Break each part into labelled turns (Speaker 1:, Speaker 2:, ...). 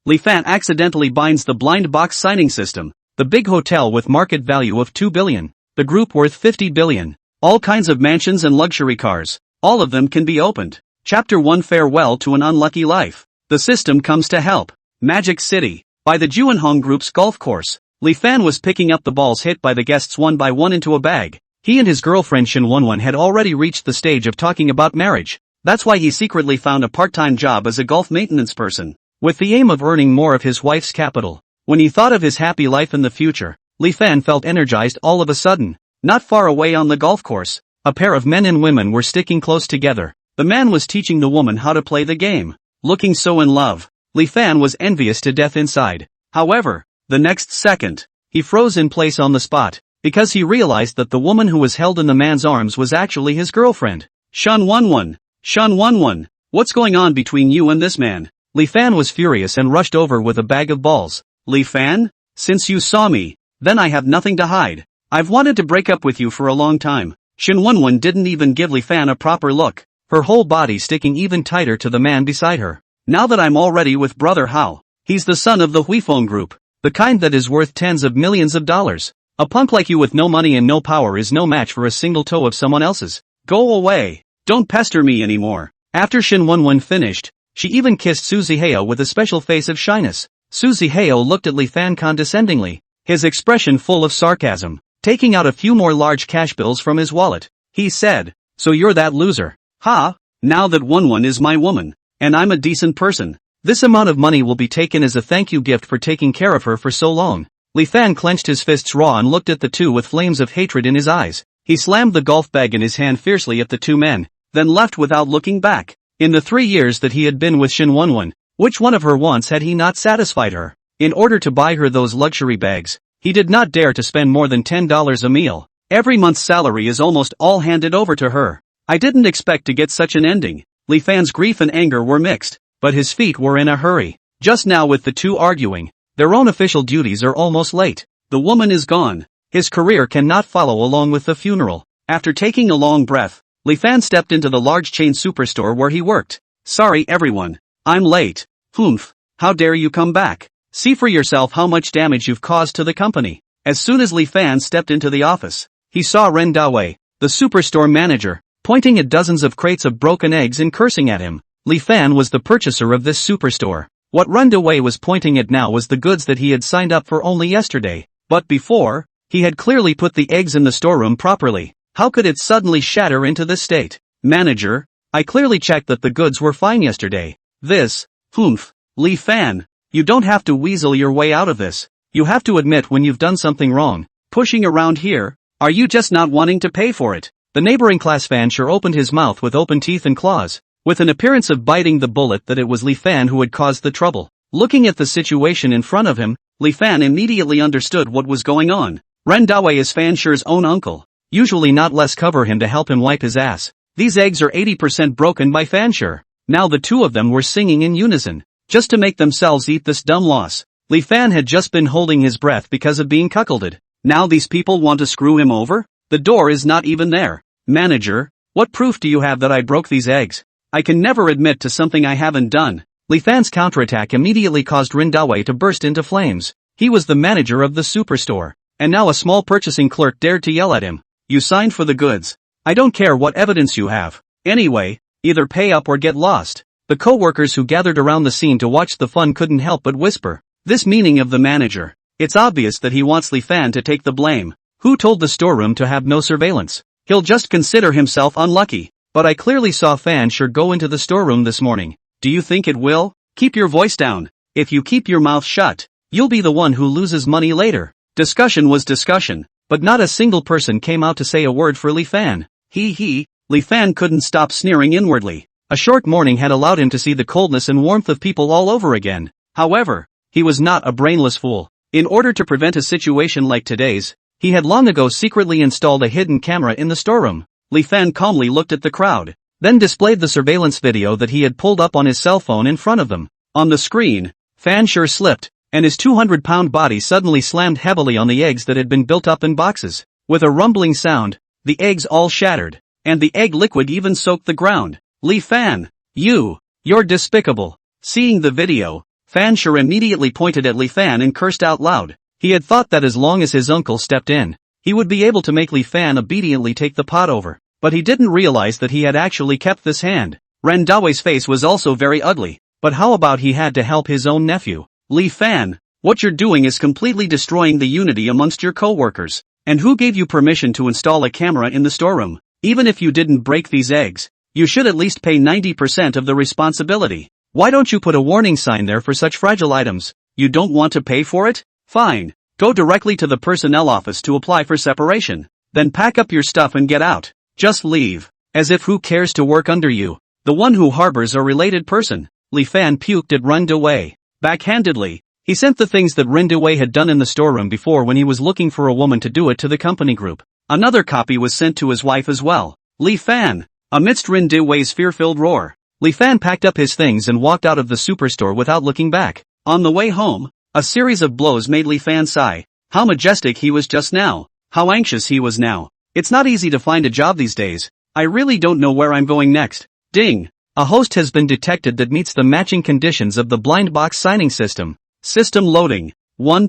Speaker 1: Li Fan accidentally binds the blind box signing system. The big hotel with market value of 2 billion. The group worth 50 billion. All kinds of mansions and luxury cars. All of them can be opened. Chapter 1 Farewell to an Unlucky Life. The system comes to help. Magic City. By the Juanhong Group's golf course. Li Fan was picking up the balls hit by the guests one by one into a bag. He and his girlfriend Shin Wonwon had already reached the stage of talking about marriage. That's why he secretly found a part-time job as a golf maintenance person, with the aim of earning more of his wife's capital. When he thought of his happy life in the future, Li Fan felt energized all of a sudden. Not far away on the golf course, a pair of men and women were sticking close together. The man was teaching the woman how to play the game. Looking so in love, Li Fan was envious to death inside. However, the next second, he froze in place on the spot, because he realized that the woman who was held in the man's arms was actually his girlfriend. Shin Wonwon, what's going on between you and this man? Li Fan was furious and rushed over with a bag of balls. Li Fan? Since you saw me, then I have nothing to hide. I've wanted to break up with you for a long time. Shin Wonwon didn't even give Li Fan a proper look, her whole body sticking even tighter to the man beside her. Now that I'm already with Brother Hao, he's the son of the Huifeng Group, the kind that is worth tens of millions of dollars. A punk like you with no money and no power is no match for a single toe of someone else's. Go away. Don't pester me anymore. After Shin Wonwon finished, she even kissed Suzy Heo with a special face of shyness. Suzy Heo looked at Li Fan condescendingly, his expression full of sarcasm. Taking out a few more large cash bills from his wallet, he said, "So you're that loser? Ha! Now that Wonwon is my woman, and I'm a decent person, this amount of money will be taken as a thank you gift for taking care of her for so long." Li Fan clenched his fists raw and looked at the two with flames of hatred in his eyes. He slammed the golf bag in his hand fiercely at the two men, then left without looking back. In the 3 years that he had been with Shin Wonwon, which one of her wants had he not satisfied her? In order to buy her those luxury bags, he did not dare to spend more than $10 a meal. Every month's salary is almost all handed over to her. I didn't expect to get such an ending. Li Fan's grief and anger were mixed, but his feet were in a hurry. Just now with the two arguing, their own official duties are almost late. The woman is gone. His career cannot follow along with the funeral. After taking a long breath, Li Fan stepped into the large chain superstore where he worked. Sorry everyone. I'm late. Humph. How dare you come back? See for yourself how much damage you've caused to the company. As soon as Li Fan stepped into the office, he saw Ren Dawei, the superstore manager, pointing at dozens of crates of broken eggs and cursing at him. Li Fan was the purchaser of this superstore. What Ren Dawei was pointing at now was the goods that he had signed up for only yesterday. But before, he had clearly put the eggs in the storeroom properly. How could it suddenly shatter into this state? Manager, I clearly checked that the goods were fine yesterday. This, humph, Li Fan. You don't have to weasel your way out of this. You have to admit when you've done something wrong. Pushing around here, are you just not wanting to pay for it? The neighboring class fan sure opened his mouth with open teeth and claws, with an appearance of biting the bullet that it was Li Fan who had caused the trouble. Looking at the situation in front of him, Li Fan immediately understood what was going on. Ren Dawei is Fan Shure's own uncle. Usually not less cover him to help him wipe his ass. These eggs are 80% broken by Fan Shure. Now the two of them were singing in unison, just to make themselves eat this dumb loss. Li Fan had just been holding his breath because of being cuckolded. Now these people want to screw him over? The door is not even there. Manager, what proof do you have that I broke these eggs? I can never admit to something I haven't done. Li Fan's counterattack immediately caused Ren Dawei to burst into flames. He was the manager of the superstore, and now a small purchasing clerk dared to yell at him. You signed for the goods. I don't care what evidence you have. Anyway, either pay up or get lost. The co-workers who gathered around the scene to watch the fun couldn't help but whisper. This meaning of the manager. It's obvious that he wants Li Fan to take the blame. Who told the storeroom to have no surveillance? He'll just consider himself unlucky. But I clearly saw Fan Shure go into the storeroom this morning. Do you think it will? Keep your voice down. If you keep your mouth shut, you'll be the one who loses money later. Discussion was discussion, but not a single person came out to say a word for Li Fan. Li Fan couldn't stop sneering inwardly. A short morning had allowed him to see the coldness and warmth of people all over again. However, he was not a brainless fool. In order to prevent a situation like today's, he had long ago secretly installed a hidden camera in the storeroom. Li Fan calmly looked at the crowd, then displayed the surveillance video that he had pulled up on his cell phone in front of them. On the screen, Fan Shure slipped, and his 200-pound body suddenly slammed heavily on the eggs that had been built up in boxes. With a rumbling sound, the eggs all shattered, and the egg liquid even soaked the ground. Li Fan, you're despicable. Seeing the video, Fan Sure immediately pointed at Li Fan and cursed out loud. He had thought that as long as his uncle stepped in, he would be able to make Li Fan obediently take the pot over. But he didn't realize that he had actually kept this hand. Ren Dawe's face was also very ugly. But how about he had to help his own nephew? Li Fan, what you're doing is completely destroying the unity amongst your co-workers. And who gave you permission to install a camera in the storeroom? Even if you didn't break these eggs, you should at least pay 90% of the responsibility. Why don't you put a warning sign there for such fragile items? You don't want to pay for it? Fine. Go directly to the personnel office to apply for separation. Then pack up your stuff and get out. Just leave. As if who cares to work under you? The one who harbors a related person. Li Fan puked at Ren Dawei. Backhandedly, he sent the things that Ren Dawei had done in the storeroom before when he was looking for a woman to do it to the company group. Another copy was sent to his wife as well. Li Fan. Amidst Ren Dawei's fear-filled roar, Li Fan packed up his things and walked out of the superstore without looking back. On the way home, a series of blows made Li Fan sigh. How majestic he was just now. How anxious he was now. It's not easy to find a job these days. I really don't know where I'm going next. Ding. A host has been detected that meets the matching conditions of the blind box signing system. System loading. 1%,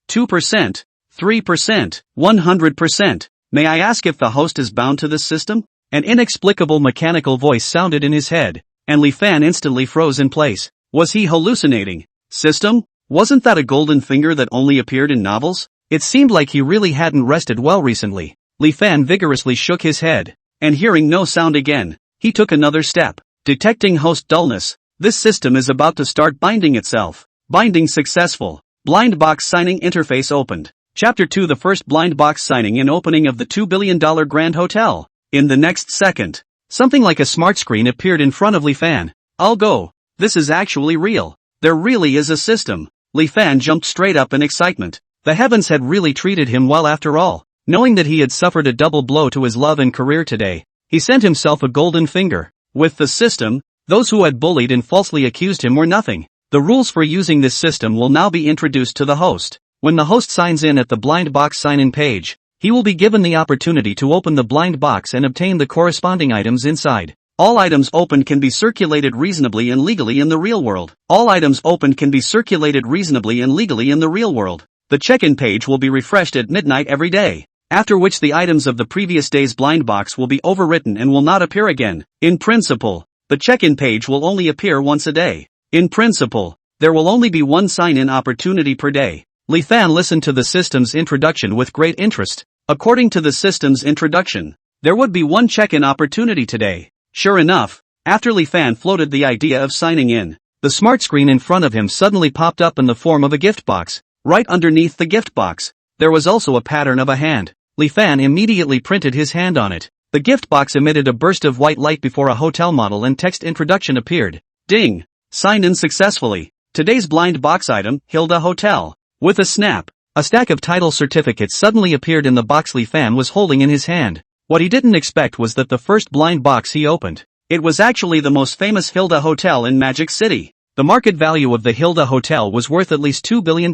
Speaker 1: 2%, 3%, 100%. May I ask if the host is bound to this system? An inexplicable mechanical voice sounded in his head, and Li Fan instantly froze in place. Was he hallucinating? System? Wasn't that a golden finger that only appeared in novels? It seemed like he really hadn't rested well recently. Li Fan vigorously shook his head, and hearing no sound again, he took another step. Detecting host dullness. This system is about to start binding itself. Binding successful. Blind box signing interface opened. Chapter 2. The first blind box signing and opening of the $2 billion Grand Hotel. In the next second, something like a smart screen appeared in front of Li Fan. I'll go. This is actually real. There really is a system. Li Fan jumped straight up in excitement. The heavens had really treated him well after all. Knowing that he had suffered a double blow to his love and career today, he sent himself a golden finger. With the system, those who had bullied and falsely accused him were nothing. The rules for using this system will now be introduced to the host. When the host signs in at the blind box sign-in page, he will be given the opportunity to open the blind box and obtain the corresponding items inside. All items opened can be circulated reasonably and legally in the real world. All items opened can be circulated reasonably and legally in the real world. The check-in page will be refreshed at midnight every day, after which the items of the previous day's blind box will be overwritten and will not appear again. In principle, the check-in page will only appear once a day. In principle, there will only be one sign-in opportunity per day. Li Fan listened to the system's introduction with great interest. According to the system's introduction, there would be one check-in opportunity today. Sure enough, after Li Fan floated the idea of signing in, the smart screen in front of him suddenly popped up in the form of a gift box. Right underneath the gift box, there was also a pattern of a hand. Li Fan immediately printed his hand on it. The gift box emitted a burst of white light before a hotel model and text introduction appeared. Ding! Signed in successfully. Today's blind box item, Hilda Hotel. With a snap, a stack of title certificates suddenly appeared in the box Li Fan was holding in his hand. What he didn't expect was that the first blind box he opened, it was actually the most famous Hilda Hotel in Magic City. The market value of the Hilda Hotel was worth at least $2 billion.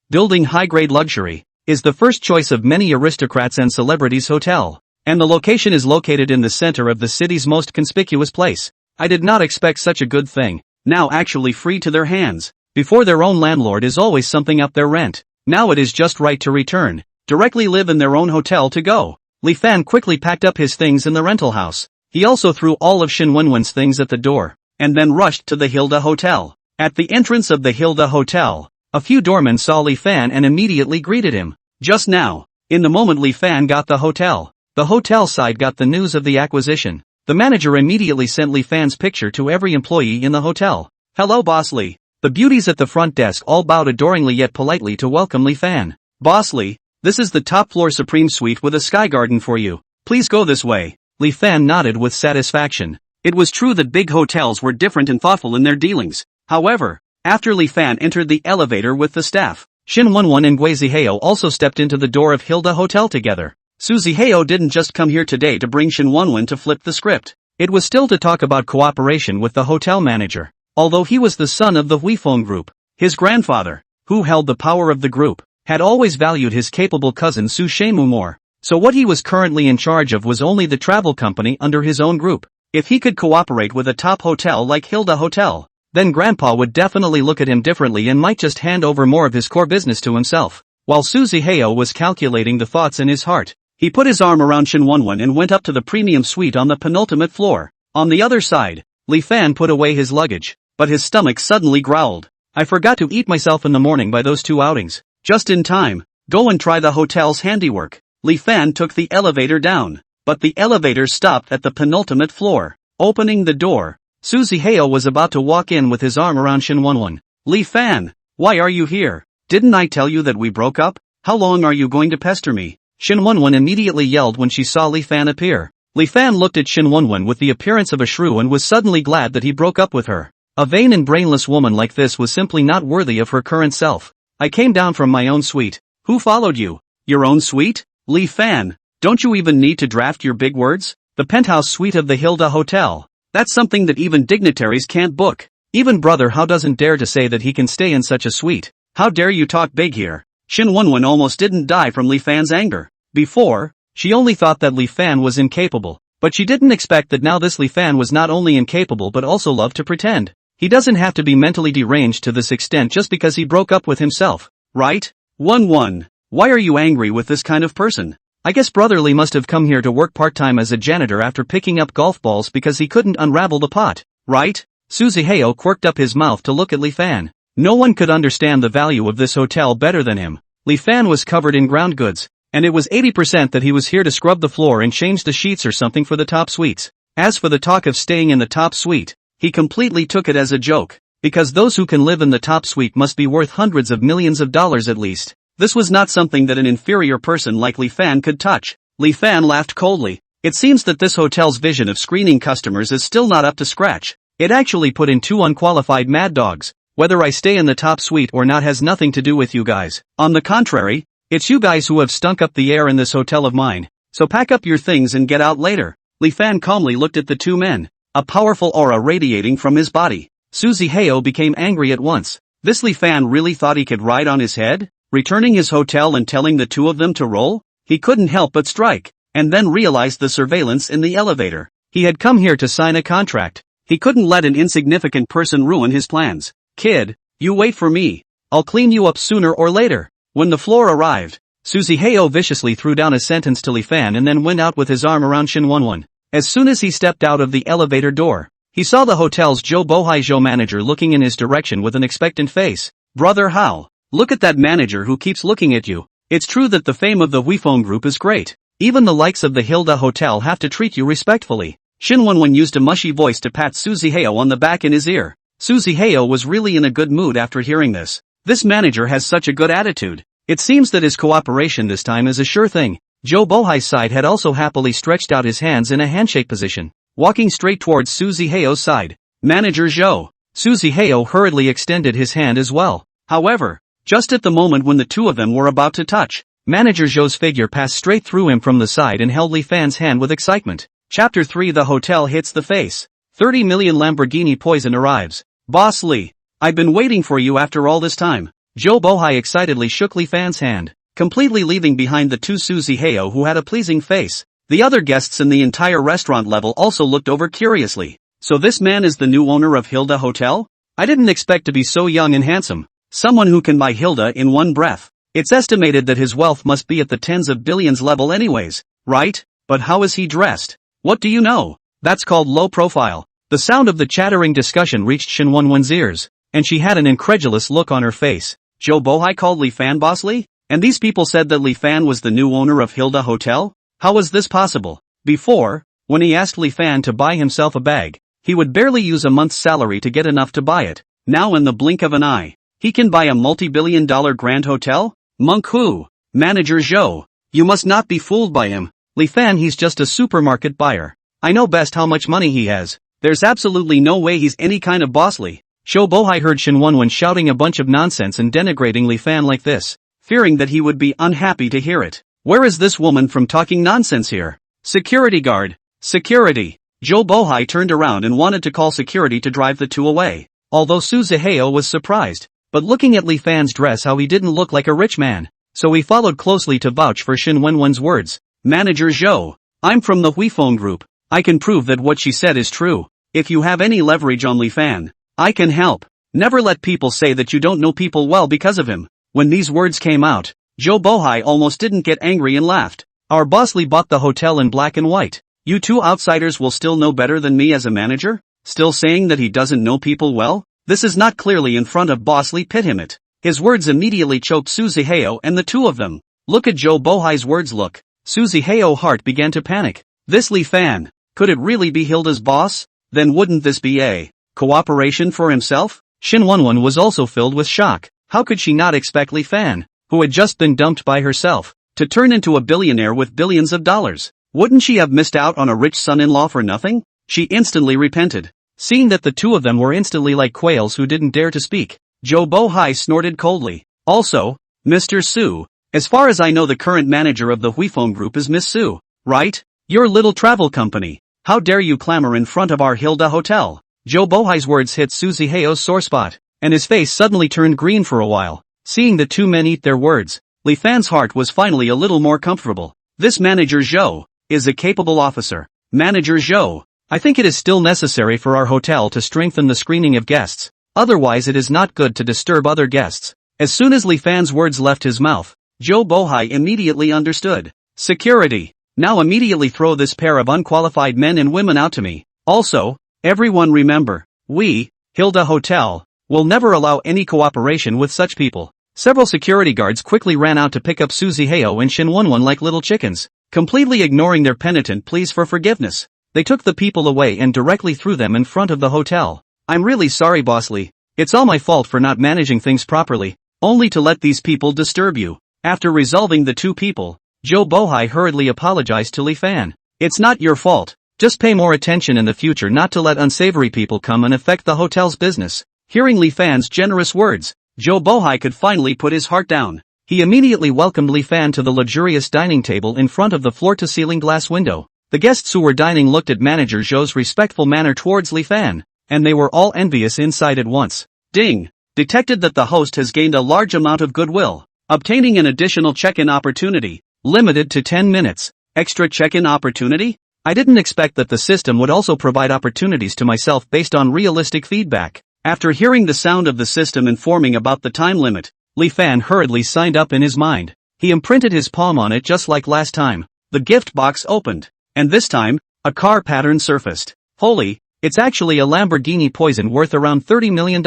Speaker 1: Building high-grade luxury is the first choice of many aristocrats and celebrities' hotel, and the location is located in the center of the city's most conspicuous place. I did not expect such a good thing. Now actually free to their hands. Before their own landlord is always something up their rent. Now it is just right to return. Directly live in their own hotel to go. Li Fan quickly packed up his things in the rental house. He also threw all of Shin Wenwen's things at the door, and then rushed to the Hilda Hotel. At the entrance of the Hilda Hotel, a few doormen saw Li Fan and immediately greeted him. Just now, in the moment Li Fan got the hotel side got the news of the acquisition. The manager immediately sent Li Fan's picture to every employee in the hotel. Hello Boss Li. The beauties at the front desk all bowed adoringly yet politely to welcome Li Fan. Boss Li, this is the top floor supreme suite with a sky garden for you. Please go this way. Li Fan nodded with satisfaction. It was true that big hotels were different and thoughtful in their dealings. However, after Li Fan entered the elevator with the staff, Shin Wenwen and Gui Zihao also stepped into the door of Hilda Hotel together. Su Zihao didn't just come here today to bring Shin Wenwen to flip the script. It was still to talk about cooperation with the hotel manager. Although he was the son of the Huifeng group, his grandfather, who held the power of the group, had always valued his capable cousin Su Shemu more. So what he was currently in charge of was only the travel company under his own group. If he could cooperate with a top hotel like Hilda Hotel, then Grandpa would definitely look at him differently and might just hand over more of his core business to himself. While Suzy Heo was calculating the thoughts in his heart, he put his arm around Shin Won-won and went up to the premium suite on the penultimate floor. On the other side, Li Fan put away his luggage, but his stomach suddenly growled. I forgot to eat myself in the morning by those 2 outings. Just in time. Go and try the hotel's handiwork. Li Fan took the elevator down, but the elevator stopped at the penultimate floor. Opening the door, Suzy Heo was about to walk in with his arm around Shin Won-won. Li Fan, why are you here? Didn't I tell you that we broke up? How long are you going to pester me? Shin Won-won immediately yelled when she saw Li Fan appear. Li Fan looked at Shin Won-won with the appearance of a shrew and was suddenly glad that he broke up with her. A vain and brainless woman like this was simply not worthy of her current self. I came down from my own suite. Who followed you? Your own suite? Li Fan, don't you even need to draft your big words? The penthouse suite of the Hilda Hotel. That's something that even dignitaries can't book. Even Brother How doesn't dare to say that he can stay in such a suite. How dare you talk big here? Shin Won-won almost didn't die from Li Fan's anger. Before, she only thought that Li Fan was incapable, but she didn't expect that now this Li Fan was not only incapable but also loved to pretend. He doesn't have to be mentally deranged to this extent just because he broke up with himself, right? Won-won, why are you angry with this kind of person? I guess Brother Li must have come here to work part-time as a janitor after picking up golf balls because he couldn't unravel the pot, right? Suzy Heo quirked up his mouth to look at Li Fan. No one could understand the value of this hotel better than him. Li Fan was covered in ground goods, and it was 80% that he was here to scrub the floor and change the sheets or something for the top suites. As for the talk of staying in the top suite, he completely took it as a joke, because those who can live in the top suite must be worth hundreds of millions of dollars at least. This was not something that an inferior person like Li Fan could touch. Li Fan laughed coldly. It seems that this hotel's vision of screening customers is still not up to scratch. It actually put in 2 unqualified mad dogs. Whether I stay in the top suite or not has nothing to do with you guys. On the contrary, it's you guys who have stunk up the air in this hotel of mine. So pack up your things and get out later. Li Fan calmly looked at the 2 men, a powerful aura radiating from his body. Suzy Heo became angry at once. This Li Fan really thought he could ride on his head? Returning his hotel and telling the 2 of them to roll? He couldn't help but strike, and then realized the surveillance in the elevator. He had come here to sign a contract. He couldn't let an insignificant person ruin his plans. Kid, you wait for me. I'll clean you up sooner or later. When the floor arrived, Suzy Heo viciously threw down a sentence to Li Fan and then went out with his arm around Shin Won-won. As soon as he stepped out of the elevator door, he saw the hotel's Joe Bohai manager looking in his direction with an expectant face. Brother How? Look at that manager who keeps looking at you. It's true that the fame of the Weifeng group is great. Even the likes of the Hilda Hotel have to treat you respectfully. Shin Won-won used a mushy voice to pat Suzy Heo on the back in his ear. Suzy Heo was really in a good mood after hearing this. This manager has such a good attitude. It seems that his cooperation this time is a sure thing. Joe Bohai's side had also happily stretched out his hands in a handshake position, walking straight towards Suzy Heo's side. Manager Joe. Suzy Heo hurriedly extended his hand as well. However, just at the moment when the 2 of them were about to touch, Manager Joe's figure passed straight through him from the side and held Li Fan's hand with excitement. Chapter 3 The Hotel Hits the Face. 30 million Lamborghini poison arrives. Boss Li, I've been waiting for you after all this time. Joe Bohai excitedly shook Li Fan's hand, completely leaving behind the 2 Suzy Heo who had a pleasing face. The other guests in the entire restaurant level also looked over curiously. So this man is the new owner of Hilda Hotel? I didn't expect to be so young and handsome. Someone who can buy Hilda in one breath. It's estimated that his wealth must be at the tens of billions level anyways, right? But how is he dressed? What do you know? That's called low profile. The sound of the chattering discussion reached Shin Won-won's ears, and she had an incredulous look on her face. Joe Bohai called Li Fan Boss Li? And these people said that Li Fan was the new owner of Hilda Hotel? How was this possible? Before, when he asked Li Fan to buy himself a bag, he would barely use a month's salary to get enough to buy it. Now in the blink of an eye, he can buy a multi-billion-dollar grand hotel? Monk who? Manager Zhou. You must not be fooled by him. Li Fan, he's just a supermarket buyer. I know best how much money he has. There's absolutely no way he's any kind of boss Li. Zhou Bohai heard Shin Won-won shouting a bunch of nonsense and denigrating Li Fan like this, fearing that he would be unhappy to hear it. Where is this woman from talking nonsense here? Security guard. Security. Zhou Bohai turned around and wanted to call security to drive the 2 away. Although Suzy Heo was surprised, but looking at Li Fan's dress how he didn't look like a rich man, so he followed closely to vouch for Shin Won-won's words. Manager Zhou, I'm from the Weifeng group. I can prove that what she said is true. If you have any leverage on Li Fan, I can help. Never let people say that you don't know people well because of him. When these words came out, Joe Bohai almost didn't get angry and laughed. Our boss Lee bought the hotel in black and white. You two outsiders will still know better than me as a manager? Still saying that he doesn't know people well? This is not clearly in front of boss Lee Pit. His words immediately choked Suzy Heo and the two of them. Look at Joe Bohai's words look. Suzy Heo's heart began to panic. This Lee Fan, could it really be Hilda's boss? Then wouldn't this be a cooperation for himself? Shin Wonwon was also filled with shock. How could she not expect Lee Fan, who had just been dumped by herself, to turn into a billionaire with billions of dollars? Wouldn't she have missed out on a rich son-in-law for nothing? She instantly repented. Seeing that the two of them were instantly like quails who didn't dare to speak, Joe Bohai snorted coldly. Also, Mr. Su, as far as I know the current manager of the Huifeng Group is Miss Su, right? Your little travel company. How dare you clamor in front of our Hilda Hotel? Joe Bohai's words hit Suzy Heo's sore spot, and his face suddenly turned green for a while. Seeing the two men eat their words, Lee Fan's heart was finally a little more comfortable. This manager Zhou is a capable officer. Manager Zhou, I think it is still necessary for our hotel to strengthen the screening of guests. Otherwise it is not good to disturb other guests. As soon as Lee Fan's words left his mouth, Joe Bohai immediately understood. Security. Now immediately throw this pair of unqualified men and women out to me. Also, everyone remember, we, Hilda Hotel, will never allow any cooperation with such people. Several security guards quickly ran out to pick up Suzy Heo and Shin Wonwon like little chickens, completely ignoring their penitent pleas for forgiveness. They took the people away and directly threw them in front of the hotel. I'm really sorry, Boss Lee. It's all my fault for not managing things properly, only to let these people disturb you. After resolving the two people, Joe Bohai hurriedly apologized to Lee Fan. It's not your fault. Just pay more attention in the future not to let unsavory people come and affect the hotel's business. Hearing Lee Fan's generous words, Joe Bohai could finally put his heart down. He immediately welcomed Lee Fan to the luxurious dining table in front of the floor-to-ceiling glass window. The guests who were dining looked at manager Zhou's respectful manner towards Lee Fan, and they were all envious inside at once. Ding! Detected that the host has gained a large amount of goodwill. Obtaining an additional check-in opportunity. Limited to 10 minutes. Extra check-in opportunity? I didn't expect that the system would also provide opportunities to myself based on realistic feedback. After hearing the sound of the system informing about the time limit, Lee Fan hurriedly signed up in his mind. He imprinted his palm on it just like last time. The gift box opened, and this time, a car pattern surfaced. Holy, it's actually a Lamborghini Poison worth around $30 million.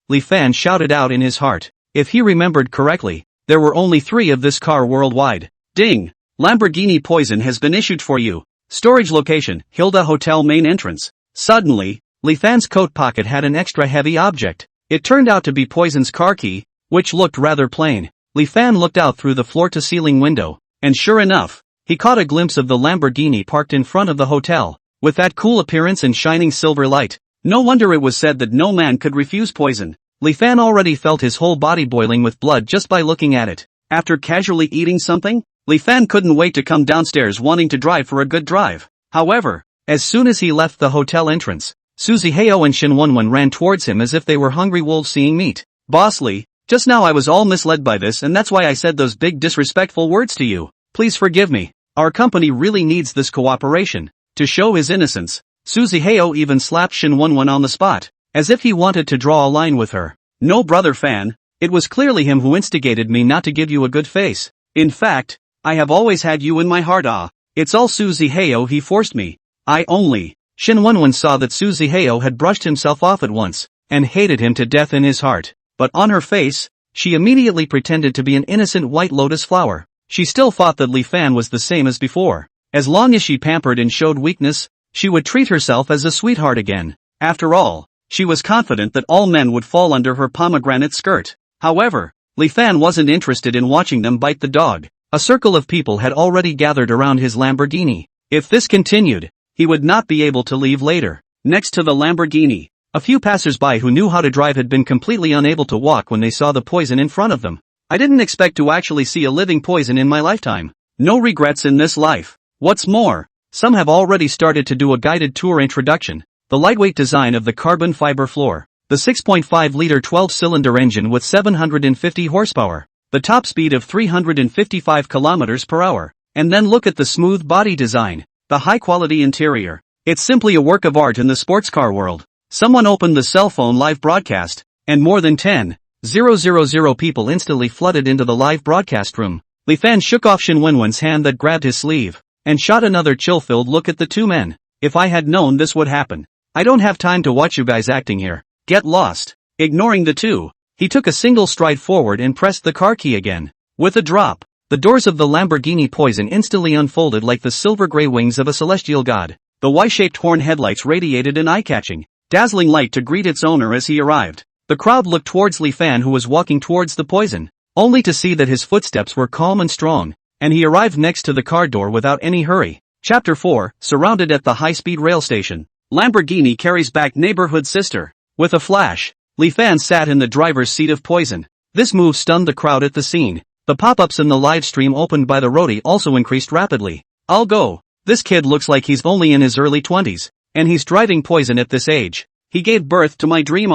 Speaker 1: Lee Fan shouted out in his heart. If he remembered correctly, there were only 3 of this car worldwide. Ding! Lamborghini Poison has been issued for you. Storage location, Hilda Hotel main entrance. Suddenly, Lee Fan's coat pocket had an extra heavy object. It turned out to be Poison's car key, which looked rather plain. Lee Fan looked out through the floor-to-ceiling window, and sure enough, he caught a glimpse of the Lamborghini parked in front of the hotel. With that cool appearance and shining silver light, no wonder it was said that no man could refuse Poison. Lee Fan already felt his whole body boiling with blood just by looking at it. After casually eating something, Lee Fan couldn't wait to come downstairs wanting to drive for a good drive. However, as soon as he left the hotel entrance, Suzy Heo and Shin Wonwon ran towards him as if they were hungry wolves seeing meat. Boss Lee, just now I was all misled by this and that's why I said those big disrespectful words to you. Please forgive me. Our company really needs this cooperation. To show his innocence, Suzy Heo even slapped Shin Wonwon on the spot, as if he wanted to draw a line with her. No, brother Fan, it was clearly him who instigated me not to give you a good face. In fact, I have always had you in my heart. It's all Suzy Heo, he forced me. Shin Wonwon saw that Suzy Heo had brushed himself off at once, and hated him to death in his heart. But on her face, she immediately pretended to be an innocent white lotus flower. She still thought that Lee Fan was the same as before. As long as she pampered and showed weakness, she would treat herself as a sweetheart again. After all, she was confident that all men would fall under her pomegranate skirt. However, Lee Fan wasn't interested in watching them bite the dog. A circle of people had already gathered around his Lamborghini. If this continued, he would not be able to leave later. Next to the Lamborghini, a few passers-by who knew how to drive had been completely unable to walk when they saw the Poison in front of them. I didn't expect to actually see a living Poison in my lifetime. No regrets in this life. What's more, some have already started to do a guided tour introduction. The lightweight design of the carbon fiber floor, the 6.5-liter 12-cylinder engine with 750 horsepower, the top speed of 355 kilometers per hour, and then look at the smooth body design, the high-quality interior. It's simply a work of art in the sports car world. Someone opened the cell phone live broadcast, and more than 10,000 people instantly flooded into the live broadcast room. Li Fan shook off Shin Wenwen's hand that grabbed his sleeve, and shot another chill-filled look at the two men. If I had known this would happen. I don't have time to watch you guys acting here. Get lost. Ignoring the two, he took a single stride forward and pressed the car key again. With a drop, the doors of the Lamborghini Poison instantly unfolded like the silver-gray wings of a celestial god. The Y-shaped horn headlights radiated an eye-catching, dazzling light to greet its owner as he arrived. The crowd looked towards Li Fan, who was walking towards the Poison, only to see that his footsteps were calm and strong, and he arrived next to the car door without any hurry. Chapter 4, surrounded at the high-speed rail station. Lamborghini carries back neighborhood sister. With a flash, Li Fan sat in the driver's seat of Poison. This move stunned the crowd at the scene. The pop-ups in the live stream opened by the roadie also increased rapidly. I'll go. This kid looks like he's only in his early 20s, and he's driving Poison at this age. He gave birth to my dream.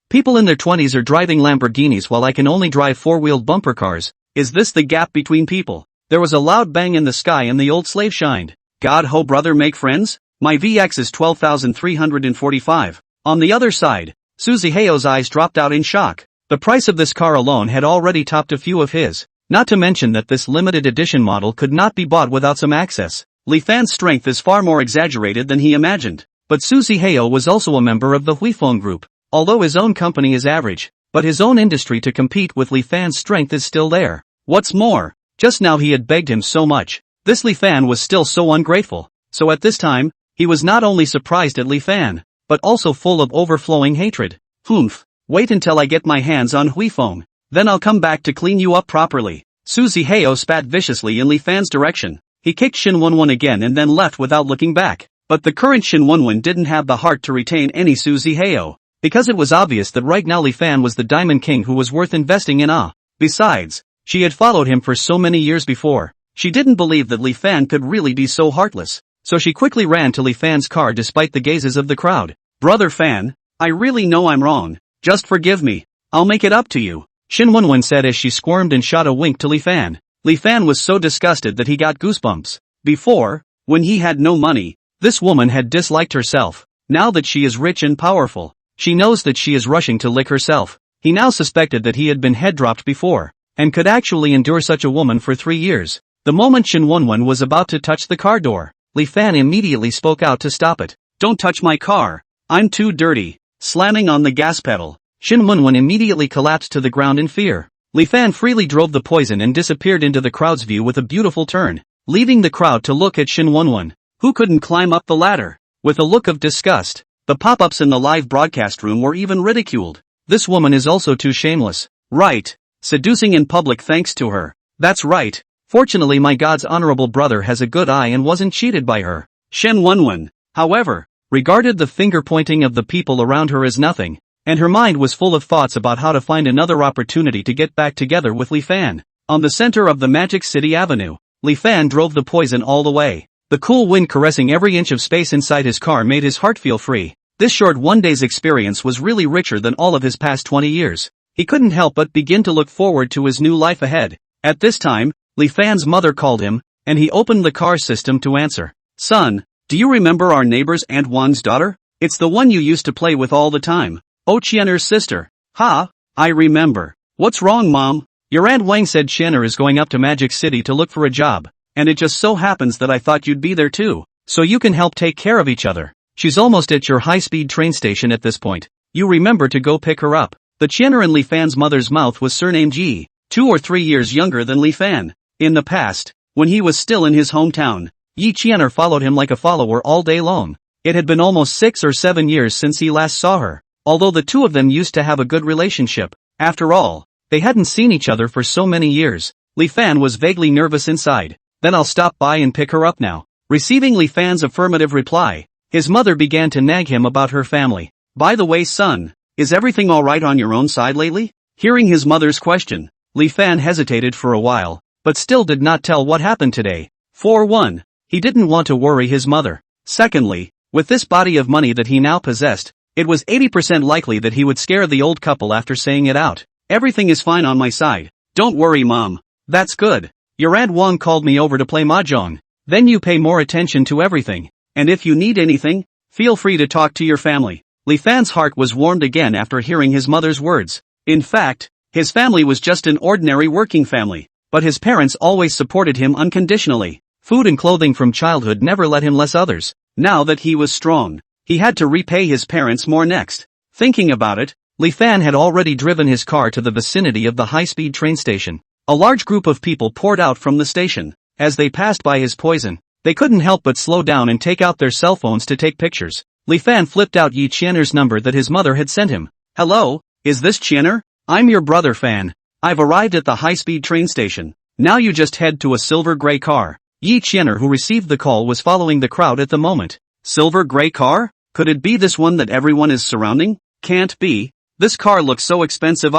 Speaker 1: People in their 20s are driving Lamborghinis while I can only drive four-wheeled bumper cars. Is this the gap between people? There was a loud bang in the sky and the old slave shined. God ho brother, make friends? My VX is 12,345. On the other side, Suzy Hayo's eyes dropped out in shock. The price of this car alone had already topped a few of his. Not to mention that this limited edition model could not be bought without some access. Li Fan's strength is far more exaggerated than he imagined. But Suzy Hayo was also a member of the Huifeng group. Although his own company is average, but his own industry to compete with Li Fan's strength is still there. What's more, just now he had begged him so much. This Li Fan was still so ungrateful. So at this time, he was not only surprised at Li Fan, but also full of overflowing hatred. Humph, wait until I get my hands on Huifeng, then I'll come back to clean you up properly. Suzy Hayo spat viciously in Li Fan's direction. He kicked Shin Wenwen again and then left without looking back. But the current Shin Wenwen didn't have the heart to retain any Suzy Hayo, because it was obvious that right now Li Fan was the Diamond King who was worth investing in. Besides, she had followed him for so many years before. She didn't believe that Li Fan could really be so heartless. So she quickly ran to Li Fan's car despite the gazes of the crowd. Brother Fan, I really know I'm wrong. Just forgive me. I'll make it up to you. Shin Wenwen said as she squirmed and shot a wink to Li Fan. Li Fan was so disgusted that he got goosebumps. Before, when he had no money, this woman had disliked herself. Now that she is rich and powerful, she knows that she is rushing to lick herself. He now suspected that he had been head-dropped before, and could actually endure such a woman for 3 years. The moment Shin Wenwen was about to touch the car door, Li Fan immediately spoke out to stop it. Don't touch my car. I'm too dirty. Slamming on the gas pedal, Shin Wenwen immediately collapsed to the ground in fear. Li Fan freely drove the Poison and disappeared into the crowd's view with a beautiful turn, leaving the crowd to look at Shin Wenwen, who couldn't climb up the ladder. With a look of disgust, the pop-ups in the live broadcast room were even ridiculed. This woman is also too shameless. Right. Seducing in public thanks to her. That's right. Fortunately my God's honorable brother has a good eye and wasn't cheated by her. Shin Wenwen, however, regarded the finger-pointing of the people around her as nothing, and her mind was full of thoughts about how to find another opportunity to get back together with Li Fan. On the center of the Magic City Avenue, Li Fan drove the Poison all the way. The cool wind caressing every inch of space inside his car made his heart feel free. This short one-day's experience was really richer than all of his past 20 years. He couldn't help but begin to look forward to his new life ahead. At this time, Li Fan's mother called him, and he opened the car system to answer. Son, do you remember our neighbor's Aunt Wang's daughter? It's the one you used to play with all the time. Oh, Qianer's sister. Ha, I remember. What's wrong, Mom? Your Aunt Wang said Qianer is going up to Magic City to look for a job, and it just so happens that I thought you'd be there too, so you can help take care of each other. She's almost at your high-speed train station at this point. You remember to go pick her up. The Qianer in Li Fan's mother's mouth was surnamed Ji, 2 or 3 years younger than Li Fan. In the past, when he was still in his hometown, Yi Qianer followed him like a follower all day long. It had been almost 6 or 7 years since he last saw her, although the two of them used to have a good relationship. After all, they hadn't seen each other for so many years. Li Fan was vaguely nervous inside. Then I'll stop by and pick her up now. Receiving Li Fan's affirmative reply, his mother began to nag him about her family. By the way, son, is everything alright on your own side lately? Hearing his mother's question, Li Fan hesitated for a while, but still did not tell what happened today. For one, he didn't want to worry his mother. Secondly, with this body of money that he now possessed, it was 80% likely that he would scare the old couple after saying it out. Everything is fine on my side. Don't worry, Mom. That's good. Your Aunt Wang called me over to play mahjong. Then you pay more attention to everything. And if you need anything, feel free to talk to your family. Li Fan's heart was warmed again after hearing his mother's words. In fact, his family was just an ordinary working family, but his parents always supported him unconditionally. Food and clothing from childhood never let him less others. Now that he was strong, he had to repay his parents more next. Thinking about it, Li Fan had already driven his car to the vicinity of the high-speed train station. A large group of people poured out from the station. As they passed by his poison, they couldn't help but slow down and take out their cell phones to take pictures. Li Fan flipped out Yi Qianer's number that his mother had sent him. Hello, is this Qianer? I'm your brother Fan. I've arrived at the high-speed train station. Now you just head to a silver gray car. Yi Qianer, who received the call, was following the crowd at the moment. Silver gray car? Could it be this one that everyone is surrounding? Can't be. This car looks so expensive.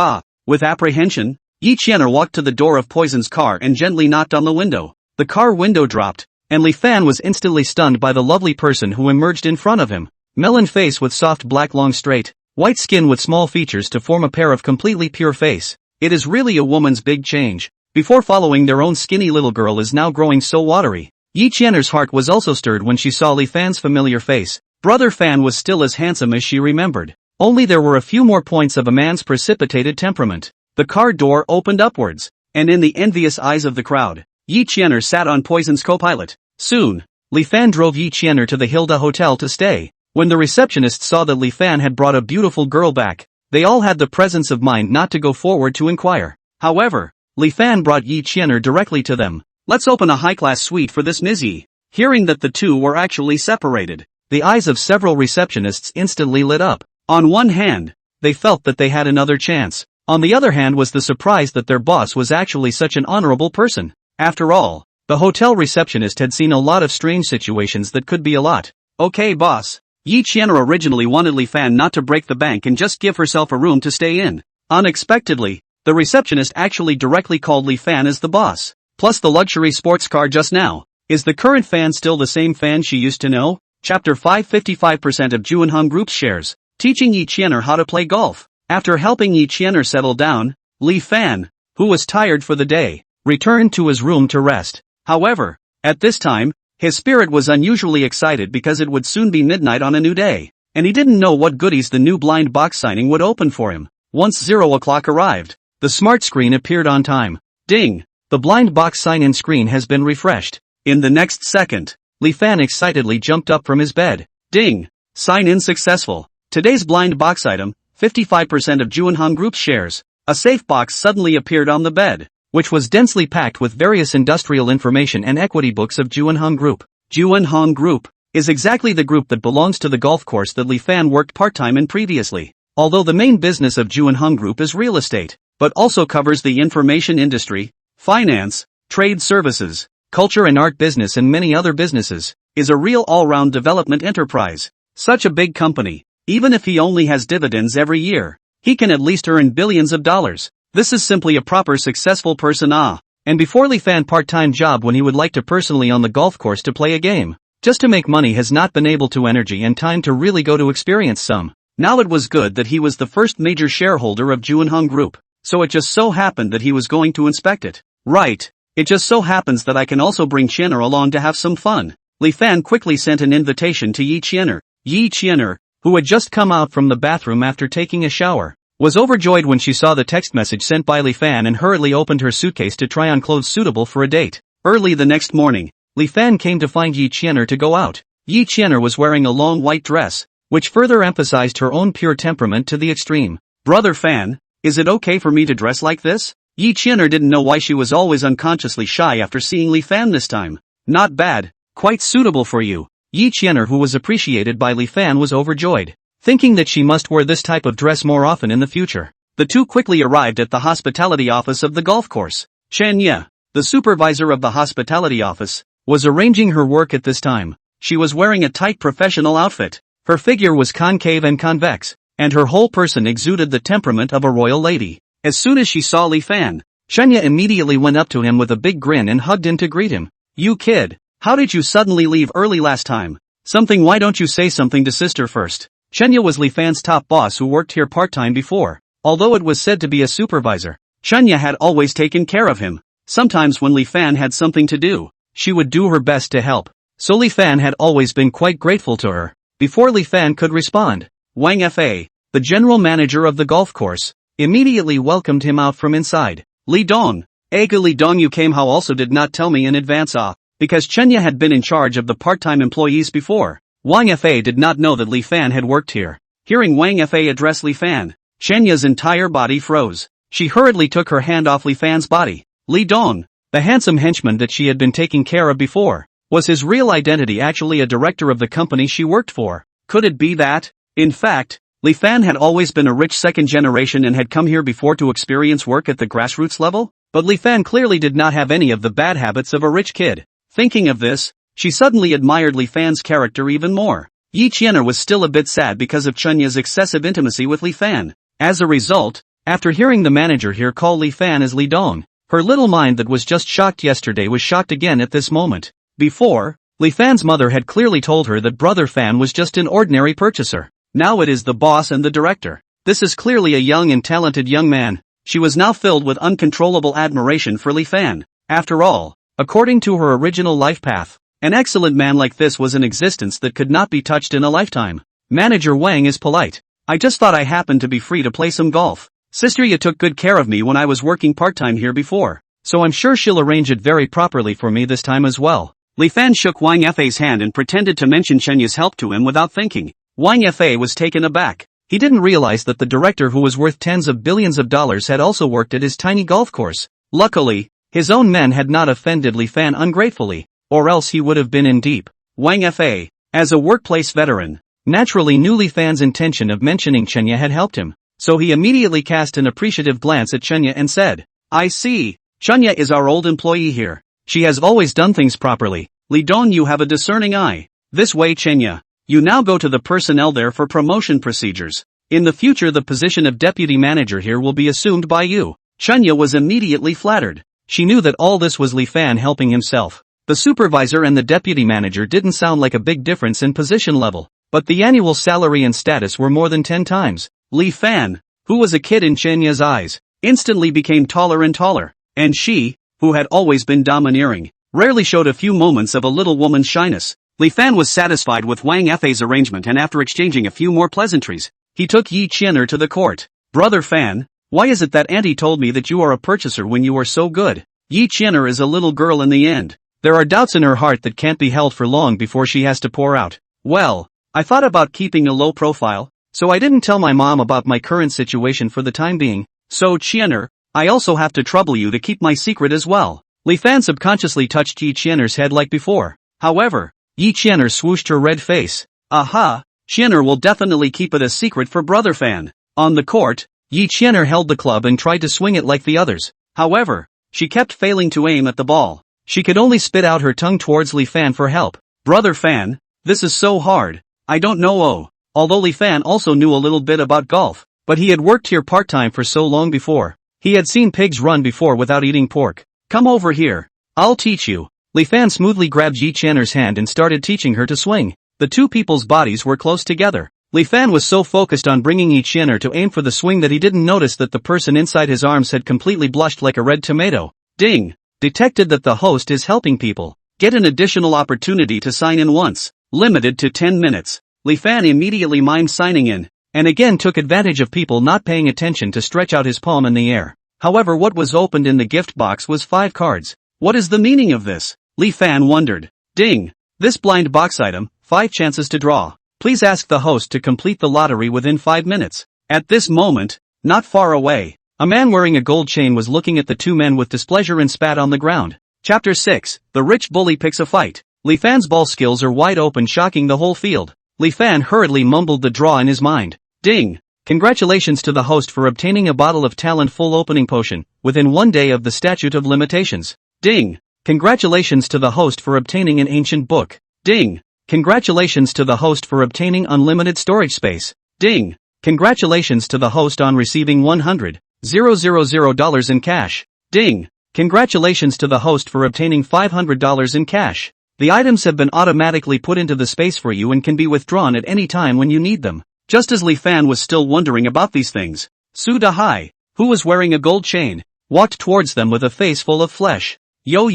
Speaker 1: With apprehension, Yi Qianer walked to the door of Poison's car and gently knocked on the window. The car window dropped, and Li Fan was instantly stunned by the lovely person who emerged in front of him. Melon face with soft black long straight, white skin with small features to form a pair of completely pure face. It is really a woman's big change. Before following their own skinny little girl is now growing so watery. Yi Qianer's heart was also stirred when she saw Li Fan's familiar face. Brother Fan was still as handsome as she remembered. Only there were a few more points of a man's precipitated temperament. The car door opened upwards, and in the envious eyes of the crowd, Yi Qianer sat on Poison's co-pilot. Soon, Li Fan drove Yi Qianer to the Hilda Hotel to stay. When the receptionist saw that Li Fan had brought a beautiful girl back, they all had the presence of mind not to go forward to inquire. However, Li Fan brought Yi Qianer directly to them. Let's open a high-class suite for this Ms. Yi. Hearing that the two were actually separated, the eyes of several receptionists instantly lit up. On one hand, they felt that they had another chance. On the other hand was the surprise that their boss was actually such an honorable person. After all, the hotel receptionist had seen a lot of strange situations that could be a lot. Okay boss. Yi Qianer originally wanted Li Fan not to break the bank and just give herself a room to stay in. Unexpectedly, the receptionist actually directly called Li Fan as the boss. Plus the luxury sports car just now. Is the current Fan still the same Fan she used to know? Chapter 5. 55% of Juanhong Group's shares. Teaching Yi Qianer how to play golf. After helping Yi Qianer settle down, Li Fan, who was tired for the day, returned to his room to rest. However, at this time, his spirit was unusually excited because it would soon be midnight on a new day, and he didn't know what goodies the new blind box signing would open for him. Once 0 o'clock arrived, the smart screen appeared on time. Ding! The blind box sign-in screen has been refreshed. In the next second, Li Fan excitedly jumped up from his bed. Ding! Sign-in successful. Today's blind box item, 55% of Juanhong Group's shares. A safe box suddenly appeared on the bed, which was densely packed with various industrial information and equity books of Juanhong Group. Juanhong Group is exactly the group that belongs to the golf course that Li Fan worked part-time in previously. Although the main business of Juanhong Group is real estate, but also covers the information industry, finance, trade services, culture and art business and many other businesses, is a real all-round development enterprise. Such a big company, even if he only has dividends every year, he can at least earn billions of dollars. This is simply a proper successful person. And before Li Fan part-time job when he would like to personally on the golf course to play a game, just to make money has not been able to energy and time to really go to experience some. Now it was good that he was the first major shareholder of Juanhong Group, so it just so happened that he was going to inspect it. Right, it just so happens that I can also bring Qianer along to have some fun. Li Fan quickly sent an invitation to Yi Qianer. Yi Qianer, who had just come out from the bathroom after taking a shower, was overjoyed when she saw the text message sent by Li Fan and hurriedly opened her suitcase to try on clothes suitable for a date. Early the next morning, Li Fan came to find Yi Qianer to go out. Yi Qianer was wearing a long white dress, which further emphasized her own pure temperament to the extreme. Brother Fan, is it okay for me to dress like this? Yi Qianer didn't know why she was always unconsciously shy after seeing Li Fan this time. Not bad, quite suitable for you. Yi Qianer, who was appreciated by Li Fan, was overjoyed, thinking that she must wear this type of dress more often in the future. The two quickly arrived at the hospitality office of the golf course. Shenya, the supervisor of the hospitality office, was arranging her work at this time. She was wearing a tight professional outfit. Her figure was concave and convex, and her whole person exuded the temperament of a royal lady. As soon as she saw Li Fan, Shenya immediately went up to him with a big grin and hugged him to greet him. You kid, how did you suddenly leave early last time? Why don't you say something to sister first? Shenya was Li Fan's top boss who worked here part-time before. Although it was said to be a supervisor, Shenya had always taken care of him. Sometimes when Li Fan had something to do, she would do her best to help. So Li Fan had always been quite grateful to her. Before Li Fan could respond, Wang Fa, the general manager of the golf course, immediately welcomed him out from inside. Li Dong. Ega Li Dong, you came how also did not tell me in advance because Chenya had been in charge of the part-time employees before. Wang Fa did not know that Li Fan had worked here. Hearing Wang Fa address Li Fan, Chenya's entire body froze. She hurriedly took her hand off Li Fan's body. Li Dong, the handsome henchman that she had been taking care of before, was his real identity actually a director of the company she worked for? Could it be that? In fact, Li Fan had always been a rich second generation and had come here before to experience work at the grassroots level? But Li Fan clearly did not have any of the bad habits of a rich kid. Thinking of this, she suddenly admired Li Fan's character even more. Yi Qianer was still a bit sad because of Chenya's excessive intimacy with Li Fan. As a result, after hearing the manager here call Li Fan as Li Dong, her little mind that was just shocked yesterday was shocked again at this moment. Before, Li Fan's mother had clearly told her that Brother Fan was just an ordinary purchaser. Now it is the boss and the director. This is clearly a young and talented young man. She was now filled with uncontrollable admiration for Li Fan. After all, according to her original life path, an excellent man like this was an existence that could not be touched in a lifetime. Manager Wang is polite. I just thought I happened to be free to play some golf. Sister Ya took good care of me when I was working part-time here before, so I'm sure she'll arrange it very properly for me this time as well. Li Fan shook Wang Fa's hand and pretended to mention Chenya's help to him without thinking. Wang Fa was taken aback. He didn't realize that the director who was worth tens of billions of dollars had also worked at his tiny golf course. Luckily, his own men had not offended Li Fan ungratefully, or else he would have been in deep. Wang Fa, as a workplace veteran, naturally knew Li Fan's intention of mentioning Chenya had helped him. So he immediately cast an appreciative glance at Chenya and said, I see, Chenya is our old employee here. She has always done things properly. Li Dong, you have a discerning eye. This way, Chenya. You now go to the personnel there for promotion procedures. In the future the position of deputy manager here will be assumed by you. Chenya was immediately flattered. She knew that all this was Li Fan helping himself. The supervisor and the deputy manager didn't sound like a big difference in position level, but the annual salary and status were more than 10 times. Li Fan, who was a kid in Chenya's eyes, instantly became taller and taller, and she, who had always been domineering, rarely showed a few moments of a little woman's shyness. Li Fan was satisfied with Wang Fa's arrangement, and after exchanging a few more pleasantries, he took Yi Qianer to the court. Brother Fan, why is it that Auntie told me that you are a purchaser when you are so good? Yi Qianer is a little girl in the end. There are doubts in her heart that can't be held for long before she has to pour out. Well, I thought about keeping a low profile, so I didn't tell my mom about my current situation for the time being. So Qianer, I also have to trouble you to keep my secret as well. Li Fan subconsciously touched Yi Qianer's head like before. However, Yi Qianer swooshed her red face. Aha, Qianer will definitely keep it a secret for Brother Fan. On the court, Yi Qianer held the club and tried to swing it like the others. However, she kept failing to aim at the ball. She could only spit out her tongue towards Li Fan for help. Brother Fan, this is so hard. I don't know. Although Li Fan also knew a little bit about golf, but he had worked here part-time for so long before. He had seen pigs run before without eating pork. Come over here. I'll teach you. Li Fan smoothly grabbed Yi Qianer's hand and started teaching her to swing. The two people's bodies were close together. Li Fan was so focused on bringing Yi Qianer to aim for the swing that he didn't notice that the person inside his arms had completely blushed like a red tomato. Ding! Detected that the host is helping people. Get an additional opportunity to sign in once. Limited to 10 minutes. Li Fan immediately mimed signing in, and again took advantage of people not paying attention to stretch out his palm in the air. However, what was opened in the gift box was 5 cards. What is the meaning of this? Li Fan wondered. Ding! This blind box item, 5 chances to draw. Please ask the host to complete the lottery within 5 minutes. At this moment, not far away, a man wearing a gold chain was looking at the two men with displeasure and spat on the ground. Chapter 6, The Rich Bully Picks a Fight. Li Fan's ball skills are wide open, shocking the whole field. Li Fan hurriedly mumbled the draw in his mind. Ding! Congratulations to the host for obtaining a bottle of talent full opening potion, within 1 day of the statute of limitations. Ding! Congratulations to the host for obtaining an ancient book. Ding! Congratulations to the host for obtaining unlimited storage space. Ding! Congratulations to the host on receiving $100,000 in cash. Ding! Congratulations to the host for obtaining $500 in cash. The items have been automatically put into the space for you and can be withdrawn at any time when you need them. Just as Li Fan was still wondering about these things, Su Dahai, who was wearing a gold chain, walked towards them with a face full of flesh. Yo,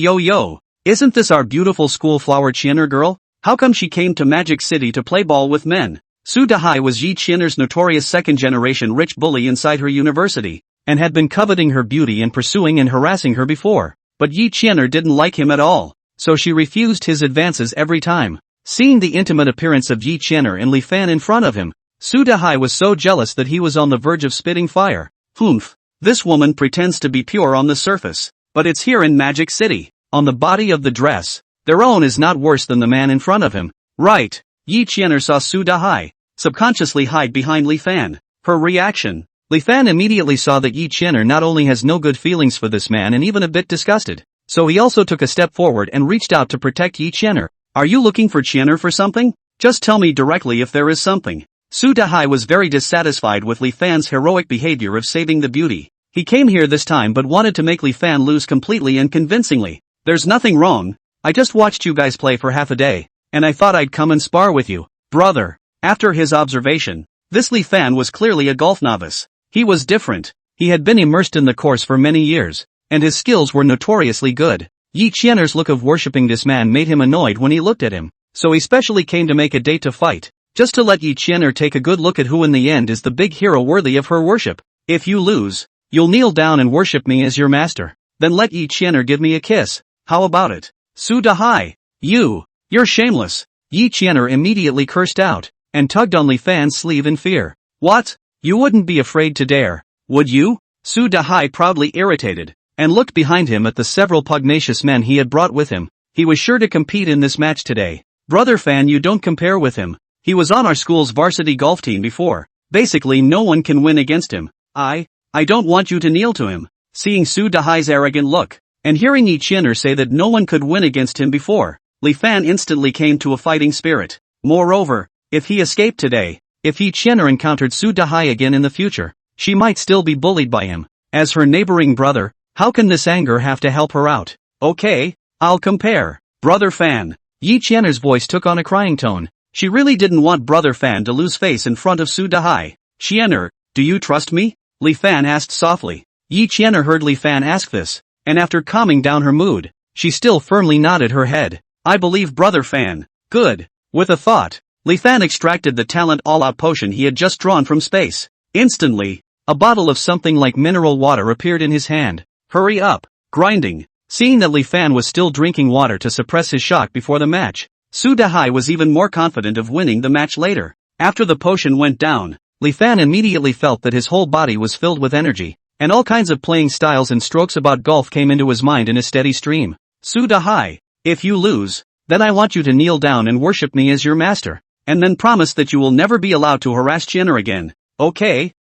Speaker 1: isn't this our beautiful school flower Qianer girl? How come she came to Magic City to play ball with men? Su Dahai was Yi Qian'er's notorious second-generation rich bully inside her university, and had been coveting her beauty and pursuing and harassing her before. But Yi Qian'er didn't like him at all, so she refused his advances every time. Seeing the intimate appearance of Yi Qian'er and Li Fan in front of him, Su Dahai was so jealous that he was on the verge of spitting fire. Humph. This woman pretends to be pure on the surface, but it's here in Magic City, on the body of the dress. Their own is not worse than the man in front of him. Right. Yi Qian'er saw Su Dahai subconsciously hide behind Li Fan. Her reaction. Li Fan immediately saw that Yi Qian'er not only has no good feelings for this man and even a bit disgusted, so he also took a step forward and reached out to protect Yi Qian'er. Are you looking for Qian'er for something? Just tell me directly if there is something. Su Dahai was very dissatisfied with Li Fan's heroic behavior of saving the beauty. He came here this time but wanted to make Li Fan lose completely and convincingly. There's nothing wrong. I just watched you guys play for half a day, and I thought I'd come and spar with you, brother. After his observation, this Li Fan was clearly a golf novice. He was different. He had been immersed in the course for many years, and his skills were notoriously good. Yi Qian'er's look of worshipping this man made him annoyed when he looked at him, so he specially came to make a date to fight, just to let Yi Qian'er take a good look at who in the end is the big hero worthy of her worship. If you lose, you'll kneel down and worship me as your master. Then let Yi Qian'er give me a kiss. How about it? Su Dahai, you're shameless. Yi Qian'er immediately cursed out, and tugged on Li Fan's sleeve in fear. What? You wouldn't be afraid to dare, would you? Su Dahai proudly irritated, and looked behind him at the several pugnacious men he had brought with him. He was sure to compete in this match today. Brother Fan, you don't compare with him. He was on our school's varsity golf team before. Basically no one can win against him. I don't want you to kneel to him. Seeing Su Dahai's arrogant look, and hearing Yi Qian'er say that no one could win against him before, Li Fan instantly came to a fighting spirit. Moreover, if he escaped today, if Yi Qian'er encountered Su Dahai again in the future, she might still be bullied by him. As her neighboring brother, how can this anger have to help her out? Okay, I'll compare. Brother Fan. Yi Qian'er's voice took on a crying tone. She really didn't want Brother Fan to lose face in front of Su Dahai. Qian'er, do you trust me? Li Fan asked softly. Yi Qian'er heard Li Fan ask this, and after calming down her mood, she still firmly nodded her head. I believe Brother Fan. Good. With a thought, Li Fan extracted the talent all-out potion he had just drawn from space. Instantly, a bottle of something like mineral water appeared in his hand. Hurry up. Grinding. Seeing that Li Fan was still drinking water to suppress his shock before the match, Su Dahai was even more confident of winning the match later. After the potion went down, Li Fan immediately felt that his whole body was filled with energy, and all kinds of playing styles and strokes about golf came into his mind in a steady stream. Su Dahai, if you lose, then I want you to kneel down and worship me as your master, and then promise that you will never be allowed to harass Qian'er again. Okay.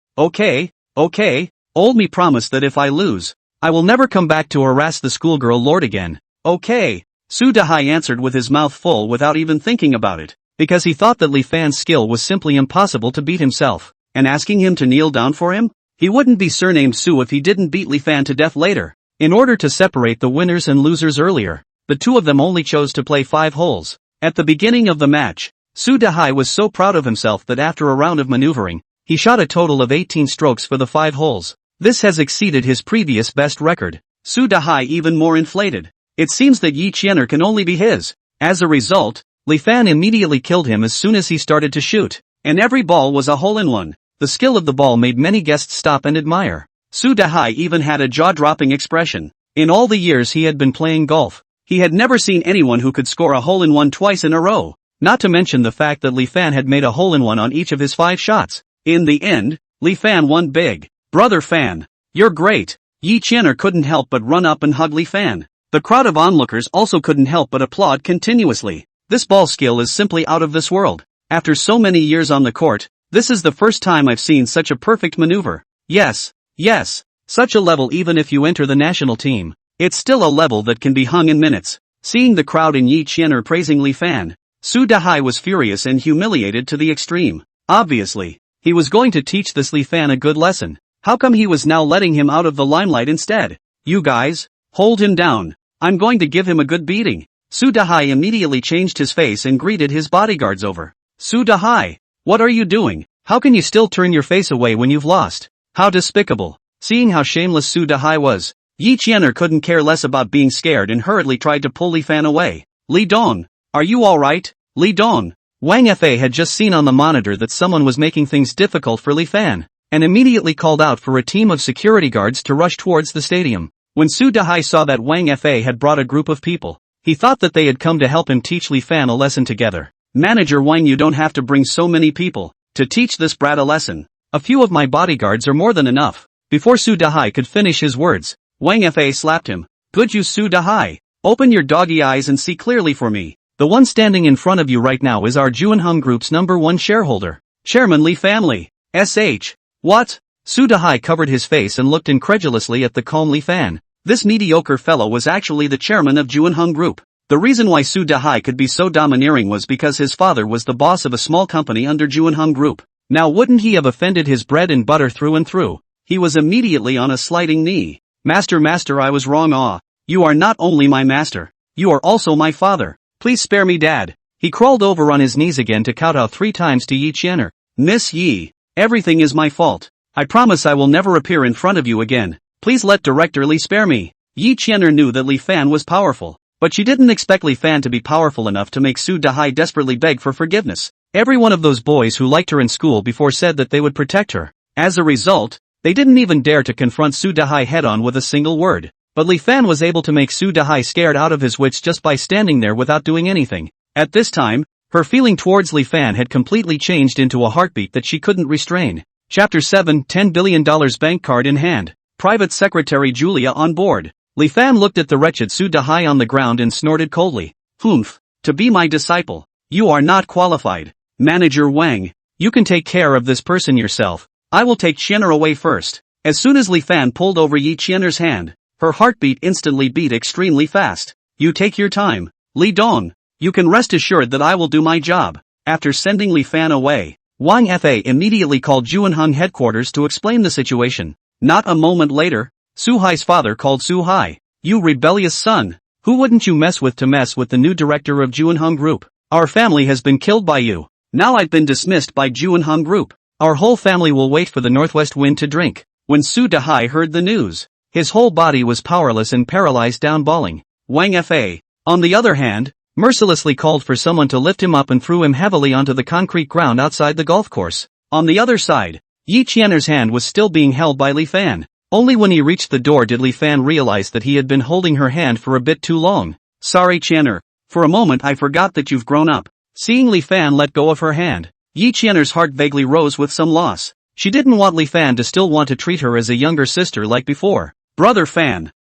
Speaker 1: Old me promise that if I lose, I will never come back to harass the schoolgirl lord again. Okay. Su Dahai answered with his mouth full without even thinking about it, because he thought that Li Fan's skill was simply impossible to beat himself, and asking him to kneel down for him? He wouldn't be surnamed Su if he didn't beat Li Fan to death later. In order to separate the winners and losers earlier, the two of them only chose to play 5 holes. At the beginning of the match, Su Dahai was so proud of himself that after a round of maneuvering, he shot a total of 18 strokes for the 5 holes. This has exceeded his previous best record. Su Dahai even more inflated. It seems that Yi Qian'er can only be his. As a result, Li Fan immediately killed him as soon as he started to shoot, and every ball was a hole-in-one. The skill of the ball made many guests stop and admire. Su Dahai even had a jaw-dropping expression. In all the years he had been playing golf, he had never seen anyone who could score a hole-in-one twice in a row, not to mention the fact that Li Fan had made a hole-in-one on each of his 5 shots. In the end, Li Fan won big. Brother Fan, you're great. Yi Qian'er couldn't help but run up and hug Li Fan. The crowd of onlookers also couldn't help but applaud continuously. This ball skill is simply out of this world. After so many years on the court, this is the first time I've seen such a perfect maneuver. Yes, such a level even if you enter the national team. It's still a level that can be hung in minutes. Seeing the crowd and Yi Qian'er praising Li Fan, Su Dahai was furious and humiliated to the extreme. Obviously, he was going to teach this Li Fan a good lesson. How come he was now letting him out of the limelight instead? You guys, hold him down. I'm going to give him a good beating. Su Dahai immediately changed his face and greeted his bodyguards over. Su Dahai, what are you doing? How can you still turn your face away when you've lost? How despicable. Seeing how shameless Su Dahai was, Yi Qian'er couldn't care less about being scared and hurriedly tried to pull Li Fan away. Li Don, are you alright? Li Don, Wang Fa had just seen on the monitor that someone was making things difficult for Li Fan, and immediately called out for a team of security guards to rush towards the stadium. When Su Dahai saw that Wang Fa had brought a group of people, he thought that they had come to help him teach Li Fan a lesson together. Manager Wang, you don't have to bring so many people to teach this brat a lesson. A few of my bodyguards are more than enough. Before Su Dahai could finish his words, Wang Fa slapped him. Good you Su Dahai. Open your doggy eyes and see clearly for me. The one standing in front of you right now is our Junhung Group's #1 shareholder, Chairman Li Family. SH. What? Su Dahai covered his face and looked incredulously at the calm Li Fan. This mediocre fellow was actually the chairman of Junhung Group. The reason why Su Dahai could be so domineering was because his father was the boss of a small company under Junhung Group. Now wouldn't he have offended his bread and butter through and through? He was immediately on a sliding knee. Master, I was wrong. You are not only my master, you are also my father. Please spare me, Dad. He crawled over on his knees again to kowtow 3 times to Yi Qianer. Miss Yi, everything is my fault. I promise I will never appear in front of you again. Please let Director Li spare me. Yi Qianer knew that Li Fan was powerful, but she didn't expect Li Fan to be powerful enough to make Su Dahai desperately beg for forgiveness. Every one of those boys who liked her in school before said that they would protect her. As a result, they didn't even dare to confront Su Dahai head-on with a single word. But Li Fan was able to make Su Dahai scared out of his wits just by standing there without doing anything. At this time, her feeling towards Li Fan had completely changed into a heartbeat that she couldn't restrain. Chapter 7, $10 billion bank card in hand. Private Secretary Julia on board. Li Fan looked at the wretched Su Dahai on the ground and snorted coldly. Humph. To be my disciple. You are not qualified. Manager Wang, you can take care of this person yourself. I will take Qianer away first. As soon as Li Fan pulled over Yi Qianer's hand, her heartbeat instantly beat extremely fast. You take your time, Li Dong. You can rest assured that I will do my job. After sending Li Fan away, Wang Fa immediately called Junhung headquarters to explain the situation. Not a moment later, Su Hai's father called Su Hai. You rebellious son. Who wouldn't you mess with the new director of Junhung Group? Our family has been killed by you. Now I've been dismissed by Junhung Group. Our whole family will wait for the northwest wind to drink. When Su Dahai heard the news, his whole body was powerless and paralyzed down bawling. Wang Fa, on the other hand, mercilessly called for someone to lift him up and threw him heavily onto the concrete ground outside the golf course. On the other side, Yi Qianer's hand was still being held by Li Fan. Only when he reached the door did Li Fan realize that he had been holding her hand for a bit too long. Sorry Qianer, for a moment I forgot that you've grown up. Seeing Li Fan let go of her hand, Yi Qianer's heart vaguely rose with some loss. She didn't want Li Fan to still want to treat her as a younger sister like before. Brother Fan,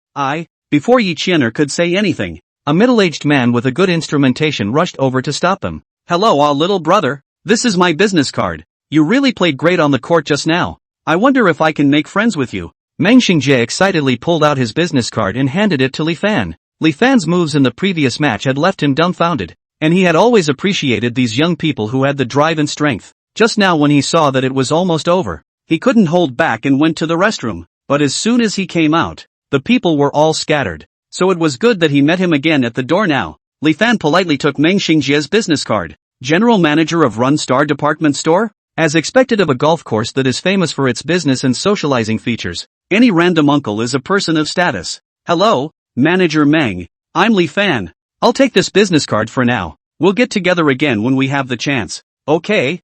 Speaker 1: before Yi Qianer could say anything, a middle-aged man with a good instrumentation rushed over to stop them. Hello, little brother, this is my business card. You really played great on the court just now. I wonder if I can make friends with you. Meng Xingjie excitedly pulled out his business card and handed it to Li Fan. Li Fan's moves in the previous match had left him dumbfounded, and he had always appreciated these young people who had the drive and strength. Just now when he saw that it was almost over, he couldn't hold back and went to the restroom. But as soon as he came out, the people were all scattered. So it was good that he met him again at the door now. Li Fan politely took Meng Xingjie's business card. General manager of Run Star Department Store? As expected of a golf course that is famous for its business and socializing features, any random uncle is a person of status. Hello, Manager Meng. I'm Li Fan. I'll take this business card for now. We'll get together again when we have the chance. Okay.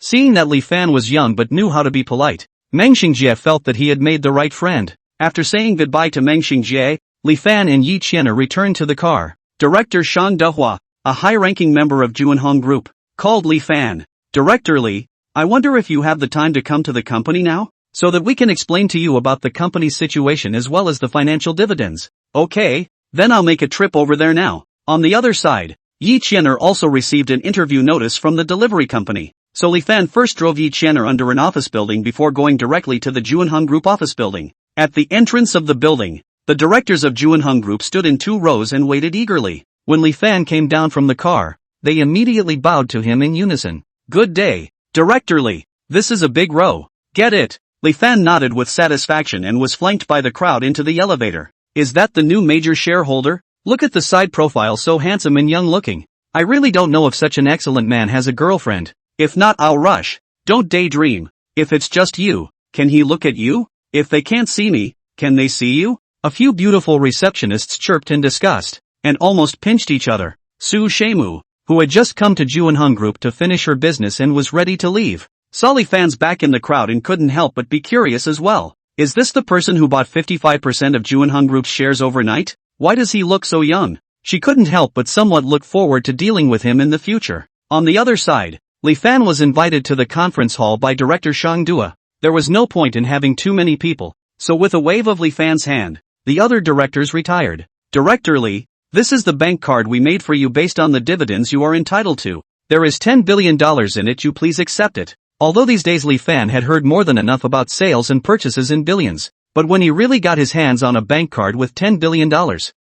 Speaker 1: Seeing that Li Fan was young but knew how to be polite, Meng Xingjie felt that he had made the right friend. After saying goodbye to Meng Xingjie, Li Fan and Yi Qianer returned to the car. Director Shang Dehua, a high-ranking member of Junhong Group, called Li Fan. Director Li, I wonder if you have the time to come to the company now, so that we can explain to you about the company's situation as well as the financial dividends. Okay, then I'll make a trip over there now. On the other side, Yi Qianer also received an interview notice from the delivery company. So Li Fan first drove Yi Qianer under an office building before going directly to the Junhong Group office building. At the entrance of the building, the directors of Junhong Group stood in 2 rows and waited eagerly. When Li Fan came down from the car, they immediately bowed to him in unison. Good day, Director Li. This is a big row. Get it? Li Fan nodded with satisfaction and was flanked by the crowd into the elevator. Is that the new major shareholder? Look at the side profile, so handsome and young looking. I really don't know if such an excellent man has a girlfriend. If not, I'll rush. Don't daydream. If it's just you, can he look at you? If they can't see me, can they see you? A few beautiful receptionists chirped in disgust, and almost pinched each other. Su Shemu, who had just come to Juanhong Group to finish her business and was ready to leave. Saw Li Fan's back in the crowd and couldn't help but be curious as well. Is this the person who bought 55% of Juanhong Group's shares overnight? Why does he look so young? She couldn't help but somewhat look forward to dealing with him in the future. On the other side, Li Fan was invited to the conference hall by director Shang Dua. There was no point in having too many people, so with a wave of Li Fan's hand, the other directors retired. Director Li, this is the bank card we made for you based on the dividends you are entitled to. There is $10 billion in it, you please accept it. Although these days Li Fan had heard more than enough about sales and purchases in billions, but when he really got his hands on a bank card with $10 billion,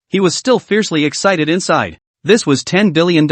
Speaker 1: he was still fiercely excited inside. This was $10 billion.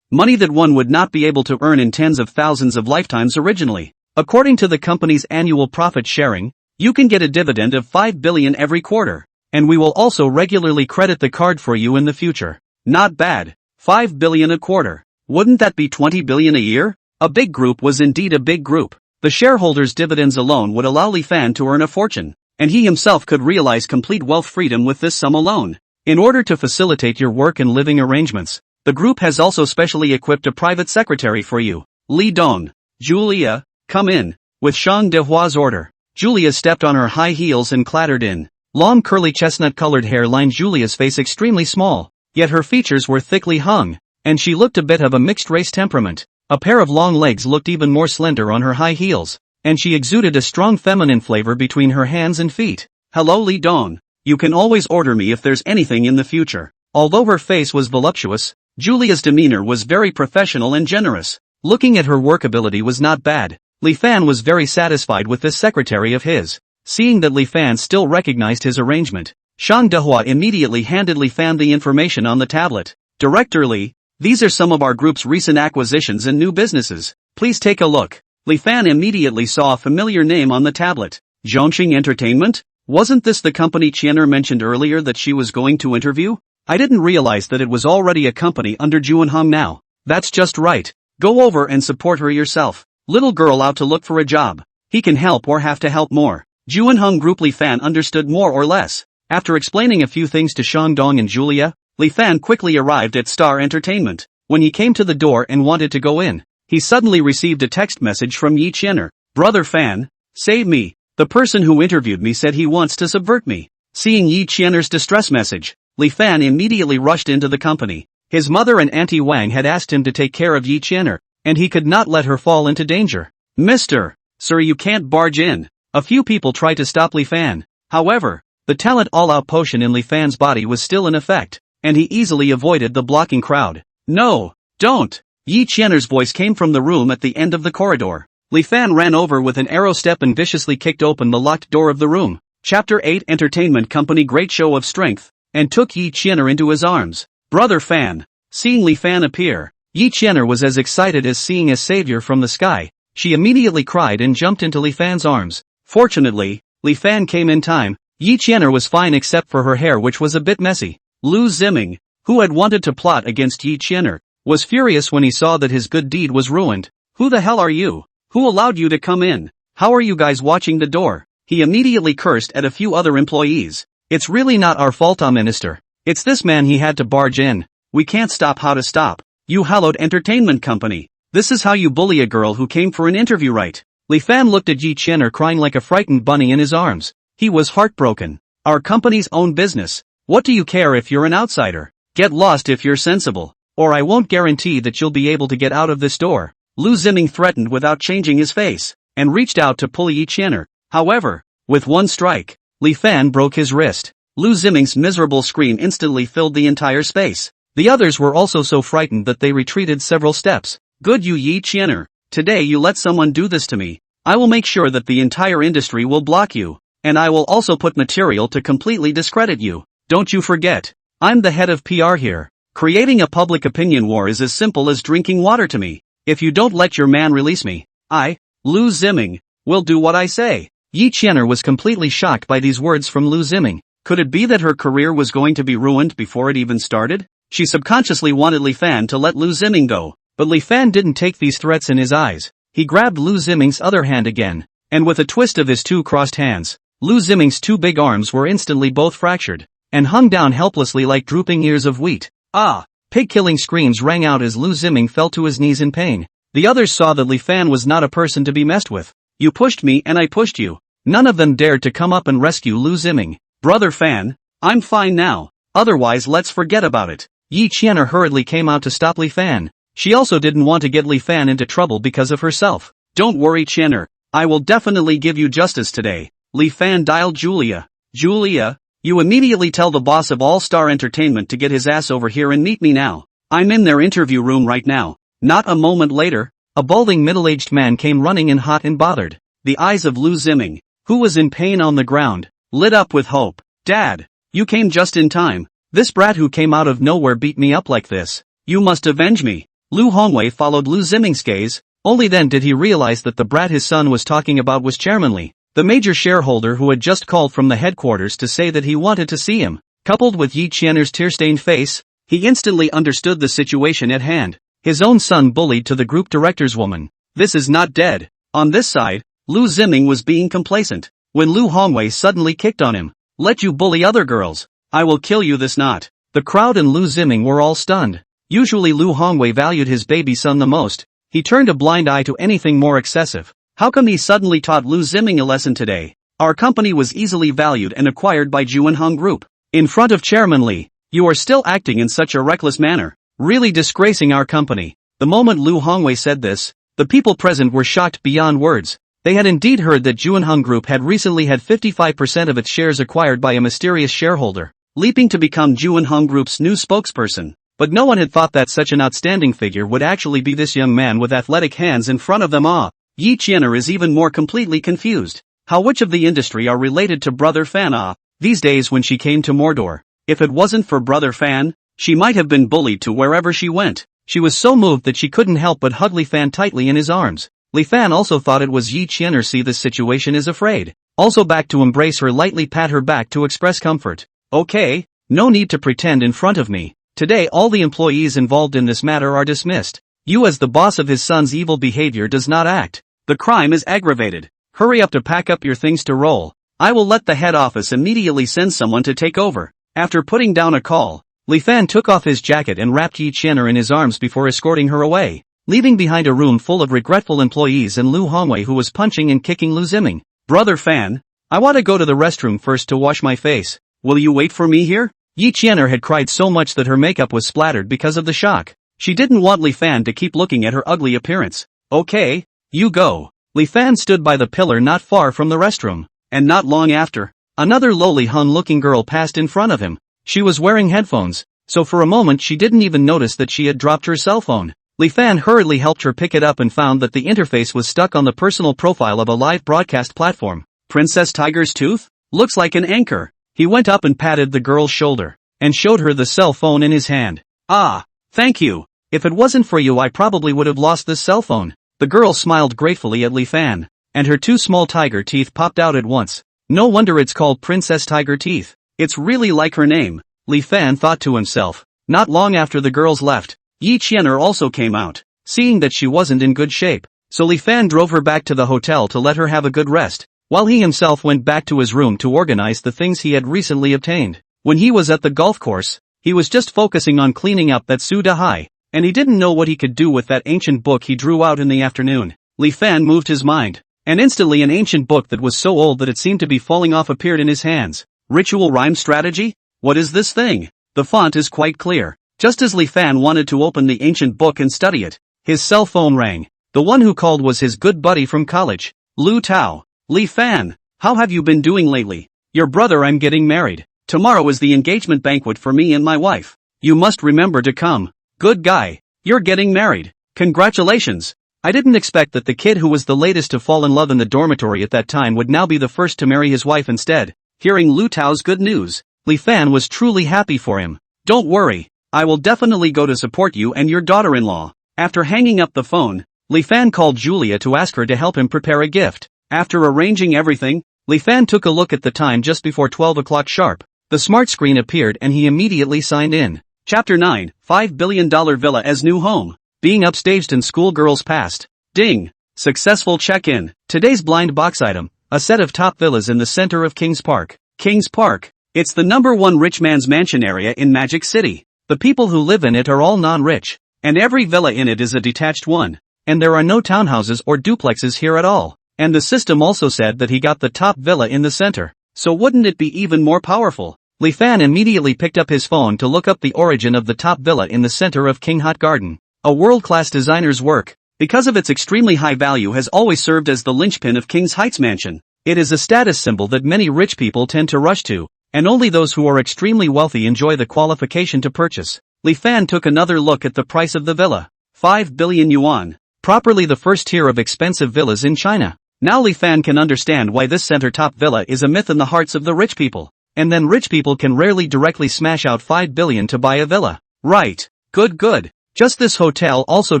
Speaker 1: Money that one would not be able to earn in tens of thousands of lifetimes originally. According to the company's annual profit sharing, you can get a dividend of $5 billion every quarter, and we will also regularly credit the card for you in the future. Not bad. $5 billion a quarter. Wouldn't that be $20 billion a year? A big group was indeed a big group. The shareholders' dividends alone would allow Li Fan to earn a fortune, and he himself could realize complete wealth freedom with this sum alone. In order to facilitate your work and living arrangements, the group has also specially equipped a private secretary for you. Li Dong. Julia, come in. With Shang Dehua's order, Julia stepped on her high heels and clattered in. Long curly chestnut-colored hair lined Julia's face extremely small, yet her features were thickly hung, and she looked a bit of a mixed-race temperament. A pair of long legs looked even more slender on her high heels, and she exuded a strong feminine flavor between her hands and feet. Hello Li Dong. You can always order me if there's anything in the future. Although her face was voluptuous, Julia's demeanor was very professional and generous. Looking at her work ability was not bad. Li Fan was very satisfied with this secretary of his. Seeing that Li Fan still recognized his arrangement, Shang Dehua immediately handed Li Fan the information on the tablet. Director Li, these are some of our group's recent acquisitions and new businesses. Please take a look. Li Fan immediately saw a familiar name on the tablet. Zhongxing Entertainment? Wasn't this the company Qianer mentioned earlier that she was going to interview? I didn't realize that it was already a company under Juanhong now. That's just right. Go over and support her yourself. Little girl out to look for a job. He can help or have to help more. Juanhong Group. Li Fan understood more or less. After explaining a few things to Shang Dong and Julia, Li Fan quickly arrived at Star Entertainment. When he came to the door and wanted to go in, he suddenly received a text message from Yi Qianer. Brother Fan, save me. The person who interviewed me said he wants to subvert me. Seeing Yi Qianer's distress message, Li Fan immediately rushed into the company. His mother and Auntie Wang had asked him to take care of Yi Qianer, and he could not let her fall into danger. Sir, you can't barge in. A few people tried to stop Li Fan. However, the talent all-out potion in Li Fan's body was still in effect, and he easily avoided the blocking crowd. No, don't! Yi Qianer's voice came from the room at the end of the corridor. Li Fan ran over with an arrow step and viciously kicked open the locked door of the room. Chapter 8 Entertainment Company Great Show of Strength, and took Yi Qianer into his arms. Brother Fan. Seeing Li Fan appear, Yi Qianer was as excited as seeing a savior from the sky. She immediately cried and jumped into Li Fan's arms. Fortunately, Li Fan came in time. Yi Qianer was fine except for her hair, which was a bit messy. Lu Ziming, who had wanted to plot against Yi Qianer, was furious when he saw that his good deed was ruined. Who the hell are you? Who allowed you to come in? How are you guys watching the door? He immediately cursed at a few other employees. It's really not our fault, Minister. It's this man, he had to barge in. We can't stop. How to stop? You hallowed entertainment company. This is how you bully a girl who came for an interview, right? Li Fan looked at Yi Qianer crying like a frightened bunny in his arms. He was heartbroken. Our company's own business. What do you care if you're an outsider? Get lost if you're sensible, or I won't guarantee that you'll be able to get out of this door. Lu Ziming threatened without changing his face, and reached out to pull Yi Qianer. However, with one strike, Li Fan broke his wrist. Lu Ziming's miserable scream instantly filled the entire space. The others were also so frightened that they retreated several steps. Good you, Yi Qianer. Today you let someone do this to me. I will make sure that the entire industry will block you, and I will also put material to completely discredit you. Don't you forget, I'm the head of PR here. Creating a public opinion war is as simple as drinking water to me. If you don't let your man release me, I, Lu Ziming, will do what I say. Yi Qianer was completely shocked by these words from Lu Ziming. Could it be that her career was going to be ruined before it even started? She subconsciously wanted Li Fan to let Lu Ziming go, but Li Fan didn't take these threats in his eyes. He grabbed Lu Ziming's other hand again, and with a twist of his two crossed hands, Lu Ziming's two big arms were instantly both fractured, and hung down helplessly like drooping ears of wheat. Ah! Pig-killing screams rang out as Lu Ziming fell to his knees in pain. The others saw that Li Fan was not a person to be messed with. You pushed me and I pushed you. None of them dared to come up and rescue Lu Ziming. Brother Fan, I'm fine now. Otherwise let's forget about it. Yi Qianer hurriedly came out to stop Li Fan. She also didn't want to get Li Fan into trouble because of herself. Don't worry Qianer, I will definitely give you justice today. Li Fan dialed Julia. Julia, you immediately tell the boss of All Star Entertainment to get his ass over here and meet me now. I'm in their interview room right now. Not a moment later, a balding middle-aged man came running in hot and bothered. The eyes of Lu Ziming, who was in pain on the ground, lit up with hope. Dad, you came just in time. This brat who came out of nowhere beat me up like this. You must avenge me. Lu Hongwei followed Lu Ziming's gaze. Only then did he realize that the brat his son was talking about was Chairman Li, the major shareholder who had just called from the headquarters to say that he wanted to see him. Coupled with Yi Qianer's tear-stained face, he instantly understood the situation at hand. His own son bullied to the group director's woman. This is not dead. On this side, Lu Ziming was being complacent, when Lu Hongwei suddenly kicked on him. Let you bully other girls. I will kill you this not. The crowd and Lu Ziming were all stunned. Usually Lu Hongwei valued his baby son the most. He turned a blind eye to anything more excessive. How come he suddenly taught Lu Ziming a lesson today? Our company was easily valued and acquired by Juanhong Group. In front of Chairman Li, you are still acting in such a reckless manner, really disgracing our company. The moment Lu Hongwei said this, the people present were shocked beyond words. They had indeed heard that Juanhong Group had recently had 55% of its shares acquired by a mysterious shareholder, leaping to become Juanhong Group's new spokesperson. But no one had thought that such an outstanding figure would actually be this young man with athletic hands in front of them all. Yi Qianer is even more completely confused. How which of the industry are related to Brother Fan? These days when she came to Mordor, if it wasn't for Brother Fan, she might have been bullied to wherever she went. She was so moved that she couldn't help but hug Li Fan tightly in his arms. Li Fan also thought it was Yi Qianer see this situation is afraid. Also back to embrace her, lightly pat her back to express comfort. Okay, no need to pretend in front of me. Today all the employees involved in this matter are dismissed. You as the boss of his son's evil behavior does not act. The crime is aggravated. Hurry up to pack up your things to roll. I will let the head office immediately send someone to take over. After putting down a call, Li Fan took off his jacket and wrapped Yi Qianer in his arms before escorting her away, leaving behind a room full of regretful employees and Lu Hongwei who was punching and kicking Lu Ziming. Brother Fan, I want to go to the restroom first to wash my face. Will you wait for me here? Yi Qianer had cried so much that her makeup was splattered because of the shock. She didn't want Li Fan to keep looking at her ugly appearance. Okay, you go. Li Fan stood by the pillar not far from the restroom, and not long after, another lowly Hun-looking girl passed in front of him. She was wearing headphones, so for a moment she didn't even notice that she had dropped her cell phone. Li Fan hurriedly helped her pick it up and found that the interface was stuck on the personal profile of a live broadcast platform. Princess Tiger's tooth? Looks like an anchor. He went up and patted the girl's shoulder, and showed her the cell phone in his hand. Ah, thank you. If it wasn't for you I probably would have lost this cell phone. The girl smiled gratefully at Li Fan, and her two small tiger teeth popped out at once. No wonder it's called Princess Tiger Teeth. It's really like her name, Li Fan thought to himself. Not long after the girls left, Yi Qianer also came out, seeing that she wasn't in good shape. So Li Fan drove her back to the hotel to let her have a good rest, while he himself went back to his room to organize the things he had recently obtained. When he was at the golf course, he was just focusing on cleaning up that Su Dahai, and he didn't know what he could do with that ancient book he drew out in the afternoon. Li Fan moved his mind, and instantly an ancient book that was so old that it seemed to be falling off appeared in his hands. Ritual rhyme strategy? What is this thing? The font is quite clear. Just as Li Fan wanted to open the ancient book and study it, his cell phone rang. The one who called was his good buddy from college, Lu Tao. Li Fan, how have you been doing lately? Your brother, I'm getting married. Tomorrow is the engagement banquet for me and my wife. You must remember to come. Good guy, you're getting married. Congratulations. I didn't expect that the kid who was the latest to fall in love in the dormitory at that time would now be the first to marry his wife instead. Hearing Lu Tao's good news, Li Fan was truly happy for him. Don't worry, I will definitely go to support you and your daughter-in-law. After hanging up the phone, Li Fan called Julia to ask her to help him prepare a gift. After arranging everything, Li Fan took a look at the time just before 12 o'clock sharp. The smart screen appeared and he immediately signed in. Chapter 9, $5 billion Villa as New Home. Being upstaged in Schoolgirls Past. Ding. Successful check-in. Today's blind box item, a set of top villas in the center of Kings Park. Kings Park. It's the #1 rich man's mansion area in Magic City. The people who live in it are all non-rich, and every villa in it is a detached one. And there are no townhouses or duplexes here at all. And the system also said that he got the top villa in the center. So wouldn't it be even more powerful? Li Fan immediately picked up his phone to look up the origin of the top villa in the center of King Hot Garden. A world-class designer's work, because of its extremely high value, has always served as the linchpin of King's Heights Mansion. It is a status symbol that many rich people tend to rush to, and only those who are extremely wealthy enjoy the qualification to purchase. Li Fan took another look at the price of the villa. 5 billion yuan. Properly the first tier of expensive villas in China. Now Li Fan can understand why this center top villa is a myth in the hearts of the rich people. And then rich people can rarely directly smash out 5 billion to buy a villa. Right. Good. Just this hotel also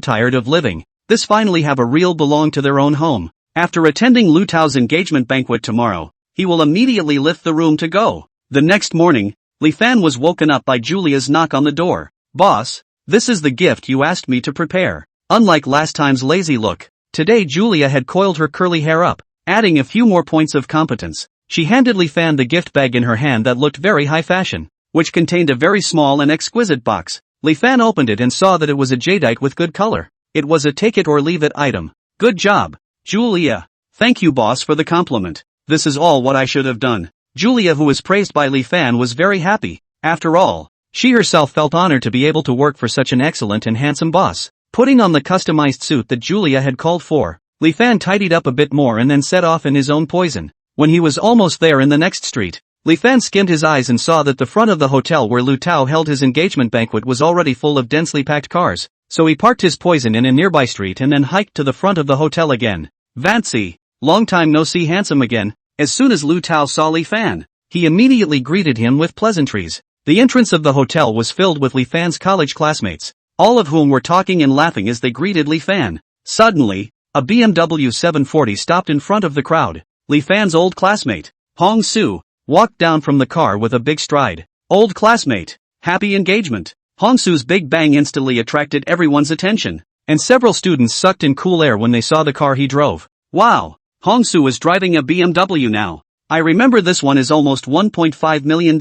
Speaker 1: tired of living. This finally have a real belong to their own home. After attending Lu Tao's engagement banquet tomorrow, he will immediately lift the room to go. The next morning, Li Fan was woken up by Julia's knock on the door. Boss, this is the gift you asked me to prepare. Unlike last time's lazy look, today Julia had coiled her curly hair up, adding a few more points of competence. She handed Li Fan the gift bag in her hand that looked very high fashion, which contained a very small and exquisite box. Li Fan opened it and saw that it was a jadeite with good color. It was a take it or leave it item. Good job, Julia. Thank you boss for the compliment. This is all what I should have done. Julia, who was praised by Li Fan, was very happy. After all, she herself felt honored to be able to work for such an excellent and handsome boss. Putting on the customized suit that Julia had called for, Li Fan tidied up a bit more and then set off in his own poison. When he was almost there in the next street, Li Fan skimmed his eyes and saw that the front of the hotel where Lu Tao held his engagement banquet was already full of densely packed cars, so he parked his poison in a nearby street and then hiked to the front of the hotel again. Vancy, long time no see, handsome again. As soon as Lu Tao saw Li Fan, he immediately greeted him with pleasantries. The entrance of the hotel was filled with Li Fan's college classmates, all of whom were talking and laughing as they greeted Li Fan. Suddenly, a BMW 740 stopped in front of the crowd. Li Fan's old classmate, Hong Su, walked down from the car with a big stride. Old classmate, happy engagement. Hong Su's big bang instantly attracted everyone's attention, and several students sucked in cool air when they saw the car he drove. Wow, Hong Su is driving a BMW now. I remember this one is almost $1.5 million,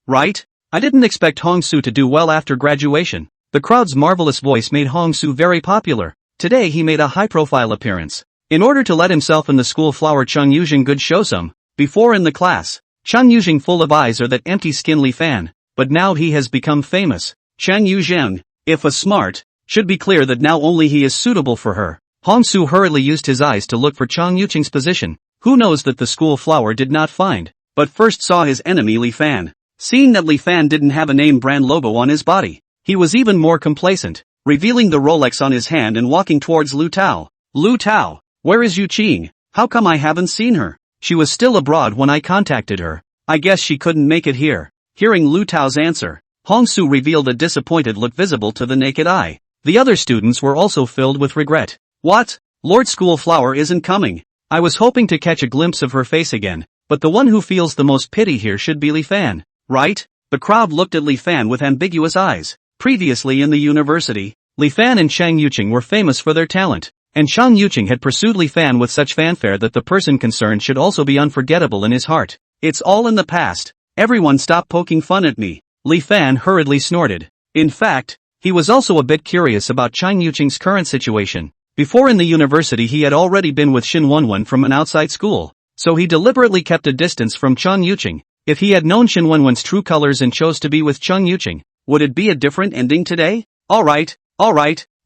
Speaker 1: right? I didn't expect Hong Su to do well after graduation. The crowd's marvelous voice made Hong Su very popular. Today he made a high-profile appearance. In order to let himself and the school flower Cheng Yuzheng good show some, before in the class, Cheng Yuzheng full of eyes or that empty skin Li Fan, but now he has become famous. Cheng Yuzheng, if a smart, should be clear that now only he is suitable for her. Hong Su hurriedly used his eyes to look for Cheng Yuzheng's position. Who knows that the school flower did not find, but first saw his enemy Li Fan. Seeing that Li Fan didn't have a name brand logo on his body, he was even more complacent, revealing the Rolex on his hand and walking towards Lu Tao. Lu Tao, where is Yu Qing? How come I haven't seen her? She was still abroad when I contacted her. I guess she couldn't make it here. Hearing Lu Tao's answer, Hong Su revealed a disappointed look visible to the naked eye. The other students were also filled with regret. What? Lord School Flower isn't coming. I was hoping to catch a glimpse of her face again, but the one who feels the most pity here should be Li Fan, right? The crowd looked at Li Fan with ambiguous eyes. Previously in the university, Li Fan and Cheng Yuzheng were famous for their talent, and Cheng Yuzheng had pursued Li Fan with such fanfare that the person concerned should also be unforgettable in his heart. It's all in the past. Everyone stop poking fun at me. Li Fan hurriedly snorted. In fact, he was also a bit curious about Cheng Yuzheng's current situation. Before in the university he had already been with Xin Wenwen from an outside school, so he deliberately kept a distance from Cheng Yuzheng. If he had known Xin Wenwen's true colors and chose to be with Cheng Yuzheng, would it be a different ending today? Alright,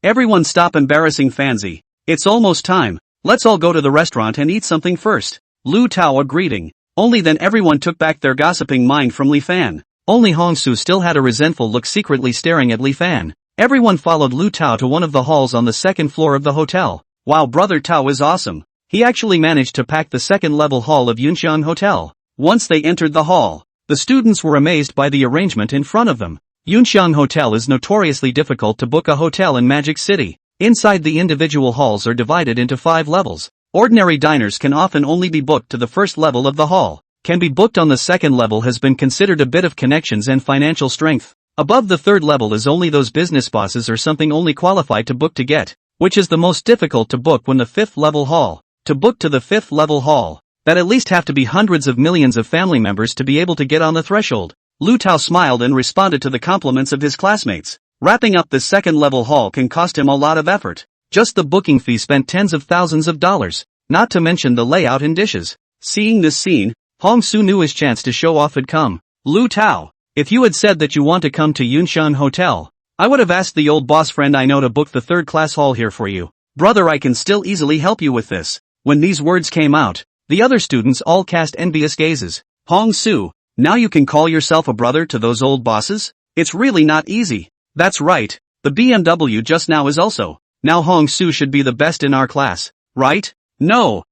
Speaker 1: everyone stop embarrassing Fancy. It's almost time. Let's all go to the restaurant and eat something first. Lu Tao agreeing. Only then everyone took back their gossiping mind from Li Fan. Only Hong Su still had a resentful look secretly staring at Li Fan. Everyone followed Lu Tao to one of the halls on the second floor of the hotel. Wow, brother Tao is awesome. He actually managed to pack the second-level hall of Yunxiang Hotel. Once they entered the hall, the students were amazed by the arrangement in front of them. Yunxiang Hotel is notoriously difficult to book a hotel in Magic City. Inside the individual halls are divided into 5 levels. Ordinary diners can often only be booked to the first level of the hall. Can be booked on the second level has been considered a bit of connections and financial strength. Above the third level is only those business bosses or something only qualified to book to get, which is the most difficult to book when the 5th level hall. To book to the 5th level hall, that at least have to be hundreds of millions of family members to be able to get on the threshold. Lu Tao smiled and responded to the compliments of his classmates. Wrapping up this second-level haul can cost him a lot of effort. Just the booking fee spent tens of thousands of dollars, not to mention the layout and dishes. Seeing this scene, Hong Su knew his chance to show off had come. Lu Tao, if you had said that you want to come to Yunshan Hotel, I would have asked the old boss friend I know to book the third-class hall here for you. Brother, I can still easily help you with this. When these words came out, the other students all cast envious gazes. Hong Su, now you can call yourself a brother to those old bosses? It's really not easy. That's right, the BMW just now is also. Now Hong Su should be the best in our class, right? No,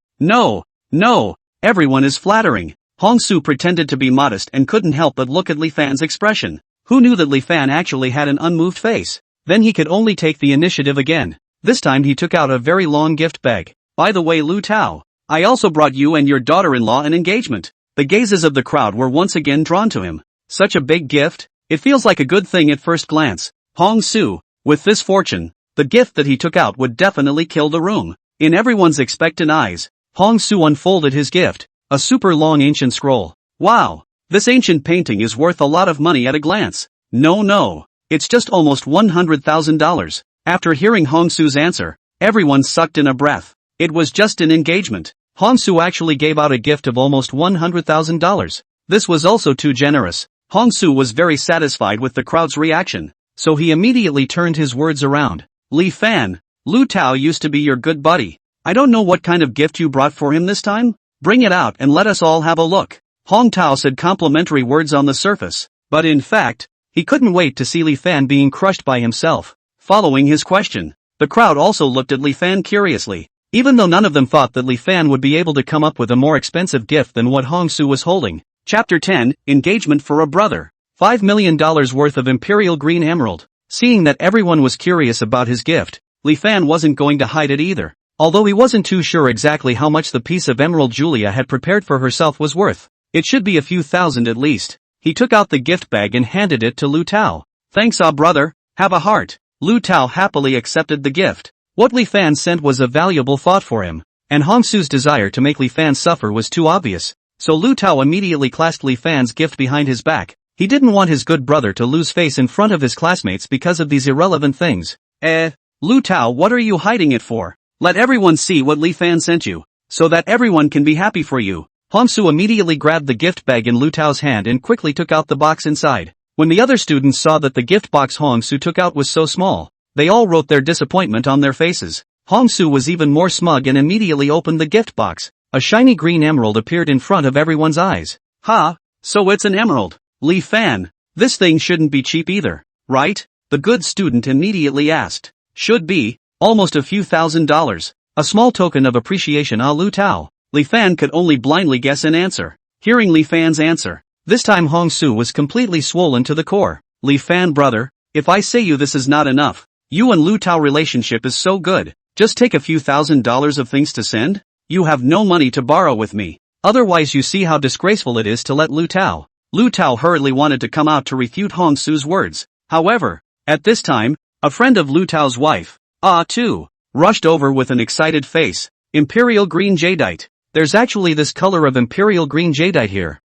Speaker 1: everyone is flattering. Hong Su pretended to be modest and couldn't help but look at Li Fan's expression. Who knew that Li Fan actually had an unmoved face? Then he could only take the initiative again. This time he took out a very long gift bag. By the way, Lu Tao, I also brought you and your daughter-in-law an engagement. The gazes of the crowd were once again drawn to him. Such a big gift? It feels like a good thing at first glance. Hong Su, with this fortune, the gift that he took out would definitely kill the room. In everyone's expectant eyes, Hong Su unfolded his gift, a super long ancient scroll. Wow, this ancient painting is worth a lot of money at a glance. No, it's just almost $100,000. After hearing Hong Su's answer, everyone sucked in a breath. It was just an engagement. Hong Su actually gave out a gift of almost $100,000. This was also too generous. Hong Su was very satisfied with the crowd's reaction, so he immediately turned his words around. Li Fan, Lu Tao used to be your good buddy. I don't know what kind of gift you brought for him this time. Bring it out and let us all have a look. Hong Tao said complimentary words on the surface, but in fact, he couldn't wait to see Li Fan being crushed by himself. Following his question, the crowd also looked at Li Fan curiously. Even though none of them thought that Li Fan would be able to come up with a more expensive gift than what Hong Su was holding. Chapter 10, Engagement for a Brother. $5 million worth of Imperial Green Emerald. Seeing that everyone was curious about his gift, Li Fan wasn't going to hide it either. Although he wasn't too sure exactly how much the piece of emerald Julia had prepared for herself was worth. It should be a few thousand at least. He took out the gift bag and handed it to Lu Tao. Thanks, brother, have a heart. Lu Tao happily accepted the gift. What Li Fan sent was a valuable thought for him, and Hong Su's desire to make Li Fan suffer was too obvious, so Lu Tao immediately clasped Li Fan's gift behind his back. He didn't want his good brother to lose face in front of his classmates because of these irrelevant things. Lu Tao, what are you hiding it for? Let everyone see what Li Fan sent you, so that everyone can be happy for you. Hong Su immediately grabbed the gift bag in Lu Tao's hand and quickly took out the box inside. When the other students saw that the gift box Hong Su took out was so small, they all wrote their disappointment on their faces. Hong Su was even more smug and immediately opened the gift box. A shiny green emerald appeared in front of everyone's eyes. So it's an emerald. Li Fan, this thing shouldn't be cheap either, right? The good student immediately asked. Should be, almost a few $1,000s. A small token of appreciation Lu Tao. Li Fan could only blindly guess an answer. Hearing Li Fan's answer, this time Hong Su was completely swollen to the core. Li Fan, brother, if I say you this is not enough. You and Lu Tao relationship is so good, just take a few $1,000s of things to send? You have no money to borrow with me. Otherwise you see how disgraceful it is to let Lu Tao. Lu Tao hurriedly wanted to come out to refute Hong Su's words. However, at this time, a friend of Lu Tao's wife, too, rushed over with an excited face. Imperial green jadeite. There's actually this color of imperial green jadeite here.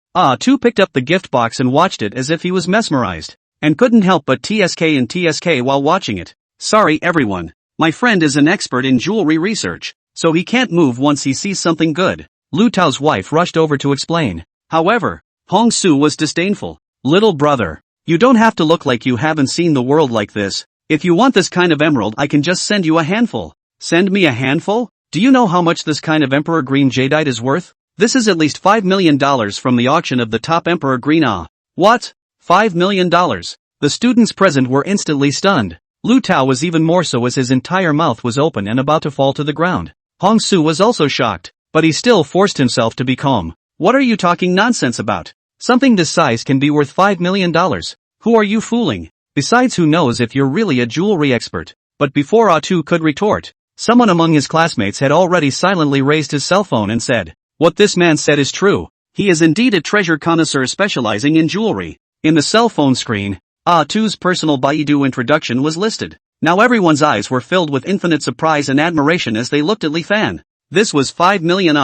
Speaker 1: too picked up the gift box and watched it as if he was mesmerized, and couldn't help but TSK and TSK while watching it. Sorry everyone, my friend is an expert in jewelry research, so he can't move once he sees something good. Lu Tao's wife rushed over to explain. However, Hong Su was disdainful. Little brother, you don't have to look like you haven't seen the world like this. If you want this kind of emerald I can just send you a handful. Send me a handful? Do you know how much this kind of emperor green jadeite is worth? This is at least $5 million from the auction of the top emperor green. What? $5 million? The students present were instantly stunned. Lu Tao was even more so as his entire mouth was open and about to fall to the ground. Hong Su was also shocked, but he still forced himself to be calm. What are you talking nonsense about? Something this size can be worth $5 million. Who are you fooling? Besides, who knows if you're really a jewelry expert? But before Atu could retort, someone among his classmates had already silently raised his cell phone and said, "What this man said is true. He is indeed a treasure connoisseur specializing in jewelry." In the cell phone screen, Atu's personal Baidu introduction was listed. Now everyone's eyes were filled with infinite surprise and admiration as they looked at Li Fan. This was $5 million.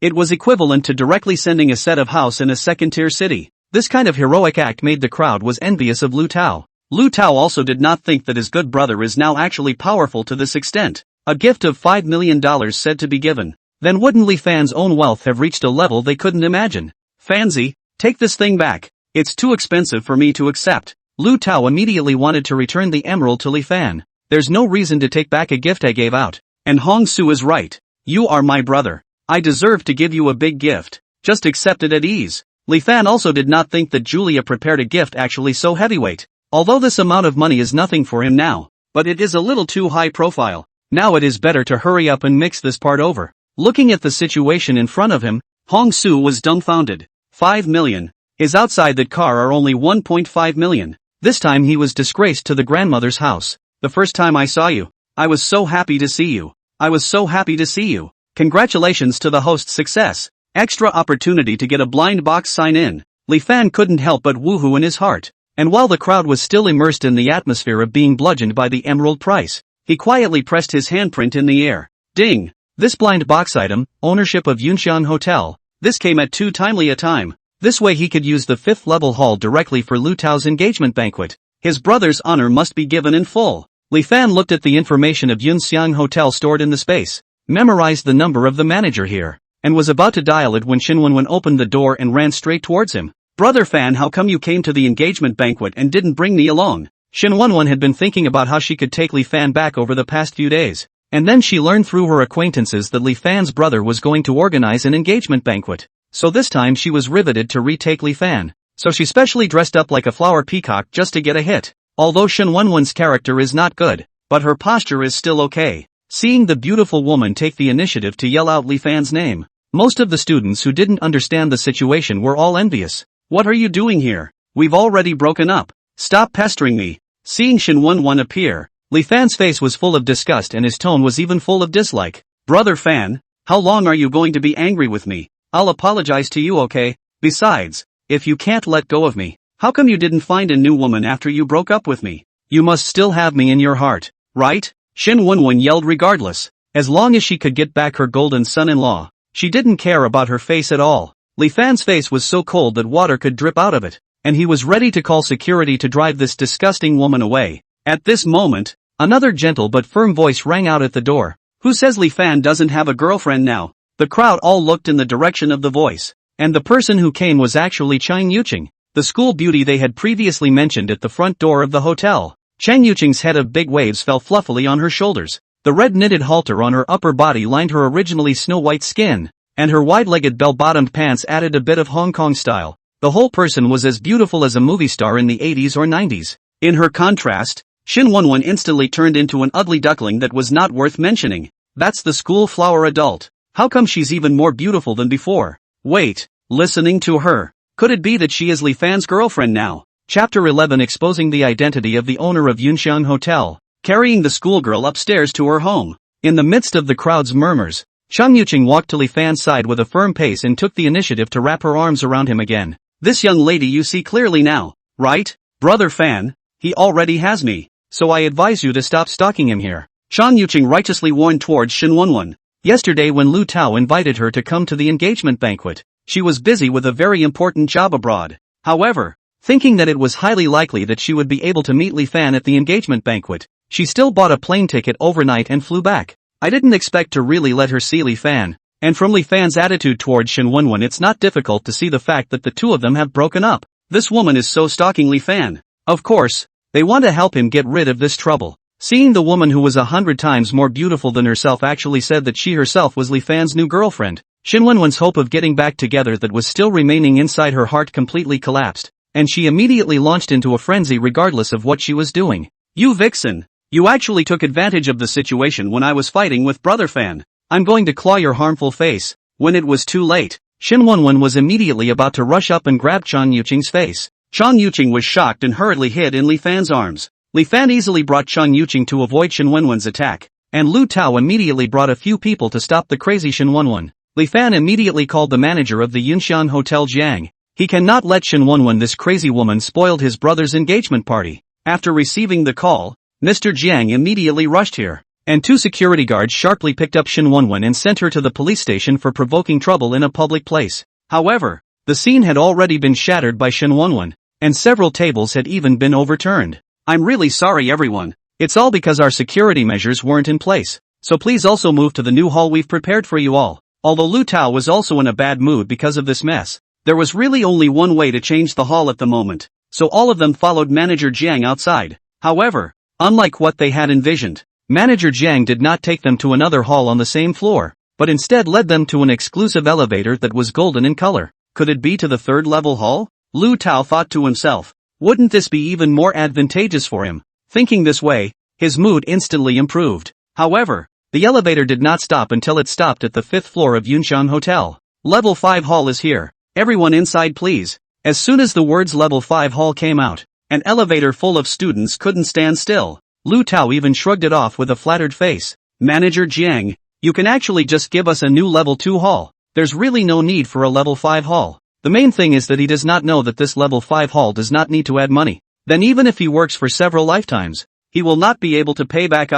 Speaker 1: It was equivalent to directly sending a set of house in a second-tier city. This kind of heroic act made the crowd was envious of Lu Tao. Lu Tao also did not think that his good brother is now actually powerful to this extent. A gift of $5 million said to be given. Then wouldn't Li Fan's own wealth have reached a level they couldn't imagine? Fanzi, take this thing back. It's too expensive for me to accept. Lu Tao immediately wanted to return the emerald to Li Fan. There's no reason to take back a gift I gave out. And Hong Su is right. You are my brother. I deserve to give you a big gift. Just accept it at ease. Li Fan also did not think that Julia prepared a gift actually so heavyweight. Although this amount of money is nothing for him now, but it is a little too high profile. Now it is better to hurry up and mix this part over. Looking at the situation in front of him, Hong Su was dumbfounded. 5 million. His outside that car are only 1.5 million. This time he was disgraced to the grandmother's house. The first time I saw you, I was so happy to see you. I was so happy to see you. Congratulations to the host's success. Extra opportunity to get a blind box sign in. Li Fan couldn't help but woohoo in his heart. And while the crowd was still immersed in the atmosphere of being bludgeoned by the emerald price, he quietly pressed his handprint in the air. Ding! This blind box item, ownership of Yunxian Hotel, this came at too timely a time. This way he could use the 5th level hall directly for Lu Tao's engagement banquet. His brother's honor must be given in full. Li Fan looked at the information of Yunxian Hotel stored in the space, memorized the number of the manager here, and was about to dial it when Shin Wenwen opened the door and ran straight towards him. Brother Fan, how come you came to the engagement banquet and didn't bring me along? Shin Wenwen had been thinking about how she could take Li Fan back over the past few days, and then she learned through her acquaintances that Li Fan's brother was going to organize an engagement banquet. So this time she was riveted to retake Li Fan. So she specially dressed up like a flower peacock just to get a hit. Although Shin Wenwen's character is not good, but her posture is still okay. Seeing the beautiful woman take the initiative to yell out Li Fan's name, most of the students who didn't understand the situation were all envious. What are you doing here? We've already broken up. Stop pestering me. Seeing Shin Wenwen appear, Li Fan's face was full of disgust and his tone was even full of dislike. Brother Fan, how long are you going to be angry with me? I'll apologize to you, okay? Besides, if you can't let go of me, how come you didn't find a new woman after you broke up with me? You must still have me in your heart, right? Shin Wenwen yelled regardless. As long as she could get back her golden son-in-law, she didn't care about her face at all. Li Fan's face was so cold that water could drip out of it, and he was ready to call security to drive this disgusting woman away. At this moment, another gentle but firm voice rang out at the door. Who says Li Fan doesn't have a girlfriend now? The crowd all looked in the direction of the voice, and the person who came was actually Chang Yuqing, the school beauty they had previously mentioned at the front door of the hotel. Chang Yuqing's head of big waves fell fluffily on her shoulders. The red knitted halter on her upper body lined her originally snow-white skin, and her wide-legged bell-bottomed pants added a bit of Hong Kong style. The whole person was as beautiful as a movie star in the 80s or 90s. In her contrast, Shin Wenwen instantly turned into an ugly duckling that was not worth mentioning. That's the school flower adult. How come she's even more beautiful than before? Wait, listening to her, could it be that she is Li Fan's girlfriend now? Chapter 11 exposing the identity of the owner of Yunxian Hotel, carrying the schoolgirl upstairs to her home. In the midst of the crowd's murmurs, Chang Yuqing walked to Li Fan's side with a firm pace and took the initiative to wrap her arms around him again. This young lady you see clearly now, right? Brother Fan, he already has me, so I advise you to stop stalking him here. Chang Yuqing righteously warned towards Shin Wenwen. Yesterday when Lu Tao invited her to come to the engagement banquet, she was busy with a very important job abroad. However, thinking that it was highly likely that she would be able to meet Li Fan at the engagement banquet, she still bought a plane ticket overnight and flew back. I didn't expect to really let her see Li Fan, and from Li Fan's attitude towards Shin Wenwen it's not difficult to see the fact that the two of them have broken up. This woman is so stalking Li Fan. Of course, they want to help him get rid of this trouble. Seeing the woman who was 100 times more beautiful than herself actually said that she herself was Li Fan's new girlfriend, Shin Wenwen's hope of getting back together that was still remaining inside her heart completely collapsed, and she immediately launched into a frenzy regardless of what she was doing. You vixen! You actually took advantage of the situation when I was fighting with Brother Fan. I'm going to claw your harmful face. When it was too late, Shin Wenwen was immediately about to rush up and grab Chang Yuqing's face. Chang Yuqing was shocked and hurriedly hid in Li Fan's arms. Li Fan easily brought Chang Yuqing to avoid Shin Wenwen's attack, and Lu Tao immediately brought a few people to stop the crazy Shin Wenwen. Li Fan immediately called the manager of the Yunxian Hotel Jiang. He cannot let Shin Wenwen, this crazy woman, spoiled his brother's engagement party. After receiving the call, Mr. Jiang immediately rushed here, and two security guards sharply picked up Shin Wenwen and sent her to the police station for provoking trouble in a public place. However, The scene had already been shattered by Shen Wanwan, and several tables had even been overturned. I'm really sorry everyone. It's all because our security measures weren't in place. So please also move to the new hall we've prepared for you all. Although Lu Tao was also in a bad mood because of this mess, there was really only one way to change the hall at the moment, so all of them followed Manager Jiang outside. However, unlike what they had envisioned, Manager Jiang did not take them to another hall on the same floor, but instead led them to an exclusive elevator that was golden in color. Could it be to the third level hall? Lu Tao thought to himself. Wouldn't this be even more advantageous for him? Thinking this way, his mood instantly improved. However, the elevator did not stop until it stopped at the 5th floor of Yunshan Hotel. Level 5 hall is here. Everyone inside please. As soon as the words level 5 hall came out, an elevator full of students couldn't stand still. Lu Tao even shrugged it off with a flattered face. Manager Jiang, you can actually just give us a new level 2 hall. There's really no need for a level 5 hall. The main thing is that he does not know that this level 5 hall does not need to add money. Then even if he works for several lifetimes, he will not be able to pay back.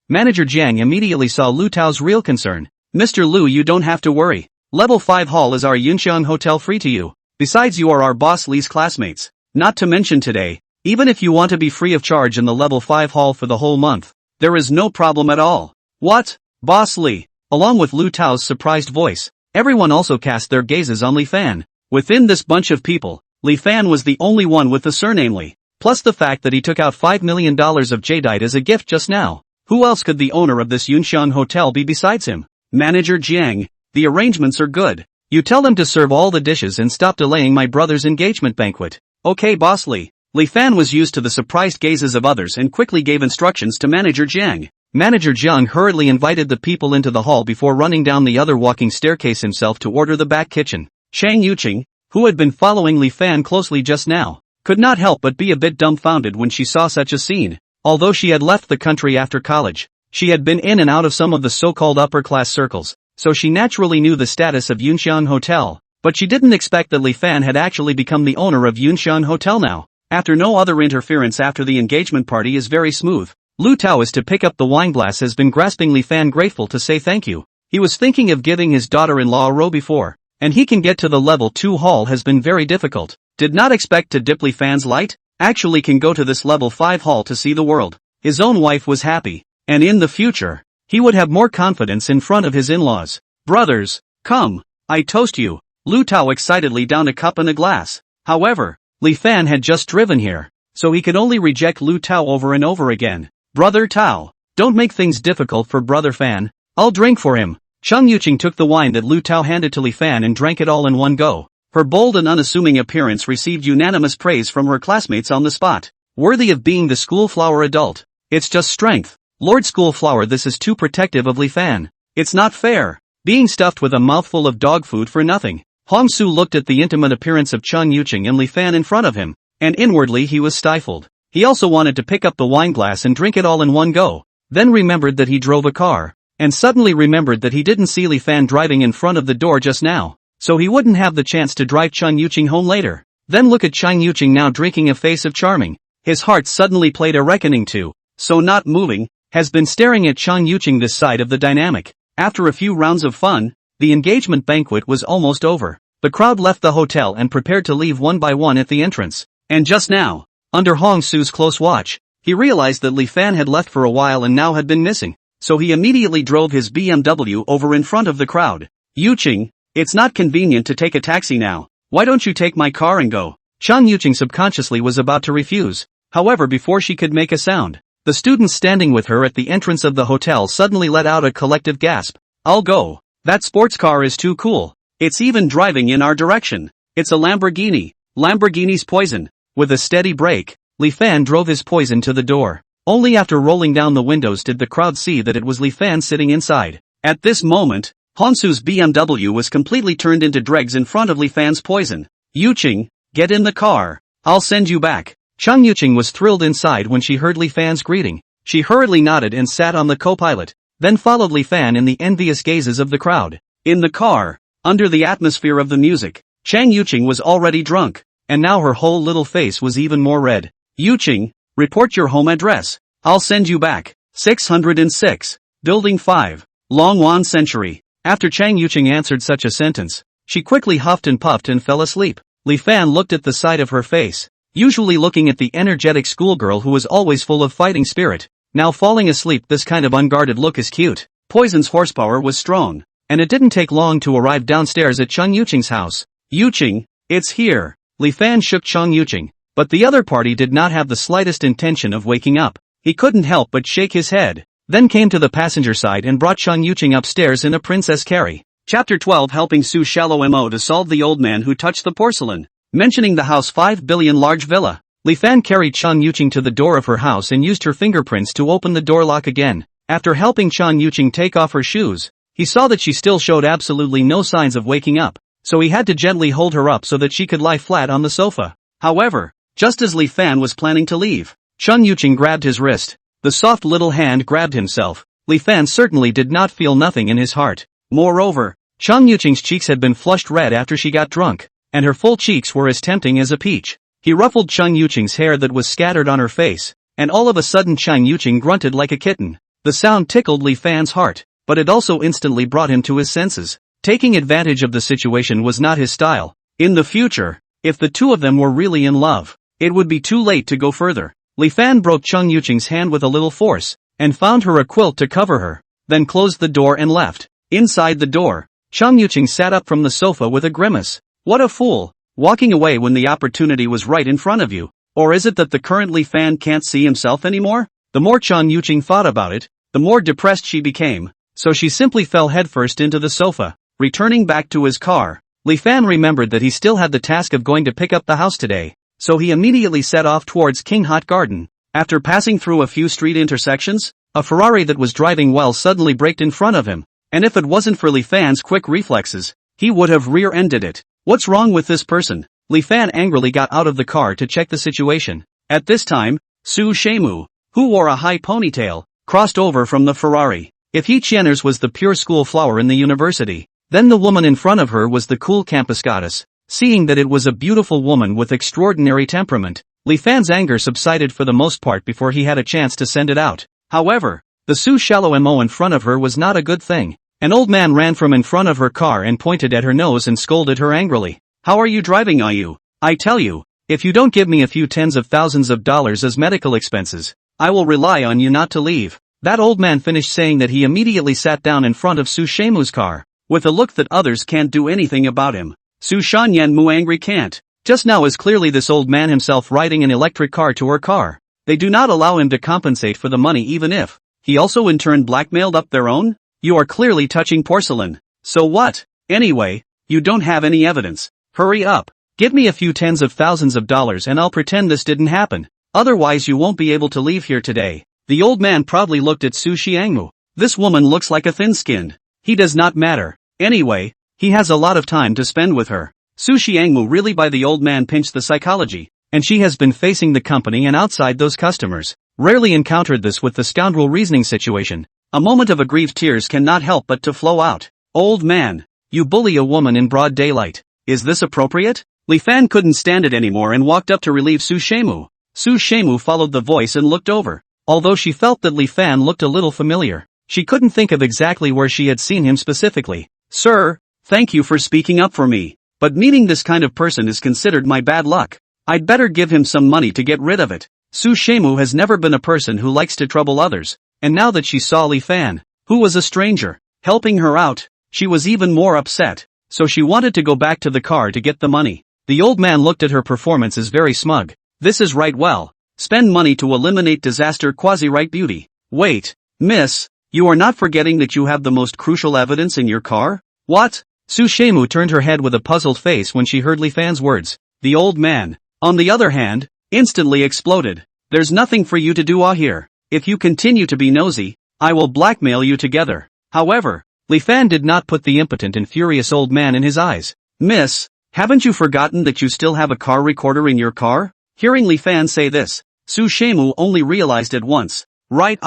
Speaker 1: Manager Jiang immediately saw Lu Tao's real concern. Mr. Lu, you don't have to worry. Level 5 hall is our Yunxiang hotel free to you. Besides, you are our boss Li's classmates. Not to mention today, even if you want to be free of charge in the level 5 hall for the whole month, there is no problem at all. What? Boss Li? Along with Lu Tao's surprised voice, everyone also cast their gazes on Li Fan. Within this bunch of people, Li Fan was the only one with the surname Li, plus the fact that he took out $5 million of jadeite as a gift just now. Who else could the owner of this Yunshan hotel be besides him? Manager Jiang, the arrangements are good. You tell them to serve all the dishes and stop delaying my brother's engagement banquet. Okay, Boss Li. Li Fan was used to the surprised gazes of others and quickly gave instructions to Manager Jiang. Manager Jiang hurriedly invited the people into the hall before running down the other walking staircase himself to order the back kitchen. Chang Yuqing, who had been following Li Fan closely just now, could not help but be a bit dumbfounded when she saw such a scene. Although she had left the country after college, she had been in and out of some of the so-called upper-class circles, so she naturally knew the status of Yunshan Hotel, but she didn't expect that Li Fan had actually become the owner of Yunshan Hotel now. After no other interference after the engagement party is very smooth, Lu Tao is to pick up the wine glass has been grasping Li Fan grateful to say thank you. He was thinking of giving his daughter-in-law a row before, and he can get to the level 2 hall has been very difficult. Did not expect to dip Li Fan's light? Actually can go to this level 5 hall to see the world. His own wife was happy, and in the future, he would have more confidence in front of his in-laws. Brothers, come, I toast you. Lu Tao excitedly downed a cup and a glass. However, Li Fan had just driven here, so he could only reject Lu Tao over and over again. Brother Tao, don't make things difficult for Brother Fan. I'll drink for him. Cheng Yuqing took the wine that Lu Tao handed to Li Fan and drank it all in one go. Her bold and unassuming appearance received unanimous praise from her classmates on the spot. Worthy of being the school flower adult. It's just strength. Lord School Flower, this is too protective of Li Fan. It's not fair. Being stuffed with a mouthful of dog food for nothing. Hong Su looked at the intimate appearance of Cheng Yuqing and Li Fan in front of him, and inwardly he was stifled. He also wanted to pick up the wine glass and drink it all in one go, then remembered that he drove a car, and suddenly remembered that he didn't see Li Fan driving in front of the door just now. So he wouldn't have the chance to drive Cheng Yuqing home later. Then look at Cheng Yuqing now drinking a face of charming. His heart suddenly played a reckoning too. So not moving, has been staring at Cheng Yuqing this side of the dynamic. After a few rounds of fun, the engagement banquet was almost over. The crowd left the hotel and prepared to leave one by one at the entrance. And just now, under Hong Su's close watch, he realized that Li Fan had left for a while and now had been missing. So he immediately drove his BMW over in front of the crowd. Yuqing, it's not convenient to take a taxi now. Why don't you take my car and go? Cheng Yuqing subconsciously was about to refuse. However, before she could make a sound, the students standing with her at the entrance of the hotel suddenly let out a collective gasp. I'll go. That sports car is too cool. It's even driving in our direction. It's a Lamborghini. Lamborghini's poison. With a steady brake, Li Fan drove his poison to the door. Only after rolling down the windows did the crowd see that it was Li Fan sitting inside. At this moment, Hansu's BMW was completely turned into dregs in front of Li Fan's poison. Yuqing, get in the car. I'll send you back. Cheng Yuqing was thrilled inside when she heard Li Fan's greeting. She hurriedly nodded and sat on the co-pilot, then followed Li Fan in the envious gazes of the crowd. In the car, under the atmosphere of the music, Cheng Yuqing was already drunk, and now her whole little face was even more red. Yuqing, report your home address. I'll send you back. 606. Building 5. Longwan Century. After Cheng Yuqing answered such a sentence, She quickly huffed and puffed and fell asleep. Li Fan looked at the side of her face, usually looking at the energetic schoolgirl who was always full of fighting spirit. Now falling asleep, this kind of unguarded look is cute. Poison's horsepower was strong, and it didn't take long to arrive downstairs at Chung Yuqing's house. Yuqing, it's here. Li Fan shook Chung Yuqing, but the other party did not have the slightest intention of waking up. He couldn't help but shake his head, then came to the passenger side and brought Chung Yuqing upstairs in a princess carry. Chapter 12, helping Su Shallow Mo to solve the old man who touched the porcelain. Mentioning the house 5 billion large villa, Li Fan carried Chung Yuqing to the door of her house and used her fingerprints to open the door lock again. After helping Chung Yuqing take off her shoes, he saw that she still showed absolutely no signs of waking up, so he had to gently hold her up so that she could lie flat on the sofa. However, just as Li Fan was planning to leave, Chung Yuqing grabbed his wrist. The soft little hand grabbed himself. Li Fan certainly did not feel nothing in his heart. Moreover, Chung Yuqing's cheeks had been flushed red after she got drunk, and her full cheeks were as tempting as a peach. He ruffled Chung Yuqing's hair that was scattered on her face, and all of a sudden Chung Yuqing grunted like a kitten. The sound tickled Li Fan's heart, but it also instantly brought him to his senses. Taking advantage of the situation was not his style. In the future, if the two of them were really in love, it would be too late to go further. Li Fan broke Chung Yuqing's hand with a little force, and found her a quilt to cover her, then closed the door and left. Inside the door, Chung Yuqing sat up from the sofa with a grimace. What a fool, walking away when the opportunity was right in front of you. Or is it that the current Li Fan can't see himself anymore? The more Chung Yuqing thought about it, the more depressed she became, so she simply fell headfirst into the sofa. Returning back to his car, Li Fan remembered that he still had the task of going to pick up the house today, so he immediately set off towards King Hot Garden. After passing through a few street intersections, a Ferrari that was driving well suddenly braked in front of him, and if it wasn't for Li Fan's quick reflexes, he would have rear-ended it. What's wrong with this person? Li Fan angrily got out of the car to check the situation. At this time, Su Shemu, who wore a high ponytail, crossed over from the Ferrari. If He Qianers was the pure school flower in the university, then the woman in front of her was the cool campus goddess. Seeing that it was a beautiful woman with extraordinary temperament, Li Fan's anger subsided for the most part before he had a chance to send it out. However, the Su Shallow Mo in front of her was not a good thing. An old man ran from in front of her car and pointed at her nose and scolded her angrily. How are you driving, are you? I tell you, if you don't give me a few tens of thousands of dollars as medical expenses, I will rely on you not to leave. That old man finished saying that he immediately sat down in front of Su Shemu's car, with a look that others can't do anything about him. Su Shanyan Mu angry can't. Just now is clearly this old man himself riding an electric car to her car. They do not allow him to compensate for the money even if he also in turn blackmailed up their own? You are clearly touching porcelain. So what? Anyway, you don't have any evidence. Hurry up. Give me a few tens of thousands of dollars and I'll pretend this didn't happen. Otherwise you won't be able to leave here today. The old man proudly looked at Su Xiangmu. This woman looks like a thin-skinned. He does not matter. Anyway, he has a lot of time to spend with her. Su Xiangmu really by the old man pinched the psychology, and she has been facing the company and outside those customers. Rarely encountered this with the scoundrel reasoning situation. A moment of aggrieved tears cannot help but to flow out. Old man, you bully a woman in broad daylight. Is this appropriate? Li Fan couldn't stand it anymore and walked up to relieve Su Shemu. Su Shemu followed the voice and looked over. Although she felt that Li Fan looked a little familiar, she couldn't think of exactly where she had seen him specifically. Sir, thank you for speaking up for me, but meeting this kind of person is considered my bad luck. I'd better give him some money to get rid of it. Su Shemu has never been a person who likes to trouble others, and now that she saw Li Fan, who was a stranger, helping her out, she was even more upset, so she wanted to go back to the car to get the money. The old man looked at her performance as very smug. This is right, well. Spend money to eliminate disaster, quasi-right beauty. Wait, miss, you are not forgetting that you have the most crucial evidence in your car? What? Su Shemu turned her head with a puzzled face when she heard Li Fan's words. The old man, on the other hand, instantly exploded. There's nothing for you to do here. If you continue to be nosy, I will blackmail you together. However, Li Fan did not put the impotent and furious old man in his eyes. Miss, haven't you forgotten that you still have a car recorder in your car? Hearing Li Fan say this, Su Shemu only realized at once. Right,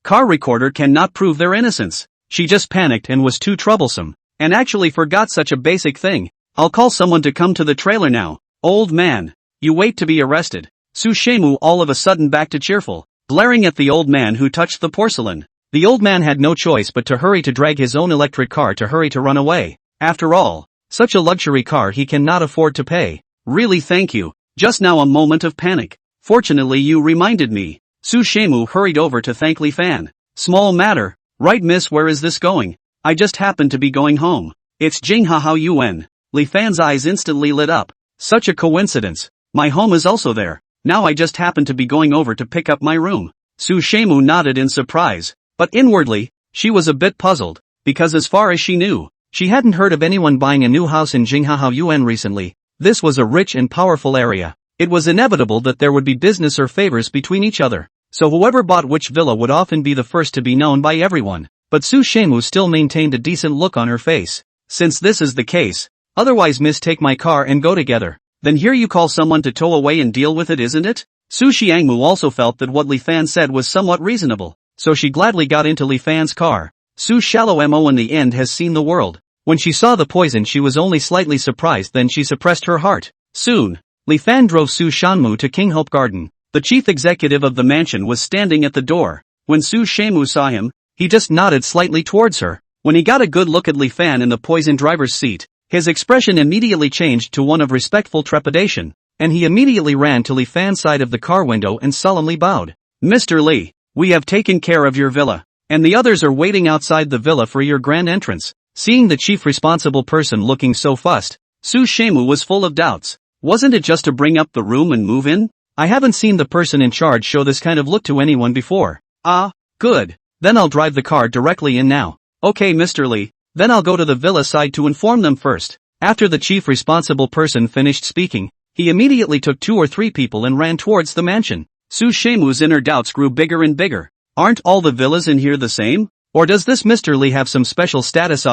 Speaker 1: car recorder cannot prove their innocence. She just panicked and was too troublesome, and actually forgot such a basic thing. I'll call someone to come to the trailer now. Old man, you wait to be arrested. Su Shemu all of a sudden back to cheerful, glaring at the old man who touched the porcelain. The old man had no choice but to hurry to drag his own electric car to hurry to run away. After all, Such a luxury car he cannot afford to pay. Really thank you. Just now a moment of panic. Fortunately you reminded me. Su Shemu hurried over to thank Li Fan. Small matter, right miss, where is this going? I just happened to be going home. It's Jinghahao Yuan. Li Fan's eyes instantly lit up. Such a coincidence. My home is also there. Now I just happen to be going over to pick up my room. Su Shemu nodded in surprise, but inwardly, she was a bit puzzled, because as far as she knew, she hadn't heard of anyone buying a new house in Jinghahao Yuan recently. This was a rich and powerful area. It was inevitable that there would be business or favors between each other, so whoever bought which villa would often be the first to be known by everyone. But Su Shemu still maintained a decent look on her face. Since this is the case, otherwise miss, take my car and go together. Then here you call someone to tow away and deal with it, isn't it? Su Xiangmu also felt that what Li Fan said was somewhat reasonable, so she gladly got into Li Fan's car. Su Shallow Mo in the end has seen the world. When she saw the poison she was only slightly surprised, then she suppressed her heart. Soon, Li Fan drove Su Shanmu to King Hope Garden. The chief executive of the mansion was standing at the door. When Su Shemu saw him, he just nodded slightly towards her. When he got a good look at Li Fan in the poison driver's seat, his expression immediately changed to one of respectful trepidation, and he immediately ran to Li Fan's side of the car window and solemnly bowed. Mr. Li, we have taken care of your villa, and the others are waiting outside the villa for your grand entrance. Seeing the chief responsible person looking so fussed, Su Shemu was full of doubts. Wasn't it just to bring up the room and move in? I haven't seen the person in charge show this kind of look to anyone before. Ah, good. Then I'll drive the car directly in now. Okay, Mr. Li, then I'll go to the villa side to inform them first. After the chief responsible person finished speaking, he immediately took 2 or 3 people and ran towards the mansion. Su Shemu's inner doubts grew bigger and bigger. Aren't all the villas in here the same? Or does this Mr. Li have some special status?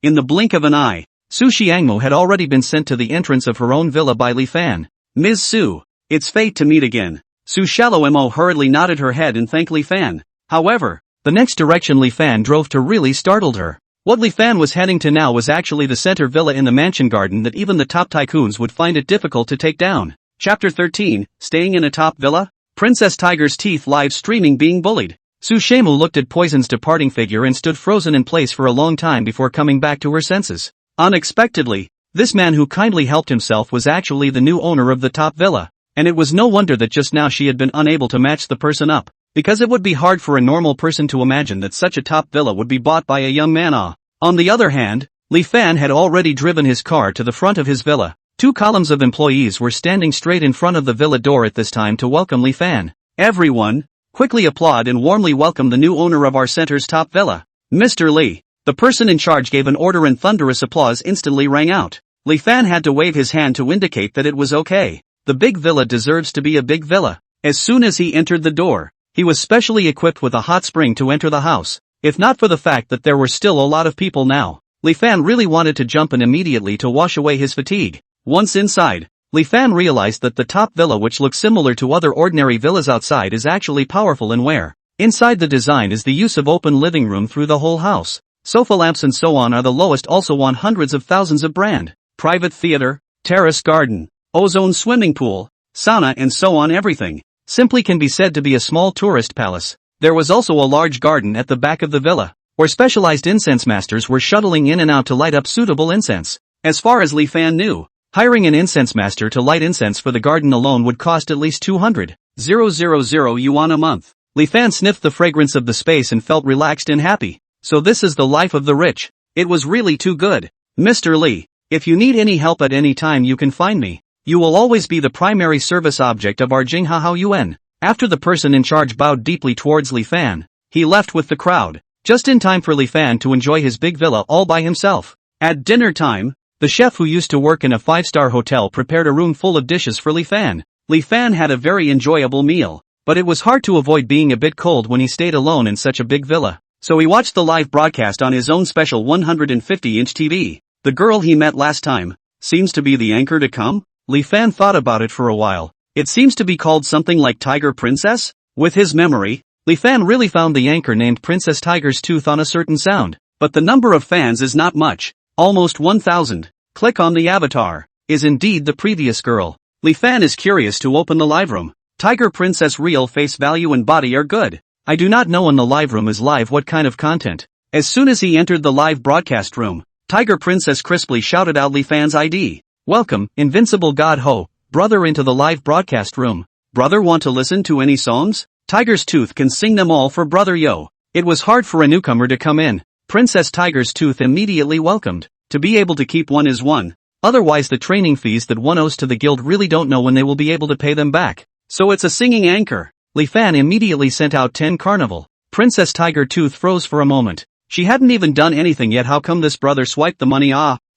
Speaker 1: In the blink of an eye, Su Xiangmo had already been sent to the entrance of her own villa by Li Fan. Ms. Su, it's fate to meet again. Su Shallow Mo hurriedly nodded her head and thanked Li Fan. However, the next direction Li Fan drove to really startled her. What Li Fan was heading to now was actually the center villa in the mansion garden that even the top tycoons would find it difficult to take down. Chapter 13, Staying in a Top Villa? Princess Tiger's teeth live streaming being bullied. Su Shemu looked at Poison's departing figure and stood frozen in place for a long time before coming back to her senses. Unexpectedly, this man who kindly helped himself was actually the new owner of the top villa, and it was no wonder that just now she had been unable to match the person up, because it would be hard for a normal person to imagine that such a top villa would be bought by a young man. On the other hand, Li Fan had already driven his car to the front of his villa. 2 columns of employees were standing straight in front of the villa door at this time to welcome Li Fan. Everyone, quickly applaud and warmly welcome the new owner of our center's top villa. Mr. Li. The person in charge gave an order and thunderous applause instantly rang out. Li Fan had to wave his hand to indicate that it was okay. The big villa deserves to be a big villa. As soon as he entered the door, he was specially equipped with a hot spring to enter the house. If not for the fact that there were still a lot of people now, Li Fan really wanted to jump in immediately to wash away his fatigue. Once inside, Li Fan realized that the top villa, which looks similar to other ordinary villas outside, is actually powerful and where. Inside the design is the use of open living room through the whole house. Sofa lamps and so on are the lowest, also on hundreds of thousands of brand. Private theater, terrace garden, ozone swimming pool, sauna and so on, everything simply can be said to be a small tourist palace. There was also a large garden at the back of the villa, where specialized incense masters were shuttling in and out to light up suitable incense. As far as Li Fan knew, hiring an incense master to light incense for the garden alone would cost at least 200,000 yuan a month. Li Fan sniffed the fragrance of the space and felt relaxed and happy. So this is the life of the rich. It was really too good. Mr. Li, if you need any help at any time you can find me. You will always be the primary service object of our Jinghahao Yuan. After the person in charge bowed deeply towards Li Fan, he left with the crowd, just in time for Li Fan to enjoy his big villa all by himself. At dinner time, the chef who used to work in a 5-star hotel prepared a room full of dishes for Li Fan. Li Fan had a very enjoyable meal, but it was hard to avoid being a bit cold when he stayed alone in such a big villa. So he watched the live broadcast on his own special 150-inch TV. The girl he met last time seems to be the anchor to come? Li Fan thought about it for a while. It seems to be called something like Tiger Princess? With his memory, Li Fan really found the anchor named Princess Tiger's Tooth on a certain sound. But the number of fans is not much. Almost 1,000. Click on the avatar. Is indeed the previous girl. Li Fan is curious to open the live room. Tiger Princess real face value and body are good. I do not know in the live room is live what kind of content. As soon as he entered the live broadcast room, Tiger Princess crisply shouted out Li Fan's ID. Welcome, Invincible God Ho, brother into the live broadcast room. Brother want to listen to any songs? Tiger's Tooth can sing them all for brother yo. It was hard for a newcomer to come in. Princess Tiger's Tooth immediately welcomed. To be able to keep one is one. Otherwise the training fees that one owes to the guild really don't know when they will be able to pay them back. So it's a singing anchor. Li Fan immediately sent out 10 carnival. Princess Tiger Tooth froze for a moment. She hadn't even done anything yet. How come this brother swiped the money?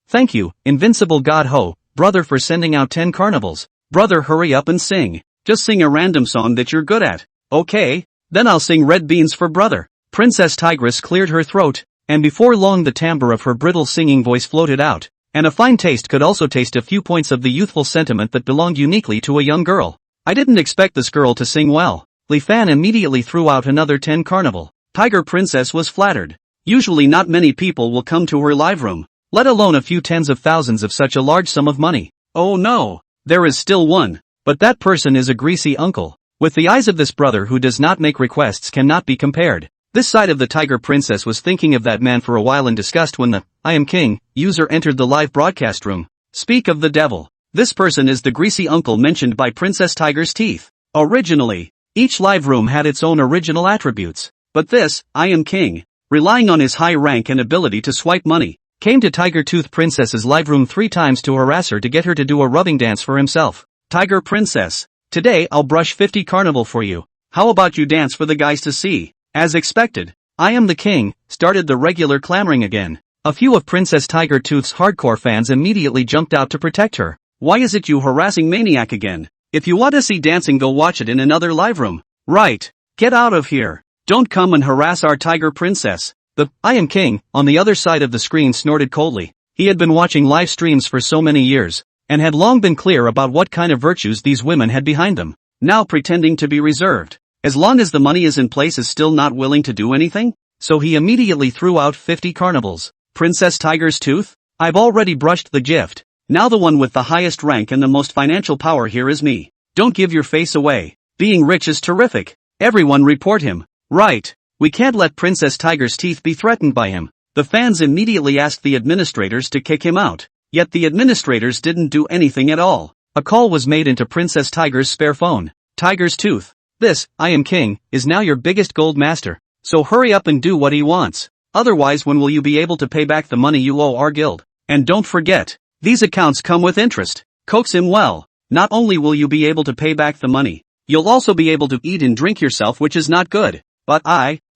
Speaker 1: Thank you, Invincible God Ho, brother, for sending out 10 carnivals. Brother, hurry up and sing. Just sing a random song that you're good at. Okay, then I'll sing Red Beans for brother. Princess Tigress cleared her throat, and before long the timbre of her brittle singing voice floated out, and a fine taste could also taste a few points of the youthful sentiment that belonged uniquely to a young girl. I didn't expect this girl to sing well. Li Fan immediately threw out another 10 carnival. Tiger Princess was flattered. Usually not many people will come to her live room, let alone a few tens of thousands of such a large sum of money. Oh no, there is still one, but that person is a greasy uncle. With the eyes of this brother who does not make requests cannot be compared. This side of the Tiger Princess was thinking of that man for a while in disgust when the I am king user entered the live broadcast room. Speak of the devil. This person is the greasy uncle mentioned by Princess Tiger's Teeth. Originally, each live room had its own original attributes, but this, I am king, relying on his high rank and ability to swipe money, came to Tiger Tooth Princess's live room 3 times to harass her to get her to do a rubbing dance for himself. Tiger Princess, today I'll brush 50 carnival for you. How about you dance for the guys to see? As expected, I am the king, started the regular clamoring again. A few of Princess Tiger Tooth's hardcore fans immediately jumped out to protect her. Why is it you harassing maniac again? If you want to see dancing, go watch it in another live room. Right. Get out of here. Don't come and harass our Tiger Princess. The I am king on the other side of the screen snorted coldly. He had been watching live streams for so many years, and had long been clear about what kind of virtues these women had behind them. Now pretending to be reserved, as long as the money is in place, is still not willing to do anything? So he immediately threw out 50 carnivals. Princess Tiger's Tooth? I've already brushed the gift. Now the one with the highest rank and the most financial power here is me. Don't give your face away. Being rich is terrific. Everyone report him. Right. We can't let Princess Tiger's Teeth be threatened by him. The fans immediately asked the administrators to kick him out. Yet the administrators didn't do anything at all. A call was made into Princess Tiger's spare phone. Tiger's Tooth. This, I am king, is now your biggest gold master. So hurry up and do what he wants. Otherwise, when will you be able to pay back the money you owe our guild? And don't forget, these accounts come with interest. Coax him well. Not only will you be able to pay back the money, you'll also be able to eat and drink yourself, which is not good. But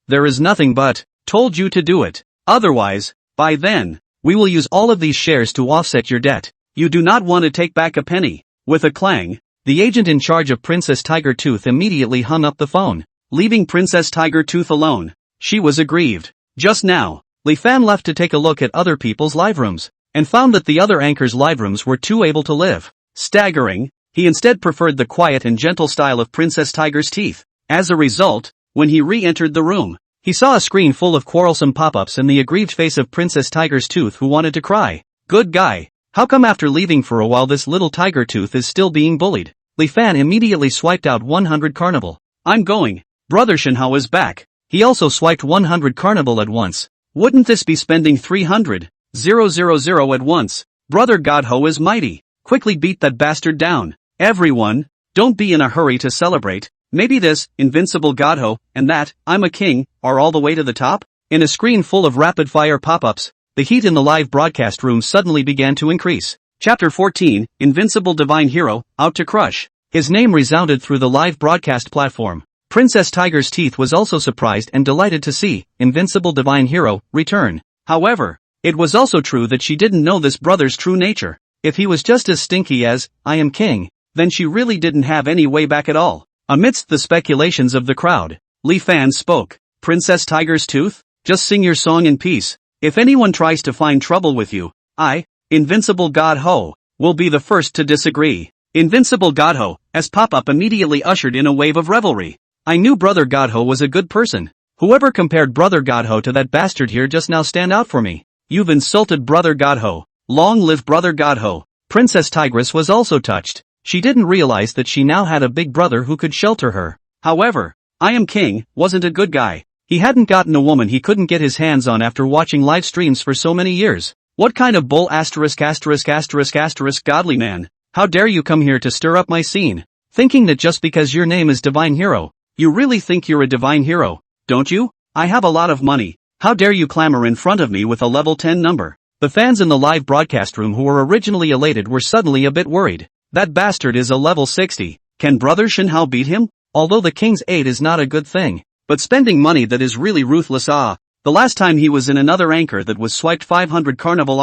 Speaker 1: there is nothing but, told you to do it. Otherwise, by then, we will use all of these shares to offset your debt. You do not want to take back a penny. With a clang, the agent in charge of Princess Tiger Tooth immediately hung up the phone, leaving Princess Tiger Tooth alone. She was aggrieved. Just now, Li Fan left to take a look at other people's live rooms, and found that the other anchors' live rooms were too able to live. Staggering, he instead preferred the quiet and gentle style of Princess Tiger's Teeth. As a result, when he re-entered the room, he saw a screen full of quarrelsome pop-ups and the aggrieved face of Princess Tiger's Tooth, who wanted to cry. Good guy. How come after leaving for a while this little Tiger Tooth is still being bullied? Li Fan immediately swiped out 100 carnival. I'm going. Brother Shinhao is back. He also swiped 100 carnival at once. Wouldn't this be spending 300,000 at once? Brother Godho is mighty. Quickly beat that bastard down. Everyone, don't be in a hurry to celebrate. Maybe this, Invincible Godho, and that, I'm a king, are all the way to the top? In a screen full of rapid-fire pop-ups, the heat in the live broadcast room suddenly began to increase. Chapter 14, Invincible Divine Hero, out to crush. His name resounded through the live broadcast platform. Princess Tiger's Teeth was also surprised and delighted to see Invincible Divine Hero return. However, it was also true that she didn't know this brother's true nature. If he was just as stinky as, I am king, then she really didn't have any way back at all. Amidst the speculations of the crowd, Li Fan spoke. Princess Tiger's Tooth, just sing your song in peace. If anyone tries to find trouble with you, I, Invincible God Ho, will be the first to disagree. Invincible God Ho, as pop-up immediately ushered in a wave of revelry. I knew Brother Godho was a good person. Whoever compared Brother Godho to that bastard here just now, stand out for me. You've insulted Brother Godho. Long live Brother Godho. Princess Tigress was also touched. She didn't realize that she now had a big brother who could shelter her. However, I am king wasn't a good guy. He hadn't gotten a woman he couldn't get his hands on after watching live streams for so many years. What kind of bull godly man? How dare you come here to stir up my scene? Thinking that just because your name is Divine Hero, you really think you're a divine hero, don't you? I have a lot of money. How dare you clamor in front of me with a level 10 number? The fans in the live broadcast room who were originally elated were suddenly a bit worried. That bastard is a level 60. Can Brother Shinhao beat him? Although the king's aid is not a good thing, but spending money that is really ruthless. The last time he was in another anchor that was swiped 500 carnival.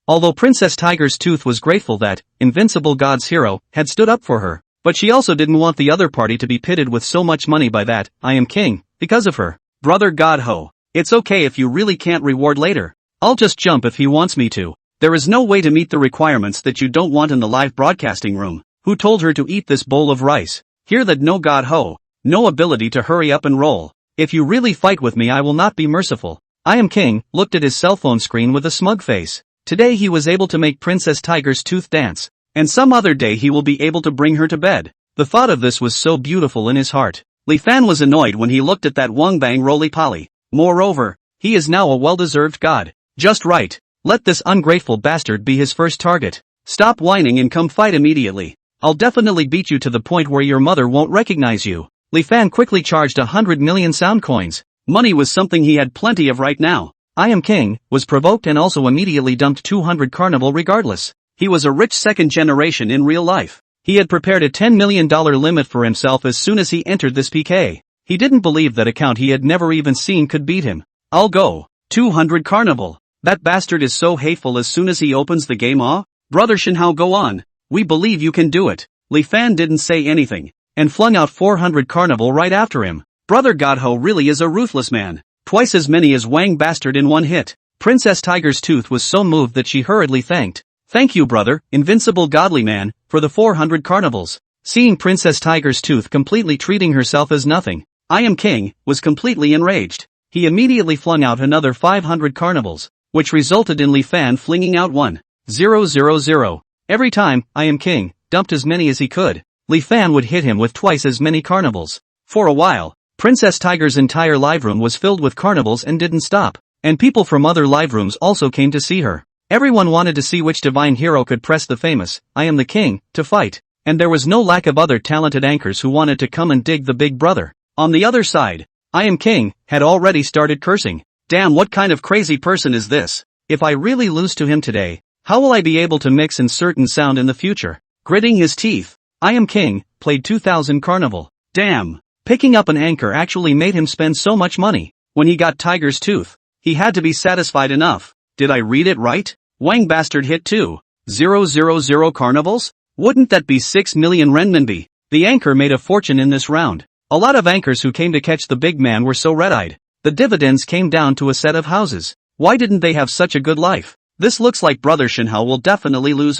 Speaker 1: Although Princess Tiger's Tooth was grateful that Invincible God's hero had stood up for her, but she also didn't want the other party to be pitted with so much money by that I am king, because of her. Brother Godho, it's okay if you really can't reward later. I'll just jump if he wants me to. There is no way to meet the requirements that you don't want in the live broadcasting room. Who told her to eat this bowl of rice? Hear that? No Godho, no ability to hurry up and roll. If you really fight with me I will not be merciful. I am king, looked at his cell phone screen with a smug face. Today he was able to make Princess Tiger's Tooth dance. And some other day he will be able to bring her to bed. The thought of this was so beautiful in his heart. Li Fan was annoyed when he looked at that Wang Bang roly-poly. Moreover, he is now a well-deserved god. Just right. Let this ungrateful bastard be his first target. Stop whining and come fight immediately. I'll definitely beat you to the point where your mother won't recognize you. Li Fan quickly charged 100 million sound coins. Money was something he had plenty of right now. I am king, was provoked and also immediately dumped 200 carnival regardless. He was a rich second generation in real life. He had prepared a $10 million limit for himself as soon as he entered this PK. He didn't believe that account he had never even seen could beat him. I'll go. 200 carnival. That bastard is so hateful as soon as he opens the game. Brother Shinhao, go on. We believe you can do it. Li Fan didn't say anything, and flung out 400 carnival right after him. Brother Godho really is a ruthless man. Twice as many as Wang bastard in one hit. Princess Tiger's Tooth was so moved that she hurriedly thanked. Thank you brother, invincible godly man, for the 400 carnivals. Seeing Princess Tiger's Tooth completely treating herself as nothing, I am king, was completely enraged. He immediately flung out another 500 carnivals, which resulted in Li Fan flinging out 1,000. Every time, I am king, dumped as many as he could. Li Fan would hit him with twice as many carnivals. For a while, Princess Tiger's entire live room was filled with carnivals and didn't stop, and people from other live rooms also came to see her. Everyone wanted to see which divine hero could press the famous, I am the king, to fight, and there was no lack of other talented anchors who wanted to come and dig the big brother. On the other side, I am king, had already started cursing. Damn, what kind of crazy person is this? If I really lose to him today, how will I be able to mix in certain sound in the future? Gritting his teeth, I am king, played 2000 carnival. Damn, picking up an anchor actually made him spend so much money. When he got Tiger's Tooth, he had to be satisfied enough. Did I read it right? Wang bastard hit 2,000 carnivals? Wouldn't that be 6 million renminbi? The anchor made a fortune in this round. A lot of anchors who came to catch the big man were so red-eyed. The dividends came down to a set of houses. Why didn't they have such a good life? This looks like Brother Shinhao will definitely lose.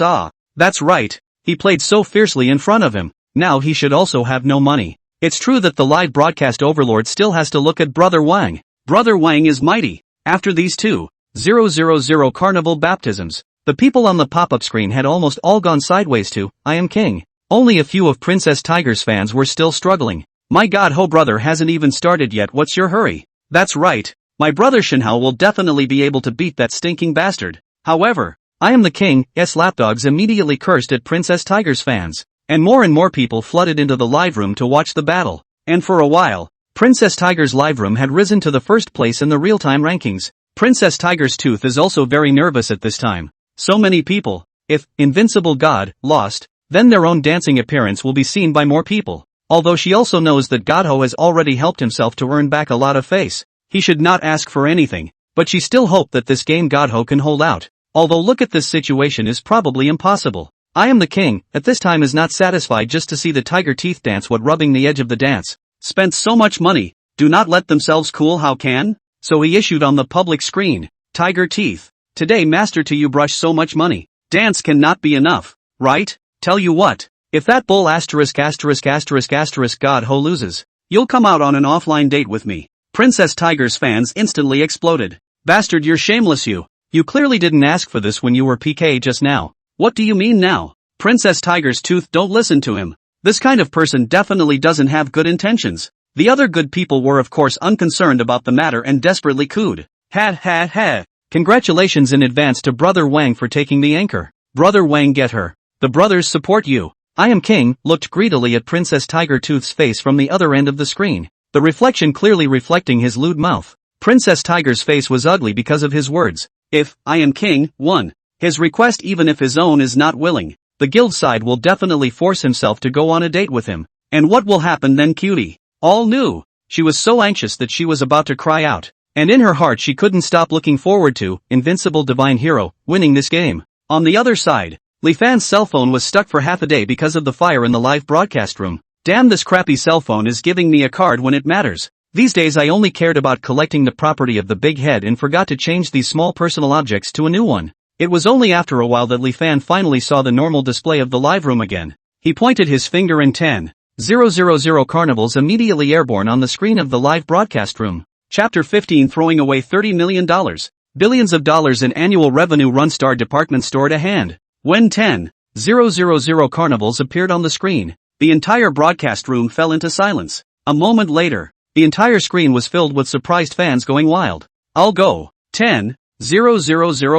Speaker 1: That's right. He played so fiercely in front of him. Now he should also have no money. It's true that the live broadcast overlord still has to look at Brother Wang. Brother Wang is mighty. After these 2,000 carnival baptisms, the people on the pop-up screen had almost all gone sideways to I am king. Only a few of Princess Tiger's fans were still struggling. My god, ho brother hasn't even started yet, what's your hurry? That's right. My brother Shinhao will definitely be able to beat that stinking bastard. However, I am the king. Lapdogs immediately cursed at Princess Tiger's fans, and more people flooded into the live room to watch the battle. And for a while, Princess Tiger's live room had risen to the first place in the real-time rankings. Princess Tiger's Tooth is also very nervous at this time. So many people. If Invincible God lost, then their own dancing appearance will be seen by more people. Although she also knows that Godho has already helped himself to earn back a lot of face, he should not ask for anything, but she still hoped that this game Godho can hold out. Although look at this situation is probably impossible. I am the king, at this time is not satisfied just to see the tiger teeth dance what rubbing the edge of the dance. Spent so much money, do not let themselves cool how can? So he issued on the public screen, Tiger Teeth. Today master to you brush so much money. Dance cannot be enough, right? Tell you what, if that bull Godho loses, you'll come out on an offline date with me. Princess Tiger's fans instantly exploded. Bastard, you're shameless you. You clearly didn't ask for this when you were PK just now. What do you mean now? Princess Tiger's Tooth, don't listen to him. This kind of person definitely doesn't have good intentions. The other good people were of course unconcerned about the matter and desperately cooed. Ha ha ha. Congratulations in advance to Brother Wang for taking the anchor. Brother Wang get her. The brothers support you. I Am King looked greedily at Princess Tiger Tooth's face from the other end of the screen, the reflection clearly reflecting his lewd mouth. Princess Tiger's face was ugly because of his words. If I Am King won his request, even if his own is not willing, the guild side will definitely force himself to go on a date with him. And what will happen then, cutie? All knew. She was so anxious that she was about to cry out. And in her heart she couldn't stop looking forward to Invincible Divine Hero winning this game. On the other side, Li Fan's cell phone was stuck for half a day because of the fire in the live broadcast room. Damn, this crappy cell phone is giving me a card when it matters. These days I only cared about collecting the property of the big head and forgot to change these small personal objects to a new one. It was only after a while that Li Fan finally saw the normal display of the live room again. He pointed his finger and 10,000 carnivals immediately airborne on the screen of the live broadcast room. Chapter 15, Throwing Away $30 million. Billions of dollars in annual revenue run Star Department Store to hand. When 10,000 carnivals appeared on the screen, the entire broadcast room fell into silence. A moment later, the entire screen was filled with surprised fans going wild. I'll go. 10,000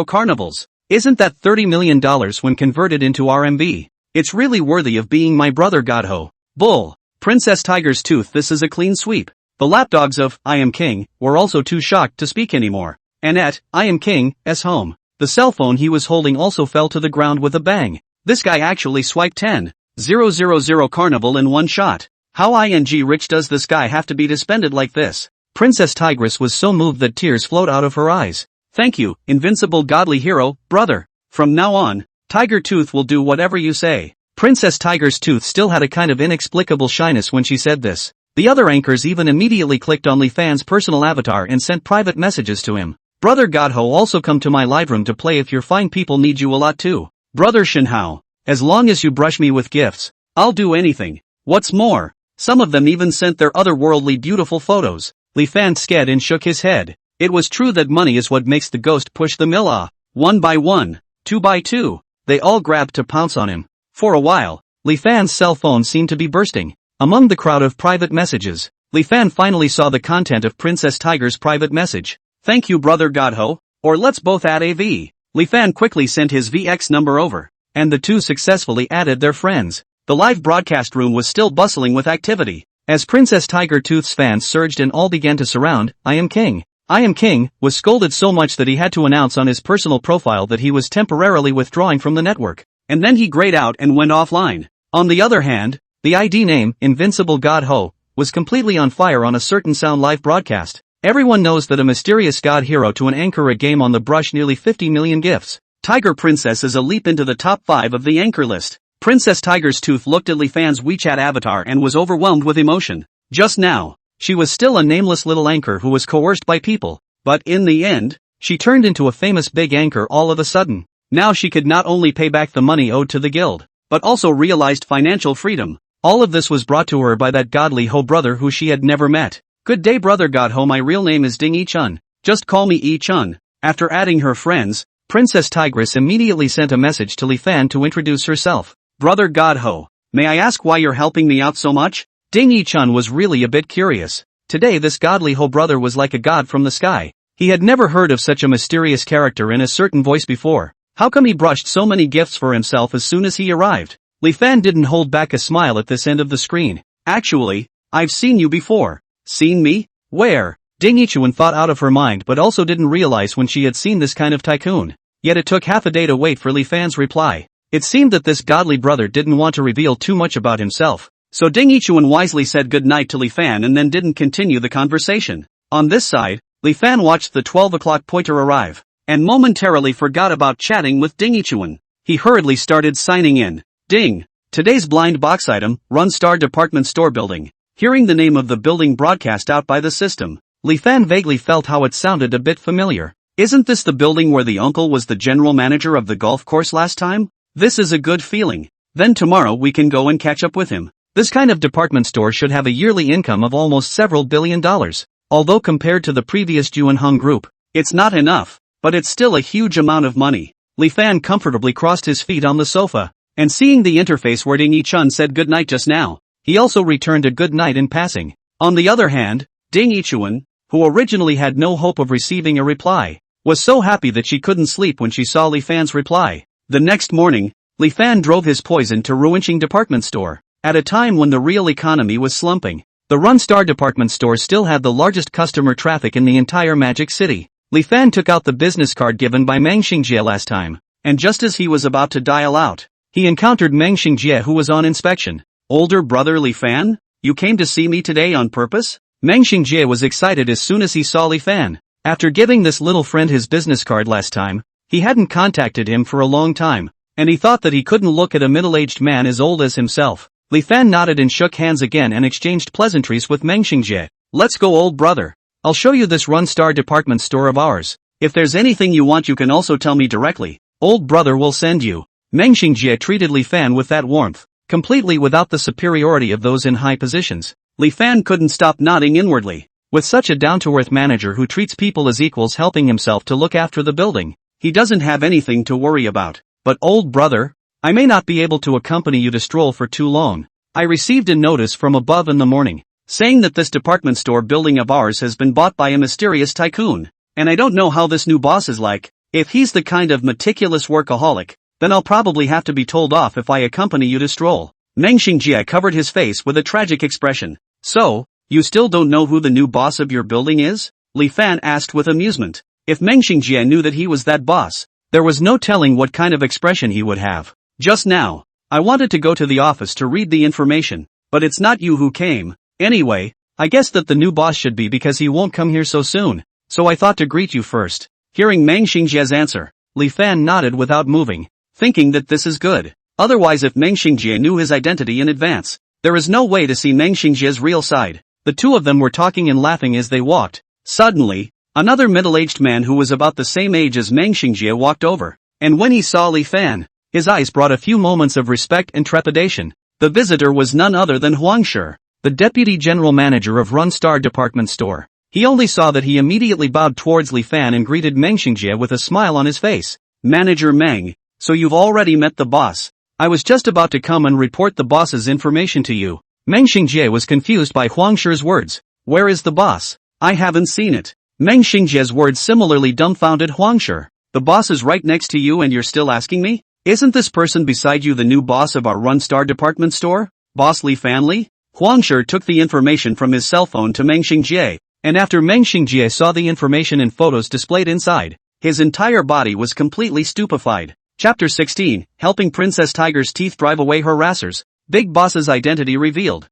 Speaker 1: carnivals. Isn't that $30 million when converted into RMB? It's really worthy of being my brother Godho. Bull. Princess Tiger's Tooth, this is a clean sweep. The lapdogs of I Am King were also too shocked to speak anymore. And at I Am King's home, the cell phone he was holding also fell to the ground with a bang. This guy actually swiped 10,000 carnival in one shot. How ing rich does this guy have to be to spend it like this? Princess Tigress was so moved that tears flowed out of her eyes. Thank you, invincible godly hero, brother. From now on, Tiger Tooth will do whatever you say. Princess Tiger's Tooth still had a kind of inexplicable shyness when she said this. The other anchors even immediately clicked on Li Fan's personal avatar and sent private messages to him. Brother Godho, also come to my live room to play if your fine people need you a lot too. Brother Shinhao, as long as you brush me with gifts, I'll do anything. What's more, some of them even sent their otherworldly beautiful photos. Li Fan sked and shook his head. It was true that money is what makes the ghost push the mill. One by one, two by two, they all grabbed to pounce on him. For a while, Li Fan's cell phone seemed to be bursting. Among the crowd of private messages, Li Fan finally saw the content of Princess Tiger's private message. Thank you, brother Godho, or let's both add a V. Li Fan quickly sent his VX number over, and the two successfully added their friends. The live broadcast room was still bustling with activity. As Princess Tiger Tooth's fans surged and all began to surround I Am King. I Am King was scolded so much that he had to announce on his personal profile that he was temporarily withdrawing from the network. And then he grayed out and went offline. On the other hand, the ID name, Invincible Godho, was completely on fire on a certain sound live broadcast. Everyone knows that a mysterious god hero to an anchor a game on the brush nearly 50 million gifts. Tiger Princess is a leap into the top 5 of the anchor list. Princess Tiger's Tooth looked at Li Fan's WeChat avatar and was overwhelmed with emotion. Just now, she was still a nameless little anchor who was coerced by people, but in the end, she turned into a famous big anchor all of a sudden. Now she could not only pay back the money owed to the guild, but also realized financial freedom. All of this was brought to her by that godly Ho brother who she had never met. Good day, brother Godho, my real name is Ding Yi-chun. Just call me Yi-chun. After adding her friends, Princess Tigress immediately sent a message to Li Fan to introduce herself. Brother Godho, may I ask why you're helping me out so much? Ding Yi-chun was really a bit curious. Today this godly Ho brother was like a god from the sky. He had never heard of such a mysterious character in a certain voice before. How come he brushed so many gifts for himself as soon as he arrived? Li Fan didn't hold back a smile at this end of the screen. Actually, I've seen you before. Seen me? Where? Ding Yi-chun thought out of her mind but also didn't realize when she had seen this kind of tycoon. Yet it took half a day to wait for Li Fan's reply. It seemed that this godly brother didn't want to reveal too much about himself. So Ding Yi-chun wisely said goodnight to Li Fan and then didn't continue the conversation. On this side, Li Fan watched the 12 o'clock pointer arrive, and momentarily forgot about chatting with Ding Yi-chun. He hurriedly started signing in. Ding. Today's blind box item, Run Star Department Store Building. Hearing the name of the building broadcast out by the system, Li Fan vaguely felt how it sounded a bit familiar. Isn't this the building where the uncle was the general manager of the golf course last time? This is a good feeling. Then tomorrow we can go and catch up with him. This kind of department store should have a yearly income of almost several $1 billion. Although compared to the previous Juanhong group, it's not enough, but it's still a huge amount of money. Li Fan comfortably crossed his feet on the sofa, and seeing the interface where Ding Yi-chun said goodnight just now, he also returned a good night in passing. On the other hand, Ding Yi-chun, who originally had no hope of receiving a reply, was so happy that she couldn't sleep when she saw Li Fan's reply. The next morning, Li Fan drove his poison to Ruinqing department store. At a time when the real economy was slumping, the Runstar department store still had the largest customer traffic in the entire Magic City. Li Fan took out the business card given by Meng Xingjie last time, and just as he was about to dial out, he encountered Meng Xingjie, who was on inspection. Older brother Li Fan? You came to see me today on purpose? Meng Xingjie was excited as soon as he saw Li Fan. After giving this little friend his business card last time, he hadn't contacted him for a long time, and he thought that he couldn't look at a middle-aged man as old as himself. Li Fan nodded and shook hands again and exchanged pleasantries with Meng Xingjie. Let's go, old brother. I'll show you this Runstar department store of ours. If there's anything you want, you can also tell me directly. Old brother will send you. Meng Xingjie treated Li Fan with that warmth, completely without the superiority of those in high positions. Li Fan couldn't stop nodding inwardly. With such a down-to-earth manager who treats people as equals helping himself to look after the building, he doesn't have anything to worry about. But old brother, I may not be able to accompany you to stroll for too long. I received a notice from above in the morning, saying that this department store building of ours has been bought by a mysterious tycoon, and I don't know how this new boss is like. If he's the kind of meticulous workaholic, then I'll probably have to be told off if I accompany you to stroll. Meng Xingjie covered his face with a tragic expression. So, you still don't know who the new boss of your building is? Li Fan asked with amusement. If Meng Xingjie knew that he was that boss, there was no telling what kind of expression he would have. Just now, I wanted to go to the office to read the information, but it's not you who came. Anyway, I guess that the new boss should be because he won't come here so soon, so I thought to greet you first. Hearing Meng Xingjie's answer, Li Fan nodded without moving, thinking that this is good. Otherwise, if Meng Xingjie knew his identity in advance, there is no way to see Meng Xingjie's real side. The two of them were talking and laughing as they walked. Suddenly, another middle-aged man who was about the same age as Meng Xingjie walked over, and when he saw Li Fan, his eyes brought a few moments of respect and trepidation. The visitor was none other than Huang Shi, the deputy general manager of Runstar department store. He only saw that he immediately bowed towards Li Fan and greeted Meng Xingjie with a smile on his face. Manager Meng, so you've already met the boss. I was just about to come and report the boss's information to you. Meng Xingjie was confused by Huang Shi's words. Where is the boss? I haven't seen it. Meng Xingjie's words similarly dumbfounded Huang Shi. The boss is right next to you and you're still asking me? Isn't this person beside you the new boss of our Runstar department store? Boss Li Fan? Huang Shi took the information from his cell phone to Meng Xingjie, and after Meng Xingjie saw the information and photos displayed inside, his entire body was completely stupefied. Chapter 16, Helping Princess Tiger's Teeth Drive Away Harassers. Big Boss's identity revealed.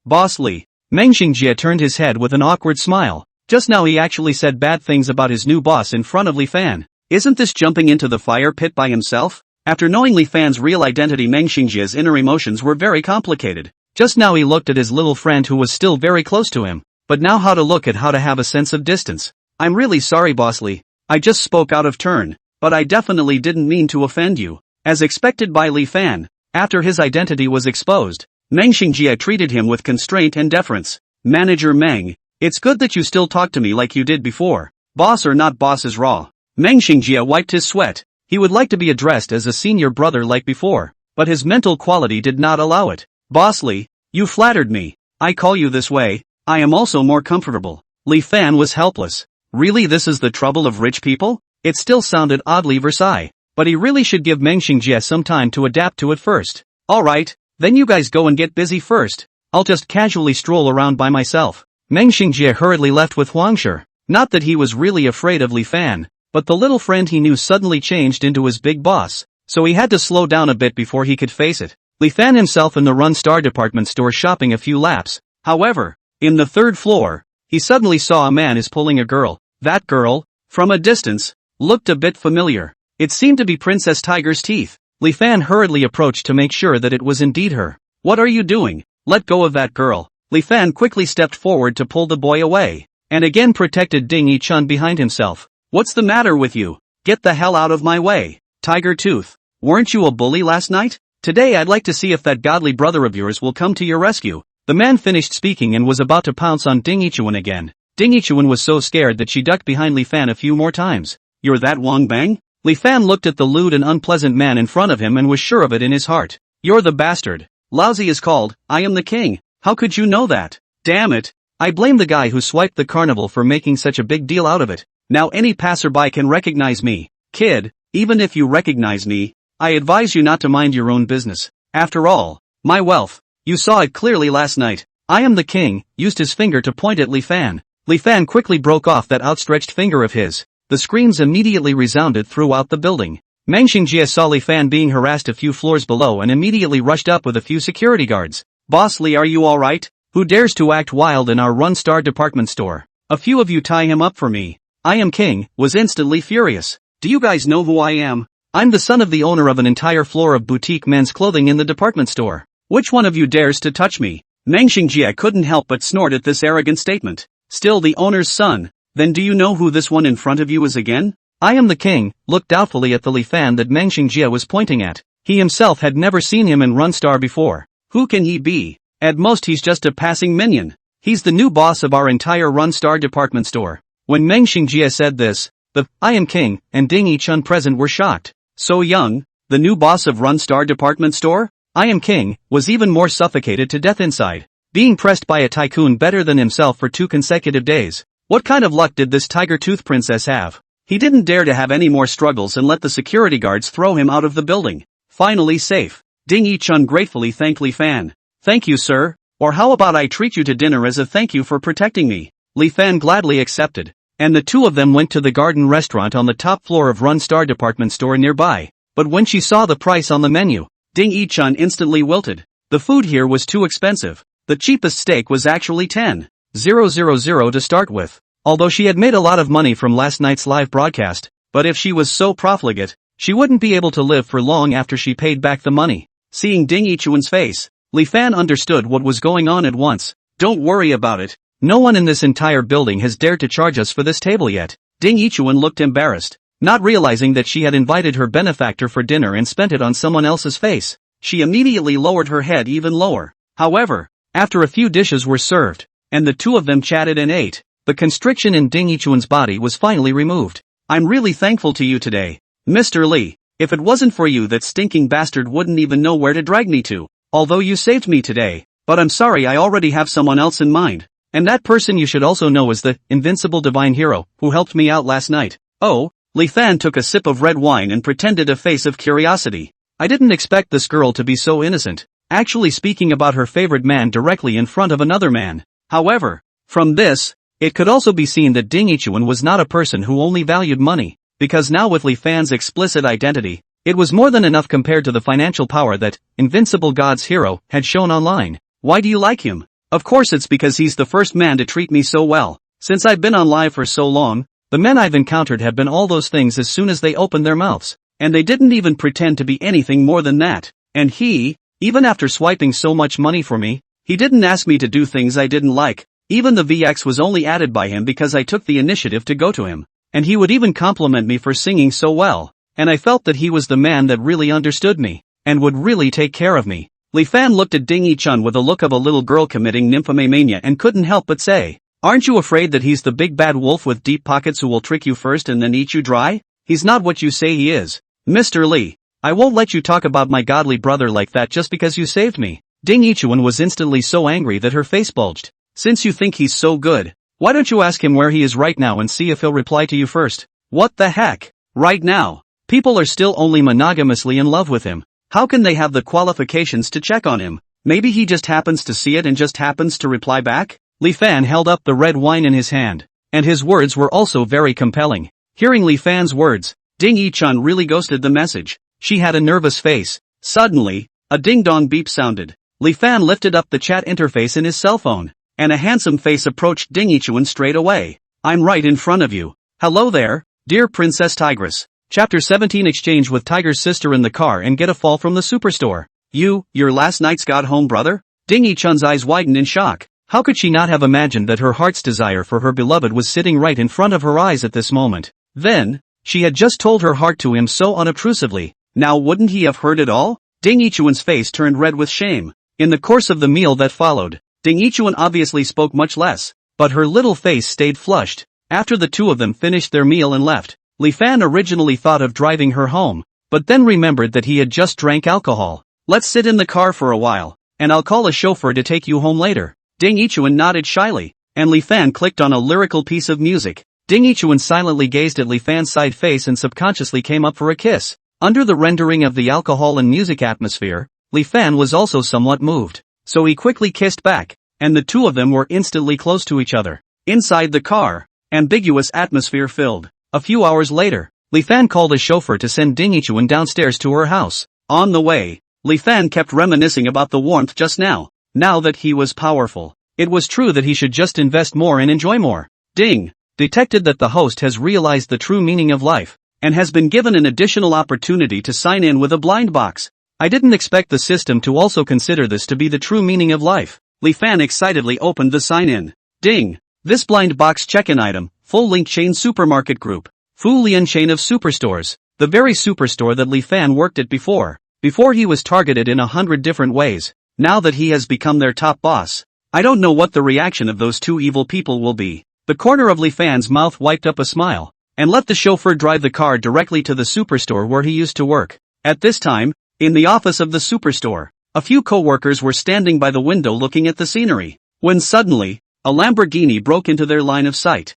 Speaker 1: Boss Li. Meng Xingjie turned his head with an awkward smile. Just now he actually said bad things about his new boss in front of Li Fan. Isn't this jumping into the fire pit by himself? After knowing Li Fan's real identity, Meng Xingjie's inner emotions were very complicated. Just now he looked at his little friend who was still very close to him, but now how to have a sense of distance. I'm really sorry, Boss Li. I just spoke out of turn, but I definitely didn't mean to offend you. As expected by Li Fan, after his identity was exposed, Meng Xingjie treated him with constraint and deference. Manager Meng, it's good that you still talk to me like you did before. Boss or not boss is raw. Meng Xingjie wiped his sweat. He would like to be addressed as a senior brother like before, but his mental quality did not allow it. Boss Li, you flattered me. I call you this way, I am also more comfortable. Li Fan was helpless. Really, this is the trouble of rich people? It still sounded oddly Versailles, but he really should give Meng Xingjie some time to adapt to it first. Alright, then you guys go and get busy first. I'll just casually stroll around by myself. Meng Xingjie hurriedly left with Huang Shi. Not that he was really afraid of Li Fan, but the little friend he knew suddenly changed into his big boss, so he had to slow down a bit before he could face it. Li Fan himself in the Runstar department store shopping a few laps. However, in the third floor, he suddenly saw a man is pulling a girl. That girl, from a distance, looked a bit familiar. It seemed to be Princess Tiger's Teeth. Li Fan hurriedly approached to make sure that it was indeed her. What are you doing? Let go of that girl. Li Fan quickly stepped forward to pull the boy away, and again protected Ding Yichun behind himself. What's the matter with you? Get the hell out of my way. Tiger Tooth, weren't you a bully last night? Today I'd like to see if that godly brother of yours will come to your rescue. The man finished speaking and was about to pounce on Ding Yichun again. Ding Yichun was so scared that she ducked behind Li Fan a few more times. You're that Wang Bang? Li Fan looked at the lewd and unpleasant man in front of him and was sure of it in his heart. You're the bastard. Lousy is called, I am the king. How could you know that? Damn it. I blame the guy who swiped the carnival for making such a big deal out of it. Now any passerby can recognize me. Kid, even if you recognize me, I advise you not to mind your own business. After all, my wealth, you saw it clearly last night. I am the king, used his finger to point at Li Fan. Li Fan quickly broke off that outstretched finger of his. The screams immediately resounded throughout the building. Meng Xingjie saw Li Fan being harassed a few floors below and immediately rushed up with a few security guards. Boss Li, are you alright? Who dares to act wild in our Run-Star department store? A few of you tie him up for me. I am king, was instantly furious. Do you guys know who I am? I'm the son of the owner of an entire floor of boutique men's clothing in the department store. Which one of you dares to touch me? Meng Xingjie couldn't help but snort at this arrogant statement. Still the owner's son? Then do you know who this one in front of you is again? I am the king, looked doubtfully at the Li Fan that Meng Xingjie was pointing at. He himself had never seen him in Run-Star before. Who can he be? At most he's just a passing minion. He's the new boss of our entire Run-Star department store. When Meng Xingjie said this, the I am king and Ding Yichun present were shocked. So young, the new boss of Run-Star department store? I am king, was even more suffocated to death inside. Being pressed by a tycoon better than himself for 2 consecutive days. What kind of luck did this tiger tooth princess have? He didn't dare to have any more struggles and let the security guards throw him out of the building. Finally safe. Ding Yichun gratefully thanked Li Fan. Thank you, sir. Or how about I treat you to dinner as a thank you for protecting me? Li Fan gladly accepted. And the two of them went to the garden restaurant on the top floor of Run-Star department store nearby. But when she saw the price on the menu, Ding Yichun instantly wilted. The food here was too expensive. The cheapest steak was actually 10,000 to start with. Although she had made a lot of money from last night's live broadcast, but if she was so profligate, she wouldn't be able to live for long after she paid back the money. Seeing Ding Yichun's face, Li Fan understood what was going on at once. Don't worry about it. No one in this entire building has dared to charge us for this table yet. Ding Yichun looked embarrassed, not realizing that she had invited her benefactor for dinner and spent it on someone else's face. She immediately lowered her head even lower. However, after a few dishes were served, and the two of them chatted and ate, the constriction in Ding Yichun's body was finally removed. I'm really thankful to you today, Mr. Li. If it wasn't for you, that stinking bastard wouldn't even know where to drag me to. Although you saved me today, but I'm sorry, I already have someone else in mind. And that person you should also know is the invincible divine hero who helped me out last night. Oh, Li Fan took a sip of red wine and pretended a face of curiosity. I didn't expect this girl to be so innocent, actually speaking about her favorite man directly in front of another man. However, from this, it could also be seen that Ding Yichun was not a person who only valued money, because now with Li Fan's explicit identity, it was more than enough compared to the financial power that Invincible God's hero had shown online. Why do you like him? Of course it's because he's the first man to treat me so well. Since I've been on live for so long, the men I've encountered have been all those things as soon as they opened their mouths, and they didn't even pretend to be anything more than that. And he, even after swiping so much money for me, he didn't ask me to do things I didn't like. Even the VX was only added by him because I took the initiative to go to him. And he would even compliment me for singing so well. And I felt that he was the man that really understood me, and would really take care of me. Li Fan looked at Ding Yichun with a look of a little girl committing nymphomania and couldn't help but say, aren't you afraid that he's the big bad wolf with deep pockets who will trick you first and then eat you dry? He's not what you say he is. Mr. Li, I won't let you talk about my godly brother like that just because you saved me. Ding Yichun was instantly so angry that her face bulged. Since you think he's so good, why don't you ask him where he is right now and see if he'll reply to you first? What the heck? Right now? People are still only monogamously in love with him. How can they have the qualifications to check on him? Maybe he just happens to see it and just happens to reply back? Li Fan held up the red wine in his hand, and his words were also very compelling. Hearing Li Fan's words, Ding Yichun really ghosted the message. She had a nervous face. Suddenly, a ding-dong beep sounded. Li Fan lifted up the chat interface in his cell phone, and a handsome face approached Ding Yichun straight away. I'm right in front of you. Hello there, dear Princess Tigress. Chapter 17. Exchange with Tiger's sister in the car and get a fall from the superstore. Your last night's got home brother? Ding Yichun's eyes widened in shock. How could she not have imagined that her heart's desire for her beloved was sitting right in front of her eyes at this moment? Then, she had just told her heart to him so unobtrusively. Now wouldn't he have heard it all? Ding Yichun's face turned red with shame. In the course of the meal that followed, Ding Yichun obviously spoke much less, but her little face stayed flushed. After the two of them finished their meal and left, Li Fan originally thought of driving her home, but then remembered that he had just drank alcohol. Let's sit in the car for a while, and I'll call a chauffeur to take you home later. Ding Yichun nodded shyly, and Li Fan clicked on a lyrical piece of music. Ding Yichuan silently gazed at Li Fan's side face and subconsciously came up for a kiss. Under the rendering of the alcohol and music atmosphere, Li Fan was also somewhat moved. So he quickly kissed back, and the two of them were instantly close to each other. Inside the car, ambiguous atmosphere filled. A few hours later, Li Fan called a chauffeur to send Ding Yichuan downstairs to her house. On the way, Li Fan kept reminiscing about the warmth just now. Now that he was powerful, it was true that he should just invest more and enjoy more. Ding detected that the host has realized the true meaning of life, and has been given an additional opportunity to sign in with a blind box. I didn't expect the system to also consider this to be the true meaning of life. Li Fan excitedly opened the sign-in. Ding! This blind box check-in item, full link chain supermarket group. Fu Lian chain of superstores, the very superstore that Li Fan worked at before. Before he was targeted in 100 different ways, now that he has become their top boss. I don't know what the reaction of those two evil people will be. The corner of Li Fan's mouth wiped up a smile, and let the chauffeur drive the car directly to the superstore where he used to work. At this time, in the office of the superstore, a few co-workers were standing by the window looking at the scenery, when suddenly, a Lamborghini broke into their line of sight.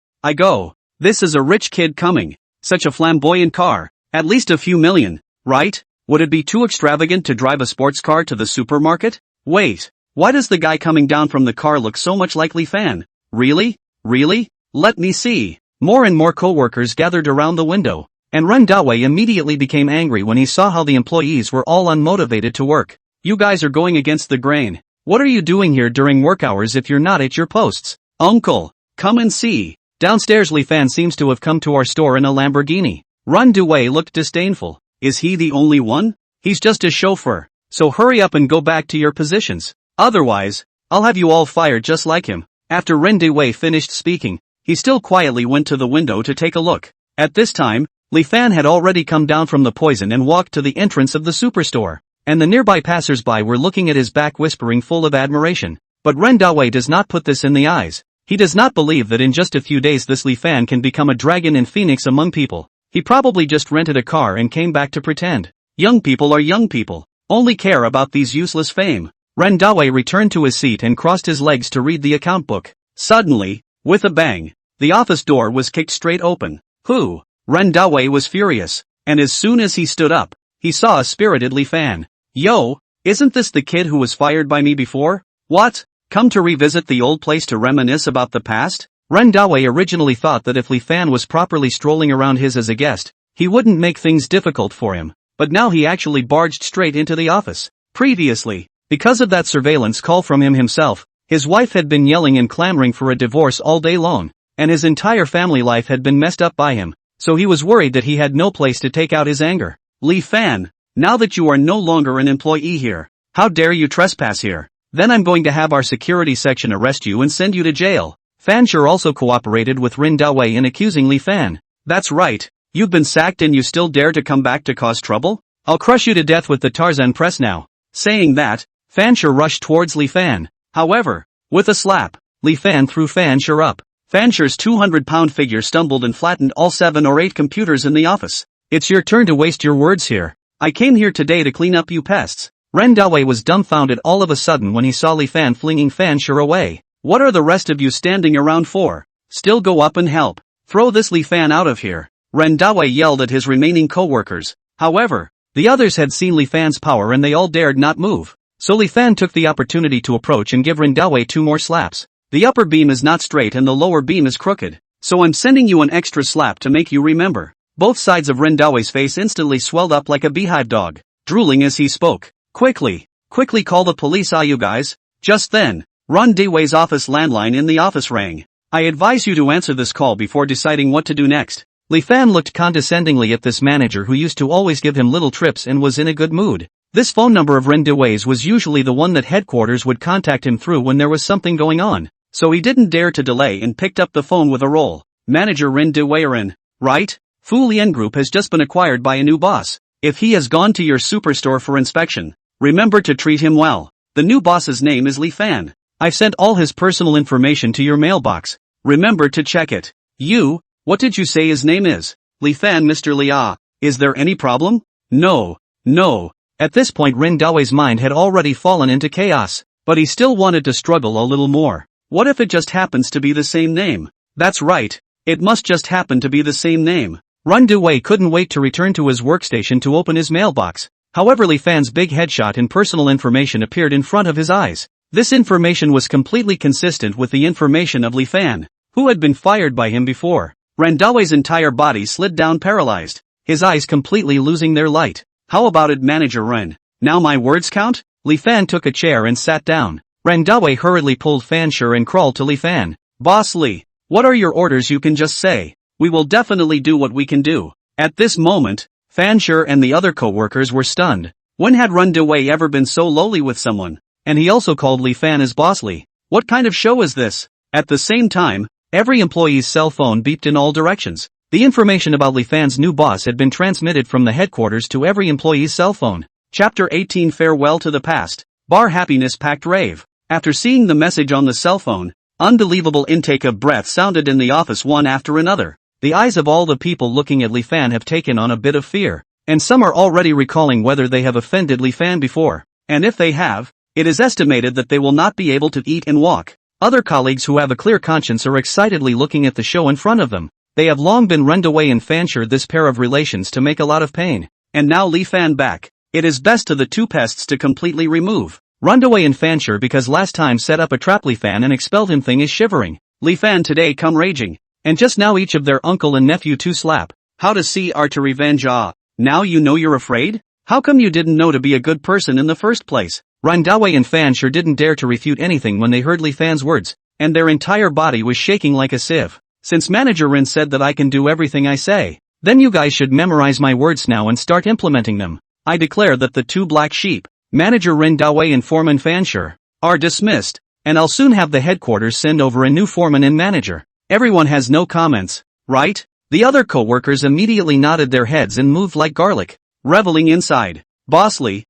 Speaker 1: This is a rich kid coming. Such a flamboyant car, at least a few million, right? Would it be too extravagant to drive a sports car to the supermarket? Wait, why does the guy coming down from the car look so much like Li Fan? Really? Really? Let me see. More and more co-workers gathered around the window, and Ren Dawei immediately became angry when he saw how the employees were all unmotivated to work. You guys are going against the grain. What are you doing here during work hours if you're not at your posts? Uncle, come and see. Downstairs Li Fan seems to have come to our store in a Lamborghini. Ren Dawei looked disdainful. Is he the only one? He's just a chauffeur. So hurry up and go back to your positions. Otherwise, I'll have you all fired just like him. After Ren Dawei finished speaking, he still quietly went to the window to take a look. At this time, Li Fan had already come down from the poison and walked to the entrance of the superstore, and the nearby passers-by were looking at his back whispering full of admiration. But Ren Dawei does not put this in the eyes. He does not believe that in just a few days this Li Fan can become a dragon and phoenix among people. He probably just rented a car and came back to pretend. Young people are young people, only care about these useless fame. Ren Dawei returned to his seat and crossed his legs to read the account book. Suddenly, with a bang, the office door was kicked straight open. Who? Ren Dawei was furious, and as soon as he stood up, he saw a spirited Li Fan. Yo, isn't this the kid who was fired by me before? What? Come to revisit the old place to reminisce about the past? Ren Dawei originally thought that if Li Fan was properly strolling around his as a guest, he wouldn't make things difficult for him, but now he actually barged straight into the office. Previously, because of that surveillance call from him himself, his wife had been yelling and clamoring for a divorce all day long, and his entire family life had been messed up by him, so he was worried that he had no place to take out his anger. Li Fan, now that you are no longer an employee here, how dare you trespass here? Then I'm going to have our security section arrest you and send you to jail. Fanshur also cooperated with Ren Dawei in accusing Li Fan. That's right, you've been sacked and you still dare to come back to cause trouble? I'll crush you to death with the Tarzan press now. Saying that, Fanshur rushed towards Li Fan. However, with a slap, Li Fan threw Fanshur up. Fanshur's 200-pound figure stumbled and flattened all 7 or 8 computers in the office. It's your turn to waste your words here. I came here today to clean up you pests. Ren Dawei was dumbfounded all of a sudden when he saw Li Fan flinging Fanshur away. What are the rest of you standing around for? Still go up and help. Throw this Li Fan out of here. Ren Dawei yelled at his remaining co-workers. However, the others had seen Li Fan's power and they all dared not move. So Li Fan took the opportunity to approach and give Ren Dawei 2 more slaps. The upper beam is not straight and the lower beam is crooked. So I'm sending you an extra slap to make you remember. Both sides of Ren Dawei's face instantly swelled up like a beehive dog, drooling as he spoke. Quickly call the police, you guys. Just then, Ren Dawei's office landline in the office rang. I advise you to answer this call before deciding what to do next. Li Fan looked condescendingly at this manager who used to always give him little trips and was in a good mood. This phone number of Ren Dawei's was usually the one that headquarters would contact him through when there was something going on, so he didn't dare to delay and picked up the phone with a roll. Manager Ren Dawei, right? Fu Lian Group has just been acquired by a new boss. If he has gone to your superstore for inspection, remember to treat him well. The new boss's name is Li Fan. I've sent all his personal information to your mailbox. Remember to check it. What did you say his name is? Li Fan. Mr. Li. Is there any problem? No. At this point Ren Dawei's mind had already fallen into chaos, but he still wanted to struggle a little more. What if it just happens to be the same name? That's right, It must just happen to be the same name. Run Duwei couldn't wait to return to his workstation to open his mailbox. However, Li Fan's big headshot and personal information appeared in front of his eyes. This information was completely consistent with the information of Li Fan, who had been fired by him before. Ran Duwei's entire body slid down paralyzed, his eyes completely losing their light. How about it, Manager Ren? Now my words count? Li Fan took a chair and sat down. Ran Duwei hurriedly pulled Fan's shirt and crawled to Li Fan. Boss Li, what are your orders? You can just say. We will definitely do what we can do. At this moment, Fanshur and the other co-workers were stunned. When had Run Duwei ever been so lowly with someone? And he also called Li Fan as Boss Li. What kind of show is this? At the same time, every employee's cell phone beeped in all directions. The information about Li Fan's new boss had been transmitted from the headquarters to every employee's cell phone. Chapter 18 Farewell to the Past. Bar Happiness Packed Rave. After seeing the message on the cell phone, unbelievable intake of breath sounded in the office one after another. The eyes of all the people looking at Li Fan have taken on a bit of fear, and some are already recalling whether they have offended Li Fan before, and if they have, it is estimated that they will not be able to eat and walk. Other colleagues who have a clear conscience are excitedly looking at the show in front of them. They have long been Run Duwei and Fanshur, this pair of relations, to make a lot of pain. And now Li Fan back. It is best to the two pests to completely remove Run Duwei and Fanshur, because last time set up a trap Li Fan and expelled him. Thing is shivering. Li Fan today come raging. And just now each of their uncle and nephew to slap. How to see are to revenge. Now you know you're afraid? How come you didn't know to be a good person in the first place? Run Duwei and Fanshur didn't dare to refute anything when they heard Li Fan's words, and their entire body was shaking like a sieve. Since Manager Rin said that I can do everything I say, then you guys should memorize my words now and start implementing them. I declare that the two black sheep, Manager Rin Duwei and Foreman Fanshur, are dismissed, and I'll soon have the headquarters send over a new foreman and manager. Everyone has no comments, right? The other co-workers immediately nodded their heads and moved like garlic, reveling inside. Boss Li,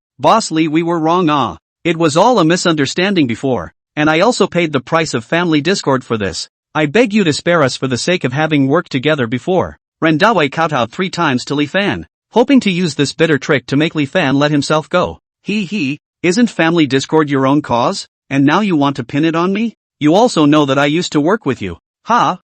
Speaker 1: we were wrong. It was all a misunderstanding before, and I also paid the price of family discord for this. I beg you to spare us for the sake of having worked together before. Ran Duwei kowtowed 3 times to Li Fan, hoping to use this bitter trick to make Li Fan let himself go. Isn't family discord your own cause, and now you want to pin it on me? You also know that I used to work with you.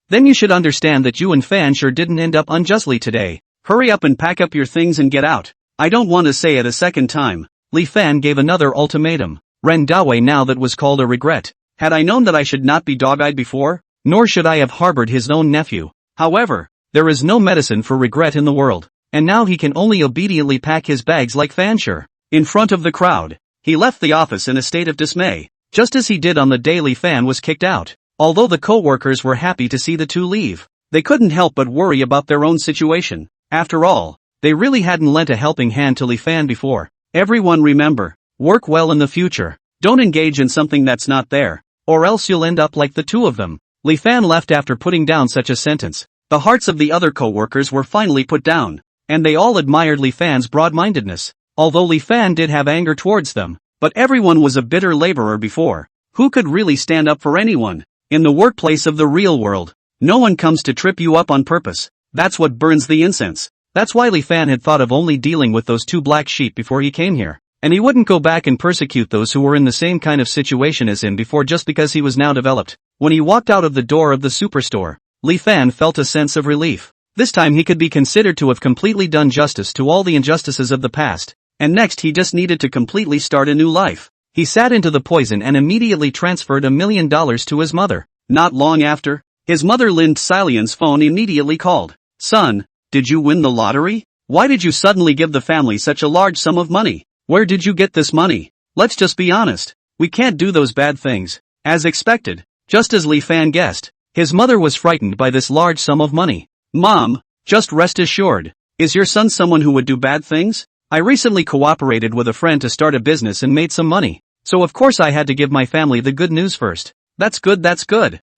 Speaker 1: Then you should understand that you and Fanshur didn't end up unjustly today. Hurry up and pack up your things and get out. I don't want to say it a second time. Li Fan gave another ultimatum. Ran Duwei now that was called a regret. Had I known that I should not be dog-eyed before, nor should I have harbored his own nephew. However, there is no medicine for regret in the world, and now he can only obediently pack his bags like Fanshur. In front of the crowd, he left the office in a state of dismay, just as he did on the day Li Fan was kicked out. Although the co-workers were happy to see the two leave, they couldn't help but worry about their own situation. After all, they really hadn't lent a helping hand to Li Fan before. Everyone remember, work well in the future. Don't engage in something that's not there, or else you'll end up like the two of them. Li Fan left after putting down such a sentence. The hearts of the other co-workers were finally put down, and they all admired Li Fan's broad-mindedness. Although Li Fan did have anger towards them, but everyone was a bitter laborer before. Who could really stand up for anyone? In the workplace of the real world, no one comes to trip you up on purpose. That's what burns the incense. That's why Li Fan had thought of only dealing with those two black sheep before he came here. And he wouldn't go back and persecute those who were in the same kind of situation as him before just because he was now developed. When he walked out of the door of the superstore, Li Fan felt a sense of relief. This time he could be considered to have completely done justice to all the injustices of the past. And next he just needed to completely start a new life. He sat into the poison and immediately transferred $1 million to his mother. Not long after, his mother Lin Xilian's phone immediately called. Son, did you win the lottery? Why did you suddenly give the family such a large sum of money? Where did you get this money? Let's just be honest. We can't do those bad things. As expected, just as Li Fan guessed, his mother was frightened by this large sum of money. Mom, just rest assured. Is your son someone who would do bad things? I recently cooperated with a friend to start a business and made some money. So of course I had to give my family the good news first. That's good.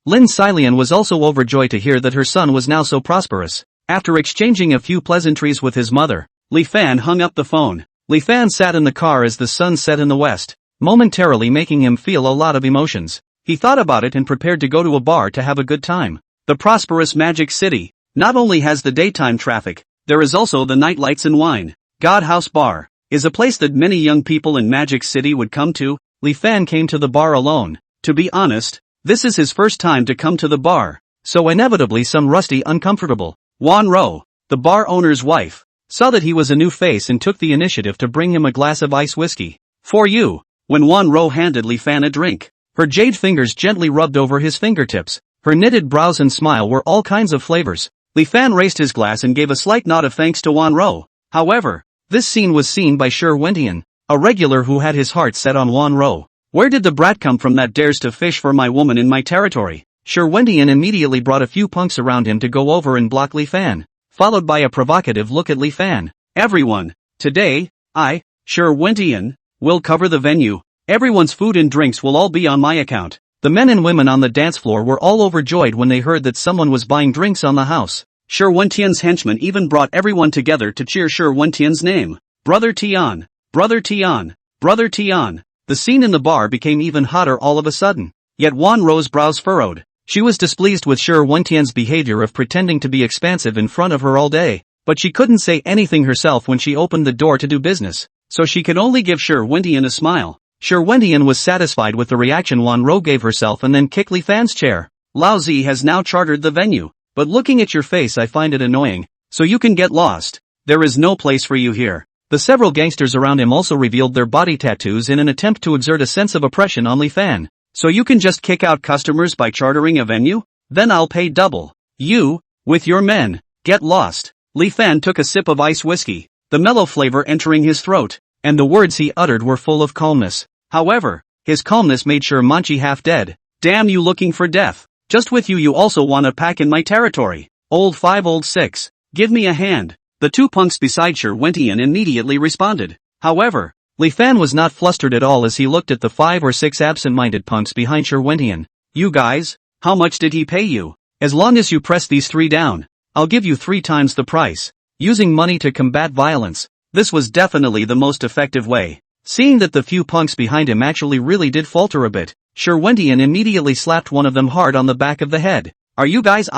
Speaker 1: Lin Xilian was also overjoyed to hear that her son was now so prosperous. After exchanging a few pleasantries with his mother, Li Fan hung up the phone. Li Fan sat in the car as the sun set in the west, momentarily making him feel a lot of emotions. He thought about it and prepared to go to a bar to have a good time. The prosperous Magic City not only has the daytime traffic, there is also the night lights and wine. God House Bar is a place that many young people in Magic City would come to. Li Fan came to the bar alone. To be honest, this is his first time to come to the bar. so inevitably some rusty uncomfortable. Wan Ro, the bar owner's wife, saw that he was a new face and took the initiative to bring him a glass of ice whiskey. For you. When Wan Ro handed Li Fan a drink, her jade fingers gently rubbed over his fingertips. Her knitted brows and smile were all kinds of flavors. Li Fan raised his glass and gave a slight nod of thanks to Wan Ro. However, this scene was seen by Shi Wentian, a regular who had his heart set on Wan Ro. Where did the brat come from that dares to fish for my woman in my territory? Shi Wentian immediately brought a few punks around him to go over and block Li Fan, followed by a provocative look at Li Fan. Everyone, today, I, Shi Wentian, will cover the venue. Everyone's food and drinks will all be on my account. The men and women on the dance floor were all overjoyed when they heard that someone was buying drinks on the house. Shi Wentian's henchmen even brought everyone together to cheer Shi Wentian's name. Brother Tian, Brother Tian, Brother Tian. The scene in the bar became even hotter all of a sudden. Yet Wan Ro's brows furrowed. She was displeased with Shi Wentian's behavior of pretending to be expansive in front of her all day, but she couldn't say anything herself when she opened the door to do business, so she could only give Shi Wentian a smile. Shi Wentian was satisfied with the reaction Wan Ro gave herself and then kicked Li Fan's chair. Lao Zi has now chartered the venue, but looking at your face I find it annoying, so you can get lost. There is no place for you here. The several gangsters around him also revealed their body tattoos in an attempt to exert a sense of oppression on Li Fan. So you can just kick out customers by chartering a venue? Then I'll pay double. You, with your men, get lost. Li Fan took a sip of ice whiskey, the mellow flavor entering his throat, and the words he uttered were full of calmness. However, his calmness made Shi Manchi half dead. Damn you looking for death. Just with you also wanna pack in my territory. Old 5 old 6. Give me a hand. The two punks beside Shi Wentian immediately responded. However, Li Fan was not flustered at all as he looked at the 5 or 6 absent-minded punks behind Shi Wentian. You guys, how much did he pay you? As long as you press these 3 down, I'll give you 3 times the price. Using money to combat violence. This was definitely the most effective way. Seeing that the few punks behind him actually really did falter a bit, Shi Wentian immediately slapped one of them hard on the back of the head. Are you guys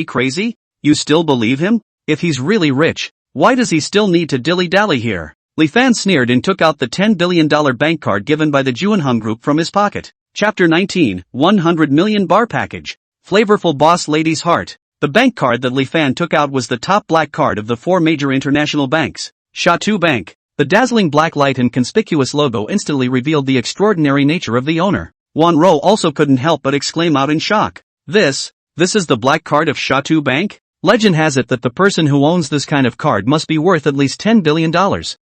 Speaker 1: crazy? You still believe him? If he's really rich, why does he still need to dilly-dally here? Li Fan sneered and took out the $10 billion bank card given by the Juanheng Group from his pocket. Chapter 19, 100 million bar package. Flavorful boss lady's heart. The bank card that Li Fan took out was the top black card of the 4 major international banks. Shatu Bank. The dazzling black light and conspicuous logo instantly revealed the extraordinary nature of the owner. Wan Ro also couldn't help but exclaim out in shock. This is the black card of Shatu Bank? Legend has it that the person who owns this kind of card must be worth at least $10 billion.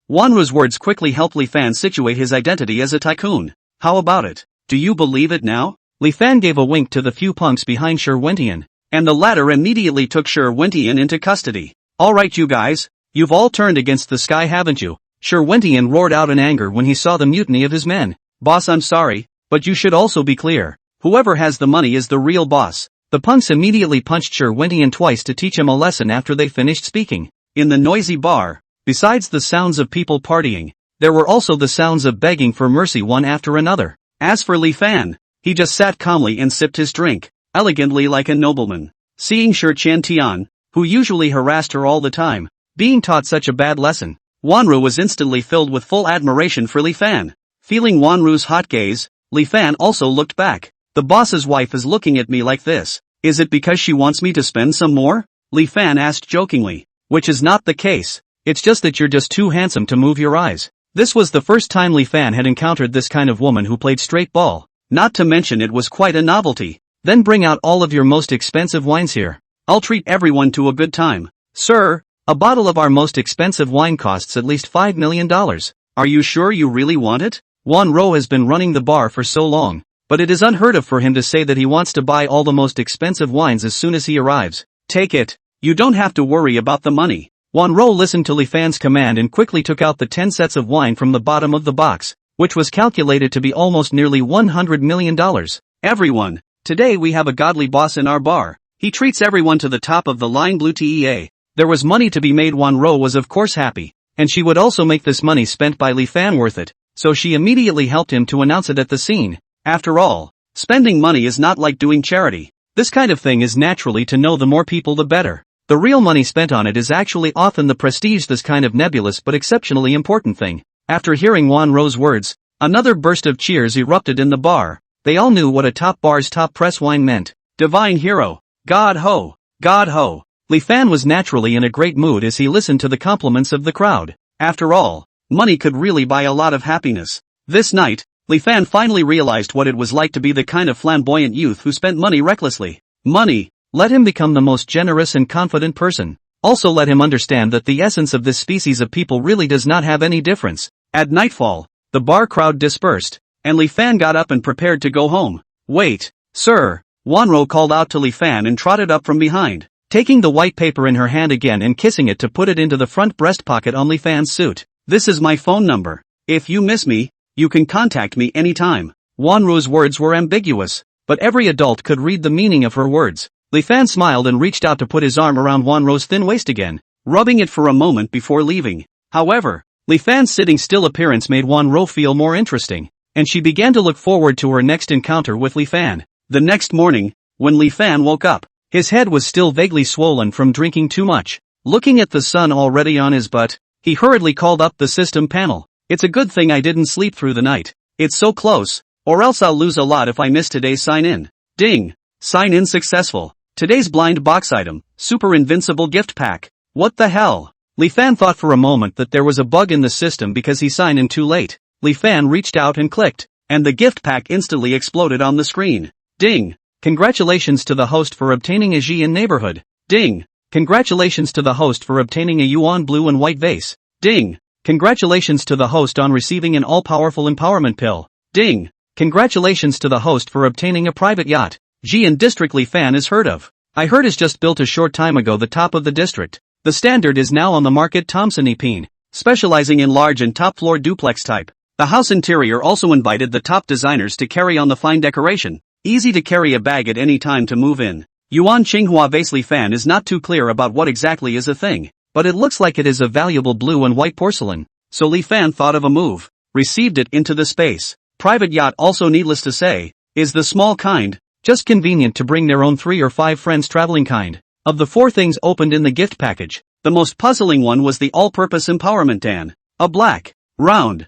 Speaker 1: Wan Ro's words quickly helped Li Fan situate his identity as a tycoon. How about it? Do you believe it now? Li Fan gave a wink to the few punks behind Shi Wentian, and the latter immediately took Shi Wentian into custody. Alright you guys, you've all turned against the sky haven't you? Shi Wentian roared out in anger when he saw the mutiny of his men. Boss, I'm sorry, but you should also be clear. Whoever has the money is the real boss. The punks immediately punched Shi Wentian twice to teach him a lesson after they finished speaking. In the noisy bar, besides the sounds of people partying, there were also the sounds of begging for mercy one after another. As for Li Fan, he just sat calmly and sipped his drink, elegantly like a nobleman. Seeing Shi Tian, who usually harassed her all the time, being taught such a bad lesson, Wanru was instantly filled with full admiration for Li Fan. Feeling Wanru's hot gaze, Li Fan also looked back. The boss's wife is looking at me like this. Is it because she wants me to spend some more? Li Fan asked jokingly. Which is not the case. It's just that you're just too handsome to move your eyes. This was the first time Li Fan had encountered this kind of woman who played straight ball. Not to mention it was quite a novelty. Then bring out all of your most expensive wines here. I'll treat everyone to a good time. Sir, a bottle of our most expensive wine costs at least $5 million. Are you sure you really want it? Wan Ro has been running the bar for so long, but it is unheard of for him to say that he wants to buy all the most expensive wines as soon as he arrives. Take it. You don't have to worry about the money. Wan Ro listened to Li Fan's command and quickly took out the 10 sets of wine from the bottom of the box, which was calculated to be almost nearly $100 million. Everyone, today we have a godly boss in our bar. He treats everyone to the top of the line blue tea. There was money to be made. Wan Ro was of course happy, and she would also make this money spent by Li Fan worth it, so she immediately helped him to announce it at the scene. After all, spending money is not like doing charity. This kind of thing is naturally to know the more people the better. The real money spent on it is actually often the prestige, this kind of nebulous but exceptionally important thing. After hearing Wan Ro's words, another burst of cheers erupted in the bar. They all knew what a top bar's top press wine meant. Divine hero, God ho! God ho! Li Fan was naturally in a great mood as he listened to the compliments of the crowd. After all, money could really buy a lot of happiness. This night, Li Fan finally realized what it was like to be the kind of flamboyant youth who spent money recklessly. Money, let him become the most generous and confident person. Also let him understand that the essence of this species of people really does not have any difference. At nightfall, the bar crowd dispersed, and Li Fan got up and prepared to go home. Wait, sir, Wanro called out to Li Fan and trotted up from behind, taking the white paper in her hand again and kissing it to put it into the front breast pocket on Li Fan's suit. This is my phone number. If you miss me, you can contact me anytime. Wanro's words were ambiguous, but every adult could read the meaning of her words. Li Fan smiled and reached out to put his arm around Wanro's thin waist again, rubbing it for a moment before leaving. However, Li Fan's sitting still appearance made Wanro feel more interesting, and she began to look forward to her next encounter with Li Fan. The next morning, when Li Fan woke up, his head was still vaguely swollen from drinking too much. Looking at the sun already on his butt, he hurriedly called up the system panel. It's a good thing I didn't sleep through the night. It's so close, or else I'll lose a lot if I miss today's sign-in. Ding! Sign-in successful. Today's blind box item, super invincible gift pack. What the hell? Li Fan thought for a moment that there was a bug in the system because he signed in too late. Li Fan reached out and clicked, and the gift pack instantly exploded on the screen. Ding! Congratulations to the host for obtaining a Xi'an neighborhood. Ding! Congratulations to the host for obtaining a Yuan blue and white vase. Ding! Congratulations to the host on receiving an all-powerful empowerment pill. Ding! Congratulations to the host for obtaining a private yacht. Xi'an district Li Fan is heard of. I heard is just built a short time ago the top of the district. The standard is now on the market Thompson Epine, specializing in large and top-floor duplex type. The house interior also invited the top designers to carry on the fine decoration. Easy to carry a bag at any time to move in. Yuan Qinghua vase. Li Fan is not too clear about what exactly is a thing, but it looks like it is a valuable blue and white porcelain. So Li Fan thought of a move. Received it into the space. Private yacht also needless to say, is the small kind, just convenient to bring their own 3 or 5 friends traveling kind. Of the 4 things opened in the gift package, the most puzzling one was the all-purpose empowerment Dan. A black, round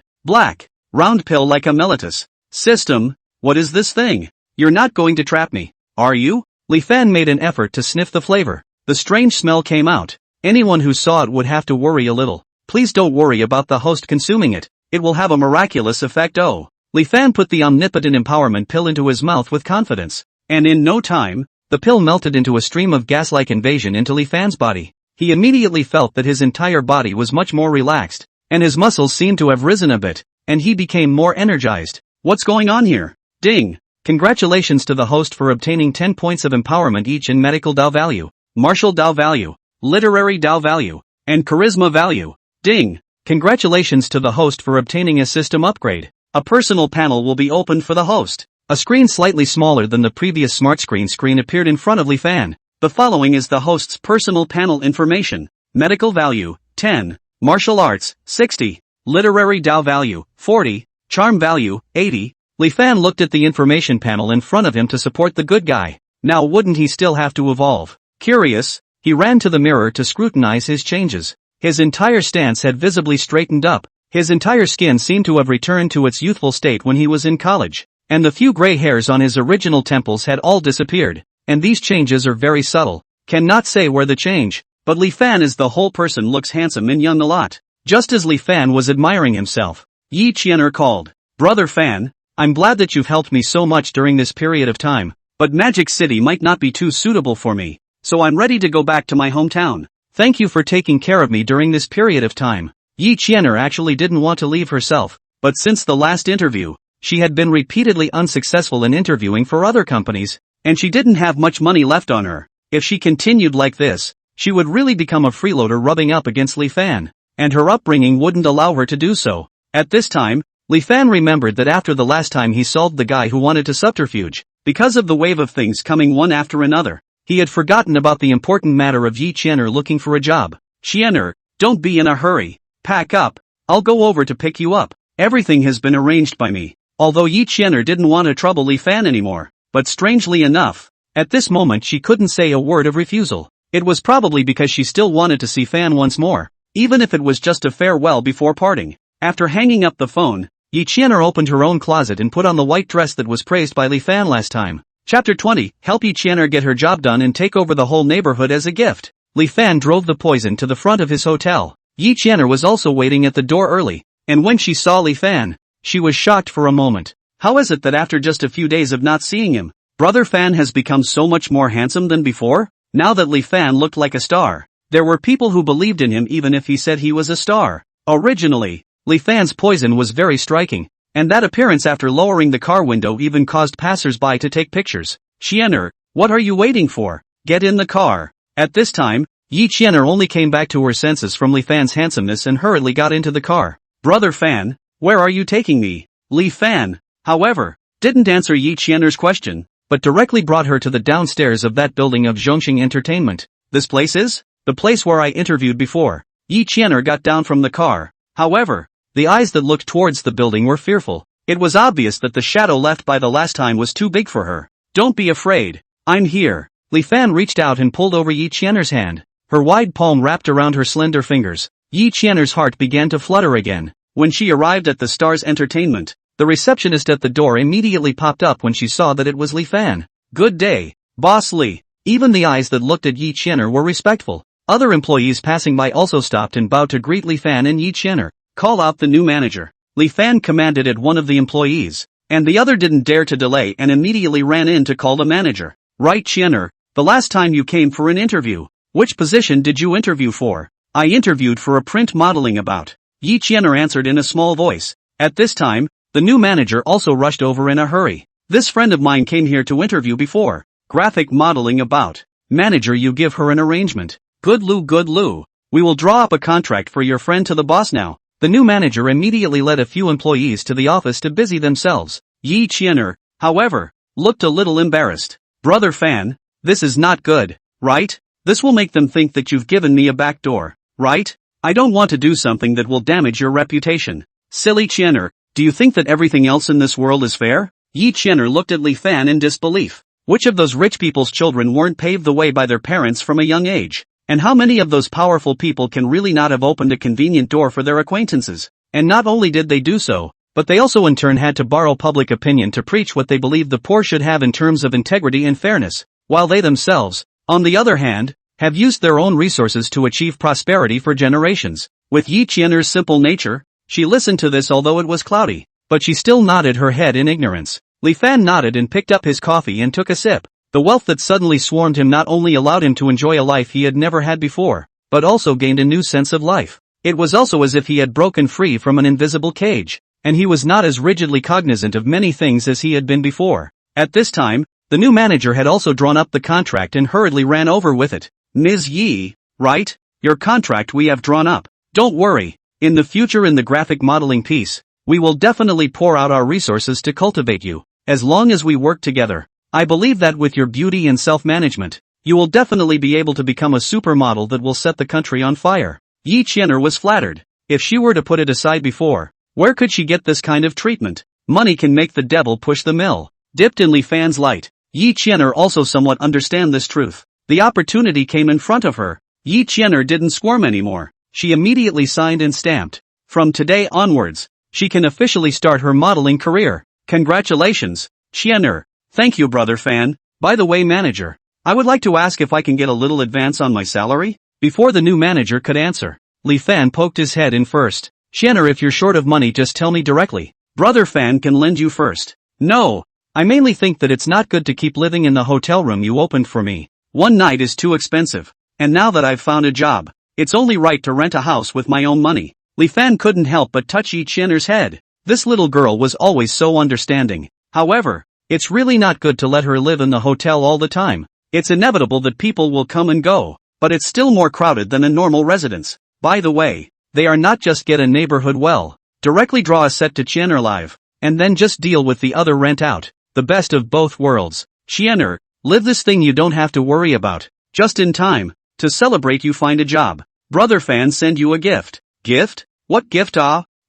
Speaker 1: pill like a mellitus. System, what is this thing? You're not going to trap me, are you? Li Fan made an effort to sniff the flavor. The strange smell came out. Anyone who saw it would have to worry a little. Please don't worry about the host consuming it. It will have a miraculous effect. Oh. Li Fan put the omnipotent empowerment pill into his mouth with confidence, and in no time, the pill melted into a stream of gas-like invasion into Li Fan's body. He immediately felt that his entire body was much more relaxed, and his muscles seemed to have risen a bit, and he became more energized. What's going on here? Ding! Congratulations to the host for obtaining 10 points of empowerment each in medical Dao value, martial Dao value, literary Dao value, and charisma value. Ding! Congratulations to the host for obtaining a system upgrade. A personal panel will be opened for the host. A screen slightly smaller than the previous smart screen appeared in front of Li Fan. The following is the host's personal panel information. Medical value, 10. Martial arts, 60. Literary Dao value, 40. Charm value, 80. Li Fan looked at the information panel in front of him to support the good guy. Now wouldn't he still have to evolve? Curious, he ran to the mirror to scrutinize his changes. His entire stance had visibly straightened up. His entire skin seemed to have returned to its youthful state when he was in college, and the few gray hairs on his original temples had all disappeared, and these changes are very subtle. Cannot say where the change, but Li Fan as the whole person looks handsome and young a lot. Just as Li Fan was admiring himself, Yi Qianer called, "Brother Fan, I'm glad that you've helped me so much during this period of time, but Magic City might not be too suitable for me, so I'm ready to go back to my hometown. Thank you for taking care of me during this period of time." Yi Qianer actually didn't want to leave herself, but since the last interview, she had been repeatedly unsuccessful in interviewing for other companies, and she didn't have much money left on her. If she continued like this, she would really become a freeloader rubbing up against Li Fan, and her upbringing wouldn't allow her to do so. At this time, Li Fan remembered that after the last time he solved the guy who wanted to subterfuge, because of the wave of things coming one after another, he had forgotten about the important matter of Yi Qianer looking for a job. "Qianer, don't be in a hurry. Pack up, I'll go over to pick you up. Everything has been arranged by me." Although Yi Qianer didn't want to trouble Li Fan anymore, but strangely enough, at this moment she couldn't say a word of refusal. It was probably because she still wanted to see Fan once more, even if it was just a farewell before parting. After hanging up the phone, Yi Qianer opened her own closet and put on the white dress that was praised by Li Fan last time. Chapter 20, help Yi Qianer get her job done and take over the whole neighborhood as a gift. Li Fan drove the poison to the front of his hotel. Yi Qianer was also waiting at the door early, and when she saw Li Fan, she was shocked for a moment. How is it that after just a few days of not seeing him, Brother Fan has become so much more handsome than before? Now that Li Fan looked like a star, there were people who believed in him even if he said he was a star. Originally, Li Fan's poison was very striking, and that appearance after lowering the car window even caused passers-by to take pictures. Qianer, what are you waiting for? Get in the car. At this time, Yi Qianer only came back to her senses from Li Fan's handsomeness and hurriedly got into the car. Brother Fan, where are you taking me? Li Fan, however, didn't answer Yi Qianer's question, but directly brought her to the downstairs of that building of Zhongxing Entertainment. This place is? The place where I interviewed before. Yi Qianer got down from the car. However, the eyes that looked towards the building were fearful. It was obvious that the shadow left by the last time was too big for her. Don't be afraid. I'm here. Li Fan reached out and pulled over Yi Qianer's hand. Her wide palm wrapped around her slender fingers. Yi Qianer's heart began to flutter again. When she arrived at the Star's Entertainment, the receptionist at the door immediately popped up when she saw that it was Li Fan. Good day, Boss Li. Even the eyes that looked at Yi Qianer were respectful. Other employees passing by also stopped and bowed to greet Li Fan and Yi Qianer. Call out the new manager. Li Fan commanded at one of the employees, and the other didn't dare to delay and immediately ran in to call the manager. Right, Qianer, the last time you came for an interview, which position did you interview for? I interviewed for a print modeling about. Yi Qianer answered in a small voice. At this time, the new manager also rushed over in a hurry. This friend of mine came here to interview before. Graphic modeling about. Manager, you give her an arrangement. Good Lu. We will draw up a contract for your friend to the boss now. The new manager immediately led a few employees to the office to busy themselves. Yi Qianer, however, looked a little embarrassed. Brother Fan, this is not good, right? This will make them think that you've given me a back door, right? I don't want to do something that will damage your reputation. Silly Qianer, do you think that everything else in this world is fair? Yi Qianer looked at Li Fan in disbelief. Which of those rich people's children weren't paved the way by their parents from a young age? And how many of those powerful people can really not have opened a convenient door for their acquaintances? And not only did they do so, but they also in turn had to borrow public opinion to preach what they believed the poor should have in terms of integrity and fairness, while they themselves, on the other hand, have used their own resources to achieve prosperity for generations. With Yi Qianer's simple nature, she listened to this although it was cloudy, but she still nodded her head in ignorance. Li Fan nodded and picked up his coffee and took a sip. The wealth that suddenly swarmed him not only allowed him to enjoy a life he had never had before, but also gained a new sense of life. It was also as if he had broken free from an invisible cage, and he was not as rigidly cognizant of many things as he had been before. At this time, the new manager had also drawn up the contract and hurriedly ran over with it. Ms. Yi, right? Your contract we have drawn up. Don't worry, in the future in the graphic modeling piece, we will definitely pour out our resources to cultivate you. As long as we work together, I believe that with your beauty and self-management, you will definitely be able to become a supermodel that will set the country on fire. Yi Qianer was flattered. If she were to put it aside before, where could she get this kind of treatment? Money can make the devil push the mill. Dipped in Li Fan's light, Yi Qianer also somewhat understand this truth. The opportunity came in front of her. Yi Qianer didn't squirm anymore. She immediately signed and stamped. From today onwards, she can officially start her modeling career. Congratulations, Qianer. Thank you, Brother Fan. By the way, manager, I would like to ask if I can get a little advance on my salary? Before the new manager could answer, Li Fan poked his head in first. Qianer, if you're short of money, just tell me directly. Brother Fan can lend you first. No, I mainly think that it's not good to keep living in the hotel room you opened for me. One night is too expensive. And now that I've found a job, it's only right to rent a house with my own money. Li Fan couldn't help but touch Yi Qianer's head. This little girl was always so understanding. However, it's really not good to let her live in the hotel all the time. It's inevitable that people will come and go, but it's still more crowded than a normal residence. By the way, they are not just get a neighborhood well, directly draw a set to Qianer Live, and then just deal with the other rent out. The best of both worlds. Qianer, live this thing you don't have to worry about. Just in time, to celebrate you find a job. Brother Fan send you a gift. Gift? What gift?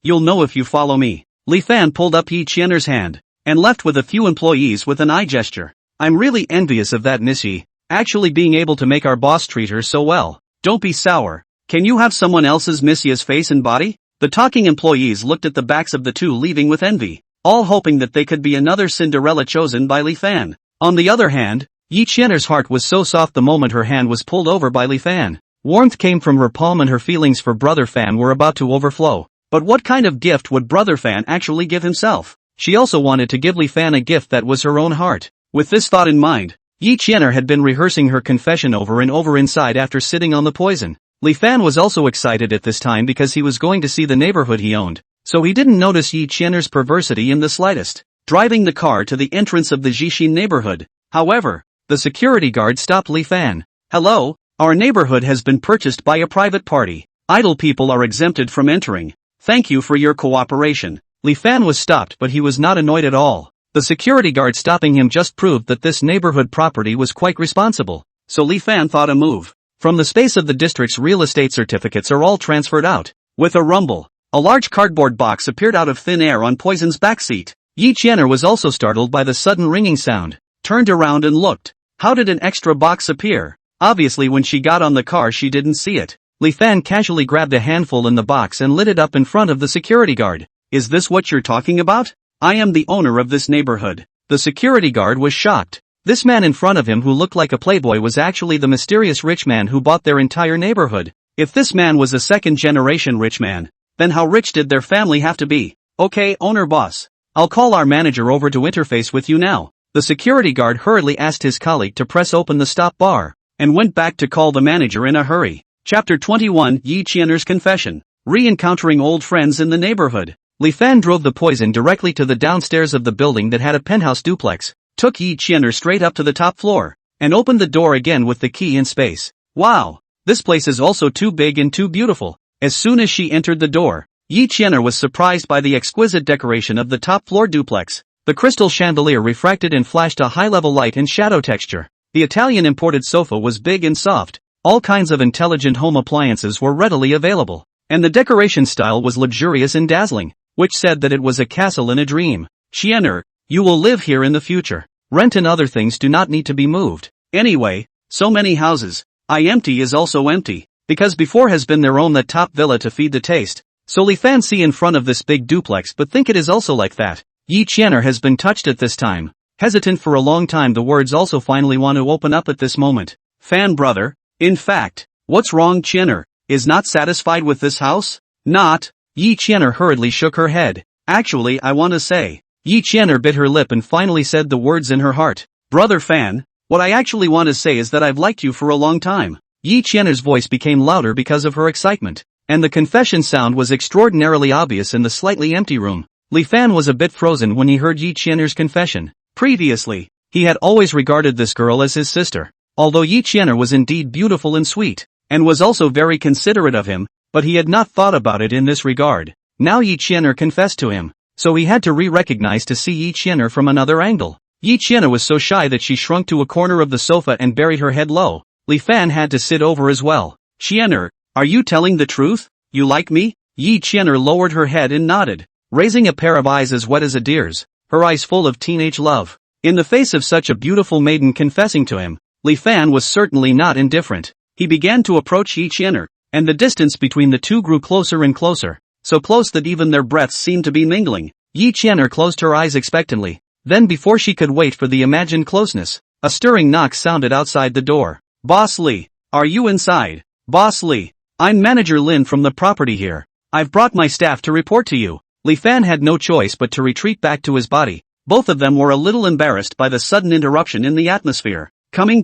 Speaker 1: You'll know if you follow me. Li Fan pulled up Yi Qianer's hand, and left with a few employees with an eye gesture. I'm really envious of that Miss Yi, actually being able to make our boss treat her so well. Don't be sour. Can you have someone else's Miss Yi's face and body? The talking employees looked at the backs of the two leaving with envy, all hoping that they could be another Cinderella chosen by Li Fan. On the other hand, Yi Qian'er's heart was so soft the moment her hand was pulled over by Li Fan. Warmth came from her palm and her feelings for Brother Fan were about to overflow. But what kind of gift would Brother Fan actually give himself? She also wanted to give Li Fan a gift that was her own heart. With this thought in mind, Yi Qian'er had been rehearsing her confession over and over inside after sitting on the poison. Li Fan was also excited at this time because he was going to see the neighborhood he owned, so he didn't notice Yi Qian'er's perversity in the slightest. Driving the car to the entrance of the Jixin neighborhood, however, the security guard stopped Li Fan. "Hello, our neighborhood has been purchased by a private party. Idle people are exempted from entering. Thank you for your cooperation." Li Fan was stopped, but he was not annoyed at all. The security guard stopping him just proved that this neighborhood property was quite responsible. So Li Fan thought a move. From the space of the district's real estate certificates are all transferred out. With a rumble, a large cardboard box appeared out of thin air on Poison's backseat. Yi Qian'er was also startled by the sudden ringing sound, turned around and looked. How did an extra box appear? Obviously when she got on the car she didn't see it. Li Fan casually grabbed a handful in the box and lit it up in front of the security guard. "Is this what you're talking about? I am the owner of this neighborhood." The security guard was shocked. This man in front of him who looked like a playboy was actually the mysterious rich man who bought their entire neighborhood. If this man was a second-generation rich man, then how rich did their family have to be? "Okay, owner boss. I'll call our manager over to interface with you now." The security guard hurriedly asked his colleague to press open the stop bar, and went back to call the manager in a hurry. Chapter 21 Yi Qian'er's Confession. Re-encountering old friends in the neighborhood. Li Fan drove the poison directly to the downstairs of the building that had a penthouse duplex, took Yi Qian'er straight up to the top floor, and opened the door again with the key in space. "Wow, this place is also too big and too beautiful." As soon as she entered the door, Yi Qian'er was surprised by the exquisite decoration of the top floor duplex. The crystal chandelier refracted and flashed a high-level light and shadow texture. The Italian imported sofa was big and soft. All kinds of intelligent home appliances were readily available, and the decoration style was luxurious and dazzling, which said that it was a castle in a dream. "Qian'er, you will live here in the future. Rent and other things do not need to be moved. Anyway, so many houses. I empty is also empty, because before has been their own that top villa to feed the taste. So Li Fan see in front of this big duplex but think it is also like that." Yi Qian'er has been touched at this time. Hesitant for a long time, the words also finally want to open up at this moment. "Fan brother, in fact, what's wrong? Qian'er is not satisfied with this house?" "Not." Yi Qian'er hurriedly shook her head. "Actually I want to say." Yi Qian'er bit her lip and finally said the words in her heart. "Brother Fan, what I actually want to say is that I've liked you for a long time." Yi Qian'er's voice became louder because of her excitement, and the confession sound was extraordinarily obvious in the slightly empty room. Li Fan was a bit frozen when he heard Yi Qian'er's confession. Previously, he had always regarded this girl as his sister. Although Yi Qian'er was indeed beautiful and sweet, and was also very considerate of him, but he had not thought about it in this regard. Now Yi Qian'er confessed to him, so he had to re-recognize to see Yi Qian'er from another angle. Yi Qian'er was so shy that she shrunk to a corner of the sofa and buried her head low. Li Fan had to sit over as well. "Qian'er, are you telling the truth? You like me?" Yi Qian'er lowered her head and nodded, raising a pair of eyes as wet as a deer's, her eyes full of teenage love. In the face of such a beautiful maiden confessing to him, Li Fan was certainly not indifferent. He began to approach Yi Qian'er, and the distance between the two grew closer and closer, so close that even their breaths seemed to be mingling. Yi Qian'er closed her eyes expectantly. Then before she could wait for the imagined closeness, a stirring knock sounded outside the door. "Boss Li, are you inside?" "Boss Li, I'm Manager Lin from the property here. I've brought my staff to report to you." Li Fan had no choice but to retreat back to his body. Both of them were a little embarrassed by the sudden interruption in the atmosphere. Coming.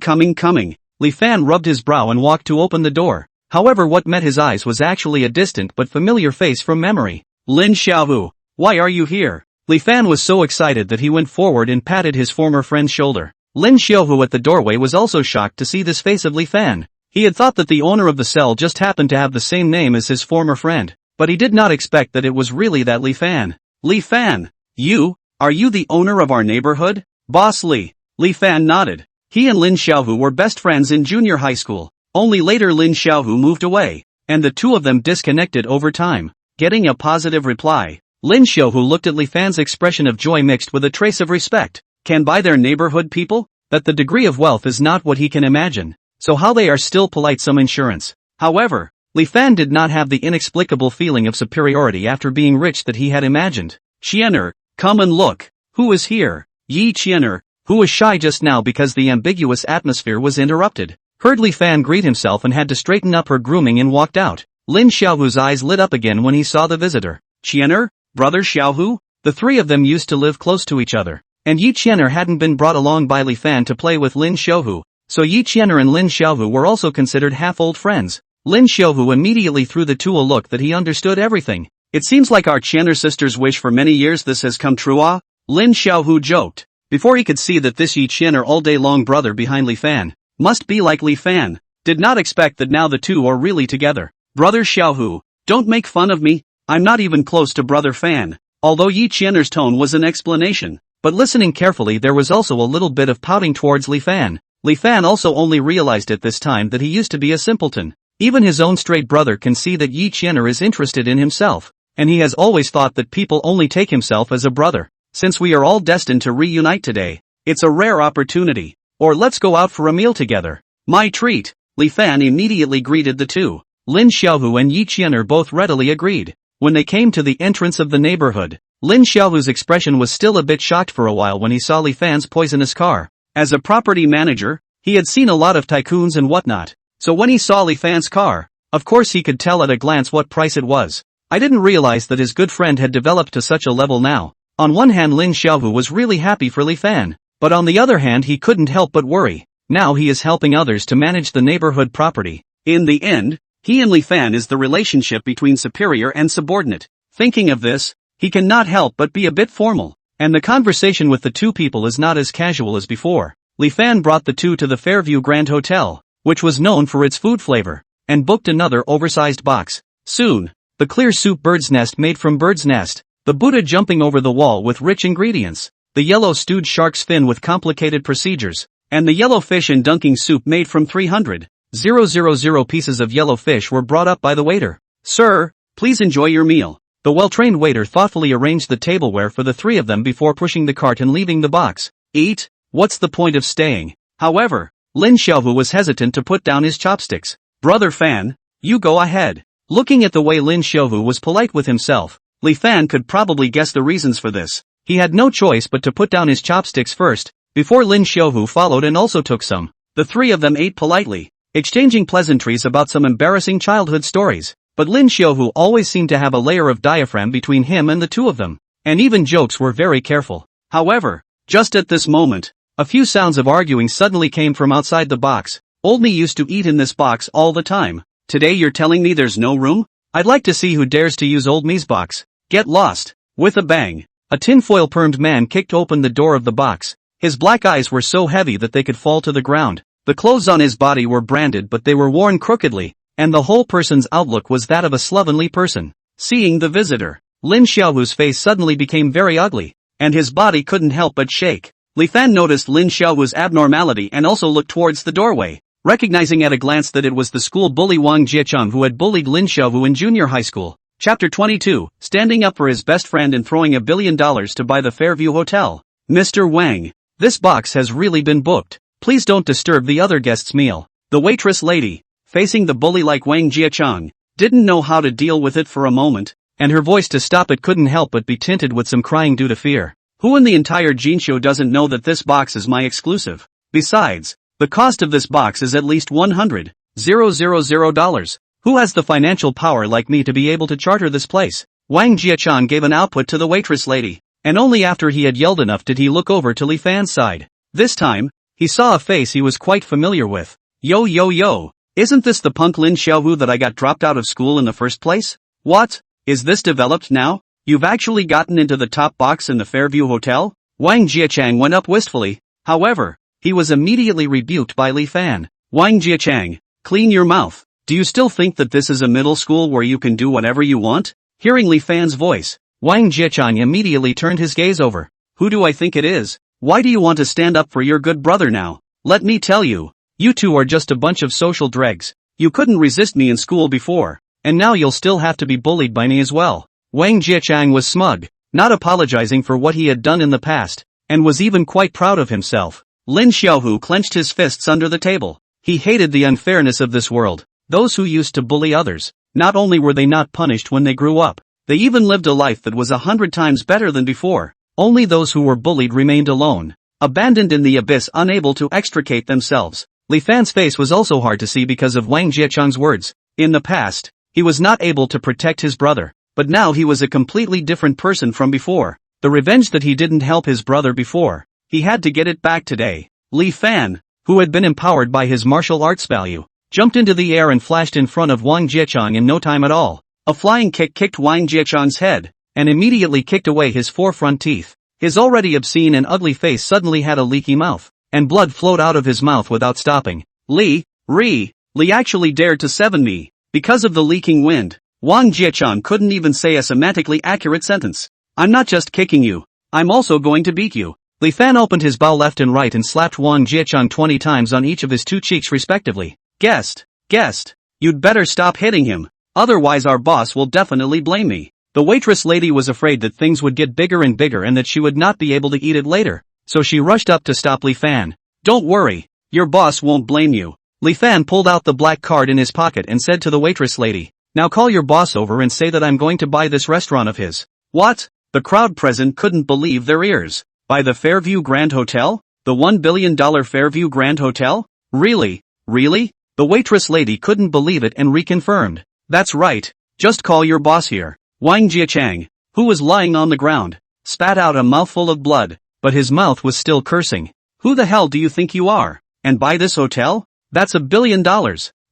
Speaker 1: Li Fan rubbed his brow and walked to open the door. However, what met his eyes was actually a distant but familiar face from memory. "Lin Xiaohu, why are you here?" Li Fan was so excited that he went forward and patted his former friend's shoulder. Lin Xiaohu at the doorway was also shocked to see this face of Li Fan. He had thought that the owner of the cell just happened to have the same name as his former friend, but he did not expect that it was really that Li Fan. "Li Fan, are you the owner of our neighborhood?" "Boss Li." Li Fan nodded. He and Lin Xiaohu were best friends in junior high school. Only later Lin Xiaohu moved away, and the two of them disconnected over time. Getting a positive reply, Lin Xiaohu looked at Li Fan's expression of joy mixed with a trace of respect. Can buy their neighborhood people? That the degree of wealth is not what he can imagine. So how they are still polite, some insurance. However, Li Fan did not have the inexplicable feeling of superiority after being rich that he had imagined. "Qian'er, come and look. Who is here?" "Yi Qian'er, who was shy just now because the ambiguous atmosphere was interrupted, heard Li Fan greet himself and had to straighten up her grooming and walked out. Lin Xiaohu's eyes lit up again when he saw the visitor. Qianer, brother Xiaohu? The three of them used to live close to each other, and Yi Qianer hadn't been brought along by Li Fan to play with Lin Xiaohu, so Yi Qianer and Lin Xiaohu were also considered half-old friends. Lin Xiaohu immediately threw the two a look that he understood everything. It seems like our Qianer sister's wish for many years this has come true, ah? Lin Xiaohu joked, before he could see that this Yi Qianer all-day-long brother behind Li Fan must be like Li Fan. Did not expect that now the two are really together. Brother Xiaohu, don't make fun of me, I'm not even close to brother Fan. Although Yi Qianer's tone was an explanation, but listening carefully there was also a little bit of pouting towards Li Fan. Li Fan also only realized at this time that he used to be a simpleton. Even his own straight brother can see that Yi Qianer is interested in himself, and he has always thought that people only take himself as a brother. Since we are all destined to reunite today, it's a rare opportunity. Or let's go out for a meal together. My treat. Li Fan immediately greeted the two. Lin Xiaohu and Yi Qianer both readily agreed. When they came to the entrance of the neighborhood, Lin Xiaohu's expression was still a bit shocked for a while when he saw Li Fan's poisonous car. As a property manager, he had seen a lot of tycoons and whatnot, so when he saw Li Fan's car, of course he could tell at a glance what price it was. I didn't realize that his good friend had developed to such a level now. On one hand Lin Xiaohu was really happy for Li Fan, but on the other hand he couldn't help but worry. Now he is helping others to manage the neighborhood property. In the end, he and Li Fan is the relationship between superior and subordinate. Thinking of this, he cannot help but be a bit formal, and the conversation with the two people is not as casual as before. Li Fan brought the two to the Fairview Grand Hotel, which was known for its food flavor, and booked another oversized box. Soon, the clear soup bird's nest made from bird's nest, the Buddha jumping over the wall with rich ingredients, the yellow stewed shark's fin with complicated procedures, and the yellow fish and dunking soup made from 300,000 pieces of yellow fish were brought up by the waiter. Sir, please enjoy your meal. The well-trained waiter thoughtfully arranged the tableware for the three of them before pushing the cart and leaving the box. Eat? What's the point of staying? However, Lin Xiaohu was hesitant to put down his chopsticks. Brother Fan, you go ahead. Looking at the way Lin Xiaohu was polite with himself, Li Fan could probably guess the reasons for this. He had no choice but to put down his chopsticks first, before Lin Xiaohu followed and also took some. The three of them ate politely, exchanging pleasantries about some embarrassing childhood stories, but Lin Xiaohu always seemed to have a layer of diaphragm between him and the two of them, and even jokes were very careful. However, just at this moment, a few sounds of arguing suddenly came from outside the box. Old me used to eat in this box all the time. Today you're telling me there's no room? I'd like to see who dares to use old me's box. Get lost. With a bang, a tinfoil permed man kicked open the door of the box. His black eyes were so heavy that they could fall to the ground. The clothes on his body were branded but they were worn crookedly, and the whole person's outlook was that of a slovenly person. Seeing the visitor, Lin Xiaohu's face suddenly became very ugly, and his body couldn't help but shake. Li Fan noticed Lin Xiaohu's abnormality and also looked towards the doorway, recognizing at a glance that it was the school bully Wang Jiecheng who had bullied Lin Xiaohu in junior high school. Chapter 22, Standing Up for His Best Friend and Throwing $1 Billion to Buy the Fairview Hotel. Mr. Wang, this box has really been booked. Please don't disturb the other guests' meal. The waitress lady, facing the bully like Wang Jiecheng, didn't know how to deal with it for a moment, and her voice to stop it couldn't help but be tinted with some crying due to fear. Who in the entire Jinsho doesn't know that this box is my exclusive? Besides, the cost of this box is at least $100,000. Who has the financial power like me to be able to charter this place? Wang Jiecheng gave an output to the waitress lady, and only after he had yelled enough did he look over to Li Fan's side. This time, he saw a face he was quite familiar with. Yo yo yo, isn't this the punk Lin Xiaohu that I got dropped out of school in the first place? What? Is this developed now? You've actually gotten into the top box in the Fairview Hotel? Wang Jiecheng went up wistfully. However, he was immediately rebuked by Li Fan. Wang Jiecheng, clean your mouth. Do you still think that this is a middle school where you can do whatever you want? Hearing Li Fan's voice, Wang Jiecheng immediately turned his gaze over. Who do I think it is? Why do you want to stand up for your good brother now? Let me tell you, you two are just a bunch of social dregs. You couldn't resist me in school before, and now you'll still have to be bullied by me as well. Wang Jiecheng was smug, not apologizing for what he had done in the past, and was even quite proud of himself. Lin Xiaohu clenched his fists under the table. He hated the unfairness of this world. Those who used to bully others, not only were they not punished when they grew up, they even lived a life that was 100 times better than before. Only those who were bullied remained alone. abandoned in the abyss, unable to extricate themselves. Li Fan's face was also hard to see because of Wang Jiechang's words. In the past, he was not able to protect his brother, but now he was a completely different person from before. The revenge that he didn't help his brother before, he had to get it back today. Li Fan, who had been empowered by his martial arts value, jumped into the air and flashed in front of Wang Jiechang in no time at all. A flying kick kicked Wang Jiechang's head, and immediately kicked away his 4 front teeth. His already obscene and ugly face suddenly had a leaky mouth, and blood flowed out of his mouth without stopping. Li actually dared to seven me. Because of the leaking wind, Wang Jiechang couldn't even say a semantically accurate sentence. I'm not just kicking you, I'm also going to beat you. Li Fan opened his bow left and right and slapped Wang Jiechang 20 times on each of his 2 cheeks respectively. Guest, you'd better stop hitting him, otherwise our boss will definitely blame me. The waitress lady was afraid that things would get bigger and bigger and that she would not be able to eat it later, so she rushed up to stop Li Fan. Don't worry, your boss won't blame you. Li Fan pulled out the black card in his pocket and said to the waitress lady, now call your boss over and say that I'm going to buy this restaurant of his. What? The crowd present couldn't believe their ears. Buy the Fairview Grand Hotel? The $1 billion Fairview Grand Hotel? Really? The waitress lady couldn't believe it and reconfirmed. That's right, just call your boss here. Wang Jiechang, who was lying on the ground, spat out a mouthful of blood, but his mouth was still cursing. Who the hell do you think you are? And buy this hotel? That's $1 billion,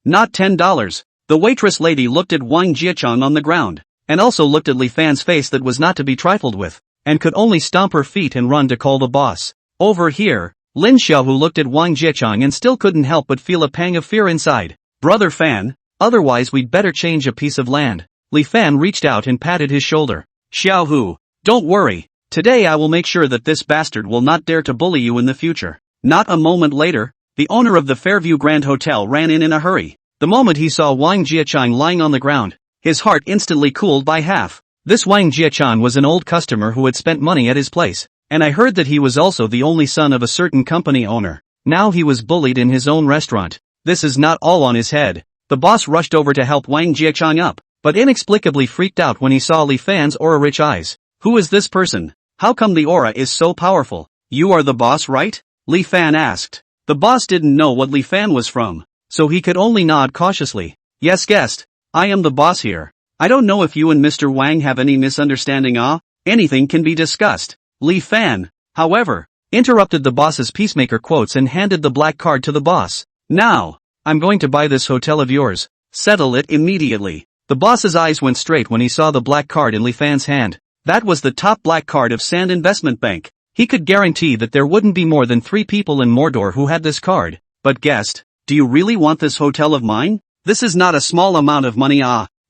Speaker 1: not $10. The waitress lady looked at Wang Jiechang on the ground, and also looked at Li Fan's face that was not to be trifled with, and could only stomp her feet and run to call the boss. Over here, Lin Xiaohu looked at Wang Jiechang and still couldn't help but feel a pang of fear inside. Brother Fan, otherwise we'd better change a piece of land. Li Fan reached out and patted his shoulder. Xiaohu, don't worry, today I will make sure that this bastard will not dare to bully you in the future. Not a moment later, the owner of the Fairview Grand Hotel ran in a hurry. The moment he saw Wang Jiechang lying on the ground, his heart instantly cooled by half. This Wang Jiechang was an old customer who had spent money at his place, and I heard that he was also the only son of a certain company owner. Now he was bullied in his own restaurant. This is not all on his head. The boss rushed over to help Wang Jiechang up, but inexplicably freaked out when he saw Li Fan's aura-rich eyes. Who is this person? How come the aura is so powerful? You are the boss, right? Li Fan asked. The boss didn't know what Li Fan was from, so he could only nod cautiously. Yes, guest, I am the boss here. I don't know if you and Mr. Wang have any misunderstanding. Anything can be discussed. Li Fan, however, interrupted the boss's peacemaker quotes and handed the black card to the boss. Now, I'm going to buy this hotel of yours. Settle it immediately. The boss's eyes went straight when he saw the black card in Li Fan's hand. That was the top black card of Sand Investment Bank. He could guarantee that there wouldn't be more than 3 people in Mordor who had this card. But guest, do you really want this hotel of mine? This is not a small amount of money.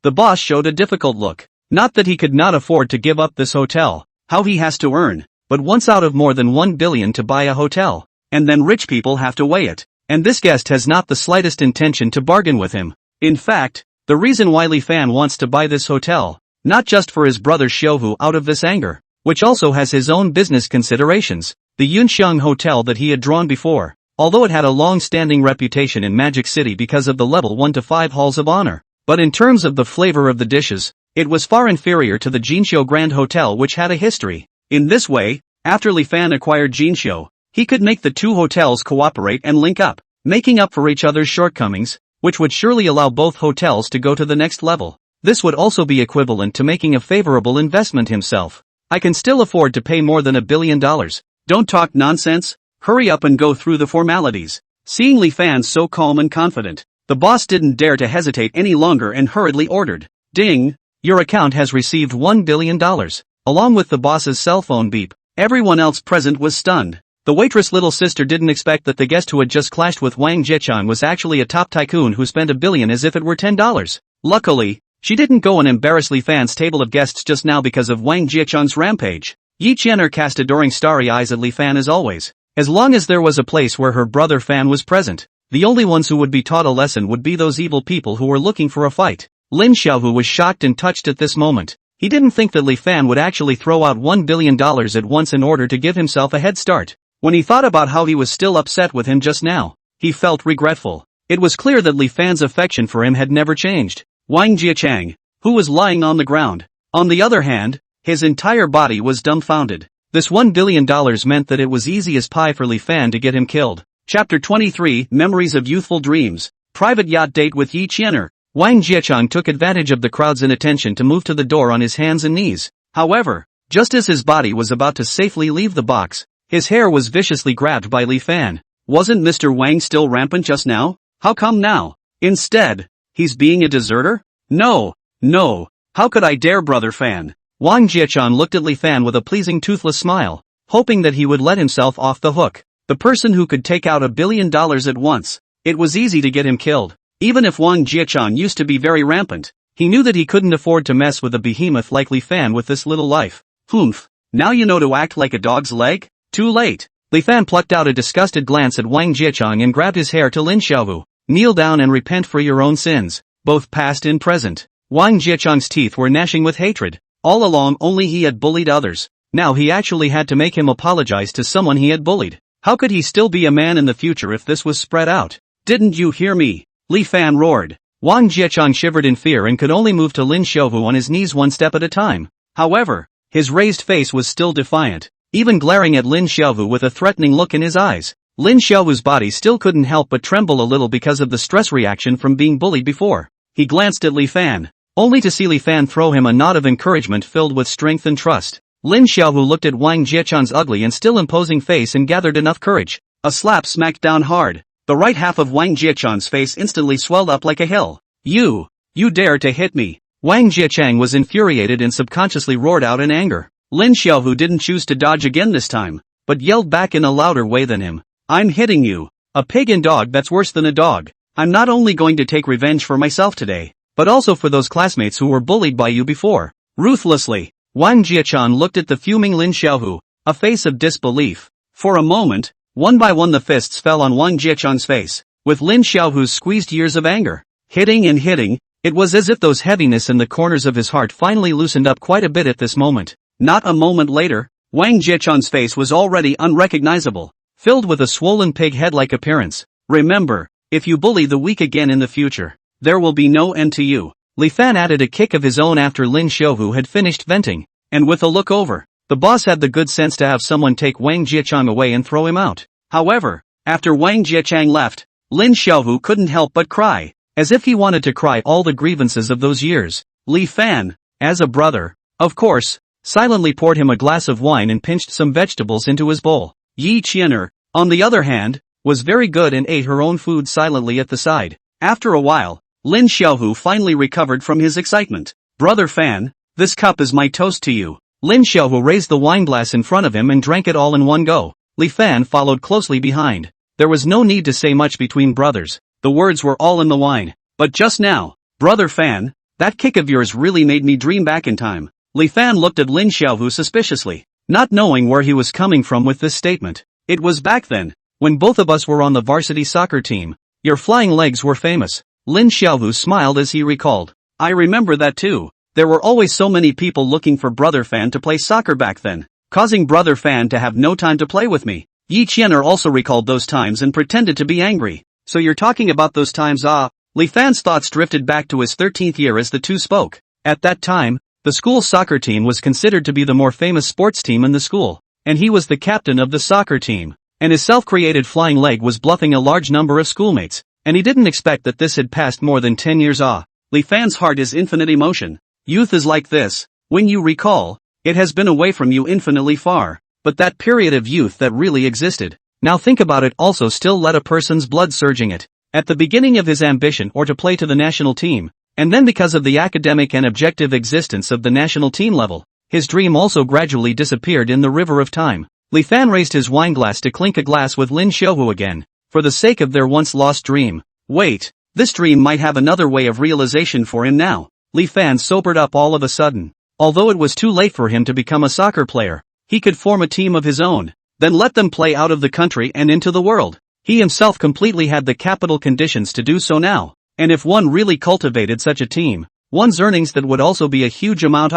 Speaker 1: The boss showed a difficult look. Not that he could not afford to give up this hotel. How he has to earn, but once out of more than 1 billion to buy a hotel. And then rich people have to weigh it. And this guest has not the slightest intention to bargain with him. In fact, the reason why Li Fan wants to buy this hotel, not just for his brother Xiaohu out of this anger, which also has his own business considerations, the Yunxiang Hotel that he had drawn before, although it had a long-standing reputation in Magic City because of the level 1 to 5 halls of honor, but in terms of the flavor of the dishes, it was far inferior to the Jinxiu Grand Hotel, which had a history. In this way, after Li Fan acquired Jinxiu, he could make the 2 hotels cooperate and link up, making up for each other's shortcomings, which would surely allow both hotels to go to the next level. This would also be equivalent to making a favorable investment himself. I can still afford to pay more than $1 billion. Don't talk nonsense, hurry up and go through the formalities. Seeing Li Fan so calm and confident, the boss didn't dare to hesitate any longer and hurriedly ordered. Ding! Your account has received $1 billion. Along with the boss's cell phone beep, everyone else present was stunned. The waitress' little sister didn't expect that the guest who had just clashed with Wang Jiechang was actually a top tycoon who spent $1 billion as if it were $10. Luckily, she didn't go and embarrass Li Fan's table of guests just now because of Wang Jiechang's rampage. Yi Qianer cast adoring starry eyes at Li Fan as always. As long as there was a place where her brother Fan was present, the only ones who would be taught a lesson would be those evil people who were looking for a fight. Lin Xiaohu was shocked and touched at this moment. He didn't think that Li Fan would actually throw out $1 billion at once in order to give himself a head start. When he thought about how he was still upset with him just now, he felt regretful. It was clear that Li Fan's affection for him had never changed. Wang Jiechang, who was lying on the ground, on the other hand, his entire body was dumbfounded. This $1 billion meant that it was easy as pie for Li Fan to get him killed. Chapter 23, Memories of Youthful Dreams. Private yacht date with Yi Qianer. Wang Jiechang took advantage of the crowd's inattention to move to the door on his hands and knees. However, just as his body was about to safely leave the box, his hair was viciously grabbed by Li Fan. Wasn't Mr. Wang still rampant just now? How come now? Instead, he's being a deserter? No. How could I dare, Brother Fan? Wang Jiechang looked at Li Fan with a pleasing toothless smile, hoping that he would let himself off the hook. The person who could take out $1 billion at once. It was easy to get him killed. Even if Wang Jiechang used to be very rampant, he knew that he couldn't afford to mess with a behemoth like Li Fan with this little life. Humph. Now you know to act like a dog's leg? Too late. Li Fan plucked out a disgusted glance at Wang Jiechang and grabbed his hair to Lin Xiaohu. Kneel down and repent for your own sins, both past and present. Wang Jiechang's teeth were gnashing with hatred. All along only he had bullied others. Now he actually had to make him apologize to someone he had bullied. How could he still be a man in the future if this was spread out? Didn't you hear me? Li Fan roared. Wang Jiechang shivered in fear and could only move to Lin Xiaohu on his knees one step at a time. However, his raised face was still defiant, even glaring at Lin Xiaohu with a threatening look in his eyes. Lin Xiaohu's body still couldn't help but tremble a little because of the stress reaction from being bullied before. He glanced at Li Fan, only to see Li Fan throw him a nod of encouragement filled with strength and trust. Lin Xiaohu looked at Wang Jiechang's ugly and still imposing face and gathered enough courage. A slap smacked down hard. The right half of Wang Jiechang's face instantly swelled up like a hill. You dare to hit me. Wang Jiechang was infuriated and subconsciously roared out in anger. Lin Xiaohu didn't choose to dodge again this time, but yelled back in a louder way than him. I'm hitting you. A pig and dog, that's worse than a dog. I'm not only going to take revenge for myself today, but also for those classmates who were bullied by you before. Ruthlessly, Wang Jiechang looked at the fuming Lin Xiaohu, a face of disbelief. For a moment, one by one the fists fell on Wang Jiechang's face, with Lin Xiaohu's squeezed years of anger. Hitting and hitting, it was as if those heaviness in the corners of his heart finally loosened up quite a bit at this moment. Not a moment later, Wang Jiechang's face was already unrecognizable, filled with a swollen pig head-like appearance. Remember, if you bully the weak again in the future, there will be no end to you. Li Fan added a kick of his own after Lin Xiaohu had finished venting, and with a look over, the boss had the good sense to have someone take Wang Jiechang away and throw him out. However, after Wang Jiechang left, Lin Xiaohu couldn't help but cry, as if he wanted to cry all the grievances of those years. Li Fan, as a brother, of course, silently poured him a glass of wine and pinched some vegetables into his bowl. Yi Qianer, on the other hand, was very good and ate her own food silently at the side. After a while, Lin Xiaohu finally recovered from his excitement. Brother Fan, this cup is my toast to you. Lin Xiaohu raised the wine glass in front of him and drank it all in one go. Li Fan followed closely behind. There was no need to say much between brothers. The words were all in the wine. But just now, Brother Fan, that kick of yours really made me dream back in time. Li Fan looked at Lin Xiaohu suspiciously, not knowing where he was coming from with this statement. It was back then, when both of us were on the varsity soccer team. Your flying legs were famous. Lin Xiaohu smiled as he recalled. I remember that too. There were always so many people looking for Brother Fan to play soccer back then, causing Brother Fan to have no time to play with me. Yi Qianer also recalled those times and pretended to be angry. So you're talking about those times, ah? Li Fan's thoughts drifted back to his 13th year as the two spoke. At that time, the school's soccer team was considered to be the more famous sports team in the school, and he was the captain of the soccer team, and his self-created flying leg was bluffing a large number of schoolmates, and he didn't expect that this had passed more than 10 years. Li Fan's heart is infinite emotion. Youth is like this. When you recall, it has been away from you infinitely far, but that period of youth that really existed. Now think about it, also still let a person's blood surging it. At the beginning of his ambition or to play to the national team, and then because of the academic and objective existence of the national team level, his dream also gradually disappeared in the river of time. Li Fan raised his wineglass to clink a glass with Lin Xiaohu again, for the sake of their once lost dream. Wait, this dream might have another way of realization for him now. Li Fan sobered up all of a sudden. Although it was too late for him to become a soccer player, he could form a team of his own, then let them play out of the country and into the world. He himself completely had the capital conditions to do so now, and if one really cultivated such a team, one's earnings that would also be a huge amount.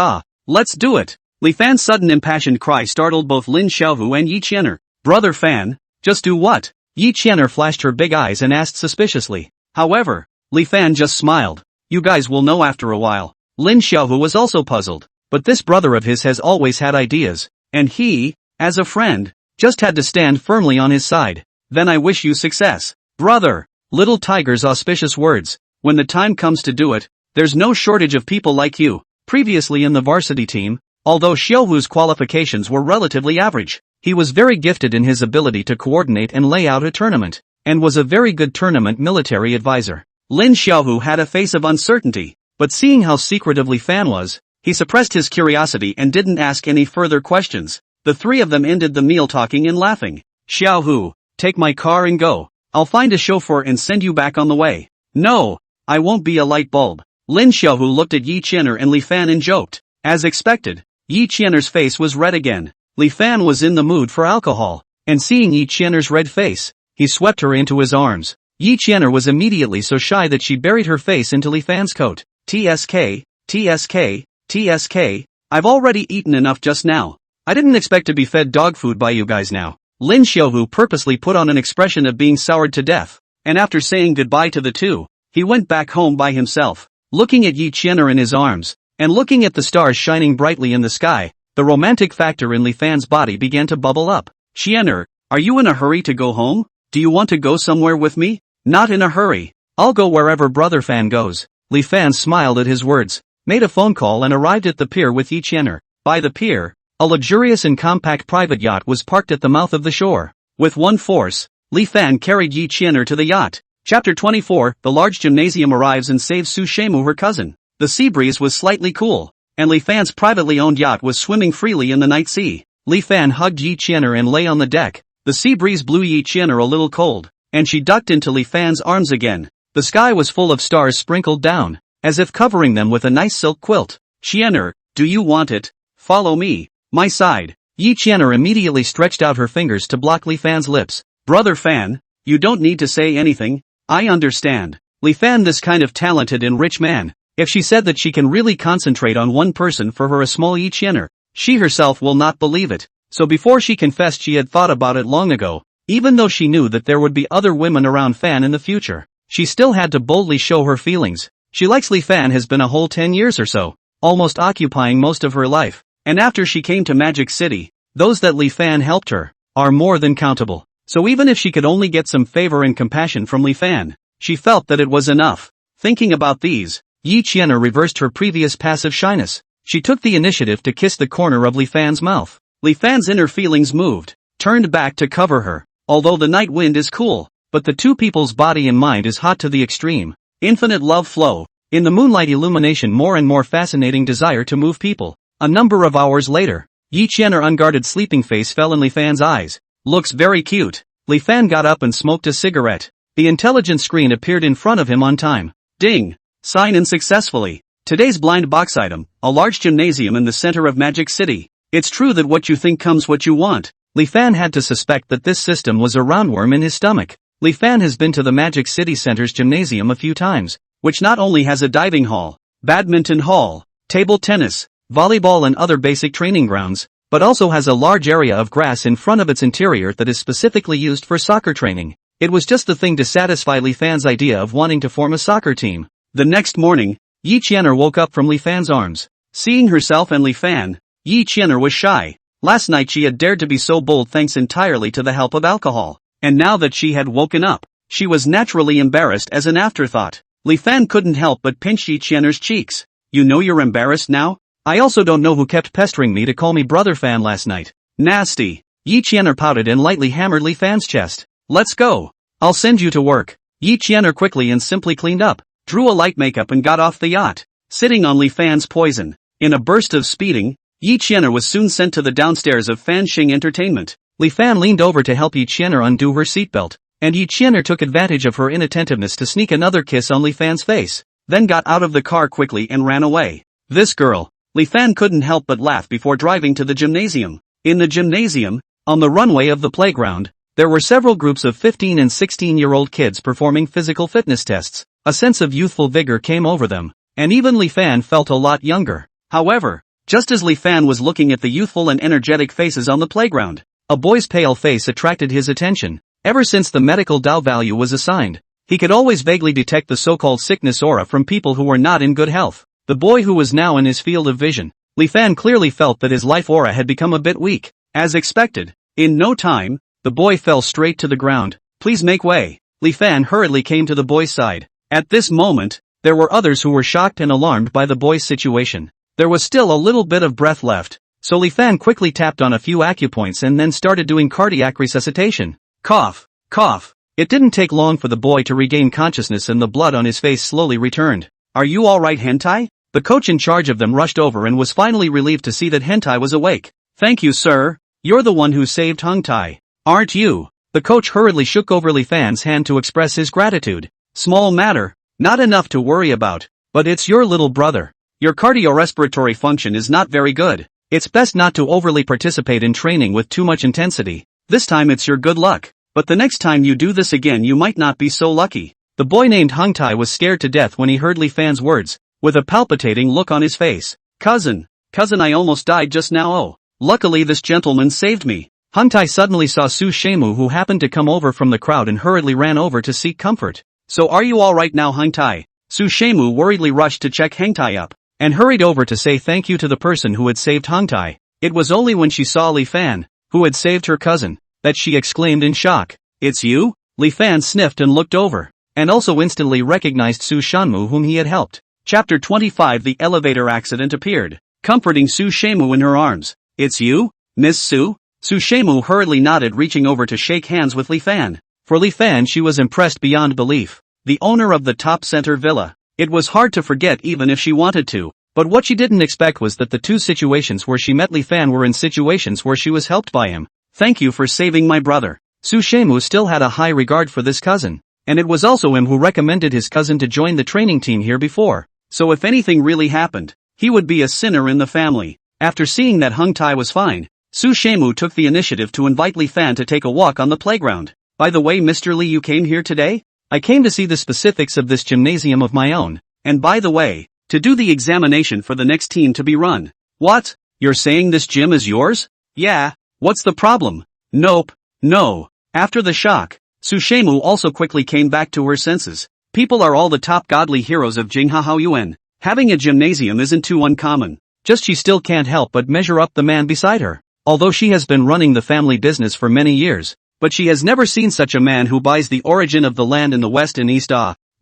Speaker 1: Let's do it! Li Fan's sudden impassioned cry startled both Lin Xiaohu and Yi Qianer. Brother Fan, just do what? Yi Qianer flashed her big eyes and asked suspiciously. However, Li Fan just smiled. You guys will know after a while. Lin Xiaohu was also puzzled, but this brother of his has always had ideas, and he As a friend, just had to stand firmly on his side. Then I wish you success, brother. Little Tiger's auspicious words. When the time comes to do it, there's no shortage of people like you. Previously in the varsity team, although Xiaohu's qualifications were relatively average, he was very gifted in his ability to coordinate and lay out a tournament, and was a very good tournament military advisor. Lin Xiaohu had a face of uncertainty, but seeing how secretive Li Fan was, he suppressed his curiosity and didn't ask any further questions. The three of them ended the meal talking and laughing. Xiaohu, take my car and go. I'll find a chauffeur and send you back on the way. No, I won't be a light bulb. Lin Xiaohu looked at Yi Qianer and Li Fan and joked. As expected, Yi Qianer's face was red again. Li Fan was in the mood for alcohol, and seeing Yi Qianer's red face, he swept her into his arms. Yi Qianer was immediately so shy that she buried her face into Li Fan's coat. TSK, TSK, TSK, I've already eaten enough just now. I didn't expect to be fed dog food by you guys now. Lin Xiaohu purposely put on an expression of being soured to death, and after saying goodbye to the two, he went back home by himself, looking at Yi Qianer in his arms, and looking at the stars shining brightly in the sky. The romantic factor in Li Fan's body began to bubble up. Qianer, are you in a hurry to go home? Do you want to go somewhere with me? Not in a hurry. I'll go wherever Brother Fan goes. Li Fan smiled at his words, made a phone call and arrived at the pier with Yi Qianer. By the pier, a luxurious and compact private yacht was parked at the mouth of the shore. With one force, Li Fan carried Yi Qianer to the yacht. Chapter 24, the large gymnasium arrives and saves Su Shemu her cousin. The sea breeze was slightly cool, and Li Fan's privately owned yacht was swimming freely in the night sea. Li Fan hugged Yi Qianer and lay on the deck. The sea breeze blew Yi Qianer a little cold, and she ducked into Li Fan's arms again. The sky was full of stars sprinkled down, as if covering them with a nice silk quilt. Qianer, do you want it? Follow me. My side. Yi Qianer immediately stretched out her fingers to block Li Fan's lips. Brother Fan, you don't need to say anything. I understand. Li Fan, this kind of talented and rich man, if she said that she can really concentrate on one person for her a small Yi Qianer, she herself will not believe it. So before she confessed she had thought about it long ago, even though she knew that there would be other women around Fan in the future, she still had to boldly show her feelings. She likes Li Fan has been a whole 10 years or so, almost occupying most of her life. And after she came to Magic City, those that Li Fan helped her are more than countable. So even if she could only get some favor and compassion from Li Fan, she felt that it was enough. Thinking about these, Yi Qianer reversed her previous passive shyness. She took the initiative to kiss the corner of Li Fan's mouth. Li Fan's inner feelings moved, turned back to cover her. Although the night wind is cool, but the two people's body and mind is hot to the extreme. Infinite love flow. In the moonlight illumination, more and more fascinating desire to move people. A number of hours later, Yi Qianer's unguarded sleeping face fell in Li Fan's eyes. Looks very cute. Li Fan got up and smoked a cigarette. The intelligence screen appeared in front of him on time. Ding! Sign in successfully. Today's blind box item, a large gymnasium in the center of Magic City. It's true that what you think comes what you want. Li Fan had to suspect that this system was a roundworm in his stomach. Li Fan has been to the Magic City Center's gymnasium a few times, which not only has a diving hall, badminton hall, table tennis, volleyball and other basic training grounds, but also has a large area of grass in front of its interior that is specifically used for soccer training. It was just the thing to satisfy Li Fan's idea of wanting to form a soccer team. The next morning, Yi Qianer woke up from Li Fan's arms. Seeing herself and Li Fan, Yi Qianer was shy. Last night she had dared to be so bold thanks entirely to the help of alcohol, and now that she had woken up, she was naturally embarrassed as an afterthought. Li Fan couldn't help but pinch Yi Qianer's cheeks. You know you're embarrassed now? I also don't know who kept pestering me to call me Brother Fan last night. Nasty. Yi Qianer pouted and lightly hammered Li Fan's chest. Let's go. I'll send you to work. Yi Qianer quickly and simply cleaned up, drew a light makeup and got off the yacht, sitting on Li Fan's poison. In a burst of speeding, Yi Qianer was soon sent to the downstairs of Fan Xing Entertainment. Li Fan leaned over to help Yi Qianer undo her seatbelt, and Yi Qianer took advantage of her inattentiveness to sneak another kiss on Li Fan's face, then got out of the car quickly and ran away. This girl. Li Fan couldn't help but laugh before driving to the gymnasium. In the gymnasium, on the runway of the playground, there were several groups of 15 and 16-year-old kids performing physical fitness tests. A sense of youthful vigor came over them, and even Li Fan felt a lot younger. However, just as Li Fan was looking at the youthful and energetic faces on the playground, a boy's pale face attracted his attention. Ever since the medical Dao value was assigned, he could always vaguely detect the so-called sickness aura from people who were not in good health. The boy who was now in his field of vision, Li Fan clearly felt that his life aura had become a bit weak. As expected, in no time, the boy fell straight to the ground. Please make way. Li Fan hurriedly came to the boy's side. At this moment, there were others who were shocked and alarmed by the boy's situation. There was still a little bit of breath left, so Li Fan quickly tapped on a few acupoints and then started doing cardiac resuscitation. Cough, cough. It didn't take long for the boy to regain consciousness and the blood on his face slowly returned. Are you alright, Hentai? The coach in charge of them rushed over and was finally relieved to see that Hentai was awake. Thank you, sir. You're the one who saved Hentai, aren't you? The coach hurriedly shook over Li Fan's hand to express his gratitude. Small matter, not enough to worry about, but it's your little brother. Your cardiorespiratory function is not very good. It's best not to overly participate in training with too much intensity. This time it's your good luck. But the next time you do this again you might not be so lucky. The boy named Hungtai was scared to death when he heard Li Fan's words, with a palpitating look on his face. Cousin, I almost died just now. Oh, luckily this gentleman saved me. Hungtai suddenly saw Su Shemu, who happened to come over from the crowd, and hurriedly ran over to seek comfort. So are you alright now, Hungtai? Su Shemu worriedly rushed to check Hungtai up, and hurried over to say thank you to the person who had saved Hungtai. It was only when she saw Li Fan, who had saved her cousin, that she exclaimed in shock. It's you? Li Fan sniffed and looked over, and also instantly recognized Su Shanmu, whom he had helped. Chapter 25. The elevator accident appeared, comforting Su Shemu in her arms. It's you, Miss Su? Su Shemu hurriedly nodded, reaching over to shake hands with Li Fan. For Li Fan she was impressed beyond belief. The owner of the top center villa. It was hard to forget even if she wanted to, but what she didn't expect was that the two situations where she met Li Fan were in situations where she was helped by him. Thank you for saving my brother. Su Shemu still had a high regard for this cousin, and it was also him who recommended his cousin to join the training team here before. So if anything really happened, he would be a sinner in the family. After seeing that Hungtai was fine, Su Shemu took the initiative to invite Li Fan to take a walk on the playground. By the way, Mr. Li, you came here today? I came to see the specifics of this gymnasium of my own, and by the way, to do the examination for the next team to be run. What? You're saying this gym is yours? Yeah. What's the problem? Nope. No. After the shock, Su Shemu also quickly came back to her senses. People are all the top godly heroes of Jinghao Yuan. Having a gymnasium isn't too uncommon. Just she still can't help but measure up the man beside her. Although she has been running the family business for many years, but she has never seen such a man who buys the origin of the land in the West and East.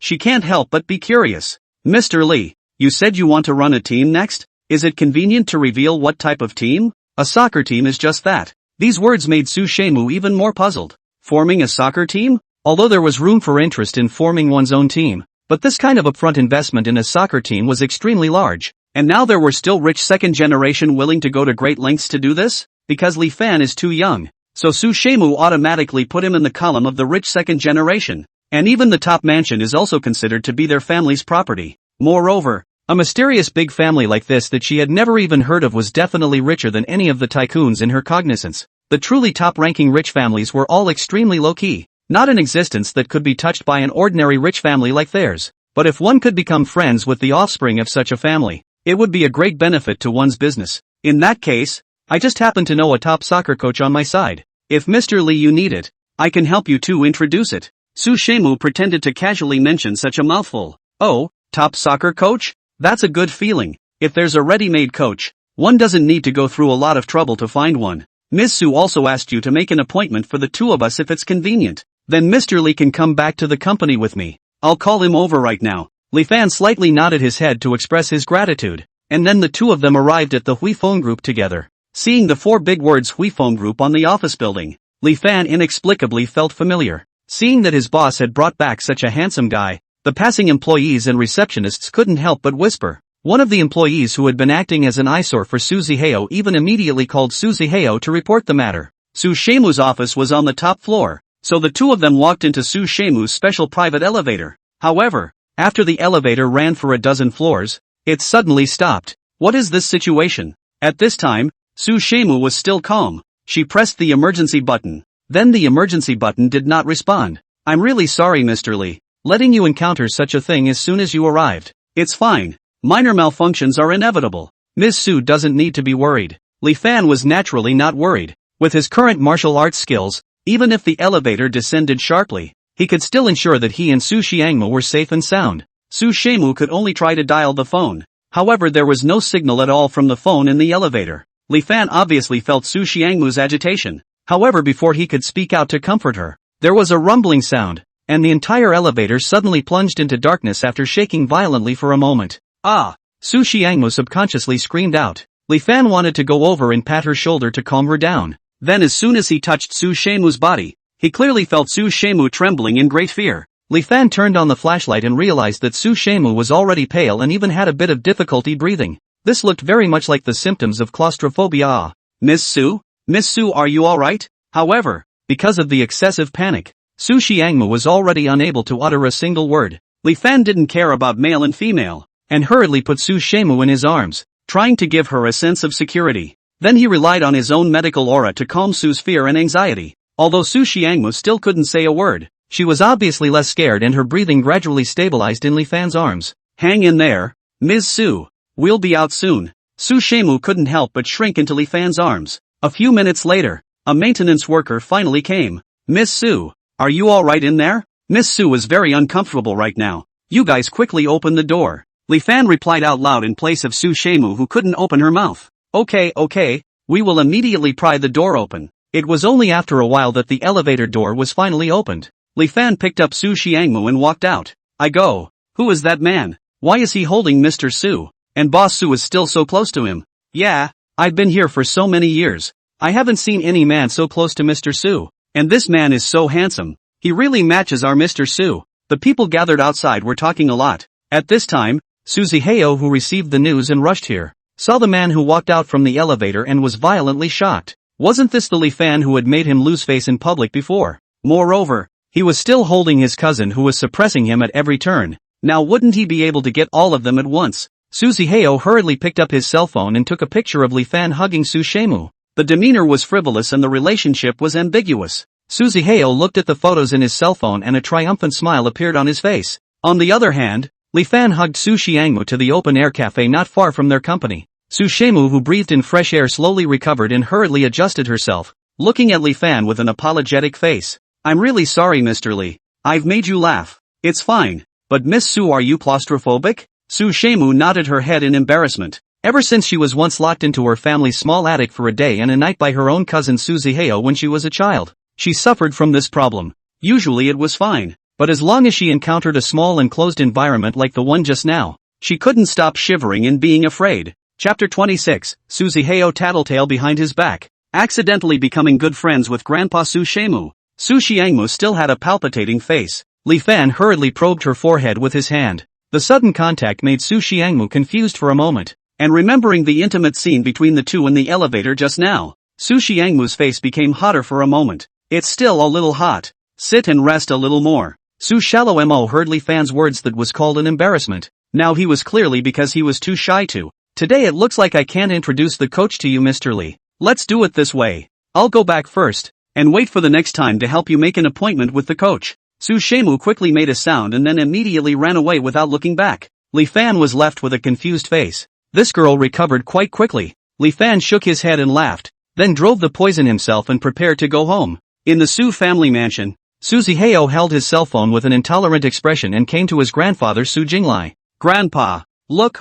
Speaker 1: She can't help but be curious. Mr. Li, you said you want to run a team next? Is it convenient to reveal what type of team? A soccer team is just that. These words made Su Shemu even more puzzled. Forming a soccer team? Although there was room for interest in forming one's own team, but this kind of upfront investment in a soccer team was extremely large. And now there were still rich second generation willing to go to great lengths to do this? Because Li Fan is too young. So Su Shemu automatically put him in the column of the rich second generation. And even the top mansion is also considered to be their family's property. Moreover, a mysterious big family like this that she had never even heard of was definitely richer than any of the tycoons in her cognizance. The truly top-ranking rich families were all extremely low-key, not an existence that could be touched by an ordinary rich family like theirs. But if one could become friends with the offspring of such a family, it would be a great benefit to one's business. In that case, I just happen to know a top soccer coach on my side. If Mr. Li you need it, I can help you to introduce it. Su Shemu pretended to casually mention such a mouthful. Oh, top soccer coach? That's a good feeling. If there's a ready-made coach, one doesn't need to go through a lot of trouble to find one. Ms. Su also asked you to make an appointment for the two of us if it's convenient. Then Mr. Li can come back to the company with me. I'll call him over right now. Li Fan slightly nodded his head to express his gratitude, and then the two of them arrived at the Hui Phone Group together. Seeing the four big words Hui Phone Group on the office building, Li Fan inexplicably felt familiar. Seeing that his boss had brought back such a handsome guy, the passing employees and receptionists couldn't help but whisper. One of the employees who had been acting as an eyesore for Su Zihao even immediately called Su Zihao to report the matter. Su Shemu's office was on the top floor, so the two of them walked into Su Shemu's special private elevator. However, after the elevator ran for a dozen floors, it suddenly stopped. What is this situation? At this time, Su Shemu was still calm. She pressed the emergency button. Then the emergency button did not respond. I'm really sorry, Mr. Li. Letting you encounter such a thing as soon as you arrived. It's fine. Minor malfunctions are inevitable. Ms. Su doesn't need to be worried. Li Fan was naturally not worried. With his current martial arts skills, even if the elevator descended sharply, he could still ensure that he and Su Xiangmo were safe and sound. Su Shemu could only try to dial the phone. However, there was no signal at all from the phone in the elevator. Li Fan obviously felt Su Xiangmu's agitation. However, before he could speak out to comfort her, there was a rumbling sound, and the entire elevator suddenly plunged into darkness after shaking violently for a moment. Ah! Su Xiangmu subconsciously screamed out. Li Fan wanted to go over and pat her shoulder to calm her down. Then as soon as he touched Su Xiangmu's body, he clearly felt Su Xiangmu trembling in great fear. Li Fan turned on the flashlight and realized that Su Xiangmu was already pale and even had a bit of difficulty breathing. This looked very much like the symptoms of claustrophobia. Ah, Miss Su? Miss Su, are you alright? However, because of the excessive panic, Su Xiangmu was already unable to utter a single word. Li Fan didn't care about male and female, and hurriedly put Su Xiangmu in his arms, trying to give her a sense of security. Then he relied on his own medical aura to calm Su's fear and anxiety. Although Su Xiangmu still couldn't say a word, she was obviously less scared and her breathing gradually stabilized in Li Fan's arms. Hang in there, Ms. Su. We'll be out soon. Su Xiangmu couldn't help but shrink into Li Fan's arms. A few minutes later, a maintenance worker finally came. Miss Su, are you alright in there? Miss Su was very uncomfortable right now. You guys quickly open the door. Li Fan replied out loud in place of Su Xiangmu, who couldn't open her mouth. Okay, we will immediately pry the door open. It was only after a while that the elevator door was finally opened. Li Fan picked up Su Xiangmu and walked out. I go. Who is that man? Why is he holding Mr. Su? And Boss Su is still so close to him. Yeah, I've been here for so many years. I haven't seen any man so close to Mr. Su. And this man is so handsome. He really matches our Mr. Su. The people gathered outside were talking a lot. At this time, Su Ziheo, who received the news and rushed here, saw the man who walked out from the elevator and was violently shocked. Wasn't this the Li Fan who had made him lose face in public before? Moreover, he was still holding his cousin who was suppressing him at every turn. Now wouldn't he be able to get all of them at once? Su Ziheo hurriedly picked up his cell phone and took a picture of Li Fan hugging Su Xiangmu. The demeanor was frivolous and the relationship was ambiguous. Su Ziheo looked at the photos in his cell phone and a triumphant smile appeared on his face. On the other hand, Li Fan hugged Su Xiangmu to the open-air cafe not far from their company. Su Xiangmu, who breathed in fresh air, slowly recovered and hurriedly adjusted herself, looking at Li Fan with an apologetic face. I'm really sorry, Mr. Li. I've made you laugh. It's fine. But Miss Su, are you claustrophobic? Su Xiangmu nodded her head in embarrassment. Ever since she was once locked into her family's small attic for a day and a night by her own cousin Su Ziheo when she was a child, she suffered from this problem. Usually it was fine, but as long as she encountered a small enclosed environment like the one just now, she couldn't stop shivering and being afraid. Chapter 26, Su Ziheo tattletale behind his back, accidentally becoming good friends with Grandpa Su Xiangmu. Su Xiangmu still had a palpitating face. Li Fan hurriedly probed her forehead with his hand. The sudden contact made Su Xiangmu confused for a moment, and remembering the intimate scene between the two in the elevator just now, Su Xiangmu's face became hotter for a moment. It's still a little hot. Sit and rest a little more. Su Shallow Mo heard Li Fan's words that was called an embarrassment. Now he was clearly because he was too shy to. Today it looks like I can't introduce the coach to you, Mr. Li. Let's do it this way. I'll go back first, and wait for the next time to help you make an appointment with the coach. Su Xiangmu quickly made a sound and then immediately ran away without looking back. Li Fan was left with a confused face. This girl recovered quite quickly. Li Fan shook his head and laughed, then drove the poison himself and prepared to go home. In the Su family mansion, Su Ziheo held his cell phone with an intolerant expression and came to his grandfather Su Jinglai. Grandpa, look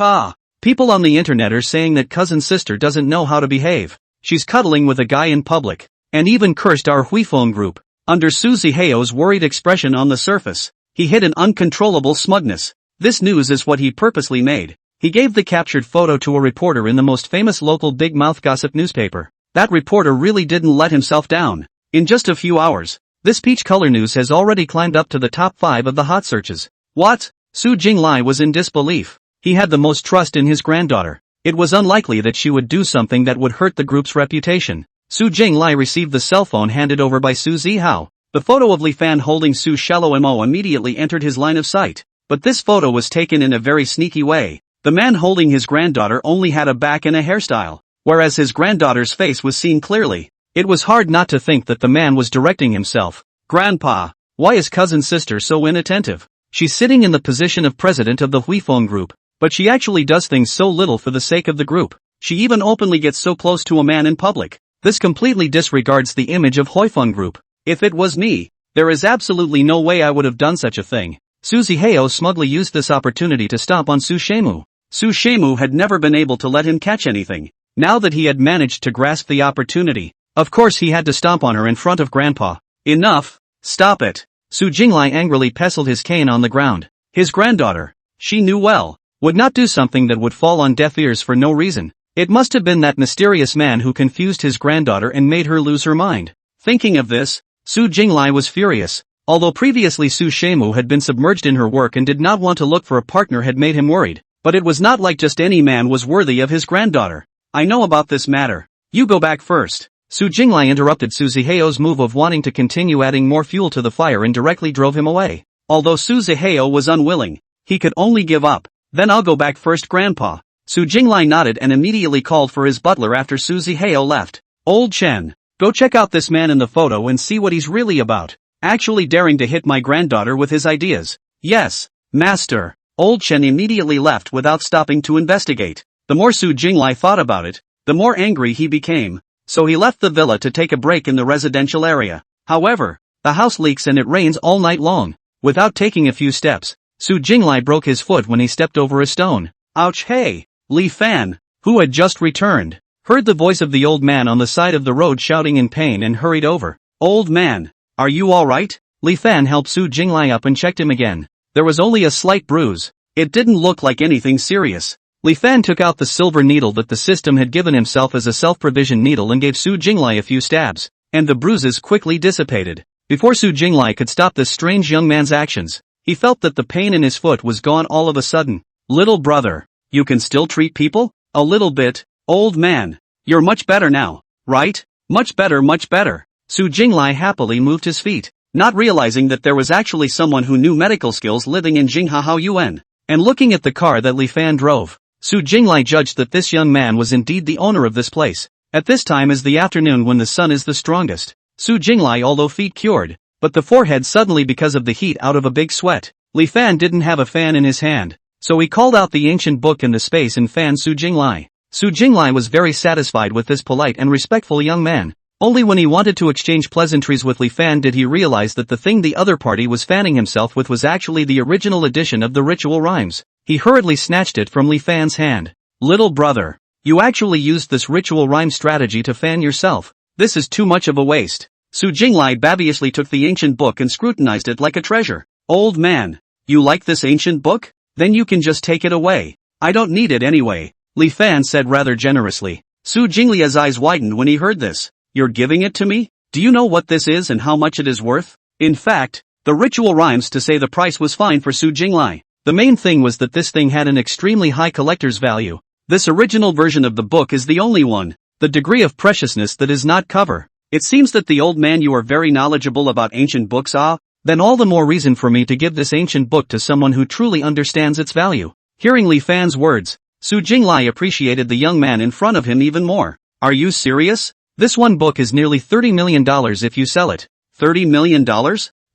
Speaker 1: people on the internet are saying that cousin's sister doesn't know how to behave. She's cuddling with a guy in public, and even cursed our Huifeng group. Under Su Ziheo's worried expression on the surface, he hid an uncontrollable smugness. This news is what he purposely made. He gave the captured photo to a reporter in the most famous local big mouth gossip newspaper. That reporter really didn't let himself down. In just a few hours, this peach color news has already climbed up to the top 5 of the hot searches. What? Su Jinglai was in disbelief. He had the most trust in his granddaughter. It was unlikely that she would do something that would hurt the group's reputation. Su Jinglai received the cell phone handed over by Su Zihao. The photo of Li Fan holding Su Shallow Mo immediately entered his line of sight. But this photo was taken in a very sneaky way. The man holding his granddaughter only had a back and a hairstyle, whereas his granddaughter's face was seen clearly. It was hard not to think that the man was directing himself. Grandpa, why is cousin's sister so inattentive? She's sitting in the position of president of the Huifeng group, but she actually does things so little for the sake of the group. She even openly gets so close to a man in public. This completely disregards the image of Huifeng group. If it was me, there is absolutely no way I would have done such a thing. Su Ziheo smugly used this opportunity to stomp on Su Xiangmu. Su Xiangmu had never been able to let him catch anything. now that he had managed to grasp the opportunity. Of course he had to stomp on her in front of Grandpa. Enough! Stop it! Su Jinglai angrily pestled his cane on the ground. His granddaughter, she knew well, would not do something that would fall on deaf ears for no reason. It must have been that mysterious man who confused his granddaughter and made her lose her mind. Thinking of this, Su Jinglai was furious. Although previously Su Shemu had been submerged in her work and did not want to look for a partner had made him worried, but it was not like just any man was worthy of his granddaughter. I know about this matter. You go back first. Su Jinglai interrupted Su Ziheo's move of wanting to continue adding more fuel to the fire and directly drove him away. Although Su Ziheo was unwilling, he could only give up. Then I'll go back first, Grandpa. Su Jinglai nodded and immediately called for his butler after Su Ziheo left. Old Chen, go check out this man in the photo and see what he's really about. Actually daring to hit my granddaughter with his ideas. Yes, master. Old Chen immediately left without stopping to investigate. The more Su Jinglai thought about it, the more angry he became. So he left the villa to take a break in the residential area. However, the house leaks and it rains all night long. Without taking a few steps, Su Jinglai broke his foot when he stepped over a stone. Ouch! Hey! Li Fan, who had just returned, heard the voice of the old man on the side of the road shouting in pain and hurried over. Old man, are you alright? Li Fan helped Su Jinglai up and checked him again. There was only a slight bruise. It didn't look like anything serious. Li Fan took out the silver needle that the system had given himself as a self-provision needle and gave Su Jinglai a few stabs, and the bruises quickly dissipated. Before Su Jinglai could stop this strange young man's actions, he felt that the pain in his foot was gone all of a sudden. Little brother, you can still treat people? A little bit. Old man, you're much better now, right? Much better, much better. Su Jinglai happily moved his feet, not realizing that there was actually someone who knew medical skills living in Jinghahao Yuan. And looking at the car that Li Fan drove, Su Jinglai judged that this young man was indeed the owner of this place. At this time is the afternoon when the sun is the strongest. Su Jinglai although feet cured, but the forehead suddenly because of the heat out of a big sweat. Li Fan didn't have a fan in his hand, so he called out the ancient book in the space and fanned Su Jinglai. Su Jinglai was very satisfied with this polite and respectful young man. Only when he wanted to exchange pleasantries with Li Fan did he realize that the thing the other party was fanning himself with was actually the original edition of the ritual rhymes. He hurriedly snatched it from Li Fan's hand. Little brother, you actually used this ritual rhyme strategy to fan yourself. This is too much of a waste. Su Jinglai babbishly took the ancient book and scrutinized it like a treasure. Old man, you like this ancient book? Then you can just take it away. I don't need it anyway, Li Fan said rather generously. Su Jinglia's eyes widened when he heard this. You're giving it to me? Do you know what this is and how much it is worth? In fact, the ritual rhymes to say the price was fine for Su Jinglai. The main thing was that this thing had an extremely high collector's value. This original version of the book is the only one. The degree of preciousness that is not cover. It seems that the old man you are very knowledgeable about ancient books. Then all the more reason for me to give this ancient book to someone who truly understands its value. Hearing Li Fan's words, Su Jinglai appreciated the young man in front of him even more. Are you serious? This one book is nearly $30 million if you sell it. $30 million?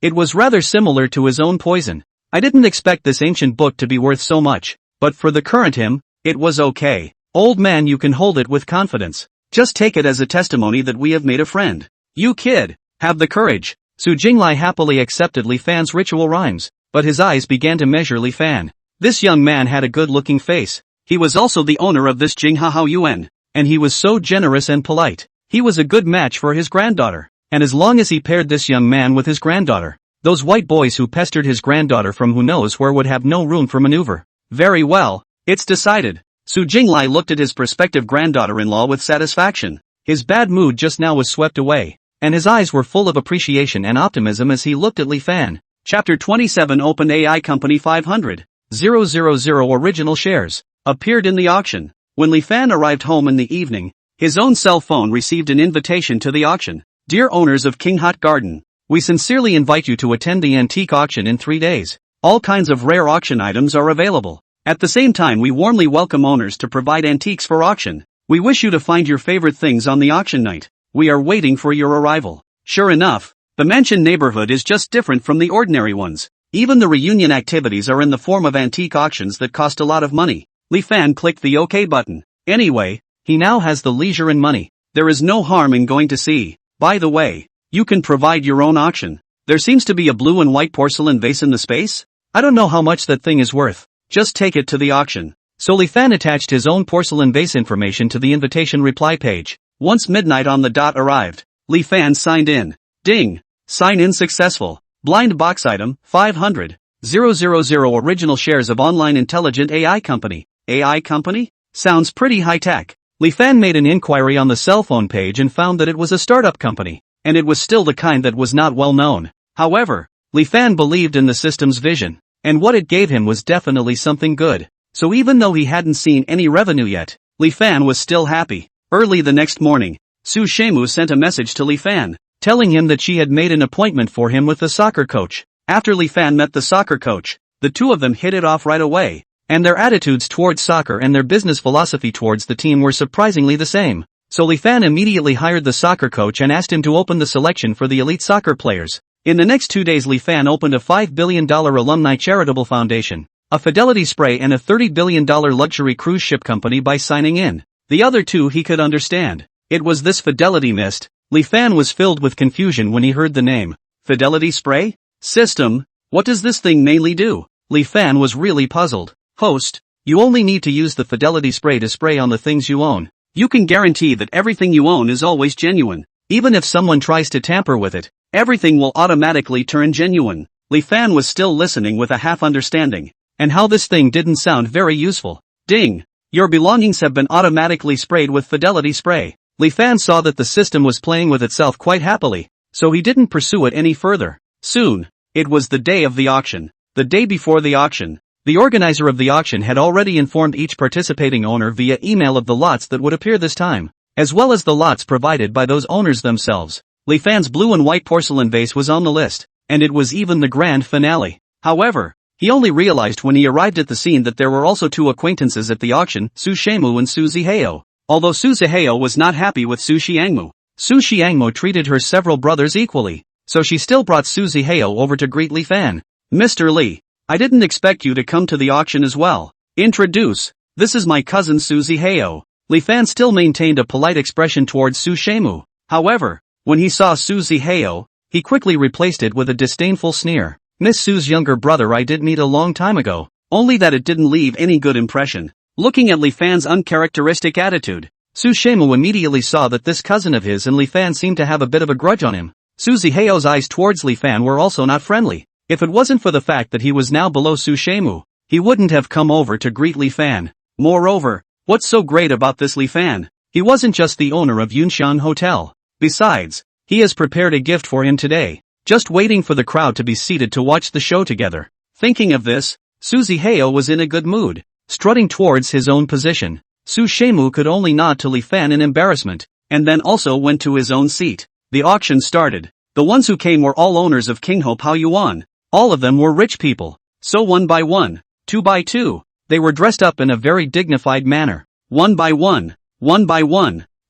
Speaker 1: It was rather similar to his own poison. I didn't expect this ancient book to be worth so much, but for the current him, it was okay. Old man, you can hold it with confidence. Just take it as a testimony that we have made a friend. You kid, have the courage. Su Jinglai happily accepted Li Fan's ritual rhymes, but his eyes began to measure Li Fan. This young man had a good-looking face. He was also the owner of this Jinghahao Yuan, and he was so generous and polite. He was a good match for his granddaughter, and as long as he paired this young man with his granddaughter, those white boys who pestered his granddaughter from who knows where would have no room for maneuver. Very well, it's decided. Su Jinglai looked at his prospective granddaughter-in-law with satisfaction. His bad mood just now was swept away, and his eyes were full of appreciation and optimism as he looked at Li Fan. Chapter 27 OpenAI Company 500,000 original shares appeared in the auction. When Li Fan arrived home in the evening, his own cell phone received an invitation to the auction. Dear owners of King Hot Garden, we sincerely invite you to attend the antique auction in 3 days. All kinds of rare auction items are available. At the same time, we warmly welcome owners to provide antiques for auction. We wish you to find your favorite things on the auction night. We are waiting for your arrival. Sure enough, the mansion neighborhood is just different from the ordinary ones. Even the reunion activities are in the form of antique auctions that cost a lot of money. Li Fan clicked the OK button. Anyway, he now has the leisure and money. There is no harm in going to see. By the way, you can provide your own auction. There seems to be a blue and white porcelain vase in the space. I don't know how much that thing is worth. Just take it to the auction. So Li Fan attached his own porcelain vase information to the invitation reply page. Once midnight on the dot arrived, Li Fan signed in. Ding! Sign in successful. Blind box item, 500,000 original shares of online intelligent AI company. AI company? Sounds pretty high-tech. Li Fan made an inquiry on the cell phone page and found that it was a startup company, and it was still the kind that was not well known. However, Li Fan believed in the system's vision, and what it gave him was definitely something good. So even though he hadn't seen any revenue yet, Li Fan was still happy. Early the next morning, Su Shemu sent a message to Li Fan, telling him that she had made an appointment for him with the soccer coach. After Li Fan met the soccer coach, the two of them hit it off right away, and their attitudes towards soccer and their business philosophy towards the team were surprisingly the same. So Li Fan immediately hired the soccer coach and asked him to open the selection for the elite soccer players. In the next 2 days, Li Fan opened a $5 billion alumni charitable foundation, a fidelity spray, and a $30 billion luxury cruise ship company by signing in. The other two he could understand. It was this fidelity mist. Li Fan was filled with confusion when he heard the name. Fidelity spray? System? What does this thing mainly do? Li Fan was really puzzled. Host, you only need to use the fidelity spray to spray on the things you own. You can guarantee that everything you own is always genuine. Even if someone tries to tamper with it, everything will automatically turn genuine. Li Fan was still listening with a half understanding, and how this thing didn't sound very useful. Ding! Your belongings have been automatically sprayed with fidelity spray. Li Fan saw that the system was playing with itself quite happily, so he didn't pursue it any further. Soon, it was the day of the auction. The day before the auction, the organizer of the auction had already informed each participating owner via email of the lots that would appear this time, as well as the lots provided by those owners themselves. Li Fan's blue and white porcelain vase was on the list, and it was even the grand finale. However, he only realized when he arrived at the scene that there were also two acquaintances at the auction, Su Shemu and Su Ziheo. Although Su Ziheo was not happy with Su Xiangmu, Su Xiangmu treated her several brothers equally, so she still brought Su Ziheo over to greet Li Fan. Mr. Li, I didn't expect you to come to the auction as well. Introduce, this is my cousin Su Ziheo. Li Fan still maintained a polite expression towards Su Shemu. However, when he saw Su Ziheo, he quickly replaced it with a disdainful sneer. Miss Su's younger brother I did meet a long time ago, only that it didn't leave any good impression. Looking at Li Fan's uncharacteristic attitude, Su Shemu immediately saw that this cousin of his and Li Fan seemed to have a bit of a grudge on him. Su Ziheo's eyes towards Li Fan were also not friendly. If it wasn't for the fact that he was now below Su Shemu, he wouldn't have come over to greet Li Fan. Moreover, what's so great about this Li Fan? He wasn't just the owner of Yunshan Hotel. Besides, he has prepared a gift for him today, just waiting for the crowd to be seated to watch the show together. Thinking of this, Su Ziheo was in a good mood. Strutting towards his own position, Su Shemu could only nod to Li Fan in embarrassment, and then also went to his own seat. The auction started. The ones who came were all owners of Kingho Pao Yuan. All of them were rich people. So one by one, two by two, they were dressed up in a very dignified manner. One by one,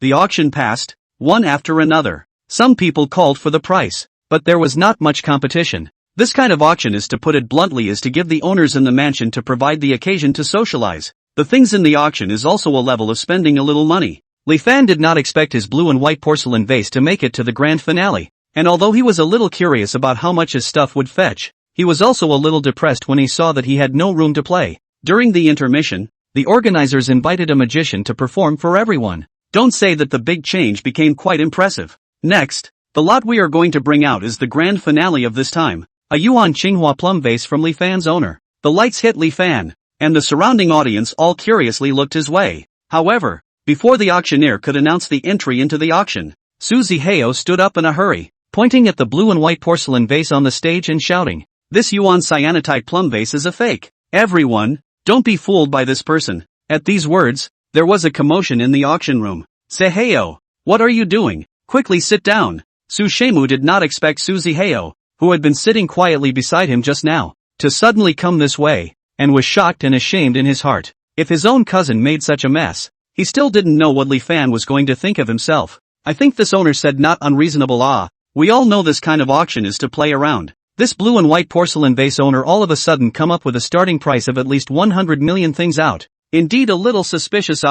Speaker 1: the auction passed, one after another. Some people called for the price, but there was not much competition. This kind of auction, is to put it bluntly, is to give the owners in the mansion to provide the occasion to socialize. The things in the auction is also a level of spending a little money. Li Fan did not expect his blue and white porcelain vase to make it to the grand finale, and although he was a little curious about how much his stuff would fetch, he was also a little depressed when he saw that he had no room to play. During the intermission, the organizers invited a magician to perform for everyone. Don't say that the big change became quite impressive. Next, the lot we are going to bring out is the grand finale of this time. A Yuan Qinghua plum vase from Li Fan's owner. The lights hit Li Fan, and the surrounding audience all curiously looked his way. However, before the auctioneer could announce the entry into the auction, Su Ziheo stood up in a hurry, pointing at the blue and white porcelain vase on the stage and shouting, "This Yuan cyanotite plum vase is a fake. Everyone, don't be fooled by this person." At these words, there was a commotion in the auction room. "Ziheo, what are you doing? Quickly sit down." Su Shemu did not expect Su Ziheo, who had been sitting quietly beside him just now, to suddenly come this way, and was shocked and ashamed in his heart. If his own cousin made such a mess, he still didn't know what Li Fan was going to think of himself. "I think this owner said not unreasonable. We all know this kind of auction is to play around. This blue and white porcelain vase owner all of a sudden come up with a starting price of at least 100 million things out. Indeed a little suspicious.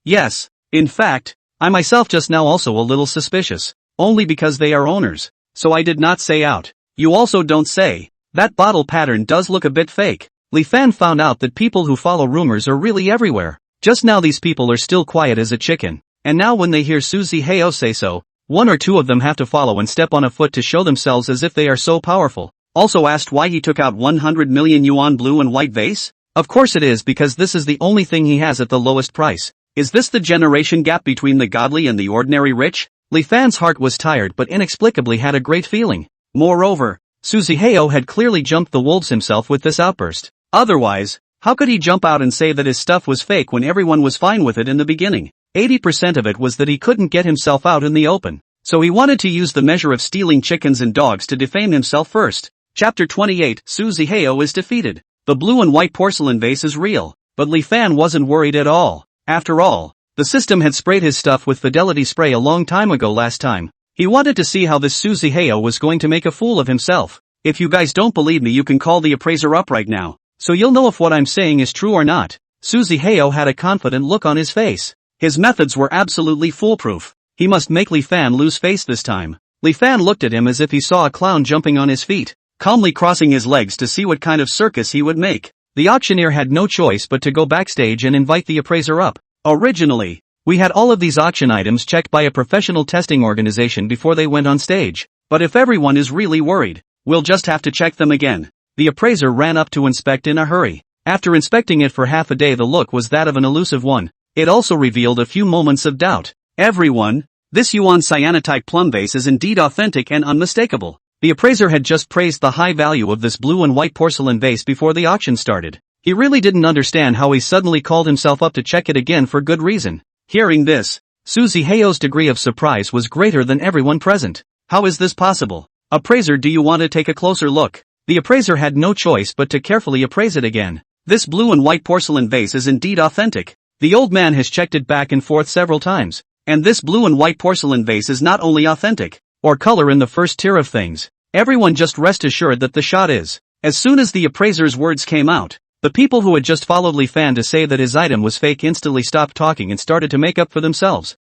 Speaker 1: Yes, in fact, I myself just now also a little suspicious, only because they are owners, so I did not say out. You also don't say. That bottle pattern does look a bit fake. Li Fan found out that people who follow rumors are really everywhere. Just now these people are still quiet as a chicken. And now when they hear Su Zihao say so, one or two of them have to follow and step on a foot to show themselves as if they are so powerful. Also asked why he took out 100 million yuan blue and white vase? Of course it is because this is the only thing he has at the lowest price. Is this the generation gap between the godly and the ordinary rich? Li Fan's heart was tired but inexplicably had a great feeling. Moreover, Su Zihao had clearly jumped the wolves himself with this outburst. Otherwise, how could he jump out and say that his stuff was fake when everyone was fine with it in the beginning? 80% of it was that he couldn't get himself out in the open. So he wanted to use the measure of stealing chickens and dogs to defame himself first. Chapter 28, Su Zihao is defeated. The blue and white porcelain vase is real, but Li Fan wasn't worried at all. After all, the system had sprayed his stuff with fidelity spray a long time ago last time. He wanted to see how this Su Zihao was going to make a fool of himself. If you guys don't believe me, you can call the appraiser up right now, so you'll know if what I'm saying is true or not. Su Zihao had a confident look on his face. His methods were absolutely foolproof. He must make Li Fan lose face this time. Li Fan looked at him as if he saw a clown jumping on his feet, calmly crossing his legs to see what kind of circus he would make. The auctioneer had no choice but to go backstage and invite the appraiser up. Originally, we had all of these auction items checked by a professional testing organization before they went on stage. But if everyone is really worried, we'll just have to check them again. The appraiser ran up to inspect in a hurry. After inspecting it for half a day, the look was that of an elusive one. It also revealed a few moments of doubt. Everyone, this yuan cyanotype plum vase is indeed authentic and unmistakable. The appraiser had just praised the high value of this blue and white porcelain vase before the auction started. He really didn't understand how he suddenly called himself up to check it again for good reason. Hearing this, Su Zihao's degree of surprise was greater than everyone present. How is this possible? Appraiser, do you want to take a closer look? The appraiser had no choice but to carefully appraise it again. This blue and white porcelain vase is indeed authentic. The old man has checked it back and forth several times. And this blue and white porcelain vase is not only authentic, or color in the first tier of things. Everyone just rest assured that the shot is. As soon as the appraiser's words came out, the people who had just followed Li Fan to say that his item was fake instantly stopped talking and started to make up for themselves.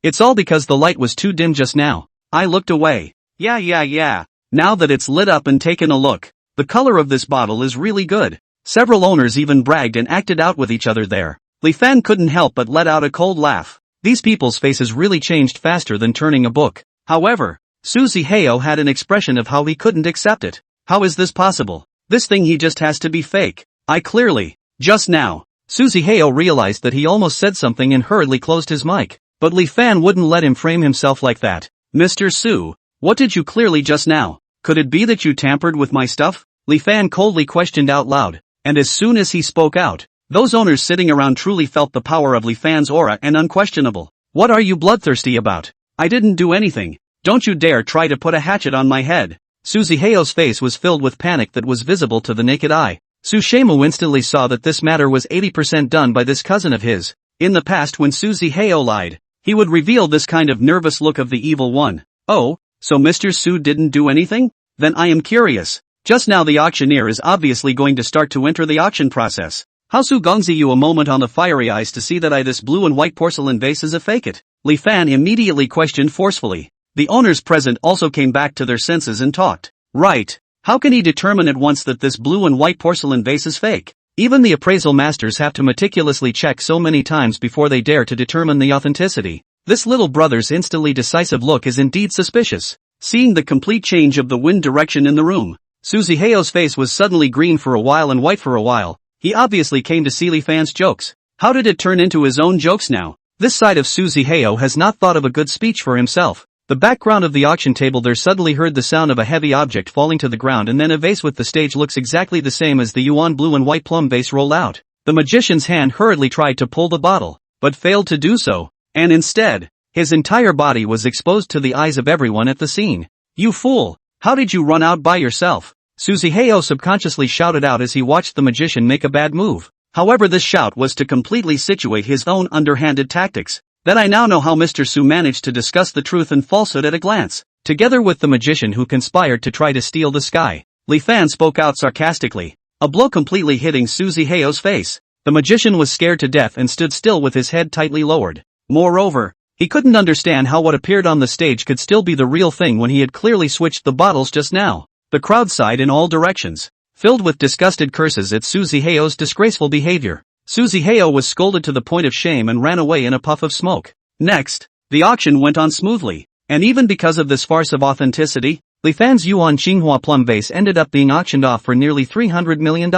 Speaker 1: It's all because the light was too dim just now. I looked away. Yeah. Now that it's lit up and taken a look, the color of this bottle is really good. Several owners even bragged and acted out with each other there. Li Fan couldn't help but let out a cold laugh. These people's faces really changed faster than turning a book. However, Su Zihao had an expression of how he couldn't accept it. How is this possible? This thing he just has to be fake. Just now, Su Zihao realized that he almost said something and hurriedly closed his mic. But Li Fan wouldn't let him frame himself like that. Mr. Su, what did you clearly just now? Could it be that you tampered with my stuff? Li Fan coldly questioned out loud. And as soon as he spoke out, those owners sitting around truly felt the power of Li Fan's aura and unquestionable. What are you bloodthirsty about? I didn't do anything. Don't you dare try to put a hatchet on my head. Su Zihao's face was filled with panic that was visible to the naked eye. Su Shemu instantly saw that this matter was 80% done by this cousin of his. In the past, when Su Zihao lied, he would reveal this kind of nervous look of the evil one. Oh, so Mr. Su didn't do anything? Then I am curious. Just now the auctioneer is obviously going to start to enter the auction process. How Su Gongzi you a moment on the fiery eyes to see that this blue and white porcelain vase is a fake it? Li Fan immediately questioned forcefully. The owners present also came back to their senses and talked. Right. How can he determine at once that this blue and white porcelain vase is fake? Even the appraisal masters have to meticulously check so many times before they dare to determine the authenticity. This little brother's instantly decisive look is indeed suspicious. Seeing the complete change of the wind direction in the room, Su Zihao's face was suddenly green for a while and white for a while. He obviously came to see Li Fan's jokes. How did it turn into his own jokes now? This side of Su Zihao has not thought of a good speech for himself. The background of the auction table, there suddenly heard the sound of a heavy object falling to the ground, and then a vase with the stage looks exactly the same as the yuan blue and white plum vase rolled out. The magician's hand hurriedly tried to pull the bottle, but failed to do so, and instead, his entire body was exposed to the eyes of everyone at the scene. You fool! How did you run out by yourself? Su Zihao subconsciously shouted out as he watched the magician make a bad move. However, this shout was to completely situate his own underhanded tactics. That I now know how Mr. Su managed to discuss the truth and falsehood at a glance. Together with the magician who conspired to try to steal the sky, Li Fan spoke out sarcastically, a blow completely hitting Su Zihao's face. The magician was scared to death and stood still with his head tightly lowered. Moreover, he couldn't understand how what appeared on the stage could still be the real thing when he had clearly switched the bottles just now. The crowd sighed in all directions. filled with disgusted curses at Su Ziheo's disgraceful behavior. Su Ziheo was scolded to the point of shame and ran away in a puff of smoke. Next, the auction went on smoothly, and even because of this farce of authenticity, Li Fan's Yuan Qinghua plum vase ended up being auctioned off for nearly $300 million.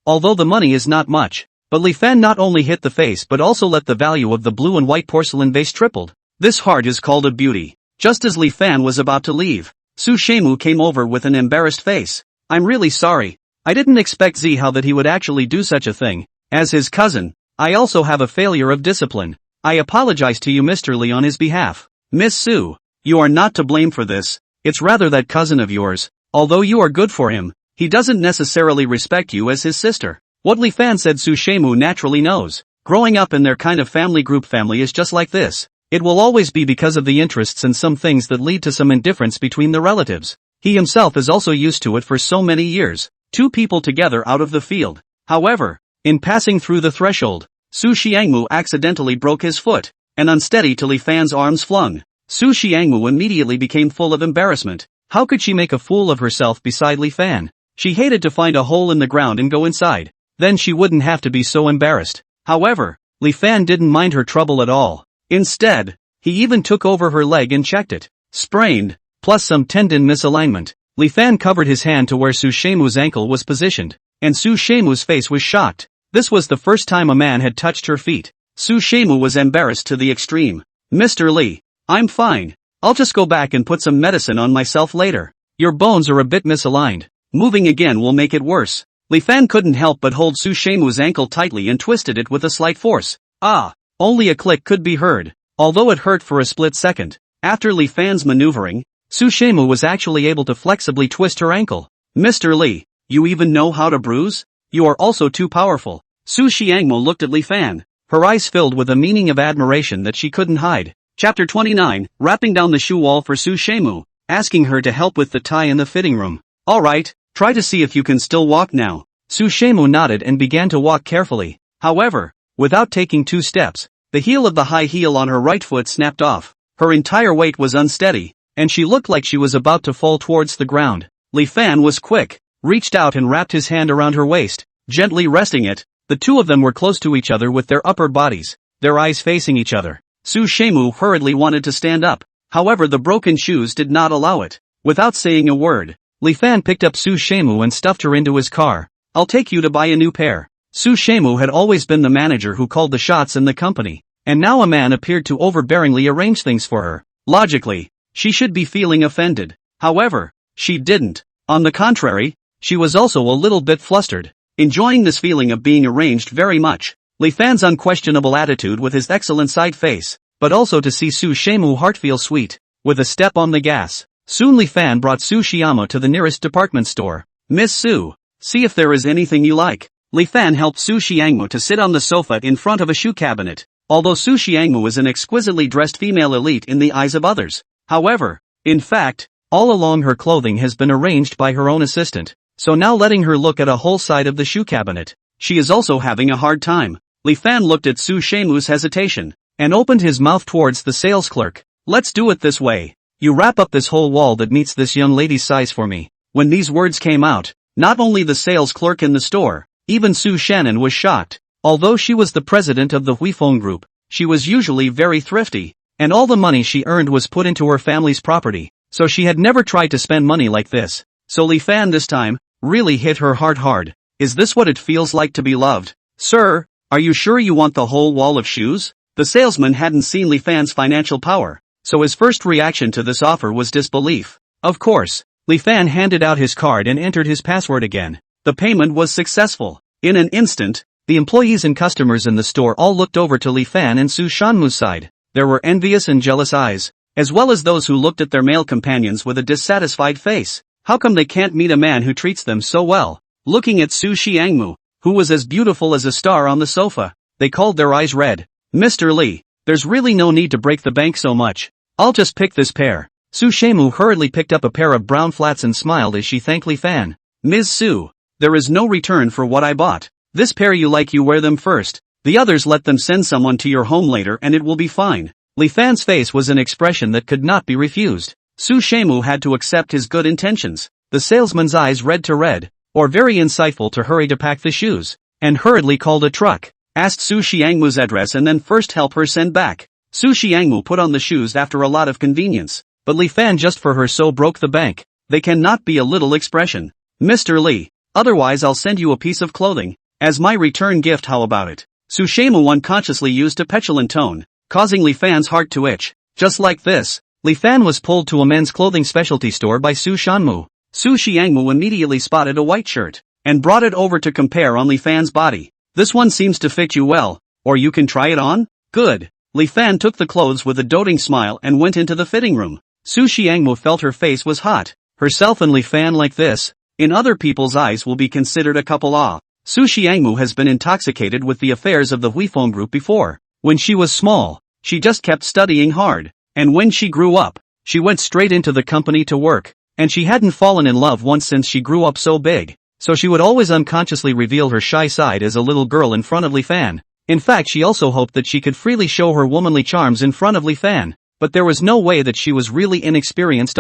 Speaker 1: Although the money is not much, but Li Fan not only hit the face but also let the value of the blue and white porcelain vase tripled. This heart is called a beauty. Just as Li Fan was about to leave, Su Shemu came over with an embarrassed face. I'm really sorry. I didn't expect Zihao that he would actually do such a thing. As his cousin, I also have a failure of discipline. I apologize to you Mr. Li on his behalf. Miss Su, you are not to blame for this. It's rather that cousin of yours. Although you are good for him, he doesn't necessarily respect you as his sister. What Li Fan said Su Shemu naturally knows. Growing up in their kind of family is just like this. It will always be because of the interests and some things that lead to some indifference between the relatives. He himself is also used to it for so many years. Two people together out of the field. However, in passing through the threshold, Su Xiangmu accidentally broke his foot, and unsteady to Li Fan's arms flung. Su Xiangmu immediately became full of embarrassment. How could she make a fool of herself beside Li Fan? She hated to find a hole in the ground and go inside. Then she wouldn't have to be so embarrassed. However, Li Fan didn't mind her trouble at all. Instead, he even took over her leg and checked it. Sprained, plus some tendon misalignment. Li Fan covered his hand to where Su Shemu's ankle was positioned, and Su Shemu's face was shocked. This was the first time a man had touched her feet. Su Shemu was embarrassed to the extreme. Mr. Li, I'm fine. I'll just go back and put some medicine on myself later. Your bones are a bit misaligned. Moving again will make it worse. Li Fan couldn't help but hold Su Shemu's ankle tightly and twisted it with a slight force. Ah! Only a click could be heard, although it hurt for a split second. After Li Fan's maneuvering, Su Shemu was actually able to flexibly twist her ankle. Mr. Li, you even know how to bruise? You are also too powerful. Su Xiangmo looked at Li Fan, her eyes filled with a meaning of admiration that she couldn't hide. Chapter 29, wrapping down the shoe wall for Su Shemu, asking her to help with the tie in the fitting room. Alright, try to see if you can still walk now. Su Shemu nodded and began to walk carefully. However, without taking 2 steps, the heel of the high heel on her right foot snapped off. Her entire weight was unsteady, and she looked like she was about to fall towards the ground. Li Fan was quick, reached out and wrapped his hand around her waist, gently resting it. The two of them were close to each other with their upper bodies, their eyes facing each other. Su Shemu hurriedly wanted to stand up, however the broken shoes did not allow it. Without saying a word, Li Fan picked up Su Shemu and stuffed her into his car. I'll take you to buy a new pair. Su Shemu had always been the manager who called the shots in the company, and now a man appeared to overbearingly arrange things for her. Logically, she should be feeling offended. However, she didn't. On the contrary, she was also a little bit flustered, enjoying this feeling of being arranged very much. Li Fan's unquestionable attitude with his excellent side face, but also to see Su Shemu heart feel sweet. With a step on the gas, soon Li Fan brought Su Xiamo to the nearest department store. Miss Su, see if there is anything you like. Li Fan helped Su Xiangmo to sit on the sofa in front of a shoe cabinet. Although Su Xiangmo is an exquisitely dressed female elite in the eyes of others, however, in fact, all along her clothing has been arranged by her own assistant, so now letting her look at a whole side of the shoe cabinet, she is also having a hard time. Li Fan looked at Su Shemu's hesitation, and opened his mouth towards the sales clerk. Let's do it this way. You wrap up this whole wall that meets this young lady's size for me. When these words came out, not only the sales clerk in the store, even Su Shannon was shocked. Although she was the president of the Huifeng group, she was usually very thrifty, and all the money she earned was put into her family's property, so she had never tried to spend money like this. So Li Fan this time, really hit her heart hard. Is this what it feels like to be loved? Sir, are you sure you want the whole wall of shoes? The salesman hadn't seen Li Fan's financial power, so his first reaction to this offer was disbelief. Of course, Li Fan handed out his card and entered his password again. The payment was successful. In an instant, the employees and customers in the store all looked over to Li Fan and Su Shanmu's side. There were envious and jealous eyes, as well as those who looked at their male companions with a dissatisfied face. How come they can't meet a man who treats them so well? Looking at Su Xiangmu, who was as beautiful as a star on the sofa, they called their eyes red. Mr. Li, there's really no need to break the bank so much. I'll just pick this pair. Su Shemu hurriedly picked up a pair of brown flats and smiled as she thanked Li Fan. Ms. Su, there is no return for what I bought. This pair you like, you wear them first. The others let them send someone to your home later and it will be fine. Li Fan's face was an expression that could not be refused. Su Shemu had to accept his good intentions. The salesman's eyes red to red. Or very insightful to hurry to pack the shoes, and hurriedly called a truck, asked Su Xiangmu's address and then first help her send back. Su Xiangmu put on the shoes after a lot of convenience, but Li Fan just for her so broke the bank. They cannot be a little expression. Mr. Li, otherwise I'll send you a piece of clothing, as my return gift, how about it? Su Xiangmu unconsciously used a petulant tone, causing Li Fan's heart to itch. Just like this, Li Fan was pulled to a men's clothing specialty store by Su Xiangmu. Su Xiangmu immediately spotted a white shirt, and brought it over to compare on Li Fan's body. This one seems to fit you well, or you can try it on? Good. Li Fan took the clothes with a doting smile and went into the fitting room. Su Xiangmu felt her face was hot. Herself and Li Fan like this, in other people's eyes will be considered a couple. Su Xiangmu has been intoxicated with the affairs of the Huifeng group before. When she was small, she just kept studying hard, and when she grew up, she went straight into the company to work, and she hadn't fallen in love once since she grew up so big, so she would always unconsciously reveal her shy side as a little girl in front of Li Fan. In fact, she also hoped that she could freely show her womanly charms in front of Li Fan, but there was no way that she was really inexperienced.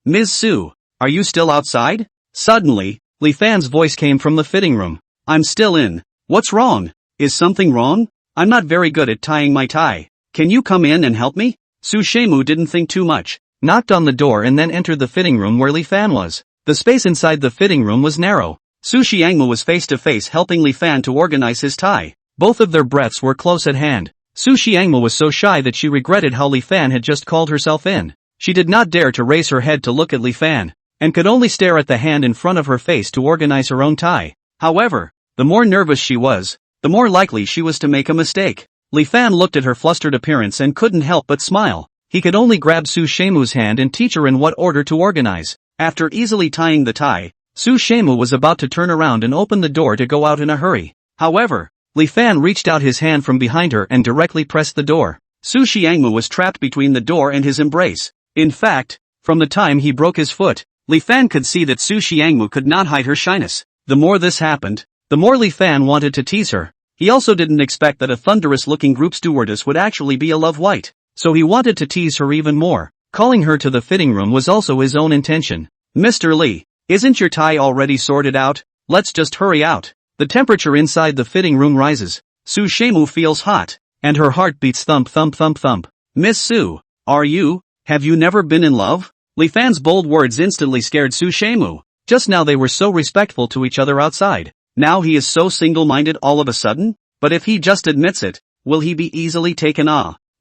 Speaker 1: Ms. Su, are you still outside? Suddenly, Li Fan's voice came from the fitting room. I'm still in. What's wrong? Is something wrong? I'm not very good at tying my tie. Can you come in and help me? Su Xiangmu didn't think too much, knocked on the door and then entered the fitting room where Li Fan was. The space inside the fitting room was narrow. Su Xiangmu was face to face helping Li Fan to organize his tie. Both of their breaths were close at hand. Su Xiangmu was so shy that she regretted how Li Fan had just called herself in. She did not dare to raise her head to look at Li Fan, and could only stare at the hand in front of her face to organize her own tie. However, the more nervous she was, the more likely she was to make a mistake. Li Fan looked at her flustered appearance and couldn't help but smile. He could only grab Su Xiangmu's hand and teach her in what order to organize. After easily tying the tie, Su Xiangmu was about to turn around and open the door to go out in a hurry. However, Li Fan reached out his hand from behind her and directly pressed the door. Su Xiangmu was trapped between the door and his embrace. In fact, from the time he broke his foot, Li Fan could see that Su Xiangmu could not hide her shyness. The more this happened, the more Li Fan wanted to tease her. He also didn't expect that a thunderous-looking group stewardess would actually be a love white, so he wanted to tease her even more. Calling her to the fitting room was also his own intention. Mr. Li, isn't your tie already sorted out? Let's just hurry out. The temperature inside the fitting room rises. Su Xiangmu feels hot, and her heart beats thump thump thump thump. Miss Su, have you never been in love? Li Fan's bold words instantly scared Su Xiangmu. Just now they were so respectful to each other outside. Now he is so single-minded all of a sudden? But if he just admits it, will he be easily taken?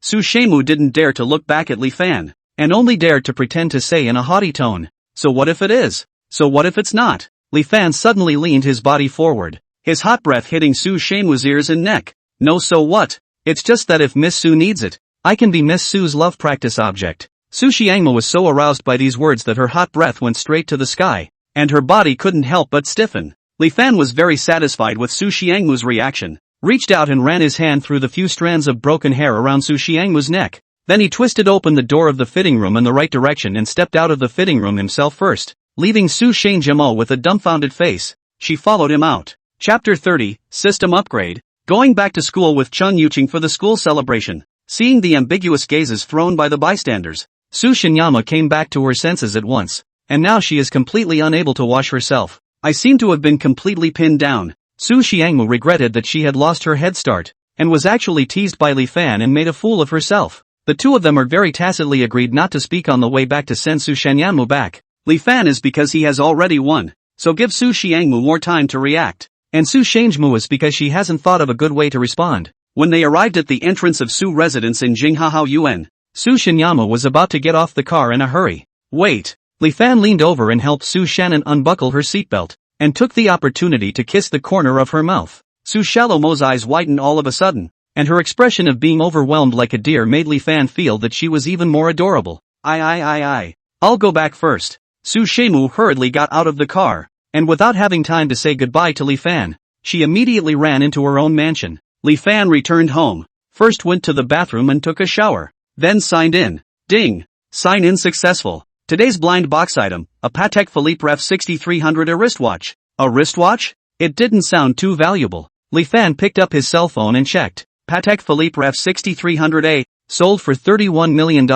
Speaker 1: Su Xiangmu didn't dare to look back at Li Fan, and only dared to pretend to say in a haughty tone, so what if it is? So what if it's not? Li Fan suddenly leaned his body forward, his hot breath hitting Su Xiangmu's ears and neck. No, so what? It's just that if Miss Su needs it, I can be Miss Su's love practice object. Su Xiangmu was so aroused by these words that her hot breath went straight to the sky, and her body couldn't help but stiffen. Li Fan was very satisfied with Su Xiangmu's reaction, reached out and ran his hand through the few strands of broken hair around Su Xiangmu's neck. Then he twisted open the door of the fitting room in the right direction and stepped out of the fitting room himself first, leaving Su Xiangmu with a dumbfounded face. She followed him out. Chapter 30, System Upgrade. Going back to school with Chun Yuqing for the school celebration. Seeing the ambiguous gazes thrown by the bystanders, Su Xiangmu came back to her senses at once, and now she is completely unable to wash herself. I seem to have been completely pinned down. Su Xiangmu regretted that she had lost her head start, and was actually teased by Li Fan and made a fool of herself. The two of them are very tacitly agreed not to speak on the way back to send Su Xiangmu back. Li Fan is because he has already won, so give Su Xiangmu more time to react. And Su Xiangmu is because she hasn't thought of a good way to respond. When they arrived at the entrance of Su residence in Jinghahao Yuan, Su Xiangmu was about to get off the car in a hurry. Wait! Li Fan leaned over and helped Su Shannon unbuckle her seatbelt, and took the opportunity to kiss the corner of her mouth. Su Xiangmu's eyes widened all of a sudden, and her expression of being overwhelmed like a deer made Li Fan feel that she was even more adorable. I'll go back first. Su Xiangmu hurriedly got out of the car, and without having time to say goodbye to Li Fan, she immediately ran into her own mansion. Li Fan returned home, first went to the bathroom and took a shower, then signed in. Ding! Sign in successful. Today's blind box item, a Patek Philippe Ref 6300, a wristwatch. A wristwatch? It didn't sound too valuable. Li Fan picked up his cell phone and checked. Patek Philippe Ref 6300A, sold for $31 million.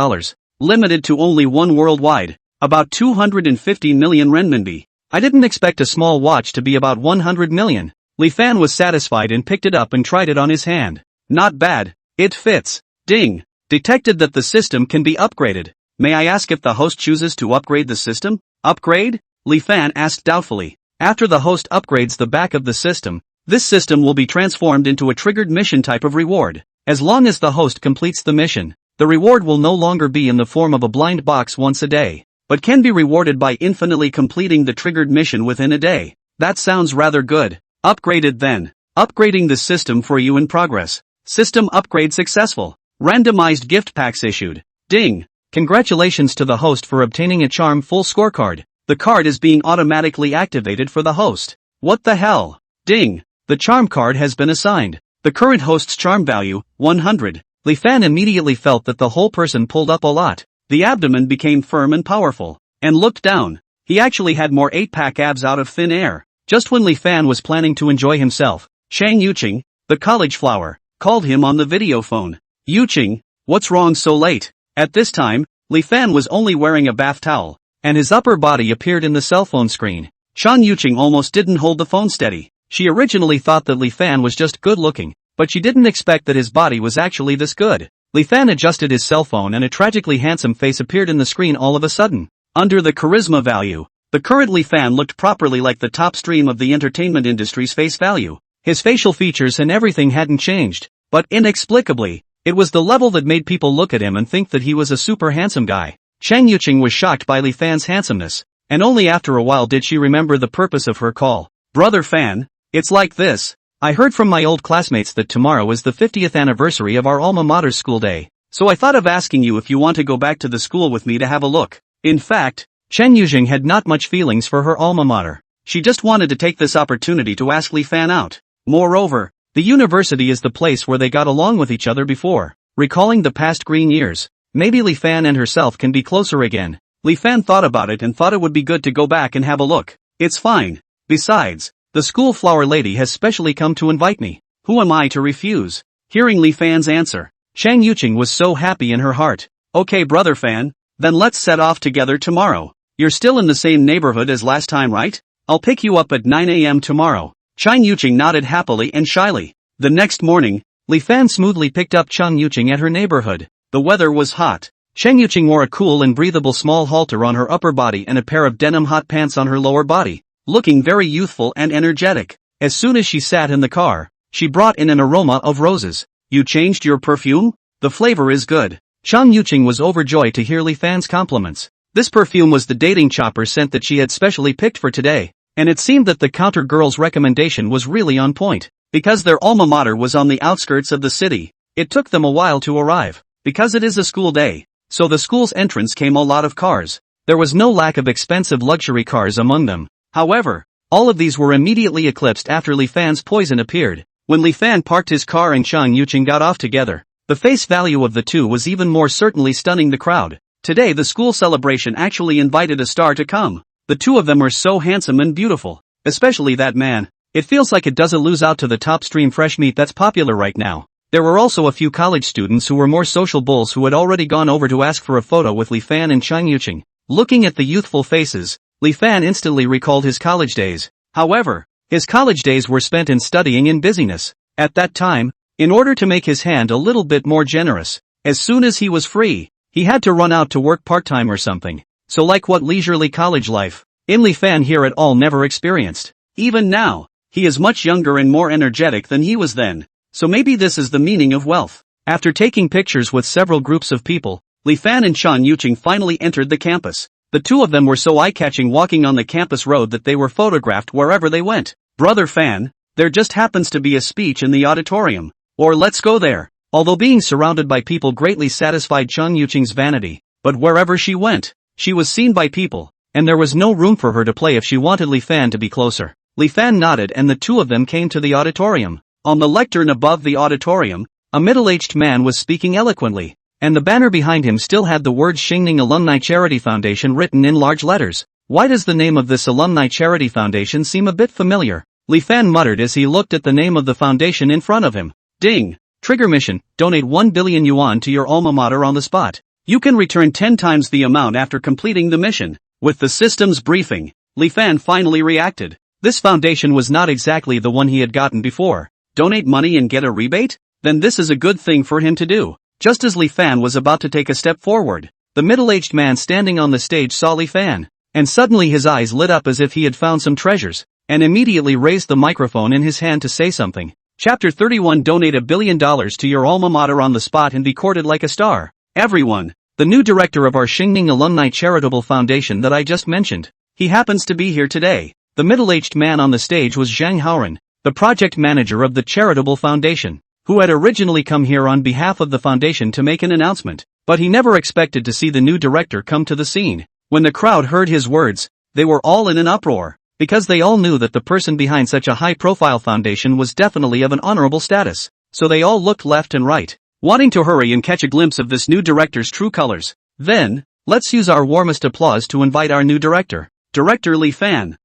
Speaker 1: Limited to only one worldwide. About 250 million renminbi. I didn't expect a small watch to be about 100 million. Li Fan was satisfied and picked it up and tried it on his hand. Not bad. It fits. Ding. Detected that the system can be upgraded. May I ask if the host chooses to upgrade the system? Upgrade? Li Fan asked doubtfully. After the host upgrades the back of the system, this system will be transformed into a triggered mission type of reward. As long as the host completes the mission, the reward will no longer be in the form of a blind box once a day, but can be rewarded by infinitely completing the triggered mission within a day. That sounds rather good. Upgraded then. Upgrading the system for you in progress. System upgrade successful. Randomized gift packs issued. Ding. Congratulations to the host for obtaining a charm full scorecard. The card is being automatically activated for the host. What the hell? Ding. The charm card has been assigned. The current host's charm value, 100. Li Fan immediately felt that the whole person pulled up a lot. The abdomen became firm and powerful. And looked down. He actually had more 8-pack abs out of thin air. Just when Li Fan was planning to enjoy himself, Chang Yuqing, the college flower, called him on the video phone. Yuqing, what's wrong so late? At this time, Li Fan was only wearing a bath towel, and his upper body appeared in the cell phone screen. Chang Yuqing almost didn't hold the phone steady. She originally thought that Li Fan was just good looking, but she didn't expect that his body was actually this good. Li Fan adjusted his cell phone and a tragically handsome face appeared in the screen all of a sudden. Under the charisma value, the current Li Fan looked properly like the top stream of the entertainment industry's face value. His facial features and everything hadn't changed, but inexplicably, it was the level that made people look at him and think that he was a super handsome guy. Chang Yuqing was shocked by Li Fan's handsomeness, and only after a while did she remember the purpose of her call. Brother Fan, it's like this. I heard from my old classmates that tomorrow is the 50th anniversary of our alma mater's school day, so I thought of asking you if you want to go back to the school with me to have a look. In fact, Chang Yuqing had not much feelings for her alma mater. She just wanted to take this opportunity to ask Li Fan out. Moreover, the university is the place where they got along with each other before. Recalling the past green years, maybe Li Fan and herself can be closer again. Li Fan thought about it and thought it would be good to go back and have a look. It's fine. Besides, the school flower lady has specially come to invite me. Who am I to refuse? Hearing Li Fan's answer, Chang Yuqing was so happy in her heart. Okay brother Fan, then let's set off together tomorrow. You're still in the same neighborhood as last time, right? I'll pick you up at 9 a.m. tomorrow. Chang Yuqing nodded happily and shyly. The next morning, Li Fan smoothly picked up Chang Yuqing at her neighborhood. The weather was hot. Chang Yuqing wore a cool and breathable small halter on her upper body and a pair of denim hot pants on her lower body, looking very youthful and energetic. As soon as she sat in the car, she brought in an aroma of roses. You changed your perfume? The flavor is good. Chang Yuqing was overjoyed to hear Li Fan's compliments. This perfume was the dating chopper scent that she had specially picked for today, and it seemed that the counter girl's recommendation was really on point. Because their alma mater was on the outskirts of the city, it took them a while to arrive. Because it is a school day, so the school's entrance came a lot of cars. There was no lack of expensive luxury cars among them. However, all of these were immediately eclipsed after Li Fan's poison appeared. When Li Fan parked his car and Chang Yuqing got off together, the face value of the two was even more certainly stunning the crowd. Today the school celebration actually invited a star to come. The two of them were so handsome and beautiful, especially that man. It feels like it doesn't lose out to the top stream fresh meat that's popular right now. There were also a few college students who were more social bulls who had already gone over to ask for a photo with Li Fan and Chang Yuqing. Looking at the youthful faces, Li Fan instantly recalled his college days. However, his college days were spent in studying and busyness. At that time, in order to make his hand a little bit more generous, as soon as he was free, he had to run out to work part-time or something. So like what leisurely college life, in Li Fan here at all never experienced. Even now, he is much younger and more energetic than he was then. So maybe this is the meaning of wealth. After taking pictures with several groups of people, Li Fan and Chang Yuqing finally entered the campus. The two of them were so eye-catching walking on the campus road that they were photographed wherever they went. Brother Fan, there just happens to be a speech in the auditorium. Or let's go there. Although being surrounded by people greatly satisfied Chang Yuqing's vanity, but wherever she went, she was seen by people, and there was no room for her to play if she wanted Li Fan to be closer. Li Fan nodded and the two of them came to the auditorium. On the lectern above the auditorium, a middle-aged man was speaking eloquently, and the banner behind him still had the words Xingning Alumni Charity Foundation written in large letters. Why does the name of this Alumni Charity Foundation seem a bit familiar? Li Fan muttered as he looked at the name of the foundation in front of him. Ding! Trigger mission, donate 1 billion yuan to your alma mater on the spot. You can return 10 times the amount after completing the mission. With the system's briefing, Li Fan finally reacted. This foundation was not exactly the one he had gotten before. Donate money and get a rebate? Then this is a good thing for him to do. Just as Li Fan was about to take a step forward, the middle-aged man standing on the stage saw Li Fan, and suddenly his eyes lit up as if he had found some treasures, and immediately raised the microphone in his hand to say something. Chapter 31. Donate $1 billion to your alma mater on the spot and be courted like a star. Everyone, the new director of our Xingning Alumni Charitable Foundation that I just mentioned. He happens to be here today. The middle-aged man on the stage was Zhang Haoran, the project manager of the charitable foundation, who had originally come here on behalf of the foundation to make an announcement, but he never expected to see the new director come to the scene. When the crowd heard his words, they were all in an uproar, because they all knew that the person behind such a high-profile foundation was definitely of an honorable status, so they all looked left and right, wanting to hurry and catch a glimpse of this new director's true colors. Then, let's use our warmest applause to invite our new director, Director Li Fan,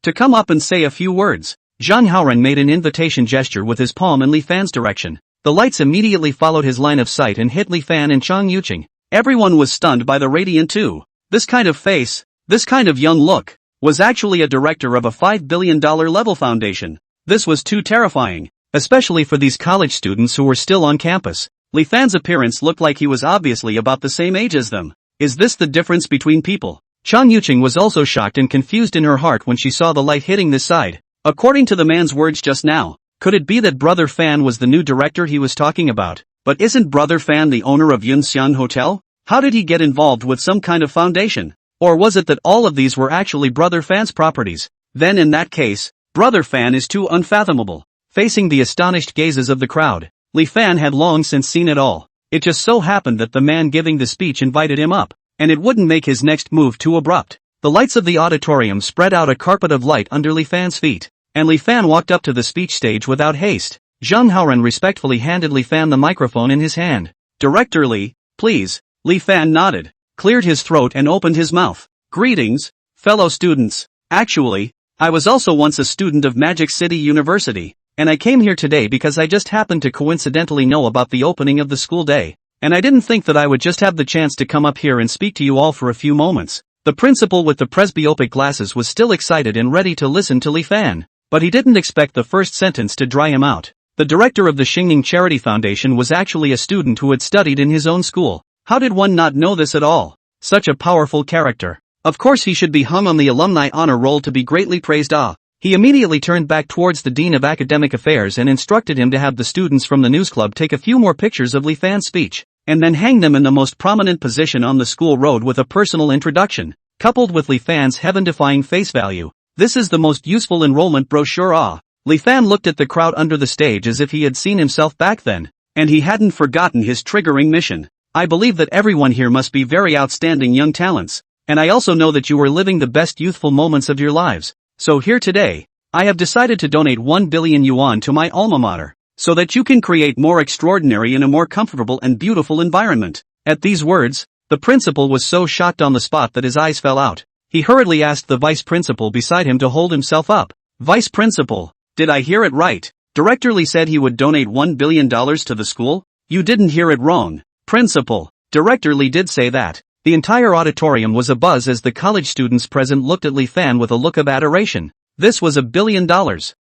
Speaker 1: to come up and say a few words. Zhang Haoran made an invitation gesture with his palm in Li Fan's direction. The lights immediately followed his line of sight and hit Li Fan and Chang Yuqing. Everyone was stunned by the radiant two. This kind of face, this kind of young look, was actually a director of a $5 billion level foundation. This was too terrifying, especially for these college students who were still on campus. Li Fan's appearance looked like he was obviously about the same age as them. Is this the difference between people? Chang Yuqing was also shocked and confused in her heart when she saw the light hitting this side. According to the man's words just now, could it be that Brother Fan was the new director he was talking about? But isn't Brother Fan the owner of Yunxian Hotel? How did he get involved with some kind of foundation? Or was it that all of these were actually Brother Fan's properties? Then in that case, Brother Fan is too unfathomable. Facing the astonished gazes of the crowd, Li Fan had long since seen it all. It just so happened that the man giving the speech invited him up, and it wouldn't make his next move too abrupt. The lights of the auditorium spread out a carpet of light under Li Fan's feet, and Li Fan walked up to the speech stage without haste. Zhang Haoran respectfully handed Li Fan the microphone in his hand. Director Li, please. Li Fan nodded, cleared his throat and opened his mouth. Greetings, fellow students. Actually, I was also once a student of Magic City University, and I came here today because I just happened to coincidentally know about the opening of the school day, and I didn't think that I would just have the chance to come up here and speak to you all for a few moments. The principal with the presbyopic glasses was still excited and ready to listen to Li Fan, but he didn't expect the first sentence to dry him out. The director of the Xingning Charity Foundation was actually a student who had studied in his own school. How did one not know this at all? Such a powerful character. Of course he should be hung on the alumni honor roll to be greatly praised. He immediately turned back towards the Dean of Academic Affairs and instructed him to have the students from the news club take a few more pictures of Li Fan's speech, and then hang them in the most prominent position on the school road with a personal introduction, coupled with Li Fan's heaven-defying face value. This is the most useful enrollment brochure. Li Fan looked at the crowd under the stage as if he had seen himself back then, and he hadn't forgotten his triggering mission. I believe that everyone here must be very outstanding young talents, and I also know that you are living the best youthful moments of your lives. So here today, I have decided to donate 1 billion yuan to my alma mater, so that you can create more extraordinary and a more comfortable and beautiful environment. At these words, the principal was so shocked on the spot that his eyes fell out. He hurriedly asked the vice principal beside him to hold himself up. Vice principal, did I hear it right? Director Li said he would donate $1 billion to the school? You didn't hear it wrong. Principal, Director Li did say that. The entire auditorium was abuzz as the college students present looked at Li Fan with a look of adoration. This was $1 billion.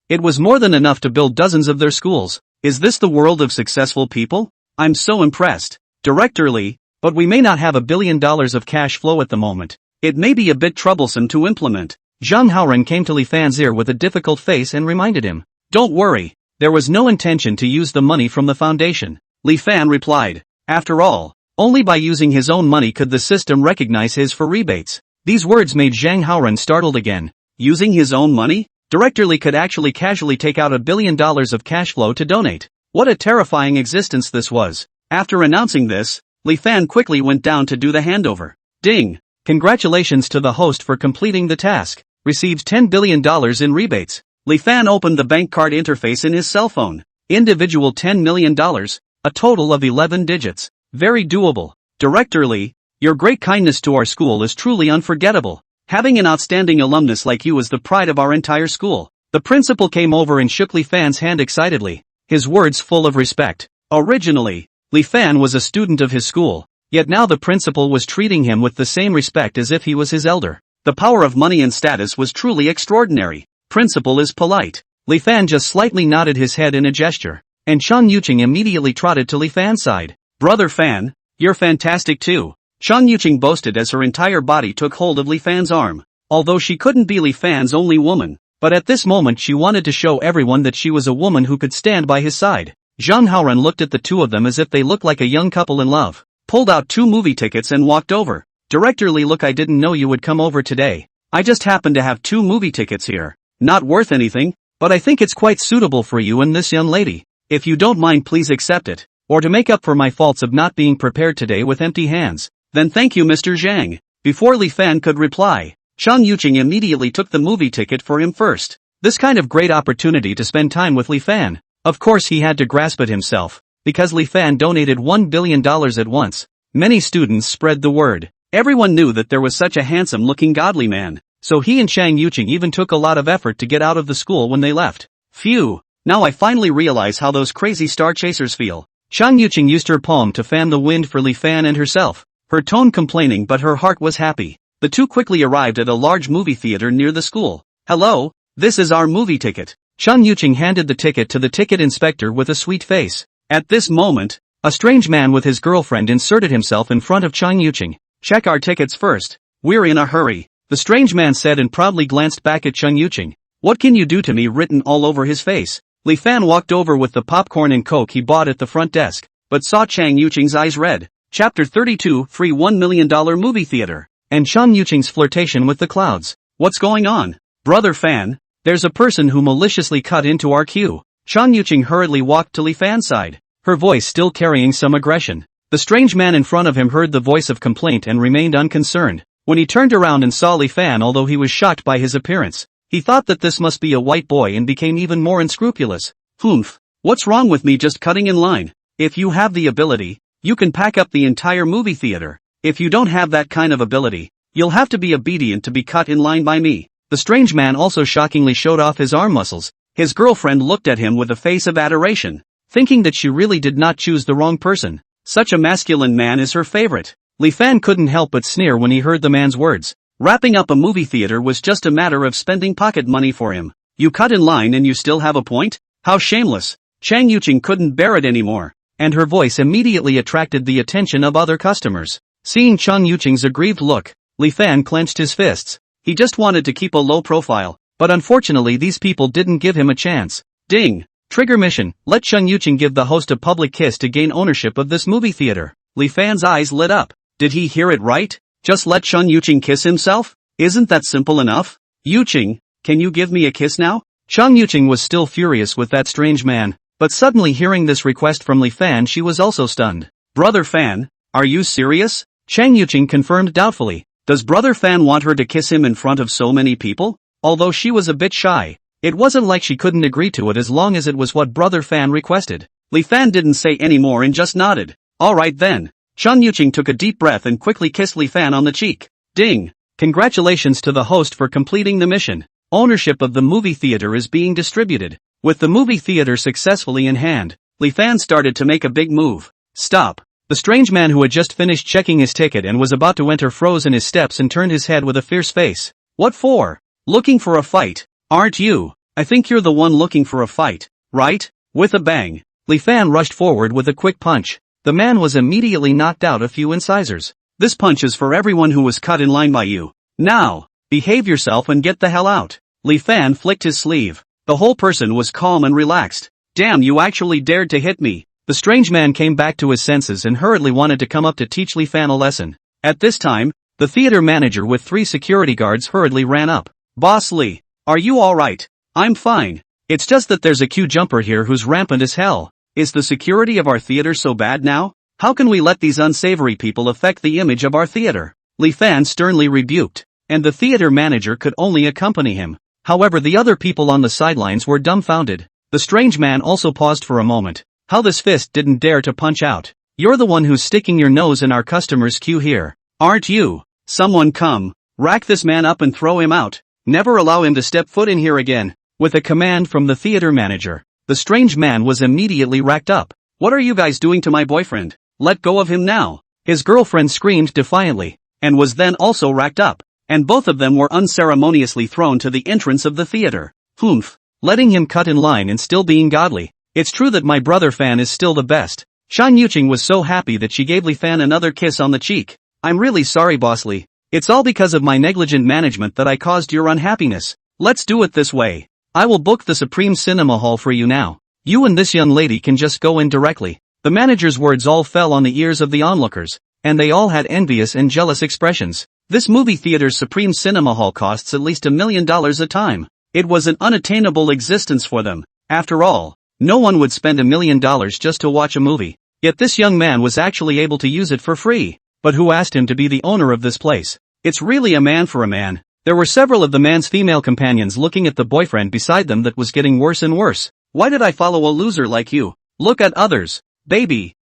Speaker 1: It was more than enough to build dozens of their schools. Is this the world of successful people? I'm so impressed. Director Li, but we may not have $1 billion of cash flow at the moment. It may be a bit troublesome to implement. Zhang Haoran came to Li Fan's ear with a difficult face and reminded him. Don't worry, there was no intention to use the money from the foundation. Li Fan replied. After all, only by using his own money could the system recognize his for rebates. These words made Zhang Haoran startled again. Using his own money? Director Li could actually casually take out $1 billion of cash flow to donate. What a terrifying existence this was. After announcing this, Li Fan quickly went down to do the handover. Ding! Congratulations to the host for completing the task. Received $10 billion in rebates. Li Fan opened the bank card interface in his cell phone. Individual $10 million. A total of 11 digits. Very doable. Director Li, your great kindness to our school is truly unforgettable. Having an outstanding alumnus like you is the pride of our entire school. The principal came over and shook Li Fan's hand excitedly, his words full of respect. Originally, Li Fan was a student of his school, yet now the principal was treating him with the same respect as if he was his elder. The power of money and status was truly extraordinary. Principal is polite. Li Fan just slightly nodded his head in a gesture, and Chang Yuqing immediately trotted to Li Fan's side. Brother Fan, you're fantastic too. Chang Yuqing boasted as her entire body took hold of Li Fan's arm. Although she couldn't be Li Fan's only woman, but at this moment she wanted to show everyone that she was a woman who could stand by his side. Zhang Haoran looked at the two of them as if they looked like a young couple in love, pulled out 2 movie tickets and walked over. Director Li, look, I didn't know you would come over today. I just happen to have 2 movie tickets here. Not worth anything, but I think it's quite suitable for you and this young lady. If you don't mind, please accept it. Or to make up for my faults of not being prepared today with empty hands. Then thank you, Mr. Zhang. Before Li Fan could reply, Chang Yuqing immediately took the movie ticket for him first. This kind of great opportunity to spend time with Li Fan. Of course he had to grasp it himself, because Li Fan donated $1 billion at once. Many students spread the word. Everyone knew that there was such a handsome-looking godly man, so he and Chang Yuqing even took a lot of effort to get out of the school when they left. Phew, now I finally realize how those crazy star chasers feel. Chang Yuqing used her palm to fan the wind for Li Fan and herself, her tone complaining but her heart was happy. The two quickly arrived at a large movie theater near the school. Hello, this is our movie ticket. Chang Yuqing handed the ticket to the ticket inspector with a sweet face. At this moment, a strange man with his girlfriend inserted himself in front of Chang Yuqing. Check our tickets first. We're in a hurry, the strange man said and proudly glanced back at Chang Yuqing. What can you do to me, written all over his face. Li Fan walked over with the popcorn and coke he bought at the front desk, but saw Chang Yuqing's eyes red. Chapter 32, Free $1 million movie theater. And Chang Yuqing's flirtation with the clouds. What's going on? Brother Fan, there's a person who maliciously cut into our queue. Chang Yuqing hurriedly walked to Li Fan's side, her voice still carrying some aggression. The strange man in front of him heard the voice of complaint and remained unconcerned. When he turned around and saw Li Fan, although he was shocked by his appearance, he thought that this must be a white boy and became even more unscrupulous. Humph, what's wrong with me just cutting in line? If you have the ability, you can pack up the entire movie theater. If you don't have that kind of ability, you'll have to be obedient to be cut in line by me. The strange man also shockingly showed off his arm muscles. His girlfriend looked at him with a face of adoration, thinking that she really did not choose the wrong person. Such a masculine man is her favorite. Li Fan couldn't help but sneer when he heard the man's words. Wrapping up a movie theater was just a matter of spending pocket money for him. You cut in line and you still have a point? How shameless. Chang Yuqing couldn't bear it anymore, and her voice immediately attracted the attention of other customers. Seeing Chang Yuqing's aggrieved look, Li Fan clenched his fists. He just wanted to keep a low profile, but unfortunately these people didn't give him a chance. Ding! Trigger mission, let Chang Yuqing give the host a public kiss to gain ownership of this movie theater. Li Fan's eyes lit up. Did he hear it right? Just let Chang Yuqing kiss himself? Isn't that simple enough? Yuqing, can you give me a kiss now? Chang Yuqing was still furious with that strange man, but suddenly hearing this request from Li Fan, she was also stunned. Brother Fan, are you serious? Chang Yuqing confirmed doubtfully. Does Brother Fan want her to kiss him in front of so many people? Although she was a bit shy, it wasn't like she couldn't agree to it as long as it was what Brother Fan requested. Li Fan didn't say any more and just nodded. Alright then. Chang Yuqing took a deep breath and quickly kissed Li Fan on the cheek. Ding! Congratulations to the host for completing the mission. Ownership of the movie theater is being distributed. With the movie theater successfully in hand, Li Fan started to make a big move. Stop! The strange man who had just finished checking his ticket and was about to enter froze in his steps and turned his head with a fierce face. What for? Looking for a fight, aren't you? I think you're the one looking for a fight, right? With a bang, Li Fan rushed forward with a quick punch. The man was immediately knocked out a few incisors. This punch is for everyone who was cut in line by you. Now, behave yourself and get the hell out. Li Fan flicked his sleeve. The whole person was calm and relaxed. Damn, you actually dared to hit me. The strange man came back to his senses and hurriedly wanted to come up to teach Li Fan a lesson. At this time, the theater manager with 3 security guards hurriedly ran up. Boss Li, are you alright? I'm fine. It's just that there's a queue jumper here who's rampant as hell. Is the security of our theater so bad now? How can we let these unsavory people affect the image of our theater? Li Fan sternly rebuked, and the theater manager could only accompany him. However, the other people on the sidelines were dumbfounded. The strange man also paused for a moment. How this fist didn't dare to punch out. You're the one who's sticking your nose in our customer's queue here, aren't you? Someone come, rack this man up and throw him out. Never allow him to step foot in here again. With a command from the theater manager, the strange man was immediately racked up. What are you guys doing to my boyfriend? Let go of him now. His girlfriend screamed defiantly, and was then also racked up. and both of them were unceremoniously thrown to the entrance of the theater. Humph. Letting him cut in line and still being godly. It's true that my brother Fan is still the best. Chan Yuching was so happy that she gave Li Fan another kiss on the cheek. I'm really sorry, Boss Li. It's all because of my negligent management that I caused your unhappiness. Let's do it this way. I will book the Supreme Cinema Hall for you now. You and this young lady can just go in directly. The manager's words all fell on the ears of the onlookers, and they all had envious and jealous expressions. This movie theater's Supreme Cinema Hall costs at least $1 million a time. It was an unattainable existence for them. After all, no one would spend $1 million just to watch a movie. Yet this young man was actually able to use it for free. But who asked him to be the owner of this place? It's really a man for a man. There were several of the man's female companions looking at the boyfriend beside them that was getting worse and worse. Why did I follow a loser like you? Look at others. Baby,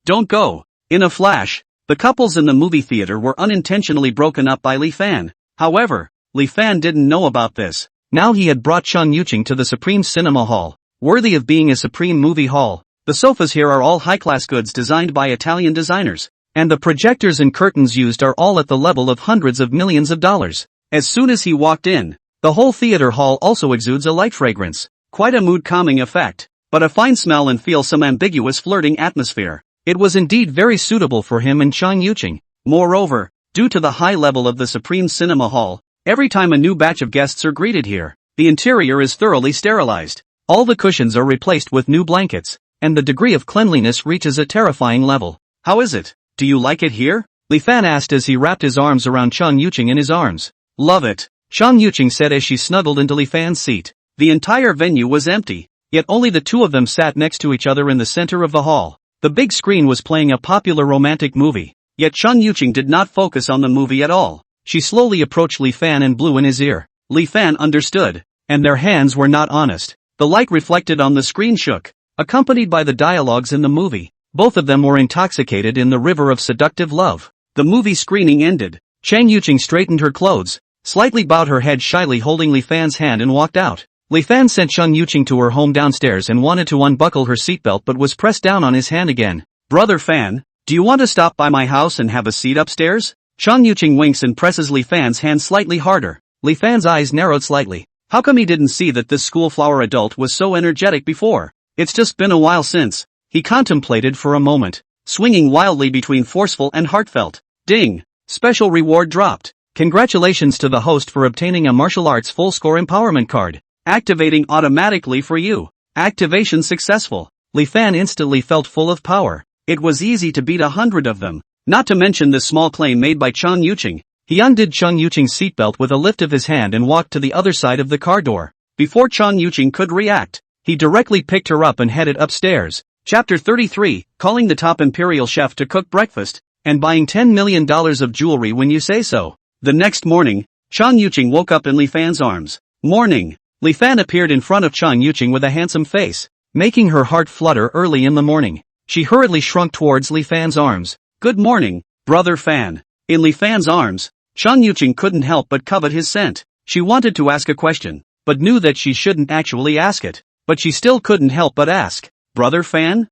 Speaker 1: don't go. In a flash, the couples in the movie theater were unintentionally broken up by Li Fan. However, Li Fan didn't know about this. Now he had brought Chan Yuching to the Supreme Cinema Hall, worthy of being a supreme movie hall. The sofas here are all high-class goods designed by Italian designers, and the projectors and curtains used are all at the level of hundreds of millions of dollars. As soon as he walked in, the whole theater hall also exudes a light fragrance, quite a mood-calming effect, but a fine smell and feel some ambiguous flirting atmosphere. It was indeed very suitable for him and Chan Yuching. Moreover, due to the high level of the Supreme Cinema Hall, every time a new batch of guests are greeted here, the interior is thoroughly sterilized. All the cushions are replaced with new blankets, and the degree of cleanliness reaches a terrifying level. How is it? Do you like it here? Li Fan asked as he wrapped his arms around Chan Yuching in his arms. Love it, Chan Yuching said as she snuggled into Li Fan's seat. The entire venue was empty, yet only the two of them sat next to each other in the center of the hall. The big screen was playing a popular romantic movie, yet Chan Yuching did not focus on the movie at all. She slowly approached Li Fan and blew in his ear. Li Fan understood, and their hands were not honest. The light reflected on the screen shook, accompanied by the dialogues in the movie. Both of them were intoxicated in the river of seductive love. The movie screening ended. Chan Yuching straightened her clothes, slightly bowed her head shyly holding Li Fan's hand and walked out. Li Fan sent Chan Yuching to her home downstairs and wanted to unbuckle her seatbelt but was pressed down on his hand again. Brother Fan, do you want to stop by my house and have a seat upstairs? Chan Yuching winks and presses Li Fan's hand slightly harder. Li Fan's eyes narrowed slightly. How come he didn't see that this schoolflower adult was so energetic before? It's just been a while since. He contemplated for a moment, swinging wildly between forceful and heartfelt. Ding! Special reward dropped. Congratulations to the host for obtaining a martial arts full score empowerment card. Activating automatically for you. Activation successful. Li Fan instantly felt full of power. It was easy to beat 100 of them. Not to mention the small claim made by Chan Yuching. He undid Chan Yuching's seatbelt with a lift of his hand and walked to the other side of the car door. Before Chan Yuching could react, he directly picked her up and headed upstairs. Chapter 33, calling the top imperial chef to cook breakfast, and buying $10 million of jewelry when you say so. The next morning, Chan Yuching woke up in Li Fan's arms. Morning. Li Fan appeared in front of Chan Yuching with a handsome face, making her heart flutter early in the morning. She hurriedly shrunk towards Li Fan's arms. Good morning, Brother Fan. In Li Fan's arms, Chan Yuching couldn't help but covet his scent. She wanted to ask a question, but knew that she shouldn't actually ask it. But she still couldn't help but ask. Brother Fan?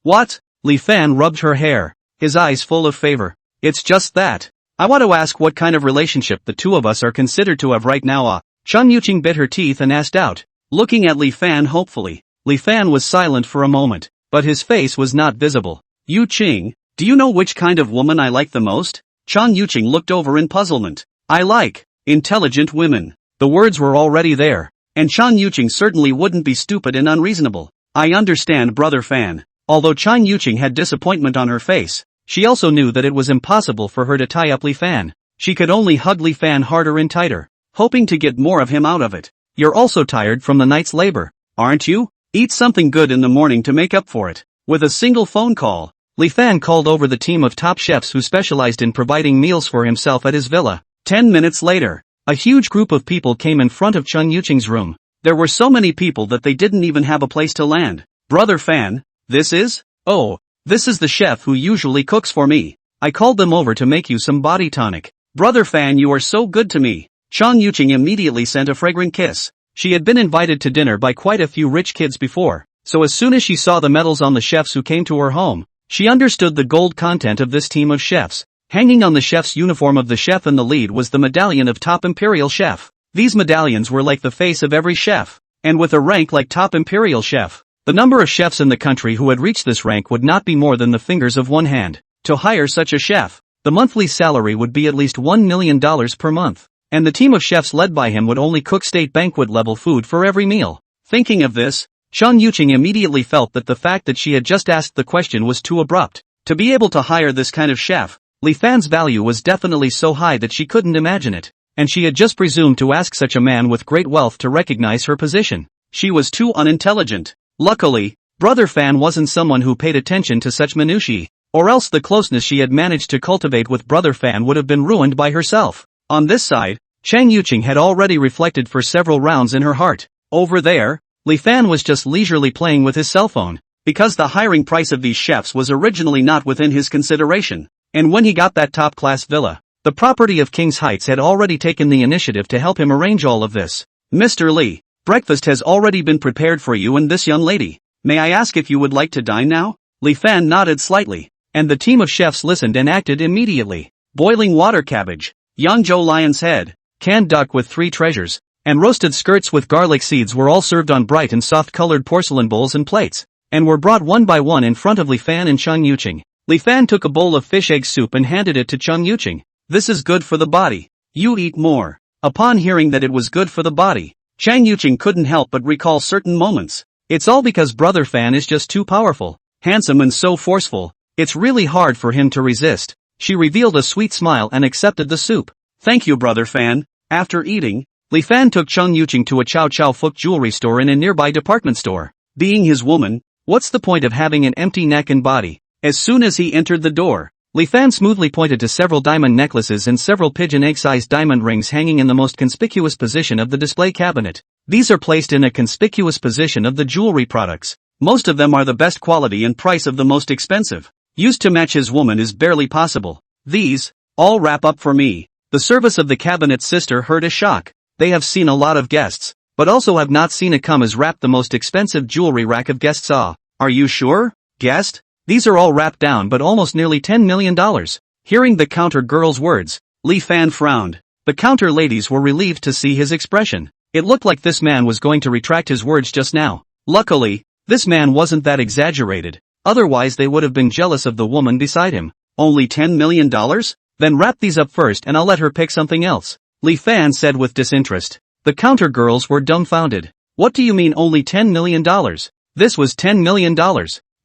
Speaker 1: What? Li Fan rubbed her hair, his eyes full of favor. It's just that. I want to ask what kind of relationship the two of us are considered to have right now. Chan Yuching bit her teeth and asked out, looking at Li Fan hopefully. Li Fan was silent for a moment, but his face was not visible. Yuching, do you know which kind of woman I like the most? Chan Yuching looked over in puzzlement. I like intelligent women. The words were already there, and Chan Yuching certainly wouldn't be stupid and unreasonable. I understand, Brother Fan. Although Chan Yuching had disappointment on her face, she also knew that it was impossible for her to tie up Li Fan. She could only hug Li Fan harder and tighter, hoping to get more of him out of it. You're also tired from the night's labor, aren't you? Eat something good in the morning to make up for it. With a single phone call, Li Fan called over the team of top chefs who specialized in providing meals for himself at his villa. 10 minutes later, a huge group of people came in front of Chan Yuching's room. There were so many people that they didn't even have a place to land. Brother Fan, this is? Oh, this is the chef who usually cooks for me. I called them over to make you some body tonic. Brother Fan, you are so good to me. Chan Yuching immediately sent a fragrant kiss. She had been invited to dinner by quite a few rich kids before, so as soon as she saw the medals on the chefs who came to her home, she understood the gold content of this team of chefs. Hanging on the chef's uniform of the chef in the lead was the medallion of top imperial chef. These medallions were like the face of every chef, and with a rank like top imperial chef, the number of chefs in the country who had reached this rank would not be more than the fingers of one hand. To hire such a chef, the monthly salary would be at least $1 million per month, and the team of chefs led by him would only cook state banquet level food for every meal. Thinking of this, Chun Yuqing immediately felt that the fact that she had just asked the question was too abrupt. To be able to hire this kind of chef, Li Fan's value was definitely so high that she couldn't imagine it, and she had just presumed to ask such a man with great wealth to recognize her position. She was too unintelligent. Luckily, Brother Fan wasn't someone who paid attention to such minutiae, or else the closeness she had managed to cultivate with Brother Fan would have been ruined by herself. On this side, Chang Yuqing had already reflected for several rounds in her heart. Over there, Li Fan was just leisurely playing with his cell phone, because the hiring price of these chefs was originally not within his consideration, and when he got that top-class villa, the property of King's Heights had already taken the initiative to help him arrange all of this. Mr. Li, breakfast has already been prepared for you and this young lady. May I ask if you would like to dine now? Li Fan nodded slightly, and the team of chefs listened and acted immediately. Boiling water cabbage, Yangzhou lion's head, canned duck with 3 treasures, and roasted skirts with garlic seeds were all served on bright and soft-colored porcelain bowls and plates, and were brought one by one in front of Li Fan and Chun Yuqing. Li Fan took a bowl of fish egg soup and handed it to Chun Yuqing. This is good for the body. You eat more. Upon hearing that it was good for the body, Chang Yuqing couldn't help but recall certain moments. It's all because Brother Fan is just too powerful, handsome and so forceful, it's really hard for him to resist. She revealed a sweet smile and accepted the soup. Thank you, Brother Fan. After eating, Li Fan took Chun Yuqing to a Chow Chow Fook jewelry store in a nearby department store. Being his woman, what's the point of having an empty neck and body? As soon as he entered the door, Li Fan smoothly pointed to several diamond necklaces and several pigeon egg-sized diamond rings hanging in the most conspicuous position of the display cabinet. These are placed in a conspicuous position of the jewelry products. Most of them are the best quality and price of the most expensive. Used to match his woman is barely possible. These, all wrap up for me. The service of the cabinet's sister heard a shock. They have seen a lot of guests, but also have not seen a come as wrapped the most expensive jewelry rack of guests. Are you sure, guest? These are all wrapped down but almost nearly $10 million. Hearing the counter girl's words, Li Fan frowned. The counter ladies were relieved to see his expression. It looked like this man was going to retract his words just now. Luckily, this man wasn't that exaggerated, otherwise they would have been jealous of the woman beside him. Only $10 million? Then wrap these up first and I'll let her pick something else, Li Fan said with disinterest. The counter girls were dumbfounded. What do you mean only $10 million? This was $10 million.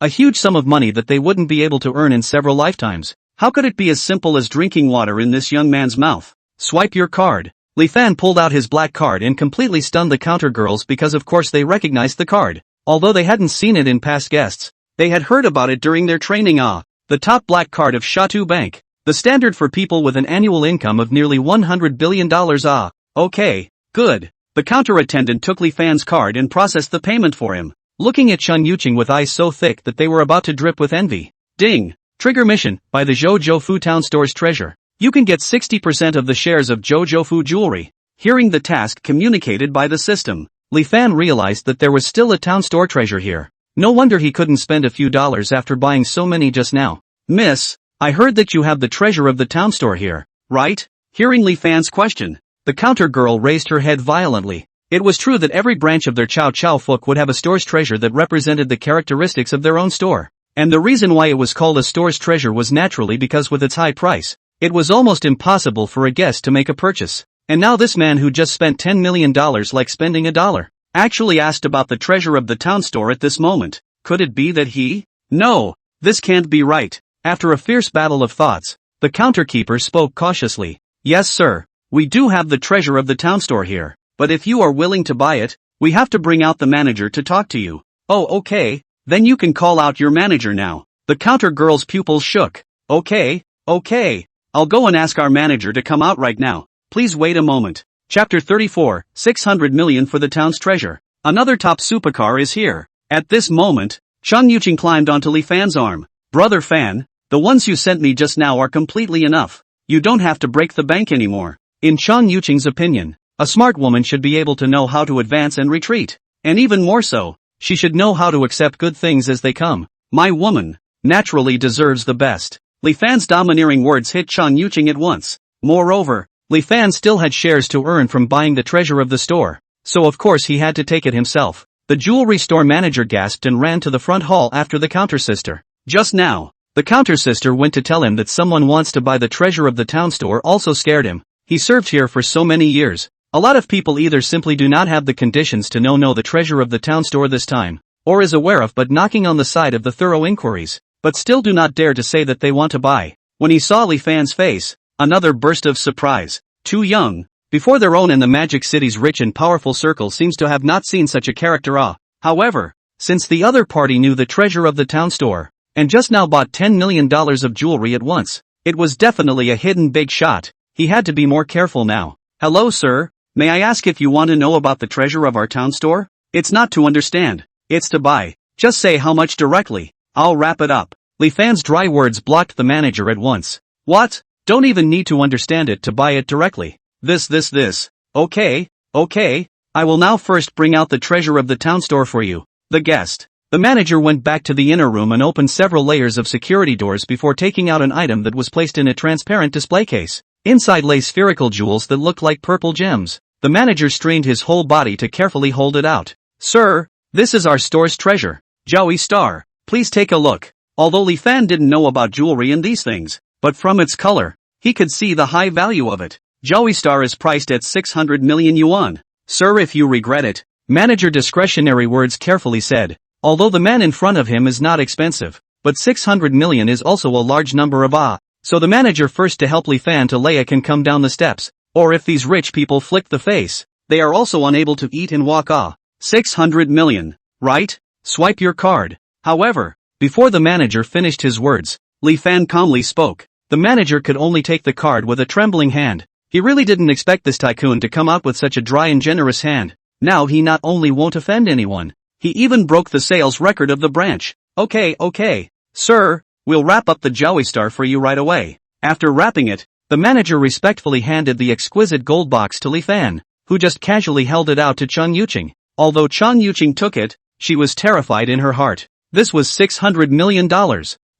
Speaker 1: A huge sum of money that they wouldn't be able to earn in several lifetimes. How could it be as simple as drinking water in this young man's mouth? Swipe your card. Li Fan pulled out his black card and completely stunned the counter girls because of course they recognized the card. Although they hadn't seen it in past guests, they had heard about it during their training. The top black card of Shatu Bank. The standard for people with an annual income of nearly $100 billion. Okay, good. The counter attendant took Li Fan's card and processed the payment for him, looking at Chun Yuqing with eyes so thick that they were about to drip with envy. Ding! Trigger mission, by the Zhou Fu Town Store's treasure. You can get 60% of the shares of Zhou Fu Jewelry. Hearing the task communicated by the system, Li Fan realized that there was still a town store treasure here. No wonder he couldn't spend a few dollars after buying so many just now. Miss, I heard that you have the treasure of the town store here, right? Hearing Li Fan's question, the counter girl raised her head violently. It was true that every branch of their Chow Chow Fook would have a store's treasure that represented the characteristics of their own store. And the reason why it was called a store's treasure was naturally because with its high price, it was almost impossible for a guest to make a purchase. And now this man who just spent $10 million like spending $1, actually asked about the treasure of the town store at this moment. Could it be that he? No, this can't be right. After a fierce battle of thoughts, the counterkeeper spoke cautiously. Yes sir, we do have the treasure of the town store here, but if you are willing to buy it, we have to bring out the manager to talk to you. Oh okay, then you can call out your manager now. The counter girl's pupils shook. Okay, I'll go and ask our manager to come out right now. Please wait a moment. Chapter 34, 600 million for the town's treasure. Another top supercar is here. At this moment, Chun Yuqing climbed onto Li Fan's arm. Brother Fan, the ones you sent me just now are completely enough. You don't have to break the bank anymore. In Chun Yuqing's opinion, a smart woman should be able to know how to advance and retreat. And even more so, she should know how to accept good things as they come. My woman, naturally deserves the best. Li Fan's domineering words hit Chang Yuqing at once. Moreover, Li Fan still had shares to earn from buying the treasure of the store, so of course he had to take it himself. The jewelry store manager gasped and ran to the front hall after the counter sister. Just now, the counter sister went to tell him that someone wants to buy the treasure of the town store. Also scared him. He served here for so many years. A lot of people either simply do not have the conditions to know the treasure of the town store this time, or is aware of but knocking on the side of the thorough inquiries, but still do not dare to say that they want to buy. When he saw Li Fan's face, another burst of surprise. Too young, before their own and the Magic City's rich and powerful circle seems to have not seen such a character. However, since the other party knew the treasure of the town store, and just now bought $10 million of jewelry at once, it was definitely a hidden big shot. He had to be more careful now. Hello sir, may I ask if you want to know about the treasure of our town store? It's not to understand, it's to buy. Just say how much directly, I'll wrap it up. Li Fan's dry words blocked the manager at once. What? Don't even need to understand it to buy it directly. This. Okay, I will now first bring out the treasure of the town store for you. The manager went back to the inner room and opened several layers of security doors before taking out an item that was placed in a transparent display case. Inside lay spherical jewels that looked like purple gems. The manager strained his whole body to carefully hold it out. Sir, this is our store's treasure. Joey Star, please take a look. Although Li Fan didn't know about jewelry and these things, but from its color, he could see the high value of it. Joey Star is priced at 600 million yuan. Sir, if you regret it, manager discretionary words carefully said. Although the man in front of him is not expensive, but 600 million is also a large number of so the manager first to help Li Fan to Leia can come down the steps, or if these rich people flick the face, they are also unable to eat and walk. 600 million, right? Swipe your card. However, before the manager finished his words, Li Fan calmly spoke. The manager could only take the card with a trembling hand. He really didn't expect this tycoon to come out with such a dry and generous hand. Now he not only won't offend anyone, he even broke the sales record of the branch. Okay, sir, we'll wrap up the Joey Star for you right away. After wrapping it, the manager respectfully handed the exquisite gold box to Li Fan, who just casually held it out to Chang Yuqing. Although Chang Yuqing took it, she was terrified in her heart. This was $600 million.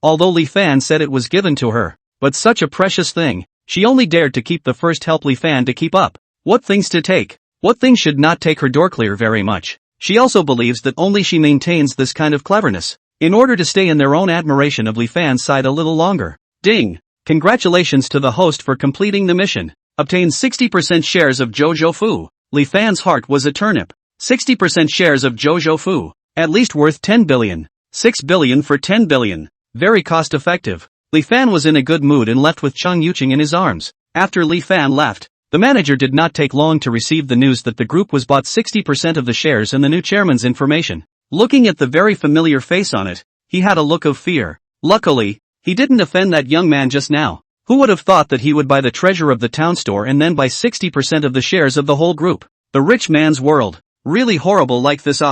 Speaker 1: Although Li Fan said it was given to her, but such a precious thing, she only dared to keep the first help Li Fan to keep up. What things to take? What things should not take her door clear very much? She also believes that only she maintains this kind of cleverness, in order to stay in their own admiration of Li Fan's side a little longer. Ding! Congratulations to the host for completing the mission. Obtain 60% shares of Jojo Fu. Li Fan's heart was a turnip. 60% shares of Jojo Fu. At least worth 10 billion. 6 billion for 10 billion. Very cost effective. Li Fan was in a good mood and left with Chang Yuqing in his arms. After Li Fan left, the manager did not take long to receive the news that the group was bought 60% of the shares and the new chairman's information. Looking at the very familiar face on it, he had a look of fear. Luckily, he didn't offend that young man just now. Who would have thought that he would buy the treasure of the town store and then buy 60% of the shares of the whole group? The rich man's world. Really horrible like this.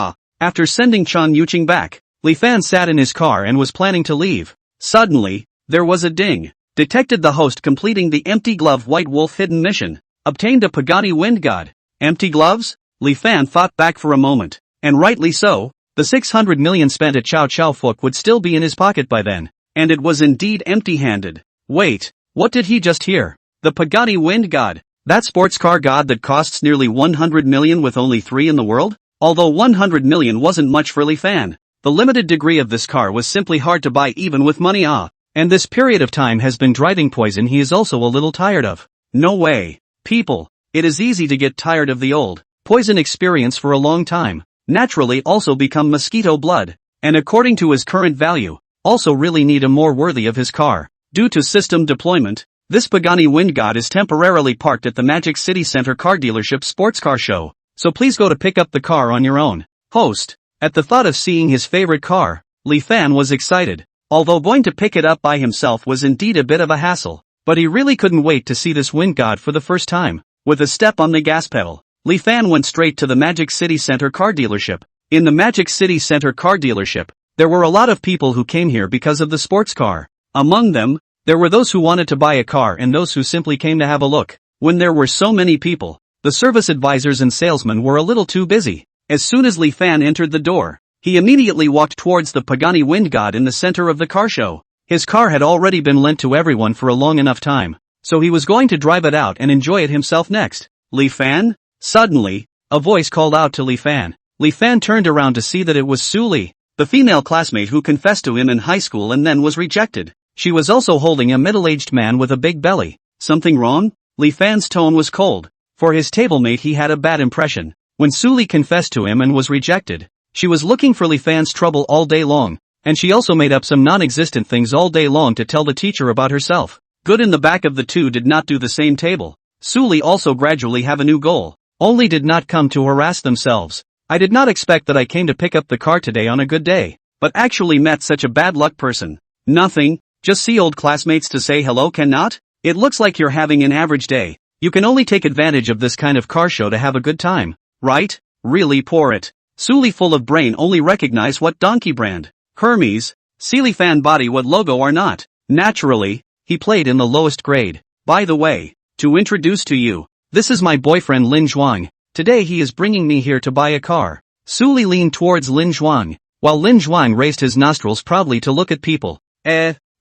Speaker 1: After sending Chang Yuqing back, Li Fan sat in his car and was planning to leave. Suddenly, there was a ding. Detected the host completing the empty glove White Wolf hidden mission. Obtained a Pagani Wind God. Empty gloves? Li Fan thought back for a moment. And rightly so, the 600 million spent at Chow Chow Fook would still be in his pocket by then. And it was indeed empty-handed. Wait, what did he just hear? The Pagani Wind God. That sports car god that costs nearly 100 million with only 3 in the world? Although 100 million wasn't much for Li Fan, the limited degree of this car was simply hard to buy even with money. And this period of time has been driving poison he is also a little tired of. No way. People, it is easy to get tired of the old, poison experience for a long time, naturally also become mosquito blood, and according to his current value, also really need a more worthy of his car. Due to system deployment, this Pagani Wind God is temporarily parked at the Magic City Center car dealership sports car show, so please go to pick up the car on your own. Host, at the thought of seeing his favorite car, Li Fan was excited, although going to pick it up by himself was indeed a bit of a hassle. But he really couldn't wait to see this wind god for the first time. With a step on the gas pedal, Li Fan went straight to the Magic City Center car dealership. In the Magic City Center car dealership, there were a lot of people who came here because of the sports car. Among them, there were those who wanted to buy a car and those who simply came to have a look. When there were so many people, the service advisors and salesmen were a little too busy. As soon as Li Fan entered the door, he immediately walked towards the Pagani Wind God in the center of the car show. His car had already been lent to everyone for a long enough time, so he was going to drive it out and enjoy it himself next. Li Fan? Suddenly, a voice called out to Li Fan. Li Fan turned around to see that it was Su Li, the female classmate who confessed to him in high school and then was rejected. She was also holding a middle-aged man with a big belly. Something wrong? Li Fan's tone was cold. For his tablemate he had a bad impression. When Su Li confessed to him and was rejected, she was looking for Li Fan's trouble all day long, and she also made up some non-existent things all day long to tell the teacher about herself. Good in the back of the two did not do the same table. Su Li also gradually have a new goal, only did not come to harass themselves. I did not expect that I came to pick up the car today on a good day, but actually met such a bad luck person. Nothing, just see old classmates to say hello cannot? It looks like you're having an average day. You can only take advantage of this kind of car show to have a good time, right? Really poor it. Su Li full of brain only recognize what donkey brand. Hermes, Li Fan body what logo or not. Naturally, he played in the lowest grade. By the way, to introduce to you, this is my boyfriend Lin Zhuang. Today he is bringing me here to buy a car. Su Li leaned towards Lin Zhuang, while Lin Zhuang raised his nostrils proudly to look at people.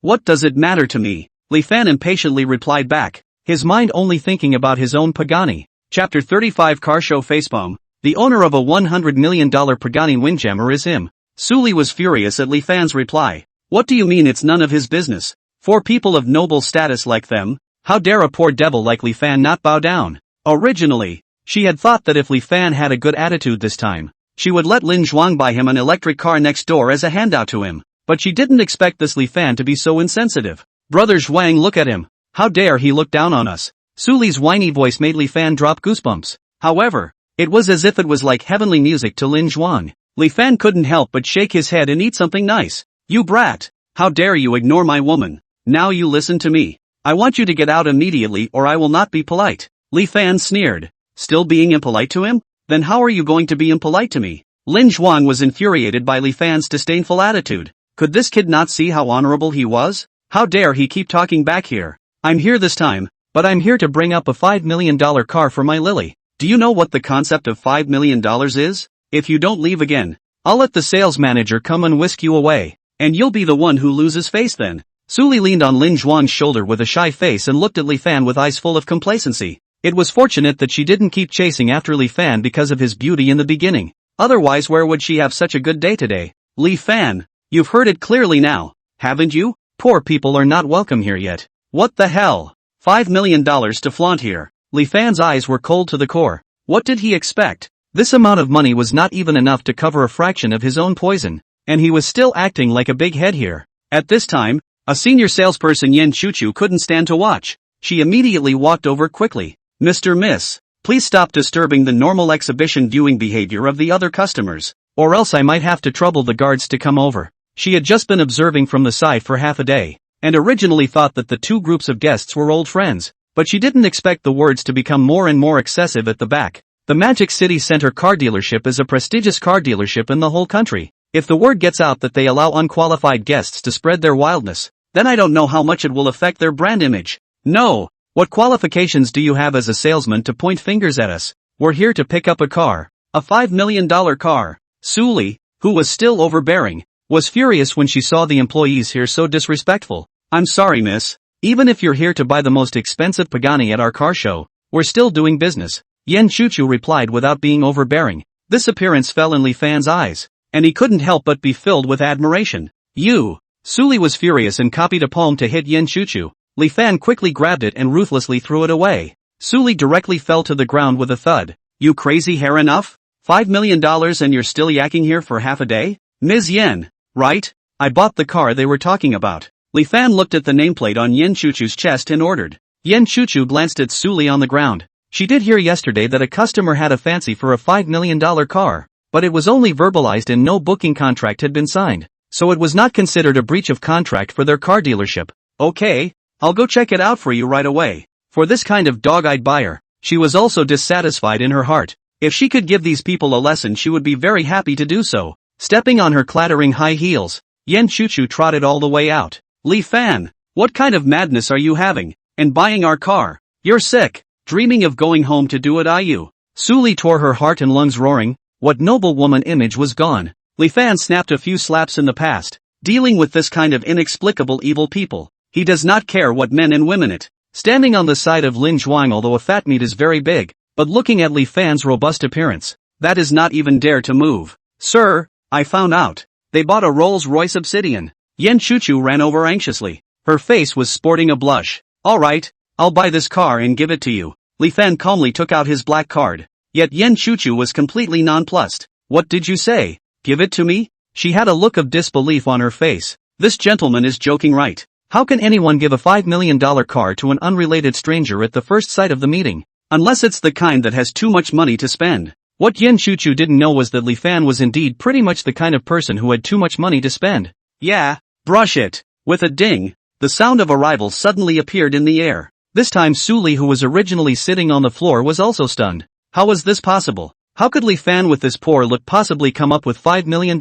Speaker 1: What does it matter to me? Li Fan impatiently replied back, his mind only thinking about his own Pagani. Chapter 35 Car Show Facepalm. The owner of a $100 million Pagani Windjammer is him. Su Li was furious at Li Fan's reply. What do you mean it's none of his business? For people of noble status like them, how dare a poor devil like Li Fan not bow down? Originally, she had thought that if Li Fan had a good attitude this time, she would let Lin Zhuang buy him an electric car next door as a handout to him. But she didn't expect this Li Fan to be so insensitive. Brother Zhuang, look at him. How dare he look down on us? Su Li's whiny voice made Li Fan drop goosebumps. However, it was as if it was like heavenly music to Lin Zhuang. Li Fan couldn't help but shake his head and eat something nice. You brat! How dare you ignore my woman? Now you listen to me. I want you to get out immediately or I will not be polite. Li Fan sneered. Still being impolite to him? Then how are you going to be impolite to me? Lin Zhuang was infuriated by Li Fan's disdainful attitude. Could this kid not see how honorable he was? How dare he keep talking back here? I'm here this time, but I'm here to bring up a $5 million car for my Lily. Do you know what the concept of $5 million is? If you don't leave again, I'll let the sales manager come and whisk you away, and you'll be the one who loses face then. Su Li leaned on Lin Zhuang's shoulder with a shy face and looked at Li Fan with eyes full of complacency. It was fortunate that she didn't keep chasing after Li Fan because of his beauty in the beginning. Otherwise where would she have such a good day today? Li Fan, you've heard it clearly now, haven't you? Poor people are not welcome here yet. What the hell? $5 million to flaunt here. Li Fan's eyes were cold to the core. What did he expect? This amount of money was not even enough to cover a fraction of his own poison, and he was still acting like a big head here. At this time, a senior salesperson Yen Chuchu couldn't stand to watch. She immediately walked over quickly. Mr. Miss, please stop disturbing the normal exhibition viewing behavior of the other customers, or else I might have to trouble the guards to come over. She had just been observing from the side for half a day, and originally thought that the two groups of guests were old friends, but she didn't expect the words to become more and more excessive at the back. The Magic City Center car dealership is a prestigious car dealership in the whole country. If the word gets out that they allow unqualified guests to spread their wildness, then I don't know how much it will affect their brand image. No. What qualifications do you have as a salesman to point fingers at us? We're here to pick up a car. A $5 million car. Su Li, who was still overbearing, was furious when she saw the employees here so disrespectful. I'm sorry miss, even if you're here to buy the most expensive Pagani at our car show, we're still doing business. Yen Chuchu replied without being overbearing. This appearance fell in Li Fan's eyes, and he couldn't help but be filled with admiration. You! Su Li was furious and copied a palm to hit Yen Chuchu. Li Fan quickly grabbed it and ruthlessly threw it away. Su Li directly fell to the ground with a thud. You crazy hair enough? $5 million and you're still yakking here for half a day? Ms. Yen, right? I bought the car they were talking about. Li Fan looked at the nameplate on Yen Chuchu's chest and ordered. Yen Chuchu glanced at Su Li on the ground. She did hear yesterday that a customer had a fancy for a $5 million car, but it was only verbalized and no booking contract had been signed, so it was not considered a breach of contract for their car dealership. Okay, I'll go check it out for you right away. For this kind of dog-eyed buyer, she was also dissatisfied in her heart. If she could give these people a lesson she would be very happy to do so. Stepping on her clattering high heels, Yen Chuchu trotted all the way out. Li Fan, what kind of madness are you having? And buying our car? You're sick. Dreaming of going home to do it you? Su Li tore her heart and lungs roaring. What noble woman image was gone. Li Fan snapped a few slaps in the past. Dealing with this kind of inexplicable evil people, he does not care what men and women it. Standing on the side of Lin Zhuang, although a fat meat is very big, but looking at Li Fan's robust appearance, that is not even dare to move. Sir, I found out. They bought a Rolls-Royce Obsidian. Yan Chuchu ran over anxiously. Her face was sporting a blush. Alright, I'll buy this car and give it to you. Li Fan calmly took out his black card. Yet Yan Chuchu was completely nonplussed. What did you say? Give it to me? She had a look of disbelief on her face. This gentleman is joking, right? How can anyone give a $5 million car to an unrelated stranger at the first sight of the meeting? Unless it's the kind that has too much money to spend. What Yan Chuchu didn't know was that Li Fan was indeed pretty much the kind of person who had too much money to spend. Yeah, brush it. With a ding, the sound of arrival suddenly appeared in the air. This time Su Li, who was originally sitting on the floor, was also stunned. How was this possible? How could Li Fan with this poor look possibly come up with $5 million?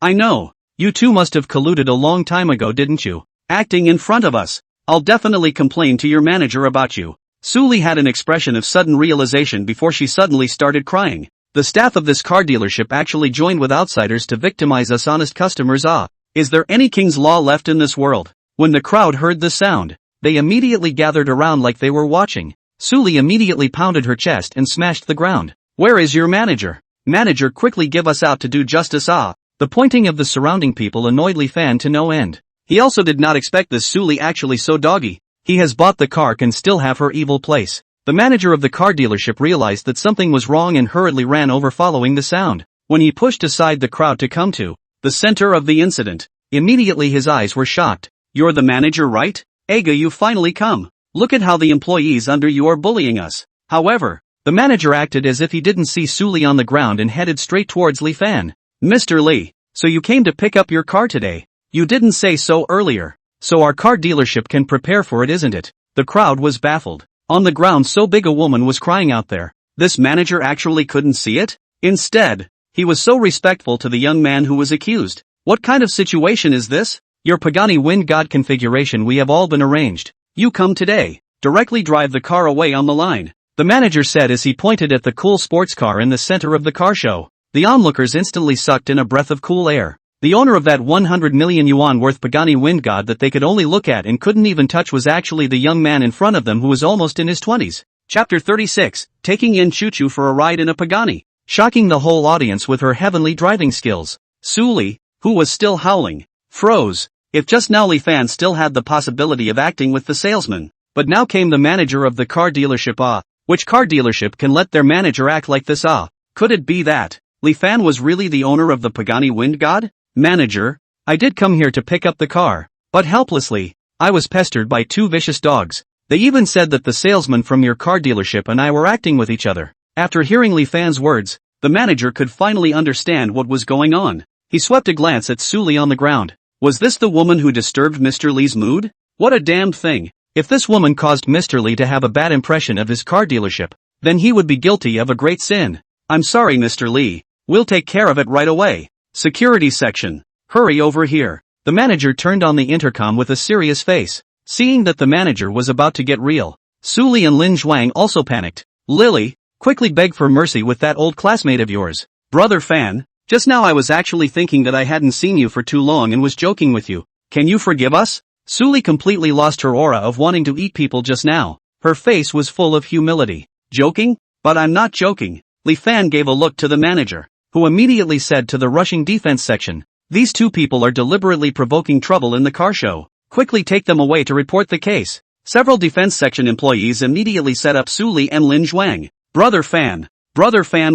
Speaker 1: I know. You two must have colluded a long time ago, didn't you? Acting in front of us. I'll definitely complain to your manager about you. Su Li had an expression of sudden realization before she suddenly started crying. The staff of this car dealership actually joined with outsiders to victimize us honest customers. Is there any king's law left in this world? When the crowd heard the sound, they immediately gathered around like they were watching. Su Li immediately pounded her chest and smashed the ground. Where is your manager? Manager, quickly give us out to do justice. The pointing of the surrounding people annoyed Li Fan to no end. He also did not expect this Su Li actually so doggy. He has bought the car, can still have her evil place. The manager of the car dealership realized that something was wrong and hurriedly ran over following the sound. When he pushed aside the crowd to come to the center of the incident, immediately his eyes were shocked. You're the manager, right? Aga, you finally come. Look at how the employees under you are bullying us. However, the manager acted as if he didn't see Su Li on the ground and headed straight towards Li Fan. Mr. Li, so you came to pick up your car today? You didn't say so earlier. So our car dealership can prepare for it, isn't it? The crowd was baffled. On the ground, so big a woman was crying out there. This manager actually couldn't see it? Instead, he was so respectful to the young man who was accused. What kind of situation is this? Your Pagani Wind God configuration, we have all been arranged. You come today. Directly drive the car away on the line. The manager said as he pointed at the cool sports car in the center of the car show. The onlookers instantly sucked in a breath of cool air. The owner of that 100 million yuan worth Pagani Wind God that they could only look at and couldn't even touch was actually the young man in front of them who was almost in his 20s. Chapter 36, taking Yan Chuchu for a ride in a Pagani. Shocking the whole audience with her heavenly driving skills. Su Li, who was still howling, froze. If just now Li Fan still had the possibility of acting with the salesman. But now came the manager of the car dealership. Which car dealership can let their manager act like this? Could it be that Li Fan was really the owner of the Pagani Wind God? Manager, I did come here to pick up the car, but helplessly, I was pestered by two vicious dogs. They even said that the salesman from your car dealership and I were acting with each other. After hearing Li Fan's words, the manager could finally understand what was going on. He swept a glance at Su Li on the ground. Was this the woman who disturbed Mr. Li's mood? What a damned thing. If this woman caused Mr. Li to have a bad impression of his car dealership, then he would be guilty of a great sin. I'm sorry, Mr. Li. We'll take care of it right away. Security section. Hurry over here. The manager turned on the intercom with a serious face. Seeing that the manager was about to get real, Su Li and Lin Zhuang also panicked. Lily, quickly beg for mercy with that old classmate of yours. Brother Fan, just now I was actually thinking that I hadn't seen you for too long and was joking with you. Can you forgive us? Su Li completely lost her aura of wanting to eat people just now. Her face was full of humility. Joking? But I'm not joking. Li Fan gave a look to the manager, who immediately said to the rushing defense section, these two people are deliberately provoking trouble in the car show. Quickly take them away to report the case. Several defense section employees immediately set up Su Li and Lin Zhuang. Brother Fan,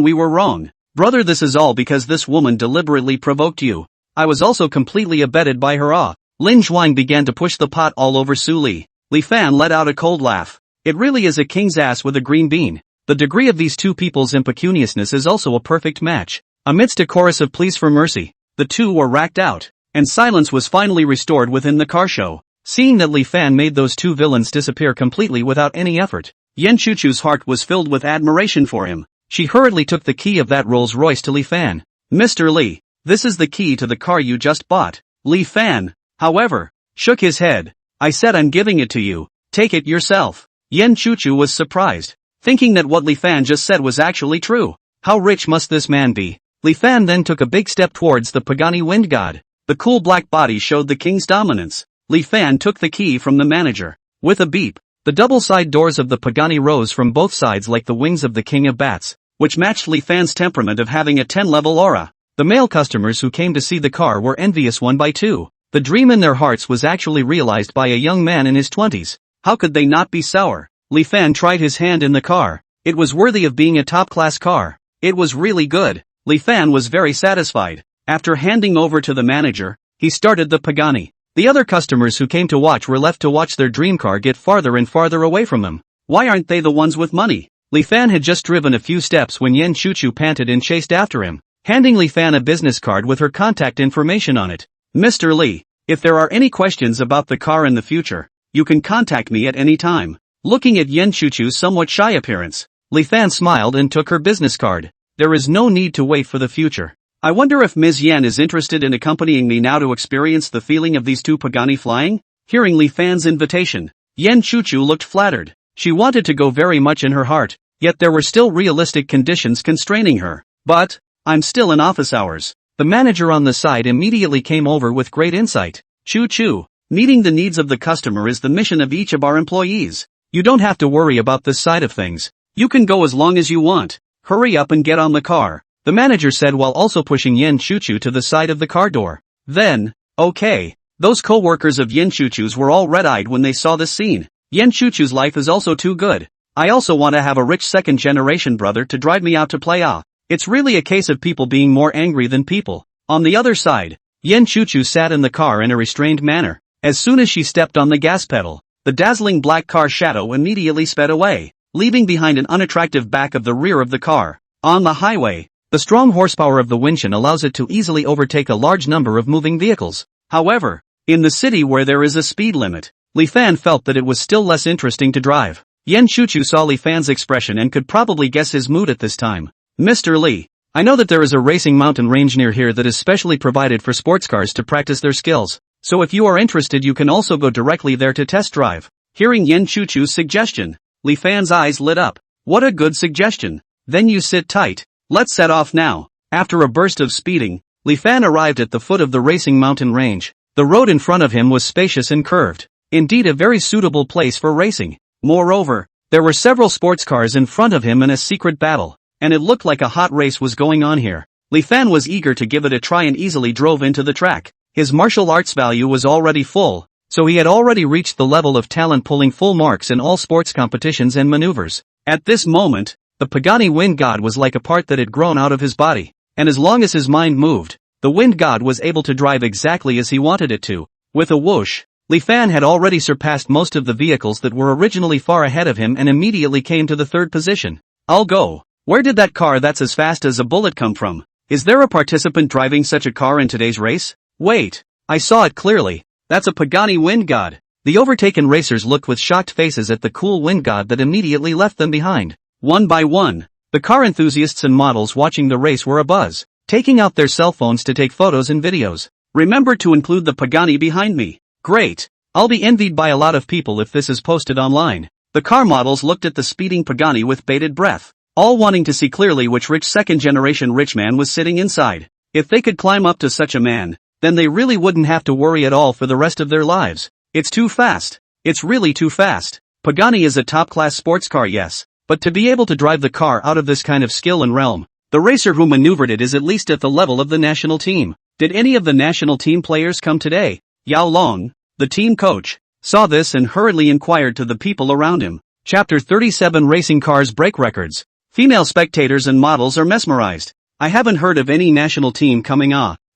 Speaker 1: we were wrong. Brother, this is all because this woman deliberately provoked you. I was also completely abetted by her. Lin Zhuang began to push the pot all over Su Li. Li Fan let out a cold laugh. It really is a king's ass with a green bean. The degree of these two people's impecuniousness is also a perfect match. Amidst a chorus of pleas for mercy, the two were racked out, and silence was finally restored within the car show. Seeing that Li Fan made those two villains disappear completely without any effort, Yan Chuchu's heart was filled with admiration for him. She hurriedly took the key of that Rolls-Royce to Li Fan. Mr. Li, this is the key to the car you just bought. Li Fan, however, shook his head. I said I'm giving it to you. Take it yourself. Yan Chuchu was surprised, thinking that what Li Fan just said was actually true. How rich must this man be? Li Fan then took a big step towards the Pagani Wind God. The cool black body showed the king's dominance. Li Fan took the key from the manager. With a beep, the double side doors of the Pagani rose from both sides like the wings of the king of bats, which matched Li Fan's temperament of having a 10-level aura. The male customers who came to see the car were envious one by two. The dream in their hearts was actually realized by a young man in his 20s. How could they not be sour? Li Fan tried his hand in the car. It was worthy of being a top-class car. It was really good. Li Fan was very satisfied. After handing over to the manager, he started the Pagani. The other customers who came to watch were left to watch their dream car get farther and farther away from them. Why aren't they the ones with money? Li Fan had just driven a few steps when Yen Chuchu panted and chased after him, handing Li Fan a business card with her contact information on it. Mr. Li, if there are any questions about the car in the future, you can contact me at any time. Looking at Yen Chuchu's somewhat shy appearance, Li Fan smiled and took her business card. There is no need to wait for the future. I wonder if Ms. Yen is interested in accompanying me now to experience the feeling of these two Pagani flying? Hearing Li Fan's invitation, Yen Chuchu looked flattered. She wanted to go very much in her heart, yet there were still realistic conditions constraining her. But, I'm still in office hours. The manager on the side immediately came over with great insight. Choo-choo. Meeting the needs of the customer is the mission of each of our employees. You don't have to worry about this side of things. You can go as long as you want. Hurry up and get on the car, the manager said while also pushing Yen Chuchu to the side of the car door. Then, okay. Those co-workers of Yen Chuchu's were all red-eyed when they saw this scene. Yen Chuchu's life is also too good. I also want to have a rich second-generation brother to drive me out to play ah. It's really a case of people being more angry than people. On the other side, Yen Chuchu sat in the car in a restrained manner. As soon as she stepped on the gas pedal, the dazzling black car shadow immediately sped away, leaving behind an unattractive back of the rear of the car. On the highway, the strong horsepower of the windshield allows it to easily overtake a large number of moving vehicles. However, in the city where there is a speed limit, Li Fan felt that it was still less interesting to drive. Yen Chuchu saw Li Fan's expression and could probably guess his mood at this time. Mr. Li, I know that there is a racing mountain range near here that is specially provided for sports cars to practice their skills, so if you are interested you can also go directly there to test drive. Hearing Yen Chuchu's suggestion, Li Fan's eyes lit up. What a good suggestion. Then you sit tight. Let's set off now. After a burst of speeding, Li Fan arrived at the foot of the racing mountain range. The road in front of him was spacious and curved. Indeed a very suitable place for racing. Moreover, there were several sports cars in front of him in a secret battle, and it looked like a hot race was going on here. Li Fan was eager to give it a try and easily drove into the track. His martial arts value was already full, so he had already reached the level of talent pulling full marks in all sports competitions and maneuvers. At this moment, the Pagani wind god was like a part that had grown out of his body, and as long as his mind moved, the wind god was able to drive exactly as he wanted it to. With a whoosh, Li Fan had already surpassed most of the vehicles that were originally far ahead of him and immediately came to the third position. I'll go. Where did that car that's as fast as a bullet come from? Is there a participant driving such a car in today's race? Wait, I saw it clearly. That's a Pagani wind god. The overtaken racers looked with shocked faces at the cool wind god that immediately left them behind. One by one, the car enthusiasts and models watching the race were abuzz, taking out their cell phones to take photos and videos. Remember to include the Pagani behind me. Great. I'll be envied by a lot of people if this is posted online. The car models looked at the speeding Pagani with bated breath, all wanting to see clearly which rich second-generation rich man was sitting inside. If they could climb up to such a man, then they really wouldn't have to worry at all for the rest of their lives. It's too fast. It's really too fast. Pagani is a top-class sports car, yes, but to be able to drive the car out of this kind of skill and realm, the racer who maneuvered it is at least at the level of the national team. Did any of the national team players come today? Yao Long, the team coach, saw this and hurriedly inquired to the people around him. Chapter 37 Racing Cars Break Records. Female spectators and models are mesmerized. I haven't heard of any national team coming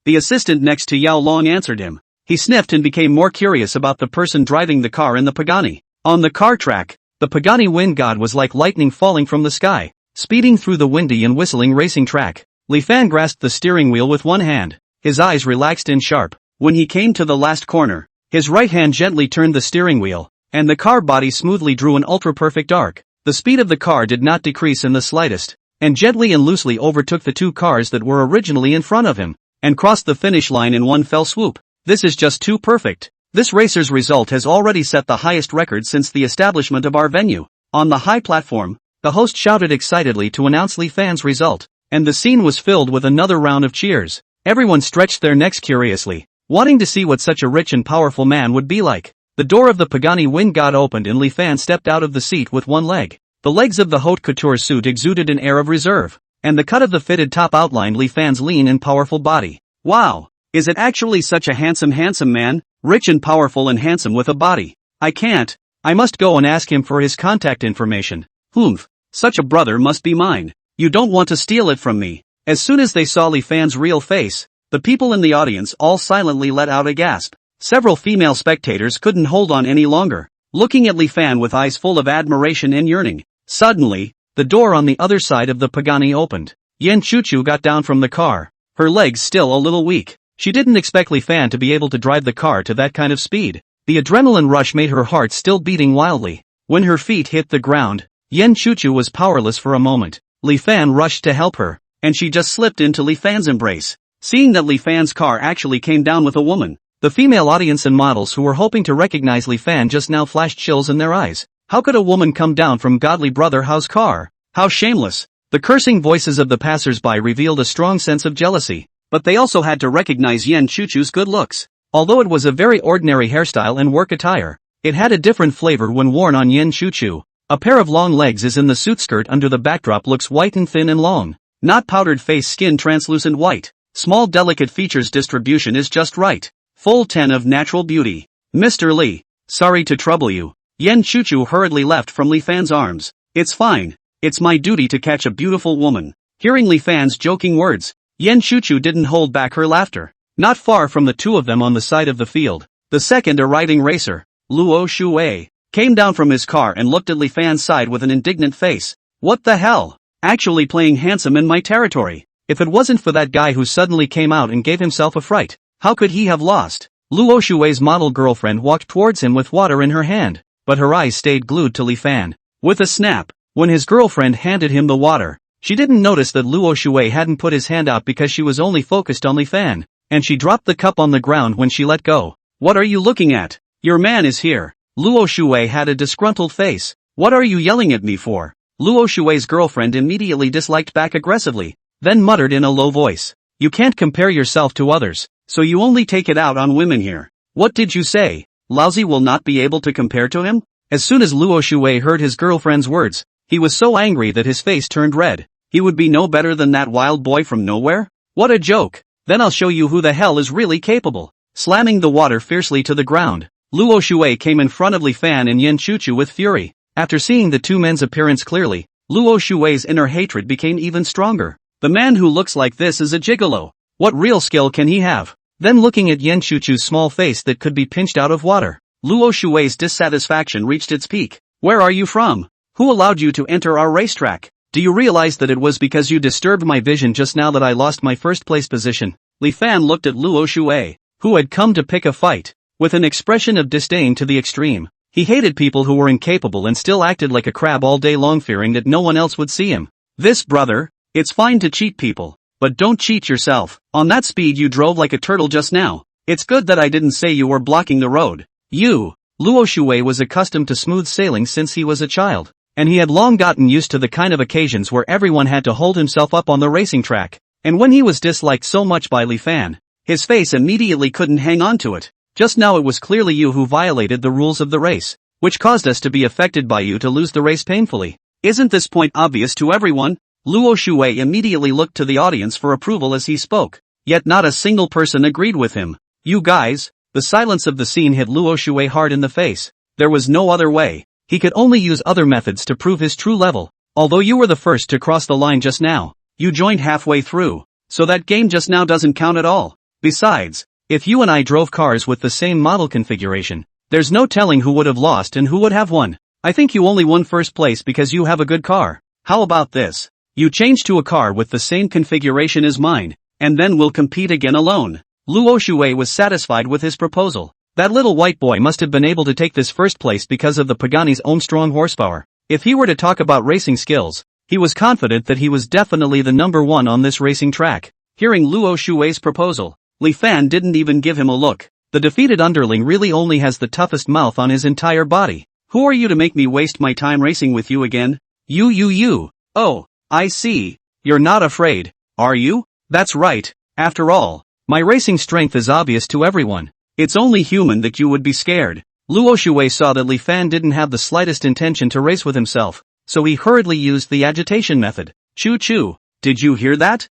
Speaker 1: The assistant next to Yao Long answered him. He sniffed and became more curious about the person driving the car in the Pagani. On the car track, the Pagani wind god was like lightning falling from the sky, speeding through the windy and whistling racing track. Li Fan grasped the steering wheel with one hand, his eyes relaxed and sharp. When he came to the last corner, his right hand gently turned the steering wheel, and the car body smoothly drew an ultra-perfect arc. The speed of the car did not decrease in the slightest, and gently and loosely overtook the two cars that were originally in front of him, and crossed the finish line in one fell swoop. This is just too perfect. This racer's result has already set the highest record since the establishment of our venue. On the high platform, the host shouted excitedly to announce Li Fan's result, and the scene was filled with another round of cheers. Everyone stretched their necks curiously, wanting to see what such a rich and powerful man would be like. The door of the Pagani wind god opened and Li Fan stepped out of the seat with one leg. The legs of the haute couture suit exuded an air of reserve, and the cut of the fitted top outlined Li Fan's lean and powerful body. Wow! Is it actually such a handsome man? Rich and powerful and handsome with a body. I can't. I must go and ask him for his contact information. Humph. Such a brother must be mine. You don't want to steal it from me. As soon as they saw Li Fan's real face, the people in the audience all silently let out a gasp. Several female spectators couldn't hold on any longer, looking at Li Fan with eyes full of admiration and yearning. Suddenly, the door on the other side of the Pagani opened. Yan Chuchu got down from the car, her legs still a little weak. She didn't expect Li Fan to be able to drive the car to that kind of speed. The adrenaline rush made her heart still beating wildly. When her feet hit the ground, Yan Chuchu was powerless for a moment. Li Fan rushed to help her, and she just slipped into Li Fan's embrace. Seeing that Li Fan's car actually came down with a woman, the female audience and models who were hoping to recognize Li Fan just now flashed chills in their eyes. How could a woman come down from godly brother Hao's car? How shameless! The cursing voices of the passers-by revealed a strong sense of jealousy, but they also had to recognize Yan Chuchu's good looks. Although it was a very ordinary hairstyle and work attire, it had a different flavor when worn on Yan Chuchu. A pair of long legs is in the suit skirt under the backdrop looks white and thin and long. Not powdered face skin translucent white. Small delicate features distribution is just right. Full 10 of natural beauty. Mr. Li, sorry to trouble you. Yan Chuchu hurriedly left from Li Fan's arms. It's fine. It's my duty to catch a beautiful woman. Hearing Li Fan's joking words, Yan Chuchu didn't hold back her laughter. Not far from the two of them on the side of the field, the second arriving racer, Luo Shuwei, came down from his car and looked at Li Fan's side with an indignant face. What the hell? Actually playing handsome in my territory. If it wasn't for that guy who suddenly came out and gave himself a fright, how could he have lost? Luo Shuwei's model girlfriend walked towards him with water in her hand, but her eyes stayed glued to Li Fan. With a snap, when his girlfriend handed him the water, she didn't notice that Luo Shuwei hadn't put his hand out because she was only focused on Li Fan, and she dropped the cup on the ground when she let go. What are you looking at? Your man is here. Luo Shuwei had a disgruntled face. What are you yelling at me for? Luo Shuwei's girlfriend immediately disliked back aggressively, then muttered in a low voice. You can't compare yourself to others, so you only take it out on women here. What did you say? Lousy will not be able to compare to him? As soon as Luo Shuwei heard his girlfriend's words, he was so angry that his face turned red. He would be no better than that wild boy from nowhere? What a joke! Then I'll show you who the hell is really capable. Slamming the water fiercely to the ground, Luo Shuwei came in front of Li Fan and Yan Chuchu with fury. After seeing the two men's appearance clearly, Luo Shuwei's inner hatred became even stronger. The man who looks like this is a gigolo. What real skill can he have? Then looking at Yan Chuchu's small face that could be pinched out of water, Luo Shuwei's dissatisfaction reached its peak. Where are you from? Who allowed you to enter our racetrack? Do you realize that it was because you disturbed my vision just now that I lost my first place position? Li Fan looked at Luo Shuwei, who had come to pick a fight, with an expression of disdain to the extreme. He hated people who were incapable and still acted like a crab all day long, fearing that no one else would see him. This brother, it's fine to cheat people, but don't cheat yourself. On that speed you drove like a turtle just now. It's good that I didn't say you were blocking the road. Luo Shuwei was accustomed to smooth sailing since he was a child, and he had long gotten used to the kind of occasions where everyone had to hold himself up on the racing track. And when he was disliked so much by Li Fan, his face immediately couldn't hang on to it. Just now it was clearly you who violated the rules of the race, which caused us to be affected by you to lose the race painfully. Isn't this point obvious to everyone? Luo Shuwei immediately looked to the audience for approval as he spoke, yet not a single person agreed with him. You guys, the silence of the scene hit Luo Shuwei hard in the face. There was no other way. He could only use other methods to prove his true level. Although you were the first to cross the line just now, you joined halfway through, so that game just now doesn't count at all. Besides, if you and I drove cars with the same model configuration, there's no telling who would have lost and who would have won. I think you only won first place because you have a good car. How about this? You change to a car with the same configuration as mine, and then we'll compete again alone. Luo Shuwei was satisfied with his proposal. That little white boy must have been able to take this first place because of the Pagani's own strong horsepower. If he were to talk about racing skills, he was confident that he was definitely the number one on this racing track. Hearing Luo Shuwei's proposal, Li Fan didn't even give him a look. The defeated underling really only has the toughest mouth on his entire body. Who are you to make me waste my time racing with you again? You. Oh, I see. You're not afraid, are you? That's right. After all, My racing strength is obvious to everyone. It's only human that you would be scared. Luo Shui saw that Li Fan didn't have the slightest intention to race with himself, so he hurriedly used the agitation method. Choo choo. Did you hear that?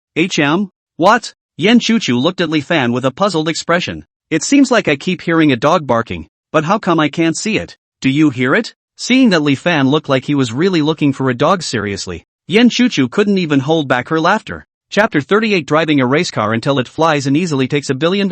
Speaker 1: What? Yan Chuchu looked at Li Fan with a puzzled expression. It seems like I keep hearing a dog barking, but how come I can't see it? Do you hear it? Seeing that Li Fan looked like he was really looking for a dog seriously, Yan Chuchu couldn't even hold back her laughter. Chapter 38 Driving a race car until it flies and easily takes $1 billion.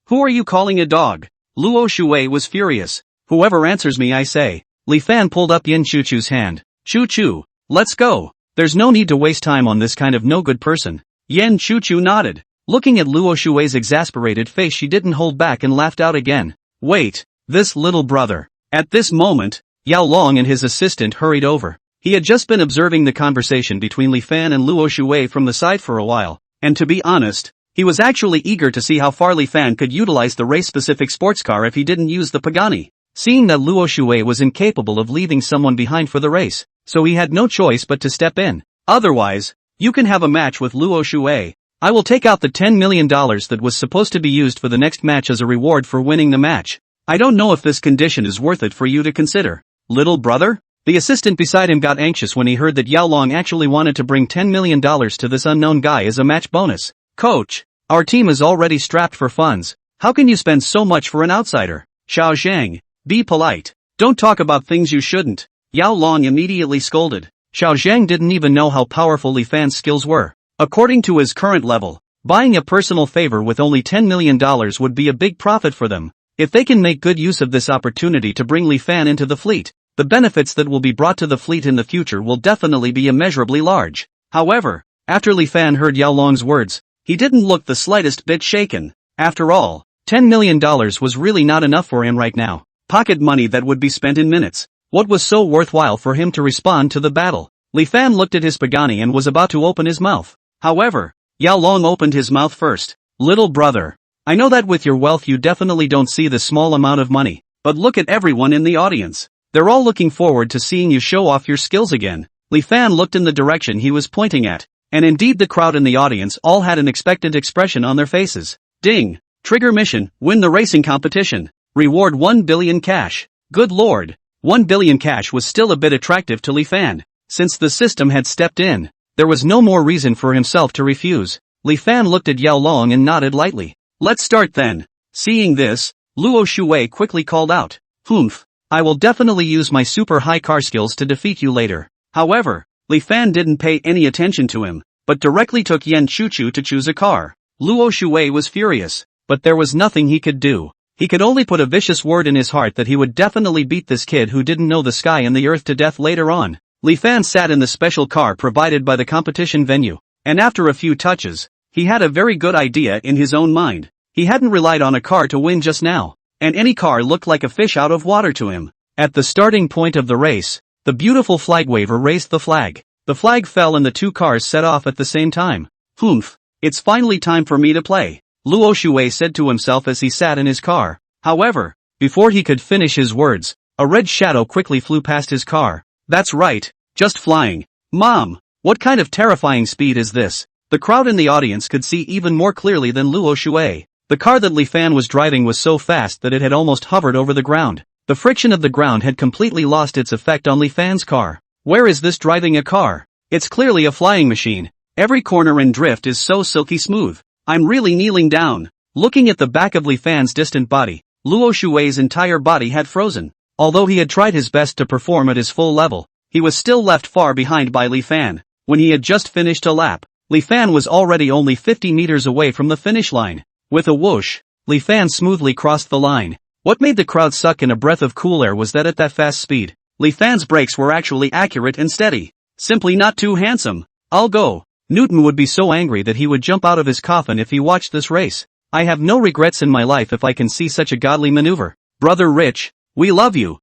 Speaker 1: Who are you calling a dog? Luo Shui was furious. Whoever answers me I say. Li Fan pulled up Yan Chuchu's hand. Choo choo. Let's go. There's no need to waste time on this kind of no good person. Yan Chuchu nodded. Looking at Luo Shui's exasperated face, she didn't hold back and laughed out again. Wait, this little brother. At this moment, Yao Long and his assistant hurried over. He had just been observing the conversation between Li Fan and Luo Shui from the side for a while, and to be honest, he was actually eager to see how far Li Fan could utilize the race-specific sports car if he didn't use the Pagani. Seeing that Luo Shui was incapable of leaving someone behind for the race, so he had no choice but to step in. Otherwise, you can have a match with Luo Shui. I will take out the $10 million that was supposed to be used for the next match as a reward for winning the match. I don't know if this condition is worth it for you to consider. Little brother? The assistant beside him got anxious when he heard that Yao Long actually wanted to bring $10 million to this unknown guy as a match bonus. Coach, our team is already strapped for funds. How can you spend so much for an outsider? Xiao Zhang, be polite. Don't talk about things you shouldn't. Yao Long immediately scolded. Xiao Zhang didn't even know how powerful Li Fan's skills were. According to his current level, buying a personal favor with only $10 million would be a big profit for them. If they can make good use of this opportunity to bring Li Fan into the fleet, the benefits that will be brought to the fleet in the future will definitely be immeasurably large. However, after Li Fan heard Yao Long's words, he didn't look the slightest bit shaken. After all, $10 million was really not enough for him right now. Pocket money that would be spent in minutes. What was so worthwhile for him to respond to the battle? Li Fan looked at his Pagani and was about to open his mouth. However, Yao Long opened his mouth first. Little brother. I know that with your wealth you definitely don't see this small amount of money, but look at everyone in the audience. They're all looking forward to seeing you show off your skills again. Li Fan looked in the direction he was pointing at, and indeed the crowd in the audience all had an expectant expression on their faces. Ding! Trigger mission, win the racing competition. Reward 1 billion cash. Good lord. 1 billion cash was still a bit attractive to Li Fan. Since the system had stepped in, there was no more reason for himself to refuse. Li Fan looked at Yao Long and nodded lightly. Let's start then. Seeing this, Luo Shui quickly called out. Humph. I will definitely use my super high car skills to defeat you later. However, Li Fan didn't pay any attention to him, but directly took Yan Chuchu to choose a car. Luo Shui was furious, but there was nothing he could do. He could only put a vicious word in his heart that he would definitely beat this kid who didn't know the sky and the earth to death later on. Li Fan sat in the special car provided by the competition venue, and after a few touches, he had a very good idea in his own mind. He hadn't relied on a car to win just now, and any car looked like a fish out of water to him. At the starting point of the race, the beautiful flag waver raised the flag. The flag fell and the two cars set off at the same time. Humph, it's finally time for me to play, Luo Shui said to himself as he sat in his car. However, before he could finish his words, a red shadow quickly flew past his car. That's right, just flying. Mom, what kind of terrifying speed is this? The crowd in the audience could see even more clearly than Luo Shui. The car that Li Fan was driving was so fast that it had almost hovered over the ground. The friction of the ground had completely lost its effect on Li Fan's car. Where is this driving a car? It's clearly a flying machine. Every corner and drift is so silky smooth. I'm really kneeling down. Looking at the back of Li Fan's distant body, Luo Shui's entire body had frozen. Although he had tried his best to perform at his full level, he was still left far behind by Li Fan. When he had just finished a lap, Li Fan was already only 50 meters away from the finish line. With a whoosh, Li Fan smoothly crossed the line. What made the crowd suck in a breath of cool air was that at that fast speed, Li Fan's brakes were actually accurate and steady. Simply not too handsome. I'll go. Newton would be so angry that he would jump out of his coffin if he watched this race. I have no regrets in my life if I can see such a godly maneuver. Brother Rich, we love you.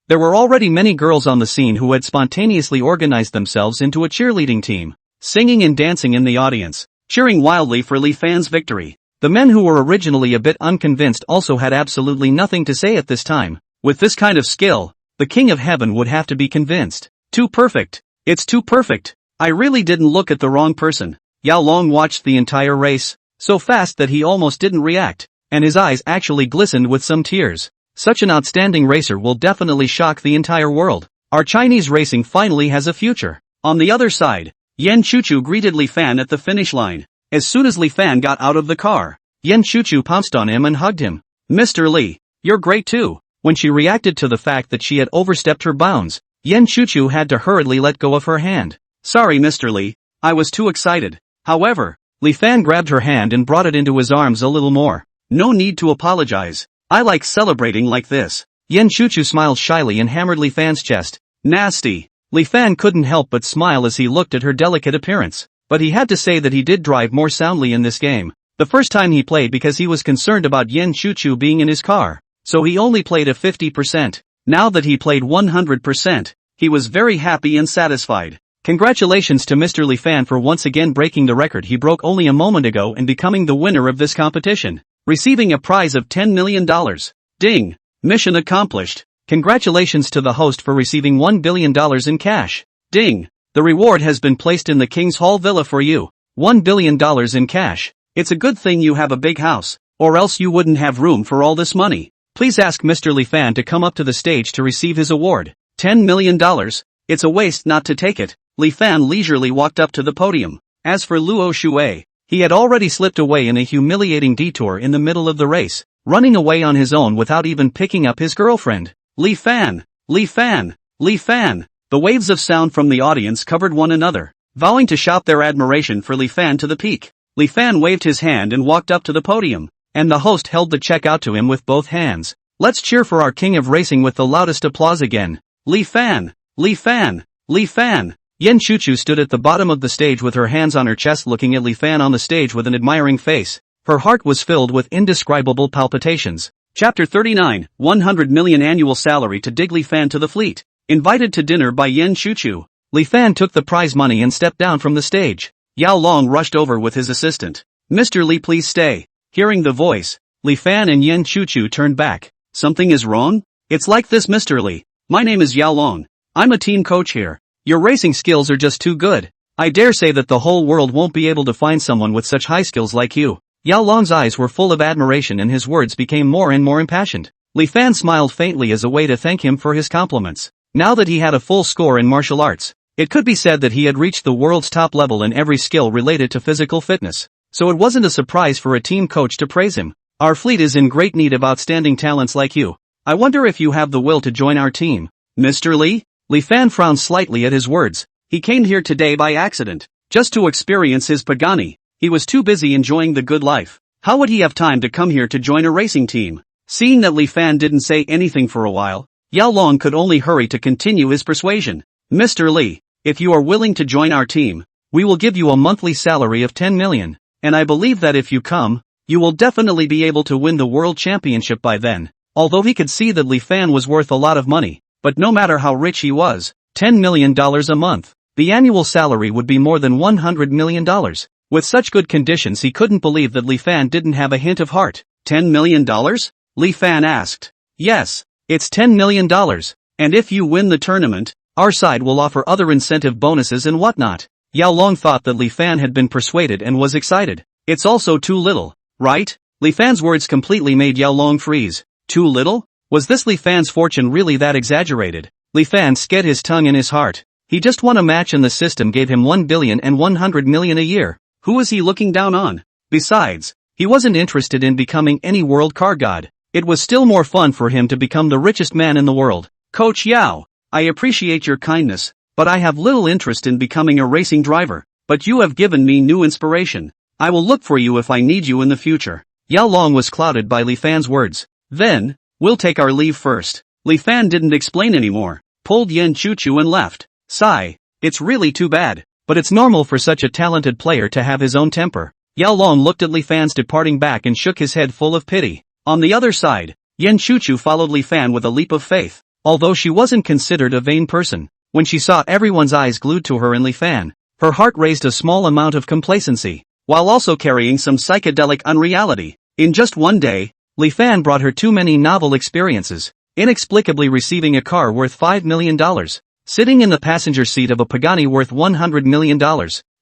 Speaker 1: There were already many girls on the scene who had spontaneously organized themselves into a cheerleading team, singing and dancing in the audience, cheering wildly for Li Fan's victory. The men who were originally a bit unconvinced also had absolutely nothing to say at this time. With this kind of skill, the King of Heaven would have to be convinced. Too perfect. It's too perfect. I really didn't look at the wrong person. Yao Long watched the entire race. so fast that he almost didn't react, and his eyes actually glistened with some tears. Such an outstanding racer will definitely shock the entire world. Our Chinese racing finally has a future. On the other side, Yan Chuchu greeted Li Fan at the finish line. As soon as Li Fan got out of the car, Yan Chuchu pounced on him and hugged him. Mr. Li, you're great too. When she reacted to the fact that she had overstepped her bounds, Yan Chuchu had to hurriedly let go of her hand. Sorry Mr. Li, I was too excited. However, Li Fan grabbed her hand and brought it into his arms a little more. No need to apologize. I like celebrating like this. Yan Chuchu smiled shyly and hammered Li Fan's chest. Nasty. Li Fan couldn't help but smile as he looked at her delicate appearance. But he had to say that he did drive more soundly in this game. The first time he played because he was concerned about Yan Chuchu being in his car. So he only played a 50%. Now that he played 100%, he was very happy and satisfied. Congratulations to Mr. Li Fan for once again breaking the record he broke only a moment ago and becoming the winner of this competition, receiving a prize of $10 million. Ding! Mission accomplished. Congratulations to the host for receiving $1 billion in cash. Ding! The reward has been placed in the King's Hall Villa for you. $1 billion in cash. It's a good thing you have a big house, or else you wouldn't have room for all this money. Please ask Mr. Li Fan to come up to the stage to receive his award. $10 million? It's a waste not to take it. Li Fan leisurely walked up to the podium. As for Luo Shuai, he had already slipped away in a humiliating detour in the middle of the race, running away on his own without even picking up his girlfriend. Li Fan! Li Fan! Li Fan! The waves of sound from the audience covered one another, vowing to shout their admiration for Li Fan to the peak. Li Fan waved his hand and walked up to the podium, and the host held the check out to him with both hands. Let's cheer for our king of racing with the loudest applause again. Li Fan! Li Fan! Li Fan! Yan Chuchu stood at the bottom of the stage with her hands on her chest looking at Li Fan on the stage with an admiring face. Her heart was filled with indescribable palpitations. Chapter 39, 100 million annual salary to dig Li Fan to the fleet. Invited to dinner by Yan Chuchu. Li Fan took the prize money and stepped down from the stage. Yao Long rushed over with his assistant. Mr. Li, please stay. Hearing the voice, Li Fan and Yan Chuchu turned back. Something is wrong? It's like this, Mr. Li. My name is Yao Long. I'm a team coach here. Your racing skills are just too good. I dare say that the whole world won't be able to find someone with such high skills like you. Yao Long's eyes were full of admiration and his words became more and more impassioned. Li Fan smiled faintly as a way to thank him for his compliments. Now that he had a full score in martial arts, it could be said that he had reached the world's top level in every skill related to physical fitness. So it wasn't a surprise for a team coach to praise him. Our fleet is in great need of outstanding talents like you. I wonder if you have the will to join our team. Mr. Li? Li Fan frowned slightly at his words. He came here today by accident, just to experience his Pagani. He was too busy enjoying the good life. How would he have time to come here to join a racing team? Seeing that Li Fan didn't say anything for a while, Yao Long could only hurry to continue his persuasion. Mr. Li, if you are willing to join our team, we will give you a monthly salary of 10 million. And I believe that if you come, you will definitely be able to win the world championship by then. Although he could see that Li Fan was worth a lot of money, but no matter how rich he was, $10 million a month, the annual salary would be more than $100 million. With such good conditions he couldn't believe that Li Fan didn't have a hint of heart. $10 million? Li Fan asked. Yes, it's $10 million. And if you win the tournament, our side will offer other incentive bonuses and whatnot. Yao Long thought that Li Fan had been persuaded and was excited. It's also too little, right? Li Fan's words completely made Yao Long freeze. Too little? Was this Li Fan's fortune really that exaggerated? Li Fan scared his tongue in his heart. He just won a match and the system gave him 1 billion and 100 million a year. Who was he looking down on? Besides, he wasn't interested in becoming any world car god. It was still more fun for him to become the richest man in the world. Coach Yao, I appreciate your kindness, but I have little interest in becoming a racing driver. But you have given me new inspiration. I will look for you if I need you in the future. Yao Long was clouded by Li Fan's words. Then, we'll take our leave first. Li Fan didn't explain anymore, pulled Yan Chuchu and left. Sigh, it's really too bad, but it's normal for such a talented player to have his own temper. Yao Long looked at Li Fan's departing back and shook his head full of pity. On the other side, Yan Chuchu followed Li Fan with a leap of faith. Although she wasn't considered a vain person, when she saw everyone's eyes glued to her and Li Fan, her heart raised a small amount of complacency, while also carrying some psychedelic unreality. In just one day, Li Fan brought her too many novel experiences, inexplicably receiving a car worth $5 million, sitting in the passenger seat of a Pagani worth $100 million,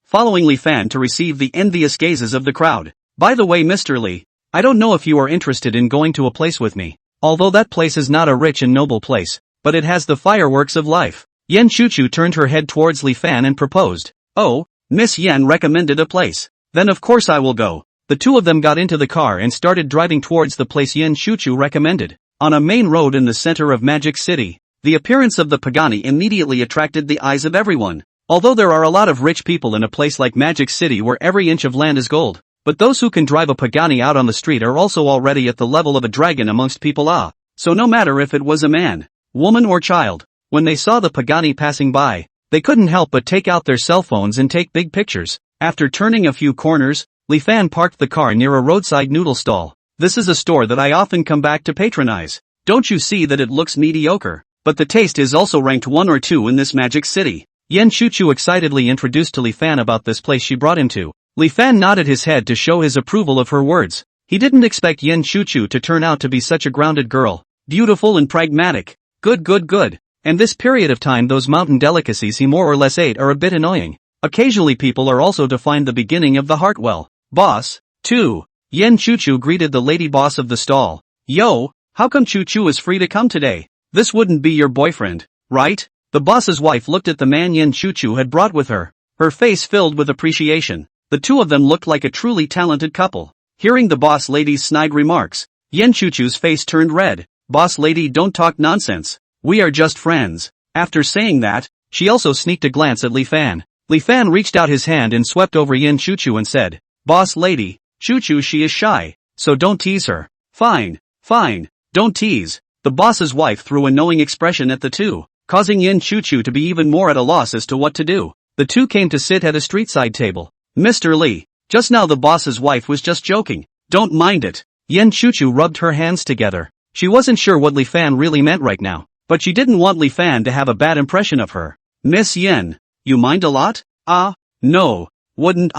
Speaker 1: following Li Fan to receive the envious gazes of the crowd. By the way, Mr. Lee, I don't know if you are interested in going to a place with me. Although that place is not a rich and noble place, but it has the fireworks of life. Yan Chuchu turned her head towards Li Fan and proposed. Oh, Miss Yan recommended a place. Then of course I will go. The two of them got into the car and started driving towards the place Yan Chuchu recommended. On a main road in the center of Magic City, the appearance of the Pagani immediately attracted the eyes of everyone. Although there are a lot of rich people in a place like Magic City where every inch of land is gold, but those who can drive a Pagani out on the street are also already at the level of a dragon amongst people. So no matter if it was a man, woman or child, when they saw the Pagani passing by, they couldn't help but take out their cell phones and take big pictures. After turning a few corners, Li Fan parked the car near a roadside noodle stall. This is a store that I often come back to patronize. Don't you see that it looks mediocre? But the taste is also ranked 1 or 2 in this Magic City. Yan Chuchu excitedly introduced to Li Fan about this place she brought him to. Li Fan nodded his head to show his approval of her words. He didn't expect Yan Chuchu to turn out to be such a grounded girl. Beautiful and pragmatic. Good. And this period of time those mountain delicacies he more or less ate are a bit annoying. Occasionally people are also to find the beginning of the heart well. Boss, too. Yan Chuchu greeted the lady boss of the stall. Yo, how come Chuchu is free to come today? This wouldn't be your boyfriend, right? The boss's wife looked at the man Yan Chuchu had brought with her. Her face filled with appreciation. The two of them looked like a truly talented couple. Hearing the boss lady's snide remarks, Yan Chuchu's face turned red. Boss lady, don't talk nonsense. We are just friends. After saying that, she also sneaked a glance at Li Fan. Li Fan reached out his hand and swept over Yan Chuchu and said, Boss lady, Chuchu, she is shy, so don't tease her. Fine, don't tease. The boss's wife threw a knowing expression at the two, causing Yan Chuchu to be even more at a loss as to what to do. The two came to sit at a street-side table. Mr. Lee, just now the boss's wife was just joking. Don't mind it. Yan Chuchu rubbed her hands together. She wasn't sure what Li Fan really meant right now, but she didn't want Li Fan to have a bad impression of her. Miss Yan, you mind a lot? No, wouldn't.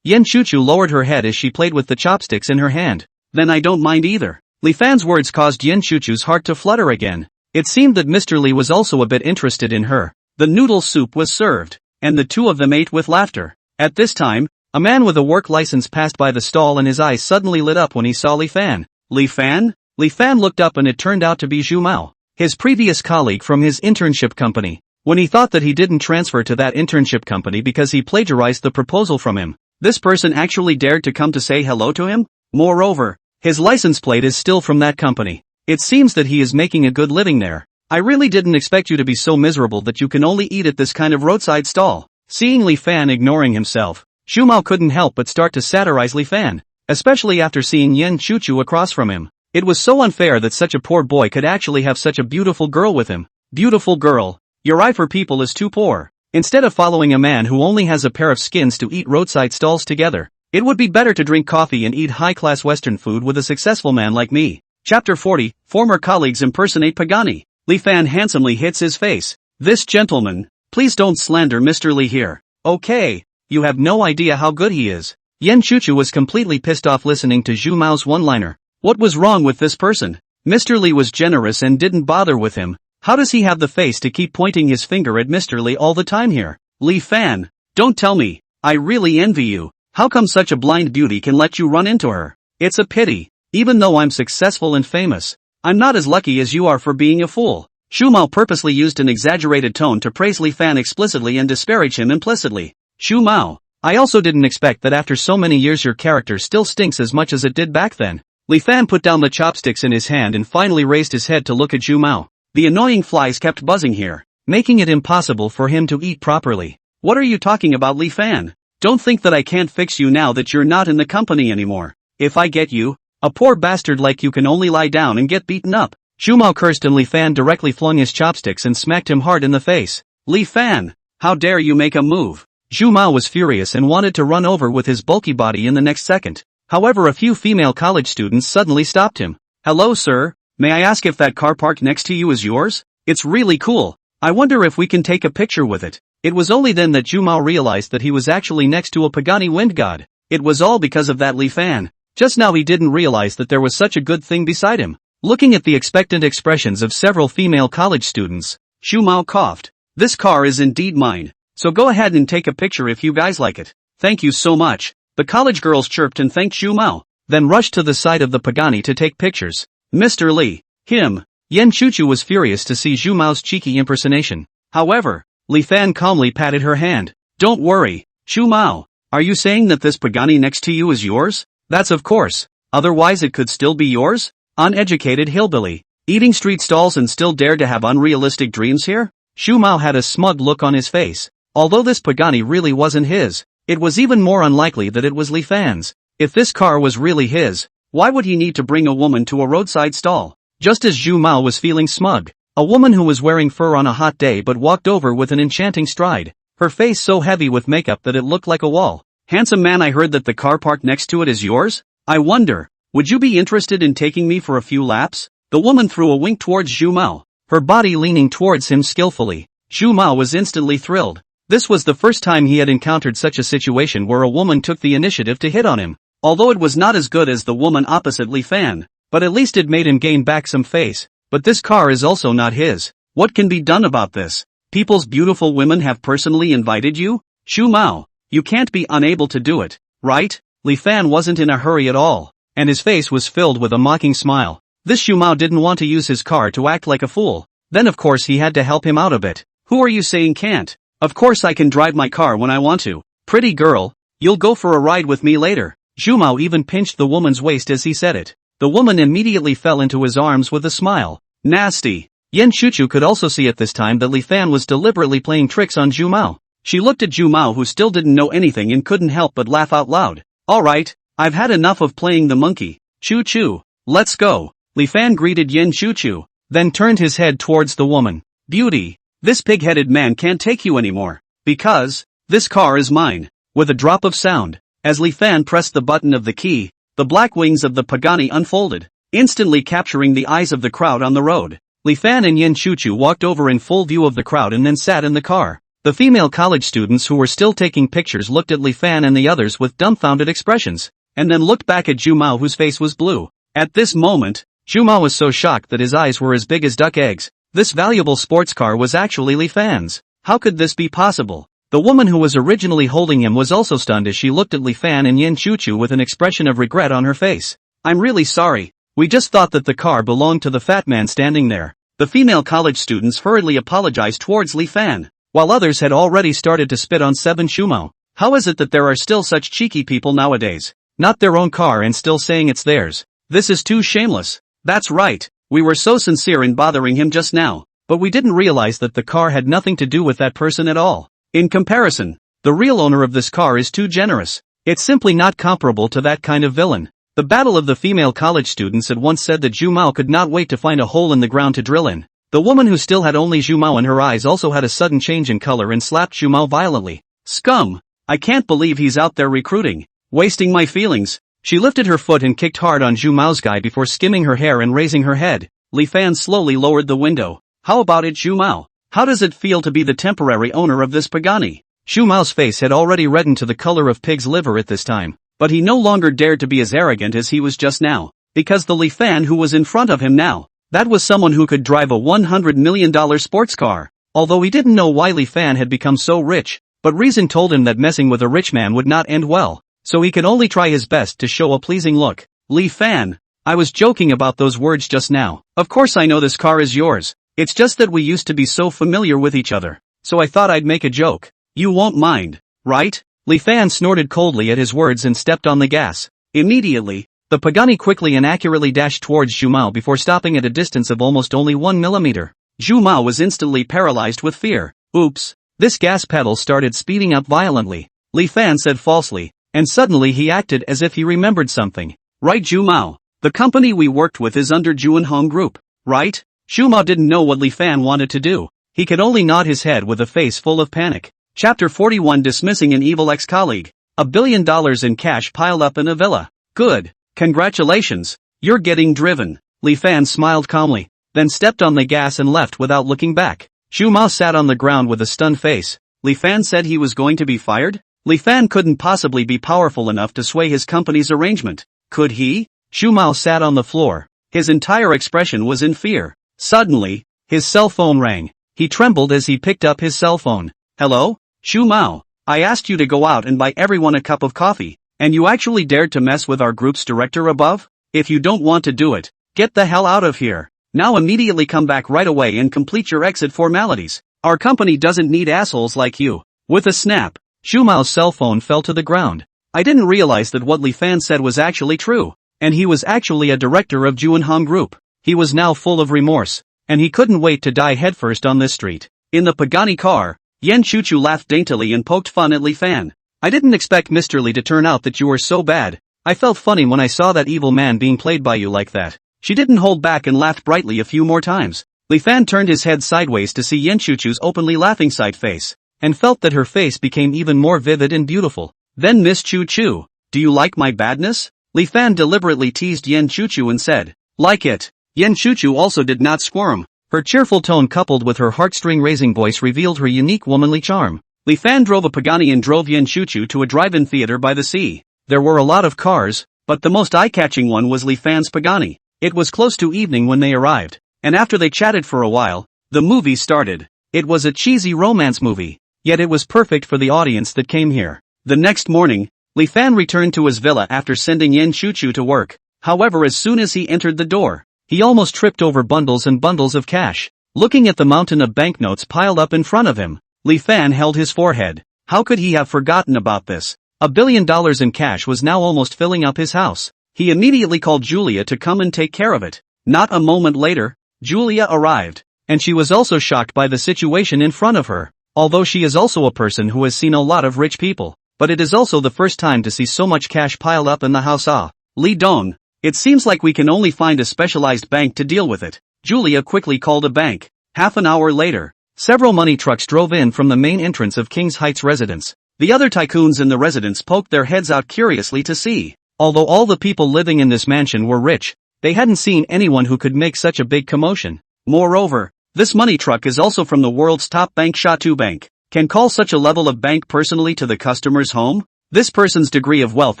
Speaker 1: Yan Chuchu lowered her head as she played with the chopsticks in her hand. Then I don't mind either. Li Fan's words caused Yan Chuchu's heart to flutter again. It seemed that Mr. Lee was also a bit interested in her. The noodle soup was served, and the two of them ate with laughter. At this time, a man with a work license passed by the stall and his eyes suddenly lit up when he saw Li Fan. Li Fan? Li Fan looked up and it turned out to be Zhu Mao, his previous colleague from his internship company. When he thought that he didn't transfer to that internship company because he plagiarized the proposal from him, this person actually dared to come to say hello to him? Moreover, his license plate is still from that company. It seems that he is making a good living there. I really didn't expect you to be so miserable that you can only eat at this kind of roadside stall. Seeing Li Fan ignoring himself, Zhu Mao couldn't help but start to satirize Li Fan, especially after seeing Yan Chuchu across from him. It was so unfair that such a poor boy could actually have such a beautiful girl with him. Beautiful girl, your eye for people is too poor. Instead of following a man who only has a pair of skins to eat roadside stalls together, it would be better to drink coffee and eat high-class Western food with a successful man like me. Chapter 40, Former Colleagues Impersonate Pagani. Li Fan handsomely hits his face. This gentleman, please don't slander Mr. Lee here. Okay, you have no idea how good he is. Yan Chuchu was completely pissed off listening to Zhu Mao's one-liner. What was wrong with this person? Mr. Lee was generous and didn't bother with him. How does he have the face to keep pointing his finger at Mr. Lee all the time here? Li Fan, don't tell me. I really envy you. How come such a blind beauty can let you run into her? It's a pity. Even though I'm successful and famous, I'm not as lucky as you are for being a fool. Zhu Mao purposely used an exaggerated tone to praise Li Fan explicitly and disparage him implicitly. Zhu Mao, I also didn't expect that after so many years your character still stinks as much as it did back then. Li Fan put down the chopsticks in his hand and finally raised his head to look at Zhu Mao. The annoying flies kept buzzing here, making it impossible for him to eat properly. What are you talking about, Li Fan? Don't think that I can't fix you now that you're not in the company anymore. If I get you, a poor bastard like you can only lie down and get beaten up. Zhu Mao cursed and Li Fan directly flung his chopsticks and smacked him hard in the face. Li Fan, how dare you make a move? Zhu Mao was furious and wanted to run over with his bulky body in the next second. However, a few female college students suddenly stopped him. Hello sir, may I ask if that car parked next to you is yours? It's really cool. I wonder if we can take a picture with it. It was only then that Zhu Mao realized that he was actually next to a Pagani wind god. It was all because of that Li Fan. Just now he didn't realize that there was such a good thing beside him. Looking at the expectant expressions of several female college students, Zhu Mao coughed. This car is indeed mine, so go ahead and take a picture if you guys like it. Thank you so much. The college girls chirped and thanked Zhu Mao, then rushed to the side of the Pagani to take pictures. Mr. Li, him. Yan Chuchu was furious to see Zhu Mao's cheeky impersonation. However, Li Fan calmly patted her hand. Don't worry, Zhu Mao. Are you saying that this Pagani next to you is yours? That's of course. Otherwise it could still be yours? Uneducated hillbilly. Eating street stalls and still dare to have unrealistic dreams here? Zhu Mao had a smug look on his face. Although this Pagani really wasn't his, it was even more unlikely that it was Li Fan's. If this car was really his, why would he need to bring a woman to a roadside stall? Just as Zhu Mao was feeling smug, a woman who was wearing fur on a hot day but walked over with an enchanting stride, her face so heavy with makeup that it looked like a wall. Handsome man, I heard that the car parked next to it is yours? I wonder, would you be interested in taking me for a few laps? The woman threw a wink towards Zhu Mao, her body leaning towards him skillfully. Zhu Mao was instantly thrilled. This was the first time he had encountered such a situation where a woman took the initiative to hit on him. Although it was not as good as the woman opposite Li Fan, but at least it made him gain back some face. But this car is also not his. What can be done about this? People's beautiful women have personally invited you? Zhu Mao, you can't be unable to do it, right? Li Fan wasn't in a hurry at all, and his face was filled with a mocking smile. This Zhu Mao didn't want to use his car to act like a fool. Then of course he had to help him out a bit. Who are you saying can't? Of course I can drive my car when I want to. Pretty girl, you'll go for a ride with me later. Zhu Mao even pinched the woman's waist as he said it. The woman immediately fell into his arms with a smile. Nasty. Yan Chuchu could also see at this time that Li Fan was deliberately playing tricks on Zhu Mao. She looked at Zhu Mao, who still didn't know anything, and couldn't help but laugh out loud. Alright, I've had enough of playing the monkey. Choo choo, let's go. Li Fan greeted Yan Chuchu, then turned his head towards the woman. Beauty, this pig-headed man can't take you anymore, because this car is mine. With a drop of sound, as Li Fan pressed the button of the key, the black wings of the Pagani unfolded, instantly capturing the eyes of the crowd on the road. Li Fan and Yan Chuchu walked over in full view of the crowd and then sat in the car. The female college students who were still taking pictures looked at Li Fan and the others with dumbfounded expressions, and then looked back at Zhu Mao, whose face was blue. At this moment, Zhu Mao was so shocked that his eyes were as big as duck eggs. This valuable sports car was actually Li Fan's. How could this be possible? The woman who was originally holding him was also stunned as she looked at Li Fan and Yan Chuchu with an expression of regret on her face. I'm really sorry. We just thought that the car belonged to the fat man standing there. The female college students hurriedly apologized towards Li Fan, while others had already started to spit on Zhu Mao. How is it that there are still such cheeky people nowadays? Not their own car and still saying it's theirs. This is too shameless. That's right. We were so sincere in bothering him just now, but we didn't realize that the car had nothing to do with that person at all. In comparison, the real owner of this car is too generous. It's simply not comparable to that kind of villain. The battle of the female college students at once said that Zhu Mao could not wait to find a hole in the ground to drill in. The woman who still had only Zhu Mao in her eyes also had a sudden change in color and slapped Zhu Mao violently. Scum! I can't believe he's out there recruiting, wasting my feelings. She lifted her foot and kicked hard on Zhu Mao's guy before skimming her hair and raising her head. Li Fan slowly lowered the window. How about it, Zhu Mao? How does it feel to be the temporary owner of this Pagani? Zhu Mao's face had already reddened to the color of pig's liver at this time, but he no longer dared to be as arrogant as he was just now, because the Li Fan who was in front of him now, that was someone who could drive a $100 million sports car. Although he didn't know why Li Fan had become so rich, but reason told him that messing with a rich man would not end well, so he could only try his best to show a pleasing look. Li Fan, I was joking about those words just now. Of course I know this car is yours. It's just that we used to be so familiar with each other, so I thought I'd make a joke. You won't mind, right? Li Fan snorted coldly at his words and stepped on the gas. Immediately, the Pagani quickly and accurately dashed towards Zhu Mao before stopping at a distance of almost only 1 millimeter. Zhu Mao was instantly paralyzed with fear. Oops, this gas pedal started speeding up violently, Li Fan said falsely, and suddenly he acted as if he remembered something. Right, Zhu Mao, the company we worked with is under Juanhong Group, right? Zhu Mao didn't know what Li Fan wanted to do. He could only nod his head with a face full of panic. Chapter 41, Dismissing an Evil Ex-Colleague. $1 billion in cash piled up in a villa. Good. Congratulations. You're getting driven. Li Fan smiled calmly, then stepped on the gas and left without looking back. Zhu Mao sat on the ground with a stunned face. Li Fan said he was going to be fired? Li Fan couldn't possibly be powerful enough to sway his company's arrangement. Could he? Zhu Mao sat on the floor. His entire expression was in fear. Suddenly, his cell phone rang. He trembled as he picked up his cell phone. Hello? Zhu Mao, I asked you to go out and buy everyone a cup of coffee. And you actually dared to mess with our group's director above? If you don't want to do it, get the hell out of here. Now immediately come back right away and complete your exit formalities. Our company doesn't need assholes like you. With a snap, Shumao's cell phone fell to the ground. I didn't realize that what Li Fan said was actually true. And he was actually a director of Juanhong Group. He was now full of remorse. And he couldn't wait to die headfirst on this street. In the Pagani car, Yan Chuchu laughed daintily and poked fun at Li Fan. I didn't expect Mr. Li to turn out that you were so bad. I felt funny when I saw that evil man being played by you like that. She didn't hold back and laughed brightly a few more times. Li Fan turned his head sideways to see Yan Chuchu's openly laughing side face, and felt that her face became even more vivid and beautiful. Then Miss Chu Chu, do you like my badness? Li Fan deliberately teased Yan Chuchu and said, like it. Yan Chuchu also did not squirm. Her cheerful tone coupled with her heartstring-raising voice revealed her unique womanly charm. Li Fan drove a Pagani and drove Yan Chuchu to a drive-in theater by the sea. There were a lot of cars, but the most eye-catching one was Li Fan's Pagani. It was close to evening when they arrived, and after they chatted for a while, the movie started. It was a cheesy romance movie, yet it was perfect for the audience that came here. The next morning, Li Fan returned to his villa after sending Yan Chuchu to work. However, as soon as he entered the door, he almost tripped over bundles and bundles of cash. Looking at the mountain of banknotes piled up in front of him, Li Fan held his forehead. How could he have forgotten about this? $1 billion in cash was now almost filling up his house. He immediately called Julia to come and take care of it. Not a moment later, Julia arrived, and she was also shocked by the situation in front of her. Although she is also a person who has seen a lot of rich people, but it is also the first time to see so much cash piled up in the house. Li Dong, it seems like we can only find a specialized bank to deal with it. Julia quickly called a bank. Half an hour later, several money trucks drove in from the main entrance of King's Heights residence. The other tycoons in the residence poked their heads out curiously to see. Although all the people living in this mansion were rich, they hadn't seen anyone who could make such a big commotion. Moreover, this money truck is also from the world's top bank, Shatu Bank. Can call such a level of bank personally to the customer's home? This person's degree of wealth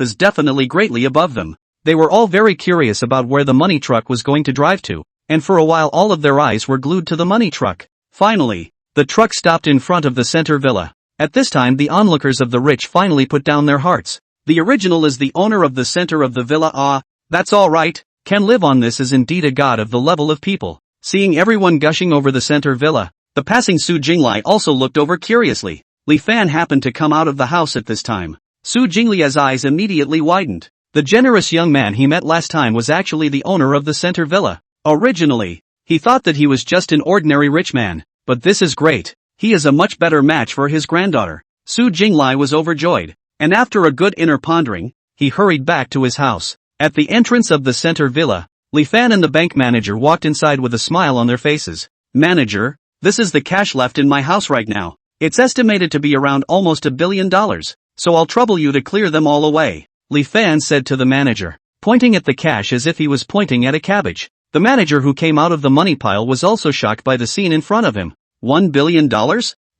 Speaker 1: is definitely greatly above them. They were all very curious about where the money truck was going to drive to, and for a while all of their eyes were glued to the money truck. Finally, the truck stopped in front of the center villa. At this time the onlookers of the rich finally put down their hearts. The original is the owner of the center of the villa. That's alright, can live on this is indeed a god of the level of people. Seeing everyone gushing over the center villa, the passing Su Jinglai also looked over curiously. Li Fan happened to come out of the house at this time. Su Jinglia's eyes immediately widened. The generous young man he met last time was actually the owner of the center villa. Originally, he thought that he was just an ordinary rich man, but this is great. He is a much better match for his granddaughter. Su Jinglai was overjoyed, and after a good inner pondering, he hurried back to his house. At the entrance of the center villa, Li Fan and the bank manager walked inside with a smile on their faces. Manager, this is the cash left in my house right now. It's estimated to be around almost $1 billion, so I'll trouble you to clear them all away, Li Fan said to the manager, pointing at the cash as if he was pointing at a cabbage. The manager who came out of the money pile was also shocked by the scene in front of him. $1 billion?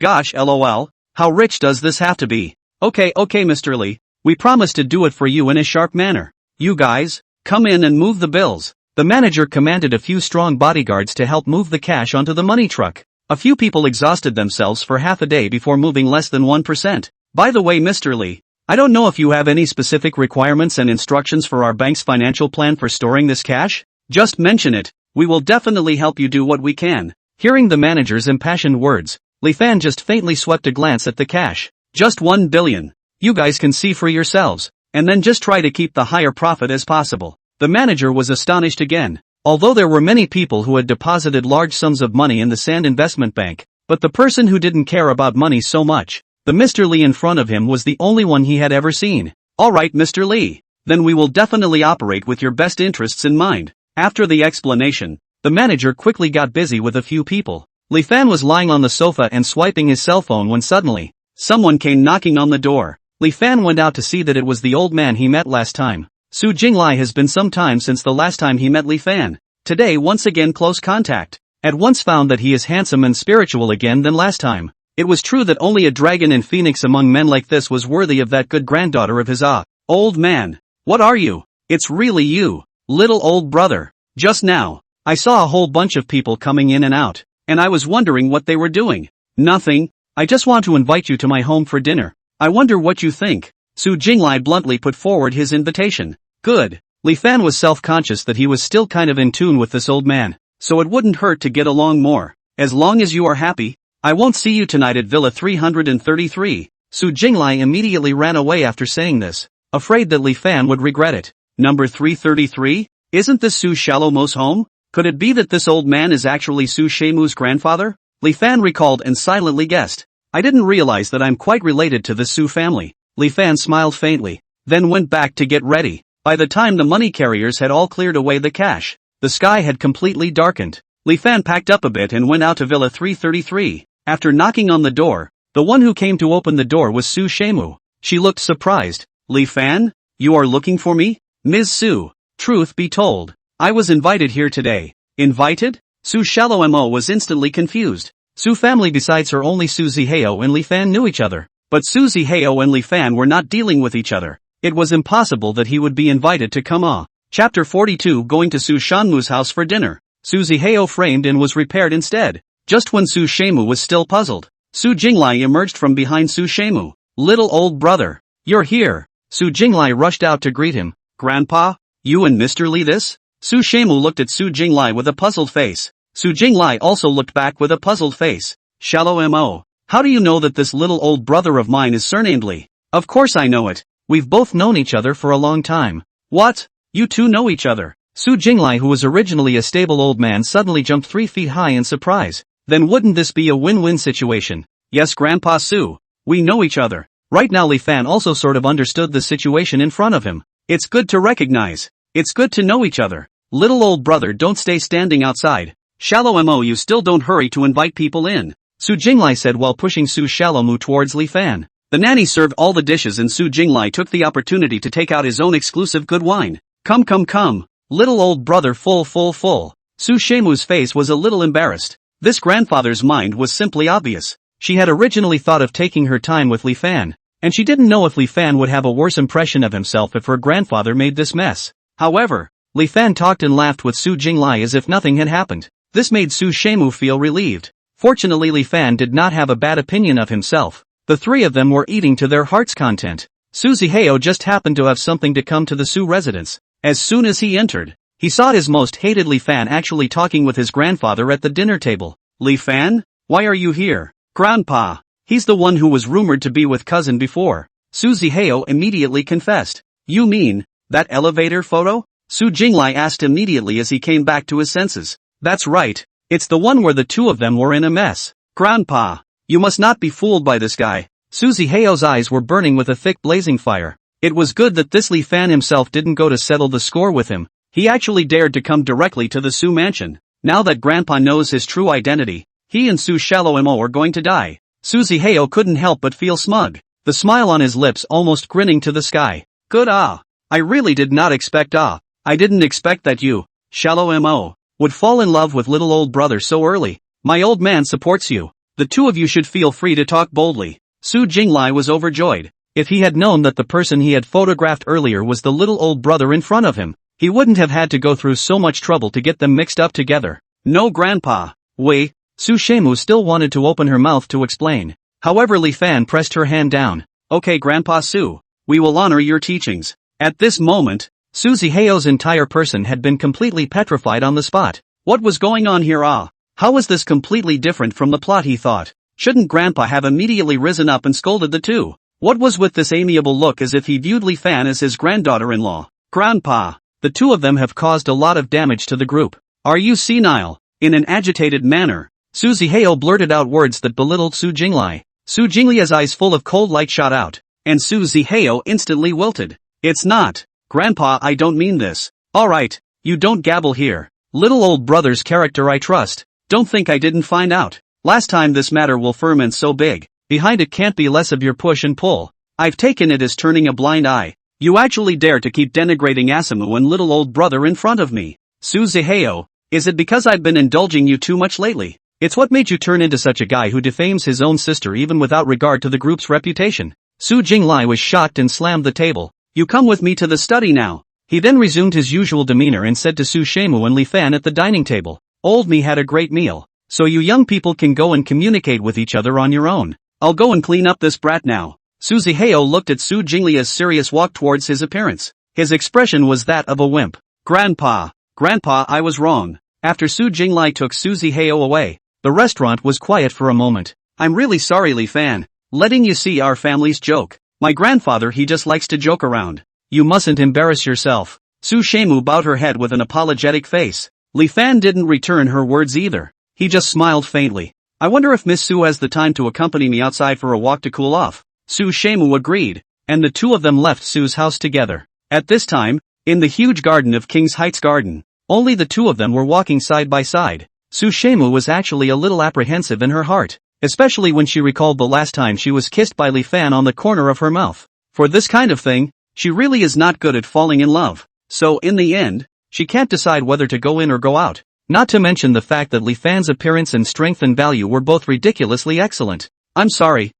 Speaker 1: Gosh lol, how rich does this have to be? Okay Mr. Li, we promise to do it for you in a sharp manner. You guys, come in and move the bills. The manager commanded a few strong bodyguards to help move the cash onto the money truck. A few people exhausted themselves for half a day before moving less than 1%. By the way Mr. Li, I don't know if you have any specific requirements and instructions for our bank's financial plan for storing this cash? Just mention it, we will definitely help you do what we can. Hearing the manager's impassioned words, Li Fan just faintly swept a glance at the cash. Just 1 billion. You guys can see for yourselves, and then just try to keep the higher profit as possible. The manager was astonished again. Although there were many people who had deposited large sums of money in the Sand Investment Bank, but the person who didn't care about money so much, the Mr. Li in front of him was the only one he had ever seen. Alright Mr. Li, then we will definitely operate with your best interests in mind. After the explanation, the manager quickly got busy with a few people. Li Fan was lying on the sofa and swiping his cell phone when suddenly, someone came knocking on the door. Li Fan went out to see that it was the old man he met last time. Su Jinglai has been some time since the last time he met Li Fan. Today once again close contact. At once found that he is handsome and spiritual again than last time. It was true that only a dragon and phoenix among men like this was worthy of that good granddaughter of his. Old man, what are you? It's really you, little old brother. Just now, I saw a whole bunch of people coming in and out, and I was wondering what they were doing. Nothing, I just want to invite you to my home for dinner. I wonder what you think. Su Jinglai bluntly put forward his invitation. Good. Li Fan was self-conscious that he was still kind of in tune with this old man, so it wouldn't hurt to get along more. As long as you are happy, I won't see you tonight at Villa 333. Su Jinglai immediately ran away after saying this, afraid that Li Fan would regret it. Number 333? Isn't this Su Shalomo's home? Could it be that this old man is actually Su Shemu's grandfather? Li Fan recalled and silently guessed. I didn't realize that I'm quite related to the Su family. Li Fan smiled faintly, then went back to get ready. By the time the money carriers had all cleared away the cash, the sky had completely darkened. Li Fan packed up a bit and went out to Villa 333. After knocking on the door, the one who came to open the door was Su Shemu. She looked surprised. Li Fan? You are looking for me? Ms. Su. Truth be told, I was invited here today. Invited? Su Shalomo was instantly confused. Su family besides her only Su Ziheo and Li Fan knew each other. But Su Ziheo and Li Fan were not dealing with each other. It was impossible that he would be invited to come. Chapter 42 Going to Su Shanmu's house for dinner. Su Ziheo framed and was repaired instead. Just when Su Shemu was still puzzled, Su Jinglai emerged from behind Su Shemu. Little old brother, you're here. Su Jinglai rushed out to greet him. Grandpa? You and Mr. Li this? Su Shemu looked at Su Jinglai with a puzzled face. Su Jinglai also looked back with a puzzled face. Shallow mo. How do you know that this little old brother of mine is surnamed Li? Of course I know it. We've both known each other for a long time. What? You two know each other? Su Jinglai, who was originally a stable old man, suddenly jumped 3 feet high in surprise. Then wouldn't this be a win-win situation? Yes, Grandpa Su. We know each other. Right now Li Fan also sort of understood the situation in front of him. It's good to recognize. It's good to know each other. Little old brother, don't stay standing outside. Shallow mo, you still don't hurry to invite people in. Su Jinglai said while pushing Su Shalomu towards Li Fan. The nanny served all the dishes and Su Jinglai took the opportunity to take out his own exclusive good wine. Come. Little old brother, full. Su Shemu's face was a little embarrassed. This grandfather's mind was simply obvious. She had originally thought of taking her time with Li Fan, and she didn't know if Li Fan would have a worse impression of himself if her grandfather made this mess. However, Li Fan talked and laughed with Su Jinglai as if nothing had happened. This made Su Shemu feel relieved. Fortunately Li Fan did not have a bad opinion of himself. The three of them were eating to their heart's content. Su Ziheo just happened to have something to come to the Su residence. As soon as he entered, he saw his most hated Li Fan actually talking with his grandfather at the dinner table. Li Fan? Why are you here? Grandpa. He's the one who was rumored to be with cousin before. Su Ziheo immediately confessed. You mean, that elevator photo? Su Jinglai asked immediately as he came back to his senses. That's right. It's the one where the two of them were in a mess. Grandpa. You must not be fooled by this guy. Su Ziheo's eyes were burning with a thick blazing fire. It was good that this Li Fan himself didn't go to settle the score with him. He actually dared to come directly to the Su mansion. Now that Grandpa knows his true identity, he and Su Shalomo are going to die. Su Ziheo couldn't help but feel smug, the smile on his lips almost grinning to the sky. Good I really did not expect I didn't expect that you, Shalomo, would fall in love with little old brother so early. My old man supports you. The two of you should feel free to talk boldly. Su Jinglai was overjoyed. If he had known that the person he had photographed earlier was the little old brother in front of him, he wouldn't have had to go through so much trouble to get them mixed up together. No, Grandpa. Wait. Su Shemu still wanted to open her mouth to explain. However, Li Fan pressed her hand down. Okay, Grandpa Su. We will honor your teachings. At this moment, Su Ziheo's entire person had been completely petrified on the spot. What was going on here? How was this completely different from the plot, he thought? Shouldn't Grandpa have immediately risen up and scolded the two? What was with this amiable look as if he viewed Li Fan as his granddaughter-in-law? Grandpa, the two of them have caused a lot of damage to the group. Are you senile? In an agitated manner, Su Ziheo blurted out words that belittled Su Jinglai. Su Jinglia's eyes full of cold light shot out, and Su Ziheo instantly wilted. It's not. Grandpa, I don't mean this. Alright, you don't gabble here. Little old brother's character I trust. Don't think I didn't find out. Last time this matter will ferment so big. Behind it can't be less of your push and pull. I've taken it as turning a blind eye. You actually dare to keep denigrating Asamu and little old brother in front of me. Su Ziheo, is it because I've been indulging you too much lately? It's what made you turn into such a guy who defames his own sister even without regard to the group's reputation. Su Jinglai was shocked and slammed the table. You come with me to the study now. He then resumed his usual demeanor and said to Su Shemu and Li Fan at the dining table. Old me had a great meal, so you young people can go and communicate with each other on your own. I'll go and clean up this brat now. Su Zihao looked at Su Jinglia's serious walk towards his appearance. His expression was that of a wimp. Grandpa, I was wrong. After Su Jinglai took Su Zihao away, the restaurant was quiet for a moment. I'm really sorry, Li Fan. Letting you see our family's joke. My grandfather, he just likes to joke around. You mustn't embarrass yourself. Su Shemu bowed her head with an apologetic face. Li Fan didn't return her words either. He just smiled faintly. I wonder if Miss Su has the time to accompany me outside for a walk to cool off. Su Shemu agreed, and the two of them left Su's house together. At this time, in the huge garden of King's Heights Garden, only the two of them were walking side by side. Su Shemu was actually a little apprehensive in her heart, especially when she recalled the last time she was kissed by Li Fan on the corner of her mouth. For this kind of thing, she really is not good at falling in love. So in the end, she can't decide whether to go in or go out. Not to mention the fact that Li Fan's appearance and strength and value were both ridiculously excellent. I'm sorry,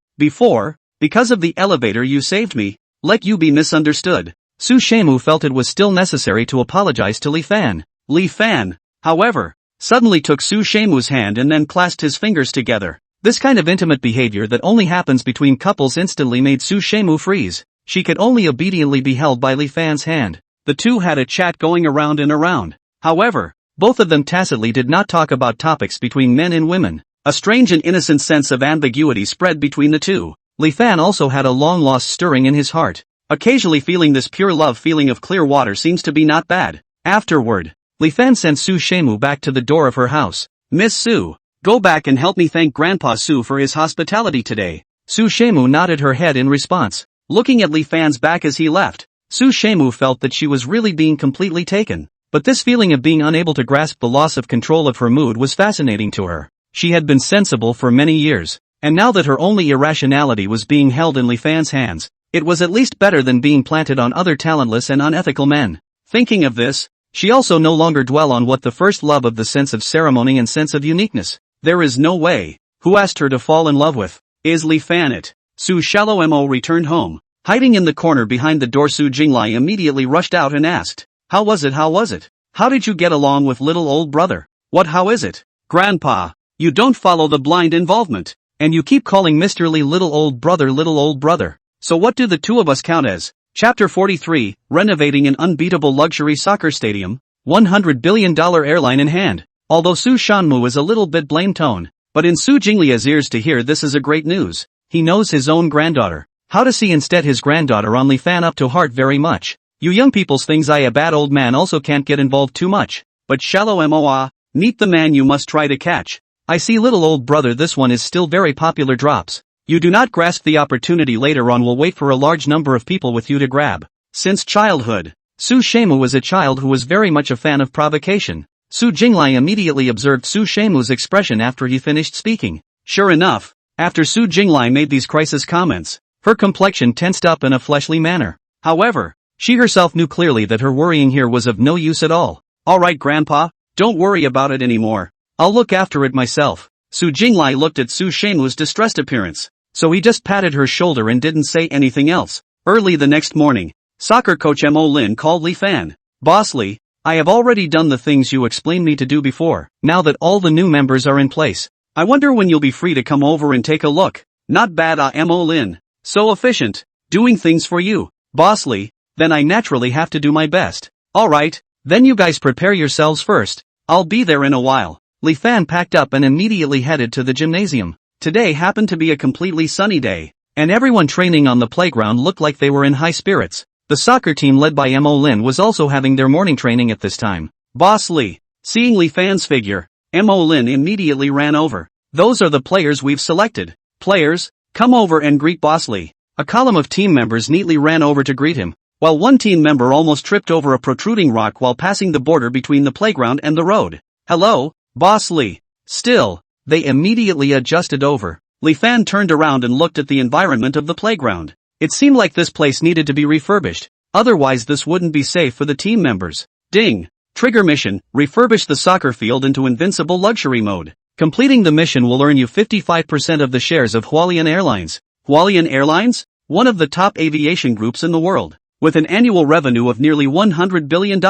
Speaker 1: because of the elevator you saved me, let you be misunderstood. Su Shemu felt it was still necessary to apologize to Li Fan. Li Fan, however, suddenly took Su Shemu's hand and then clasped his fingers together. This kind of intimate behavior that only happens between couples instantly made Su Shemu freeze. She could only obediently be held by Li Fan's hand. The two had a chat going around and around. However, both of them tacitly did not talk about topics between men and women. A strange and innocent sense of ambiguity spread between the two. Li Fan also had a long-lost stirring in his heart. Occasionally feeling this pure love feeling of clear water seems to be not bad. Afterward, Li Fan sent Su Shemu back to the door of her house. Miss Su, go back and help me thank Grandpa Su for his hospitality today. Su Shemu nodded her head in response. Looking at Li Fan's back as he left, Su Shemu felt that she was really being completely taken. But this feeling of being unable to grasp the loss of control of her mood was fascinating to her. She had been sensible for many years, and now that her only irrationality was being held in Li Fan's hands, it was at least better than being planted on other talentless and unethical men. Thinking of this, she also no longer dwell on what the first love of the sense of ceremony and sense of uniqueness. There is no way. Who asked her to fall in love with? Is Li Fan it? Su Shallow Mo returned home. Hiding in the corner behind the door, Su Jinglai immediately rushed out and asked, How was it? How did you get along with little old brother? How is it? Grandpa, you don't follow the blind involvement, and you keep calling Mr. Li little old brother. So what do the two of us count as? Chapter 43, Renovating an Unbeatable Luxury Soccer Stadium, $100 billion airline in hand. Although Su Shanmu is a little bit blame tone, but in Su Jinglia's ears to hear this is a great news. He knows his own granddaughter. How to see instead his granddaughter on Li Fan up to heart very much. You young people's things I a bad old man also can't get involved too much. But shallow moa, meet the man you must try to catch. I see little old brother, this one is still very popular drops. You do not grasp the opportunity later on will wait for a large number of people with you to grab. Since childhood, Su Shemu was a child who was very much a fan of provocation. Su Jinglai immediately observed Su Shemu's expression after he finished speaking. Sure enough, after Su Jinglai made these crisis comments, her complexion tensed up in a fleshly manner. However, she herself knew clearly that her worrying here was of no use at all. Alright Grandpa, don't worry about it anymore. I'll look after it myself. Su Jinglai looked at Su Shemu's distressed appearance, so he just patted her shoulder and didn't say anything else. Early the next morning, soccer coach Mo Lin called Li Fan. Boss Li, I have already done the things you explained me to do before. Now that all the new members are in place, I wonder when you'll be free to come over and take a look. Not bad Mo Lin. So efficient, doing things for you. Boss Li, then I naturally have to do my best. Alright, then you guys prepare yourselves first. I'll be there in a while. Li Fan packed up and immediately headed to the gymnasium. Today happened to be a completely sunny day, and everyone training on the playground looked like they were in high spirits. The soccer team led by Mo Lin was also having their morning training at this time. Boss Li, seeing Li Fan's figure, Mo Lin immediately ran over. Those are the players we've selected. Players, come over and greet Boss Li. A column of team members neatly ran over to greet him, while one team member almost tripped over a protruding rock while passing the border between the playground and the road. Hello, Boss Li. Still, they immediately adjusted over. Li Fan turned around and looked at the environment of the playground. It seemed like this place needed to be refurbished, otherwise this wouldn't be safe for the team members. Ding! Trigger mission, refurbish the soccer field into invincible luxury mode. Completing the mission will earn you 55% of the shares of Hualian Airlines. Hualian Airlines? One of the top aviation groups in the world, with an annual revenue of nearly $100 billion.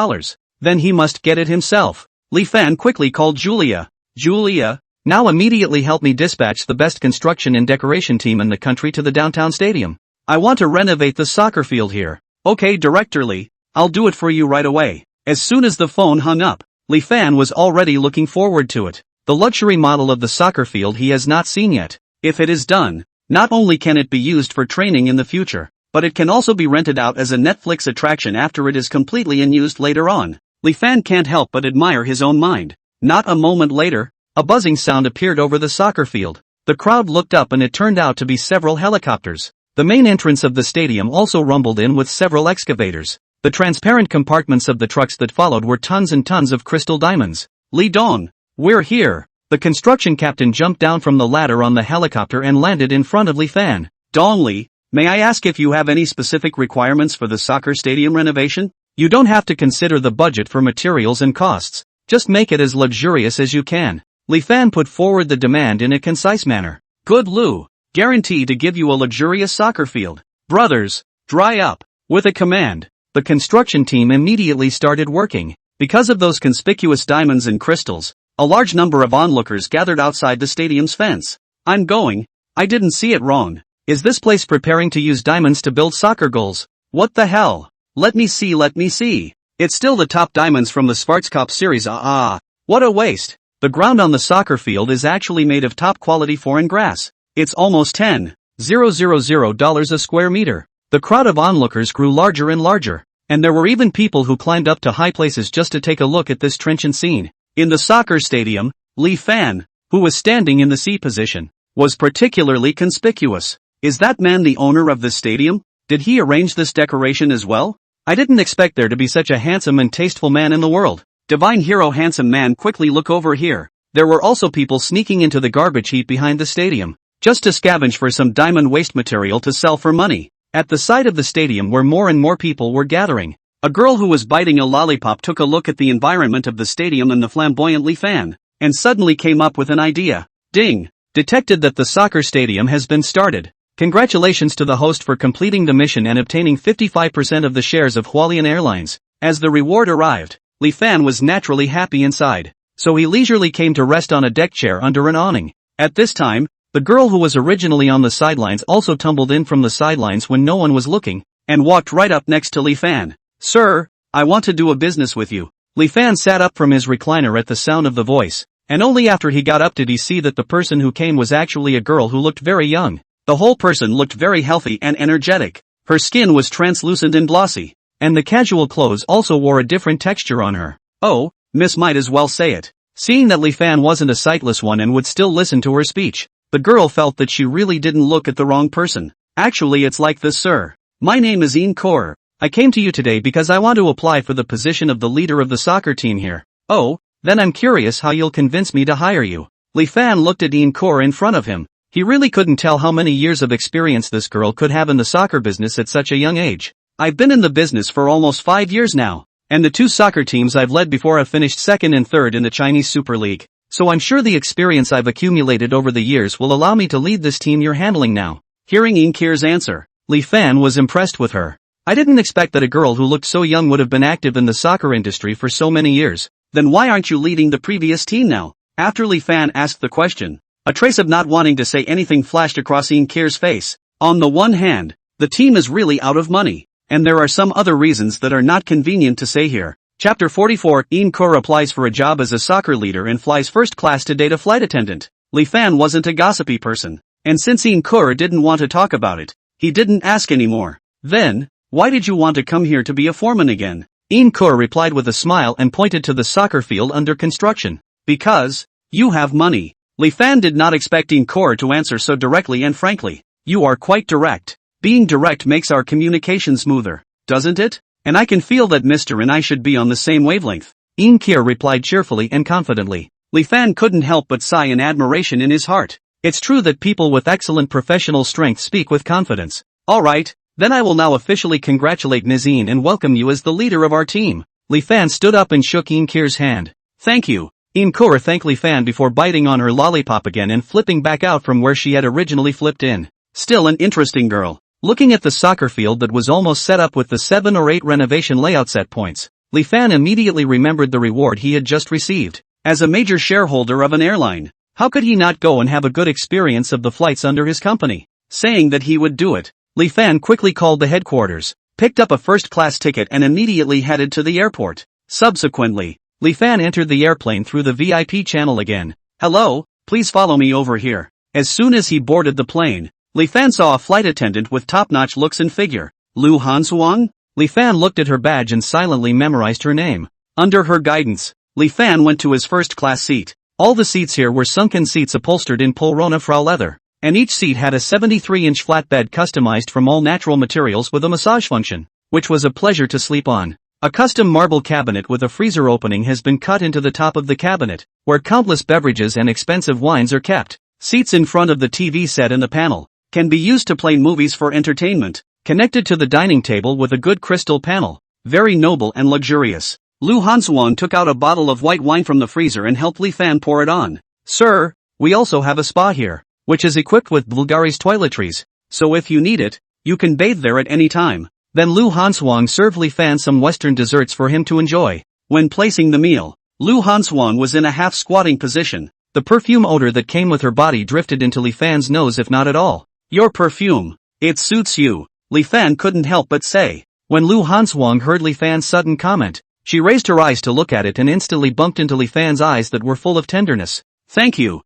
Speaker 1: Then he must get it himself. Li Fan quickly called Julia. Julia, now immediately help me dispatch the best construction and decoration team in the country to the downtown stadium. I want to renovate the soccer field here. Okay, Director Lee, I'll do it for you right away. As soon as the phone hung up, Li Fan was already looking forward to it. The luxury model of the soccer field he has not seen yet. If it is done, not only can it be used for training in the future, but it can also be rented out as a Netflix attraction after it is completely unused later on. Li Fan can't help but admire his own mind. Not a moment later, a buzzing sound appeared over the soccer field. The crowd looked up and it turned out to be several helicopters. The main entrance of the stadium also rumbled in with several excavators. The transparent compartments of the trucks that followed were tons and tons of crystal diamonds. Li Dong, we're here. The construction captain jumped down from the ladder on the helicopter and landed in front of Li Fan. Dong Li, may I ask if you have any specific requirements for the soccer stadium renovation? You don't have to consider the budget for materials and costs. Just make it as luxurious as you can. Li Fan put forward the demand in a concise manner. Good Lu, guarantee to give you a luxurious soccer field. Brothers, dry up. With a command, the construction team immediately started working. Because of those conspicuous diamonds and crystals, a large number of onlookers gathered outside the stadium's fence. I'm going. I didn't see it wrong. Is this place preparing to use diamonds to build soccer goals? What the hell? Let me see. It's still the top diamonds from the Schwarzkopf series. What a waste. The ground on the soccer field is actually made of top quality foreign grass. It's almost $10,000 a square meter. The crowd of onlookers grew larger and larger, and there were even people who climbed up to high places just to take a look at this trenchant scene. In the soccer stadium, Li Fan, who was standing in the C position, was particularly conspicuous. Is that man the owner of this stadium? Did he arrange this decoration as well? I didn't expect there to be such a handsome and tasteful man in the world. Divine hero handsome man, quickly look over here. There were also people sneaking into the garbage heap behind the stadium, just to scavenge for some diamond waste material to sell for money. At the side of the stadium where more and more people were gathering, a girl who was biting a lollipop took a look at the environment of the stadium and the flamboyant Li Fan, and suddenly came up with an idea. Ding! Detected that the soccer stadium has been started. Congratulations to the host for completing the mission and obtaining 55% of the shares of Hualien Airlines. As the reward arrived, Li Fan was naturally happy inside, so he leisurely came to rest on a deck chair under an awning. At this time, the girl who was originally on the sidelines also tumbled in from the sidelines when no one was looking, and walked right up next to Li Fan. Sir, I want to do a business with you. Li Fan sat up from his recliner at the sound of the voice, and only after he got up did he see that the person who came was actually a girl who looked very young. The whole person looked very healthy and energetic. Her skin was translucent and glossy, and the casual clothes also wore a different texture on her. Oh, Miss might as well say it. Seeing that Li Fan wasn't a sightless one and would still listen to her speech, the girl felt that she really didn't look at the wrong person. Actually, it's like this, sir. My name is Ian Kaur. I came to you today because I want to apply for the position of the leader of the soccer team here. Oh, then I'm curious how you'll convince me to hire you. Li Fan looked at Ian Kaur in front of him. He really couldn't tell how many years of experience this girl could have in the soccer business at such a young age. I've been in the business for almost 5 years now, and the 2 soccer teams I've led before have finished 2nd and 3rd in the Chinese Super League, so I'm sure the experience I've accumulated over the years will allow me to lead this team you're handling now. Hearing Ian Kaur's answer, Li Fan was impressed with her. I didn't expect that a girl who looked so young would have been active in the soccer industry for so many years. Then why aren't you leading the previous team now? After Li Fan asked the question, a trace of not wanting to say anything flashed across Ian Kaur's face. On the one hand, the team is really out of money, and there are some other reasons that are not convenient to say here. Chapter 44, Ian Kaur applies for a job as a soccer leader and flies first class to date a flight attendant. Li Fan wasn't a gossipy person, and since Ian Kaur didn't want to talk about it, he didn't ask anymore. Then, why did you want to come here to be a foreman again? Ian Kaur replied with a smile and pointed to the soccer field under construction. Because you have money. Li Fan did not expect Ian Kaur to answer so directly and frankly. You are quite direct. Being direct makes our communication smoother, doesn't it? And I can feel that Mr. and I should be on the same wavelength. Ian Kaur replied cheerfully and confidently. Li Fan couldn't help but sigh in admiration in his heart. It's true that people with excellent professional strength speak with confidence. Alright, then I will now officially congratulate Ms. Ian and welcome you as the leader of our team. Li Fan stood up and shook Ian Kaur's hand. Thank you. Ian Kaur thanked Li Fan before biting on her lollipop again and flipping back out from where she had originally flipped in. Still an interesting girl. Looking at the soccer field that was almost set up with the 7 or 8 renovation layout set points, Li Fan immediately remembered the reward he had just received. As a major shareholder of an airline, how could he not go and have a good experience of the flights under his company? Saying that he would do it, Li Fan quickly called the headquarters, picked up a first-class ticket and immediately headed to the airport. Subsequently, Li Fan entered the airplane through the VIP channel again. "Hello, please follow me over here." As soon as he boarded the plane, Li Fan saw a flight attendant with top-notch looks and figure. Lu Hansuang? Li Fan looked at her badge and silently memorized her name. Under her guidance, Li Fan went to his first-class seat. All the seats here were sunken seats upholstered in Polrona Frau leather, and each seat had a 73-inch flatbed customized from all natural materials with a massage function, which was a pleasure to sleep on. A custom marble cabinet with a freezer opening has been cut into the top of the cabinet, where countless beverages and expensive wines are kept. Seats in front of the TV set and the panel can be used to play movies for entertainment, connected to the dining table with a good crystal panel. Very noble and luxurious. Lu Hansuan took out a bottle of white wine from the freezer and helped Li Fan pour it on. "Sir, we also have a spa here, which is equipped with Bulgari's toiletries, so if you need it, you can bathe there at any time." Then Lu Hansuang served Li Fan some Western desserts for him to enjoy. When placing the meal, Lu Hansuang was in a half-squatting position. The perfume odor that came with her body drifted into Li Fan's nose, if not at all. "Your perfume. It suits you," Li Fan couldn't help but say. When Lu Hansuang heard Li Fan's sudden comment, she raised her eyes to look at it and instantly bumped into Li Fan's eyes that were full of tenderness. Thank you,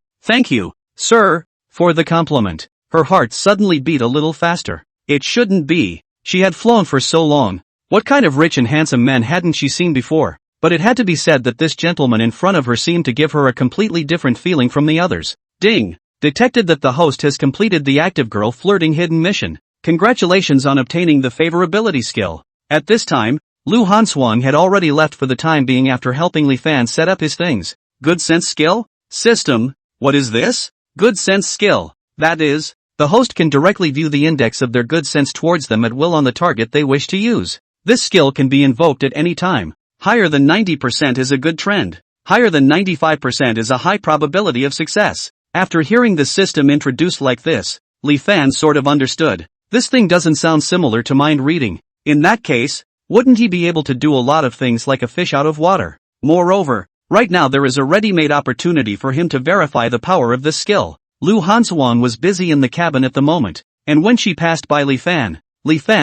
Speaker 1: sir, for the compliment." Her heart suddenly beat a little faster. It shouldn't be. She had flown for so long. What kind of rich and handsome men hadn't she seen before? But it had to be said that this gentleman in front of her seemed to give her a completely different feeling from the others. Ding! Detected that the host has completed the active girl flirting hidden mission. Congratulations on obtaining the favorability skill. At this time, Lu Hansuang had already left for the time being after helping Li Fan set up his things. Good sense skill? System? What is this? Good sense skill. That is, the host can directly view the index of their good sense towards them at will on the target they wish to use. This skill can be invoked at any time. Higher than 90% is a good trend. Higher than 95% is a high probability of success. After hearing the system introduced like this, Li Fan sort of understood. This thing doesn't sound similar to mind reading. In that case, wouldn't he be able to do a lot of things like a fish out of water? Moreover, right now there is a ready-made opportunity for him to verify the power of this skill. Lu Hansuan was busy in the cabin at the moment, and when she passed by Li Fan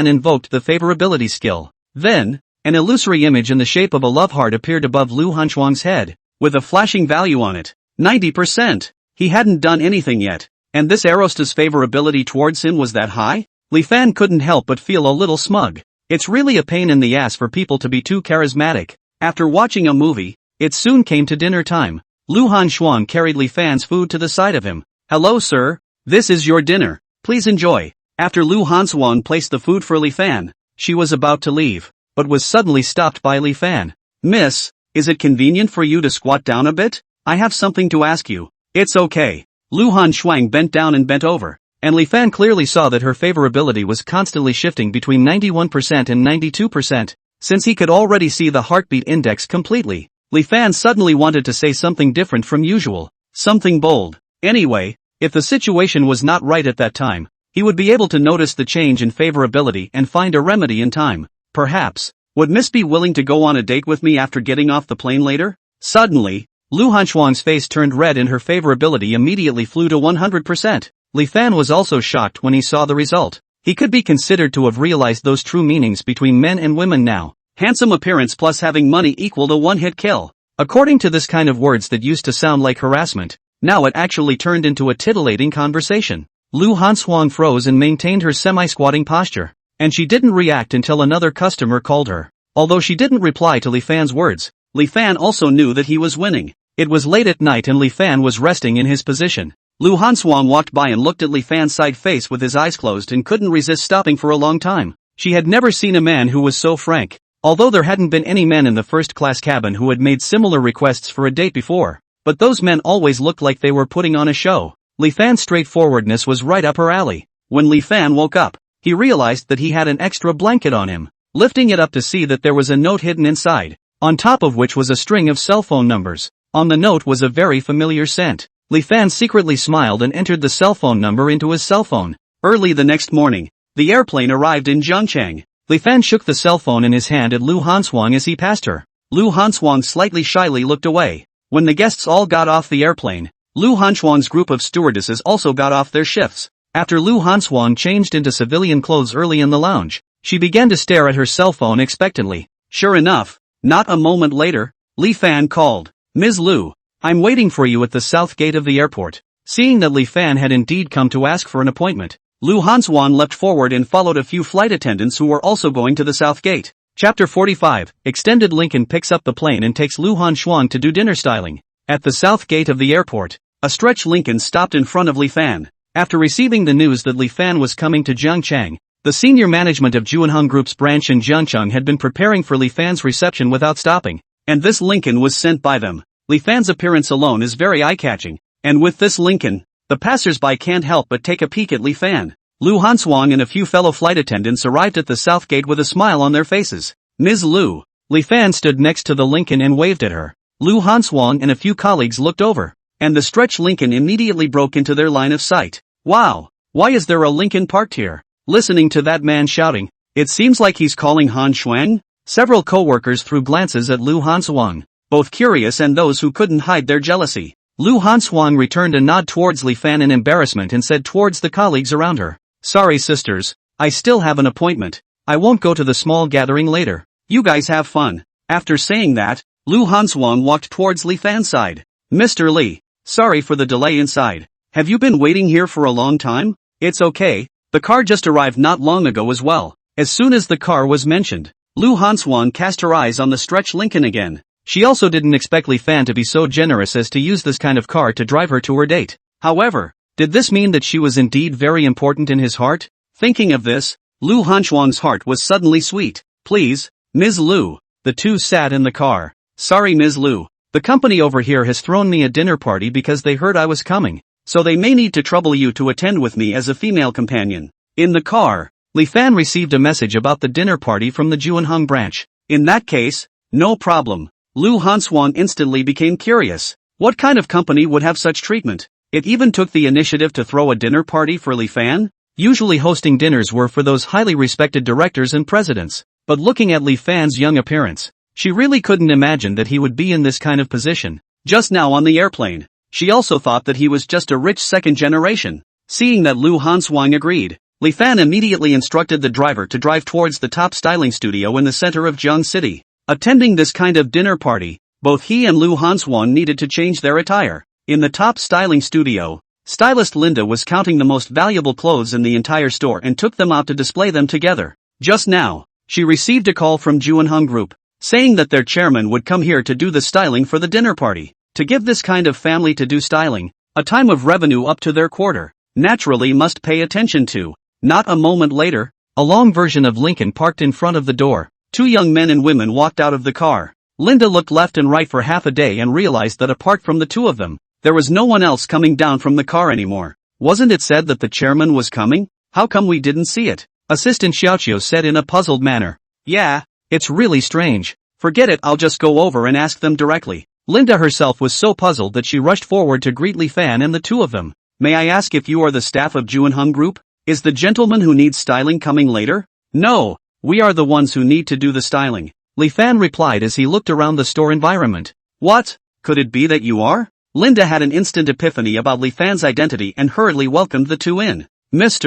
Speaker 1: invoked the favorability skill. Then, an illusory image in the shape of a love heart appeared above Lu Hansuang's head, with a flashing value on it. 90%. He hadn't done anything yet, and this Arosta's favorability towards him was that high? Li Fan couldn't help but feel a little smug. It's really a pain in the ass for people to be too charismatic. After watching a movie, it soon came to dinner time. Lu Hansuang carried Li Fan's food to the side of him. "Hello sir, this is your dinner, please enjoy." After Lu Hansuang placed the food for Li Fan, she was about to leave, but was suddenly stopped by Li Fan. "Miss, is it convenient for you to squat down a bit? I have something to ask you." "It's okay." Lu Hansuang bent down and bent over, and Li Fan clearly saw that her favorability was constantly shifting between 91% and 92%. Since he could already see the heartbeat index completely, Li Fan suddenly wanted to say something different from usual, something bold. Anyway, if the situation was not right at that time, he would be able to notice the change in favorability and find a remedy in time. Perhaps, would Miss be willing to go on a date with me after getting off the plane later? Suddenly, Lu Hansuang's face turned red and her favorability immediately flew to 100%. Li Fan was also shocked when he saw the result. He could be considered to have realized those true meanings between men and women now. Handsome appearance plus having money equaled a one-hit kill. According to this kind of words that used to sound like harassment, now it actually turned into a titillating conversation. Lu Hansuang froze and maintained her semi-squatting posture, and she didn't react until another customer called her. Although she didn't reply to Li Fan's words, Li Fan also knew that he was winning. It was late at night and Li Fan was resting in his position. Lu Hansuang walked by and looked at Li Fan's side face with his eyes closed and couldn't resist stopping for a long time. She had never seen a man who was so frank. Although there hadn't been any men in the first-class cabin who had made similar requests for a date before, but those men always looked like they were putting on a show. Li Fan's straightforwardness was right up her alley. When Li Fan woke up, he realized that he had an extra blanket on him. Lifting it up to see that there was a note hidden inside, on top of which was a string of cell phone numbers. On the note was a very familiar scent. Li Fan secretly smiled and entered the cell phone number into his cell phone. Early the next morning, the airplane arrived in Zhengchang. Li Fan shook the cell phone in his hand at Lu Hansuang as he passed her. Lu Hansuang slightly shyly looked away. When the guests all got off the airplane, Lu Hansuang's group of stewardesses also got off their shifts. After Lu Hanswang changed into civilian clothes early in the lounge, she began to stare at her cell phone expectantly. Sure enough, not a moment later, Li Fan called. Ms. Lu, I'm waiting for you at the south gate of the airport. Seeing that Li Fan had indeed come to ask for an appointment, Lu Hanswan leapt forward and followed a few flight attendants who were also going to the south gate. Chapter 45, Extended. Lincoln picks up the plane and takes Lu Hanshuang to do dinner styling. At the south gate of the airport, a stretch Lincoln stopped in front of Li Fan. After receiving the news that Li Fan was coming to Jiangchang, the senior management of Juanheng Group's branch in Jiangcheng had been preparing for Li Fan's reception without stopping, and this Lincoln was sent by them. Li Fan's appearance alone is very eye-catching, and with this Lincoln, the passers-by can't help but take a peek at Li Fan. Lu Hanswang and a few fellow flight attendants arrived at the south gate with a smile on their faces. Ms. Lu. Li Fan stood next to the Lincoln and waved at her. Lu Hanswang and a few colleagues looked over, and the stretch Lincoln immediately broke into their line of sight. Wow! Why is there a Lincoln parked here? Listening to that man shouting, it seems like he's calling Han Shuang? Several co-workers threw glances at Lu Hanswang, both curious and those who couldn't hide their jealousy. Lu Hanswang returned a nod towards Li Fan in embarrassment and said towards the colleagues around her, sorry sisters, I still have an appointment. I won't go to the small gathering later. You guys have fun. After saying that, Lu Hanswang walked towards Li Fan's side. Mr. Li, sorry for the delay inside. Have you been waiting here for a long time? It's okay, the car just arrived not long ago as well. As soon as the car was mentioned, Lu Hanswang cast her eyes on the stretch Lincoln again. She also didn't expect Li Fan to be so generous as to use this kind of car to drive her to her date. However, did this mean that she was indeed very important in his heart? Thinking of this, Lu Hanswang's heart was suddenly sweet. Please, Ms. Lu. The two sat in the car. Sorry Ms. Lu, the company over here has thrown me a dinner party because they heard I was coming, so they may need to trouble you to attend with me as a female companion. In the car, Li Fan received a message about the dinner party from the Juanheng branch. In that case, no problem. Lu Hanswang instantly became curious. What kind of company would have such treatment? It even took the initiative to throw a dinner party for Li Fan? Usually hosting dinners were for those highly respected directors and presidents, but looking at Li Fan's young appearance, she really couldn't imagine that he would be in this kind of position. Just now on the airplane, she also thought that he was just a rich second generation. Seeing that Lu Hanswang agreed, Li Fan immediately instructed the driver to drive towards the top styling studio in the center of Jiang City. Attending this kind of dinner party, both he and Lu Hanswang needed to change their attire. In the top styling studio, stylist Linda was counting the most valuable clothes in the entire store and took them out to display them together. Just now, she received a call from Juanheng Group, saying that their chairman would come here to do the styling for the dinner party. To give this kind of family to do styling, a time of revenue up to their quarter, naturally must pay attention to. Not a moment later, a long version of Lincoln parked in front of the door. Two young men and women walked out of the car. Linda looked left and right for half a day and realized that apart from the two of them, there was no one else coming down from the car anymore. Wasn't it said that the chairman was coming? How come we didn't see it? Assistant Xiaoqiu said in a puzzled manner. Yeah, it's really strange. Forget it, I'll just go over and ask them directly. Linda herself was so puzzled that she rushed forward to greet Li Fan and the two of them. May I ask if you are the staff of Juanheng Group? Is the gentleman who needs styling coming later? No, we are the ones who need to do the styling, Li Fan replied as he looked around the store environment. What? Could it be that you are? Linda had an instant epiphany about Li Fan's identity and hurriedly welcomed the two in. Miss,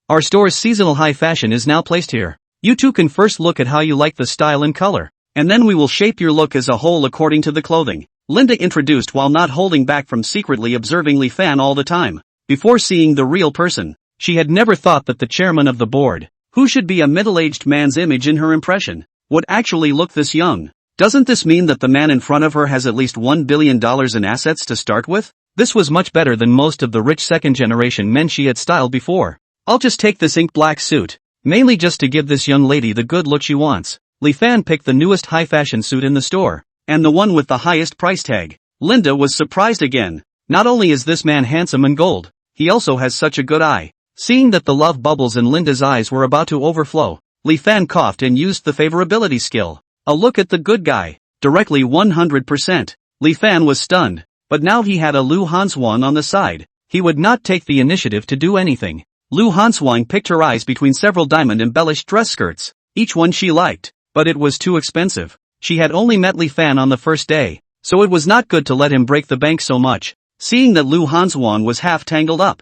Speaker 1: our store's seasonal high fashion is now placed here. You two can first look at how you like the style and color, and then we will shape your look as a whole according to the clothing, Linda introduced while not holding back from secretly observing Li Fan all the time. Before seeing the real person, she had never thought that the chairman of the board, who should be a middle-aged man's image in her impression, would actually look this young. Doesn't this mean that the man in front of her has at least $1 billion in assets to start with? This was much better than most of the rich second-generation men she had styled before. I'll just take this ink black suit, mainly just to give this young lady the good look she wants. Li Fan picked the newest high-fashion suit in the store, and the one with the highest price tag. Linda was surprised again. Not only is this man handsome and gold, he also has such a good eye. Seeing that the love bubbles in Linda's eyes were about to overflow, Li Fan coughed and used the favorability skill. A look at the good guy. Directly 100%. Li Fan was stunned, but now he had a Lu Hanswang on the side. He would not take the initiative to do anything. Lu Hanswang picked her eyes between several diamond-embellished dress skirts. Each one she liked, but it was too expensive. She had only met Li Fan on the first day, so it was not good to let him break the bank so much. Seeing that Lu Hanswang was half tangled up,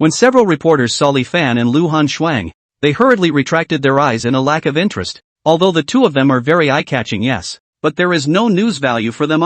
Speaker 1: When several reporters saw Li Fan and Lu Hanshuang, they hurriedly retracted their eyes in a lack of interest. Although the two of them are very eye-catching, yes, but there is no news value for them.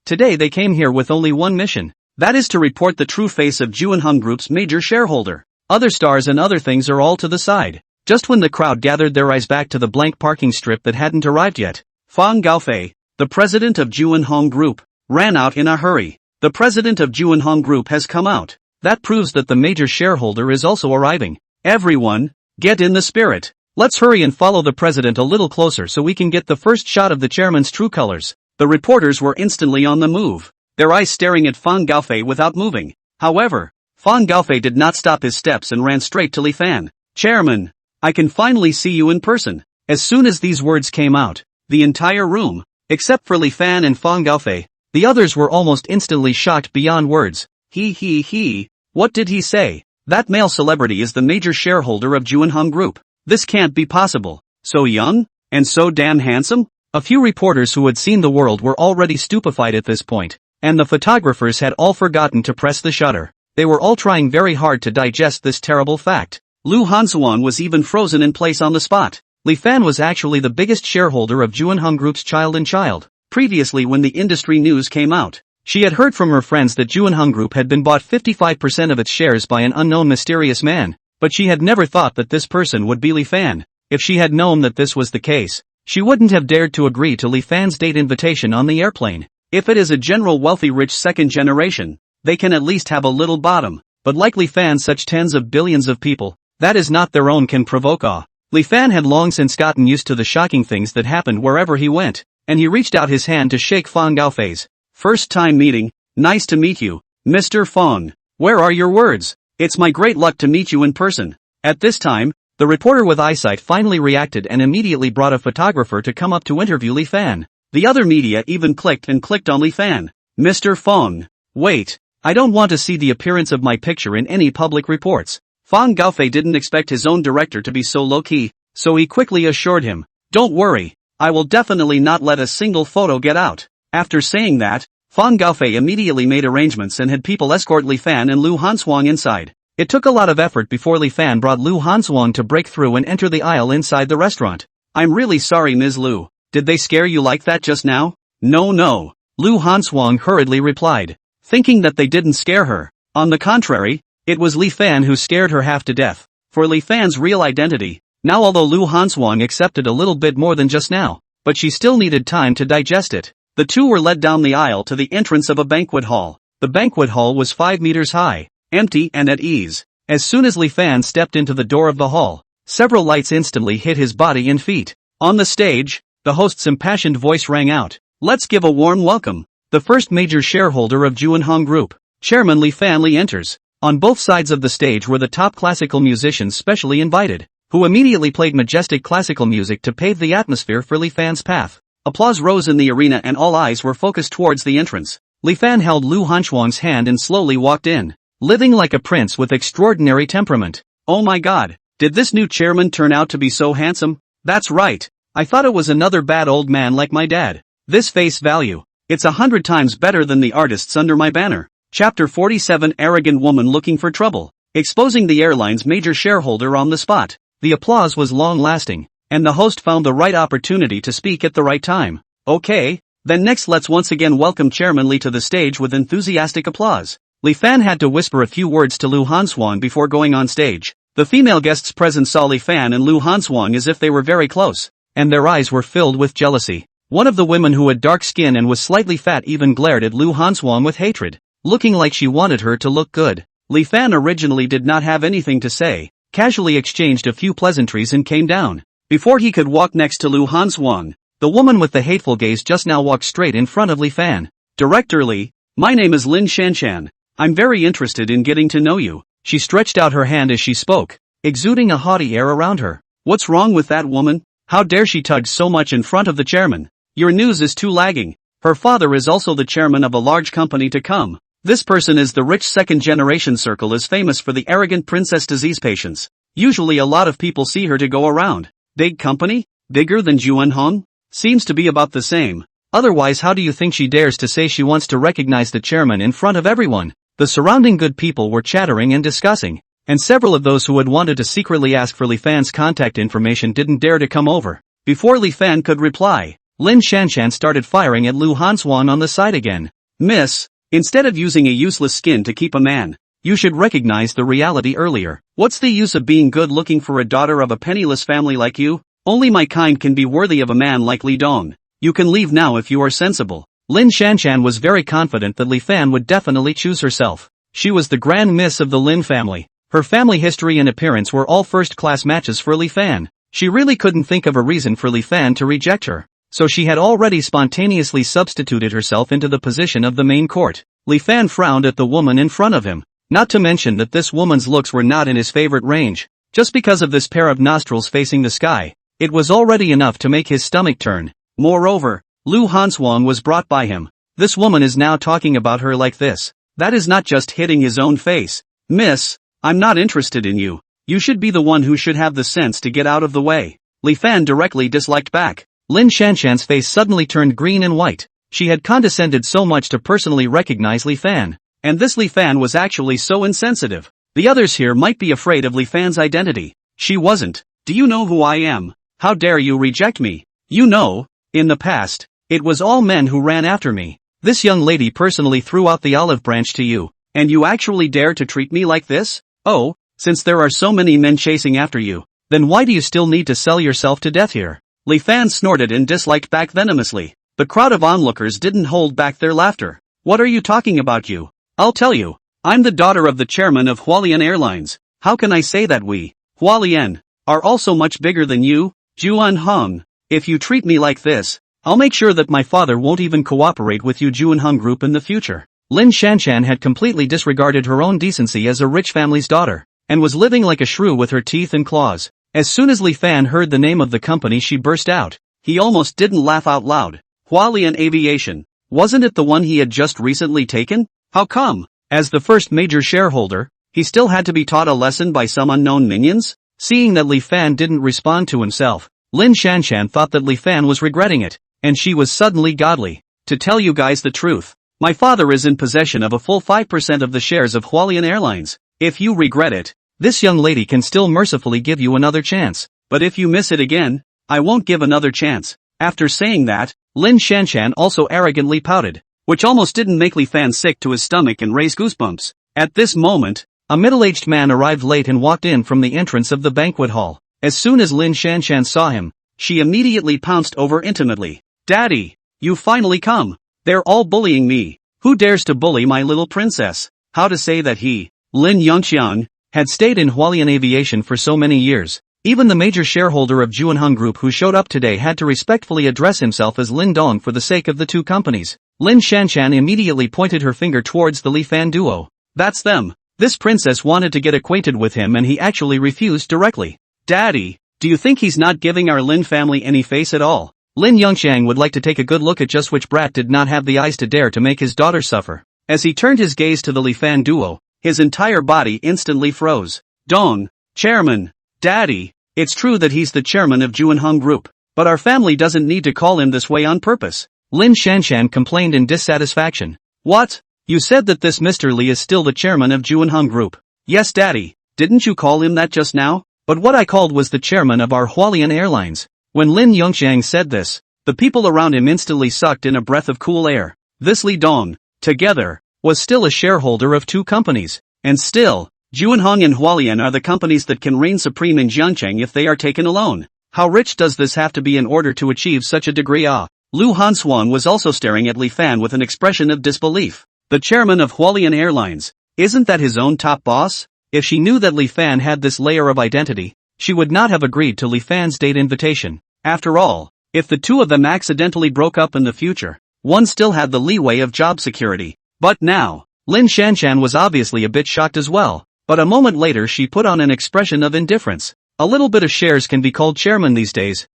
Speaker 1: Today they came here with only one mission. That is to report the true face of Juanhong Group's major shareholder. Other stars and other things are all to the side. Just when the crowd gathered their eyes back to the blank parking strip that hadn't arrived yet, Fang Gaofei, the president of Juanhong Group, ran out in a hurry. The president of Juanhong Group has come out. That proves that the major shareholder is also arriving. Everyone, get in the spirit. Let's hurry and follow the president a little closer so we can get the first shot of the chairman's true colors. The reporters were instantly on the move, their eyes staring at Fang Gaofei without moving. However, Fang Gaofei did not stop his steps and ran straight to Li Fan. Chairman, I can finally see you in person. As soon as these words came out, the entire room, except for Li Fan and Fang Gaofei, the others were almost instantly shocked beyond words. What did he say? That male celebrity is the major shareholder of Juanhong Group. This can't be possible. So young? And so damn handsome? A few reporters who had seen the world were already stupefied at this point, and the photographers had all forgotten to press the shutter. They were all trying very hard to digest this terrible fact. Lu Hansuan was even frozen in place on the spot. Li Fan was actually the biggest shareholder of Juanhong Group's child. Previously, when the industry news came out, she had heard from her friends that Juanhong Group had been bought 55% of its shares by an unknown mysterious man, but she had never thought that this person would be Li Fan. If she had known that this was the case, she wouldn't have dared to agree to Li Fan's date invitation on the airplane. If it is a general wealthy rich second generation, they can at least have a little bottom, but like Li Fan such tens of billions of people, that is not their own can provoke awe. Li Fan had long since gotten used to the shocking things that happened wherever he went, and he reached out his hand to shake Fang Gaofei's. First time meeting, nice to meet you, Mr. Fang. Where are your words? It's my great luck to meet you in person. At this time, the reporter with eyesight finally reacted and immediately brought a photographer to come up to interview Li Fan. The other media even clicked on Li Fan. Mr. Fang. Wait, I don't want to see the appearance of my picture in any public reports. Fang Gaofei didn't expect his own director to be so low-key, so he quickly assured him, don't worry, I will definitely not let a single photo get out. After saying that, Fang Gaofei immediately made arrangements and had people escort Li Fan and Lu Hanshuang inside. It took a lot of effort before Li Fan brought Lu Hanshuang to break through and enter the aisle inside the restaurant. I'm really sorry, Ms. Lu. Did they scare you like that just now? No. Lu Hanshuang hurriedly replied, thinking that they didn't scare her. On the contrary, it was Li Fan who scared her half to death. For Li Fan's real identity, now although Lu Hanshuang accepted a little bit more than just now, but she still needed time to digest it. The two were led down the aisle to the entrance of a banquet hall. The banquet hall was 5 meters high, empty and at ease. As soon as Li Fan stepped into the door of the hall, several lights instantly hit his body and feet. On the stage, the host's impassioned voice rang out. Let's give a warm welcome. The first major shareholder of Juanhong Group, Chairman Li Fan enters. On both sides of the stage were the top classical musicians specially invited, who immediately played majestic classical music to pave the atmosphere for Li Fan's path. Applause rose in the arena and all eyes were focused towards the entrance. Li Fan held Lu Hanshuang's hand and slowly walked in, living like a prince with extraordinary temperament. Oh my god, did this new chairman turn out to be so handsome? That's right, I thought it was another bad old man like my dad. This face value, it's 100 times better than the artists under my banner. Chapter 47 Arrogant Woman Looking for Trouble, exposing the airline's major shareholder on the spot. The applause was long-lasting, and the host found the right opportunity to speak at the right time. Okay, then next let's once again welcome Chairman Li to the stage with enthusiastic applause. Li Fan had to whisper a few words to Lu Hanshuang before going on stage. The female guests present saw Li Fan and Lu Hanshuang as if they were very close, and their eyes were filled with jealousy. One of the women who had dark skin and was slightly fat even glared at Lu Hanshuang with hatred, looking like she wanted her to look good. Li Fan originally did not have anything to say, casually exchanged a few pleasantries and came down. Before he could walk next to Lu Hanshuang, the woman with the hateful gaze just now walked straight in front of Li Fan. Director Li, my name is Lin Shanshan. I'm very interested in getting to know you. She stretched out her hand as she spoke, exuding a haughty air around her. What's wrong with that woman? How dare she tug so much in front of the chairman? Your news is too lagging. Her father is also the chairman of a large company to come. This person is the rich second-generation circle is famous for the arrogant princess disease patients. Usually a lot of people see her to go around. Big company? Bigger than Juanhong? Seems to be about the same. Otherwise how do you think she dares to say she wants to recognize the chairman in front of everyone? The surrounding good people were chattering and discussing, and several of those who had wanted to secretly ask for Li Fan's contact information didn't dare to come over. Before Li Fan could reply, Lin Shanshan started firing at Lu Hanswan on the side again. Miss, instead of using a useless skin to keep a man, you should recognize the reality earlier. What's the use of being good looking for a daughter of a penniless family like you? Only my kind can be worthy of a man like Li Dong. You can leave now if you are sensible. Lin Shanshan was very confident that Li Fan would definitely choose herself. She was the grand miss of the Lin family. Her family history and appearance were all first-class matches for Li Fan. She really couldn't think of a reason for Li Fan to reject her. So she had already spontaneously substituted herself into the position of the main court. Li Fan frowned at the woman in front of him. Not to mention that this woman's looks were not in his favorite range. Just because of this pair of nostrils facing the sky, it was already enough to make his stomach turn. Moreover, Lu Hanswang was brought by him. This woman is now talking about her like this. That is not just hitting his own face. Miss, I'm not interested in you. You should be the one who should have the sense to get out of the way. Li Fan directly disliked back. Lin Shanshan's face suddenly turned green and white. She had condescended so much to personally recognize Li Fan. And this Li Fan was actually so insensitive. The others here might be afraid of Li Fan's identity. She wasn't. Do you know who I am? How dare you reject me? You know, in the past, it was all men who ran after me. This young lady personally threw out the olive branch to you, and you actually dare to treat me like this? Oh, since there are so many men chasing after you, then why do you still need to sell yourself to death here? Li Fan snorted and disliked back venomously. The crowd of onlookers didn't hold back their laughter. What are you talking about you? I'll tell you. I'm the daughter of the chairman of Hualien Airlines. How can I say that we, Hualien, are also much bigger than you? Juan Hung. If you treat me like this, I'll make sure that my father won't even cooperate with you Juan Hung group in the future. Lin Shanshan had completely disregarded her own decency as a rich family's daughter, and was living like a shrew with her teeth and claws. As soon as Li Fan heard the name of the company she burst out. He almost didn't laugh out loud. Hualien Aviation. Wasn't it the one he had just recently taken? How come? As the first major shareholder, he still had to be taught a lesson by some unknown minions? Seeing that Li Fan didn't respond to himself, Lin Shanshan thought that Li Fan was regretting it, and she was suddenly godly. To tell you guys the truth, my father is in possession of a full 5% of the shares of Hualien Airlines. If you regret it, this young lady can still mercifully give you another chance. But if you miss it again, I won't give another chance. After saying that, Lin Shanshan also arrogantly pouted, which almost didn't make Li Fan sick to his stomach and raise goosebumps. At this moment, a middle-aged man arrived late and walked in from the entrance of the banquet hall. As soon as Lin Shanshan saw him, she immediately pounced over intimately. Daddy, you finally come. They're all bullying me. Who dares to bully my little princess? How to say that he, Lin Yongxiang, had stayed in Hualien Aviation for so many years. Even the major shareholder of Juanhung Group who showed up today had to respectfully address himself as Lin Dong for the sake of the two companies. Lin Shanshan immediately pointed her finger towards the Li Fan duo. That's them. This princess wanted to get acquainted with him and he actually refused directly. Daddy, do you think he's not giving our Lin family any face at all? Lin Yongxiang would like to take a good look at just which brat did not have the eyes to dare to make his daughter suffer. As he turned his gaze to the Li Fan duo, his entire body instantly froze. Dong, chairman, daddy, it's true that he's the chairman of Juanhung Group, but our family doesn't need to call him this way on purpose. Lin Shanshan complained in dissatisfaction. What? You said that this Mr. Li is still the chairman of Juanhung Group. Yes daddy, didn't you call him that just now? But what I called was the chairman of our Hualien Airlines. When Lin Yongxiang said this, the people around him instantly sucked in a breath of cool air. This Li Dong, together, was still a shareholder of two companies. And still, Juanhung and Hualien are the companies that can reign supreme in Jiangcheng if they are taken alone. How rich does this have to be in order to achieve such a degree? Lu Hanswan was also staring at Li Fan with an expression of disbelief. The chairman of Hualien Airlines, isn't that his own top boss? If she knew that Li Fan had this layer of identity, she would not have agreed to Li Fan's date invitation. After all, if the two of them accidentally broke up in the future, one still had the leeway of job security. But now, Lin Shanshan was obviously a bit shocked as well, but a moment later she put on an expression of indifference. A little bit of shares can be called chairman these days.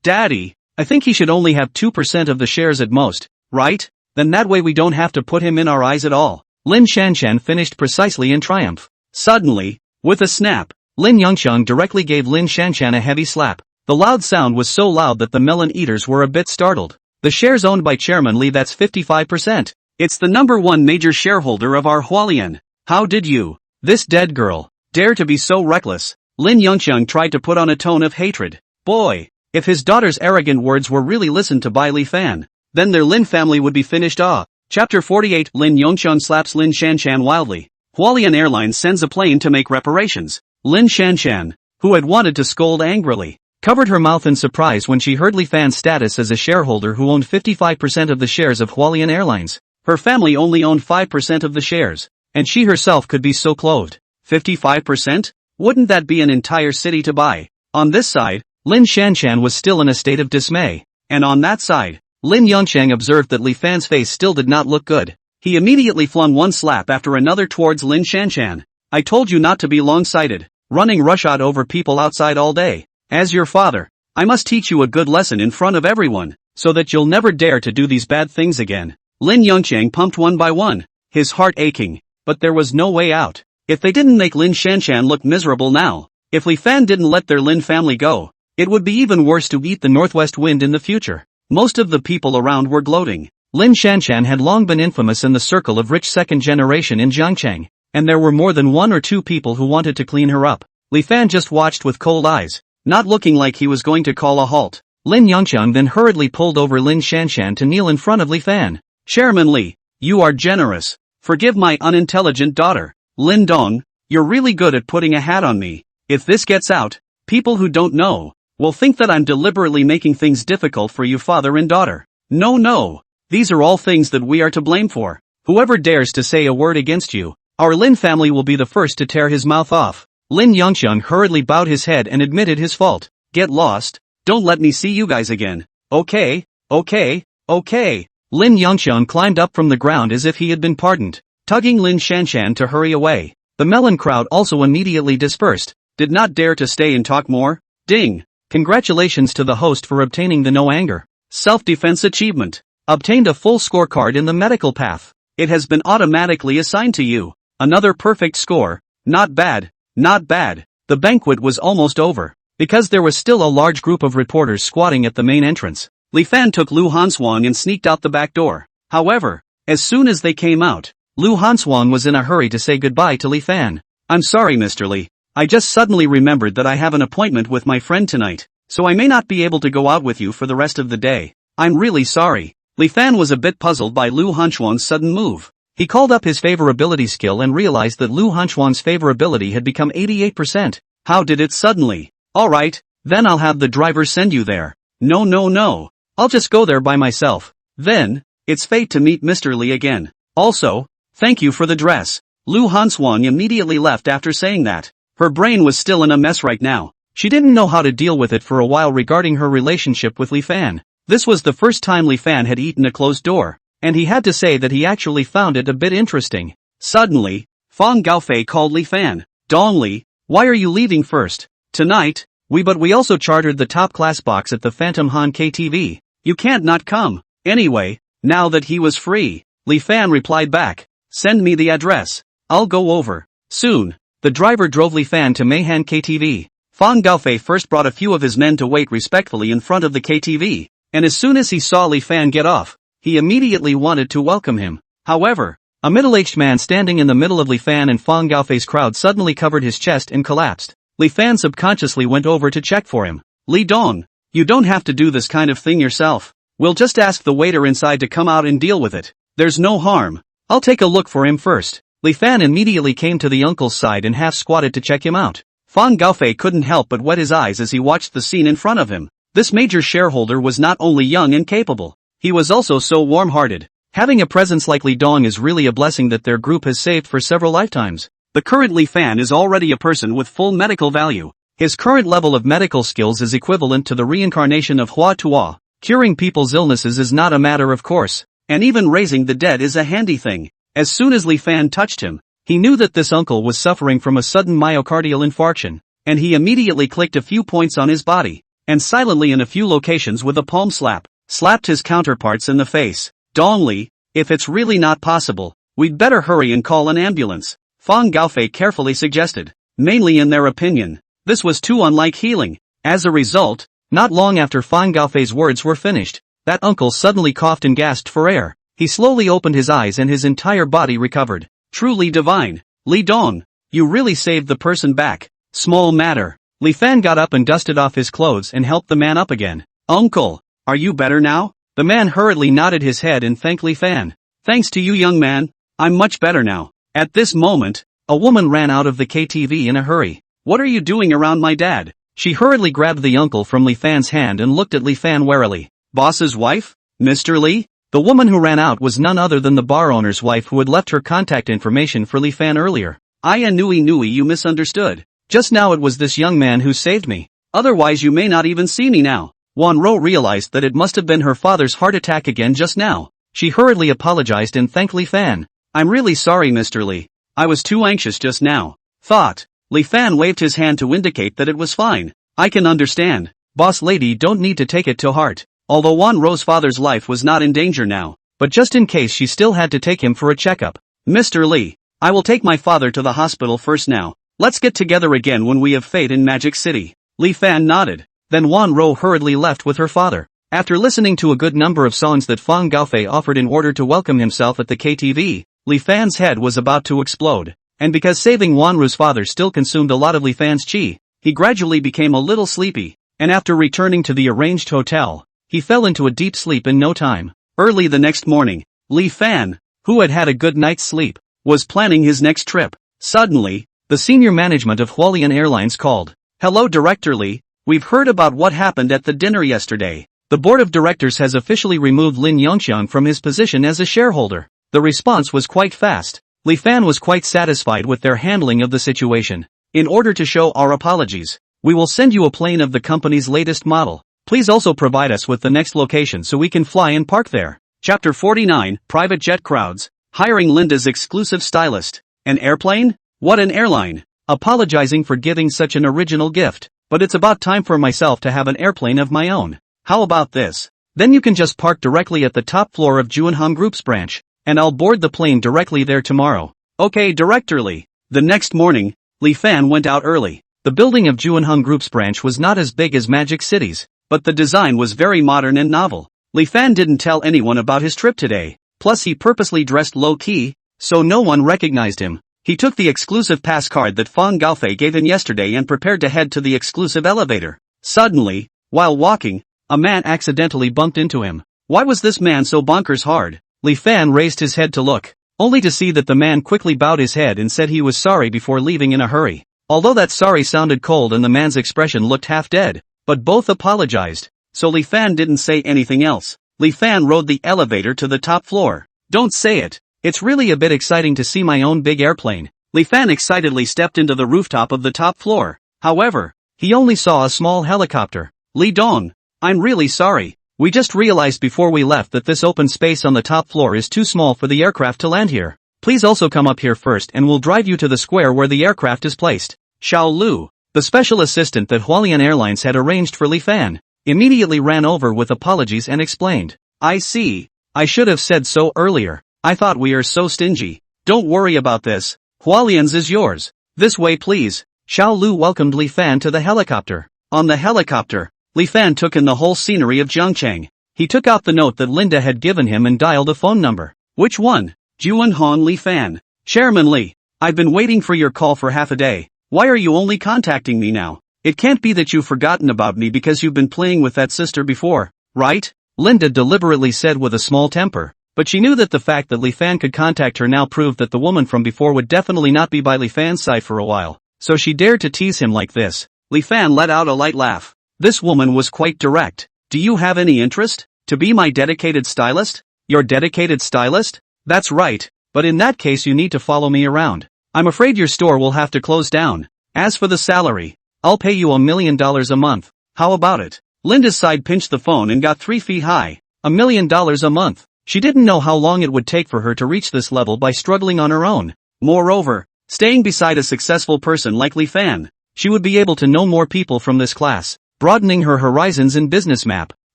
Speaker 1: Daddy, I think he should only have 2% of the shares at most, right? Then that way we don't have to put him in our eyes at all. Lin Shanshan finished precisely in triumph. Suddenly, with a snap, Lin Yongxiang directly gave Lin Shanshan a heavy slap. The loud sound was so loud that the melon eaters were a bit startled. The shares owned by Chairman Li, that's 55%. It's the #1 major shareholder of our Hualien. How did you? This dead girl. Dare to be so reckless. Lin Yongqiang tried to put on a tone of hatred. Boy, if his daughter's arrogant words were really listened to by Li Fan, then their Lin family would be finished. Chapter 48. Lin Yongqiang slaps Lin Shanshan wildly. Hualian Airlines sends a plane to make reparations. Lin Shanshan, who had wanted to scold angrily, covered her mouth in surprise when she heard Li Fan's status as a shareholder who owned 55% of the shares of Hualian Airlines. Her family only owned 5% of the shares, and she herself could be so clothed. 55%? Wouldn't that be an entire city to buy? On this side, Lin Shanshan was still in a state of dismay, and on that side, Lin Yongqiang observed that Li Fan's face still did not look good. He immediately flung one slap after another towards Lin Shanshan. I told you not to be long-sighted, running roughshod over people outside all day. As your father, I must teach you a good lesson in front of everyone, so that you'll never dare to do these bad things again. Lin Yongqiang pumped one by one, his heart aching, but there was no way out. If they didn't make Lin Shanshan look miserable now, if Li Fan didn't let their Lin family go, it would be even worse to eat the northwest wind in the future. Most of the people around were gloating. Lin Shanshan had long been infamous in the circle of rich second generation in Jiangcheng, and there were more than one or two people who wanted to clean her up. Li Fan just watched with cold eyes, not looking like he was going to call a halt. Lin Yongqiang then hurriedly pulled over Lin Shanshan to kneel in front of Li Fan. Chairman Li, you are generous. Forgive my unintelligent daughter. Lin Dong, you're really good at putting a hat on me. If this gets out, people who don't know will think that I'm deliberately making things difficult for you father and daughter. No. These are all things that we are to blame for. Whoever dares to say a word against you, our Lin family will be the first to tear his mouth off. Lin Yongqiang hurriedly bowed his head and admitted his fault. Get lost. Don't let me see you guys again. Okay. Lin Yongqiang climbed up from the ground as if he had been pardoned, tugging Lin Shanshan to hurry away. The melon crowd also immediately dispersed, did not dare to stay and talk more. Ding! Congratulations to the host for obtaining the no anger self-defense achievement. Obtained a full scorecard in the medical path. It has been automatically assigned to you. Another perfect score. Not bad. The banquet was almost over, because there was still a large group of reporters squatting at the main entrance. Li Fan took Lu Hanswang and sneaked out the back door. However, as soon as they came out, Lu Hanswang was in a hurry to say goodbye to Li Fan. I'm sorry Mr. Li. I just suddenly remembered that I have an appointment with my friend tonight, so I may not be able to go out with you for the rest of the day. I'm really sorry. Li Fan was a bit puzzled by Lu Hanswang's sudden move. He called up his favorability skill and realized that Lu Hanswang's favorability had become 88%. How did it suddenly? Alright, then I'll have the driver send you there. No. I'll just go there by myself. Then, it's fate to meet Mr. Li again. Also, thank you for the dress. Lu Hanswang immediately left after saying that. Her brain was still in a mess right now. She didn't know how to deal with it for a while regarding her relationship with Li Fan. This was the first time Li Fan had eaten a closed door, and he had to say that he actually found it a bit interesting. Suddenly, Fang Gaofei called Li Fan. Dong Li, why are you leaving first? Tonight, we also chartered the top-class box at the Phantom Han KTV. You can't not come. Anyway, now that he was free, Li Fan replied back. Send me the address. I'll go over. Soon, the driver drove Li Fan to Meihan KTV. Fang Gaofei first brought a few of his men to wait respectfully in front of the KTV. And as soon as he saw Li Fan get off, he immediately wanted to welcome him. However, a middle-aged man standing in the middle of Li Fan and Fang Gaofei's crowd suddenly covered his chest and collapsed. Li Fan subconsciously went over to check for him. Li Dong, you don't have to do this kind of thing yourself. We'll just ask the waiter inside to come out and deal with it. There's no harm. I'll take a look for him first. Li Fan immediately came to the uncle's side and half-squatted to check him out. Fang Gaofei couldn't help but wet his eyes as he watched the scene in front of him. This major shareholder was not only young and capable, he was also so warm-hearted. Having a presence like Li Dong is really a blessing that their group has saved for several lifetimes. The current Li Fan is already a person with full medical value. His current level of medical skills is equivalent to the reincarnation of Hua Tuo. Curing people's illnesses is not a matter of course, and even raising the dead is a handy thing. As soon as Li Fan touched him, he knew that this uncle was suffering from a sudden myocardial infarction, and he immediately clicked a few points on his body, and silently in a few locations with a palm slapped his counterparts in the face. Dong Li, if it's really not possible, we'd better hurry and call an ambulance, Fang Gaofei carefully suggested. Mainly in their opinion, this was too unlike healing. As a result, not long after Fang Gaofei's words were finished, that uncle suddenly coughed and gasped for air. He slowly opened his eyes and his entire body recovered. Truly divine. Li Dong, You really saved the person back. Small matter. Li Fan got up and dusted off his clothes and helped the man up again. Uncle, are you better now? The man hurriedly nodded his head and thanked Li Fan. Thanks to you, young man. I'm much better now. At this moment, a woman ran out of the KTV in a hurry. What are you doing around my dad? She hurriedly grabbed the uncle from Li Fan's hand and looked at Li Fan warily. Boss's wife? Mr. Li? The woman who ran out was none other than the bar owner's wife who had left her contact information for Li Fan earlier. Aya Nui Nui, you misunderstood. Just now it was this young man who saved me. Otherwise you may not even see me now. Wan Ro realized that it must have been her father's heart attack again just now. She hurriedly apologized and thanked Li Fan. I'm really sorry, Mr. Li. I was too anxious just now. Thought. Li Fan waved his hand to indicate that it was fine. I can understand. Boss lady, don't need to take it to heart. Although Wan Ro's father's life was not in danger now, but just in case she still had to take him for a checkup. Mr. Li, I will take my father to the hospital first now. Let's get together again when we have fate in Magic City. Li Fan nodded. Then Wan Ro hurriedly left with her father. After listening to a good number of songs that Fang Gaofei offered in order to welcome himself at the KTV, Li Fan's head was about to explode. And because saving Wan Ro's father still consumed a lot of Li Fan's chi, he gradually became a little sleepy, and after returning to the arranged hotel, he fell into a deep sleep in no time. Early the next morning, Li Fan, who had had a good night's sleep, was planning his next trip. Suddenly, the senior management of Hualian Airlines called. Hello Director Li, we've heard about what happened at the dinner yesterday. The board of directors has officially removed Lin Yongxiang from his position as a shareholder. The response was quite fast. Li Fan was quite satisfied with their handling of the situation. In order to show our apologies, we will send you a plane of the company's latest model. Please also provide us with the next location so we can fly and park there. Chapter 49, Private Jet Crowds. Hiring Linda's exclusive stylist. An airplane? What an airline. Apologizing for giving such an original gift, but it's about time for myself to have an airplane of my own. How about this? Then you can just park directly at the top floor of Juanhong Group's branch, and I'll board the plane directly there tomorrow. Okay, Director Li. The next morning, Li Fan went out early. The building of Juanhong Group's branch was not as big as Magic City's, but the design was very modern and novel. Li Fan didn't tell anyone about his trip today, plus he purposely dressed low-key, so no one recognized him. He took the exclusive pass card that Fang Gaofei gave him yesterday and prepared to head to the exclusive elevator. Suddenly, while walking, a man accidentally bumped into him. Why was this man so bonkers hard? Li Fan raised his head to look, only to see that the man quickly bowed his head and said he was sorry before leaving in a hurry. Although that sorry sounded cold and the man's expression looked half dead, but both apologized, so Li Fan didn't say anything else. Li Fan rode the elevator to the top floor. Don't say it. It's really a bit exciting to see my own big airplane. Li Fan excitedly stepped into the rooftop of the top floor. However, he only saw a small helicopter. Li Dong, I'm really sorry. We just realized before we left that this open space on the top floor is too small for the aircraft to land here. Please also come up here first and we'll drive you to the square where the aircraft is placed. Xiao Lu, the special assistant that Hualian Airlines had arranged for Li Fan, immediately ran over with apologies and explained. I see. I should have said so earlier. I thought we are so stingy. Don't worry about this. Hualian's is yours. This way please. Xiao Lu welcomed Li Fan to the helicopter. On the helicopter, Li Fan took in the whole scenery of Zhangcheng. He took out the note that Linda had given him and dialed a phone number. Which one? Juanhong Li Fan. Chairman Li, I've been waiting for your call for half a day. Why are you only contacting me now? It can't be that you've forgotten about me because you've been playing with that sister before, right? Linda deliberately said with a small temper, but she knew that the fact that Li Fan could contact her now proved that the woman from before would definitely not be by Li Fan's side for a while, so she dared to tease him like this. Li Fan let out a light laugh. This woman was quite direct. Do you have any interest? To be my dedicated stylist? Your dedicated stylist? That's right, but in that case you need to follow me around. I'm afraid your store will have to close down. As for the salary, I'll pay you $1 million a month. How about it? Linda's side pinched the phone and got 3 feet high. $1 million a month. She didn't know how long it would take for her to reach this level by struggling on her own. Moreover, staying beside a successful person like Li Fan, she would be able to know more people from this class, broadening her horizons in business map,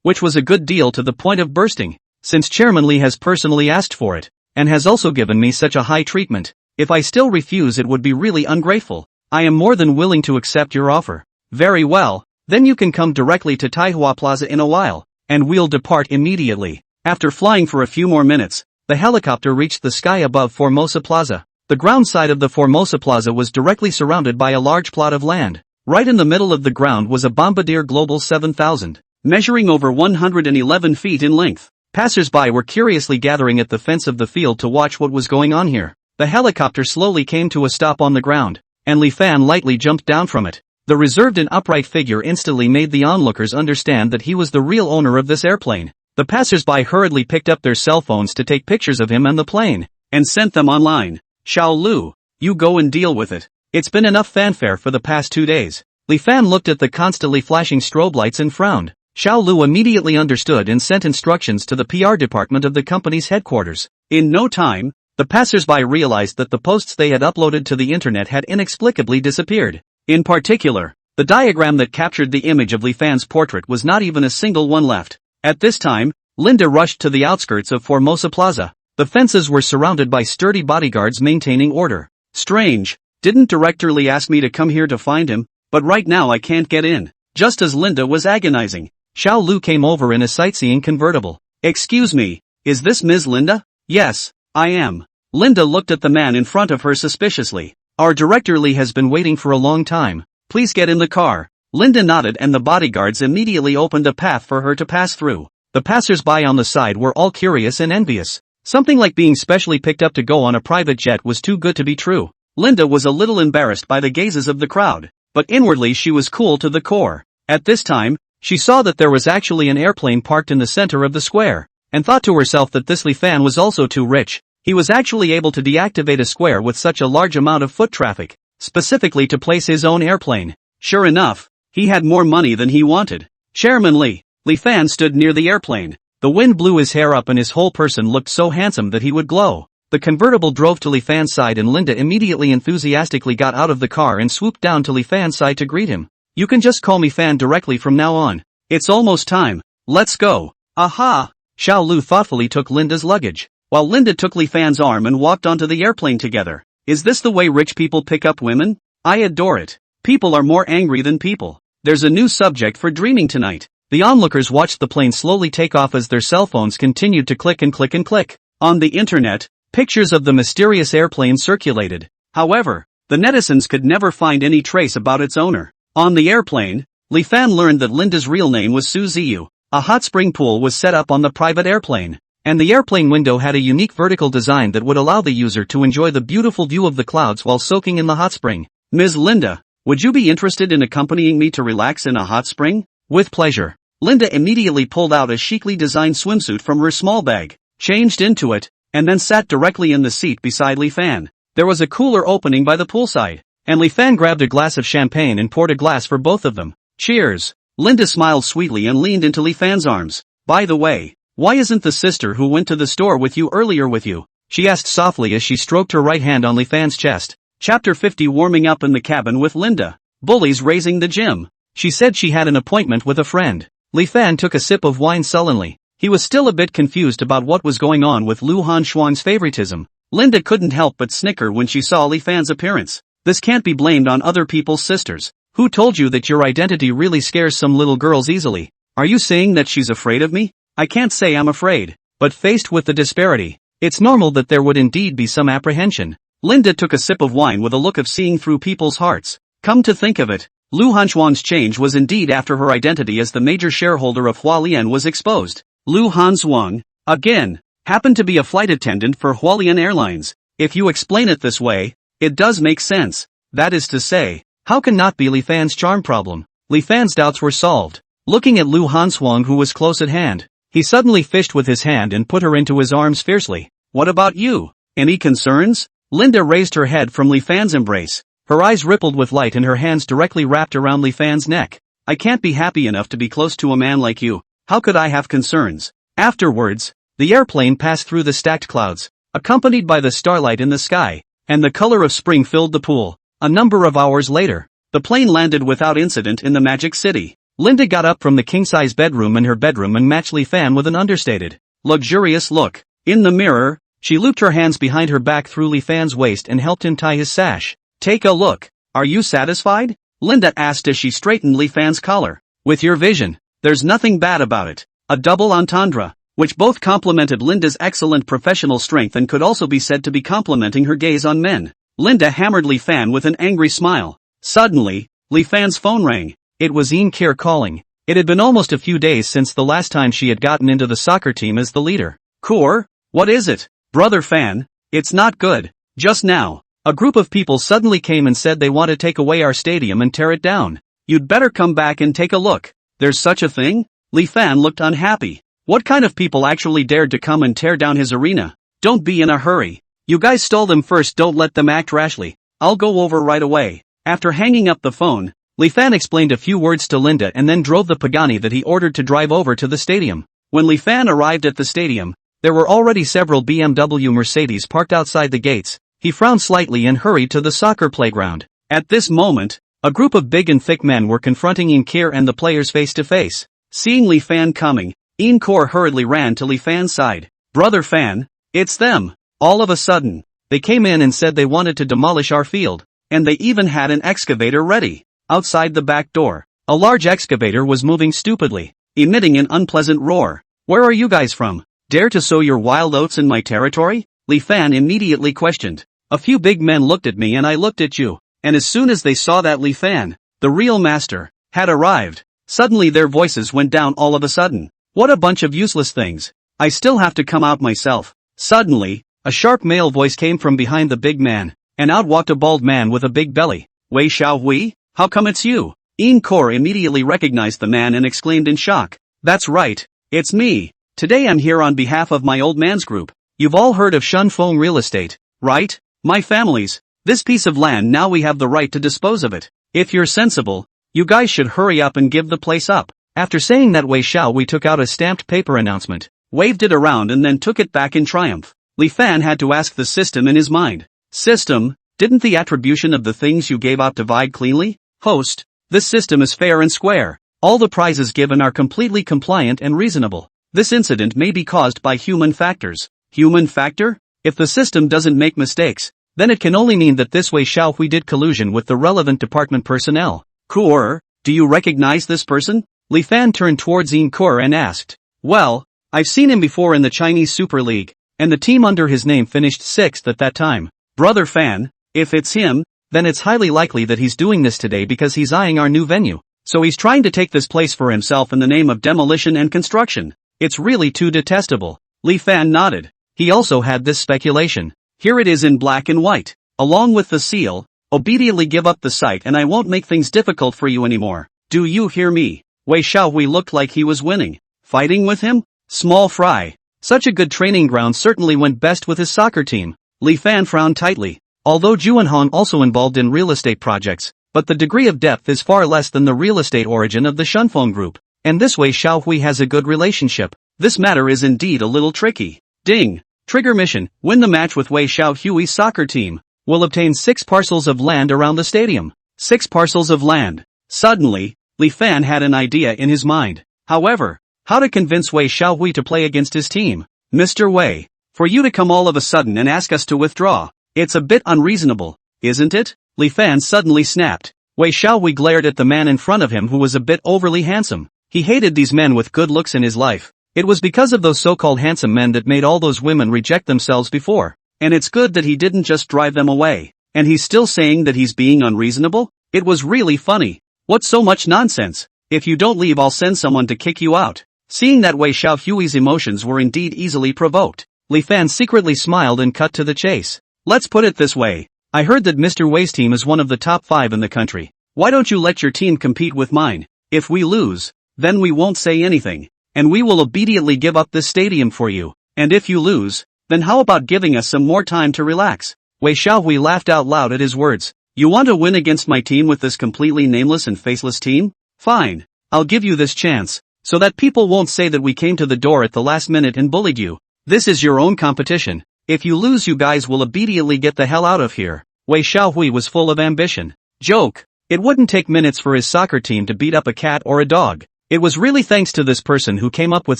Speaker 1: which was a good deal to the point of bursting, since Chairman Li has personally asked for it, and has also given me such a high treatment. If I still refuse it would be really ungrateful. I am more than willing to accept your offer. Very well, then you can come directly to Taihua Plaza in a while, and we'll depart immediately. After flying for a few more minutes, the helicopter reached the sky above Formosa Plaza. The ground side of the Formosa Plaza was directly surrounded by a large plot of land. Right in the middle of the ground was a Bombardier Global 7000, measuring over 111 feet in length. Passers-by were curiously gathering at the fence of the field to watch what was going on here. The helicopter slowly came to a stop on the ground, and Li Fan lightly jumped down from it. The reserved and upright figure instantly made the onlookers understand that he was the real owner of this airplane. The passers-by hurriedly picked up their cell phones to take pictures of him and the plane, and sent them online. Xiao Lu, you go and deal with it. It's been enough fanfare for the past 2 days. Li Fan looked at the constantly flashing strobe lights and frowned. Xiao Lu immediately understood and sent instructions to the PR department of the company's headquarters. In no time, the passers-by realized that the posts they had uploaded to the internet had inexplicably disappeared. In particular, the diagram that captured the image of Li Fan's portrait was not even a single one left. At this time, Linda rushed to the outskirts of Formosa Plaza. The fences were surrounded by sturdy bodyguards maintaining order. Strange, didn't Director Li ask me to come here to find him, but right now I can't get in. Just as Linda was agonizing, Xiao Lu came over in a sightseeing convertible. Excuse me, is this Ms. Linda? Yes, I am. Linda looked at the man in front of her suspiciously. Our Director Li has been waiting for a long time. Please get in the car. Linda nodded and the bodyguards immediately opened a path for her to pass through. The passers-by on the side were all curious and envious. Something like being specially picked up to go on a private jet was too good to be true. Linda was a little embarrassed by the gazes of the crowd, but inwardly she was cool to the core. At this time, she saw that there was actually an airplane parked in the center of the square, and thought to herself that this Li Fan was also too rich. He was actually able to deactivate a square with such a large amount of foot traffic, specifically to place his own airplane. Sure enough, he had more money than he wanted. Chairman Li Fan stood near the airplane. The wind blew his hair up and his whole person looked so handsome that he would glow. The convertible drove to Li Fan's side and Linda immediately enthusiastically got out of the car and swooped down to Li Fan's side to greet him. You can just call me Fan directly from now on. It's almost time. Let's go. Aha! Xiao Lu thoughtfully took Linda's luggage, while Linda took Li Fan's arm and walked onto the airplane together. Is this the way rich people pick up women? I adore it. People are more angry than people. There's a new subject for dreaming tonight. The onlookers watched the plane slowly take off as their cell phones continued to click and click and click. On the internet, pictures of the mysterious airplane circulated. However, the netizens could never find any trace about its owner. On the airplane, Li Fan learned that Linda's real name was Su Ziyu. A hot spring pool was set up on the private airplane, and the airplane window had a unique vertical design that would allow the user to enjoy the beautiful view of the clouds while soaking in the hot spring. Ms. Linda, would you be interested in accompanying me to relax in a hot spring? With pleasure. Linda immediately pulled out a chicly designed swimsuit from her small bag, changed into it, and then sat directly in the seat beside Li Fan. There was a cooler opening by the poolside, and Li Fan grabbed a glass of champagne and poured a glass for both of them. Cheers! Linda smiled sweetly and leaned into Li Fan's arms. By the way, why isn't the sister who went to the store with you earlier with you? She asked softly as she stroked her right hand on Li Fan's chest. Chapter 50 Warming up in the cabin with Linda. Bullies raising the gym. She said she had an appointment with a friend. Li Fan took a sip of wine sullenly. He was still a bit confused about what was going on with Lu Hanxuan's favoritism. Linda couldn't help but snicker when she saw Li Fan's appearance. This can't be blamed on other people's sisters. Who told you that your identity really scares some little girls easily? Are you saying that she's afraid of me? I can't say I'm afraid, but faced with the disparity, it's normal that there would indeed be some apprehension. Linda took a sip of wine with a look of seeing through people's hearts. Come to think of it, Lu Hanxuan's change was indeed after her identity as the major shareholder of Hualien was exposed. Lu Hanxuan, again, happened to be a flight attendant for Hualien Airlines. If you explain it this way, it does make sense. That is to say, how can not be Li Fan's charm problem? Li Fan's doubts were solved. Looking at Lu Hanxuan who was close at hand, he suddenly fished with his hand and put her into his arms fiercely. What about you? Any concerns? Linda raised her head from Li Fan's embrace. Her eyes rippled with light and her hands directly wrapped around Li Fan's neck. I can't be happy enough to be close to a man like you. How could I have concerns? Afterwards, the airplane passed through the stacked clouds, accompanied by the starlight in the sky, and the color of spring filled the pool. A number of hours later, the plane landed without incident in the Magic City. Linda got up from the king-size bedroom in her bedroom and matched Li Fan with an understated, luxurious look. In the mirror, she looped her hands behind her back through Li Fan's waist and helped him tie his sash. Take a look. Are you satisfied? Linda asked as she straightened Li Fan's collar. With your vision, there's nothing bad about it. A double entendre. which both complemented Linda's excellent professional strength and could also be said to be complementing her gaze on men. Linda hammered Li Fan with an angry smile. Suddenly, Li Fan's phone rang. It was Ian Kier calling. It had been almost a few days since the last time she had gotten into the soccer team as the leader. Core? What is it? Brother Fan, it's not good. Just now, a group of people suddenly came and said they want to take away our stadium and tear it down. You'd better come back and take a look. There's such a thing? Li Fan looked unhappy. What kind of people actually dared to come and tear down his arena? Don't be in a hurry. You guys stole them first, don't let them act rashly. I'll go over right away. After hanging up the phone, Li Fan explained a few words to Linda and then drove the Pagani that he ordered to drive over to the stadium. When Li Fan arrived at the stadium, there were already several BMW Mercedes parked outside the gates. He frowned slightly and hurried to the soccer playground. At this moment, a group of big and thick men were confronting Ian Kier and the players face to face. Seeing Li Fan coming, Ian Kier hurriedly ran to Li Fan's side. Brother Fan, it's them. All of a sudden, they came in and said they wanted to demolish our field, and they even had an excavator ready. Outside the back door, a large excavator was moving stupidly, emitting an unpleasant roar. Where are you guys from? Dare to sow your wild oats in my territory? Li Fan immediately questioned. A few big men looked at me and I looked at you, and as soon as they saw that Li Fan, the real master, had arrived, suddenly their voices went down all of a sudden. What a bunch of useless things. I still have to come out myself. Suddenly, a sharp male voice came from behind the big man, and out walked a bald man with a big belly. Wei Xiaohui? How come it's you? Ian Kier immediately recognized the man and exclaimed in shock. That's right, it's me. Today I'm here on behalf of my old man's group. You've all heard of Shunfeng Real Estate, right? My family's. This piece of land, now we have the right to dispose of it. If you're sensible, you guys should hurry up and give the place up. After saying that, Wei Xiaohui took out a stamped paper announcement, waved it around and then took it back in triumph. Li Fan had to ask the system in his mind. System, didn't the attribution of the things you gave out divide cleanly? Host, this system is fair and square. All the prizes given are completely compliant and reasonable. This incident may be caused by human factors. Human factor? If the system doesn't make mistakes, then it can only mean that this Wei Xiaohui did collusion with the relevant department personnel. Kier, do you recognize this person? Li Fan turned towards Ian Kier and asked. Well, I've seen him before in the Chinese Super League, and the team under his name finished 6th at that time. Brother Fan, if it's him, then it's highly likely that he's doing this today because he's eyeing our new venue. So he's trying to take this place for himself in the name of demolition and construction. It's really too detestable. Li Fan nodded. He also had this speculation. Here it is in black and white. Along with the seal, obediently give up the site and I won't make things difficult for you anymore. Do you hear me? Wei Xiaohui looked like he was winning. Fighting with him? Small fry. Such a good training ground certainly went best with his soccer team. Li Fan frowned tightly. Although Juanhong also involved in real estate projects, but the degree of depth is far less than the real estate origin of the Shunfeng group. And this Wei Xiaohui has a good relationship. This matter is indeed a little tricky. Ding! Trigger mission, win the match with Wei Xiaohui's soccer team. Will obtain 6 parcels of land around the stadium. 6 parcels of land. Suddenly, Li Fan had an idea in his mind. However, how to convince Wei Xiaohui to play against his team? Mr. Wei, for you to come all of a sudden and ask us to withdraw, it's a bit unreasonable, isn't it? Li Fan suddenly snapped. Wei Xiaohui glared at the man in front of him who was a bit overly handsome. He hated these men with good looks in his life. It was because of those so-called handsome men that made all those women reject themselves before. And it's good that he didn't just drive them away. And he's still saying that he's being unreasonable? It was really funny. What's so much nonsense? If you don't leave, I'll send someone to kick you out. Seeing that Wei Xiaohui's emotions were indeed easily provoked, Li Fan secretly smiled and cut to the chase. Let's put it this way. I heard that Mr. Wei's team is one of the top 5 in the country. Why don't you let your team compete with mine? If we lose, then we won't say anything. And we will obediently give up this stadium for you. And if you lose, then how about giving us some more time to relax? Wei Xiaohui laughed out loud at his words. You want to win against my team with this completely nameless and faceless team? Fine. I'll give you this chance, so that people won't say that we came to the door at the last minute and bullied you. This is your own competition. If you lose, you guys will obediently get the hell out of here. Wei Xiaohui was full of ambition. Joke. It wouldn't take minutes for his soccer team to beat up a cat or a dog. It was really thanks to this person who came up with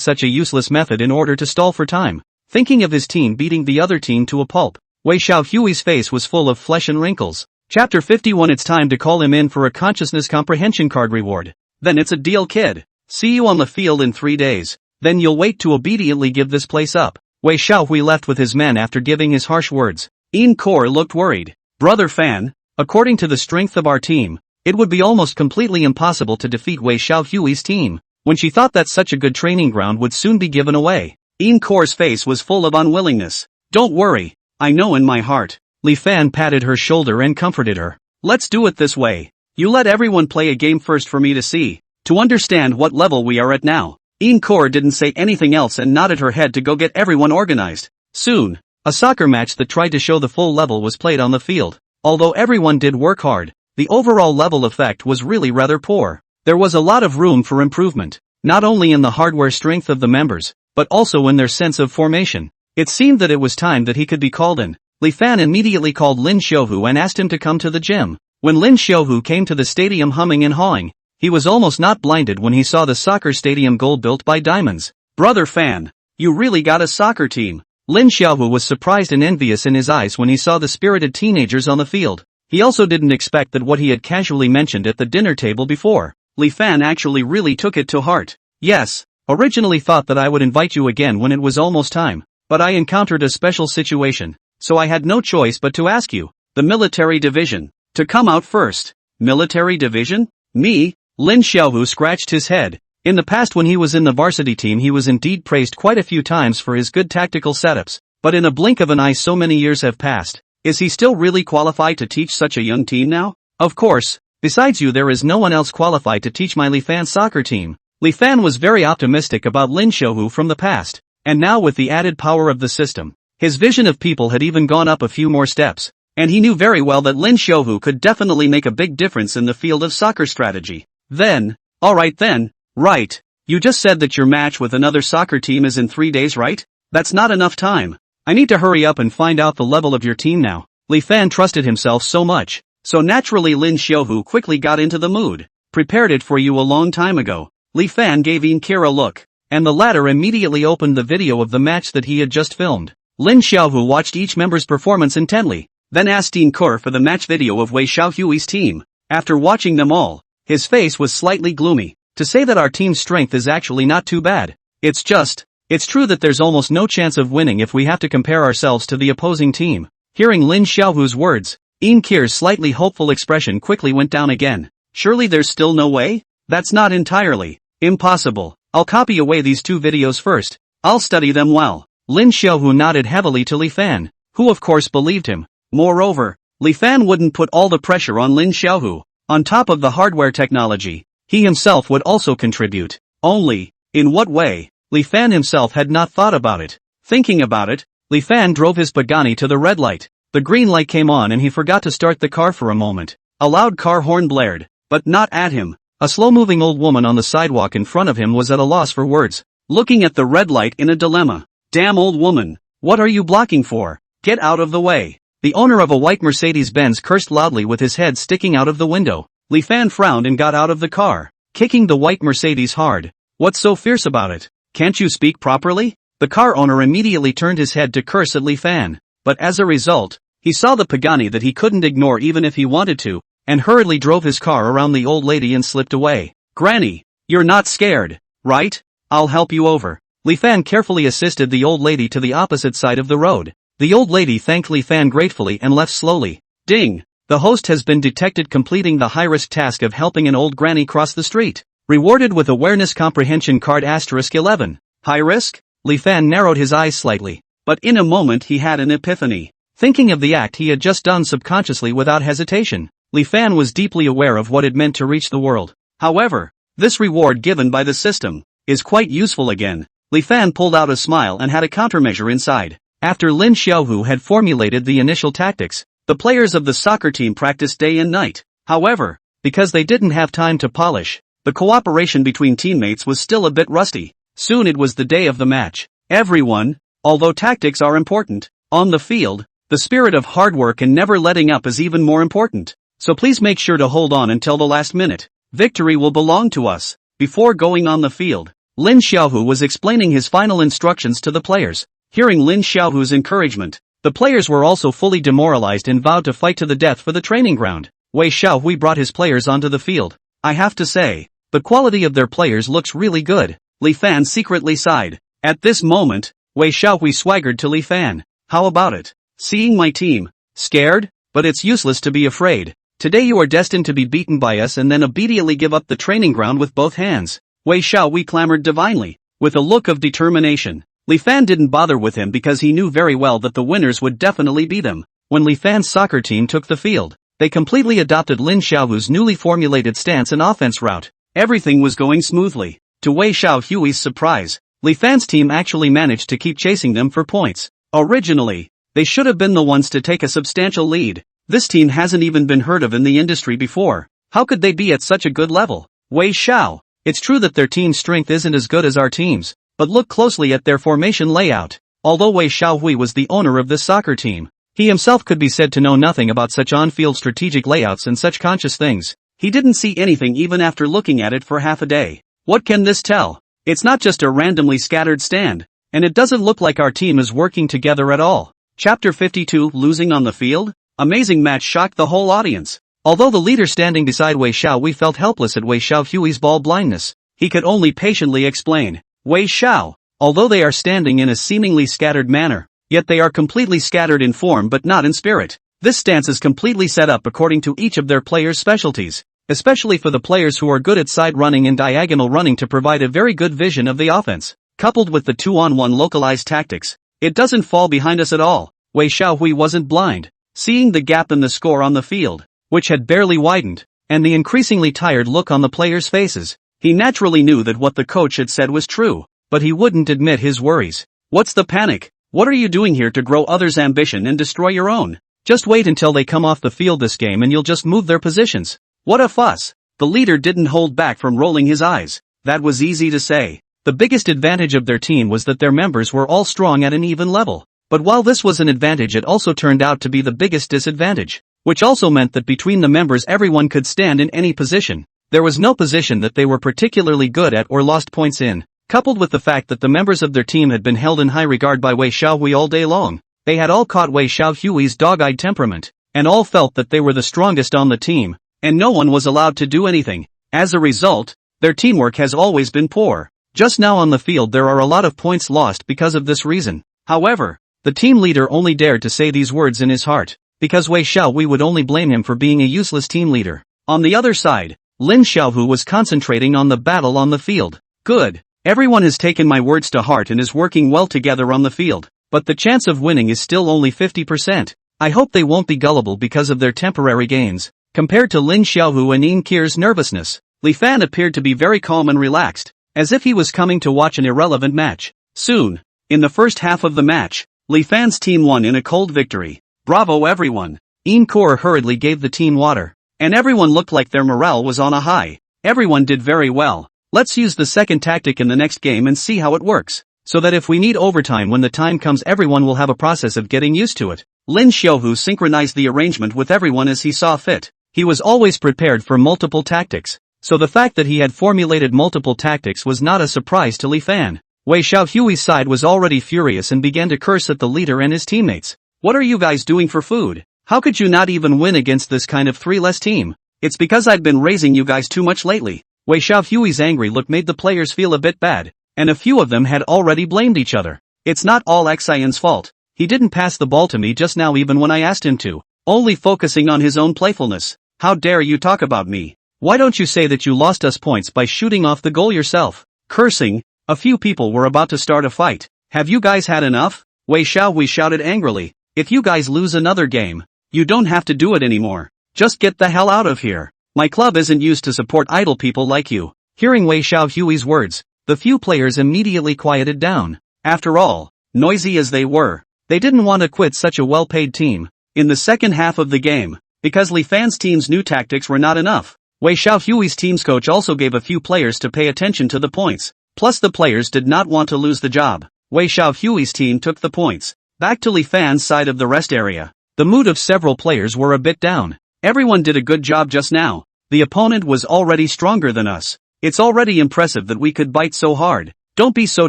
Speaker 1: such a useless method in order to stall for time. Thinking of his team beating the other team to a pulp, Wei Xiaohui's face was full of flesh and wrinkles. Chapter 51. It's time to call him in for a consciousness comprehension card reward. Then it's a deal, kid. See you on the field in 3 days. Then you'll wait to obediently give this place up. Wei Xiaohui left with his men after giving his harsh words. Kor looked worried. Brother Fan, according to the strength of our team, it would be almost completely impossible to defeat Wei Xiaohui's team. When she thought that such a good training ground would soon be given away, Kor's face was full of unwillingness. Don't worry, I know in my heart. Li Fan patted her shoulder and comforted her. Let's do it this way. You let everyone play a game first for me to see, to understand what level we are at now. Kor didn't say anything else and nodded her head to go get everyone organized. Soon, a soccer match that tried to show the full level was played on the field. Although everyone did work hard, the overall level effect was really rather poor. There was a lot of room for improvement, not only in the hardware strength of the members, but also in their sense of formation. It seemed that it was time that he could be called in. Li Fan immediately called Lin Xiaohu and asked him to come to the gym. When Lin Xiaohu came to the stadium humming and hawing, he was almost not blinded when he saw the soccer stadium gold built by diamonds. Brother Fan, you really got a soccer team. Lin Xiaohu was surprised and envious in his eyes when he saw the spirited teenagers on the field. He also didn't expect that what he had casually mentioned at the dinner table before, Li Fan actually really took it to heart. Yes, originally thought that I would invite you again when it was almost time, but I encountered a special situation, so I had no choice but to ask you, the military division, to come out first. Military division? Me? Lin Xiaohu scratched his head. In the past when he was in the varsity team he was indeed praised quite a few times for his good tactical setups, but in a blink of an eye so many years have passed. Is he still really qualified to teach such a young team now? Of course, besides you there is no one else qualified to teach my Li Fan soccer team. Li Fan was very optimistic about Lin Xiaohu from the past, and now with the added power of the system, his vision of people had even gone up a few more steps, and he knew very well that Lin Xiaohu could definitely make a big difference in the field of soccer strategy. Then, alright then, right, you just said that your match with another soccer team is in 3 days, right? That's not enough time. I need to hurry up and find out the level of your team now. Li Fan trusted himself so much, so naturally Lin Xiaohu quickly got into the mood. Prepared it for you a long time ago. Li Fan gave Kir a look, and the latter immediately opened the video of the match that he had just filmed. Lin Xiaohu watched each member's performance intently, then asked Kir for the match video of Wei Xiaohui's team. After watching them all, his face was slightly gloomy. To say that our team's strength is actually not too bad. It's true that there's almost no chance of winning if we have to compare ourselves to the opposing team. Hearing Lin Xiaohu's words, Kir's slightly hopeful expression quickly went down again. Surely there's still no way? That's not entirely impossible. I'll copy away these 2 videos first. I'll study them well. Lin Xiaohu nodded heavily to Li Fan, who of course believed him. Moreover, Li Fan wouldn't put all the pressure on Lin Xiaohu. On top of the hardware technology, he himself would also contribute. Only, in what way? Li Fan himself had not thought about it. Thinking about it, Li Fan drove his Pagani to the red light. The green light came on and he forgot to start the car for a moment. A loud car horn blared, but not at him. A slow-moving old woman on the sidewalk in front of him was at a loss for words, looking at the red light in a dilemma. Damn old woman, what are you blocking for? Get out of the way. The owner of a white Mercedes-Benz cursed loudly with his head sticking out of the window. Li Fan frowned and got out of the car, kicking the white Mercedes hard. What's so fierce about it? Can't you speak properly? The car owner immediately turned his head to curse at Li Fan, but as a result, he saw the Pagani that he couldn't ignore even if he wanted to, and hurriedly drove his car around the old lady and slipped away. Granny, you're not scared, right? I'll help you over. Li Fan carefully assisted the old lady to the opposite side of the road. The old lady thanked Li Fan gratefully and left slowly. Ding! The host has been detected completing the high-risk task of helping an old granny cross the street. Rewarded with awareness comprehension card *11. High risk? Li Fan narrowed his eyes slightly, but in a moment he had an epiphany. Thinking of the act he had just done subconsciously without hesitation, Li Fan was deeply aware of what it meant to reach the world. However, this reward given by the system is quite useful again. Li Fan pulled out a smile and had a countermeasure inside. After Lin Xiaohu had formulated the initial tactics, the players of the soccer team practiced day and night. However, because they didn't have time to polish, the cooperation between teammates was still a bit rusty. Soon it was the day of the match. Everyone, although tactics are important, on the field, the spirit of hard work and never letting up is even more important. So please make sure to hold on until the last minute. Victory will belong to us. Before going on the field, Lin Xiaohu was explaining his final instructions to the players. Hearing Lin Xiaohu's encouragement, the players were also fully demoralized and vowed to fight to the death for the training ground. Wei Xiaohui brought his players onto the field. I have to say, the quality of their players looks really good. Li Fan secretly sighed. At this moment, Wei Xiaohui swaggered to Li Fan. How about it? Seeing my team? Scared? But it's useless to be afraid. Today you are destined to be beaten by us and then obediently give up the training ground with both hands. Wei Xiaohui clamored divinely, with a look of determination. Li Fan didn't bother with him because he knew very well that the winners would definitely beat him. When Li Fan's soccer team took the field, they completely adopted Lin Xiaohu's newly formulated stance and offense route. Everything was going smoothly. To Wei Xiaohui's surprise, Li Fan's team actually managed to keep chasing them for points. Originally, they should have been the ones to take a substantial lead. This team hasn't even been heard of in the industry before. How could they be at such a good level? Wei Xiao, it's true that their team's strength isn't as good as our team's, but look closely at their formation layout. Although Wei Xiaohui was the owner of this soccer team, he himself could be said to know nothing about such on-field strategic layouts and such conscious things. He didn't see anything even after looking at it for half a day. What can this tell? It's not just a randomly scattered stand, and it doesn't look like our team is working together at all. Chapter 52, Losing on the Field? Amazing match shocked the whole audience. Although the leader standing beside Wei Xiaohui felt helpless at Wei Xiaohui's ball blindness, he could only patiently explain. Wei Xiao, although they are standing in a seemingly scattered manner, yet they are completely scattered in form but not in spirit. This stance is completely set up according to each of their players' specialties, especially for the players who are good at side running and diagonal running to provide a very good vision of the offense. Coupled with the 2-on-1 localized tactics, it doesn't fall behind us at all. Wei Xiaohui wasn't blind. Seeing the gap in the score on the field, which had barely widened, and the increasingly tired look on the players' faces, he naturally knew that what the coach had said was true, but he wouldn't admit his worries. What's the panic? What are you doing here to grow others' ambition and destroy your own? Just wait until they come off the field this game and you'll just move their positions. What a fuss! The leader didn't hold back from rolling his eyes. That was easy to say. The biggest advantage of their team was that their members were all strong at an even level. But while this was an advantage, it also turned out to be the biggest disadvantage, which also meant that between the members everyone could stand in any position. There was no position that they were particularly good at or lost points in. Coupled with the fact that the members of their team had been held in high regard by Wei Xiaohui all day long, they had all caught Wei Xiaohui's dog-eyed temperament, and all felt that they were the strongest on the team, and no one was allowed to do anything. As a result, their teamwork has always been poor. Just now on the field there are a lot of points lost because of this reason. However, the team leader only dared to say these words in his heart, because Wei Xiaohui would only blame him for being a useless team leader. On the other side, Lin Xiaohu was concentrating on the battle on the field. Good. Everyone has taken my words to heart and is working well together on the field, but the chance of winning is still only 50%. I hope they won't be gullible because of their temporary gains. Compared to Lin Xiaohu and Yin Kir's nervousness, Li Fan appeared to be very calm and relaxed, as if he was coming to watch an irrelevant match. Soon, in the first half of the match, Li Fan's team won in a cold victory. Bravo everyone! Yin Kor hurriedly gave the team water, and everyone looked like their morale was on a high. Everyone did very well. Let's use the second tactic in the next game and see how it works, so that if we need overtime when the time comes everyone will have a process of getting used to it. Lin Xiaohu synchronized the arrangement with everyone as he saw fit. He was always prepared for multiple tactics, so the fact that he had formulated multiple tactics was not a surprise to Li Fan. Wei Xiaohui's side was already furious and began to curse at the leader and his teammates. What are you guys doing for food? How could you not even win against this kind of 3-less team? It's because I've been raising you guys too much lately. Wei Xiaohui's angry look made the players feel a bit bad, and a few of them had already blamed each other. It's not all Xian's fault. He didn't pass the ball to me just now even when I asked him to, only focusing on his own playfulness. How dare you talk about me? Why don't you say that you lost us points by shooting off the goal yourself? Cursing, a few people were about to start a fight. Have you guys had enough? Wei Xiaohui shouted angrily. If you guys lose another game, you don't have to do it anymore. Just get the hell out of here. My club isn't used to support idle people like you. Hearing Wei Xiaohui's words, the few players immediately quieted down. After all, noisy as they were, they didn't want to quit such a well-paid team. In the second half of the game, because Li Fan's team's new tactics were not enough, Wei Xiaohui's team's coach also gave a few players to pay attention to the points. Plus the players did not want to lose the job. Wei Xiaohui's team took the points. Back to Li Fan's side of the rest area. The mood of several players were a bit down. Everyone did a good job just now. The opponent was already stronger than us. It's already impressive that we could bite so hard. Don't be so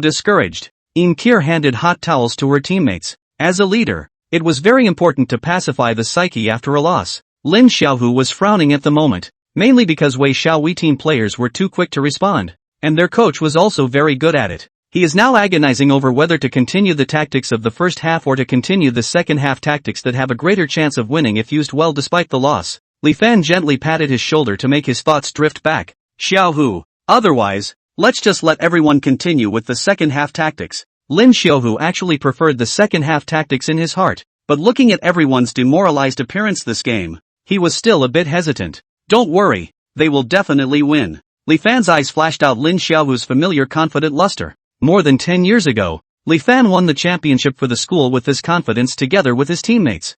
Speaker 1: discouraged. Yin Kir handed hot towels to her teammates. As a leader, it was very important to pacify the psyche after a loss. Lin Xiaohu was frowning at the moment, mainly because Wei Xiaohui team players were too quick to respond. and their coach was also very good at it. He is now agonizing over whether to continue the tactics of the first half or to continue the second half tactics that have a greater chance of winning if used well despite the loss. Li Fan gently patted his shoulder to make his thoughts drift back. Xiaohu. Otherwise, let's just let everyone continue with the second half tactics. Lin Xiaohu actually preferred the second half tactics in his heart, but looking at everyone's demoralized appearance this game, he was still a bit hesitant. Don't worry, they will definitely win. Li Fan's eyes flashed out Lin Xiaohu's familiar confident luster. More than 10 years ago, Li Fan won the championship for the school with this confidence together with his teammates.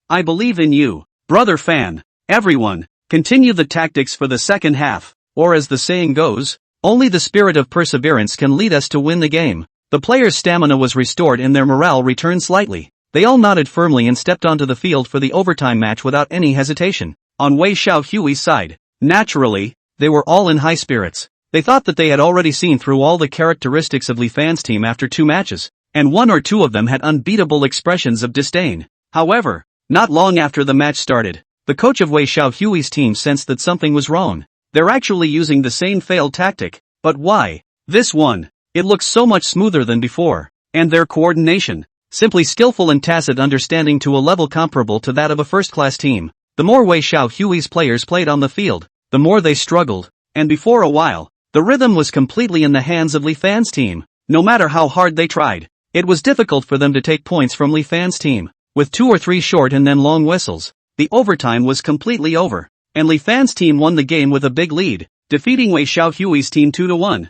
Speaker 1: I believe in you, brother Fan. Everyone, continue the tactics for the second half, or as the saying goes, only the spirit of perseverance can lead us to win the game. The players' stamina was restored and their morale returned slightly. They all nodded firmly and stepped onto the field for the overtime match without any hesitation. On Wei Xiaohui's side, naturally, they were all in high spirits. They thought that they had already seen through all the characteristics of Li Fan's team after 2 matches, and 1 or 2 of them had unbeatable expressions of disdain. However, not long after the match started, the coach of Wei Xiaohui's team sensed that something was wrong. They're actually using the same failed tactic, but why? This one. It looks so much smoother than before. And their coordination, simply skillful and tacit understanding to a level comparable to that of a first-class team. The more Wei Xiaohui's players played on the field, the more they struggled, and before a while, the rhythm was completely in the hands of Li Fan's team. No matter how hard they tried, it was difficult for them to take points from Li Fan's team. With 2 or 3 short and then long whistles, the overtime was completely over, and Li Fan's team won the game with a big lead, defeating Wei Xiaohui's team 2-1.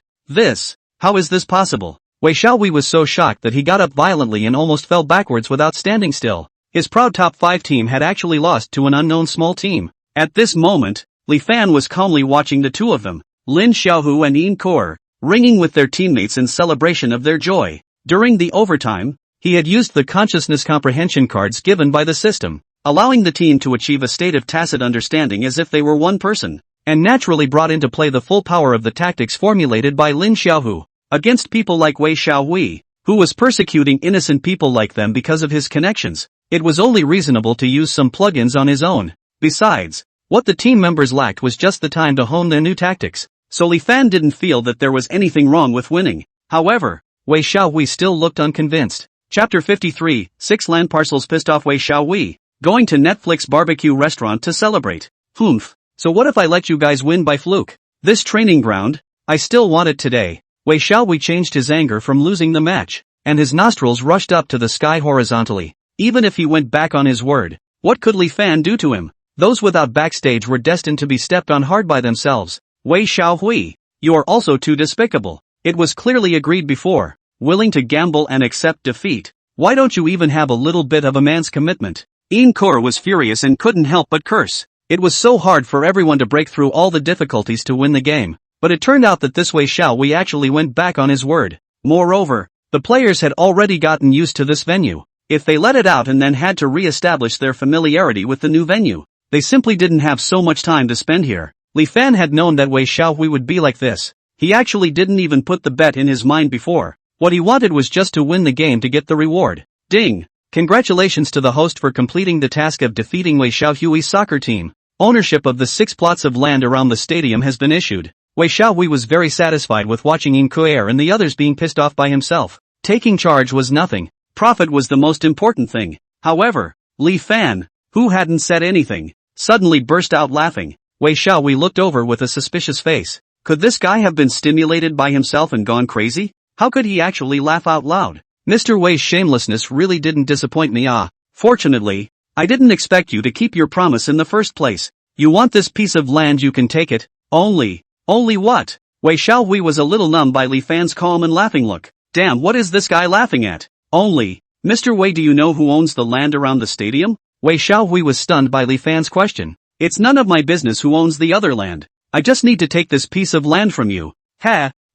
Speaker 1: How is this possible? Wei Xiaohui was so shocked that he got up violently and almost fell backwards without standing still. His proud top 5 team had actually lost to an unknown small team. At this moment, Li Fan was calmly watching the 2 of them, Lin Xiaohu and Yin Kor, ringing with their teammates in celebration of their joy. During the overtime, he had used the consciousness comprehension cards given by the system, allowing the team to achieve a state of tacit understanding as if they were one person, and naturally brought into play the full power of the tactics formulated by Lin Xiaohu against people like Wei Xiaohui, who was persecuting innocent people like them because of his connections. It was only reasonable to use some plugins on his own. Besides, what the team members lacked was just the time to hone their new tactics, so Li Fan didn't feel that there was anything wrong with winning. However, Wei Xiaohui still looked unconvinced. Chapter 53, 6 land parcels pissed off Wei Xiaohui, going to Netflix barbecue restaurant to celebrate. So what if I let you guys win by fluke? This training ground, I still want it today. Wei Xiaohui changed his anger from losing the match, and his nostrils rushed up to the sky horizontally. Even if he went back on his word, what could Li Fan do to him? Those without backstage were destined to be stepped on hard by themselves. Wei Xiaohui, you are also too despicable. It was clearly agreed before, willing to gamble and accept defeat. Why don't you even have a little bit of a man's commitment? Yin Kor was furious and couldn't help but curse. It was so hard for everyone to break through all the difficulties to win the game. But it turned out that this Wei Xiaohui actually went back on his word. Moreover, the players had already gotten used to this venue. If they let it out and then had to re-establish their familiarity with the new venue, they simply didn't have so much time to spend here. Li Fan had known that Wei Xiaohui would be like this. He actually didn't even put the bet in his mind before. What he wanted was just to win the game to get the reward. Ding! Congratulations to the host for completing the task of defeating Wei Xiaohui's soccer team. Ownership of the 6 plots of land around the stadium has been issued. Wei Xiaohui was very satisfied with watching Yin Kor and the others being pissed off by himself. Taking charge was nothing. Profit was the most important thing. However, Li Fan, who hadn't said anything, suddenly burst out laughing. Wei Xiaohui looked over with a suspicious face. Could this guy have been stimulated by himself and gone crazy? How could he actually laugh out loud? Mr. Wei's shamelessness really didn't disappoint me. Fortunately, I didn't expect you to keep your promise in the first place. You want this piece of land, you can take it. Only what? Wei Xiaohui was a little numbed by Li Fan's calm and laughing look. Damn, what is this guy laughing at? Mr. Wei, do you know who owns the land around the stadium? Wei Xiaohui was stunned by Li Fan's question. It's none of my business who owns the other land. I just need to take this piece of land from you.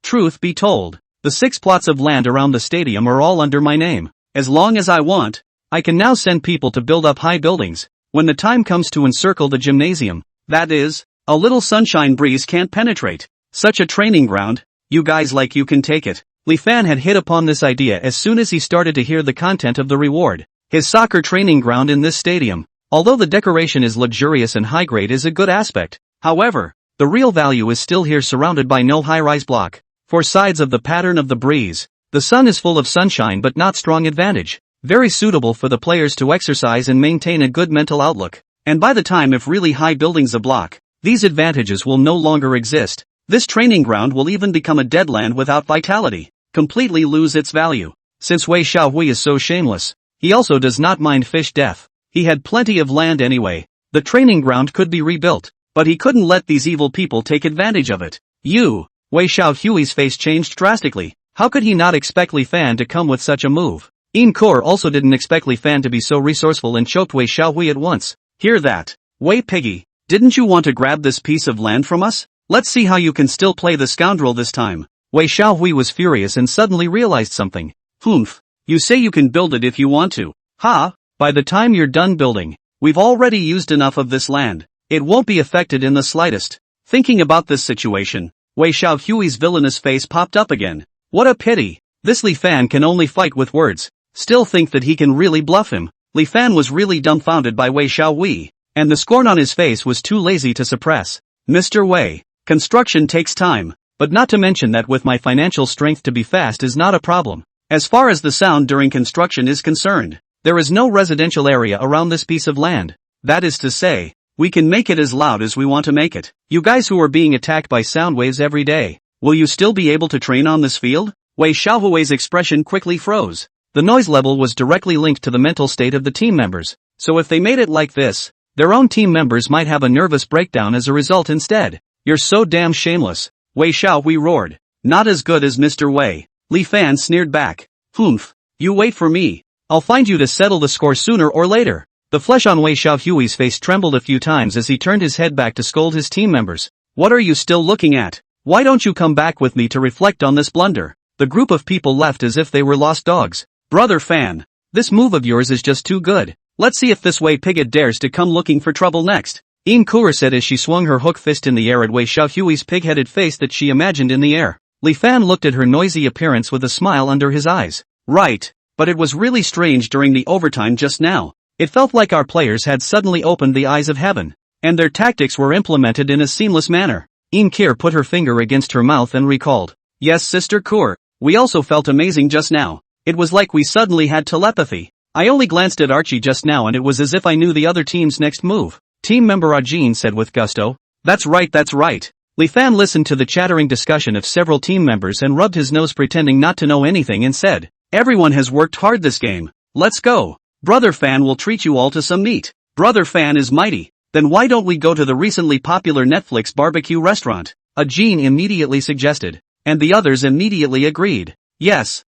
Speaker 1: Truth be told, the 6 plots of land around the stadium are all under my name. As long as I want, I can now send people to build up high buildings. When the time comes to encircle the gymnasium, that is, a little sunshine breeze can't penetrate. Such a training ground, you guys like you can take it. Li Fan had hit upon this idea as soon as he started to hear the content of the reward. His soccer training ground in this stadium, although the decoration is luxurious and high grade, is a good aspect. However, The real value is still here, surrounded by no high-rise block. Four sides of the pattern of the breeze. The sun is full of sunshine but not strong advantage. Very suitable for the players to exercise and maintain a good mental outlook. And by the time if really high buildings a block, these advantages will no longer exist. This training ground will even become a dead land without vitality. Completely lose its value. Since Wei Xiaohui is so shameless, he also does not mind fish death. He had plenty of land anyway. The training ground could be rebuilt, but he couldn't let these evil people take advantage of it. Wei Xiaohui's face changed drastically. How could he not expect Li Fan to come with such a move? In Kor also didn't expect Li Fan to be so resourceful and choked Wei Xiaohui at once. Hear that? Wei Piggy, didn't you want to grab this piece of land from us? Let's see how you can still play the scoundrel this time. Wei Xiaohui was furious and suddenly realized something. Humph. You say you can build it if you want to. Ha! By the time you're done building, we've already used enough of this land. It won't be affected in the slightest. Thinking about this situation, Wei Xiaohui's villainous face popped up again. What a pity. This Li Fan can only fight with words. Still think that he can really bluff him. Li Fan was really dumbfounded by Wei Xiaohui, and the scorn on his face was too lazy to suppress. Mr. Wei, construction takes time, but not to mention that with my financial strength to be fast is not a problem. As far as the sound during construction is concerned, there is no residential area around this piece of land. That is to say, we can make it as loud as we want to make it. You guys who are being attacked by sound waves every day, will you still be able to train on this field? Wei Xiaohui's expression quickly froze. The noise level was directly linked to the mental state of the team members, so if they made it like this, their own team members might have a nervous breakdown as a result instead. You're so damn shameless, Wei Xiaohui roared. Not as good as Mr. Wei. Li Fan sneered back. Humph. You wait for me. I'll find you to settle the score sooner or later. The flesh on Wei Xiaohui's face trembled a few times as he turned his head back to scold his team members. What are you still looking at? Why don't you come back with me to reflect on this blunder? The group of people left as if they were lost dogs. Brother Fan, this move of yours is just too good. Let's see if this Wei Pigget dares to come looking for trouble next. In Kur said as she swung her hook fist in the air at Wei Xiaohui's pig-headed face that she imagined in the air. Li Fan looked at her noisy appearance with a smile under his eyes. Right, but it was really strange during the overtime just now. It felt like our players had suddenly opened the eyes of heaven, and their tactics were implemented in a seamless manner. In Kir put her finger against her mouth and recalled. Yes, Sister Kur, we also felt amazing just now. It was like we suddenly had telepathy. I only glanced at Archie just now and it was as if I knew the other team's next move. Team member Ajin said with gusto. That's right, that's right. Li Fan listened to the chattering discussion of several team members and rubbed his nose pretending not to know anything and said, everyone has worked hard this game. Let's go. Brother Fan will treat you all to some meat. Brother Fan is mighty. Then why don't we go to the recently popular Netflix barbecue restaurant? Ajin immediately suggested. And the others immediately agreed. Yes.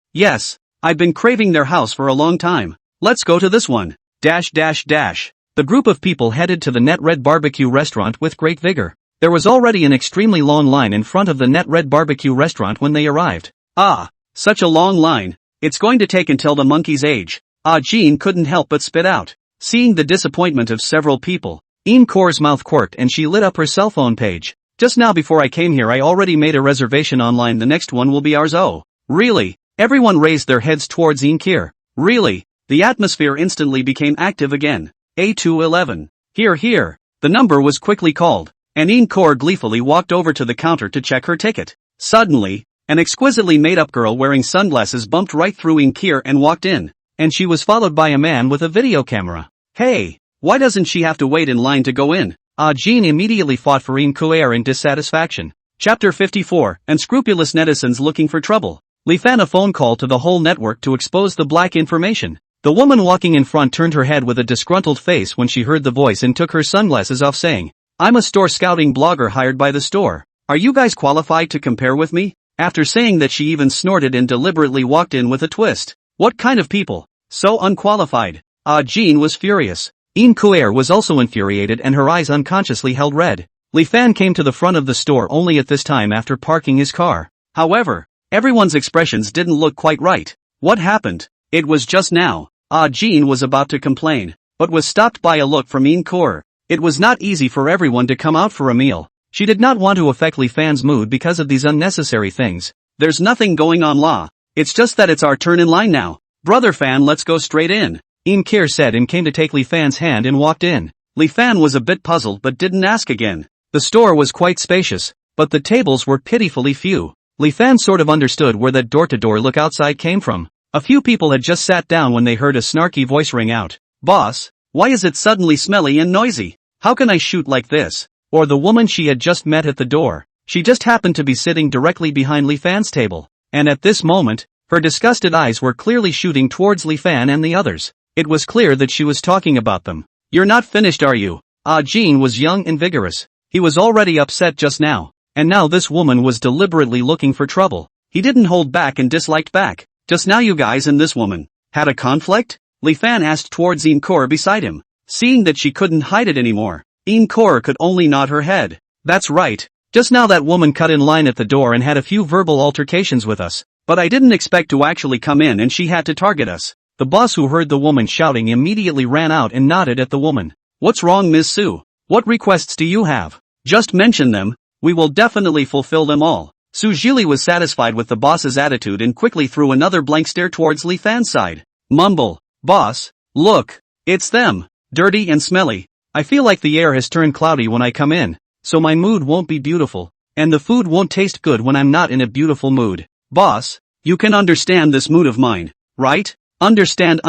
Speaker 1: I've been craving their house for a long time. Let's go to this one. The group of people headed to the Net Red barbecue restaurant with great vigor. There was already an extremely long line in front of the Net Red barbecue restaurant when they arrived. Ah, such a long line. It's going to take until the monkey's age. Jean couldn't help but spit out. Seeing the disappointment of several people, In Kor's mouth quirked and she lit up her cell phone page. Just now before I came here I already made a reservation online. The next one will be ours. Oh, really? Everyone raised their heads towards Inkir. Really? The atmosphere instantly became active again. A211. Here. The number was quickly called, and Inkor gleefully walked over to the counter to check her ticket. Suddenly, an exquisitely made-up girl wearing sunglasses bumped right through Inkir and walked in, and she was followed by a man with a video camera. Hey, why doesn't she have to wait in line to go in? Jean immediately fought for Inkir in dissatisfaction. Chapter 54, Unscrupulous netizens looking for trouble. Li Fan a phone call to the whole network to expose the black information. The woman walking in front turned her head with a disgruntled face when she heard the voice and took her sunglasses off, saying, I'm a store scouting blogger hired by the store. Are you guys qualified to compare with me? After saying that, she even snorted and deliberately walked in with a twist. What kind of people? So unqualified. Jean was furious. Inkir was also infuriated and her eyes unconsciously held red. Li Fan came to the front of the store only at this time after parking his car. However, everyone's expressions didn't look quite right. What happened? It was just now. Jean was about to complain, but was stopped by a look from Inkir. It was not easy for everyone to come out for a meal. She did not want to affect Li Fan's mood because of these unnecessary things. There's nothing going on, La. It's just that it's our turn in line now. Brother Fan, let's go straight in. Inkir said and came to take Li Fan's hand and walked in. Li Fan was a bit puzzled but didn't ask again. The store was quite spacious, but the tables were pitifully few. Li Fan sort of understood where that door-to-door look outside came from. A few people had just sat down when they heard a snarky voice ring out. "Boss, why is it suddenly smelly and noisy? How can I shoot like this?" Or the woman she had just met at the door. She just happened to be sitting directly behind Li Fan's table, and at this moment, her disgusted eyes were clearly shooting towards Li Fan and the others. It was clear that she was talking about them. "You're not finished, are you?" Jin was young and vigorous. He was already upset just now, and now this woman was deliberately looking for trouble. He didn't hold back and disliked back. "Just now you guys and this woman had a conflict?" Li Fan asked towards Encore beside him. Seeing that she couldn't hide it anymore, Encore could only nod her head. "That's right. Just now that woman cut in line at the door and had a few verbal altercations with us, but I didn't expect to actually come in and she had to target us." The boss, who heard the woman shouting, immediately ran out and nodded at the woman. "What's wrong, Ms. Su? What requests do you have? Just mention them, we will definitely fulfill them all." Su Jili was satisfied with the boss's attitude and quickly threw another blank stare towards Li Fan's side. "Mumble, boss, look, it's them, dirty and smelly. I feel like the air has turned cloudy when I come in, so my mood won't be beautiful, and the food won't taste good when I'm not in a beautiful mood. Boss, you can understand this mood of mine, right? Understand.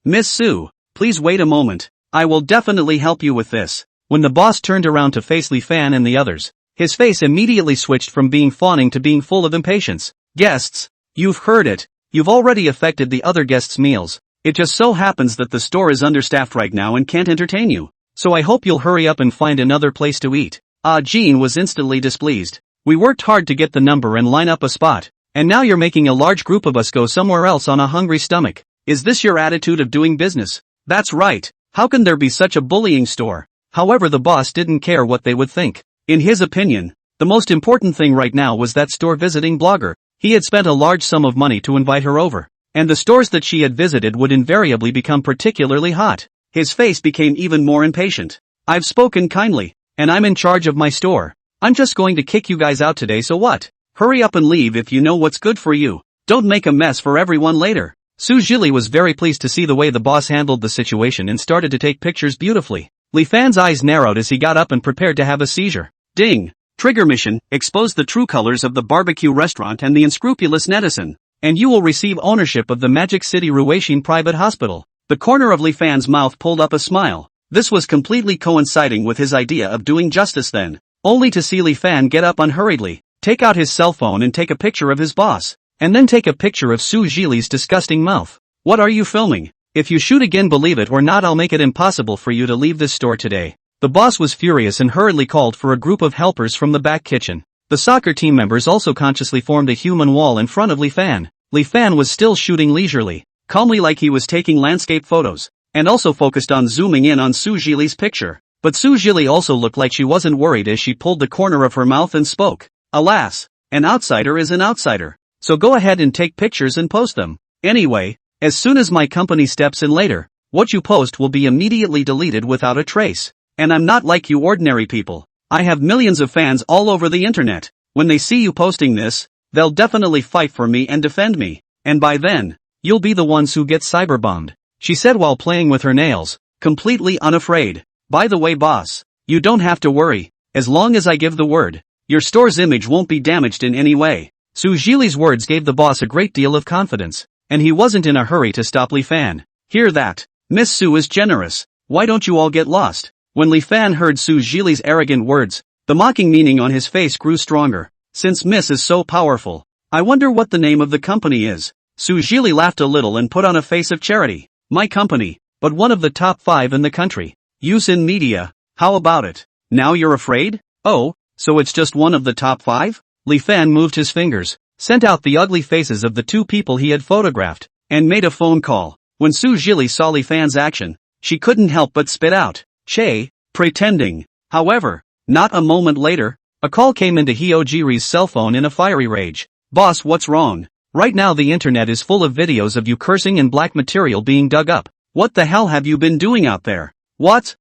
Speaker 1: Miss Su, please wait a moment. I will definitely help you with this." When the boss turned around to face Li Fan and the others, his face immediately switched from being fawning to being full of impatience. "Guests, you've heard it. You've already affected the other guests' meals. It just so happens that the store is understaffed right now and can't entertain you. So I hope you'll hurry up and find another place to eat." Jin was instantly displeased. "We worked hard to get the number and line up a spot, and now you're making a large group of us go somewhere else on a hungry stomach. Is this your attitude of doing business?" "That's right. How can there be such a bullying store?" However, the boss didn't care what they would think. In his opinion, the most important thing right now was that store visiting blogger. He had spent a large sum of money to invite her over, and the stores that she had visited would invariably become particularly hot. His face became even more impatient. "I've spoken kindly, and I'm in charge of my store. I'm just going to kick you guys out today, so what? Hurry up and leave if you know what's good for you. Don't make a mess for everyone later." Su Jili was very pleased to see the way the boss handled the situation and started to take pictures beautifully. Li Fan's eyes narrowed as he got up and prepared to have a seizure. Ding! Trigger mission: expose the true colors of the barbecue restaurant and the unscrupulous netizen, and you will receive ownership of the Magic City Rueishin Private Hospital. The corner of Li Fan's mouth pulled up a smile. This was completely coinciding with his idea of doing justice then, only to see Li Fan get up unhurriedly, take out his cell phone and take a picture of his boss, and then take a picture of Su Jili's disgusting mouth. "What are you filming? If you shoot again, believe it or not, I'll make it impossible for you to leave this store today." The boss was furious and hurriedly called for a group of helpers from the back kitchen. The soccer team members also consciously formed a human wall in front of Li Fan. Li Fan was still shooting leisurely, calmly, like he was taking landscape photos, and also focused on zooming in on Su Jili's picture. But Su Jili also looked like she wasn't worried as she pulled the corner of her mouth and spoke. "Alas, an outsider is an outsider. So go ahead and take pictures and post them. Anyway, as soon as my company steps in later, what you post will be immediately deleted without a trace. And I'm not like you ordinary people. I have millions of fans all over the internet. When they see you posting this, they'll definitely fight for me and defend me. And by then, you'll be the ones who get cyberbombed," she said while playing with her nails, completely unafraid. "By the way, boss, you don't have to worry. As long as I give the word, your store's image won't be damaged in any way." Su Jili's words gave the boss a great deal of confidence, and he wasn't in a hurry to stop Li Fan. "Hear that? Miss Su is generous. Why don't you all get lost?" When Li Fan heard Su Jili's arrogant words, the mocking meaning on his face grew stronger. "Since Miss is so powerful, I wonder what the name of the company is." Su Jili laughed a little and put on a face of charity. "My company, but one of the top 5 in the country. Use in media, how about it? Now you're afraid? Oh, so it's just one of the top 5? Li Fan moved his fingers, sent out the ugly faces of the 2 people he had photographed, and made a phone call. When Su Jili saw Li Fan's action, she couldn't help but spit out, "Che, pretending." However, not a moment later, a call came into Hyojiri's cell phone in a fiery rage. "Boss, what's wrong? Right now the internet is full of videos of you cursing and black material being dug up. What the hell have you been doing out there?" What?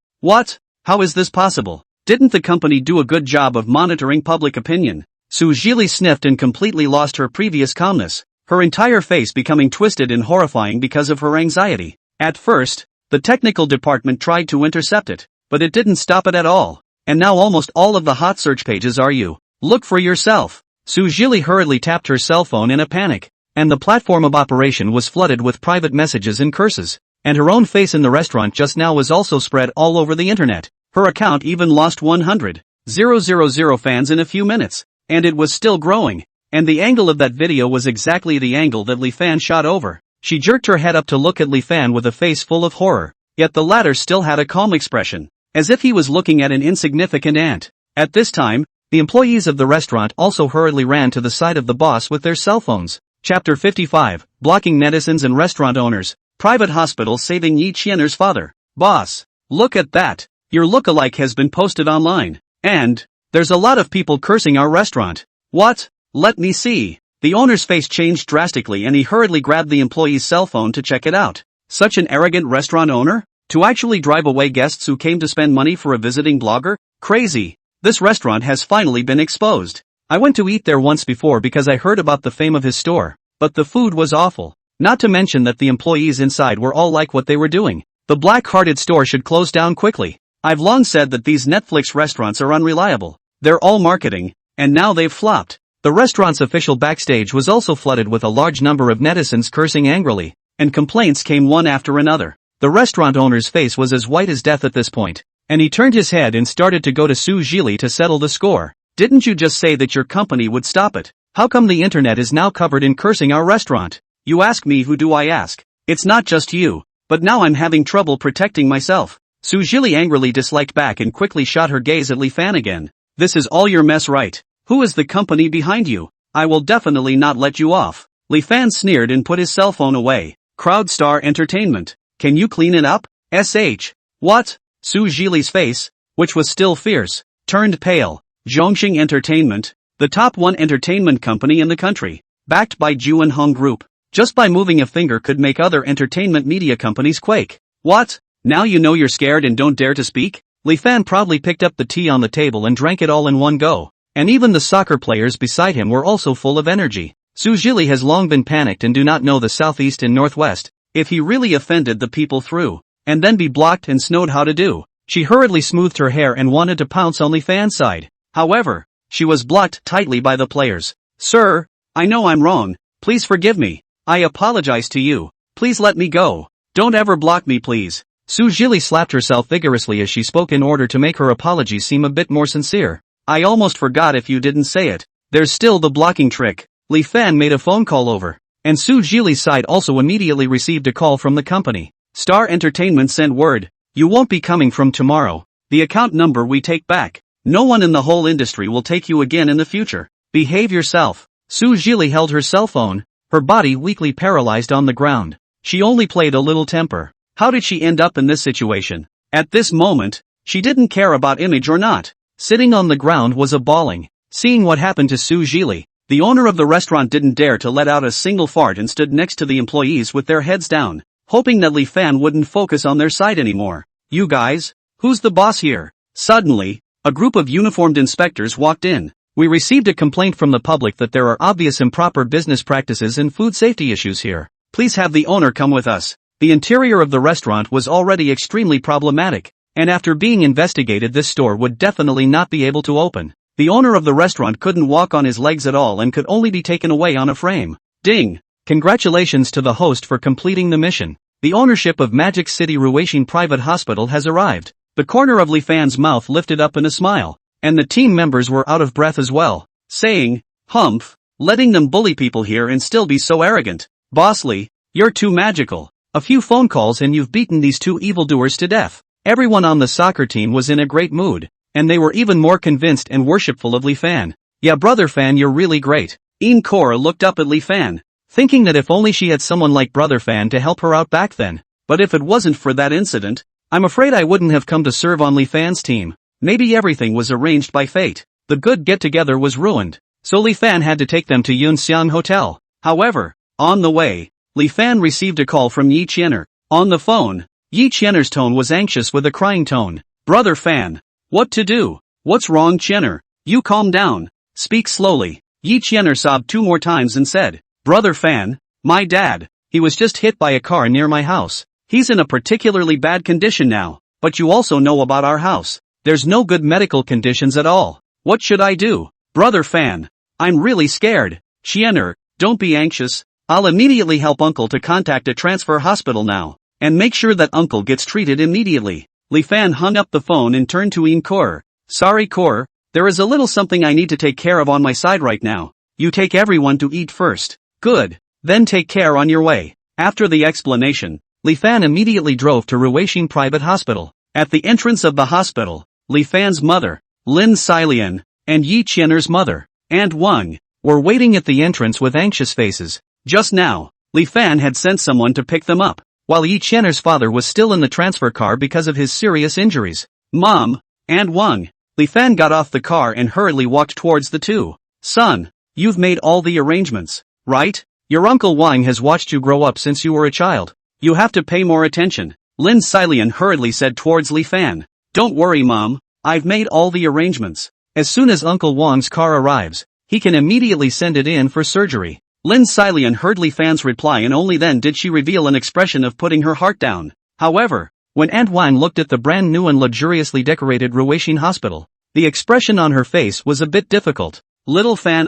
Speaker 1: How is this possible? Didn't the company do a good job of monitoring public opinion?" Su Jili sniffed and completely lost her previous calmness, her entire face becoming twisted and horrifying because of her anxiety. At first, the technical department tried to intercept it, but it didn't stop it at all. and now almost all of the hot search pages are you. Look for yourself. Su Jili hurriedly tapped her cell phone in a panic, and the platform of operation was flooded with private messages and curses, and her own face in the restaurant just now was also spread all over the internet. Her account even lost 100,000 fans in a few minutes, and it was still growing, and the angle of that video was exactly the angle that Li Fan shot over. She jerked her head up to look at Li Fan with a face full of horror, yet the latter still had a calm expression, as if he was looking at an insignificant ant. At this time, the employees of the restaurant also hurriedly ran to the side of the boss with their cell phones. Chapter 55, Blocking Netizens and Restaurant Owners. Private Hospital Saving Yi Qianer's Father. Boss, look at that. Your lookalike has been posted online. And there's a lot of people cursing our restaurant. What? Let me see. The owner's face changed drastically and he hurriedly grabbed the employee's cell phone to check it out. Such an arrogant restaurant owner? To actually drive away guests who came to spend money for a visiting blogger? Crazy. This restaurant has finally been exposed. I went to eat there once before because I heard about the fame of his store, but the food was awful. Not to mention that the employees inside were all like what they were doing. The black-hearted store should close down quickly. I've long said that these Netflix restaurants are unreliable. They're all marketing, and now they've flopped. The restaurant's official backstage was also flooded with a large number of netizens cursing angrily, and complaints came one after another. The restaurant owner's face was as white as death at this point, and he turned his head and started to go to Su Jili to settle the score. Didn't you just say that your company would stop it? How come the internet is now covered in cursing our restaurant? You ask me, who do I ask? It's not just you, but now I'm having trouble protecting myself. Su Jili angrily disliked back and quickly shot her gaze at Li Fan again. This is all your mess, right? Who is the company behind you? I will definitely not let you off. Li Fan sneered and put his cell phone away. Crowdstar Entertainment. Can you clean it up? SH. What? Su Jili's face, which was still fierce, turned pale. Zhongxing Entertainment, the top one entertainment company in the country, backed by Ju and Hong Group, just by moving a finger could make other entertainment media companies quake. What? Now you know you're scared and don't dare to speak? Li Fan proudly picked up the tea on the table and drank it all in one go, and even the soccer players beside him were also full of energy. Su Jili has long been panicked and do not know the southeast and northwest. If he really offended the people through, and then be blocked and snowed how to do. She hurriedly smoothed her hair and wanted to pounce on Li Fan's side. However, she was blocked tightly by the players. Sir, I know I'm wrong. Please forgive me. I apologize to you. Please let me go. Don't ever block me, please. Su Jili slapped herself vigorously as she spoke in order to make her apology seem a bit more sincere. I almost forgot if you didn't say it. There's still the blocking trick. Li Fan made a phone call over, and Su Jili's side also immediately received a call from the company. Star Entertainment sent word. You won't be coming from tomorrow. The account number we take back. No one in the whole industry will take you again in the future. Behave yourself. Su Jili held her cell phone, her body weakly paralyzed on the ground. She only played a little temper. How did she end up in this situation? At this moment, she didn't care about image or not. Sitting on the ground was a bawling. Seeing what happened to Su Jili, the owner of the restaurant didn't dare to let out a single fart and stood next to the employees with their heads down, hoping that Li Fan wouldn't focus on their side anymore. You guys? Who's the boss here? Suddenly, a group of uniformed inspectors walked in. We received a complaint from the public that there are obvious improper business practices and food safety issues here. Please have the owner come with us. The interior of the restaurant was already extremely problematic, and after being investigated this store would definitely not be able to open. The owner of the restaurant couldn't walk on his legs at all and could only be taken away on a frame. Ding! Congratulations to the host for completing the mission. The ownership of Magic City Ruweixin Private Hospital has arrived. The corner of Li Fan's mouth lifted up in a smile, and the team members were out of breath as well, saying, Humph, letting them bully people here and still be so arrogant. Boss Li, you're too magical. A few phone calls and you've beaten these two evildoers to death. Everyone on the soccer team was in a great mood, and they were even more convinced and worshipful of Li Fan. Yeah, brother Fan, you're really great. Een Cora looked up at Li Fan, thinking that if only she had someone like brother Fan to help her out back then. But if it wasn't for that incident, I'm afraid I wouldn't have come to serve on Li Fan's team. Maybe everything was arranged by fate. The good get-together was ruined, so Li Fan had to take them to Yunxiang Hotel. However, on the way, Li Fan received a call from Yi Qianer. On the phone, Yi Qianer's tone was anxious with a crying tone. Brother Fan. What to do? What's wrong, Qianer? You calm down. Speak slowly. Yi Qianer sobbed 2 more times and said, Brother Fan, my dad, he was just hit by a car near my house. He's in a particularly bad condition now, but you also know about our house. There's no good medical conditions at all. What should I do? Brother Fan. I'm really scared. Xianer, don't be anxious. I'll immediately help Uncle to contact a transfer hospital now. And make sure that Uncle gets treated immediately. Li Fan hung up the phone and turned to Yin Kor. Sorry Kor, there is a little something I need to take care of on my side right now. You take everyone to eat first. Good. Then take care on your way. After the explanation, Li Fan immediately drove to Ruixing Private Hospital. At the entrance of the hospital, Li Fan's mother, Lin Xilian, and Yi Qianer's mother, Aunt Wang, were waiting at the entrance with anxious faces. Just now, Li Fan had sent someone to pick them up, while Yi Qianer's father was still in the transfer car because of his serious injuries. Mom, Aunt Wang. Li Fan got off the car and hurriedly walked towards the two. Son, you've made all the arrangements, right? Your Uncle Wang has watched you grow up since you were a child. You have to pay more attention. Lin Xilian hurriedly said towards Li Fan. Don't worry Mom, I've made all the arrangements. As soon as Uncle Wang's car arrives, he can immediately send it in for surgery. Lin Xilian heard Li Fan's reply and only then did she reveal an expression of putting her heart down. However, when Aunt Wang looked at the brand new and luxuriously decorated Ruixing Hospital, the expression on her face was a bit difficult. Little Fan,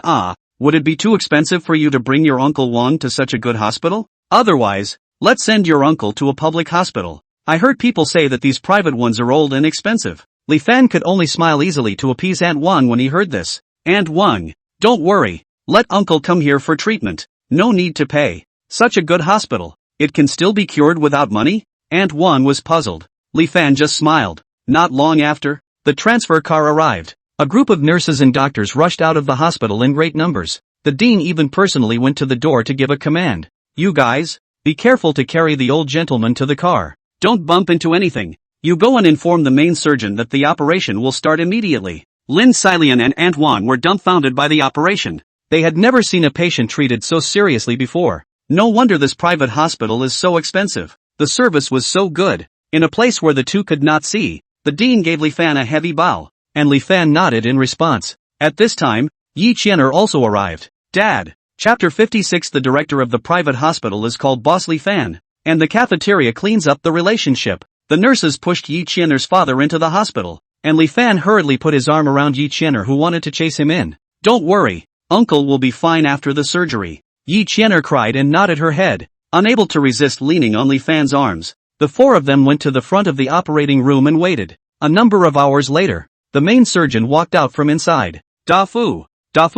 Speaker 1: would it be too expensive for you to bring your Uncle Wang to such a good hospital? Otherwise, let's send your uncle to a public hospital. I heard people say that these private ones are old and expensive. Li Fan could only smile easily to appease Aunt Wang when he heard this. Aunt Wang, don't worry. Let Uncle come here for treatment. No need to pay. Such a good hospital. It can still be cured without money? Aunt Wang was puzzled. Li Fan just smiled. Not long after, the transfer car arrived. A group of nurses and doctors rushed out of the hospital in great numbers. The dean even personally went to the door to give a command. You guys, be careful to carry the old gentleman to the car. Don't bump into anything. You go and inform the main surgeon that the operation will start immediately. Lin Xilian and Aunt Wang were dumbfounded by the operation. They had never seen a patient treated so seriously before. No wonder this private hospital is so expensive. The service was so good. In a place where the two could not see, the dean gave Li Fan a heavy bow, and Li Fan nodded in response. At this time, Yi Qianer also arrived. Dad. Chapter 56. The director of the private hospital is called Boss Li Fan, and the cafeteria cleans up the relationship. The nurses pushed Yi Qianer's father into the hospital, and Li Fan hurriedly put his arm around Yi Qianer who wanted to chase him in. Don't worry, Uncle will be fine after the surgery. Yi Qianer cried and nodded her head, unable to resist leaning on Li Fan's arms. The four of them went to the front of the operating room and waited. A number of hours later, the main surgeon walked out from inside. Dafu,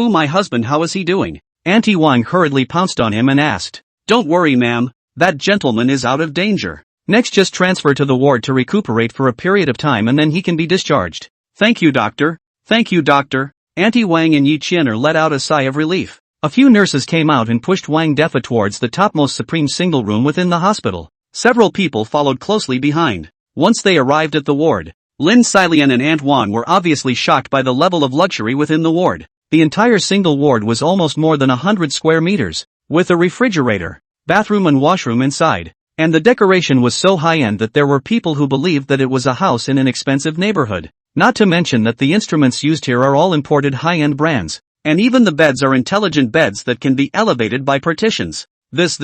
Speaker 1: my husband, how is he doing? Auntie Wang hurriedly pounced on him and asked. Don't worry ma'am, that gentleman is out of danger. Next just transfer to the ward to recuperate for a period of time and then he can be discharged. Thank you doctor. Thank you doctor. Auntie Wang and Yi Qianer let out a sigh of relief. A few nurses came out and pushed Wang Defa towards the topmost supreme single room within the hospital. Several people followed closely behind. Once they arrived at the ward, Lin Xilian and Aunt Wang were obviously shocked by the level of luxury within the ward. The entire single ward was almost more than 100 square meters, with a refrigerator, bathroom and washroom inside. And the decoration was so high-end that there were people who believed that it was a house in an expensive neighborhood. Not to mention that the instruments used here are all imported high-end brands. And even the beds are intelligent beds that can be elevated by partitions. This.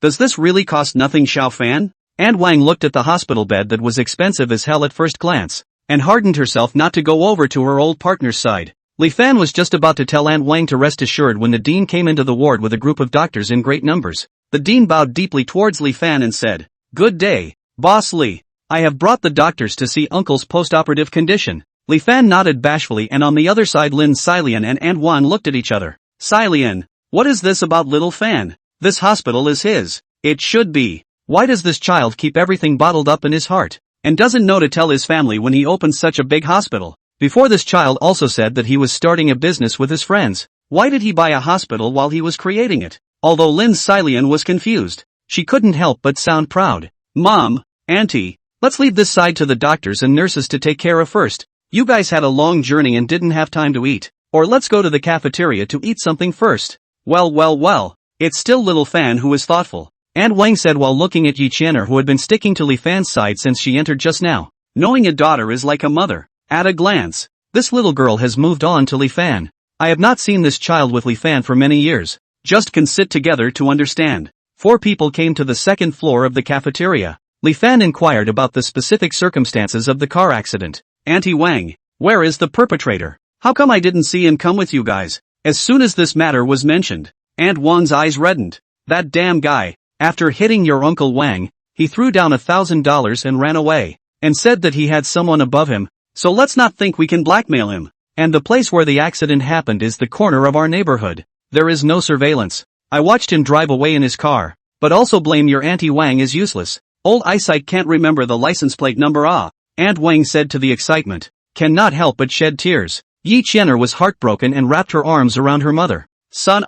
Speaker 1: Does this really cost nothing, Xiao Fan? Aunt Wang looked at the hospital bed that was expensive as hell at first glance, and hardened herself not to go over to her old partner's side. Li Fan was just about to tell Aunt Wang to rest assured when the dean came into the ward with a group of doctors in great numbers. The dean bowed deeply towards Li Fan and said, Good day, Boss Li. I have brought the doctors to see Uncle's post-operative condition. Li Fan nodded bashfully and on the other side Lin Xilian and Aunt Wang looked at each other. Xilian, what is this about little Fan? This hospital is his. It should be. Why does this child keep everything bottled up in his heart, and doesn't know to tell his family when he opens such a big hospital? Before this child also said that he was starting a business with his friends. Why did he buy a hospital while he was creating it? Although Lin Xilian was confused, she couldn't help but sound proud. Mom, Auntie, let's leave this side to the doctors and nurses to take care of first. You guys had a long journey and didn't have time to eat. Or let's go to the cafeteria to eat something first. Well, it's still little Fan who is thoughtful. Aunt Wang said while looking at Yi Qianer who had been sticking to Li Fan's side since she entered just now. Knowing a daughter is like a mother. At a glance, this little girl has moved on to Li Fan. I have not seen this child with Li Fan for many years. Just can sit together to understand. 4 people came to the second floor of the cafeteria. Li Fan inquired about the specific circumstances of the car accident. Auntie Wang, where is the perpetrator? How come I didn't see him come with you guys? As soon as this matter was mentioned, Aunt Wang's eyes reddened. That damn guy, after hitting your Uncle Wang, he threw down $1,000 and ran away, and said that he had someone above him, so let's not think we can blackmail him. And the place where the accident happened is the corner of our neighborhood. There is no surveillance. I watched him drive away in his car, but also blame your Auntie Wang is useless. Old eyesight can't remember the license plate number. Aunt Wang said to the excitement, cannot help but shed tears. Yi Qianer was heartbroken and wrapped her arms around her mother. Son,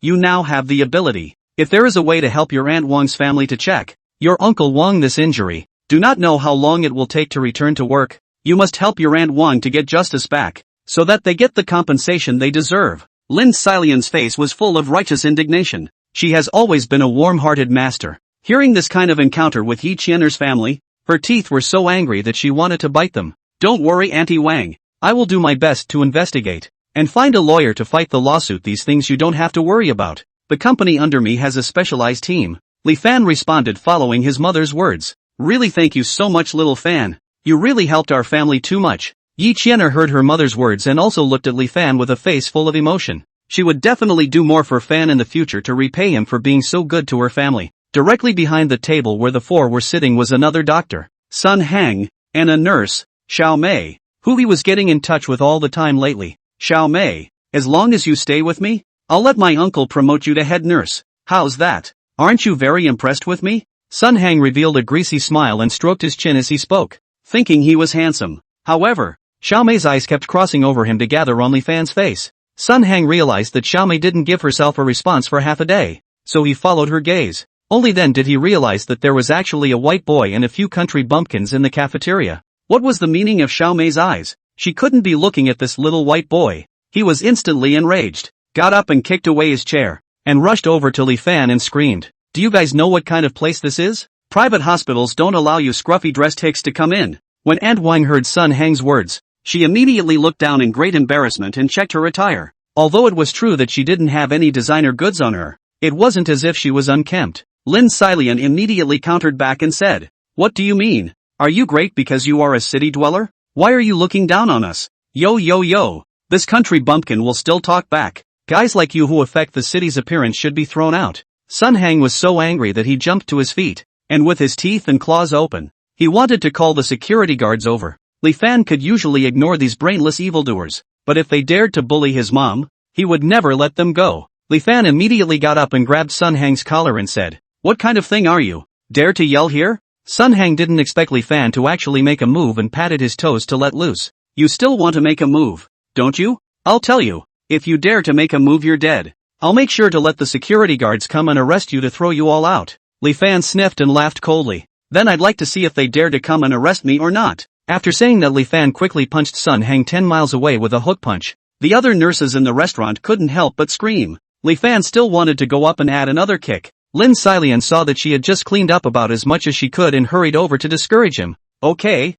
Speaker 1: you now have the ability. If there is a way to help your Aunt Wang's family to check your Uncle Wang this injury, do not know how long it will take to return to work. You must help your Aunt Wang to get justice back, so that they get the compensation they deserve. Lin Xilian's face was full of righteous indignation. She has always been a warm-hearted master. Hearing this kind of encounter with Yi Qianer's family, her teeth were so angry that she wanted to bite them. Don't worry, Auntie Wang. I will do my best to investigate and find a lawyer to fight the lawsuit. These things you don't have to worry about. The company under me has a specialized team. Li Fan responded following his mother's words. Really, thank you so much, little Fan. You really helped our family too much. Yi Qianer heard her mother's words and also looked at Li Fan with a face full of emotion. She would definitely do more for Fan in the future to repay him for being so good to her family. Directly behind the table where the four were sitting was another doctor, Sun Hang, and a nurse, Xiao Mei, who he was getting in touch with all the time lately. Xiao Mei, as long as you stay with me, I'll let my uncle promote you to head nurse. How's that? Aren't you very impressed with me? Sun Hang revealed a greasy smile and stroked his chin as he spoke, thinking he was handsome. However, Xiao Mei's eyes kept crossing over him to gather on Li Fan's face. Sun Hang realized that Xiao Mei didn't give herself a response for half a day, so he followed her gaze. Only then did he realize that there was actually a white boy and a few country bumpkins in the cafeteria. What was the meaning of Xiao Mei's eyes? She couldn't be looking at this little white boy. He was instantly enraged, got up and kicked away his chair, and rushed over to Li Fan and screamed, do you guys know what kind of place this is? Private hospitals don't allow you scruffy-dressed hicks to come in. When Aunt Wang heard Sun Hang's words, she immediately looked down in great embarrassment and checked her attire. Although it was true that she didn't have any designer goods on her, it wasn't as if she was unkempt. Lin Xilian immediately countered back and said, what do you mean? Are you great because you are a city dweller? Why are you looking down on us? Yo. This country bumpkin will still talk back. Guys like you who affect the city's appearance should be thrown out. Sun Hang was so angry that he jumped to his feet, and with his teeth and claws open, he wanted to call the security guards over. Li Fan could usually ignore these brainless evildoers, but if they dared to bully his mom, he would never let them go. Li Fan immediately got up and grabbed Sun Hang's collar and said, what kind of thing are you? Dare to yell here? Sun Hang didn't expect Li Fan to actually make a move and patted his toes to let loose. You still want to make a move, don't you? I'll tell you, if you dare to make a move you're dead. I'll make sure to let the security guards come and arrest you to throw you all out. Li Fan sniffed and laughed coldly. Then I'd like to see if they dare to come and arrest me or not. After saying that, Li Fan quickly punched Sun Hang 10 miles away with a hook punch. The other nurses in the restaurant couldn't help but scream. Li Fan still wanted to go up and add another kick. Lin Xilian saw that she had just cleaned up about as much as she could and hurried over to discourage him. Okay,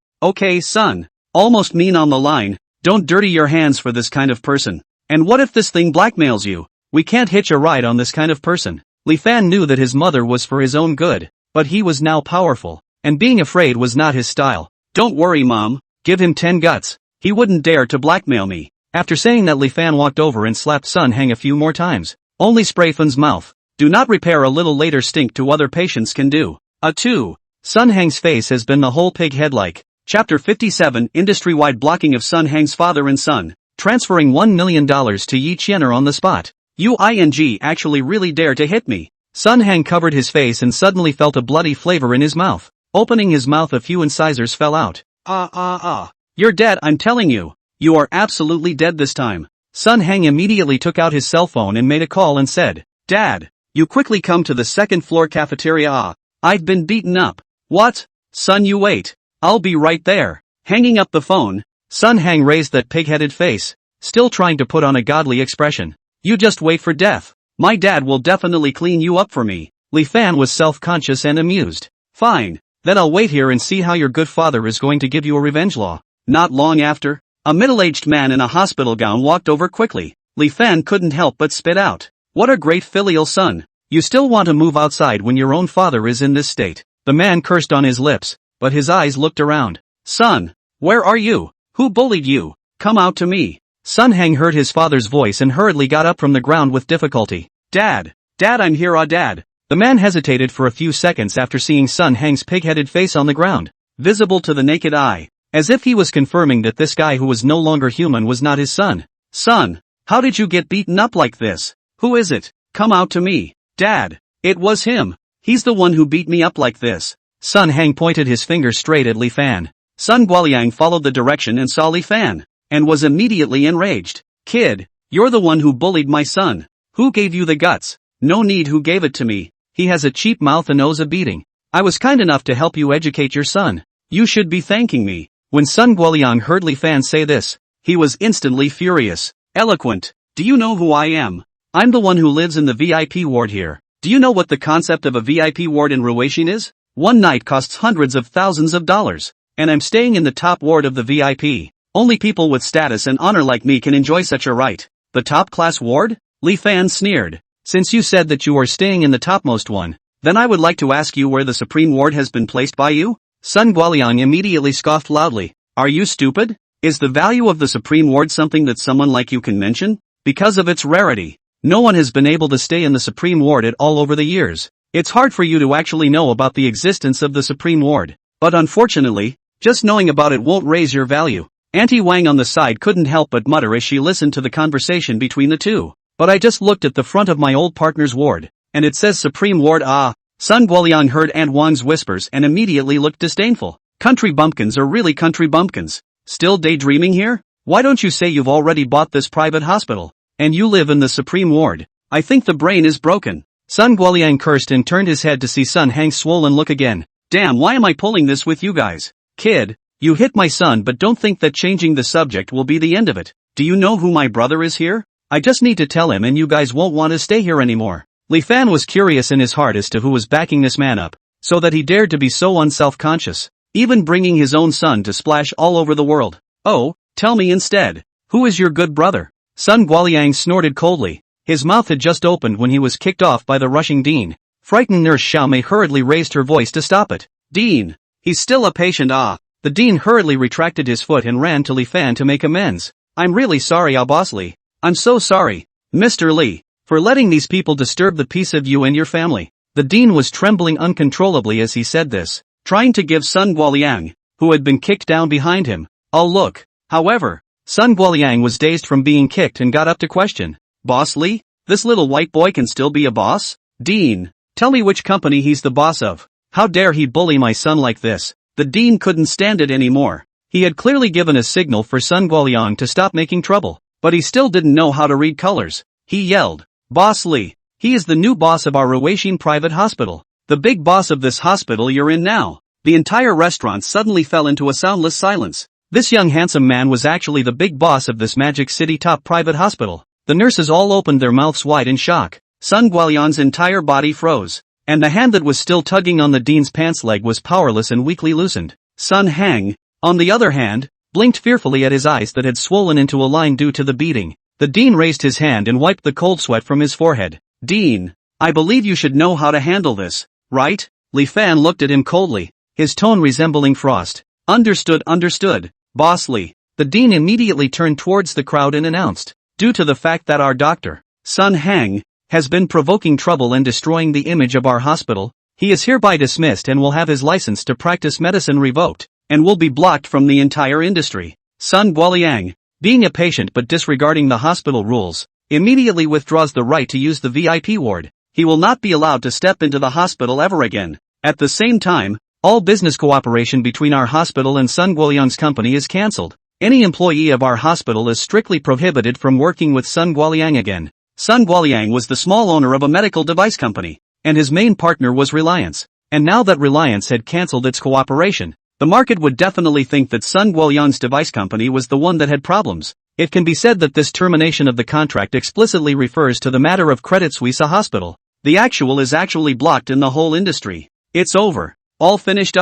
Speaker 1: son. Almost mean on the line. Don't dirty your hands for this kind of person. And what if this thing blackmails you? We can't hitch a ride on this kind of person. Li Fan knew that his mother was for his own good, but he was now powerful, and being afraid was not his style. Don't worry, Mom. Give him 10 guts. He wouldn't dare to blackmail me. After saying that, Li Fan walked over and slapped Sun Hang a few more times. Only spray Fan's mouth. Do not repair a little later stink to other patients can do. 2. Sun Hang's face has been the whole pig head-like. Chapter 57 Industry-wide blocking of Sun Hang's father and son, transferring $1 million to Yi Qianer on the spot. You actually really dare to hit me. Sun Hang covered his face and suddenly felt a bloody flavor in his mouth. Opening his mouth, a few incisors fell out. You're dead, I'm telling you. You are absolutely dead this time. Sun Hang immediately took out his cell phone and made a call and said, Dad, you quickly come to the second floor cafeteria. I've been beaten up. What? Son, you wait. I'll be right there. Hanging up the phone, Sun Hang raised that pig-headed face, still trying to put on a godly expression. You just wait for death. My dad will definitely clean you up for me. Li Fan was self-conscious and amused. Fine, then I'll wait here and see how your good father is going to give you a revenge law. Not long after, a middle-aged man in a hospital gown walked over quickly. Li Fan couldn't help but spit out. What a great filial son. You still want to move outside when your own father is in this state. The man cursed on his lips, but his eyes looked around. Son, Where are you? Who bullied you? Come out to me. Sun Hang heard his father's voice and hurriedly got up from the ground with difficulty. Dad! Dad, I'm here, Dad! The man hesitated for a few seconds after seeing Sun Hang's pig-headed face on the ground, visible to the naked eye, as if he was confirming that this guy who was no longer human was not his son. Son, how did you get beaten up like this? Who is it? Come out to me. Dad, it was him. He's the one who beat me up like this. Sun Hang pointed his finger straight at Li Fan. Sun Guoliang followed the direction and saw Li Fan, and was immediately enraged. Kid, you're the one who bullied my son. Who gave you the guts? No need, who gave it to me. He has a cheap mouth and owes a beating. I was kind enough to help you educate your son. You should be thanking me. When Sun Guoliang heard Li Fan say this, he was instantly furious. Eloquent. Do you know who I am? I'm the one who lives in the VIP ward here. Do you know what the concept of a VIP ward in Ruweixin is? One night costs hundreds of thousands of dollars. And I'm staying in the top ward of the VIP. Only people with status and honor like me can enjoy such a right. The top class ward? Li Fan sneered. Since you said that you are staying in the topmost one, then I would like to ask you where the supreme ward has been placed by you? Sun Guoliang immediately scoffed loudly. Are you stupid? Is the value of the supreme ward something that someone like you can mention? Because of its rarity, no one has been able to stay in the supreme ward at all over the years. It's hard for you to actually know about the existence of the supreme ward. But unfortunately, just knowing about it won't raise your value. Auntie Wang on the side couldn't help but mutter as she listened to the conversation between the two. But I just looked at the front of my old partner's ward, and it says Supreme Ward. Sun Guoliang heard Aunt Wang's whispers and immediately looked disdainful. Country bumpkins are really country bumpkins. Still daydreaming here? Why don't you say you've already bought this private hospital, and you live in the Supreme Ward? I think the brain is broken. Sun Guoliang cursed and turned his head to see Sun Hang's swollen look again. Damn, why am I pulling this with you guys? Kid, you hit my son, but don't think that changing the subject will be the end of it. Do you know who my brother is here? I just need to tell him and you guys won't want to stay here anymore. Li Fan was curious in his heart as to who was backing this man up, so that he dared to be so unself-conscious, even bringing his own son to splash all over the world. Oh, tell me instead, who is your good brother? Sun Guoliang snorted coldly. His mouth had just opened when he was kicked off by the rushing Dean. Frightened nurse Xiaomei hurriedly raised her voice to stop it. Dean, he's still a patient. The Dean hurriedly retracted his foot and ran to Li Fan to make amends. I'm really sorry, Boss Li. I'm so sorry, Mr. Li, for letting these people disturb the peace of you and your family. The Dean was trembling uncontrollably as he said this, trying to give Sun Guoliang, who had been kicked down behind him, a look. However, Sun Guoliang was dazed from being kicked and got up to question. Boss Li, this little white boy can still be a boss? Dean, tell me which company he's the boss of. How dare he bully my son like this? The Dean couldn't stand it anymore. He had clearly given a signal for Sun Guoliang to stop making trouble. But he still didn't know how to read colors. He yelled, Boss Li, he is the new boss of our Ruweixin private hospital. The big boss of this hospital you're in now. The entire restaurant suddenly fell into a soundless silence. This young handsome man was actually the big boss of this Magic City top private hospital. The nurses all opened their mouths wide in shock. Sun Guoliang's entire body froze, and the hand that was still tugging on the Dean's pants leg was powerless and weakly loosened. Sun Hang, on the other hand, blinked fearfully at his eyes that had swollen into a line due to the beating. The Dean raised his hand and wiped the cold sweat from his forehead. Dean, I believe you should know how to handle this, right? Li Fan looked at him coldly, his tone resembling frost. Understood, Boss Li. The Dean immediately turned towards the crowd and announced, due to the fact that our doctor, Sun Hang, has been provoking trouble and destroying the image of our hospital, he is hereby dismissed and will have his license to practice medicine revoked, and will be blocked from the entire industry. Sun Guoliang, being a patient but disregarding the hospital rules, immediately withdraws the right to use the VIP ward. He will not be allowed to step into the hospital ever again. At the same time, all business cooperation between our hospital and Sun Guoliang's company is cancelled. Any employee of our hospital is strictly prohibited from working with Sun Guoliang again. Sun Guoliang was the small owner of a medical device company, and his main partner was Reliance. And now that Reliance had cancelled its cooperation, the market would definitely think that Sun Guoliang's device company was the one that had problems. It can be said that this termination of the contract explicitly refers to the matter of Credit Suisse Hospital. The actual is actually blocked in the whole industry. It's over. All finished.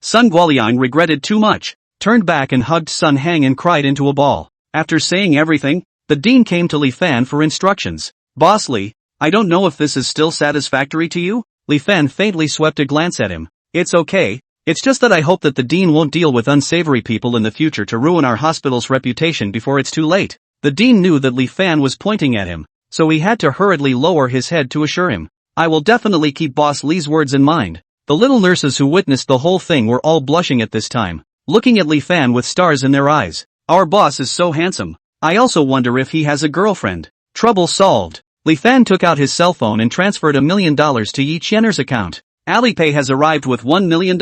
Speaker 1: Sun Guoliang regretted too much, turned back and hugged Sun Hang and cried into a ball. After saying everything, the Dean came to Li Fan for instructions. Boss Li, I don't know if this is still satisfactory to you? Li Fan faintly swept a glance at him. It's okay, It's just that I hope that the dean won't deal with unsavory people in the future to ruin our hospital's reputation before it's too late. The dean knew that Li Fan was pointing at him, so he had to hurriedly lower his head to assure him. I will definitely keep Boss Li's words in mind. The little nurses who witnessed the whole thing were all blushing at this time, looking at Li Fan with stars in their eyes. Our boss is so handsome. I also wonder if he has a girlfriend. Trouble solved. Li Fan took out his cell phone and transferred $1 million to Yi Qian'er's account. Alipay has arrived with $1 million.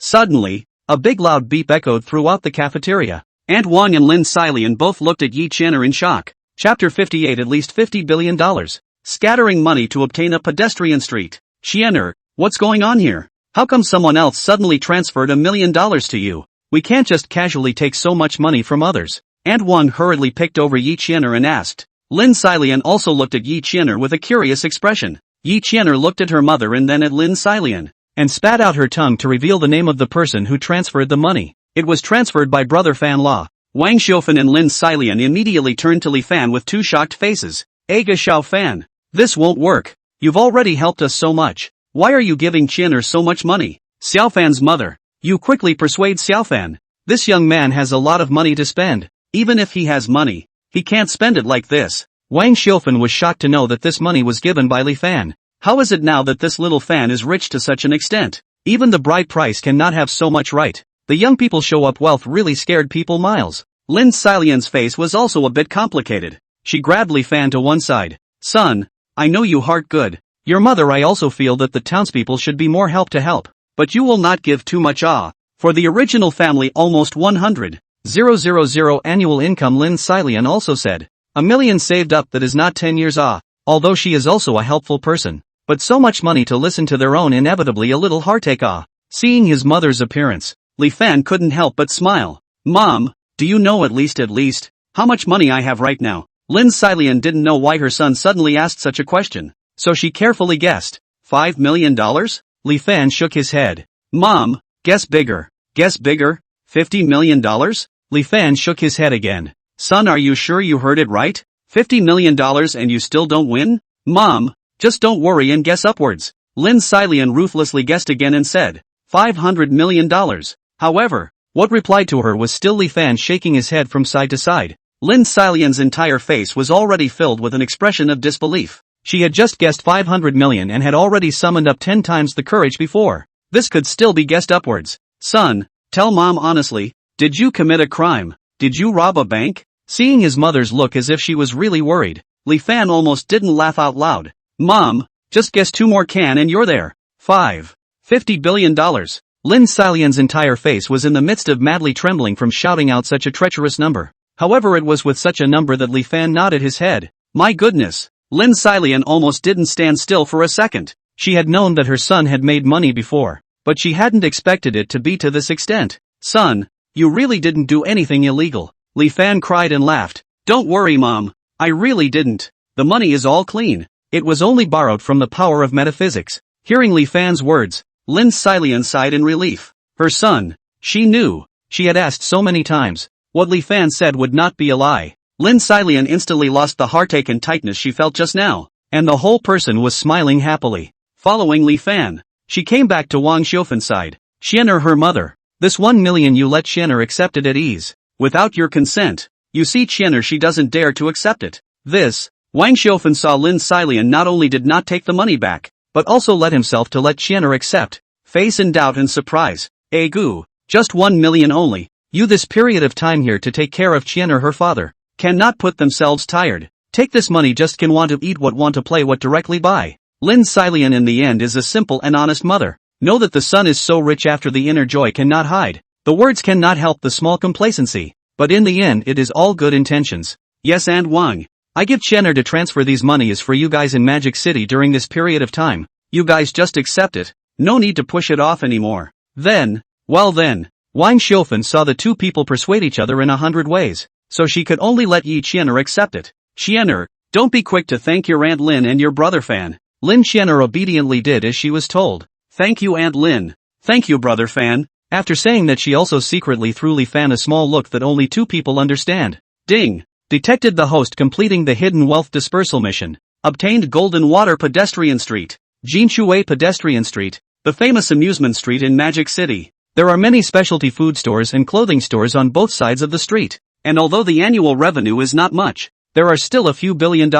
Speaker 1: Suddenly, a big loud beep echoed throughout the cafeteria. Aunt Wang and Lin Xilian both looked at Yi Qian'er in shock. Chapter 58. At least $50 billion. Scattering money to obtain a pedestrian street. Qian'er, what's going on here? How come someone else suddenly transferred $1 million to you? We can't just casually take so much money from others. Aunt Wang hurriedly picked over Yi Qian'er and asked. Lin Xilian also looked at Yi Qian'er with a curious expression. Yi Qian'er looked at her mother and then at Lin Xilian, and spat out her tongue to reveal the name of the person who transferred the money. It was transferred by Brother Fan La. Wang Xiaofan and Lin Xilian immediately turned to Li Fan with two shocked faces. Aga Xiao Fan. This won't work. You've already helped us so much. Why are you giving Qian'er so much money? Xiaofan's mother. You quickly persuade Xiaofan. This young man has a lot of money to spend. Even if he has money, he can't spend it like this. Wang Xiaofan was shocked to know that this money was given by Li Fan. How is it now that this little Fan is rich to such an extent? Even the bride price cannot have so much right. The young people show up wealth really scared people miles. Lin Xilian's face was also a bit complicated. She grabbed Li Fan to one side. Son, I know you heart good. Your mother I also feel that the townspeople should be more help to help. But you will not give too much For the original family almost 100,000 annual income. Lin Xilian also said. $1 million saved up, that is not 10 years although she is also a helpful person. But so much money to listen to their own inevitably a little heartache Seeing his mother's appearance, Li Fan couldn't help but smile. Mom, do you know at least how much money I have right now? Lin Xilian didn't know why her son suddenly asked such a question, so she carefully guessed. $5 million? Li Fan shook his head. Mom, guess bigger. Guess bigger? $50 million? Li Fan shook his head again. Son, are you sure you heard it right? $50 million and you still don't win? Mom, just don't worry and guess upwards. Lin Xilian ruthlessly guessed again and said, $500 million. However, what replied to her was still Li Fan shaking his head from side to side. Lin Xilian's entire face was already filled with an expression of disbelief. She had just guessed 500 million and had already summoned up 10 times the courage before. This could still be guessed upwards. Son, tell Mom honestly, did you commit a crime? Did you rob a bank? Seeing his mother's look as if she was really worried, Li Fan almost didn't laugh out loud. Mom, just guess 2 more and you're there. $50 billion. Lin Xilian's entire face was in the midst of madly trembling from shouting out such a treacherous number. However, it was with such a number that Li Fan nodded his head. My goodness. Lin Xilian almost didn't stand still for a second. She had known that her son had made money before, but she hadn't expected it to be to this extent. Son, you really didn't do anything illegal. Li Fan cried and laughed. Don't worry, Mom. I really didn't. The money is all clean. It was only borrowed from the power of metaphysics. Hearing Li Fan's words, Lin Xilian sighed in relief. Her son. She knew. She had asked so many times. What Li Fan said would not be a lie. Lin Xilian instantly lost the heartache and tightness she felt just now, and the whole person was smiling happily. Following Li Fan, she came back to Wang Xiaofan's side. Qian'er, her mother. This 1 million you let Qian'er accept it at ease. Without your consent. You see, Qian'er, she doesn't dare to accept it. Wang Xiaofan saw Lin Xilian not only did not take the money back, but also let himself to let Qian'er accept. Face in doubt and surprise. Gu, just 1 million only. You this period of time here to take care of Qian'er, her father. Cannot put themselves tired. Take this money, just can want to eat what, want to play what, directly buy. Lin Xilian in the end is a simple and honest mother. Know that the son is so rich after the inner joy cannot hide. The words cannot help the small complacency. But in the end it is all good intentions. Yes, and Wang. I give Qian'er to transfer these money is for you guys in Magic City during this period of time. You guys just accept it. No need to push it off anymore. Then, Wang Xiaofan saw the two people persuade each other in 100 ways. So she could only let Yi Qian'er accept it. Qian'er, don't be quick to thank your Aunt Lin and your brother Fan. Lin Qian'er obediently did as she was told. Thank you, Aunt Lin. Thank you, brother Fan. After saying that, she also secretly threw Li Fan a small look that only 2 people understand. Ding! Detected the host completing the hidden wealth dispersal mission. Obtained Golden Water Pedestrian Street. Jinshui Pedestrian Street. the famous amusement street in Magic City. There are many specialty food stores and clothing stores on both sides of the street. And although the annual revenue is not much, there are still a few $1 billion.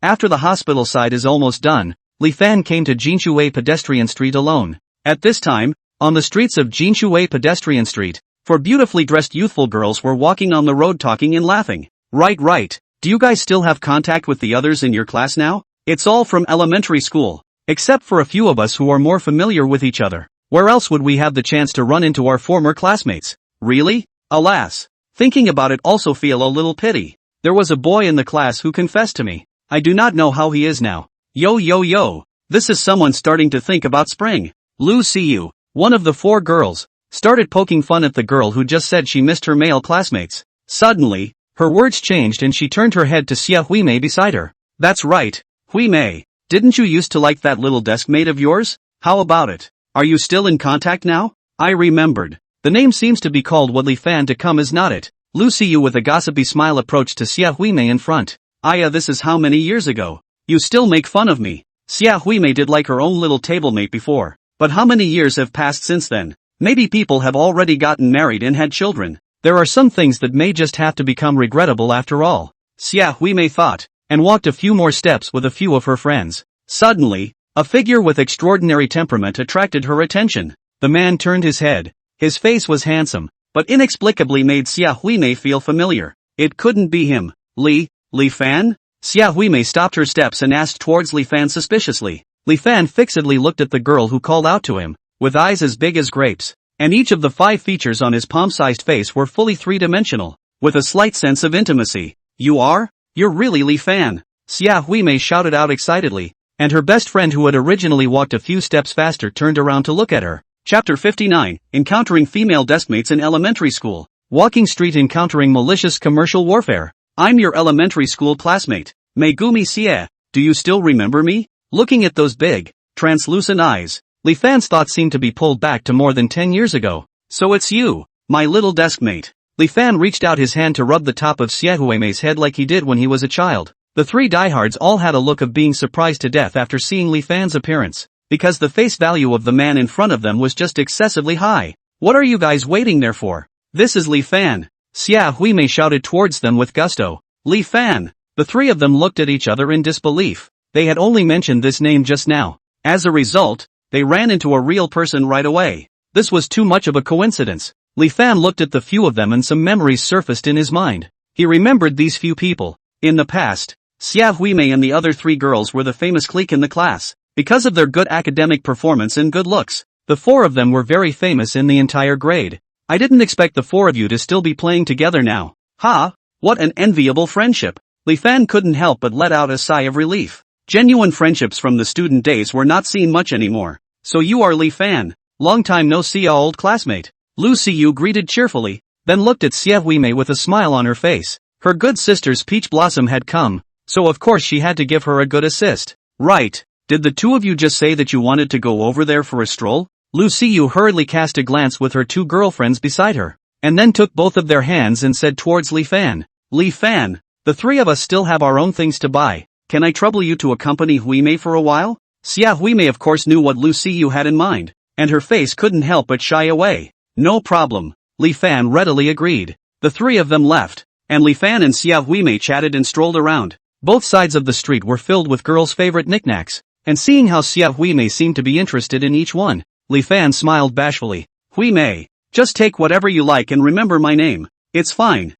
Speaker 1: After the hospital side is almost done, Li Fan came to Jinshui Pedestrian Street alone. At this time, on the streets of Jinshui Pedestrian Street, four beautifully dressed youthful girls were walking on the road talking and laughing. Right. Do you guys still have contact with the others in your class now? It's all from elementary school. Except for a few of us who are more familiar with each other. Where else would we have the chance to run into our former classmates? Really? Alas. Thinking about it also feel a little pity. There was a boy in the class who confessed to me. I do not know how he is now. Yo. This is someone starting to think about spring. Lu Siyu, one of the four girls, started poking fun at the girl who just said she missed her male classmates. Suddenly, her words changed and she turned her head to Xia Huimei beside her. That's right, Huimei. Didn't you used to like that little desk mate of yours? How about it? Are you still in contact now? I remembered. The name seems to be called what Li Fan to come is not it. Lu Siyu with a gossipy smile approached to Xia Huimei in front. This is how many years ago? You still make fun of me. Xia Huimei did like her own little table mate before. But how many years have passed since then? Maybe people have already gotten married and had children. There are some things that may just have to become regrettable after all. Xia Huimei thought, and walked a few more steps with a few of her friends. Suddenly, a figure with extraordinary temperament attracted her attention. The man turned his head. His face was handsome, but inexplicably made Xia Huimei feel familiar. It couldn't be him. Li Fan? Xia Huimei stopped her steps and asked towards Li Fan suspiciously. Li Fan fixedly looked at the girl who called out to him, with eyes as big as grapes, and each of the 5 features on his palm-sized face were fully 3-dimensional, with a slight sense of intimacy. You're really Li Fan! Xia Huimei shouted out excitedly, and her best friend who had originally walked a few steps faster turned around to look at her. Chapter 59, Encountering Female Deskmates in Elementary School. Walking Street Encountering Malicious Commercial Warfare. I'm your elementary school classmate, Megumi Sie. Do you still remember me? Looking at those big, translucent eyes, Li Fan's thoughts seemed to be pulled back to more than 10 years ago. So it's you, my little deskmate. Li Fan reached out his hand to rub the top of Xia Huimei's head like he did when he was a child. The 3 diehards all had a look of being surprised to death after seeing Li Fan's appearance, because the face value of the man in front of them was just excessively high. What are you guys waiting there for? This is Li Fan. Xia Huimei shouted towards them with gusto. Li Fan. The 3 of them looked at each other in disbelief. They had only mentioned this name just now. As a result, they ran into a real person right away. This was too much of a coincidence. Li Fan looked at the few of them and some memories surfaced in his mind. He remembered these few people. In the past, Xia Huimei and the other 3 girls were the famous clique in the class. Because of their good academic performance and good looks, the 4 of them were very famous in the entire grade. I didn't expect the 4 of you to still be playing together now. Ha! What an enviable friendship. Li Fan couldn't help but let out a sigh of relief. Genuine friendships from the student days were not seen much anymore. So you are Li Fan. Long time no see, old classmate. Lu Siyu greeted cheerfully, then looked at Xia Huimei with a smile on her face. Her good sister's Peach Blossom had come, so of course she had to give her a good assist. Right. Did the 2 of you just say that you wanted to go over there for a stroll? Lu Siyu hurriedly cast a glance with her 2 girlfriends beside her, and then took both of their hands and said towards Li Fan. Li Fan, the 3 of us still have our own things to buy. Can I trouble you to accompany Huimei for a while? Xia Huimei of course knew what Lu Siyu had in mind, and her face couldn't help but shy away. No problem. Li Fan readily agreed. The 3 of them left, and Li Fan and Xia Huimei chatted and strolled around. Both sides of the street were filled with girls' favorite knickknacks, and seeing how Xia Huimei seemed to be interested in each one, Li Fan smiled bashfully. Huimei, just take whatever you like and remember my name. It's fine.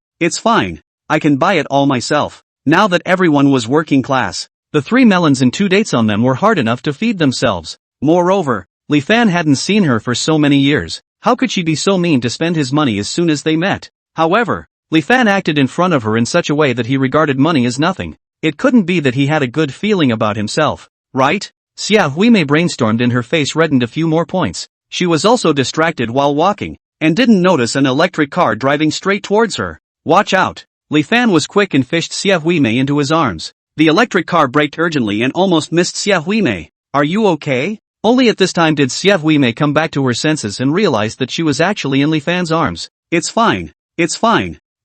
Speaker 1: I can buy it all myself. Now that everyone was working class, the 3 melons and 2 dates on them were hard enough to feed themselves. Moreover, Li Fan hadn't seen her for so many years. How could she be so mean to spend his money as soon as they met? However, Li Fan acted in front of her in such a way that he regarded money as nothing. It couldn't be that he had a good feeling about himself, right? Xia Huimei brainstormed and her face reddened a few more points. She was also distracted while walking, and didn't notice an electric car driving straight towards her. Watch out! Li Fan was quick and fished Xia Huimei into his arms. The electric car braked urgently and almost missed Xia Huimei. Are you okay? Only at this time did Xia Huimei come back to her senses and realize that she was actually in Li Fan's arms. It's fine.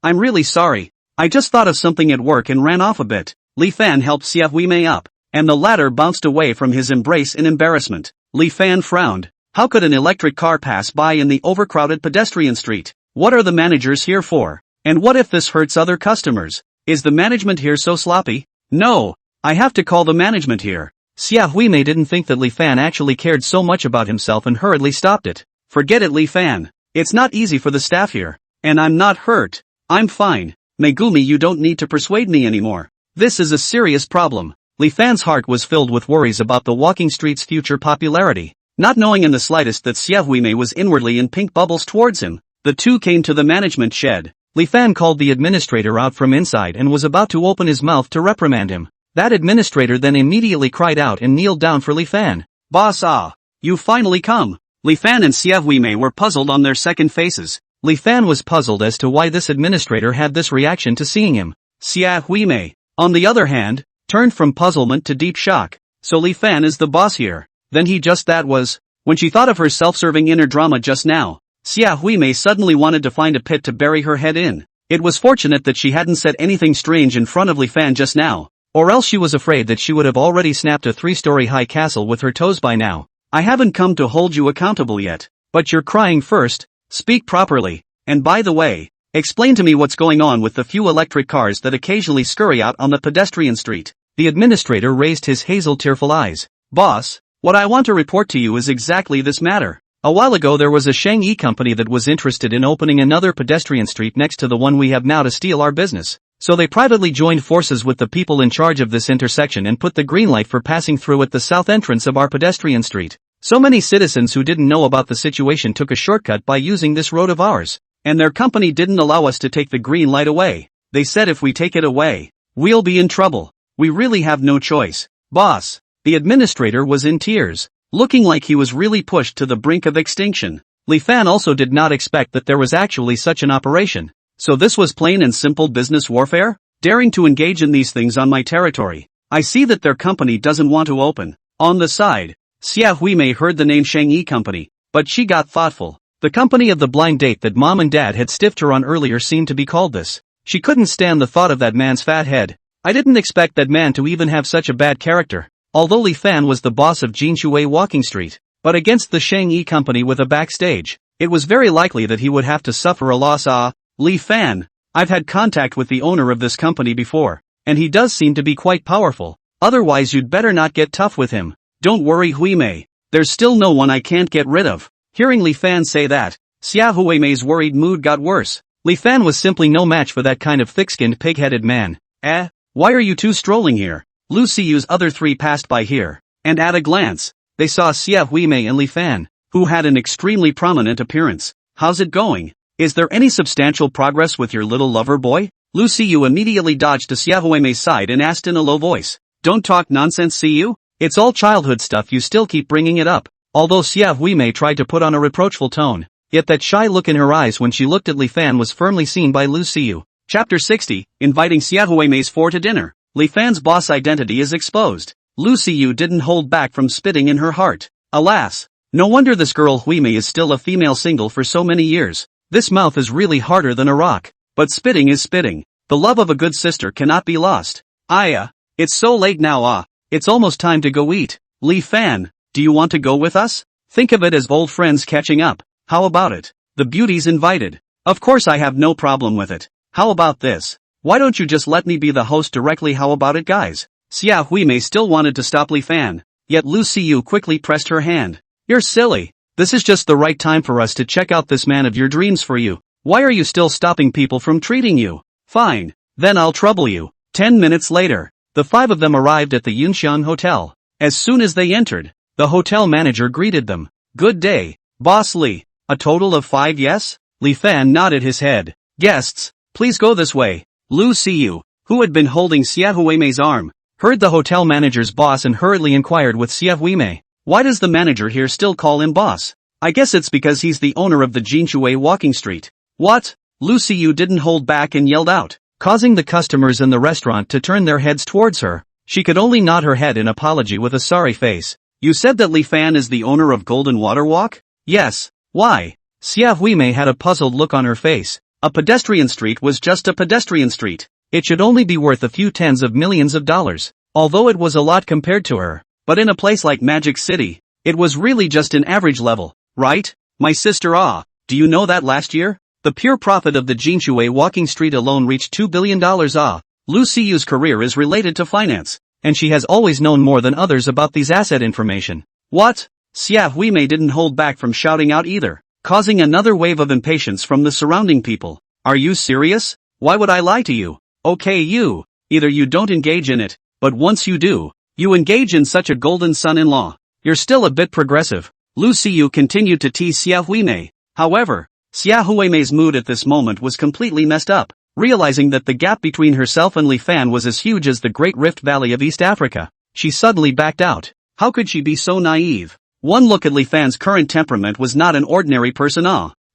Speaker 1: I'm really sorry. I just thought of something at work and ran off a bit. Li Fan helped Xia Huimei up, and the latter bounced away from his embrace in embarrassment. Li Fan frowned. How could an electric car pass by in the overcrowded pedestrian street? What are the managers here for? And what if this hurts other customers? Is the management here so sloppy? No. I have to call the management here. Xia Huimei didn't think that Li Fan actually cared so much about himself and hurriedly stopped it. Forget it, Li Fan. It's not easy for the staff here. And I'm not hurt. I'm fine. Megumi, you don't need to persuade me anymore. This is a serious problem. Li Fan's heart was filled with worries about the walking street's future popularity. Not knowing in the slightest that Xia Huimei was inwardly in pink bubbles towards him, the two came to the management shed. Li Fan called the administrator out from inside and was about to open his mouth to reprimand him. That administrator then immediately cried out and kneeled down for Li Fan. Boss, you finally come. Li Fan and Xia Huimei were puzzled on their second faces. Li Fan was puzzled as to why this administrator had this reaction to seeing him. Xia Huimei, on the other hand, turned from puzzlement to deep shock. So Li Fan is the boss here. Then he just that was. When she thought of her self-serving inner drama just now, Xia Huimei suddenly wanted to find a pit to bury her head in. It was fortunate that she hadn't said anything strange in front of Li Fan just now, or else she was afraid that she would have already snapped a 3-story high castle with her toes by now. I haven't come to hold you accountable yet, but you're crying first. Speak properly, and by the way, explain to me what's going on with the few electric cars that occasionally scurry out on the pedestrian street. The administrator raised his hazel tearful eyes. Boss, what I want to report to you is exactly this matter. A while ago there was a Shang-Yi company that was interested in opening another pedestrian street next to the one we have now to steal our business. So they privately joined forces with the people in charge of this intersection and put the green light for passing through at the south entrance of our pedestrian street. So many citizens who didn't know about the situation took a shortcut by using this road of ours. And their company didn't allow us to take the green light away. They said if we take it away, we'll be in trouble. We really have no choice. Boss, the administrator was in tears, looking like he was really pushed to the brink of extinction. Li Fan also did not expect that there was actually such an operation. So this was plain and simple business warfare? Daring to engage in these things on my territory. I see that their company doesn't want to open. On the side, Xia Huimei heard the name Shang-Yi Company, but she got thoughtful. The company of the blind date that mom and dad had stiffed her on earlier seemed to be called this. She couldn't stand the thought of that man's fat head. I didn't expect that man to even have such a bad character. Although Li Fan was the boss of Jinshui Walking Street, but against the Shang-Yi Company with a backstage, it was very likely that he would have to suffer a loss. Li Fan, I've had contact with the owner of this company before, and he does seem to be quite powerful. Otherwise you'd better not get tough with him. Don't worry, Huimei. There's still no one I can't get rid of. Hearing Li Fan say that, Xia Huimei's worried mood got worse. Li Fan was simply no match for that kind of thick-skinned pig-headed man. Why are you two strolling here? Lu Siyu's other three passed by here, and at a glance, they saw Xia Huimei and Li Fan, who had an extremely prominent appearance. How's it going? Is there any substantial progress with your little lover boy? Lu Siyu immediately dodged to Xia Huimei's side and asked in a low voice. Don't talk nonsense, Siyu. It's all childhood stuff, you still keep bringing it up. Although Xia Huimei tried to put on a reproachful tone, yet that shy look in her eyes when she looked at Li Fan was firmly seen by Lu Siyu. Chapter 60, Inviting Xia Huimei's four to dinner. Li Fan's boss identity is exposed. Lu Siyu didn't hold back from spitting in her heart. Alas, no wonder this girl Huimei is still a female single for so many years. This mouth is really harder than a rock. But spitting is spitting. The love of a good sister cannot be lost. It's so late now. It's almost time to go eat. Li Fan, do you want to go with us? Think of it as old friends catching up. How about it? The beauty's invited. Of course I have no problem with it. How about this? Why don't you just let me be the host directly? How about it, guys? Xia Huimei still wanted to stop Li Fan, yet Lu Siyu quickly pressed her hand. You're silly. This is just the right time for us to check out this man of your dreams for you. Why are you still stopping people from treating you? Fine. Then I'll trouble you. 10 minutes later, the five of them arrived at the Yunxian Hotel. As soon as they entered, the hotel manager greeted them. Good day, Boss Li. A total of 5, yes? Li Fan nodded his head. Guests, please go this way. Lu Siyu, who had been holding Xia Huimei's arm, heard the hotel manager's boss and hurriedly inquired with Xia Huimei. Why does the manager here still call him boss? I guess it's because he's the owner of the Jinshui Walking Street. What? Lu Siyu didn't hold back and yelled out, causing the customers in the restaurant to turn their heads towards her. She could only nod her head in apology with a sorry face. You said that Li Fan is the owner of Golden Water Walk? Yes. Why? Xia Huimei had a puzzled look on her face. A pedestrian street was just a pedestrian street. It should only be worth a few tens of millions of dollars. Although it was a lot compared to her. But in a place like Magic City, It was really just an average level, right? My sister do you know that last year? The pure profit of the Jinshui walking street alone reached $2 billion. Lu Siyu's career is related to finance, and she has always known more than others about these asset information. What? Xia Huimei didn't hold back from shouting out either, causing another wave of impatience from the surrounding people. Are you serious? Why would I lie to you? Okay, either you don't engage in it, but once you do, you engage in such a golden son-in-law. You're still a bit progressive. Lu Siyu continued to tease Xia Huimei. However, Xia Huimei's mood at this moment was completely messed up. Realizing that the gap between herself and Li Fan was as huge as the Great Rift Valley of East Africa, she suddenly backed out. How could she be so naive? One look at Li Fan's current temperament was not an ordinary person.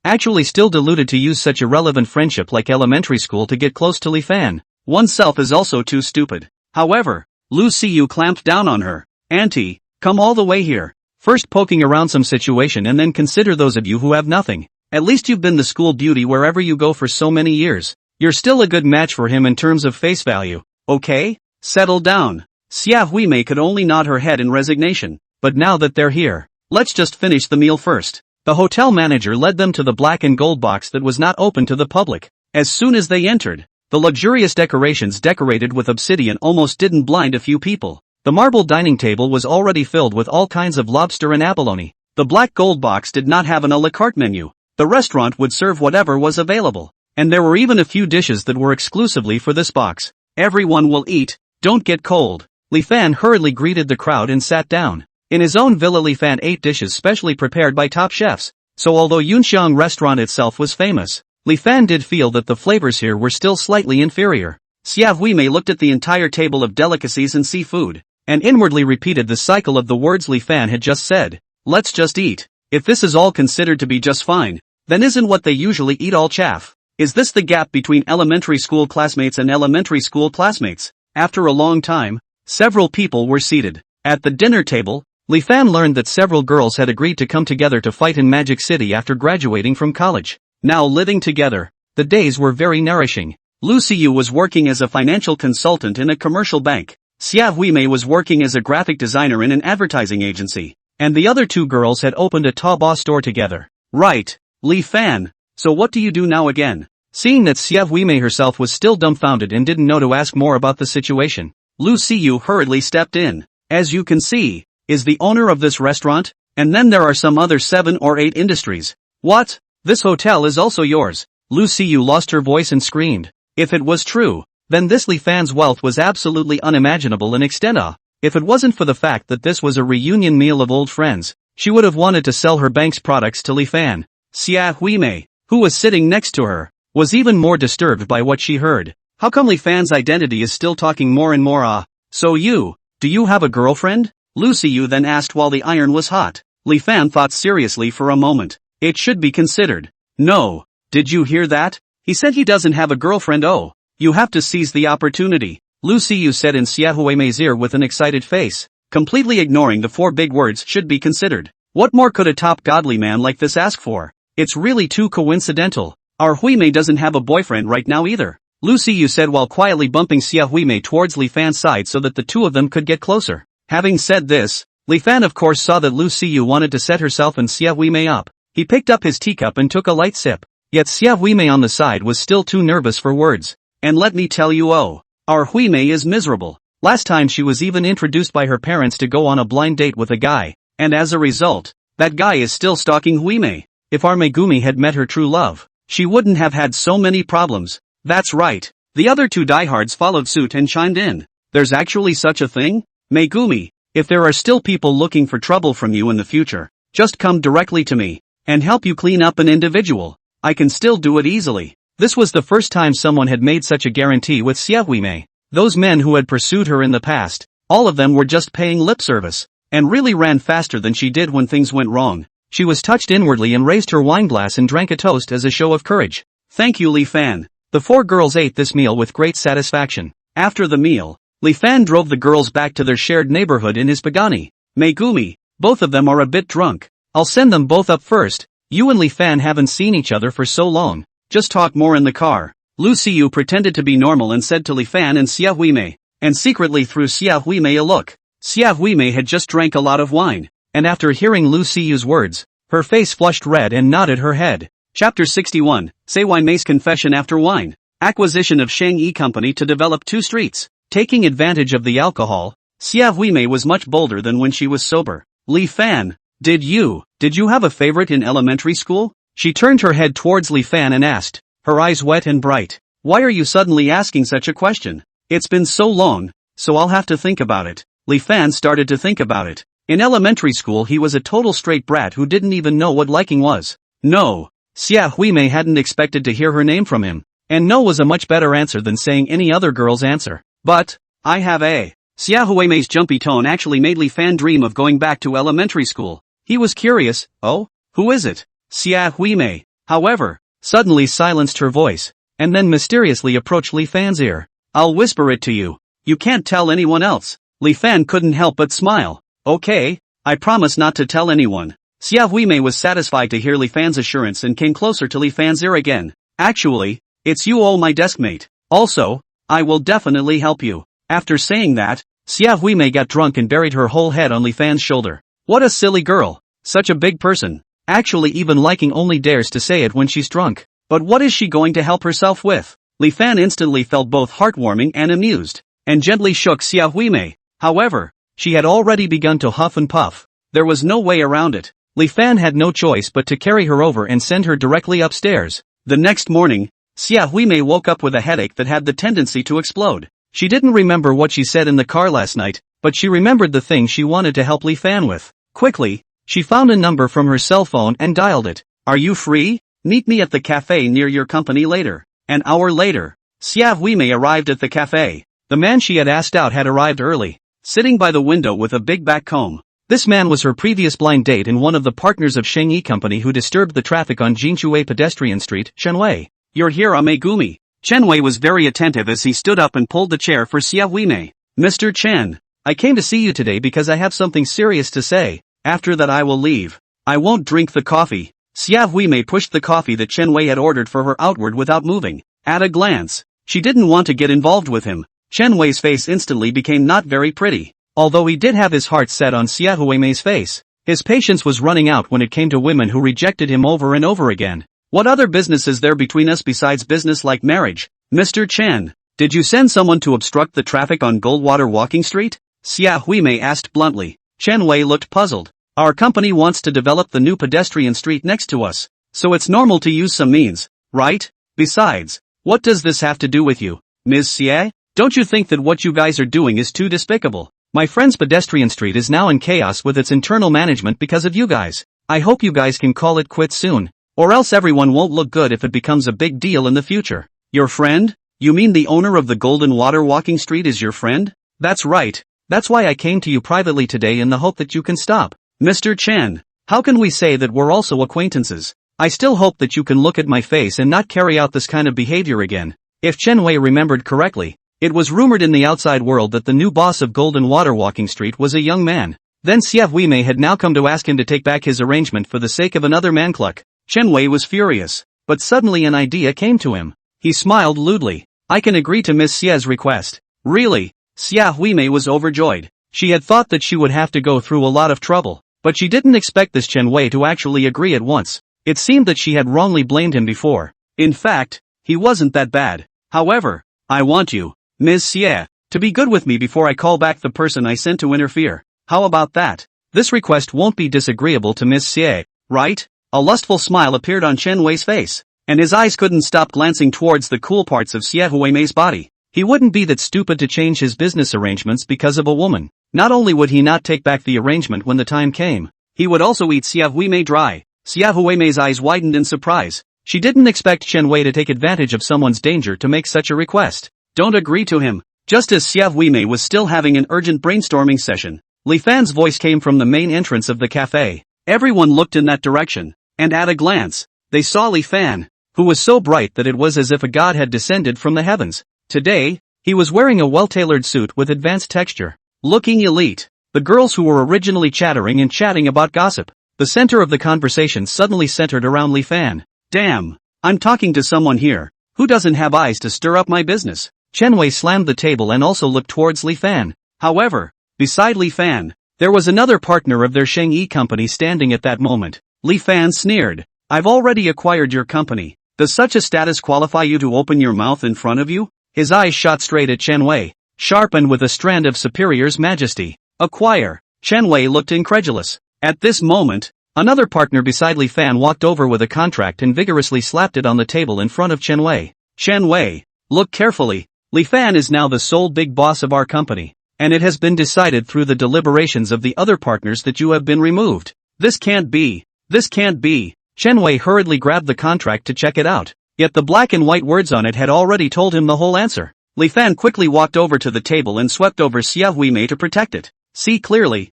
Speaker 1: Actually still deluded to use such irrelevant friendship like elementary school to get close to Li Fan. Oneself is also too stupid. However, Lu Siyu clamped down on her. Auntie, come all the way here. First poking around some situation and then consider those of you who have nothing. At least you've been the school beauty wherever you go for so many years. You're still a good match for him in terms of face value, okay? Settle down. Xia Huimei could only nod her head in resignation. But now that they're here, let's just finish the meal first. The hotel manager led them to the black and gold box that was not open to the public. As soon as they entered, the luxurious decorations decorated with obsidian almost didn't blind a few people. The marble dining table was already filled with all kinds of lobster and abalone. The black gold box did not have an a la carte menu. The restaurant would serve whatever was available. And there were even a few dishes that were exclusively for this box. Everyone will eat, don't get cold. Li Fan hurriedly greeted the crowd and sat down. In his own villa Li Fan ate dishes specially prepared by top chefs. So although Yunxiang restaurant itself was famous, Li Fan did feel that the flavors here were still slightly inferior. Xia Huimei looked at the entire table of delicacies and seafood, and inwardly repeated the cycle of the words Li Fan had just said. Let's just eat. If this is all considered to be just fine, then isn't what they usually eat all chaff? Is this the gap between elementary school classmates and elementary school classmates? After a long time, several people were seated. At the dinner table, Li Fan learned that several girls had agreed to come together to fight in Magic City after graduating from college. Now living together, the days were very nourishing. Lu Siyu was working as a financial consultant in a commercial bank. Xia Huimei was working as a graphic designer in an advertising agency. And the other two girls had opened a Taobao store together. Right, Li Fan. So what do you do now again? Seeing that Xia Huimei herself was still dumbfounded and didn't know to ask more about the situation, Lu Siyu hurriedly stepped in. As you can see, is the owner of this restaurant, and then there are some other 7 or 8 industries. What? This hotel is also yours. Lu Siyu lost her voice and screamed. If it was true, then this Li Fan's wealth was absolutely unimaginable in extent. If it wasn't for the fact that this was a reunion meal of old friends, she would have wanted to sell her bank's products to Li Fan. Xia Huimei, who was sitting next to her, was even more disturbed by what she heard. How come Li Fan's identity is still talking more and more? So do you have a girlfriend? Lu Siyu then asked while the iron was hot. Li Fan thought seriously for a moment. It should be considered. No. Did you hear that? He said he doesn't have a girlfriend. Oh. You have to seize the opportunity, Lu Siyu said in Xia Huimei's ear with an excited face, completely ignoring the 4 big words should be considered. What more could a top godly man like this ask for? It's really too coincidental. Our Huimei doesn't have a boyfriend right now either, Lu Siyu said while quietly bumping Xia Huimei towards Li Fan's side so that the two of them could get closer. Having said this, Li Fan of course saw that Lu Siyu wanted to set herself and Xia Huimei up. He picked up his teacup and took a light sip. Yet Xia Huimei on the side was still too nervous for words. And let me tell you, our Huimei is miserable. Last time she was even introduced by her parents to go on a blind date with a guy, and as a result, that guy is still stalking Huimei. If our Megumi had met her true love, she wouldn't have had so many problems. That's right. The other 2 diehards followed suit and chimed in. There's actually such a thing? Megumi, if there are still people looking for trouble from you in the future, just come directly to me, and help you clean up an individual. I can still do it easily. This was the first time someone had made such a guarantee with Xia Huimei. Those men who had pursued her in the past, all of them were just paying lip service, and really ran faster than she did when things went wrong. She was touched inwardly and raised her wine glass and drank a toast as a show of courage. Thank you, Li Fan. The 4 girls ate this meal with great satisfaction. After the meal, Li Fan drove the girls back to their shared neighborhood in his Pagani. Megumi, both of them are a bit drunk. I'll send them both up first. You and Li Fan haven't seen each other for so long. Just talk more in the car. Lu Siyu pretended to be normal and said to Li Fan and Xia Huimei, and secretly threw Xia Huimei a look. Xia Huimei had just drank a lot of wine, and after hearing Lu Siyu's words, her face flushed red and nodded her head. Chapter 61, Say Why Mei's Confession After Wine. Acquisition of Shang-Yi Company to develop 2 streets. Taking advantage of the alcohol, Xia Huimei was much bolder than when she was sober. Li Fan, did you have a favorite in elementary school? She turned her head towards Li Fan and asked, her eyes wet and bright. Why are you suddenly asking such a question? It's been so long, so I'll have to think about it. Li Fan started to think about it. In elementary school he was a total straight brat who didn't even know what liking was. No. Xia Huimei hadn't expected to hear her name from him, and no was a much better answer than saying any other girl's answer. But, I have a. Xia Huimei's jumpy tone actually made Li Fan dream of going back to elementary school. He was curious, oh, who is it? Xia Huimei, however, suddenly silenced her voice, and then mysteriously approached Li Fan's ear. I'll whisper it to you. You can't tell anyone else. Li Fan couldn't help but smile. Okay, I promise not to tell anyone. Xia Huimei was satisfied to hear Li Fan's assurance and came closer to Li Fan's ear again. Actually, it's you, oh my deskmate. Also, I will definitely help you. After saying that, Xia Huimei got drunk and buried her whole head on Li Fan's shoulder. What a silly girl. Such a big person. Actually even liking only dares to say it when she's drunk. But what is she going to help herself with? Li Fan instantly felt both heartwarming and amused, and gently shook Xia Huimei. However, she had already begun to huff and puff. There was no way around it. Li Fan had no choice but to carry her over and send her directly upstairs. The next morning, Xia Huimei woke up with a headache that had the tendency to explode. She didn't remember what she said in the car last night, but she remembered the thing she wanted to help Li Fan with. Quickly, she found a number from her cell phone and dialed it. Are you free? Meet me at the cafe near your company later. An hour later, Xia Huimei arrived at the cafe. The man she had asked out had arrived early, sitting by the window with a big back comb. This man was her previous blind date and one of the partners of Shang-Yi Company who disturbed the traffic on Jinshui Pedestrian Street, Shenwei. You're here, Amegumi. Chen Wei was very attentive as he stood up and pulled the chair for Xia Huimei. Mr. Chen, I came to see you today because I have something serious to say. After that I will leave. I won't drink the coffee. Xia Huimei pushed the coffee that Chen Wei had ordered for her outward without moving. At a glance, she didn't want to get involved with him. Chen Wei's face instantly became not very pretty. Although he did have his heart set on Xia Huimei's face, his patience was running out when it came to women who rejected him over and over again. What other business is there between us besides business like marriage? Mr. Chen, did you send someone to obstruct the traffic on Goldwater Walking Street? Xia Huimei asked bluntly. Chen Wei looked puzzled. Our company wants to develop the new pedestrian street next to us, so it's normal to use some means, right? Besides, what does this have to do with you, Ms. Xie? Don't you think that what you guys are doing is too despicable? My friend's pedestrian street is now in chaos with its internal management because of you guys. I hope you guys can call it quits soon, or else everyone won't look good if it becomes a big deal in the future. Your friend? You mean the owner of the Golden Water Walking Street is your friend? That's right. That's why I came to you privately today in the hope that you can stop. Mr. Chen, how can we say that we're also acquaintances? I still hope that you can look at my face and not carry out this kind of behavior again. If Chen Wei remembered correctly, it was rumored in the outside world that the new boss of Golden Water Walking Street was a young man. Then Xia Huimei had now come to ask him to take back his arrangement for the sake of another mancluck. Chen Wei was furious, but suddenly an idea came to him. He smiled lewdly. I can agree to Miss Xia's request. Really? Xia Huimei was overjoyed. She had thought that she would have to go through a lot of trouble, but she didn't expect this Chen Wei to actually agree at once. It seemed that she had wrongly blamed him before. In fact, he wasn't that bad. However, I want you, Ms. Xie, to be good with me before I call back the person I sent to interfere. How about that? This request won't be disagreeable to Ms. Xie, right? A lustful smile appeared on Chen Wei's face, and his eyes couldn't stop glancing towards the cool parts of Xia Huimei's body. He wouldn't be that stupid to change his business arrangements because of a woman. Not only would he not take back the arrangement when the time came, he would also eat Xia Huimei dry. Xia Huimei's eyes widened in surprise. She didn't expect Chen Wei to take advantage of someone's danger to make such a request. Don't agree to him. Just as Xia Huimei was still having an urgent brainstorming session, Li Fan's voice came from the main entrance of the cafe. Everyone looked in that direction, and at a glance, they saw Li Fan, who was so bright that it was as if a god had descended from the heavens. Today, he was wearing a well-tailored suit with advanced texture, looking elite. The girls who were originally chattering and chatting about gossip. The center of the conversation suddenly centered around Li Fan. Damn, I'm talking to someone here, who doesn't have eyes to stir up my business. Chen Wei slammed the table and also looked towards Li Fan. However, beside Li Fan, There was another partner of their Sheng-Yi company standing at that moment. Li Fan sneered. I've already acquired your company. Does such a status qualify you to open your mouth in front of you? His eyes shot straight at Chen Wei, sharp and with a strand of superior's majesty. Acquire. Chen Wei looked incredulous. At this moment, another partner beside Li Fan walked over with a contract and vigorously slapped it on the table in front of Chen Wei. Chen Wei, look carefully. Li Fan is now the sole big boss of our company, and it has been decided through the deliberations of the other partners that you have been removed. This can't be. This can't be. Chen Wei hurriedly grabbed the contract to check it out. Yet the black and white words on it had already told him the whole answer. Li Fan quickly walked over to the table and swept over Xia Huimei to protect it. See clearly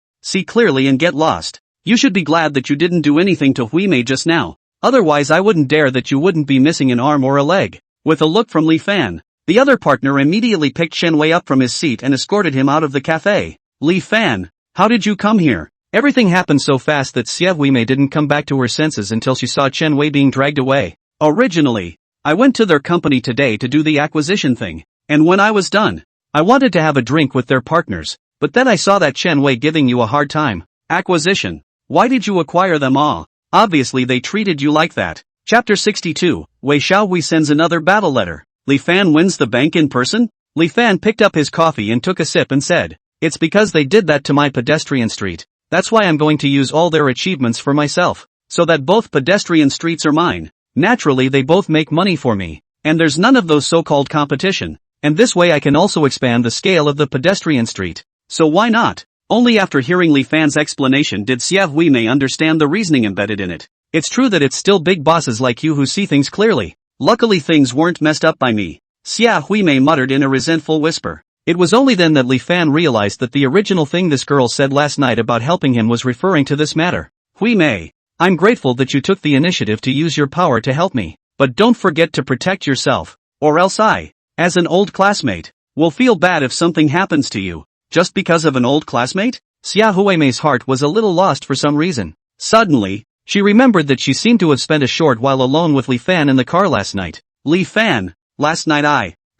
Speaker 1: and get lost. You should be glad that you didn't do anything to Huimei just now. Otherwise I wouldn't dare that you wouldn't be missing an arm or a leg. With a look from Li Fan, the other partner immediately picked Chen Wei up from his seat and escorted him out of the cafe. Li Fan, how did you come here? Everything happened so fast that Xia Huimei didn't come back to her senses until she saw Chen Wei being dragged away. Originally, I went to their company today to do the acquisition thing, and when I was done, I wanted to have a drink with their partners, but then I saw that Chen Wei giving you a hard time. Acquisition. Why did you acquire them all? Obviously they treated you like that. Chapter 62, Wei Xiaohui sends another battle letter. Li Fan wins the bank in person? Li Fan picked up his coffee and took a sip and said, it's because they did that to my pedestrian street. That's why I'm going to use all their achievements for myself, so that both pedestrian streets are mine. Naturally they both make money for me, and there's none of those so-called competition, and this way I can also expand the scale of the pedestrian street. So why not? Only after hearing Li Fan's explanation did Xia Huimei understand the reasoning embedded in it. It's true that it's still big bosses like you who see things clearly. Luckily things weren't messed up by me. Xia Huimei muttered in a resentful whisper. It was only then that Li Fan realized that the original thing this girl said last night about helping him was referring to this matter. Huimei, I'm grateful that you took the initiative to use your power to help me, but don't forget to protect yourself, or else I, as an old classmate, will feel bad if something happens to you. Just because of an old classmate? Xia Huimei's heart was a little lost for some reason. Suddenly, she remembered that she seemed to have spent a short while alone with Li Fan in the car last night. Li Fan, last night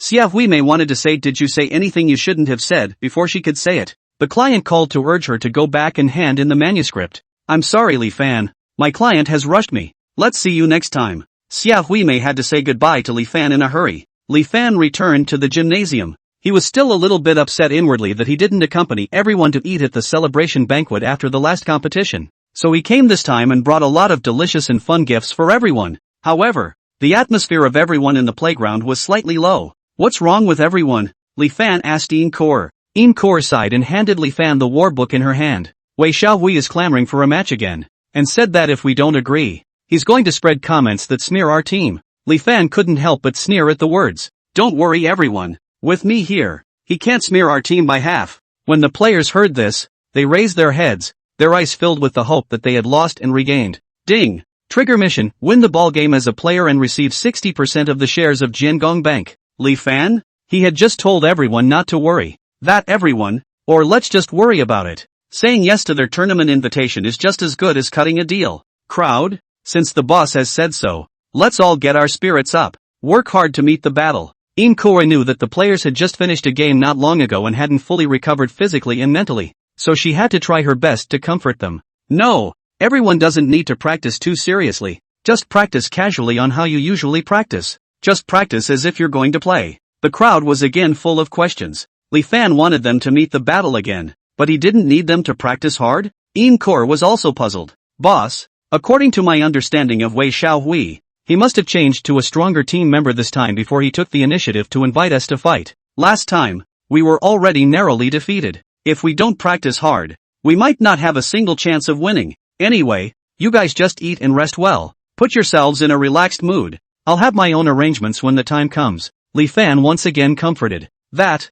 Speaker 1: Xia Huimei wanted to say did you say anything you shouldn't have said before she could say it. The client called to urge her to go back and hand in the manuscript. I'm sorry Li Fan, my client has rushed me. Let's see you next time. Xia Huimei had to say goodbye to Li Fan in a hurry. Li Fan returned to the gymnasium. He was still a little bit upset inwardly that he didn't accompany everyone to eat at the celebration banquet after the last competition. So he came this time and brought a lot of delicious and fun gifts for everyone. However, the atmosphere of everyone in the playground was slightly low. What's wrong with everyone? Li Fan asked Encore. Encore sighed and handed Li Fan the war book in her hand. Wei Xiaohui is clamoring for a match again, and said that if we don't agree, he's going to spread comments that smear our team. Li Fan couldn't help but sneer at the words. Don't worry everyone. With me here, he can't smear our team by half. When the players heard this, they raised their heads, their eyes filled with the hope that they had lost and regained. Ding! Trigger mission, win the ball game as a player and receive 60% of the shares of Jiangong Bank. Li Fan? He had just told everyone not to worry. That everyone, or let's just worry about it. Saying yes to their tournament invitation is just as good as cutting a deal. Crowd? Since the boss has said so, let's all get our spirits up. Work hard to meet the battle. Encore knew that the players had just finished a game not long ago and hadn't fully recovered physically and mentally, so she had to try her best to comfort them. No, everyone doesn't need to practice too seriously. Just practice casually on how you usually practice. Just practice as if you're going to play. The crowd was again full of questions. Li Fan wanted them to meet the battle again, but he didn't need them to practice hard? Encore was also puzzled. Boss, according to my understanding of Wei Xiaohui, he must have changed to a stronger team member this time before he took the initiative to invite us to fight. Last time, we were already narrowly defeated. If we don't practice hard, we might not have a single chance of winning. Anyway, you guys just eat and rest well. Put yourselves in a relaxed mood. I'll have my own arrangements when the time comes. Li Fan once again comforted. That's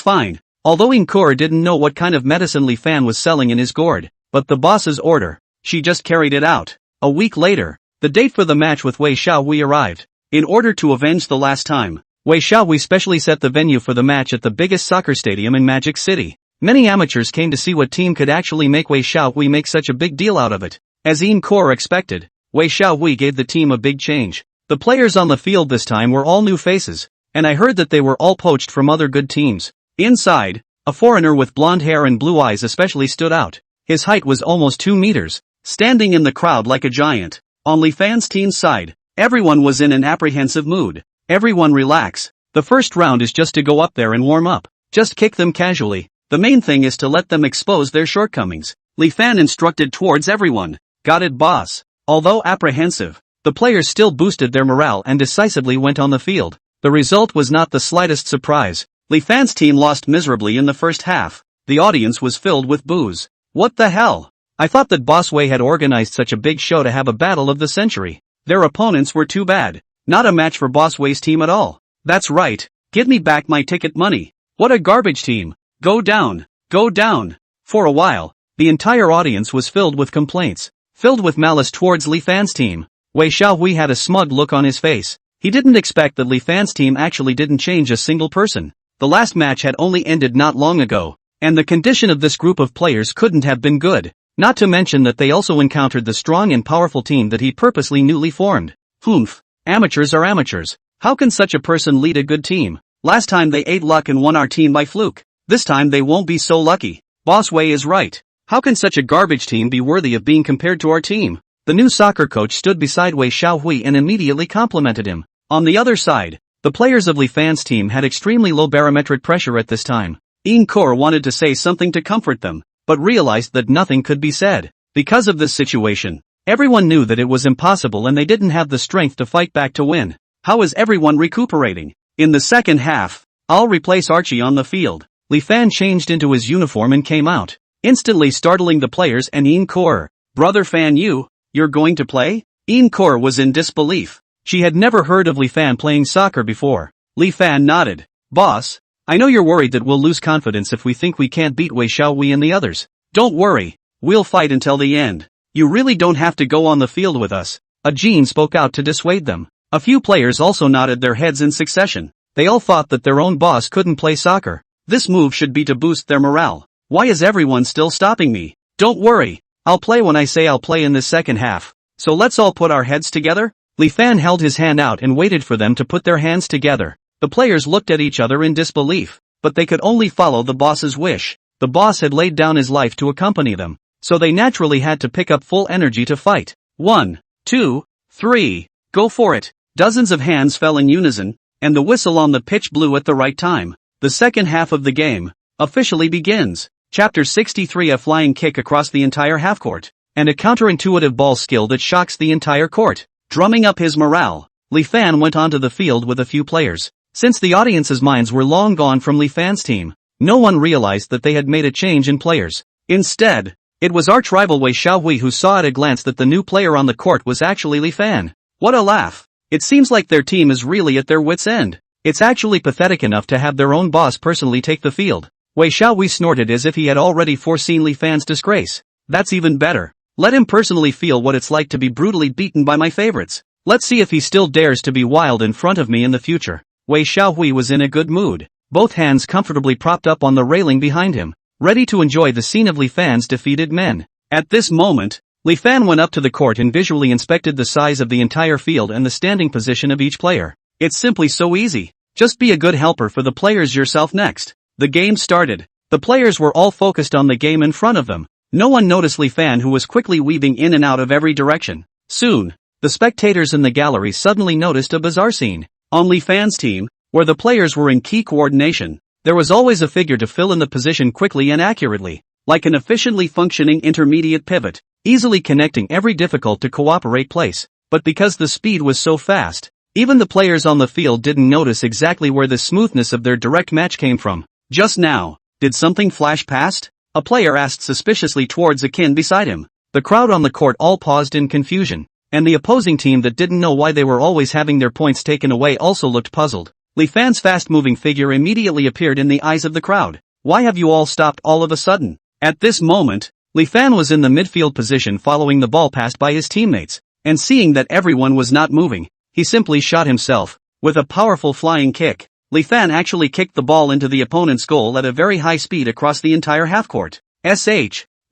Speaker 1: fine. Although Encore didn't know what kind of medicine Li Fan was selling in his gourd, but the boss's order, she just carried it out. A week later, the date for the match with Wei Xiaohui arrived. In order to avenge the last time, Wei Xiaohui specially set the venue for the match at the biggest soccer stadium in Magic City. Many amateurs came to see what team could actually make Wei Xiaohui make such a big deal out of it. As Encore expected, Wei Xiaohui gave the team a big change. The players on the field this time were all new faces, and I heard that they were all poached from other good teams. Inside, A foreigner with blonde hair and blue eyes especially stood out. His height was almost 2 meters, standing in the crowd like a giant. On Li Fan's team's side, everyone was in an apprehensive mood. Everyone relax. The first round is just to go up there and warm up. Just kick them casually. The main thing is to let them expose their shortcomings. Li Fan instructed towards everyone. Got it, boss. Although apprehensive, the players still boosted their morale and decisively went on the field. The result was not the slightest surprise. Li Fan's team lost miserably in the first half. The audience was filled with boos. What the hell? I thought that Boss Wei had organized such a big show to have a battle of the century. Their opponents were too bad. Not a match for Boss Wei's team at all. That's right. Give me back my ticket money. What a garbage team. Go down. Go down. For a while, the entire audience was filled with complaints, filled with malice towards Li Fan's team. Wei Xiaohui had a smug look on his face. He didn't expect that Li Fan's team actually didn't change a single person. The last match had only ended not long ago, and the condition of this group of players couldn't have been good. Not to mention that they also encountered the strong and powerful team that he purposely newly formed. Humph. Amateurs are amateurs. How can such a person lead a good team? Last time they ate luck and won our team by fluke. This time they won't be so lucky. Boss Wei is right. How can such a garbage team be worthy of being compared to our team? The new soccer coach stood beside Wei Xiaohui and immediately complimented him. On the other side, the players of Li Fan's team had extremely low barometric pressure at this time. Yin Kor wanted to say something to comfort them, but realized that nothing could be said. Because of this situation, everyone knew that it was impossible and they didn't have the strength to fight back to win. How is everyone recuperating? In the second half, I'll replace Archie on the field. Li Fan changed into his uniform and came out, instantly startling the players and Yin Kor. Brother Fan, you're going to play? Yin Kor was in disbelief. She had never heard of Li Fan playing soccer before. Li Fan nodded. Boss, I know you're worried that we'll lose confidence if we think we can't beat Wei Xiaohui and the others. Don't worry, we'll fight until the end. You really don't have to go on the field with us. A Jean spoke out to dissuade them. A few players also nodded their heads in succession. They all thought that their own boss couldn't play soccer. This move should be to boost their morale. Why is everyone still stopping me? Don't worry, I'll play when I say I'll play in this second half. So let's all put our heads together? Li Fan held his hand out and waited for them to put their hands together. The players looked at each other in disbelief, but they could only follow the boss's wish. The boss had laid down his life to accompany them, so they naturally had to pick up full energy to fight. 1, 2, 3, go for it. Dozens of hands fell in unison, and the whistle on the pitch blew at the right time. The second half of the game officially begins. Chapter 63: A flying kick across the entire half-court, and a counterintuitive ball skill that shocks the entire court. Drumming up his morale, Li Fan went onto the field with a few players. Since the audience's minds were long gone from Li Fan's team, no one realized that they had made a change in players. Instead, it was arch-rival Wei Xiaohui who saw at a glance that the new player on the court was actually Li Fan. What a laugh! It seems like their team is really at their wits' end. It's actually pathetic enough to have their own boss personally take the field. Wei Xiaohui snorted as if he had already foreseen Li Fan's disgrace. That's even better. Let him personally feel what it's like to be brutally beaten by my favorites. Let's see if he still dares to be wild in front of me in the future. Wei Xiaohui was in a good mood, both hands comfortably propped up on the railing behind him, ready to enjoy the scene of Li Fan's defeated men. At this moment, Li Fan went up to the court and visually inspected the size of the entire field and the standing position of each player. It's simply so easy. Just be a good helper for the players yourself next. The game started. The players were all focused on the game in front of them. No one noticed Li Fan, who was quickly weaving in and out of every direction. Soon, the spectators in the gallery suddenly noticed a bizarre scene. On Li Fan's team, where the players were in key coordination, there was always a figure to fill in the position quickly and accurately, like an efficiently functioning intermediate pivot, easily connecting every difficult to cooperate place. But because the speed was so fast, even the players on the field didn't notice exactly where the smoothness of their direct match came from. Just now, did something flash past? A player asked suspiciously towards a kin beside him. The crowd on the court all paused in confusion, and the opposing team that didn't know why they were always having their points taken away also looked puzzled. Li Fan's fast-moving figure immediately appeared in the eyes of the crowd. Why have you all stopped all of a sudden? At this moment, Li Fan was in the midfield position following the ball passed by his teammates, and seeing that everyone was not moving, he simply shot himself. With a powerful flying kick, Li Fan actually kicked the ball into the opponent's goal at a very high speed across the entire half-court.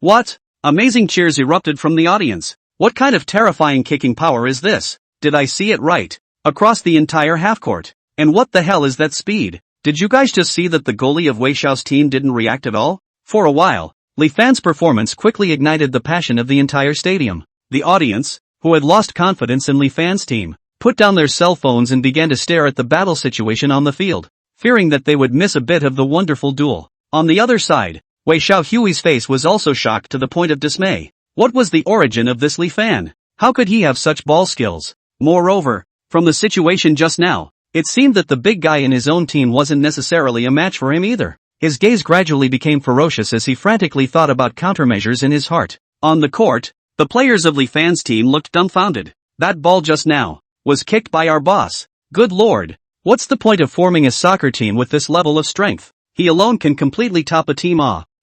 Speaker 1: What? Amazing cheers erupted from the audience. What kind of terrifying kicking power is this? Did I see it right? Across the entire half-court. And what the hell is that speed? Did you guys just see that the goalie of Wei Xiao's team didn't react at all? For a while, Li Fan's performance quickly ignited the passion of the entire stadium. The audience, who had lost confidence in Li Fan's team, put down their cell phones and began to stare at the battle situation on the field, fearing that they would miss a bit of the wonderful duel. On the other side, Wei Xiaohui's face was also shocked to the point of dismay. What was the origin of this Li Fan? How could he have such ball skills? Moreover, from the situation just now, it seemed that the big guy in his own team wasn't necessarily a match for him either. His gaze gradually became ferocious as he frantically thought about countermeasures in his heart. On the court, the players of Li Fan's team looked dumbfounded. That ball just now was kicked by our boss. Good lord, what's the point of forming a soccer team with this level of strength? He alone can completely top a team.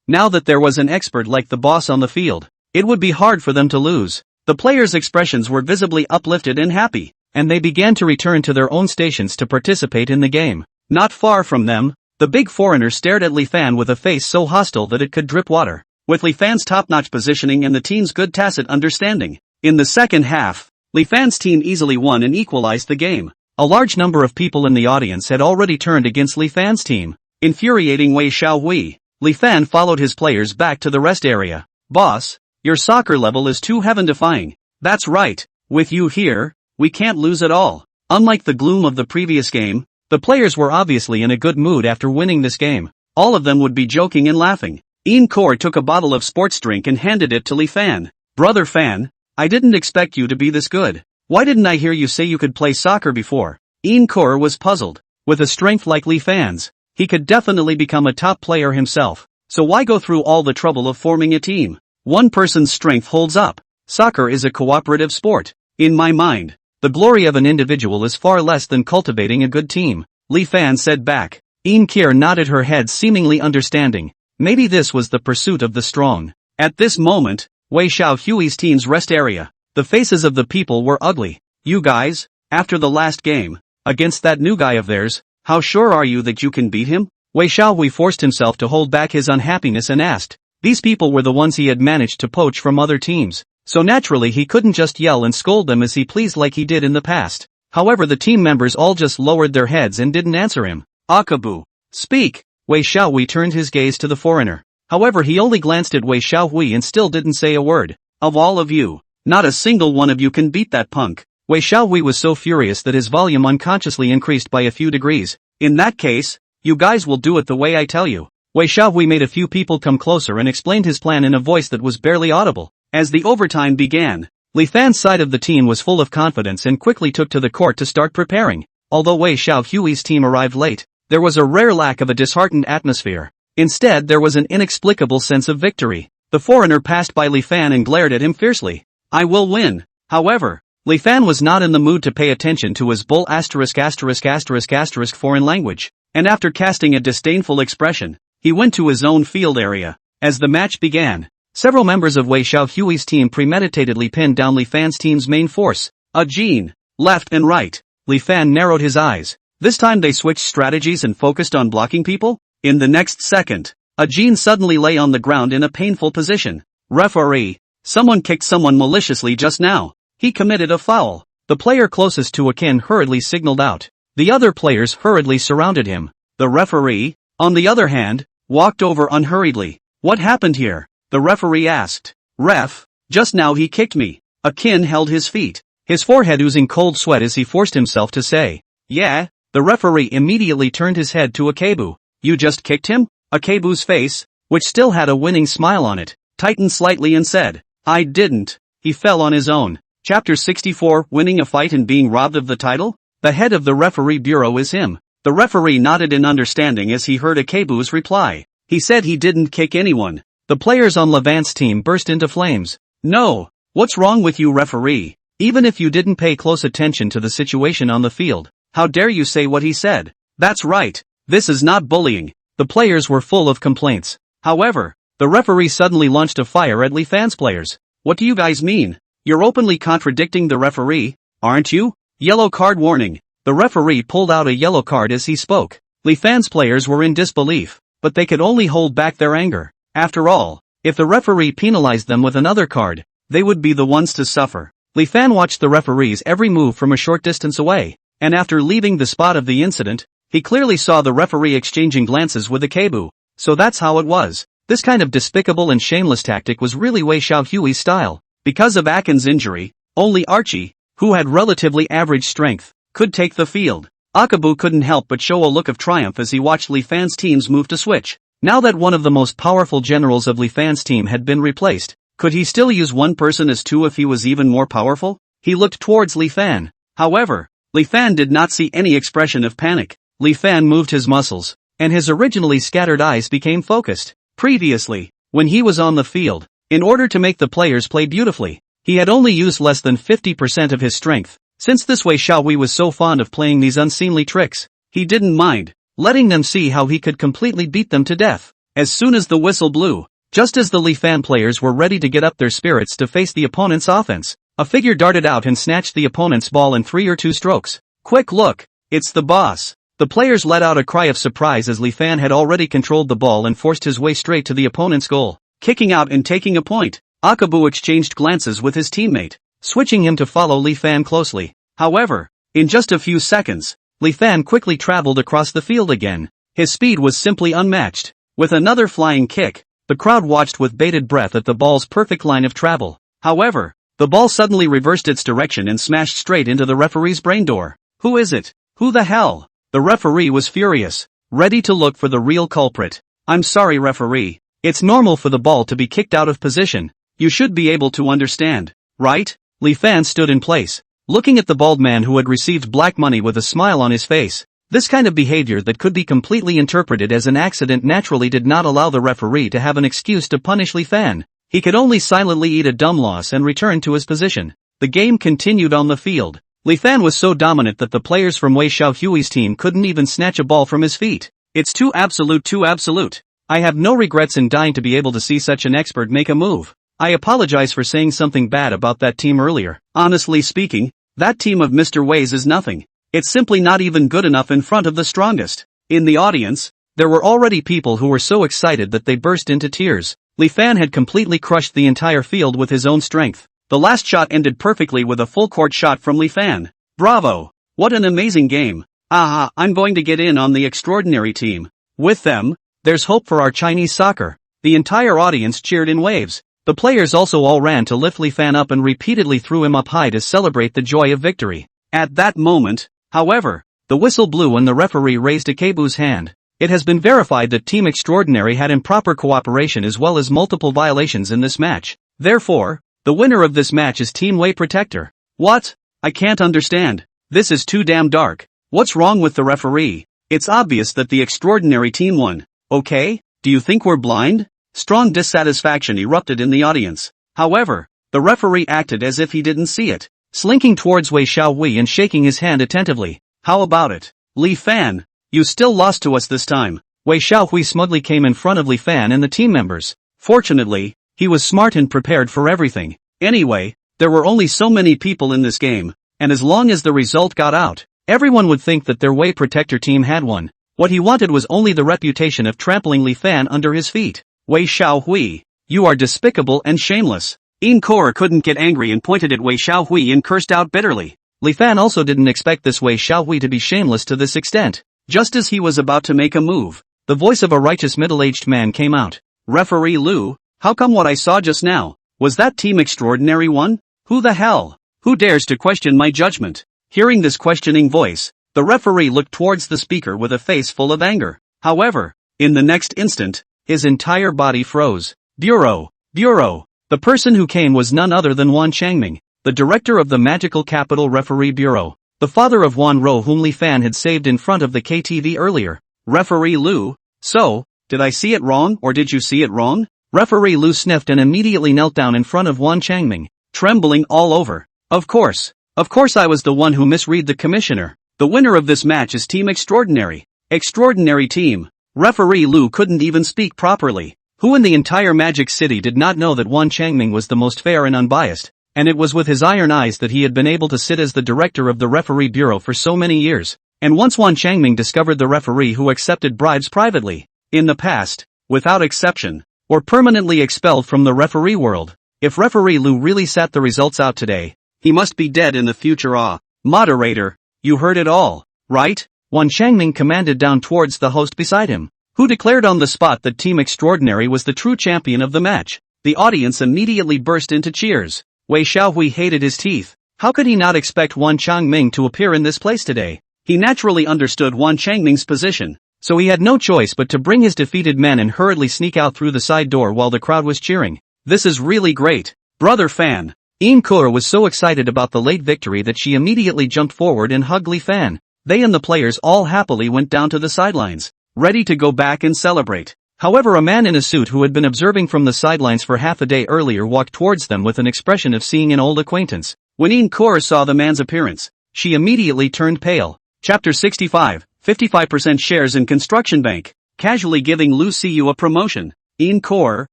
Speaker 1: Now that there was an expert like the boss on the field, it would be hard for them to lose. The players' expressions were visibly uplifted and happy, and they began to return to their own stations to participate in the game. Not far from them, the big foreigner stared at Li Fan with a face so hostile that it could drip water. With Li Fan's top-notch positioning and the team's good tacit understanding, in the second half, Li Fan's team easily won and equalized the game. A large number of people in the audience had already turned against Li Fan's team, infuriating Wei Xiaohui. Li Fan followed his players back to the rest area. Boss, your soccer level is too heaven-defying. That's right, with you here, we can't lose at all. Unlike the gloom of the previous game, the players were obviously in a good mood after winning this game. All of them would be joking and laughing. Encore took a bottle of sports drink and handed it to Li Fan. Brother Fan, I didn't expect you to be this good. Why didn't I hear you say you could play soccer before? Encore was puzzled. With a strength like Li Fan's, he could definitely become a top player himself. So why go through all the trouble of forming a team? One person's strength holds up. Soccer is a cooperative sport. In my mind, the glory of an individual is far less than cultivating a good team. Li Fan said back. Encore nodded her head, seemingly understanding. Maybe this was the pursuit of the strong. At this moment, Wei Xiaohui's team's rest area. The faces of the people were ugly. You guys, after the last game, against that new guy of theirs, how sure are you that you can beat him? Wei Xiaohui forced himself to hold back his unhappiness and asked. These people were the ones he had managed to poach from other teams, so naturally he couldn't just yell and scold them as he pleased like he did in the past. However, the team members all just lowered their heads and didn't answer him. Akabu, speak! Wei Xiaohui turned his gaze to the foreigner. However, he only glanced at Wei Xiaohui and still didn't say a word. Of all of you, not a single one of you can beat that punk. Wei Xiaohui was so furious that his volume unconsciously increased by a few degrees. In that case, you guys will do it the way I tell you. Wei Xiaohui made a few people come closer and explained his plan in a voice that was barely audible. As the overtime began, Li Fan's side of the team was full of confidence and quickly took to the court to start preparing. Although Wei Xiaohui's team arrived late, there was a rare lack of a disheartened atmosphere. Instead, there was an inexplicable sense of victory. The foreigner passed by Li Fan and glared at him fiercely. I will win. However, Li Fan was not in the mood to pay attention to his bull ***** foreign language, and after casting a disdainful expression, he went to his own field area. As the match began, several members of Wei Xiaohui's team premeditatedly pinned down Li Fan's team's main force. Jin, left and right. Li Fan narrowed his eyes. This time they switched strategies and focused on blocking people. In the next second, Jin suddenly lay on the ground in a painful position. Referee, someone kicked someone maliciously just now. He committed a foul. The player closest to Akin hurriedly signaled out. The other players hurriedly surrounded him. The referee, on the other hand, walked over unhurriedly. What happened here? The referee asked. Ref, just now he kicked me. Akin held his feet, his forehead oozing cold sweat as he forced himself to say, yeah. The referee immediately turned his head to Akabu. You just kicked him? Akabu's face, which still had a winning smile on it, tightened slightly and said, I didn't. He fell on his own. Chapter 64, Winning a Fight and Being Robbed of the Title? The head of the referee bureau is him. The referee nodded in understanding as he heard Akabu's reply. He said he didn't kick anyone. The players on Levant's team burst into flames. No, what's wrong with you, referee? Even if you didn't pay close attention to the situation on the field, how dare you say what he said? That's right, this is not bullying. The players were full of complaints. However, the referee suddenly launched a fire at Li Fan's players. What do you guys mean? You're openly contradicting the referee, aren't you? Yellow card warning. The referee pulled out a yellow card as he spoke. Li Fan's players were in disbelief, but they could only hold back their anger. After all, if the referee penalized them with another card, they would be the ones to suffer. Li Fan watched the referee's every move from a short distance away, and after leaving the spot of the incident, He clearly saw the referee exchanging glances with the Kebu. So that's how it was. This kind of despicable and shameless tactic was really Wei Xiaohui's style. Because of Akin's injury, only Archie, who had relatively average strength, could take the field. Akabu couldn't help but show a look of triumph as he watched Li Fan's teams move to switch. Now that one of the most powerful generals of Li Fan's team had been replaced, could he still use one person as two if he was even more powerful? He looked towards Li Fan. However, Li Fan did not see any expression of panic. Li Fan moved his muscles, and his originally scattered eyes became focused. Previously, when he was on the field, in order to make the players play beautifully, he had only used less than 50% of his strength. Since this Wei Xiaohui was so fond of playing these unseemly tricks, he didn't mind letting them see how he could completely beat them to death. As soon as the whistle blew, just as the Li Fan players were ready to get up their spirits to face the opponent's offense, a figure darted out and snatched the opponent's ball in 3 or 2 strokes. Quick look, it's the boss. The players let out a cry of surprise as Li Fan had already controlled the ball and forced his way straight to the opponent's goal, kicking out and taking a point. Akabu exchanged glances with his teammate, switching him to follow Li Fan closely. However, in just a few seconds, Li Fan quickly traveled across the field again. His speed was simply unmatched. With another flying kick, the crowd watched with bated breath at the ball's perfect line of travel. However, the ball suddenly reversed its direction and smashed straight into the referee's brain door. Who is it? Who the hell? The referee was furious, ready to look for the real culprit. I'm sorry, referee. It's normal for the ball to be kicked out of position. You should be able to understand, right? Li Fan stood in place, looking at the bald man who had received black money with a smile on his face. This kind of behavior that could be completely interpreted as an accident naturally did not allow the referee to have an excuse to punish Li Fan. He could only silently eat a dumb loss and return to his position. The game continued on the field. Li Fan was so dominant that the players from Wei Xiaohui's team couldn't even snatch a ball from his feet. It's too absolute. I have no regrets in dying to be able to see such an expert make a move. I apologize for saying something bad about that team earlier. Honestly speaking, that team of Mr. Wei's is nothing. It's simply not even good enough in front of the strongest. In the audience, there were already people who were so excited that they burst into tears. Li Fan had completely crushed the entire field with his own strength. The last shot ended perfectly with a full-court shot from Li Fan. Bravo! What an amazing game. Aha, I'm going to get in on the extraordinary team. With them, there's hope for our Chinese soccer. The entire audience cheered in waves. The players also all ran to lift Li Fan up and repeatedly threw him up high to celebrate the joy of victory. At that moment, however, the whistle blew and the referee raised Ikebu's hand. It has been verified that Team Extraordinary had improper cooperation as well as multiple violations in this match. Therefore, the winner of this match is Team Wei Protector. What? I can't understand. This is too damn dark. What's wrong with the referee? It's obvious that the extraordinary team won. Okay, do you think we're blind? Strong dissatisfaction erupted in the audience. However, the referee acted as if he didn't see it, slinking towards Wei Xiaohui and shaking his hand attentively. How about it? Li Fan, you still lost to us this time. Wei Xiaohui smugly came in front of Li Fan and the team members. Fortunately, he was smart and prepared for everything. Anyway, there were only so many people in this game, and as long as the result got out, everyone would think that their Wei Protector team had won. What he wanted was only the reputation of trampling Li Fan under his feet. Wei Xiaohui, you are despicable and shameless. Encore couldn't get angry and pointed at Wei Xiaohui and cursed out bitterly. Li Fan also didn't expect this Wei Xiaohui to be shameless to this extent. Just as he was about to make a move, the voice of a righteous middle-aged man came out. Referee Liu, how come what I saw just now? Was that Team Extraordinary one? Who the hell? Who dares to question my judgment? Hearing this questioning voice, the referee looked towards the speaker with a face full of anger. However, in the next instant, his entire body froze. Bureau. The person who came was none other than Wan Changming, the director of the Magical Capital Referee Bureau, the father of Wan Ro whom Li Fan had saved in front of the KTV earlier. Referee Liu, so, did I see it wrong or did you see it wrong? Referee Liu sniffed and immediately knelt down in front of Wan Changming, trembling all over. Of course I was the one who misread the commissioner. The winner of this match is Team Extraordinary. Extraordinary team. Referee Liu couldn't even speak properly. Who in the entire Magic City did not know that Wan Changming was the most fair and unbiased? And it was with his iron eyes that he had been able to sit as the director of the referee bureau for so many years. And once Wan Changming discovered the referee who accepted bribes privately, in the past, without exception, or permanently expelled from the referee world. If referee Liu really sat the results out today, he must be dead in the future. Moderator, you heard it all, right? Wan Changming commanded down towards the host beside him, who declared on the spot that Team Extraordinary was the true champion of the match. The audience immediately burst into cheers. Wei Xiaohui hated his teeth. How could he not expect Wan Changming to appear in this place today? He naturally understood Wan Changming's position, so he had no choice but to bring his defeated men and hurriedly sneak out through the side door while the crowd was cheering. This is really great. Brother Fan. Yin Kur was so excited about the late victory that she immediately jumped forward and hugged Li Fan. They and the players all happily went down to the sidelines, ready to go back and celebrate. However, a man in a suit who had been observing from the sidelines for half a day earlier walked towards them with an expression of seeing an old acquaintance. When Yin Kur saw the man's appearance, she immediately turned pale. Chapter 65, 55% shares in Construction Bank, casually giving Lu Siyu a promotion. Yin Kur,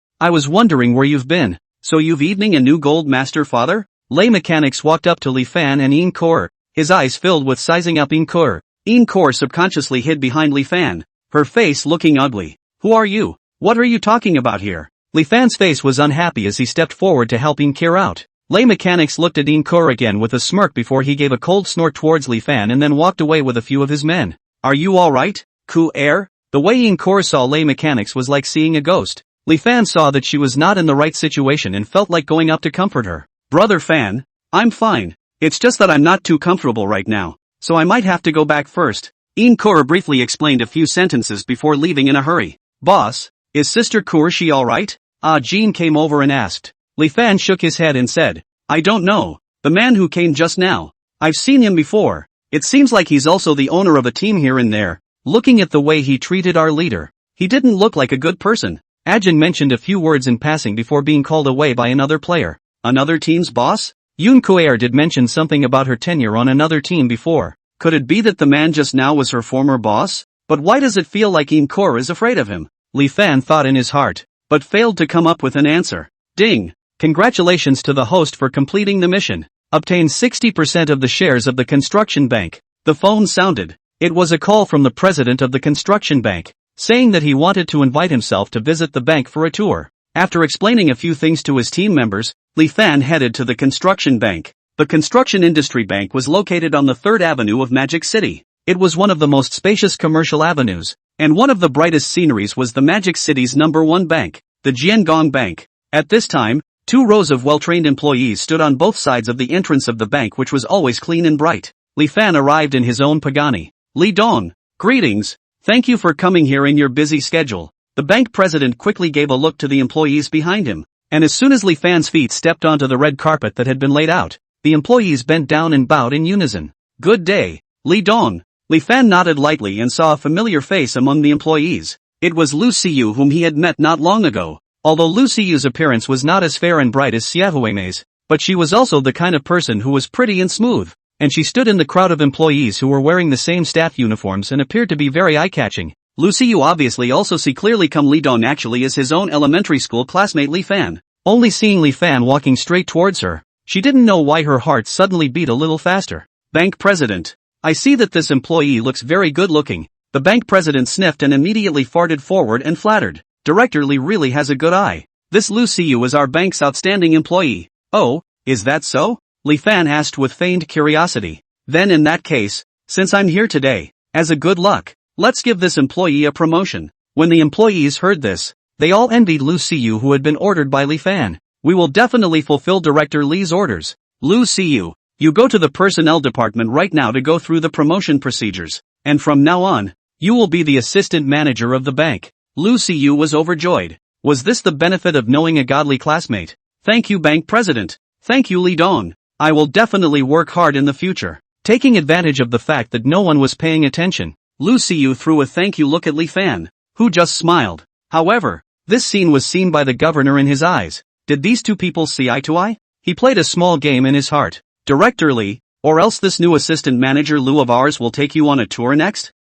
Speaker 1: I was wondering where you've been. So you've evening a new gold master, father? Lei Mechanics walked up to Li Fan and Yin Kur, his eyes filled with sizing up Yin Kur. Yin Kur subconsciously hid behind Li Fan, her face looking ugly. Who are you? What are you talking about here? Li Fan's face was unhappy as he stepped forward to help Yin Kur out. Lei Mechanics looked at Yin Kur again with a smirk before he gave a cold snort towards Li Fan and then walked away with a few of his men. Are you alright, Ku Air? The way Yin Kur saw Lei Mechanics was like seeing a ghost. Li Fan saw that she was not in the right situation and felt like going up to comfort her. Brother Fan, I'm fine. It's just that I'm not too comfortable right now, so I might have to go back first. Yin Kur briefly explained a few sentences before leaving in a hurry. Boss, is Sister Kur she alright? Jean came over and asked. Li Fan shook his head and said, I don't know. The man who came just now. I've seen him before. It seems like he's also the owner of a team here and there. Looking at the way he treated our leader, he didn't look like a good person. Ajin mentioned a few words in passing before being called away by another player. Another team's boss? Yun Kuer did mention something about her tenure on another team before. Could it be that the man just now was her former boss? But why does it feel like Yin Kur is afraid of him? Li Fan thought in his heart, but failed to come up with an answer. Ding! Congratulations to the host for completing the mission. Obtain 60% of the shares of the construction bank. The phone sounded. It was a call from the president of the construction bank, saying that he wanted to invite himself to visit the bank for a tour. After explaining a few things to his team members, Li Fan headed to the construction bank. The construction industry bank was located on the 3rd Avenue of Magic City. It was one of the most spacious commercial avenues, and one of the brightest sceneries was the Magic City's #1 bank, the Jiangong Bank. At this time, 2 rows of well-trained employees stood on both sides of the entrance of the bank, which was always clean and bright. Li Fan arrived in his own Pagani. Li Dong, greetings. Thank you for coming here in your busy schedule. The bank president quickly gave a look to the employees behind him, and as soon as Li Fan's feet stepped onto the red carpet that had been laid out, the employees bent down and bowed in unison. Good day, Li Dong. Li Fan nodded lightly and saw a familiar face among the employees. It was Lu Siyu, whom he had met not long ago. Although Lu Siyu's appearance was not as fair and bright as Xiaohui's, but she was also the kind of person who was pretty and smooth, and she stood in the crowd of employees who were wearing the same staff uniforms and appeared to be very eye-catching. Lu Siyu obviously also see clearly come Li Dong actually is his own elementary school classmate Li Fan. Only seeing Li Fan walking straight towards her, she didn't know why her heart suddenly beat a little faster. Bank president. I see that this employee looks very good looking. The bank president sniffed and immediately farted forward and flattered. Director Li really has a good eye. This Lu Siyu is our bank's outstanding employee. Oh, is that so? Li Fan asked with feigned curiosity. Then in that case, since I'm here today, as a good luck, let's give this employee a promotion. When the employees heard this, they all envied Lu Siyu, who had been ordered by Li Fan. We will definitely fulfill Director Li's orders. Lu Siyu, you go to the personnel department right now to go through the promotion procedures, and from now on, you will be the assistant manager of the bank. Lu Siyu was overjoyed. Was this the benefit of knowing a godly classmate? Thank you, bank president. Thank you, Li Dong. I will definitely work hard in the future. Taking advantage of the fact that no one was paying attention, Lu Siyu threw a thank you look at Li Fan, who just smiled. However, this scene was seen by the governor in his eyes. Did these two people see eye to eye? He played a small game in his heart. Director Li, or else this new assistant manager Lu of ours will take you on a tour next?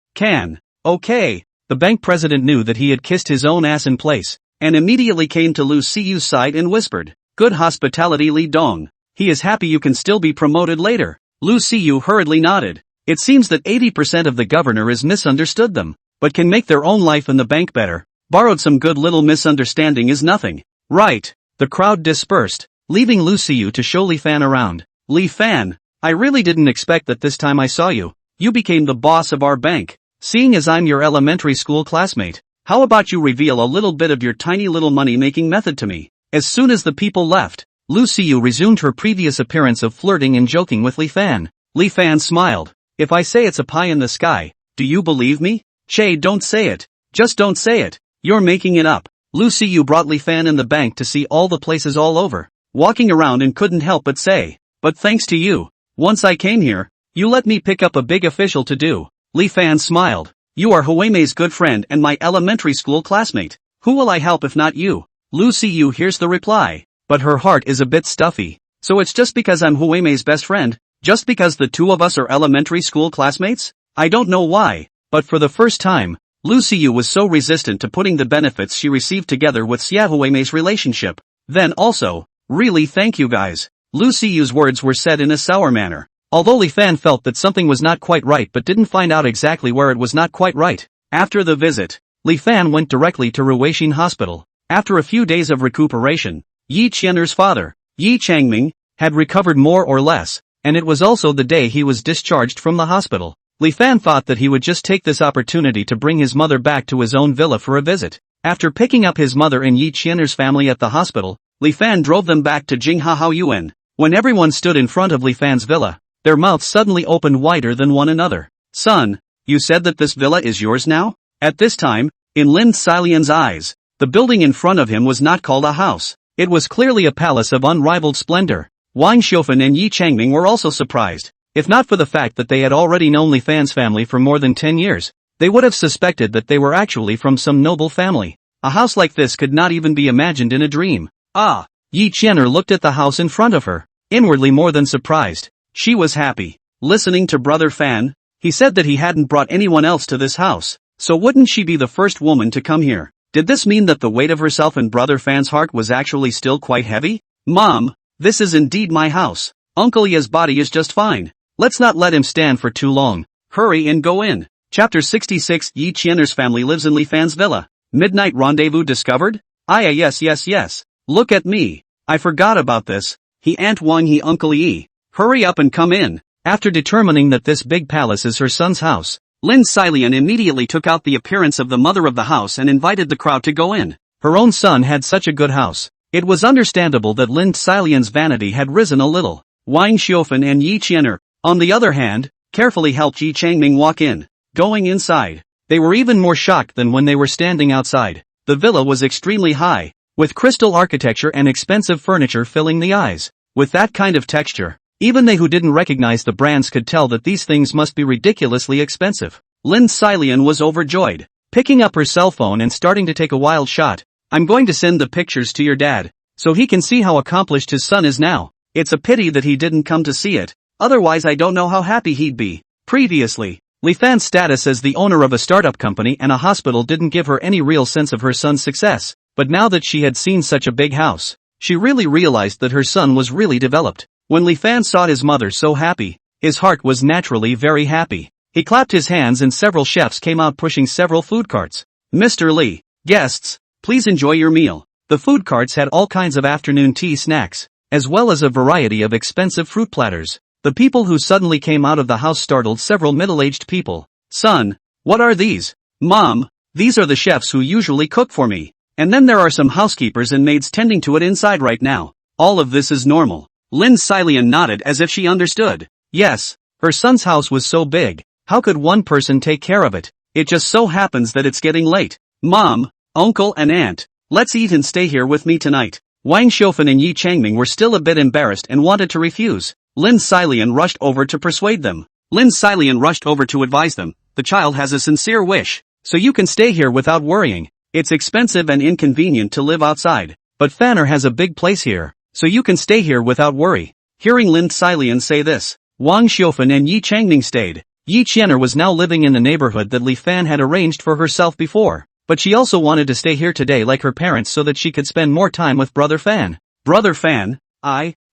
Speaker 1: Okay. The bank president knew that he had kissed his own ass in place, and immediately came to Lu Siyu's side and whispered, good hospitality, Li Dong. He is happy you can still be promoted later. Lu Siyu hurriedly nodded. It seems that 80% of the governor has misunderstood them, but can make their own life in the bank better. Borrowed some good little misunderstanding is nothing. Right. The crowd dispersed, leaving Lu Siyu to show Li Fan around. Li Fan, I really didn't expect that this time I saw you. You became the boss of our bank. Seeing as I'm your elementary school classmate, how about you reveal a little bit of your tiny little money-making method to me? As soon as the people left, Lu Xiu resumed her previous appearance of flirting and joking with Li Fan. Li Fan smiled. If I say it's a pie in the sky, do you believe me? Che, don't say it. Just don't say it. You're making it up. Lu Xiu brought Li Fan in the bank to see all the places all over, walking around and couldn't help but say, but thanks to you, once I came here, you let me pick up a big official to do. Li Fan smiled. You are Huimei's good friend and my elementary school classmate. Who will I help if not you? Lu Xiu hears the reply, but her heart is a bit stuffy. So it's just because I'm Huimei's best friend? Just because the two of us are elementary school classmates? I don't know why, but for the first time, Lu Xiu was so resistant to putting the benefits she received together with Xia Huimei's relationship. Then also, really thank you guys. Lu Xiu's words were said in a sour manner. Although Li Fan felt that something was not quite right but didn't find out exactly where it was not quite right. After the visit, Li Fan went directly to Ruixin Hospital. After a few days of recuperation, Yi Qianer's father, Yi Changming, had recovered more or less, and it was also the day he was discharged from the hospital. Li Fan thought that he would just take this opportunity to bring his mother back to his own villa for a visit. After picking up his mother and Yi Qianer's family at the hospital, Li Fan drove them back to Jinghaoyuan. When everyone stood in front of Li Fan's villa, their mouths suddenly opened wider than one another. Son, you said that this villa is yours now? At this time, in Lin Xilian's eyes, the building in front of him was not called a house. It was clearly a palace of unrivaled splendor. Wang Xiufan and Yi Changming were also surprised. If not for the fact that they had already known Li Fan's family for more than 10 years, they would have suspected that they were actually from some noble family. A house like this could not even be imagined in a dream. Ah! Yi Qianer looked at the house in front of her, inwardly more than surprised. She was happy. Listening to Brother Fan, he said that he hadn't brought anyone else to this house, so wouldn't she be the first woman to come here? Did this mean that the weight of herself and Brother Fan's heart was actually still quite heavy? Mom, this is indeed my house. Uncle Ye's body is just fine. Let's not let him stand for too long. Hurry and go in. Chapter 66 Yi Qianer's family lives in Li Fan's villa. Midnight rendezvous discovered? Yes. Look at me. I forgot about this. He Aunt Wang he Uncle Yi. Hurry up and come in. After determining that this big palace is her son's house, Lin Xilian immediately took out the appearance of the mother of the house and invited the crowd to go in. Her own son had such a good house. It was understandable that Lin Xilian's vanity had risen a little. Wang Xiufan and Yi Qianer, on the other hand, carefully helped Yi Changming walk in. Going inside, they were even more shocked than when they were standing outside. The villa was extremely high, with crystal architecture and expensive furniture filling the eyes. With that kind of texture, even they who didn't recognize the brands could tell that these things must be ridiculously expensive. Lin Xilian was overjoyed, picking up her cell phone and starting to take a wild shot. I'm going to send the pictures to your dad, so he can see how accomplished his son is now. It's a pity that he didn't come to see it, otherwise I don't know how happy he'd be. Previously, Li Fan's status as the owner of a startup company and a hospital didn't give her any real sense of her son's success, but now that she had seen such a big house, she really realized that her son was really developed. When Li Fan saw his mother so happy, his heart was naturally very happy. He clapped his hands and several chefs came out pushing several food carts. Mr. Li, guests, please enjoy your meal. The food carts had all kinds of afternoon tea snacks, as well as a variety of expensive fruit platters. The people who suddenly came out of the house startled several middle-aged people. Son, what are these? Mom, these are the chefs who usually cook for me. And then there are some housekeepers and maids tending to it inside right now. All of this is normal. Lin Xilian nodded as if she understood. Yes, her son's house was so big, how could one person take care of it? It just so happens that it's getting late. Mom, uncle and aunt, let's eat and stay here with me tonight. Wang Xiufan and Yi Changming were still a bit embarrassed and wanted to refuse. Lin Xilian rushed over to persuade them. Lin Xilian rushed over to advise them. The child has a sincere wish, so you can stay here without worrying. It's expensive and inconvenient to live outside, but Fanner has a big place here, so you can stay here without worry. Hearing Lin Xilian say this, Wang Xiufan and Yi Changming stayed. Yi Qianer was now living in the neighborhood that Li Fan had arranged for herself before, but she also wanted to stay here today like her parents so that she could spend more time with Brother Fan. Brother Fan,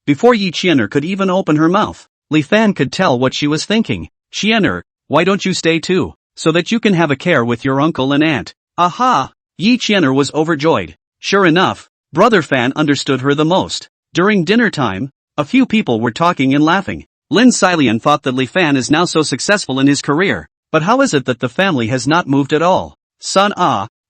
Speaker 1: Before Yi Qianer could even open her mouth, Li Fan could tell what she was thinking. Qianer, why don't you stay too, so that you can have a care with your uncle and aunt? Aha! Yi Qianer was overjoyed. Sure enough, Brother Fan understood her the most. During dinner time, a few people were talking and laughing. Lin Xilian thought that Li Fan is now so successful in his career, but how is it that the family has not moved at all? Son,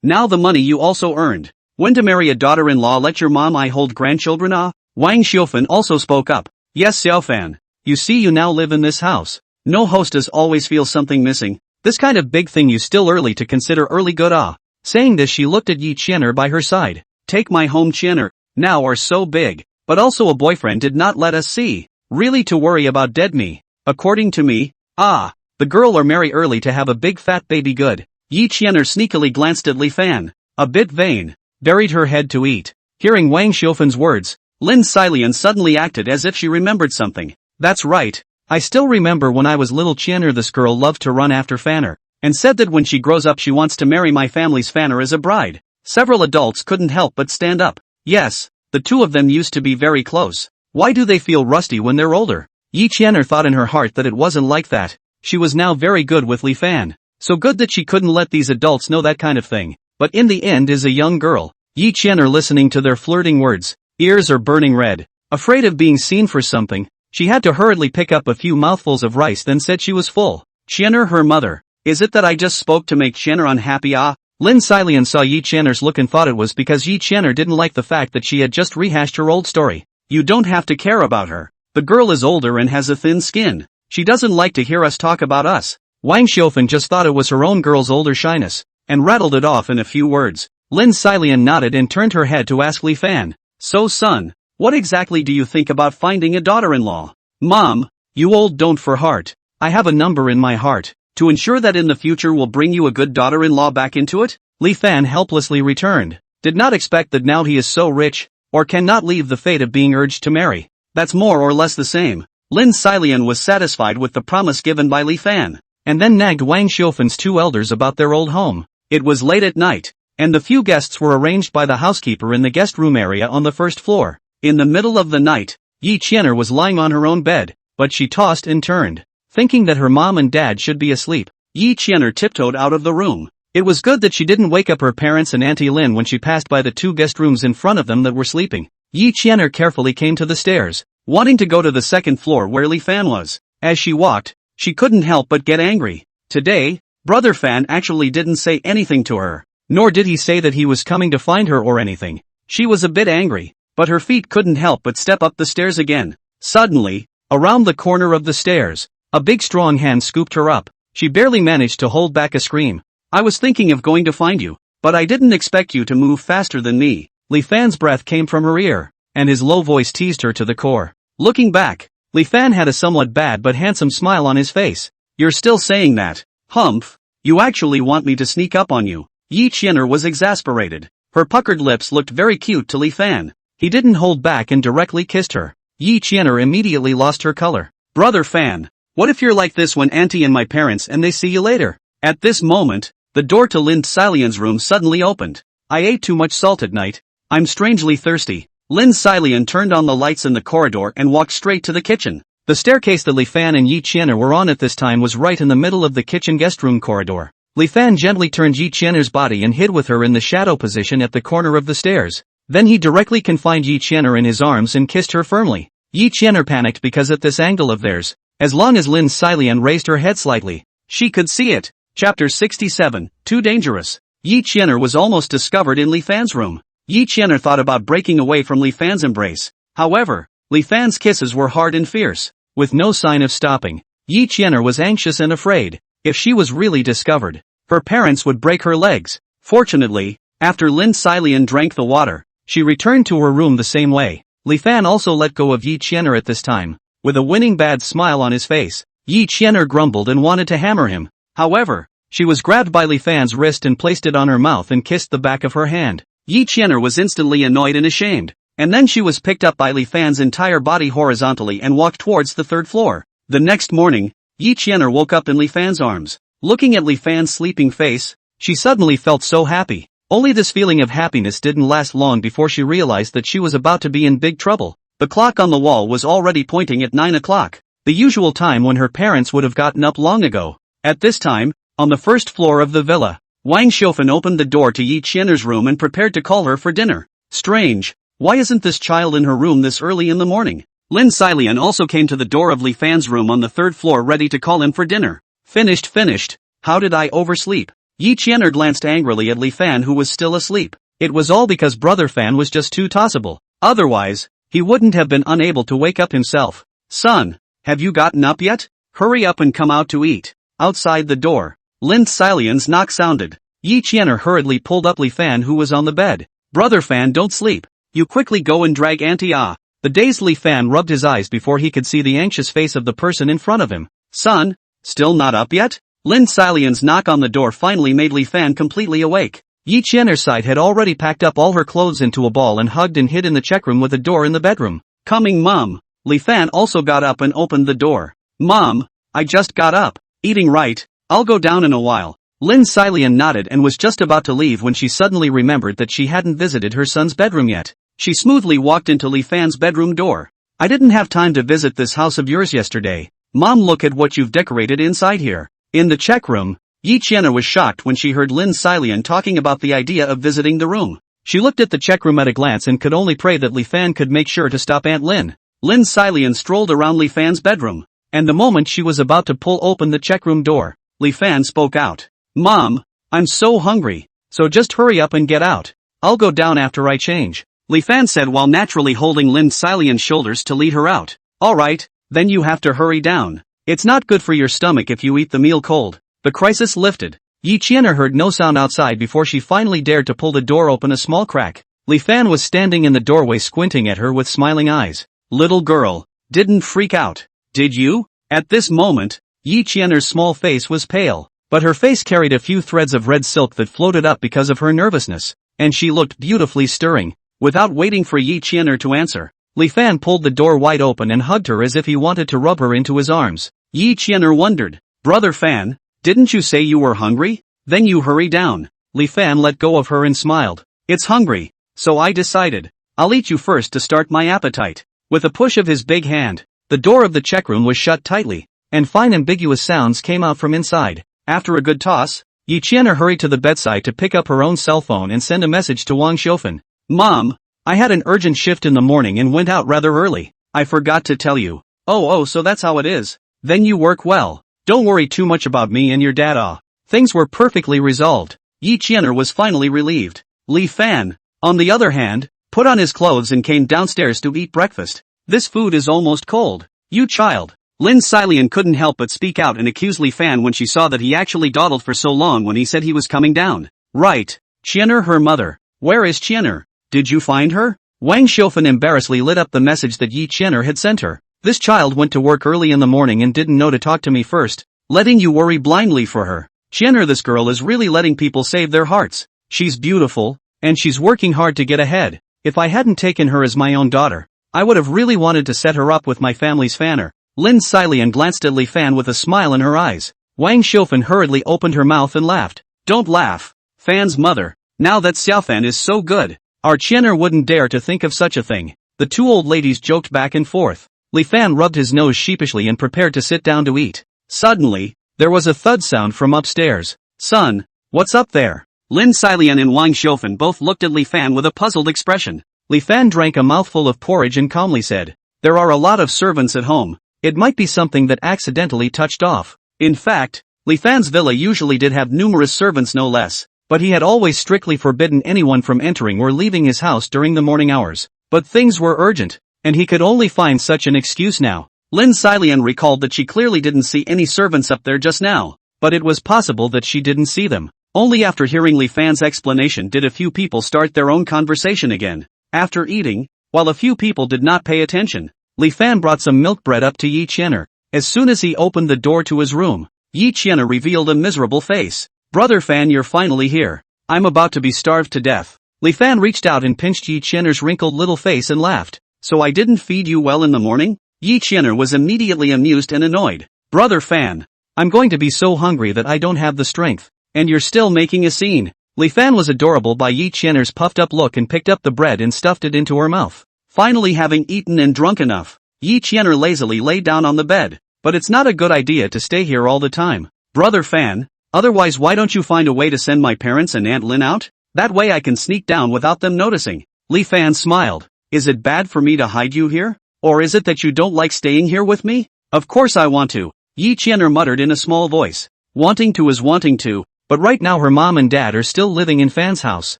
Speaker 1: now the money you also earned. When to marry a daughter-in-law, let your mom I hold grandchildren. Wang Xiufan also spoke up. Yes, Xiaofan. You see, you now live in this house. No hostess always feels something missing. This kind of big thing you still early to consider early good. Saying this, she looked at Yi Qianer by her side. Take my home, Qianer, now are so big, but also a boyfriend did not let us see. Really to worry about dead me. According to me, the girl or marry early to have a big fat baby good. Yi Qianer sneakily glanced at Li Fan. A bit vain. Buried her head to eat. Hearing Wang Xiufan's words, Lin Xilian suddenly acted as if she remembered something. That's right. I still remember when I was little, Qianer, this girl loved to run after Fanner, and said that when she grows up she wants to marry my family's Fanner as a bride. Several adults couldn't help but stand up. Yes, the two of them used to be very close. Why do they feel rusty when they're older? Yi Qianer thought in her heart that it wasn't like that. She was now very good with Li Fan. So good that she couldn't let these adults know that kind of thing. But in the end is a young girl. Yi Qianer listening to their flirting words. Ears are burning red. Afraid of being seen for something, she had to hurriedly pick up a few mouthfuls of rice, then said she was full. Qianer, her mother. Is it that I just spoke to make Qianer unhappy? Lin Xilian saw Yi Qianer's look and thought it was because Yi Qianer didn't like the fact that she had just rehashed her old story. You don't have to care about her. The girl is older and has a thin skin. She doesn't like to hear us talk about us. Wang Xiufan just thought it was her own girl's older shyness, and rattled it off in a few words. Lin Xilian nodded and turned her head to ask Li Fan. So son, what exactly do you think about finding a daughter-in-law? Mom, you old don't for heart. I have a number in my heart, to ensure that in the future will bring you a good daughter-in-law back into it? Li Fan helplessly returned. Did not expect that now he is so rich, or cannot leave the fate of being urged to marry. That's more or less the same. Lin Xilian was satisfied with the promise given by Li Fan, and then nagged Wang Xiufan's two elders about their old home. It was late at night, and the few guests were arranged by the housekeeper in the guest room area on the first floor. In the middle of the night, Yi Qianer was lying on her own bed, but she tossed and turned, thinking that her mom and dad should be asleep. Yi Qianer tiptoed out of the room. It was good that she didn't wake up her parents and Auntie Lin when she passed by the two guest rooms in front of them that were sleeping. Yi Qianer carefully came to the stairs, wanting to go to the second floor where Li Fan was. As she walked, she couldn't help but get angry. Today, Brother Fan actually didn't say anything to her, nor did he say that he was coming to find her or anything. She was a bit angry, but her feet couldn't help but step up the stairs again. Suddenly, around the corner of the stairs, a big strong hand scooped her up. She barely managed to hold back a scream. I was thinking of going to find you, but I didn't expect you to move faster than me. Li Fan's breath came from her ear, and his low voice teased her to the core. Looking back, Li Fan had a somewhat bad but handsome smile on his face. You're still saying that? Humph, you actually want me to sneak up on you? Yi Qianer was exasperated. Her puckered lips looked very cute to Li Fan. He didn't hold back and directly kissed her. Yi Qianer immediately lost her color. Brother Fan, what if you're like this when Auntie and my parents and they see you later? At this moment, the door to Lin Xilian's room suddenly opened. I ate too much salt at night. I'm strangely thirsty. Lin Xilian turned on the lights in the corridor and walked straight to the kitchen. The staircase that Li Fan and Yi Qianer were on at this time was right in the middle of the kitchen guest room corridor. Li Fan gently turned Yi Qianer's body and hid with her in the shadow position at the corner of the stairs. Then he directly confined Yi Qianer in his arms and kissed her firmly. Yi Qianer panicked because at this angle of theirs, as long as Lin Xilian raised her head slightly, she could see it. Chapter 67, Too Dangerous. Yi Qianer was almost discovered in Li Fan's room. Yi Qianer thought about breaking away from Li Fan's embrace. However, Li Fan's kisses were hard and fierce, with no sign of stopping. Yi Qianer was anxious and afraid. If she was really discovered, her parents would break her legs. Fortunately, after Lin Xilian drank the water, she returned to her room the same way. Li Fan also let go of Yi Qianer at this time, with a winning bad smile on his face. Yi Qianer grumbled and wanted to hammer him. However, she was grabbed by Li Fan's wrist and placed it on her mouth and kissed the back of her hand. Yi Qianer was instantly annoyed and ashamed, and then she was picked up by Li Fan's entire body horizontally and walked towards the third floor. The next morning, Yi Qianer woke up in Li Fan's arms. Looking at Li Fan's sleeping face, she suddenly felt so happy. Only this feeling of happiness didn't last long before she realized that she was about to be in big trouble. The clock on the wall was already pointing at 9 o'clock, the usual time when her parents would have gotten up long ago. At this time, on the first floor of the villa, Wang Xiufan opened the door to Yi Qianer's room and prepared to call her for dinner. Strange, why isn't this child in her room this early in the morning? Lin Xilian also came to the door of Li Fan's room on the third floor ready to call him for dinner. Finished. How did I oversleep? Yi Qianer glanced angrily at Li Fan who was still asleep. It was all because Brother Fan was just too tossable. Otherwise, he wouldn't have been unable to wake up himself. Son, have you gotten up yet? Hurry up and come out to eat. Outside the door, Lin Xilian's knock sounded. Yi Qianer hurriedly pulled up Li Fan who was on the bed. Brother Fan, don't sleep. You quickly go and drag Auntie Ah. The dazed Li Fan rubbed his eyes before he could see the anxious face of the person in front of him. Son, still not up yet? Lin Xilian's knock on the door finally made Li Fan completely awake. Yi Qianer's side had already packed up all her clothes into a ball and hugged and hid in the check room with a door in the bedroom. Coming, Mom. Li Fan also got up and opened the door. Mom, I just got up. Eating right, I'll go down in a while. Lin Xilian nodded and was just about to leave when she suddenly remembered that she hadn't visited her son's bedroom yet. She smoothly walked into Li Fan's bedroom door. I didn't have time to visit this house of yours yesterday. Mom, look at what you've decorated inside here. In the check room, Yi Qianer was shocked when she heard Lin Xilian talking about the idea of visiting the room. She looked at the check room at a glance and could only pray that Li Fan could make sure to stop Aunt Lin. Lin Xilian strolled around Li Fan's bedroom, and the moment she was about to pull open the check room door, Li Fan spoke out. Mom, I'm so hungry, so just hurry up and get out. I'll go down after I change. Li Fan said while naturally holding Lin Xilian's shoulders to lead her out. Alright, then you have to hurry down. It's not good for your stomach if you eat the meal cold. The crisis lifted. Yi Qianer heard no sound outside before she finally dared to pull the door open a small crack. Li Fan was standing in the doorway squinting at her with smiling eyes. Little girl, didn't freak out, did you? At this moment, Yi Qianer's small face was pale, but her face carried a few threads of red silk that floated up because of her nervousness, and she looked beautifully stirring. Without waiting for Yi Qianer to answer, Li Fan pulled the door wide open and hugged her as if he wanted to rub her into his arms. Yi Qianer wondered, Brother Fan, didn't you say you were hungry? Then you hurry down. Li Fan let go of her and smiled. It's hungry, so I decided. I'll eat you first to start my appetite. With a push of his big hand, the door of the check room was shut tightly, and fine ambiguous sounds came out from inside. After a good toss, Yi Qianer hurried to the bedside to pick up her own cell phone and send a message to Wang Xiufan. Mom, I had an urgent shift in the morning and went out rather early. I forgot to tell you. Oh, so that's how it is. Then you work well. Don't worry too much about me and your dad. Things were perfectly resolved. Yi Qianer was finally relieved. Li Fan, on the other hand, put on his clothes and came downstairs to eat breakfast. This food is almost cold. You child. Lin Xilian couldn't help but speak out and accuse Li Fan when she saw that he actually dawdled for so long when he said he was coming down. Right. Qianer, her mother. Where is Qianer? Did you find her? Wang Xiufan embarrassedly lit up the message that Yi Qianer had sent her. This child went to work early in the morning and didn't know to talk to me first, letting you worry blindly for her. Qianer, this girl is really letting people save their hearts. She's beautiful, and she's working hard to get ahead. If I hadn't taken her as my own daughter, I would have really wanted to set her up with my family's fanner. Lin Xilian glanced at Li Fan with a smile in her eyes. Wang Xiufan hurriedly opened her mouth and laughed. Don't laugh. Fan's mother. Now that Xiaofan is so good. Our Qianer wouldn't dare to think of such a thing. The two old ladies joked back and forth. Li Fan rubbed his nose sheepishly and prepared to sit down to eat. Suddenly, there was a thud sound from upstairs. Son, what's up there? Lin Xilian and Wang Xiufan both looked at Li Fan with a puzzled expression. Li Fan drank a mouthful of porridge and calmly said, There are a lot of servants at home. It might be something that accidentally touched off. In fact, Li Fan's villa usually did have numerous servants no less, but he had always strictly forbidden anyone from entering or leaving his house during the morning hours. But things were urgent, and he could only find such an excuse now. Lin Xilian recalled that she clearly didn't see any servants up there just now, but it was possible that she didn't see them. Only after hearing Li Fan's explanation did a few people start their own conversation again. After eating, while a few people did not pay attention, Li Fan brought some milk bread up to Yi Qianer. As soon as he opened the door to his room, Yi Qianer revealed a miserable face. Brother Fan, you're finally here. I'm about to be starved to death. Li Fan reached out and pinched Yi Qianer's wrinkled little face and laughed. So I didn't feed you well in the morning? Yi Qianer was immediately amused and annoyed. Brother Fan, I'm going to be so hungry that I don't have the strength. And you're still making a scene. Li Fan was adorable by Yi Qianer's puffed up look and picked up the bread and stuffed it into her mouth. Finally having eaten and drunk enough, Yi Qianer lazily lay down on the bed. But it's not a good idea to stay here all the time. Brother Fan, otherwise why don't you find a way to send my parents and Aunt Lin out? That way I can sneak down without them noticing. Li Fan smiled. Is it bad for me to hide you here? Or is it that you don't like staying here with me? Of course I want to, Yi Qian'er muttered in a small voice. Wanting to is wanting to, but right now her mom and dad are still living in Fan's house,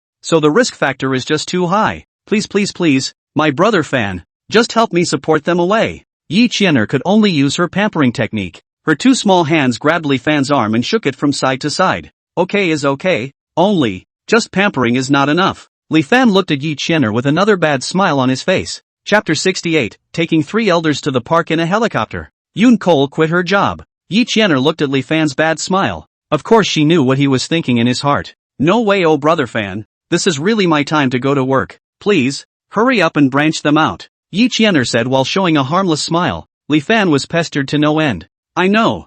Speaker 1: so the risk factor is just too high. Please, my brother Fan, just help me support them away. Yi Qian'er could only use her pampering technique. Her two small hands grabbed Li Fan's arm and shook it from side to side. Okay is okay, only, just pampering is not enough. Li Fan looked at Yi Qian'er with another bad smile on his face. Chapter 68, Taking 3 Elders to the Park in a Helicopter. Yoon Cole quit her job. Yi Qian'er looked at Li Fan's bad smile. Of course she knew what he was thinking in his heart. No way, oh brother Fan, this is really my time to go to work. Please, hurry up and branch them out. Yi Qian'er said while showing a harmless smile. Li Fan was pestered to no end. I know.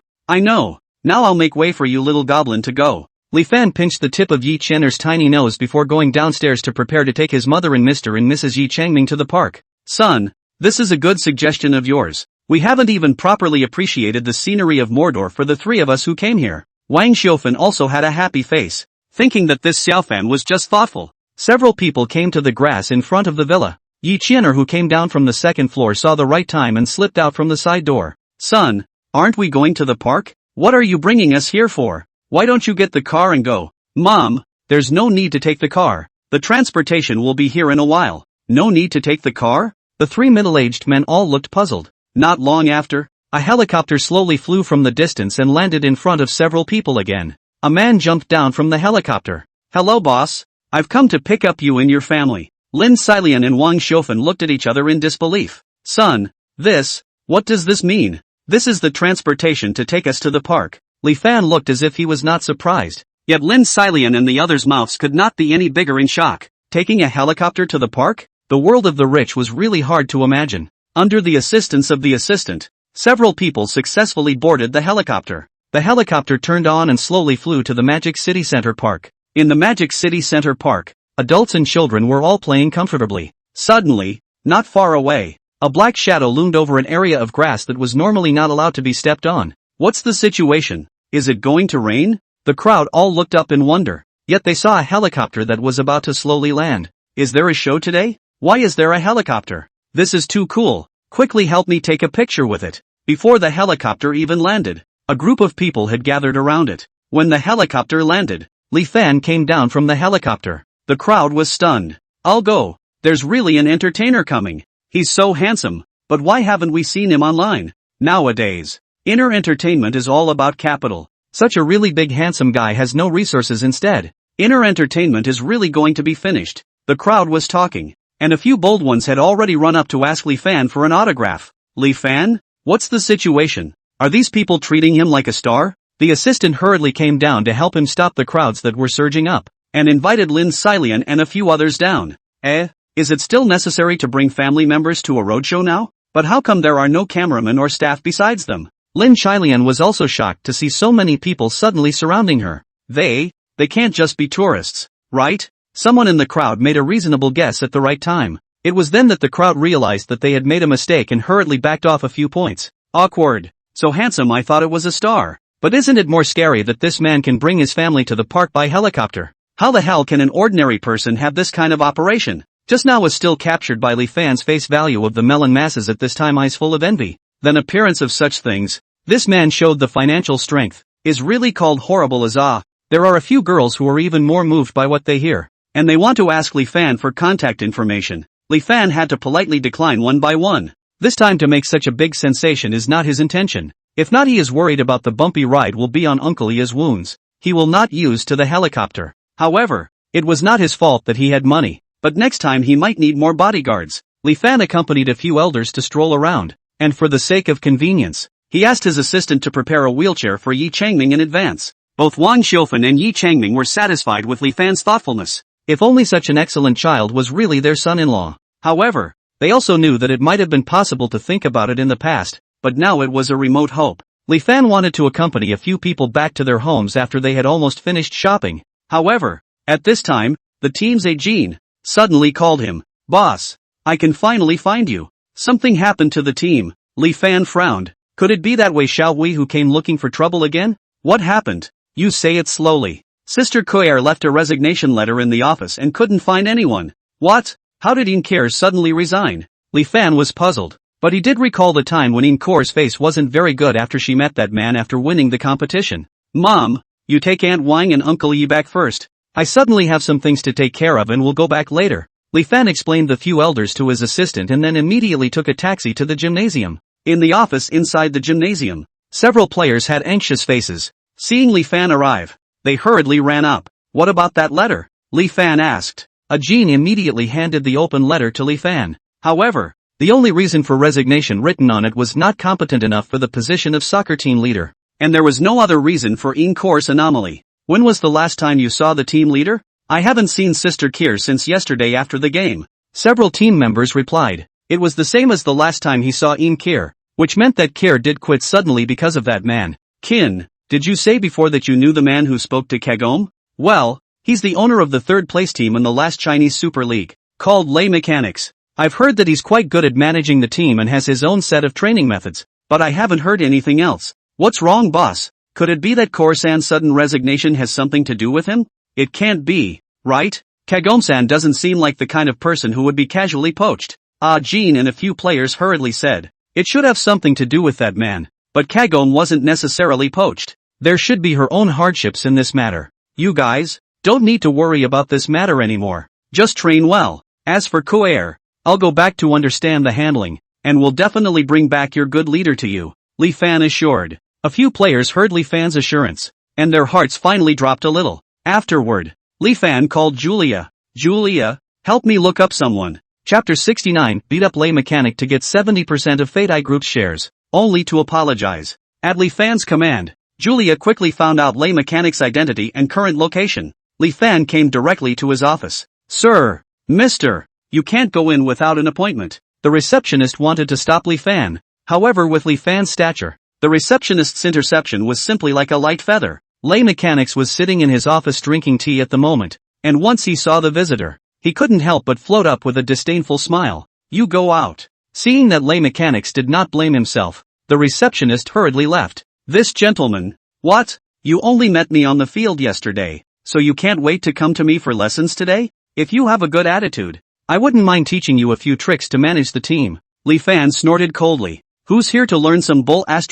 Speaker 1: Now I'll make way for you little goblin to go. Li Fan pinched the tip of Yi Qian'er's tiny nose before going downstairs to prepare to take his mother and Mr. and Mrs. Yi Changming to the park. Son, this is a good suggestion of yours. We haven't even properly appreciated the scenery of Mordor for the three of us who came here. Wang Xiaofan also had a happy face, thinking that this Xiaofan was just thoughtful. Several people came to the grass in front of the villa. Yi Qian'er, who came down from the second floor, saw the right time and slipped out from the side door. Son, aren't we going to the park? What are you bringing us here for? Why don't you get the car and go? Mom, there's no need to take the car. The transportation will be here in a while. No need to take the car? The three middle-aged men all looked puzzled. Not long after, a helicopter slowly flew from the distance and landed in front of several people again. A man jumped down from the helicopter. Hello boss, I've come to pick up you and your family. Lin Xilian and Wang Xiaofan looked at each other in disbelief. Son, what does this mean? This is the transportation to take us to the park. Li Fan looked as if he was not surprised, yet Lin Xilian and the others' mouths could not be any bigger in shock. Taking a helicopter to the park? The world of the rich was really hard to imagine. Under the assistance of the assistant, several people successfully boarded the helicopter. The helicopter turned on and slowly flew to the Magic City Center Park. In the Magic City Center Park, adults and children were all playing comfortably. Suddenly, not far away, a black shadow loomed over an area of grass that was normally not allowed to be stepped on. What's the situation? Is it going to rain? The crowd all looked up in wonder, yet they saw a helicopter that was about to slowly land. Is there a show today? Why is there a helicopter? This is too cool. Quickly help me take a picture with it. Before the helicopter even landed, a group of people had gathered around it. When the helicopter landed, Li Fan came down from the helicopter. The crowd was stunned. I'll go. There's really an entertainer coming. He's so handsome, but why haven't we seen him online? Nowadays, inner entertainment is all about capital. Such a really big handsome guy has no resources instead. Inner entertainment is really going to be finished. The crowd was talking, and a few bold ones had already run up to ask Li Fan for an autograph. Li Fan? What's the situation? Are these people treating him like a star? The assistant hurriedly came down to help him stop the crowds that were surging up, and invited Lin Xilian and a few others down. Is it still necessary to bring family members to a roadshow now? But how come there are no cameramen or staff besides them? Lin Xilian was also shocked to see so many people suddenly surrounding her. They can't just be tourists, right? Someone in the crowd made a reasonable guess at the right time. It was then that the crowd realized that they had made a mistake and hurriedly backed off a few points. Awkward. So handsome, I thought it was a star. But isn't it more scary that this man can bring his family to the park by helicopter? How the hell can an ordinary person have this kind of operation? Just now was still captured by Li Fan's face value of the melon masses at this time, eyes full of envy. Then appearance of such things. This man showed the financial strength. Is really called horrible as There are a few girls who are even more moved by what they hear, and they want to ask Li Fan for contact information. Li Fan had to politely decline one by one. This time to make such a big sensation is not his intention. If not, he is worried about the bumpy ride will be on Uncle Ia's wounds. He will not use to the helicopter. However, it was not his fault that he had money, but next time he might need more bodyguards. Li Fan accompanied a few elders to stroll around, and for the sake of convenience, he asked his assistant to prepare a wheelchair for Yi Changming in advance. Both Wang Xiaofan and Yi Changming were satisfied with Li Fan's thoughtfulness. If only such an excellent child was really their son-in-law. However, they also knew that it might have been possible to think about it in the past, but now it was a remote hope. Li Fan wanted to accompany a few people back to their homes after they had almost finished shopping. However, at this time, the team's Ajin suddenly called him. Boss, I can finally find you. Something happened to the team. Li Fan frowned. Could it be that Wei Xiaowei who came looking for trouble again? What happened? You say it slowly. Sister Koyer left a resignation letter in the office and couldn't find anyone. What? How did Yin Care suddenly resign? Li Fan was puzzled. But he did recall the time when Incor's face wasn't very good after she met that man after winning the competition. Mom, you take Aunt Wang and Uncle Yi back first. I suddenly have some things to take care of and will go back later. Li Fan explained the few elders to his assistant and then immediately took a taxi to the gymnasium. In the office inside the gymnasium, several players had anxious faces. Seeing Li Fan arrive, they hurriedly ran up. What about that letter? Li Fan asked. A Jin immediately handed the open letter to Li Fan. However, the only reason for resignation written on it was not competent enough for the position of soccer team leader. And there was no other reason for Incor's anomaly. When was the last time you saw the team leader? I haven't seen Sister Kier since yesterday after the game. Several team members replied. It was the same as the last time he saw Kier, which meant that Kier did quit suddenly because of that man. Kin, did you say before that you knew the man who spoke to Kagome? Well, he's the owner of the third place team in the last Chinese Super League, called Lei Mechanics. I've heard that he's quite good at managing the team and has his own set of training methods, but I haven't heard anything else. What's wrong, boss? Could it be that Kor-san's sudden resignation has something to do with him? It can't be, right? Kagome-san doesn't seem like the kind of person who would be casually poached. Jean and a few players hurriedly said. It should have something to do with that man. But Kagome wasn't necessarily poached. There should be her own hardships in this matter. You guys, don't need to worry about this matter anymore. Just train well. As for Koer, I'll go back to understand the handling, and will definitely bring back your good leader to you, Li Fan assured. A few players heard Li Fan's assurance, and their hearts finally dropped a little. Afterward, Li Fan called Julia. Julia, help me look up someone. Chapter 69, beat up Lei Mechanic to get 70% of Fate I Group's shares, only to apologize. At Li Fan's command, Julia quickly found out Lei Mechanic's identity and current location. Li Fan came directly to his office. Sir, Mr. You can't go in without an appointment. The receptionist wanted to stop Li Fan. However, with Li Fan's stature, the receptionist's interception was simply like a light feather. Lei Mechanics was sitting in his office drinking tea at the moment, and once he saw the visitor, he couldn't help but float up with a disdainful smile. You go out. Seeing that Lei Mechanics did not blame himself, the receptionist hurriedly left. This gentleman. What? You only met me on the field yesterday, so you can't wait to come to me for lessons today? If you have a good attitude, I wouldn't mind teaching you a few tricks to manage the team. Li Fan snorted coldly. Who's here to learn some bull ******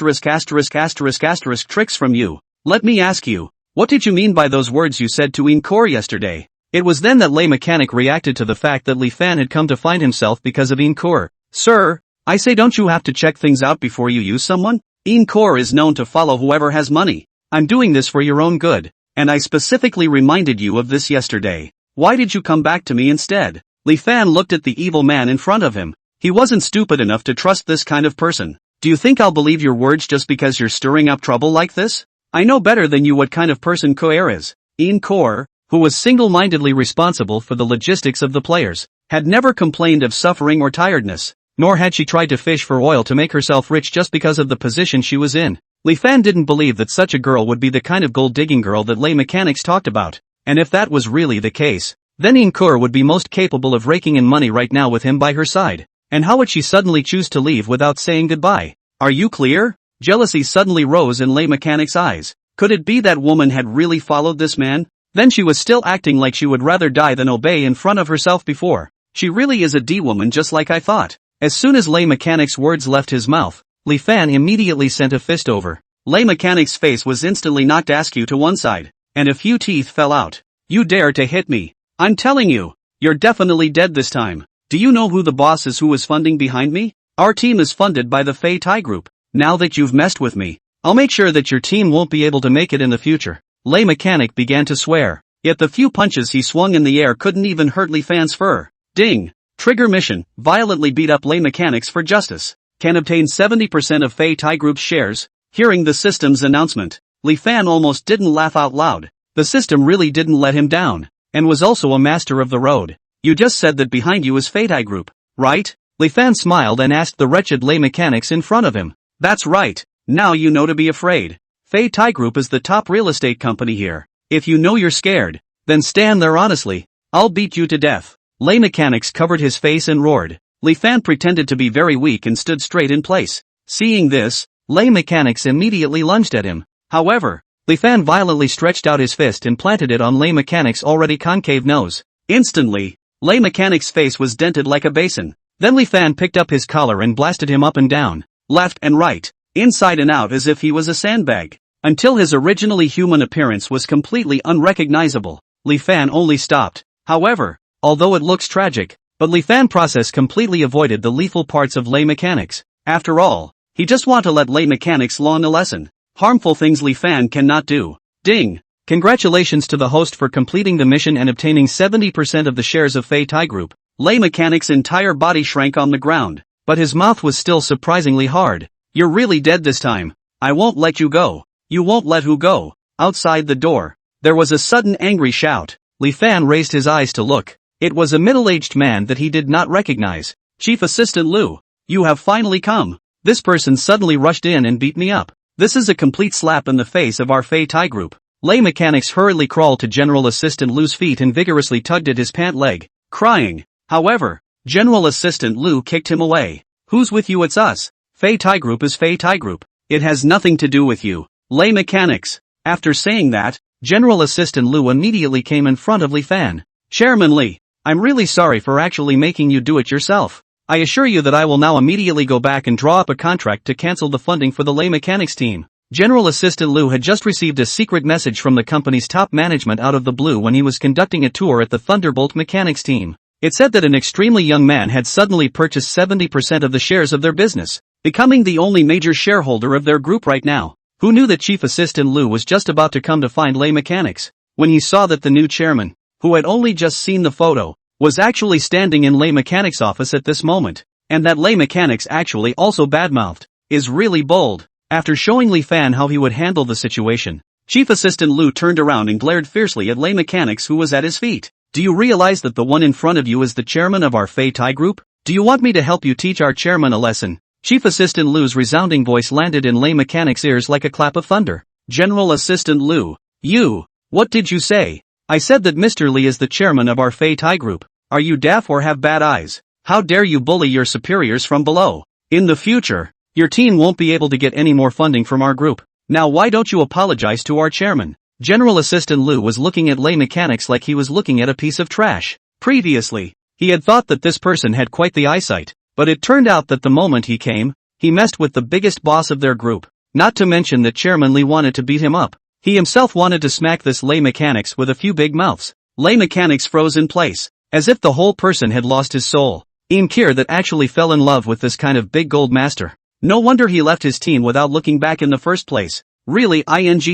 Speaker 1: tricks from you? Let me ask you, what did you mean by those words you said to Inkor yesterday? It was then that Lei Mechanic reacted to the fact that Li Fan had come to find himself because of Inkor. Sir, I say, don't you have to check things out before you use someone? Inkor is known to follow whoever has money. I'm doing this for your own good, and I specifically reminded you of this yesterday. Why did you come back to me instead? Li Fan looked at the evil man in front of him. He wasn't stupid enough to trust this kind of person. Do you think I'll believe your words just because you're stirring up trouble like this? I know better than you what kind of person Koer is. Inkor, who was single-mindedly responsible for the logistics of the players, had never complained of suffering or tiredness, nor had she tried to fish for oil to make herself rich just because of the position she was in. Li Fan didn't believe that such a girl would be the kind of gold-digging girl that Lei Mechanics talked about, and if that was really the case, then Inkor would be most capable of raking in money right now with him by her side. And how would she suddenly choose to leave without saying goodbye? Are you clear? Jealousy suddenly rose in Lei Mechanic's eyes. Could it be that woman had really followed this man? Then she was still acting like she would rather die than obey in front of herself before. She really is a D-woman just like I thought. As soon as Lei Mechanic's words left his mouth, Li Fan immediately sent a fist over. Lei Mechanic's face was instantly knocked askew to one side, and a few teeth fell out. You dare to hit me? I'm telling you, you're definitely dead this time. Do you know who the boss is who is funding behind me? Our team is funded by the Fei Tai Group. Now that you've messed with me, I'll make sure that your team won't be able to make it in the future. Lei Mechanic began to swear, yet the few punches he swung in the air couldn't even hurt Li Fan's fur. Ding! Trigger mission, violently beat up Lei Mechanics for justice. Can obtain 70% of Fei Tai Group's shares. Hearing the system's announcement, Li Fan almost didn't laugh out loud. The system really didn't let him down, and was also a master of the road. You just said that behind you is Fei Tai Group, right? Li Fan smiled and asked the wretched Lei Mechanics in front of him. That's right, now you know to be afraid. Fei Tai Group is the top real estate company here. If you know you're scared, then stand there honestly. I'll beat you to death. Lei Mechanics covered his face and roared. Li Fan pretended to be very weak and stood straight in place. Seeing this, Lei Mechanics immediately lunged at him. However, Li Fan violently stretched out his fist and planted it on Lei Mechanics' already concave nose. Instantly, Lei Mechanics' face was dented like a basin. Then Li Fan picked up his collar and blasted him up and down, left and right, inside and out as if he was a sandbag, until his originally human appearance was completely unrecognizable. Li Fan only stopped, however, although it looks tragic, but Li Fan process completely avoided the lethal parts of lay mechanics. After all, he just want to let lay mechanics learn a lesson. Harmful things Li Fan cannot do. Ding! Congratulations to the host for completing the mission and obtaining 70% of the shares of Fei Tai Group. Lay mechanic's entire body shrank on the ground, but his mouth was still surprisingly hard. You're really dead this time. I won't let you go. You won't let who go? Outside the door, there was a sudden angry shout. Li Fan raised his eyes to look. It was a middle-aged man that he did not recognize. Chief Assistant Lu, you have finally come. This person suddenly rushed in and beat me up. This is a complete slap in the face of our Fei Tai Group. Lay mechanics hurriedly crawled to General Assistant Lu's feet and vigorously tugged at his pant leg, crying. However, General Assistant Lu kicked him away. Who's with you? It's us. Fei Tai Group is Fei Tai Group. It has nothing to do with you. Lay mechanics. After saying that, General Assistant Lu immediately came in front of Li Fan. Chairman Li, I'm really sorry for actually making you do it yourself. I assure you that I will now immediately go back and draw up a contract to cancel the funding for the lay mechanics team. General Assistant Lu had just received a secret message from the company's top management out of the blue when he was conducting a tour at the Thunderbolt mechanics team. It said that an extremely young man had suddenly purchased 70% of the shares of their business, becoming the only major shareholder of their group right now. Who knew that Chief Assistant Lu was just about to come to find lay mechanics? When he saw that the new chairman, who had only just seen the photo, was actually standing in lay mechanics' office at this moment, and that lay mechanics actually also badmouthed, is really bold. After showing Li Fan how he would handle the situation, Chief Assistant Lu turned around and glared fiercely at lay mechanics who was at his feet. Do you realize that the one in front of you is the chairman of our Fei Tai Group? Do you want me to help you teach our chairman a lesson? Chief Assistant Lu's resounding voice landed in lay mechanics' ears like a clap of thunder. General Assistant Lu, what did you say? I said that Mr. Li is the chairman of our Fei Tai Group. Are you deaf or have bad eyes? How dare you bully your superiors from below? In the future, your team won't be able to get any more funding from our group. Now why don't you apologize to our chairman? General Assistant Lu was looking at lay mechanics like he was looking at a piece of trash. Previously, he had thought that this person had quite the eyesight, but it turned out that the moment he came, he messed with the biggest boss of their group. Not to mention that Chairman Li wanted to beat him up. He himself wanted to smack this lay mechanics with a few big mouths. Lay mechanics froze in place, as if the whole person had lost his soul. Inkir that actually fell in love with this kind of big gold master. No wonder he left his team without looking back in the first place. Really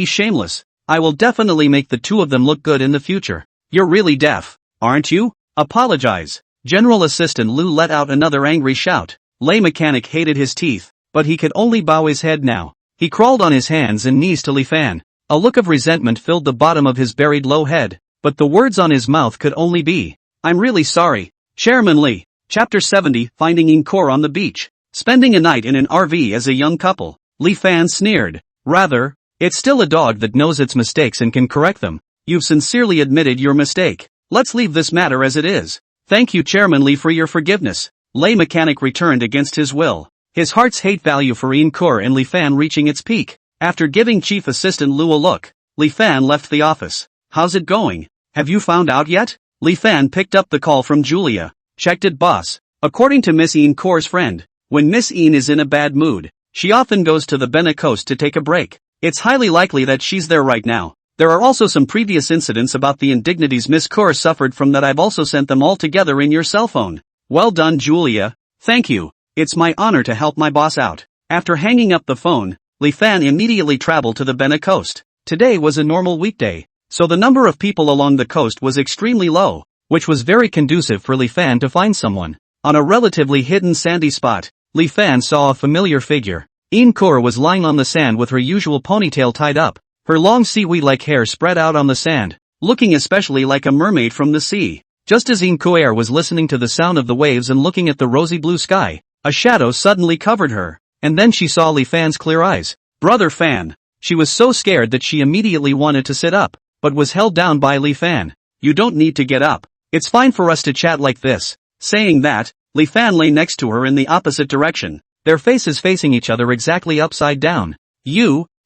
Speaker 1: shameless. I will definitely make the two of them look good in the future. You're really deaf, aren't you? Apologize. General Assistant Lu let out another angry shout. Lay mechanic hated his teeth, but he could only bow his head now. He crawled on his hands and knees to Li Fan. A look of resentment filled the bottom of his buried low head, but the words on his mouth could only be, I'm really sorry. Chairman Li. Chapter 70, Finding Inkor on the beach. Spending a night in an RV as a young couple, Li Fan sneered. Rather, it's still a dog that knows its mistakes and can correct them. You've sincerely admitted your mistake. Let's leave this matter as it is. Thank you Chairman Li for your forgiveness. Lay mechanic returned against his will. His heart's hate value for Inkor and Li Fan reaching its peak. After giving Chief Assistant Lu a look, Li Fan left the office. How's it going? Have you found out yet? Li Fan picked up the call from Julia. Checked it boss. According to Miss Inkor's friend, when Miss In is in a bad mood, she often goes to the Bena Coast to take a break. It's highly likely that she's there right now. There are also some previous incidents about the indignities Miss Kor suffered from that I've also sent them all together in your cell phone. Well done Julia. Thank you. It's my honor to help my boss out. After hanging up the phone, Li Fan immediately traveled to the Bena Coast. Today was a normal weekday, so the number of people along the coast was extremely low, which was very conducive for Li Fan to find someone. On a relatively hidden sandy spot, Li Fan saw a familiar figure. Inkor was lying on the sand with her usual ponytail tied up, her long seaweed-like hair spread out on the sand, looking especially like a mermaid from the sea. Just as Inkor was listening to the sound of the waves and looking at the rosy blue sky, a shadow suddenly covered her, and then she saw Li Fan's clear eyes. Brother Fan. She was so scared that she immediately wanted to sit up, but was held down by Li Fan. You don't need to get up. It's fine for us to chat like this. Saying that, Li Fan lay next to her in the opposite direction, their faces facing each other exactly upside down.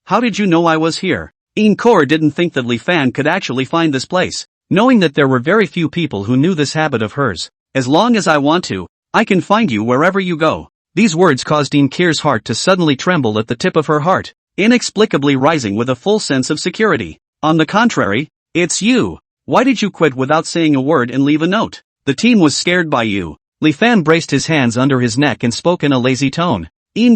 Speaker 1: How did you know I was here? Inkor didn't think that Li Fan could actually find this place, knowing that there were very few people who knew this habit of hers. As long as I want to, I can find you wherever you go. These words caused Kier's heart to suddenly tremble at the tip of her heart, inexplicably rising with a full sense of security. On the contrary, it's you. Why did you quit without saying a word and leave a note? The team was scared by you. Li Fan braced his hands under his neck and spoke in a lazy tone.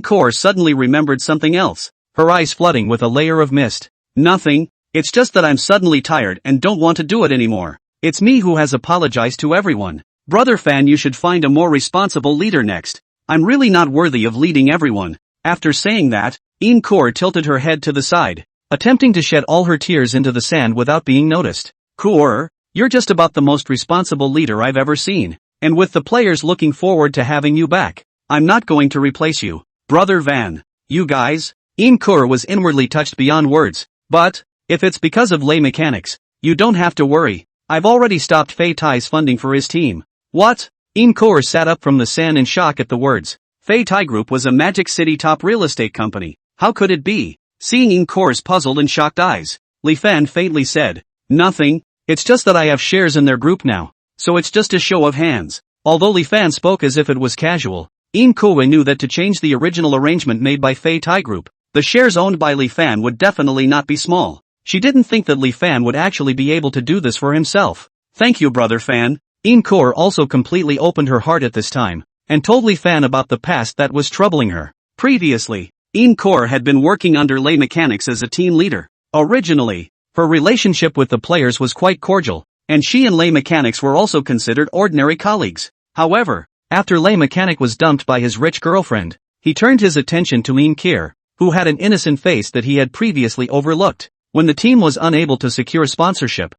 Speaker 1: Kor suddenly remembered something else, her eyes flooding with a layer of mist. Nothing, it's just that I'm suddenly tired and don't want to do it anymore. It's me who has apologized to everyone. Brother Fan, you should find a more responsible leader next. I'm really not worthy of leading everyone. After saying that, Kor tilted her head to the side, attempting to shed all her tears into the sand without being noticed. Kor, you're just about the most responsible leader I've ever seen, and with the players looking forward to having you back, I'm not going to replace you. Brother Van, you guys? Kor was inwardly touched beyond words, but, if it's because of lay mechanics, you don't have to worry. I've already stopped Fei Tai's funding for his team. What? Kor sat up from the sand in shock at the words. Fei Tai Group was a Magic City top real estate company. How could it be? Seeing Kor's puzzled and shocked eyes, Li Fan faintly said, nothing, it's just that I have shares in their group now, so it's just a show of hands. Although Li Fan spoke as if it was casual, Kor knew that to change the original arrangement made by Fei Tai Group, the shares owned by Li Fan would definitely not be small. She didn't think that Li Fan would actually be able to do this for himself. Thank you, Brother Fan. Kor also completely opened her heart at this time, and told Li Fan about the past that was troubling her. Previously, Kor had been working under lay mechanics as a team leader. Originally, her relationship with the players was quite cordial, and she and lay mechanics were also considered ordinary colleagues. However, after lay mechanic was dumped by his rich girlfriend, he turned his attention to Kier, who had an innocent face that he had previously overlooked. When the team was unable to secure sponsorship,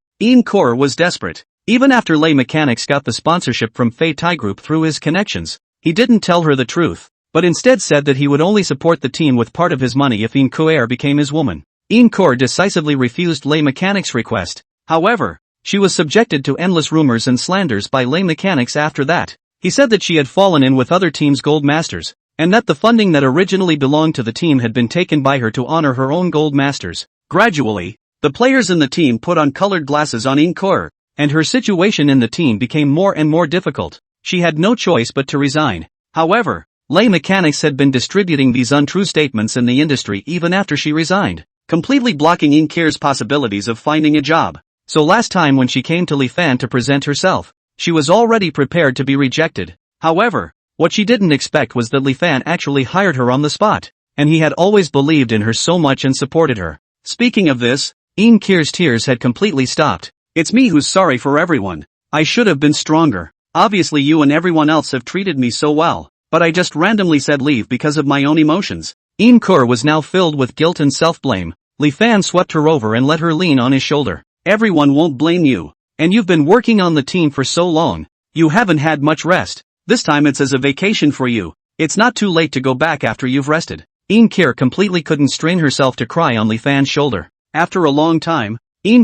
Speaker 1: Kor was desperate. Even after lay mechanics got the sponsorship from Fei Tai Group through his connections, he didn't tell her the truth, but instead said that he would only support the team with part of his money if Kor became his woman. Kor decisively refused lay mechanics' request. However, she was subjected to endless rumors and slanders by lay mechanics after that. He said that she had fallen in with other teams' gold masters, and that the funding that originally belonged to the team had been taken by her to honor her own gold masters. Gradually, the players in the team put on colored glasses on Kor, and her situation in the team became more and more difficult. She had no choice but to resign. However, lay mechanics had been distributing these untrue statements in the industry even after she resigned, completely blocking Kier's possibilities of finding a job. So last time when she came to Li Fan to present herself, she was already prepared to be rejected. However, what she didn't expect was that Li Fan actually hired her on the spot, and he had always believed in her so much and supported her. Speaking of this, Kier's tears had completely stopped. It's me who's sorry for everyone. I should have been stronger. Obviously you and everyone else have treated me so well, but I just randomly said leave because of my own emotions. Kor was now filled with guilt and self-blame. Li Fan swept her over and let her lean on his shoulder. Everyone won't blame you. And you've been working on the team for so long. You haven't had much rest. This time it's as a vacation for you. It's not too late to go back after you've rested. Kier completely couldn't strain herself to cry on Li Fan's shoulder. After a long time,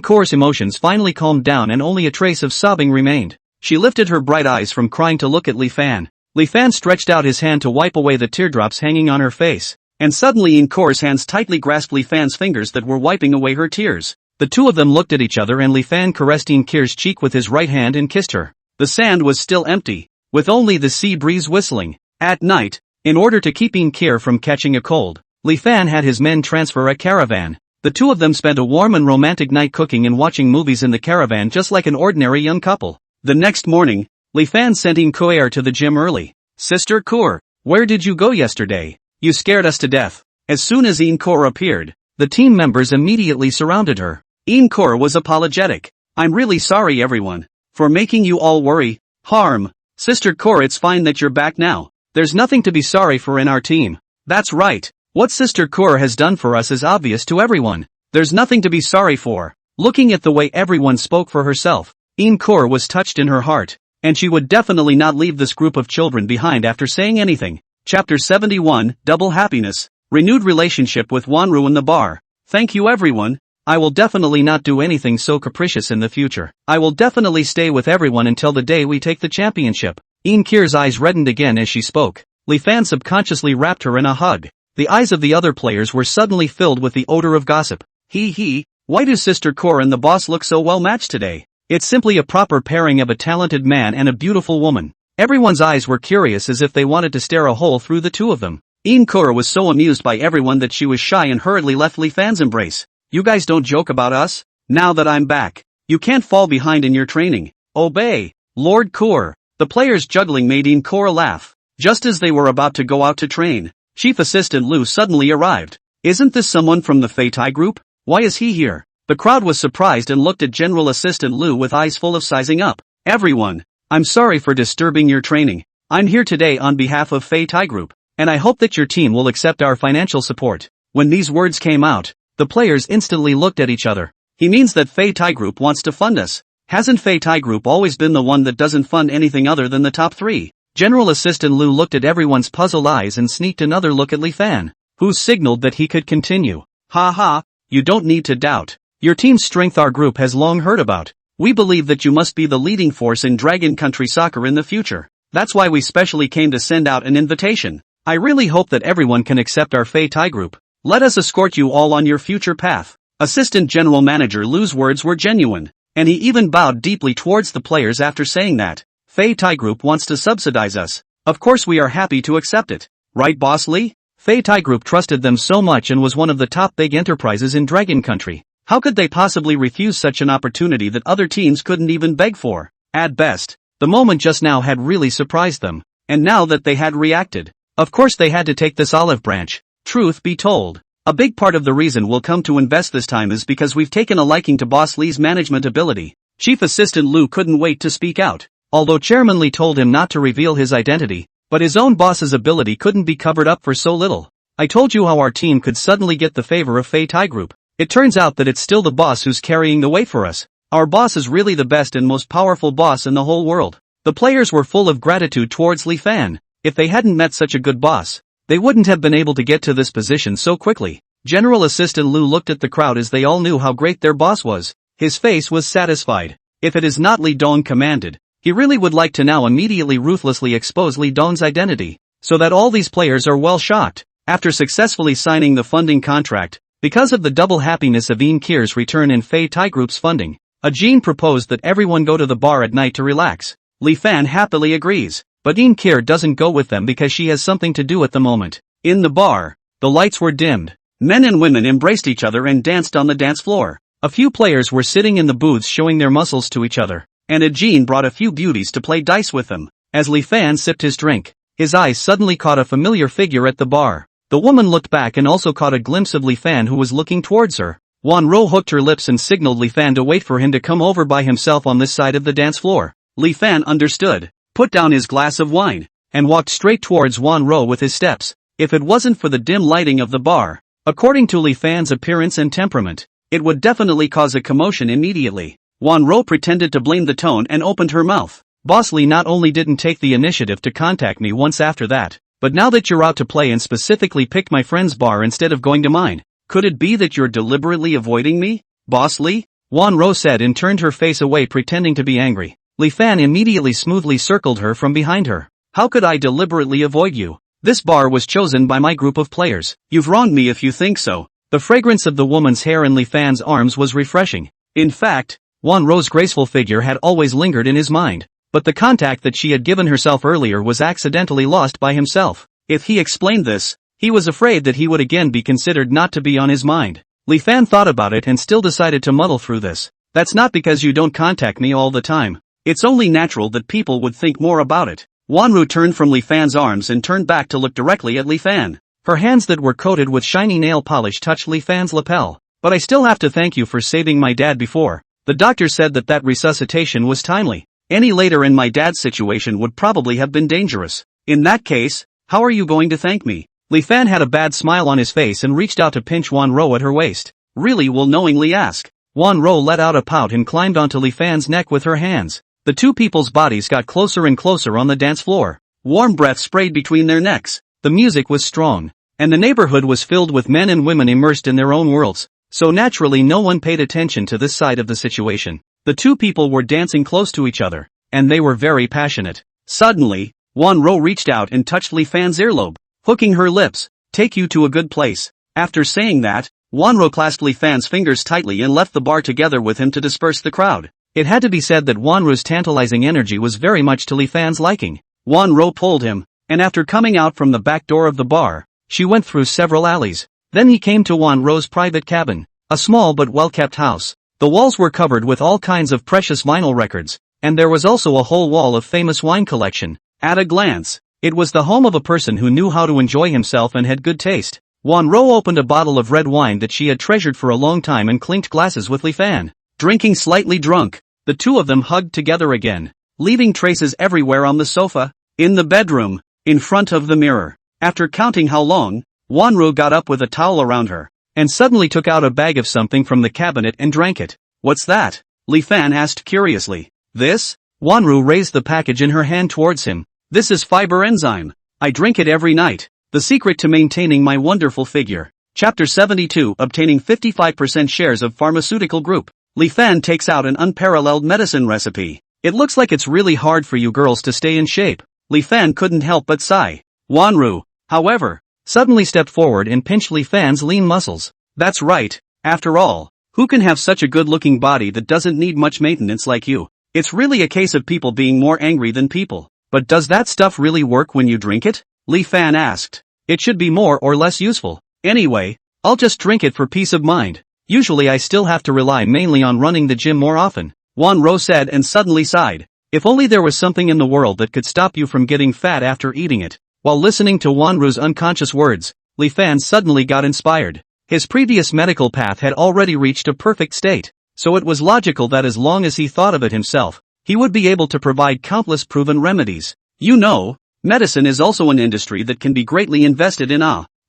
Speaker 1: Kor's emotions finally calmed down and only a trace of sobbing remained. She lifted her bright eyes from crying to look at Li Fan. Li Fan stretched out his hand to wipe away the teardrops hanging on her face, and suddenly Kor's hands tightly grasped Li Fan's fingers that were wiping away her tears. The two of them looked at each other and Li Fan caressed Kier's cheek with his right hand and kissed her. The sand was still empty, with only the sea breeze whistling. At night, in order to keep Kier from catching a cold, Li Fan had his men transfer a caravan. The two of them spent a warm and romantic night cooking and watching movies in the caravan just like an ordinary young couple. The next morning, Li Fan sent Kor to the gym early. Sister Kor, where did you go yesterday? You scared us to death. As soon as Kor appeared, the team members immediately surrounded her. Kor was apologetic. I'm really sorry everyone, for making you all worry, harm. Sister Kor, it's fine that you're back now. There's nothing to be sorry for in our team. That's right. What Sister Kor has done for us is obvious to everyone. There's nothing to be sorry for. Looking at the way everyone spoke for herself, Kor was touched in her heart, and she would definitely not leave this group of children behind after saying anything. Chapter 71, Double Happiness. Renewed relationship with Wanru in the bar. Thank you everyone. I will definitely not do anything so capricious in the future. I will definitely stay with everyone until the day we take the championship. Kier's eyes reddened again as she spoke. Li Fan subconsciously wrapped her in a hug. The eyes of the other players were suddenly filled with the odor of gossip. Why do Sister Kor and the boss look so well matched today? It's simply a proper pairing of a talented man and a beautiful woman. Everyone's eyes were curious as if they wanted to stare a hole through the two of them. Inkura was so amused by everyone that she was shy and hurriedly left Li Fan's embrace. You guys don't joke about us? Now that I'm back, you can't fall behind in your training. Obey, Lord Kur. The players juggling made Inkura laugh. Just as they were about to go out to train, Chief Assistant Lu suddenly arrived. Isn't this someone from the Feitai group? Why is he here? The crowd was surprised and looked at General Assistant Lu with eyes full of sizing up. Everyone, I'm sorry for disturbing your training. I'm here today on behalf of Feitai group, and I hope that your team will accept our financial support. When these words came out, the players instantly looked at each other. He means that Feitai group wants to fund us. Hasn't Feitai group always been the one that doesn't fund anything other than the top three? General Assistant Lu looked at everyone's puzzled eyes and sneaked another look at Li Fan, who signaled that he could continue. Ha ha, you don't need to doubt. Your team's strength our group has long heard about. We believe that you must be the leading force in Dragon Country soccer in the future. That's why we specially came to send out an invitation. I really hope that everyone can accept our Feitai group. Let us escort you all on your future path. Assistant General Manager Lu's words were genuine, and he even bowed deeply towards the players after saying that. Feitai group wants to subsidize us. Of course we are happy to accept it. Right, Boss Li? Feitai group trusted them so much and was one of the top big enterprises in Dragon Country. How could they possibly refuse such an opportunity that other teams couldn't even beg for? At best, the moment just now had really surprised them, and now that they had reacted, of course they had to take this olive branch. Truth be told, a big part of the reason we'll come to invest this time is because we've taken a liking to Boss Li's management ability. Chief Assistant Lu couldn't wait to speak out. Although Chairman Li told him not to reveal his identity, but his own boss's ability couldn't be covered up for so little. I told you how our team could suddenly get the favor of Feitai group. It turns out that it's still the boss who's carrying the weight for us. Our boss is really the best and most powerful boss in the whole world. The players were full of gratitude towards Li Fan. If they hadn't met such a good boss, they wouldn't have been able to get to this position so quickly. General Assistant Lu looked at the crowd as they all knew how great their boss was. His face was satisfied. If it is not Li Dong commanded, he really would like to now immediately ruthlessly expose Li Dong's identity, so that all these players are well shocked. After successfully signing the funding contract, because of the double happiness of In Kir's return in Feitai Group's funding, Ajin proposed that everyone go to the bar at night to relax. Li Fan happily agrees, but In Kir doesn't go with them because she has something to do at the moment. In the bar, the lights were dimmed. Men and women embraced each other and danced on the dance floor. A few players were sitting in the booths showing their muscles to each other, and Ajin brought a few beauties to play dice with them. As Li Fan sipped his drink, his eyes suddenly caught a familiar figure at the bar. The woman looked back and also caught a glimpse of Li Fan who was looking towards her. Wan Ro hooked her lips and signaled Li Fan to wait for him to come over by himself on this side of the dance floor. Li Fan understood, put down his glass of wine, and walked straight towards Wan Ro with his steps. If it wasn't for the dim lighting of the bar, according to Li Fan's appearance and temperament, it would definitely cause a commotion immediately. Wan Ro pretended to blame the tone and opened her mouth. Boss Li not only didn't take the initiative to contact me once after that, but now that you're out to play and specifically picked my friend's bar instead of going to mine, could it be that you're deliberately avoiding me, Boss Li? Wan Ro said and turned her face away pretending to be angry. Li Fan immediately smoothly circled her from behind her. How could I deliberately avoid you? This bar was chosen by my group of players. You've wronged me if you think so. The fragrance of the woman's hair in Li Fan's arms was refreshing. In fact, Wan Ro's graceful figure had always lingered in his mind. But the contact that she had given herself earlier was accidentally lost by himself. If he explained this, he was afraid that he would again be considered not to be on his mind. Li Fan thought about it and still decided to muddle through this. That's not because you don't contact me all the time. It's only natural that people would think more about it. Wanru turned from Li Fan's arms and turned back to look directly at Li Fan. Her hands that were coated with shiny nail polish touched Li Fan's lapel. But I still have to thank you for saving my dad before. The doctor said that resuscitation was timely. Any later in my dad's situation would probably have been dangerous. In that case, how are you going to thank me? Li Fan had a bad smile on his face and reached out to pinch Wan Ro at her waist. Really will knowingly ask. Wan Ro let out a pout and climbed onto Li Fan's neck with her hands. The two people's bodies got closer and closer on the dance floor. Warm breath sprayed between their necks. The music was strong, and the neighborhood was filled with men and women immersed in their own worlds. So naturally no one paid attention to this side of the situation. The two people were dancing close to each other, and they were very passionate. Suddenly, Wan Ro reached out and touched Li Fan's earlobe, hooking her lips. Take you to a good place. After saying that, Wan Ro clasped Li Fan's fingers tightly and left the bar together with him to disperse the crowd. It had to be said that Wan Ro's tantalizing energy was very much to Li Fan's liking. Wan-ro pulled him, and after coming out from the back door of the bar, she went through several alleys. Then he came to Wan-ro's private cabin, a small but well-kept house. The walls were covered with all kinds of precious vinyl records, and there was also a whole wall of famous wine collection. At a glance, it was the home of a person who knew how to enjoy himself and had good taste. Wan-ro opened a bottle of red wine that she had treasured for a long time and clinked glasses with Li Fan. Drinking slightly drunk, the two of them hugged together again, leaving traces everywhere on the sofa, in the bedroom, in front of the mirror. After counting how long, Wan-ro got up with a towel around her, and suddenly took out a bag of something from the cabinet and drank it. What's that? Li Fan asked curiously. This? Wan-ro raised the package in her hand towards him. This is fiber enzyme. I drink it every night. The secret to maintaining my wonderful figure. Chapter 72, Obtaining 55% shares of pharmaceutical group. Li Fan takes out an unparalleled medicine recipe. It looks like it's really hard for you girls to stay in shape. Li Fan couldn't help but sigh. Wan-ro, however, suddenly stepped forward and pinched Li Fan's lean muscles. That's right, after all, who can have such a good-looking body that doesn't need much maintenance like you? It's really a case of people being more angry than people. But does that stuff really work when you drink it? Li Fan asked. It should be more or less useful. Anyway, I'll just drink it for peace of mind. Usually I still have to rely mainly on running the gym more often. Wan-ro said and suddenly sighed. If only there was something in the world that could stop you from getting fat after eating it. While listening to Wan-ro's unconscious words, Li Fan suddenly got inspired. His previous medical path had already reached a perfect state, so it was logical that as long as he thought of it himself, he would be able to provide countless proven remedies. You know, medicine is also an industry that can be greatly invested in.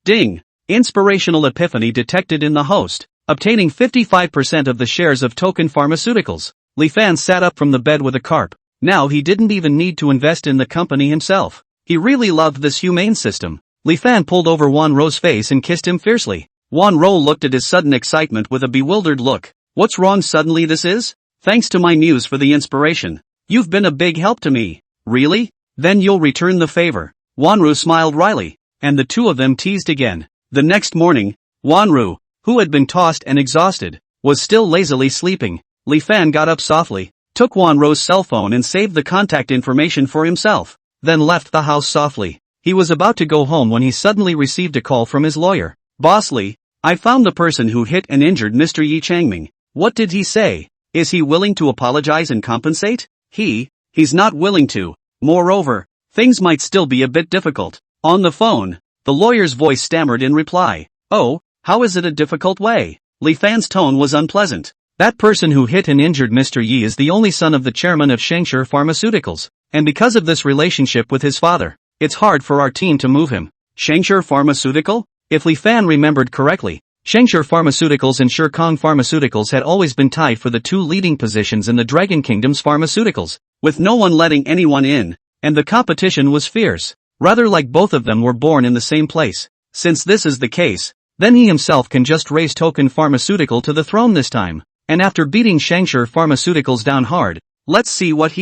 Speaker 1: Ding! Inspirational epiphany detected in the host, obtaining 55% of the shares of Token Pharmaceuticals. Li Fan sat up from the bed with a carp. Now he didn't even need to invest in the company himself. He really loved this humane system. Li Fan pulled over Wan-ro's face and kissed him fiercely. Wan-ro looked at his sudden excitement with a bewildered look. What's wrong suddenly this is? Thanks to my muse for the inspiration. You've been a big help to me. Really? Then you'll return the favor. Wan-ro smiled wryly, and the two of them teased again. The next morning, Wan-ro, who had been tossed and exhausted, was still lazily sleeping. Li Fan got up softly, took Wan-ro's cell phone and saved the contact information for himself, then left the house softly. He was about to go home when he suddenly received a call from his lawyer. Boss Li, I found the person who hit and injured Mr. Yi Changming. What did he say? Is he willing to apologize and compensate? He's not willing to. Moreover, things might still be a bit difficult. On the phone, the lawyer's voice stammered in reply. Oh, how is it a difficult way? Li Fan's tone was unpleasant. That person who hit and injured Mr. Yi is the only son of the chairman of Shengshi Pharmaceuticals, and because of this relationship with his father, it's hard for our team to move him. Shengshi Pharmaceutical? If Li Fan remembered correctly, Shengshi Pharmaceuticals and Shirkong Pharmaceuticals had always been tied for the two leading positions in the Dragon Kingdom's pharmaceuticals, with no one letting anyone in, and the competition was fierce, rather like both of them were born in the same place. Since this is the case, then he himself can just raise Token Pharmaceutical to the throne this time. And after beating Shengshi Pharmaceuticals down hard, let's see what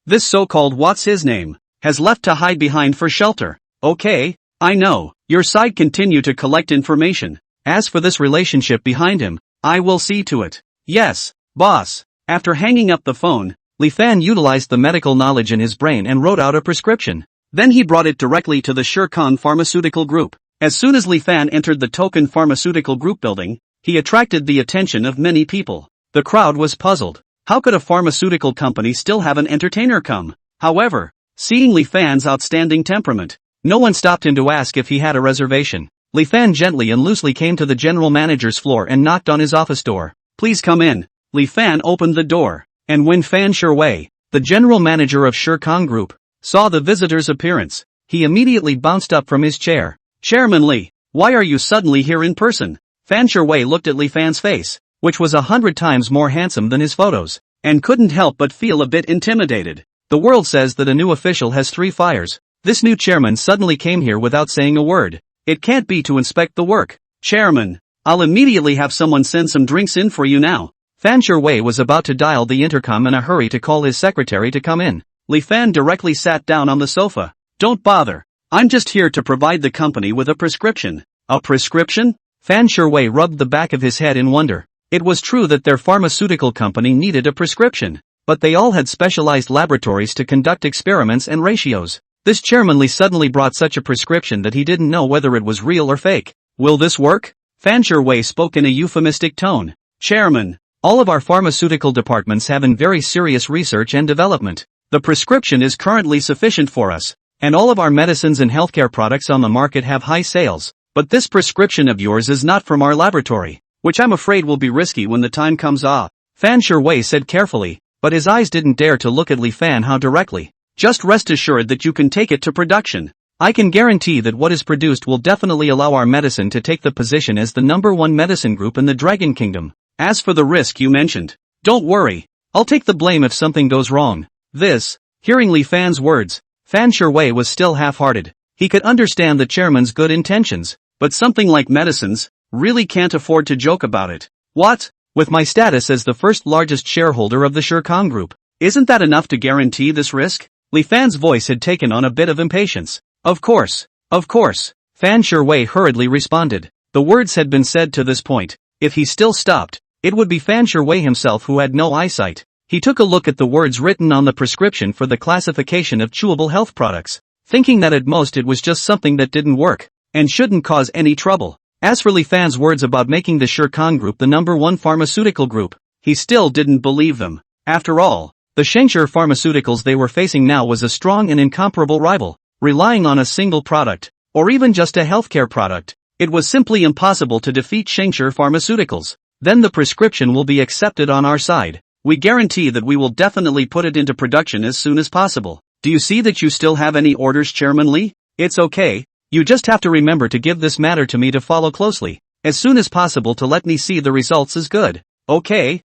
Speaker 1: this so-called what's his name, has left to hide behind for shelter. Okay, I know, your side continue to collect information. As for this relationship behind him, I will see to it. Yes, boss. After hanging up the phone, Li Fan utilized the medical knowledge in his brain and wrote out a prescription. Then he brought it directly to the Shirkong Pharmaceutical Group. As soon as Li Fan entered the Token Pharmaceutical Group building, he attracted the attention of many people. The crowd was puzzled. How could a pharmaceutical company still have an entertainer come? However, seeing Li Fan's outstanding temperament, no one stopped him to ask if he had a reservation. Li Fan gently and loosely came to the general manager's floor and knocked on his office door. Please come in. Li Fan opened the door, and when Fan Shuwei, the general manager of Shirkong Group, saw the visitor's appearance, he immediately bounced up from his chair. Chairman Li, why are you suddenly here in person? Fan Shuwei looked at Li Fan's face, which was 100 times more handsome than his photos, and couldn't help but feel a bit intimidated. The world says that a new official has 3 fires. This new chairman suddenly came here without saying a word. It can't be to inspect the work. Chairman, I'll immediately have someone send some drinks in for you now. Fan Shuwei was about to dial the intercom in a hurry to call his secretary to come in. Li Fan directly sat down on the sofa. Don't bother. I'm just here to provide the company with a prescription. A prescription? Fan Shuwei rubbed the back of his head in wonder. It was true that their pharmaceutical company needed a prescription, but they all had specialized laboratories to conduct experiments and ratios. This chairman Li suddenly brought such a prescription that he didn't know whether it was real or fake. Will this work? Fan Sherwei spoke in a euphemistic tone. Chairman, all of our pharmaceutical departments have in very serious research and development. The prescription is currently sufficient for us, and all of our medicines and healthcare products on the market have high sales. But this prescription of yours is not from our laboratory, which I'm afraid will be risky when the time comes. Fan Sherwei said carefully, but his eyes didn't dare to look at Li Fanhao directly. Just rest assured that you can take it to production. I can guarantee that what is produced will definitely allow our medicine to take the position as the #1 medicine group in the Dragon Kingdom. As for the risk you mentioned, don't worry, I'll take the blame if something goes wrong. Hearing Li Fan's words, Fan Sherwei was still half-hearted. He could understand the chairman's good intentions, but something like medicines, really can't afford to joke about it. What? With my status as the first largest shareholder of the Shirkang Group, isn't that enough to guarantee this risk? Li Fan's voice had taken on a bit of impatience. Of course. Fan Sherwei hurriedly responded. The words had been said to this point. If he still stopped, it would be Fan Sherwei himself who had no eyesight. He took a look at the words written on the prescription for the classification of chewable health products, thinking that at most it was just something that didn't work, and shouldn't cause any trouble. As for Li Fan's words about making the Shirkang Group the #1 pharmaceutical group, he still didn't believe them. After all, the Shengshi Pharmaceuticals they were facing now was a strong and incomparable rival. Relying on a single product, or even just a healthcare product, it was simply impossible to defeat Shengshi Pharmaceuticals. Then the prescription will be accepted on our side. We guarantee that we will definitely put it into production as soon as possible. Do you see that you still have any orders, Chairman Li? It's okay, you just have to remember to give this matter to me to follow closely, as soon as possible to let me see the results is good. Okay,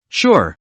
Speaker 1: sure.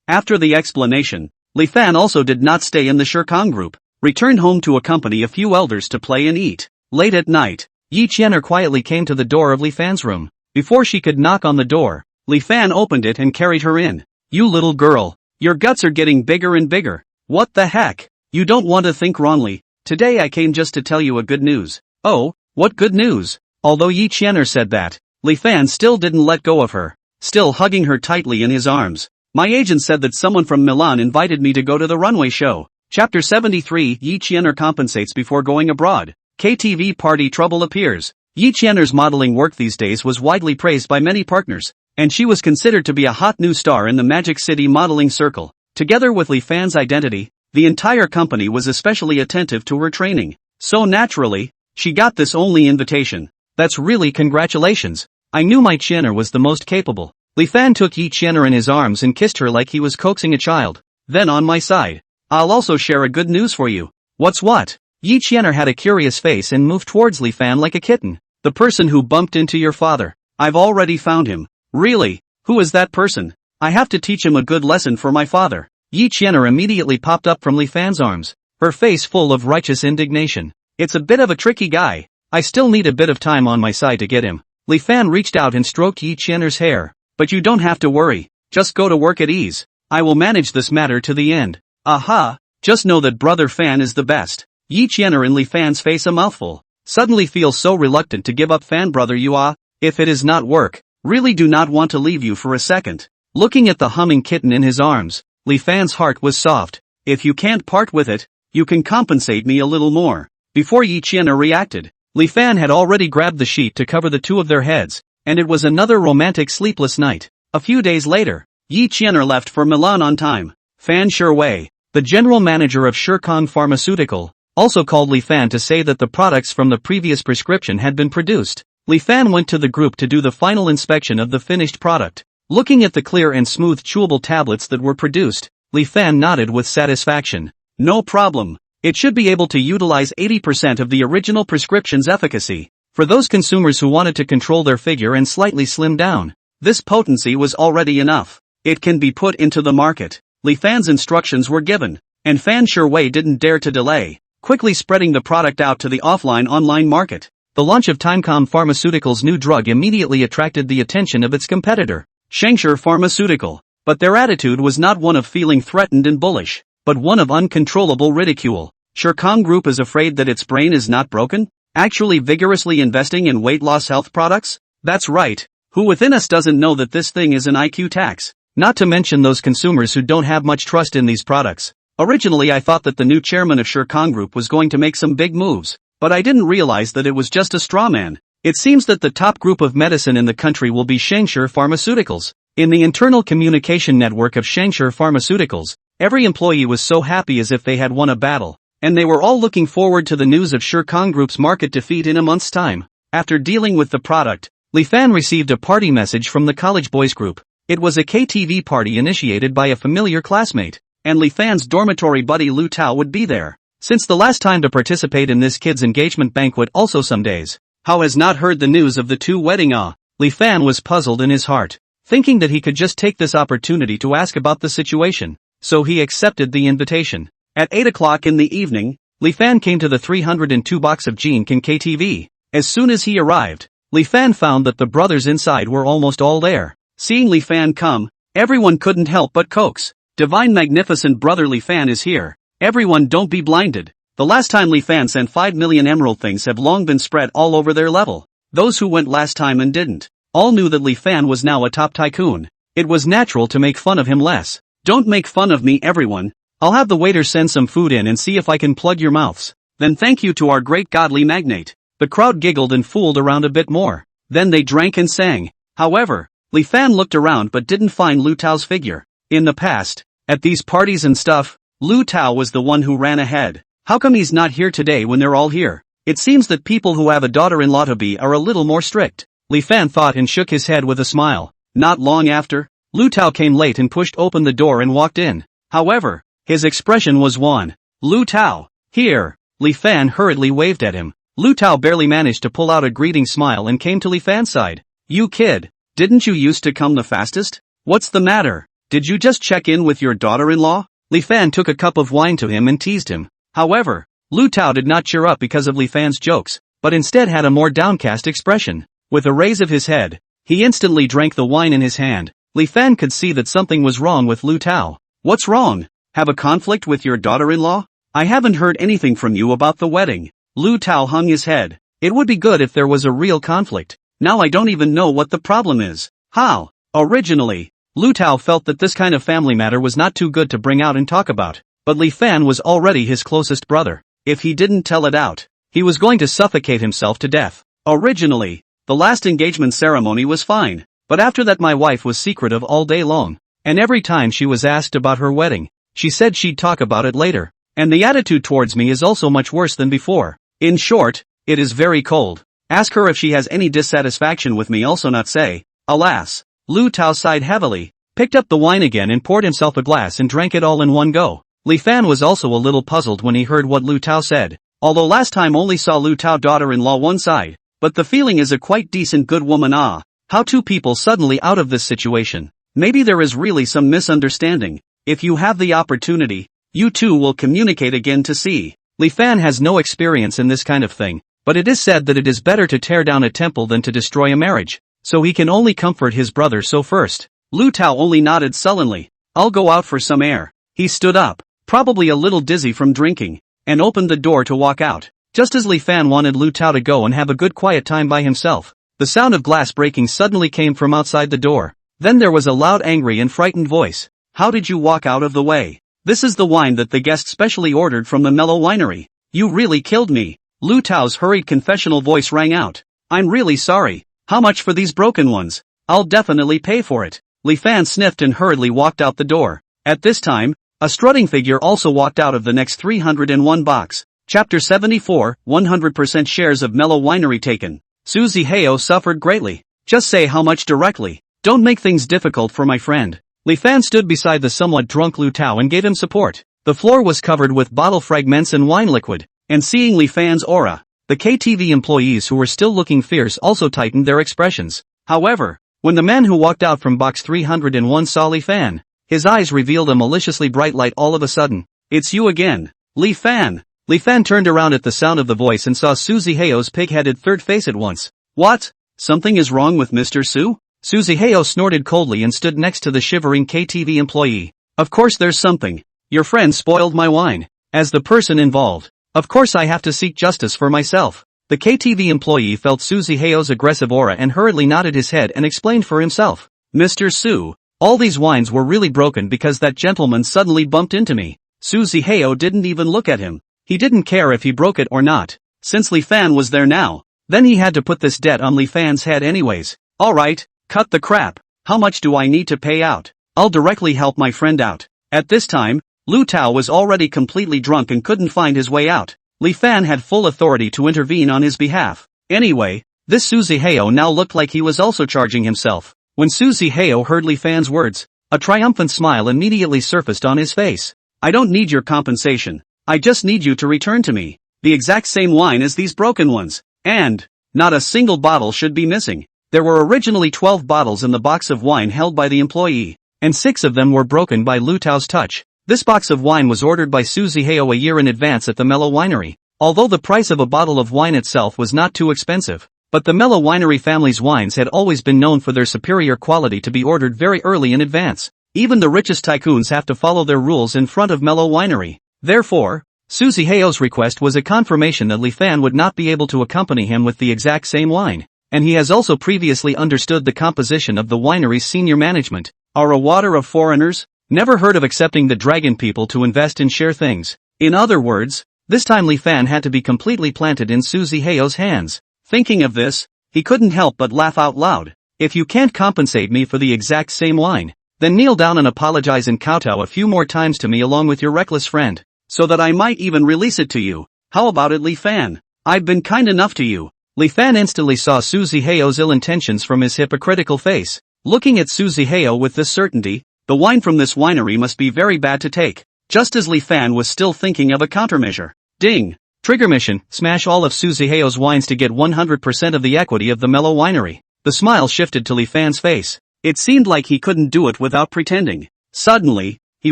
Speaker 1: After the explanation, Li Fan also did not stay in the Shirkang Group, returned home to accompany a few elders to play and eat. Late at night, Yi Qianer quietly came to the door of Li Fan's room. Before she could knock on the door, Li Fan opened it and carried her in. You little girl, your guts are getting bigger and bigger. What the heck? You don't want to think wrongly. Today I came just to tell you a good news. Oh, what good news? Although Yi Qianer said that, Li Fan still didn't let go of her, still hugging her tightly in his arms. My agent said that someone from Milan invited me to go to the runway show. Chapter 73 Yi Qianer compensates before going abroad. KTV party trouble appears. Yi Qianer's modeling work these days was widely praised by many partners, and she was considered to be a hot new star in the Magic City modeling circle. Together with Li Fan's identity, the entire company was especially attentive to her training. So naturally, she got this only invitation. That's really congratulations. I knew my Qianer was the most capable. Li Fan took Yi Qianer in his arms and kissed her like he was coaxing a child. Then on my side, I'll also share a good news for you. What's what? Yi Qianer had a curious face and moved towards Li Fan like a kitten. The person who bumped into your father. I've already found him. Really? Who is that person? I have to teach him a good lesson for my father. Yi Qianer immediately popped up from Li Fan's arms, her face full of righteous indignation. It's a bit of a tricky guy. I still need a bit of time on my side to get him. Li Fan reached out and stroked Yi Qianer's hair. But you don't have to worry. Just go to work at ease. I will manage this matter to the end. Aha! Just know that Brother Fan is the best. Yi Qianer in Li Fan's face a mouthful. Suddenly feels so reluctant to give up Fan brother you are. If it is not work, really do not want to leave you for a second. Looking at the humming kitten in his arms, Li Fan's heart was soft. If you can't part with it, you can compensate me a little more. Before Yi Qianer reacted, Li Fan had already grabbed the sheet to cover the two of their heads, and it was another romantic sleepless night. A few days later, Yi Qianer left for Milan on time. Fan Sherwei, the general manager of Shirkang Pharmaceutical, also called Li Fan to say that the products from the previous prescription had been produced. Li Fan went to the group to do the final inspection of the finished product. Looking at the clear and smooth chewable tablets that were produced, Li Fan nodded with satisfaction. No problem. It should be able to utilize 80% of the original prescription's efficacy. For those consumers who wanted to control their figure and slightly slim down, this potency was already enough. It can be put into the market. Li Fan's instructions were given, and Fan Sherwei didn't dare to delay, quickly spreading the product out to the offline-online market. The launch of Timecom Pharmaceuticals' new drug immediately attracted the attention of its competitor, Shengshi Pharmaceutical. But their attitude was not one of feeling threatened and bullish, but one of uncontrollable ridicule. Shirkang Group is afraid that its brain is not broken? Actually vigorously investing in weight loss health products? That's right. Who within us doesn't know that this thing is an IQ tax? Not to mention those consumers who don't have much trust in these products. Originally I thought that the new chairman of Showdown Group was going to make some big moves, but I didn't realize that it was just a straw man. It seems that the top group of medicine in the country will be Shangshur Pharmaceuticals. In the internal communication network of Shangshur Pharmaceuticals, every employee was so happy as if they had won a battle, and they were all looking forward to the news of Showdown Group's market defeat in a month's time. After dealing with the product, Li Fan received a party message from the college boys group. It was a KTV party initiated by a familiar classmate, and Li Fan's dormitory buddy Lu Tao would be there. Since the last time to participate in this kid's engagement banquet also some days, Hao has not heard the news of the two wedding. Li Fan was puzzled in his heart, thinking that he could just take this opportunity to ask about the situation, so he accepted the invitation. At 8 o'clock in the evening, Li Fan came to the 302 box of Jean King KTV. As soon as he arrived, Li Fan found that the brothers inside were almost all there. Seeing Li Fan come, everyone couldn't help but coax. Divine magnificent brother Li Fan is here. Everyone don't be blinded. The last time Li Fan sent 5 million emerald things have long been spread all over their level. Those who went last time and didn't, all knew that Li Fan was now a top tycoon. It was natural to make fun of him less. Don't make fun of me everyone. I'll have the waiter send some food in and see if I can plug your mouths. Then thank you to our great godly magnate. The crowd giggled and fooled around a bit more. Then they drank and sang. However, Li Fan looked around but didn't find Lu Tao's figure. In the past, at these parties and stuff, Lu Tao was the one who ran ahead. How come he's not here today when they're all here? It seems that people who have a daughter-in-law to be are a little more strict. Li Fan thought and shook his head with a smile. Not long after, Lu Tao came late and pushed open the door and walked in. However, his expression was wan. Lu Tao, here. Li Fan hurriedly waved at him. Lu Tao barely managed to pull out a greeting smile and came to Li Fan's side. You kid, didn't you used to come the fastest? What's the matter? Did you just check in with your daughter-in-law? Li Fan took a cup of wine to him and teased him. However, Lu Tao did not cheer up because of Li Fan's jokes, but instead had a more downcast expression. With a raise of his head, he instantly drank the wine in his hand. Li Fan could see that something was wrong with Lu Tao. What's wrong? Have a conflict with your daughter-in-law? I haven't heard anything from you about the wedding. Lu Tao hung his head. It would be good if there was a real conflict. Now I don't even know what the problem is. How? Originally, Lu Tao felt that this kind of family matter was not too good to bring out and talk about, but Li Fan was already his closest brother. If he didn't tell it out, he was going to suffocate himself to death. Originally, the last engagement ceremony was fine, but after that my wife was secretive all day long, and every time she was asked about her wedding, she said she'd talk about it later, and the attitude towards me is also much worse than before. In short, it is very cold. Ask her if she has any dissatisfaction with me, also not say. Alas. Lu Tao sighed heavily, picked up the wine again and poured himself a glass and drank it all in one go. Li Fan was also a little puzzled when he heard what Lu Tao said, although last time only saw Lu Tao daughter-in-law one side, but the feeling is a quite decent good woman. How two people suddenly out of this situation? Maybe there is really some misunderstanding. If you have the opportunity, you two will communicate again to see. Li Fan has no experience in this kind of thing, but it is said that it is better to tear down a temple than to destroy a marriage, so he can only comfort his brother so first. Lu Tao only nodded sullenly. I'll go out for some air. He stood up, probably a little dizzy from drinking, and opened the door to walk out. Just as Li Fan wanted Lu Tao to go and have a good quiet time by himself, the sound of glass breaking suddenly came from outside the door. Then there was a loud, angry and frightened voice. How did you walk out of the way? This is the wine that the guest specially ordered from the Mellow Winery. You really killed me. Lu Tao's hurried confessional voice rang out. I'm really sorry. How much for these broken ones? I'll definitely pay for it. Li Fan sniffed and hurriedly walked out the door. At this time, a strutting figure also walked out of the next 301 box. Chapter 74, 100% shares of Mellow Winery taken. Suzy Heo suffered greatly. Just say how much directly. Don't make things difficult for my friend. Li Fan stood beside the somewhat drunk Lu Tao and gave him support. The floor was covered with bottle fragments and wine liquid, and seeing Li Fan's aura, the KTV employees who were still looking fierce also tightened their expressions. However, when the man who walked out from box 301 saw Li Fan, his eyes revealed a maliciously bright light all of a sudden. It's you again, Li Fan. Li Fan turned around at the sound of the voice and saw Suzy Heo's pig-headed third face at once. What? Something is wrong with Mr. Su? Suzy Heo snorted coldly and stood next to the shivering KTV employee. Of course there's something. Your friend spoiled my wine. As the person involved, of course I have to seek justice for myself. The KTV employee felt Suzy Heo's aggressive aura and hurriedly nodded his head and explained for himself. Mr. Su, all these wines were really broken because that gentleman suddenly bumped into me. Su Zihao didn't even look at him. He didn't care if he broke it or not. Since Li Fan was there now, then he had to put this debt on Li Fan's head anyways. Alright, cut the crap. How much do I need to pay out? I'll directly help my friend out. At this time, Lu Tao was already completely drunk and couldn't find his way out. Li Fan had full authority to intervene on his behalf. Anyway, this Su Zihao now looked like he was also charging himself. When Su Zihao heard Li Fan's words, a triumphant smile immediately surfaced on his face. I don't need your compensation. I just need you to return to me the exact same wine as these broken ones. And not a single bottle should be missing. There were originally 12 bottles in the box of wine held by the employee, and 6 of them were broken by Lu Tao's touch. This box of wine was ordered by Su Zihao a year in advance at the Mellow Winery. Although the price of a bottle of wine itself was not too expensive, but the Mellow Winery family's wines had always been known for their superior quality to be ordered very early in advance. Even the richest tycoons have to follow their rules in front of Mellow Winery. Therefore, Su Zihao's request was a confirmation that Li Fan would not be able to accompany him with the exact same wine, and he has also previously understood the composition of the winery's senior management. Are a water of foreigners? Never heard of accepting the dragon people to invest and share things. In other words, this time Li Fan had to be completely planted in Su Zihao's hands. Thinking of this, he couldn't help but laugh out loud. If you can't compensate me for the exact same wine, then kneel down and apologize and kowtow a few more times to me along with your reckless friend, so that I might even release it to you. How about it, Li Fan? I've been kind enough to you. Li Fan instantly saw Su Zihao's ill intentions from his hypocritical face. Looking at Su Zihao with this certainty, the wine from this winery must be very bad to take. Just as Li Fan was still thinking of a countermeasure. Ding! Trigger mission, smash all of Su Zihao's wines to get 100% of the equity of the Mellow Winery. The smile shifted to Li Fan's face. It seemed like he couldn't do it without pretending. Suddenly, he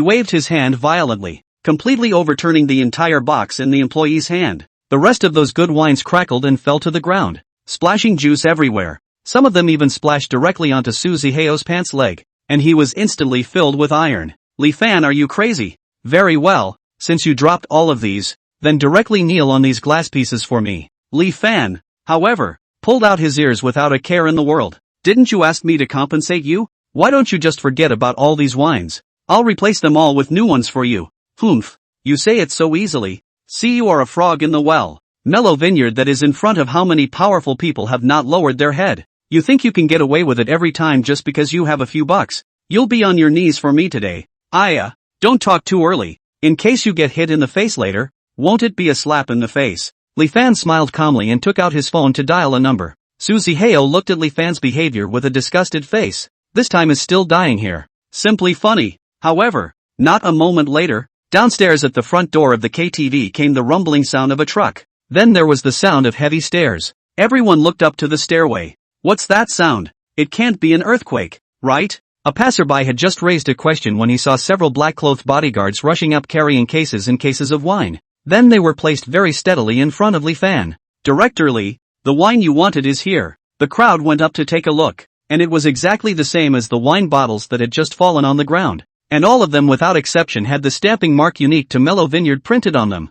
Speaker 1: waved his hand violently, completely overturning the entire box in the employee's hand. The rest of those good wines crackled and fell to the ground, splashing juice everywhere. Some of them even splashed directly onto Su Zihao's pants leg, and he was instantly filled with iron. Li Fan, are you crazy? Very well, since you dropped all of these, then directly kneel on these glass pieces for me. Li Fan, however, pulled out his ears without a care in the world. Didn't you ask me to compensate you? Why don't you just forget about all these wines? I'll replace them all with new ones for you. Humph, you say it so easily. See, you are a frog in the well. Mellow vineyard that is in front of how many powerful people have not lowered their head. You think you can get away with it every time just because you have a few bucks? You'll be on your knees for me today. Don't talk too early. In case you get hit in the face later, won't it be a slap in the face? Li Fan smiled calmly and took out his phone to dial a number. Su Zihao looked at Li Fan's behavior with a disgusted face. This time is still dying here. Simply funny. However, not a moment later, downstairs at the front door of the KTV came the rumbling sound of a truck. Then there was the sound of heavy stairs. Everyone looked up to the stairway. What's that sound? It can't be an earthquake, right? A passerby had just raised a question when he saw several black-clothed bodyguards rushing up carrying cases and cases of wine. Then they were placed very steadily in front of Li Fan. Director Li, the wine you wanted is here. The crowd went up to take a look, and it was exactly the same as the wine bottles that had just fallen on the ground. And all of them without exception had the stamping mark unique to Mellow Vineyard printed on them.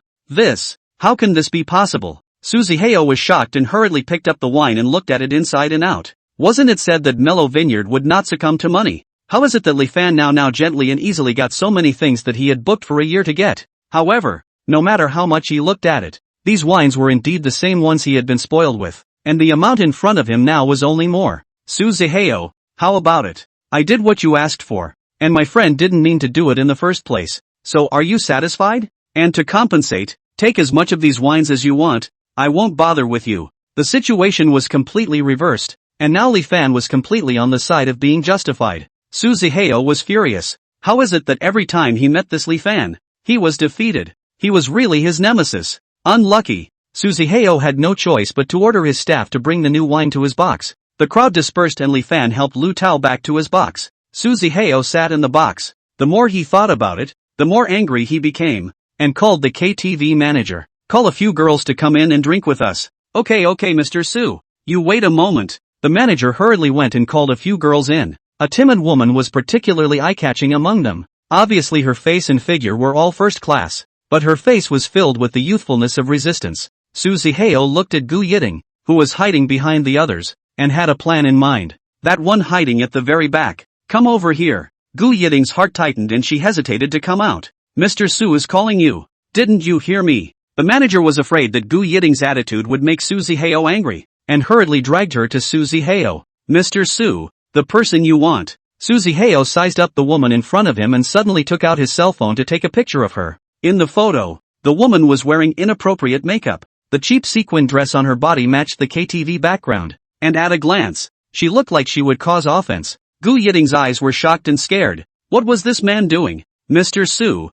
Speaker 1: How can this be possible? Su Zihao was shocked and hurriedly picked up the wine and looked at it inside and out. Wasn't it said that Mellow Vineyard would not succumb to money? How is it that Li Fan now gently and easily got so many things that he had booked for a year to get? However, no matter how much he looked at it, these wines were indeed the same ones he had been spoiled with, and the amount in front of him now was only more. Su Zihao, how about it? I did what you asked for, and my friend didn't mean to do it in the first place, so are you satisfied? And to compensate, take as much of these wines as you want, I won't bother with you. The situation was completely reversed, and now Li Fan was completely on the side of being justified. Su Zihao was furious. How is it that every time he met this Li Fan, he was defeated? He was really his nemesis. Unlucky. Su Zihao had no choice but to order his staff to bring the new wine to his box. The crowd dispersed and Li Fan helped Lu Tao back to his box. Su Zihao sat in the box. The more he thought about it, the more angry he became, and called the KTV manager. Call a few girls to come in and drink with us. Okay, Mr. Su. You wait a moment. The manager hurriedly went and called a few girls in. A timid woman was particularly eye-catching among them. Obviously her face and figure were all first class, but her face was filled with the youthfulness of resistance. Su Zihao looked at Gu Yiting, who was hiding behind the others, and had a plan in mind. That one hiding at the very back. Come over here. Gu Yiting's heart tightened and she hesitated to come out. Mr. Su is calling you. Didn't you hear me? The manager was afraid that Gu Yiting's attitude would make Suzy Heo angry, and hurriedly dragged her to Suzy Heo. Mr. Su, the person you want. Suzy Heo sized up the woman in front of him and suddenly took out his cell phone to take a picture of her. In the photo, the woman was wearing inappropriate makeup. The cheap sequin dress on her body matched the KTV background, and at a glance, she looked like she would cause offense. Gu Yiting's eyes were shocked and scared. What was this man doing? Mr. Su,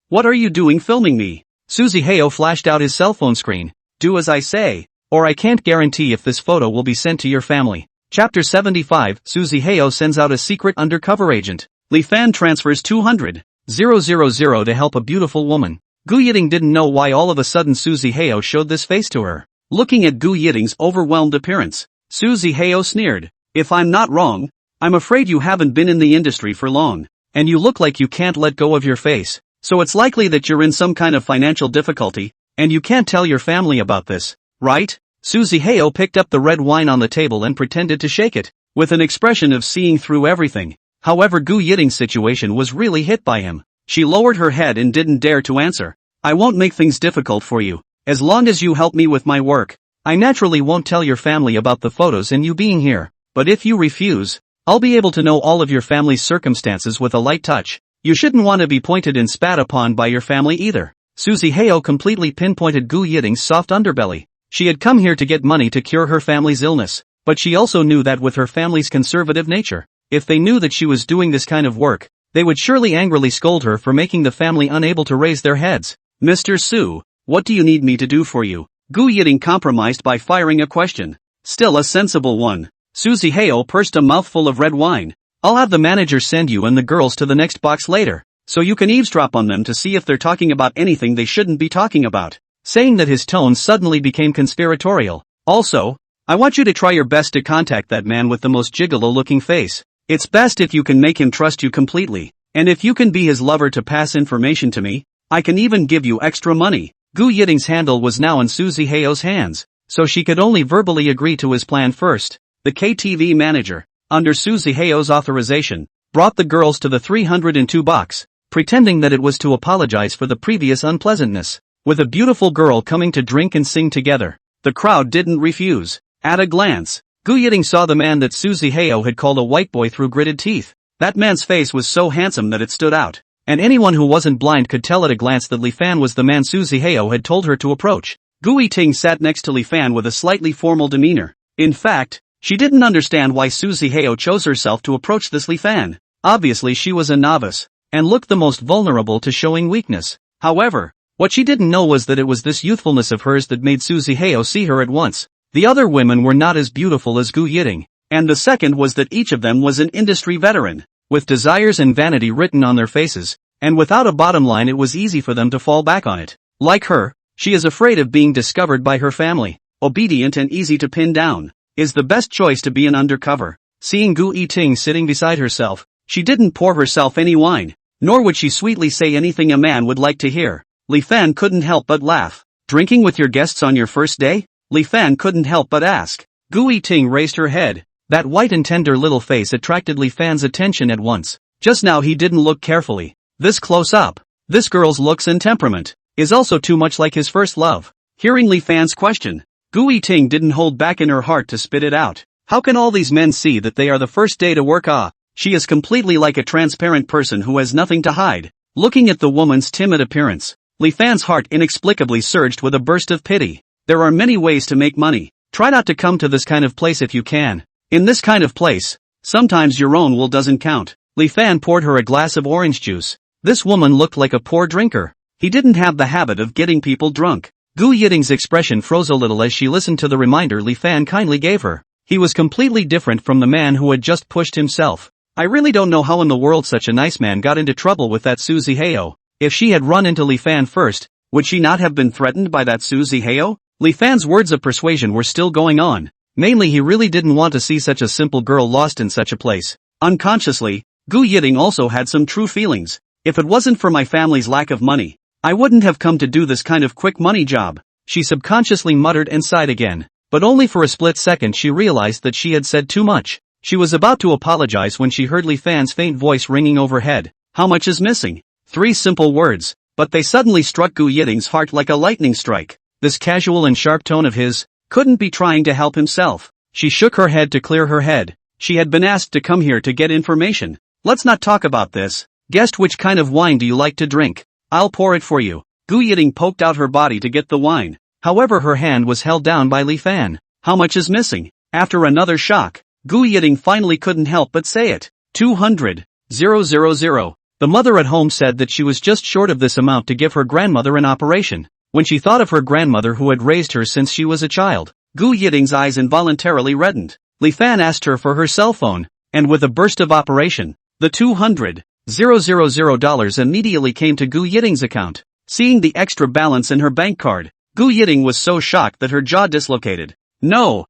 Speaker 1: what are you doing filming me? Suzy Heo flashed out his cell phone screen. Do as I say, or I can't guarantee if this photo will be sent to your family. Chapter 75, Suzy Heo sends out a secret undercover agent. Li Fan transfers 200,000 to help a beautiful woman. Gu Yiting didn't know why all of a sudden Suzy Heo showed this face to her. Looking at Gu Yiting's overwhelmed appearance, Suzy Heo sneered. If I'm not wrong, I'm afraid you haven't been in the industry for long, and you look like you can't let go of your face. So it's likely that you're in some kind of financial difficulty, and you can't tell your family about this, right? Suzy Heo picked up the red wine on the table and pretended to shake it, with an expression of seeing through everything. However, Gu Yiting's situation was really hit by him. She lowered her head and didn't dare to answer. I won't make things difficult for you, as long as you help me with my work. I naturally won't tell your family about the photos and you being here, but if you refuse, I'll be able to know all of your family's circumstances with a light touch. You shouldn't want to be pointed and spat upon by your family either. Suzy Heo completely pinpointed Gu Yiting's soft underbelly. She had come here to get money to cure her family's illness, but she also knew that with her family's conservative nature, if they knew that she was doing this kind of work, they would surely angrily scold her for making the family unable to raise their heads. Mr. Su, what do you need me to do for you? Gu Yiting compromised by firing a question. Still a sensible one. Suzy Heo pursed a mouthful of red wine. I'll have the manager send you and the girls to the next box later, so you can eavesdrop on them to see if they're talking about anything they shouldn't be talking about. Saying that, his tone suddenly became conspiratorial. Also, I want you to try your best to contact that man with the most gigolo-looking face. It's best if you can make him trust you completely, and if you can be his lover to pass information to me, I can even give you extra money. Gu Yiting's handle was now in Suzy Heo's hands, so she could only verbally agree to his plan first. The KTV manager, under Suzy Heo's authorization, brought the girls to the 302 box, pretending that it was to apologize for the previous unpleasantness. With a beautiful girl coming to drink and sing together, the crowd didn't refuse. At a glance, Gu Yiting saw the man that Suzy Heo had called a white boy through gritted teeth. That man's face was so handsome that it stood out, and anyone who wasn't blind could tell at a glance that Li Fan was the man Suzy Heo had told her to approach. Gu Yiting sat next to Li Fan with a slightly formal demeanor. In fact, she didn't understand why Suzy Heo chose herself to approach this Li Fan. Obviously she was a novice, and looked the most vulnerable to showing weakness. However, what she didn't know was that it was this youthfulness of hers that made Suzy Heo see her at once. The other women were not as beautiful as Gu Yiting, and the second was that each of them was an industry veteran, with desires and vanity written on their faces, and without a bottom line it was easy for them to fall back on it. Like her, she is afraid of being discovered by her family. Obedient and easy to pin down, is the best choice to be an undercover. Seeing Gu Yiting sitting beside herself, she didn't pour herself any wine, nor would she sweetly say anything a man would like to hear. Li Fan couldn't help but laugh. Drinking with your guests on your first day? Li Fan couldn't help but ask. Gu Yiting raised her head. That white and tender little face attracted Li Fan's attention at once. Just now he didn't look carefully. This close up, this girl's looks and temperament, is also too much like his first love. Hearing Li Fan's question, Gu Yiting didn't hold back in her heart to spit it out. How can all these men see that they are the first day to work? She is completely like a transparent person who has nothing to hide. Looking at the woman's timid appearance, Li Fan's heart inexplicably surged with a burst of pity. There are many ways to make money. Try not to come to this kind of place if you can. In this kind of place, sometimes your own will doesn't count. Li Fan poured her a glass of orange juice. This woman looked like a poor drinker. He didn't have the habit of getting people drunk. Gu Yiting's expression froze a little as she listened to the reminder Li Fan kindly gave her. He was completely different from the man who had just pushed himself. I really don't know how in the world such a nice man got into trouble with that Suzy Heo. If she had run into Li Fan first, would she not have been threatened by that Suzy Heo? Li Fan's words of persuasion were still going on. Mainly he really didn't want to see such a simple girl lost in such a place. Unconsciously, Gu Yiting also had some true feelings. If it wasn't for my family's lack of money, I wouldn't have come to do this kind of quick money job. She subconsciously muttered and sighed again, but only for a split second she realized that she had said too much. She was about to apologize when she heard Li Fan's faint voice ringing overhead. How much is missing? 3 simple words, but they suddenly struck Gu Yiting's heart like a lightning strike. This casual and sharp tone of his couldn't be trying to help himself. She shook her head to clear her head. She had been asked to come here to get information. Let's not talk about this. Guest, which kind of wine do you like to drink? I'll pour it for you. Gu Yiting poked out her body to get the wine. However, her hand was held down by Li Fan. How much is missing? After another shock, Gu Yiting finally couldn't help but say it. 200,000. The mother at home said that she was just short of this amount to give her grandmother an operation. When she thought of her grandmother who had raised her since she was a child, Gu Yiting's eyes involuntarily reddened. Li Fan asked her for her cell phone, and with a burst of operation, the $200,000 immediately came to Gu Yiting's account. Seeing the extra balance in her bank card, Gu Yiting was so shocked that her jaw dislocated. No.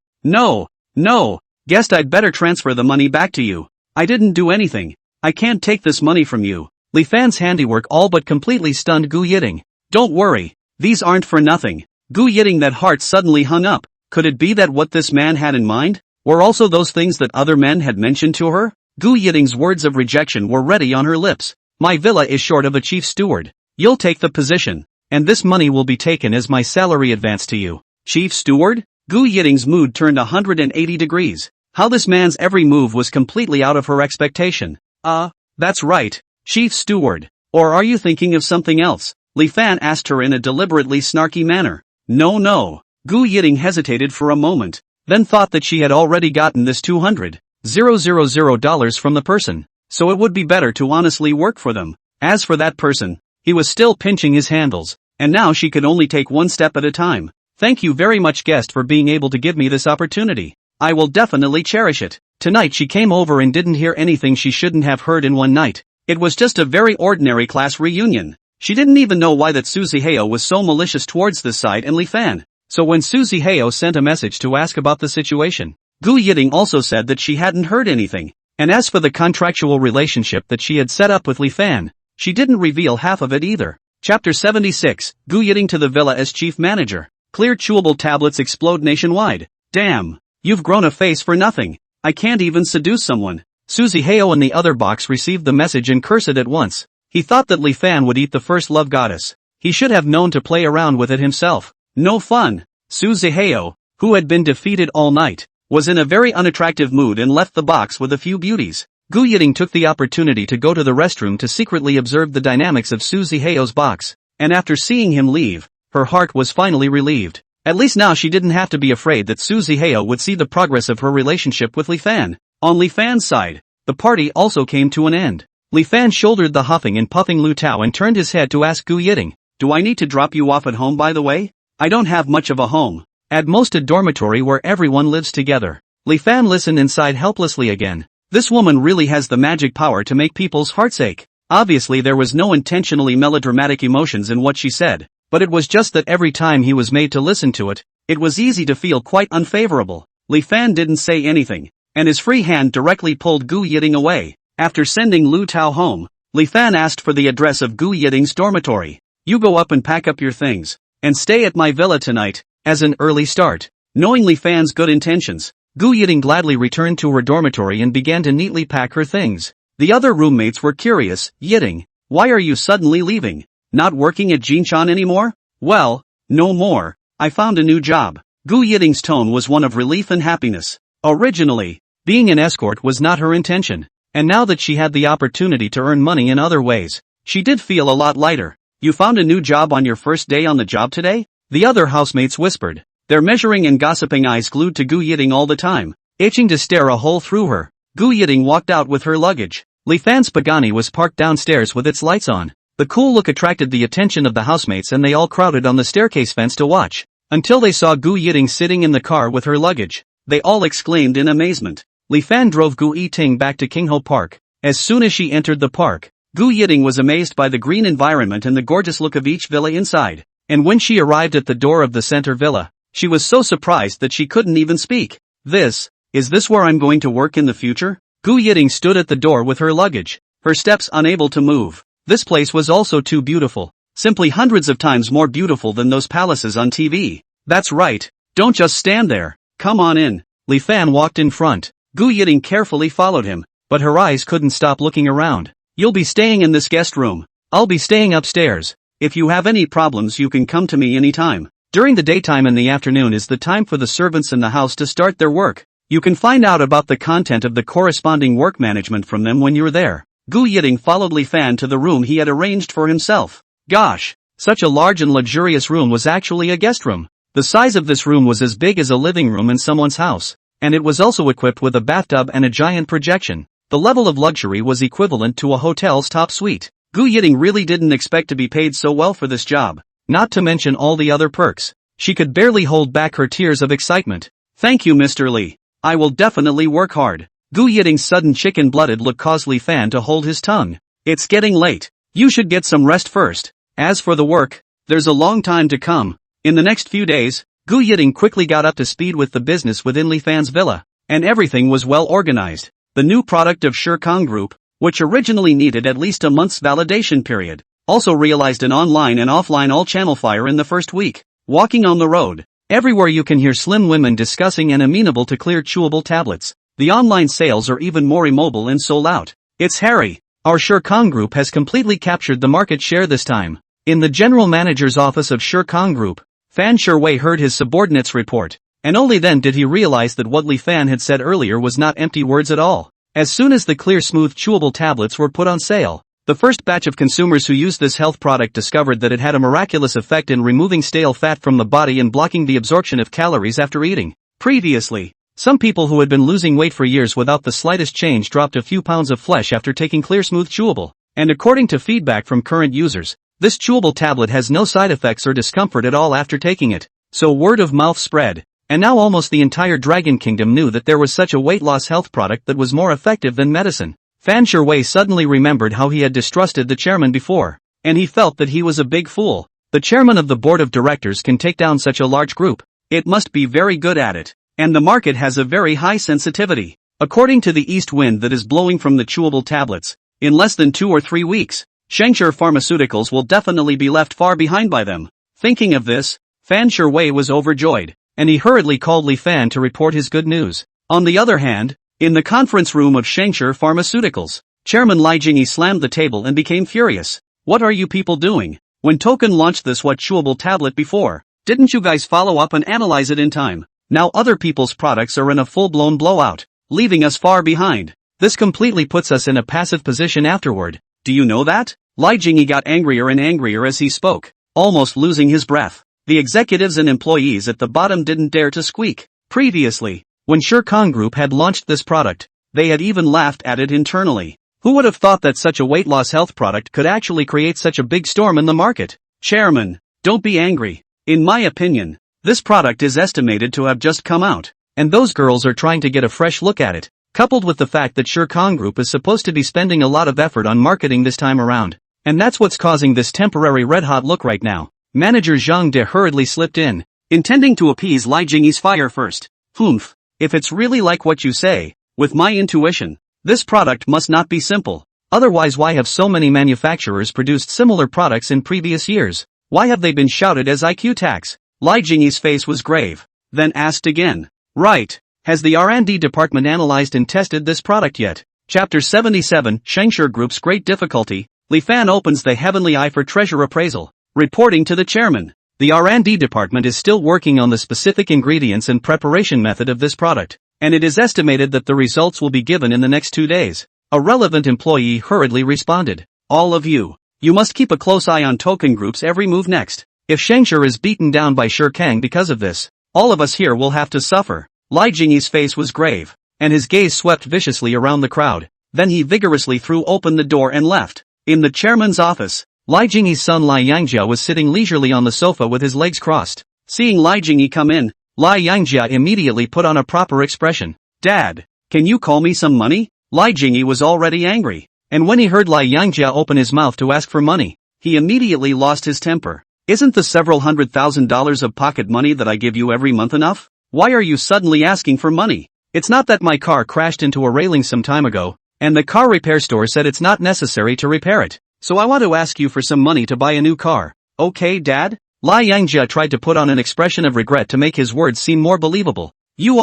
Speaker 1: Guest, I'd better transfer the money back to you. I didn't do anything. I can't take this money from you. Li Fan's handiwork all but completely stunned Gu Yiting. Don't worry. These aren't for nothing. Gu Yiting, that heart suddenly hung up. Could it be that what this man had in mind were also those things that other men had mentioned to her? Gu Yiting's words of rejection were ready on her lips. My villa is short of a chief steward. You'll take the position, and this money will be taken as my salary advance to you. Chief steward? Gu Yiting's mood turned 180 degrees. How this man's every move was completely out of her expectation. That's right, chief steward. Or are you thinking of something else? Li Fan asked her in a deliberately snarky manner. No. Gu Yiting hesitated for a moment, then thought that she had already gotten this $200,000 from the person, so it would be better to honestly work for them. As for that person, he was still pinching his handles, and now she could only take one step at a time. Thank you very much, guest, for being able to give me this opportunity. I will definitely cherish it. Tonight she came over and didn't hear anything she shouldn't have heard in one night. It was just a very ordinary class reunion. She didn't even know why that Suzy Heo was so malicious towards this side and Li Fan. So when Suzy Heo sent a message to ask about the situation, Gu Yiting also said that she hadn't heard anything. And as for the contractual relationship that she had set up with Li Fan, she didn't reveal half of it either. Chapter 76, Gu Yiting to the villa as chief manager. Clear chewable tablets explode nationwide. Damn, you've grown a face for nothing. I can't even seduce someone. Suzy Heo in the other box received the message and cursed it at once. He thought that Li Fan would eat the first love goddess. He should have known to play around with it himself. No fun. Suzy Heo, who had been defeated all night, was in a very unattractive mood and left the box with a few beauties. Gu Yiting took the opportunity to go to the restroom to secretly observe the dynamics of Suzy Heo's box, and after seeing him leave, her heart was finally relieved. At least now she didn't have to be afraid that Suzy Heo would see the progress of her relationship with Li Fan. On Li Fan's side, the party also came to an end. Li Fan shouldered the huffing and puffing Lu Tao and turned his head to ask Gu Yiting, do I need to drop you off at home, by the way? I don't have much of a home. At most a dormitory where everyone lives together. Li Fan listened and sighed helplessly again. This woman really has the magic power to make people's hearts ache. Obviously there was no intentionally melodramatic emotions in what she said, but it was just that every time he was made to listen to it, it was easy to feel quite unfavorable. Li Fan didn't say anything, and his free hand directly pulled Gu Yiting away. After sending Lu Tao home, Li Fan asked for the address of Gu Yiting's dormitory. You go up and pack up your things, and stay at my villa tonight, as an early start. Knowing Li Fan's good intentions, Gu Yiting gladly returned to her dormitory and began to neatly pack her things. The other roommates were curious. Yiting, why are you suddenly leaving? Not working at Jinshan anymore? Well, no more. I found a new job. Gu Yiting's tone was one of relief and happiness. Originally, being an escort was not her intention. And now that she had the opportunity to earn money in other ways, she did feel a lot lighter. You found a new job on your first day on the job today? The other housemates whispered, their measuring and gossiping eyes glued to Gu Yiting all the time, itching to stare a hole through her. Gu Yiting walked out with her luggage. Li Fan's Pagani was parked downstairs with its lights on. The cool look attracted the attention of the housemates and they all crowded on the staircase fence to watch. Until they saw Gu Yiting sitting in the car with her luggage, they all exclaimed in amazement. Li Fan drove Gu Yiting back to Kingho Park. As soon as she entered the park, Gu Yiting was amazed by the green environment and the gorgeous look of each villa inside. And when she arrived at the door of the center villa, she was so surprised that she couldn't even speak. Is this where I'm going to work in the future? Gu Yiting stood at the door with her luggage, her steps unable to move. This place was also too beautiful, simply hundreds of times more beautiful than those palaces on TV. That's right, don't just stand there, come on in. Li Fan walked in front. Gu Yiting carefully followed him, but her eyes couldn't stop looking around. You'll be staying in this guest room. I'll be staying upstairs. If you have any problems you can come to me anytime. During the daytime and the afternoon is the time for the servants in the house to start their work. You can find out about the content of the corresponding work management from them when you're there. Gu Yiting followed Li Fan to the room he had arranged for himself. Gosh! Such a large and luxurious room was actually a guest room. The size of this room was as big as a living room in someone's house, and it was also equipped with a bathtub and a giant projection. The level of luxury was equivalent to a hotel's top suite. Gu Yiting really didn't expect to be paid so well for this job, not to mention all the other perks. She could barely hold back her tears of excitement. Thank you, Mr. Li. I will definitely work hard. Gu Yiting's sudden chicken-blooded look caused Li Fan to hold his tongue. It's getting late. You should get some rest first. As for the work, there's a long time to come. In the next few days, Gu Yiting quickly got up to speed with the business within Li Fan's villa, and everything was well organized. The new product of Showdown Group, which originally needed at least a month's validation period, also realized an online and offline all-channel fire in the first week. Walking on the road, everywhere you can hear slim women discussing and amenable to clear chewable tablets. The online sales are even more immobile and sold out. It's Harry. Our Showdown Group has completely captured the market share this time. In the general manager's office of Showdown Group, Fan Sherwei heard his subordinates report, and only then did he realize that what Li Fan had said earlier was not empty words at all. As soon as the clear smooth chewable tablets were put on sale, the first batch of consumers who used this health product discovered that it had a miraculous effect in removing stale fat from the body and blocking the absorption of calories after eating. Previously, some people who had been losing weight for years without the slightest change dropped a few pounds of flesh after taking Clear Smooth Chewable, and according to feedback from current users, this chewable tablet has no side effects or discomfort at all after taking it. So word of mouth spread, and now almost the entire Dragon Kingdom knew that there was such a weight loss health product that was more effective than medicine. Fan Sherwei suddenly remembered how he had distrusted the chairman before, and he felt that he was a big fool. The chairman of the board of directors can take down such a large group. It must be very good at it, and the market has a very high sensitivity. According to the east wind that is blowing from the chewable tablets, in less than 2 or 3 weeks, Shengshire Pharmaceuticals will definitely be left far behind by them. Thinking of this, Fan Sherwei was overjoyed, and he hurriedly called Li Fan to report his good news. On the other hand, in the conference room of Shengshire Pharmaceuticals, Chairman Li Jingyi slammed the table and became furious. What are you people doing? When Token launched this chewable tablet before, didn't you guys follow up and analyze it in time? Now other people's products are in a full-blown blowout, leaving us far behind. This completely puts us in a passive position afterward. Do you know that? Li Jingyi got angrier and angrier as he spoke, almost losing his breath. The executives and employees at the bottom didn't dare to squeak. Previously, when Showdown Group had launched this product, they had even laughed at it internally. Who would have thought that such a weight loss health product could actually create such a big storm in the market? Chairman, don't be angry. In my opinion, this product is estimated to have just come out, and those girls are trying to get a fresh look at it, coupled with the fact that Showdown Group is supposed to be spending a lot of effort on marketing this time around. And that's what's causing this temporary red-hot look right now. Manager Zhang De hurriedly slipped in, intending to appease Li Jingyi's fire first. Humph. If it's really like what you say, with my intuition, this product must not be simple. Otherwise, why have so many manufacturers produced similar products in previous years? Why have they been shouted as IQ tax? Li Jingyi's face was grave, then asked again. Right. Has the R&D department analyzed and tested this product yet? Chapter 77, Shengshire Group's Great Difficulty. Li Fan opens the heavenly eye for treasure appraisal. Reporting to the chairman. The R&D department is still working on the specific ingredients and preparation method of this product, and it is estimated that the results will be given in the next 2 days. A relevant employee hurriedly responded. All of you must keep a close eye on Token Group's every move next. If Shengshire is beaten down by Shirkang because of this, all of us here will have to suffer. Li Jingyi's face was grave, and his gaze swept viciously around the crowd. Then he vigorously threw open the door and left. In the chairman's office, Li Jingyi's son Li Yangjia was sitting leisurely on the sofa with his legs crossed. Seeing Li Jingyi come in, Li Yangjia immediately put on a proper expression. Dad, can you call me some money? Li Jingyi was already angry, and when he heard Li Yangjia open his mouth to ask for money, he immediately lost his temper. Isn't the several $100,000 of pocket money that I give you every month enough? Why are you suddenly asking for money? It's not that my car crashed into a railing some time ago, and the car repair store said it's not necessary to repair it. So I want to ask you for some money to buy a new car. Okay, Dad? Li Yangjia tried to put on an expression of regret to make his words seem more believable. You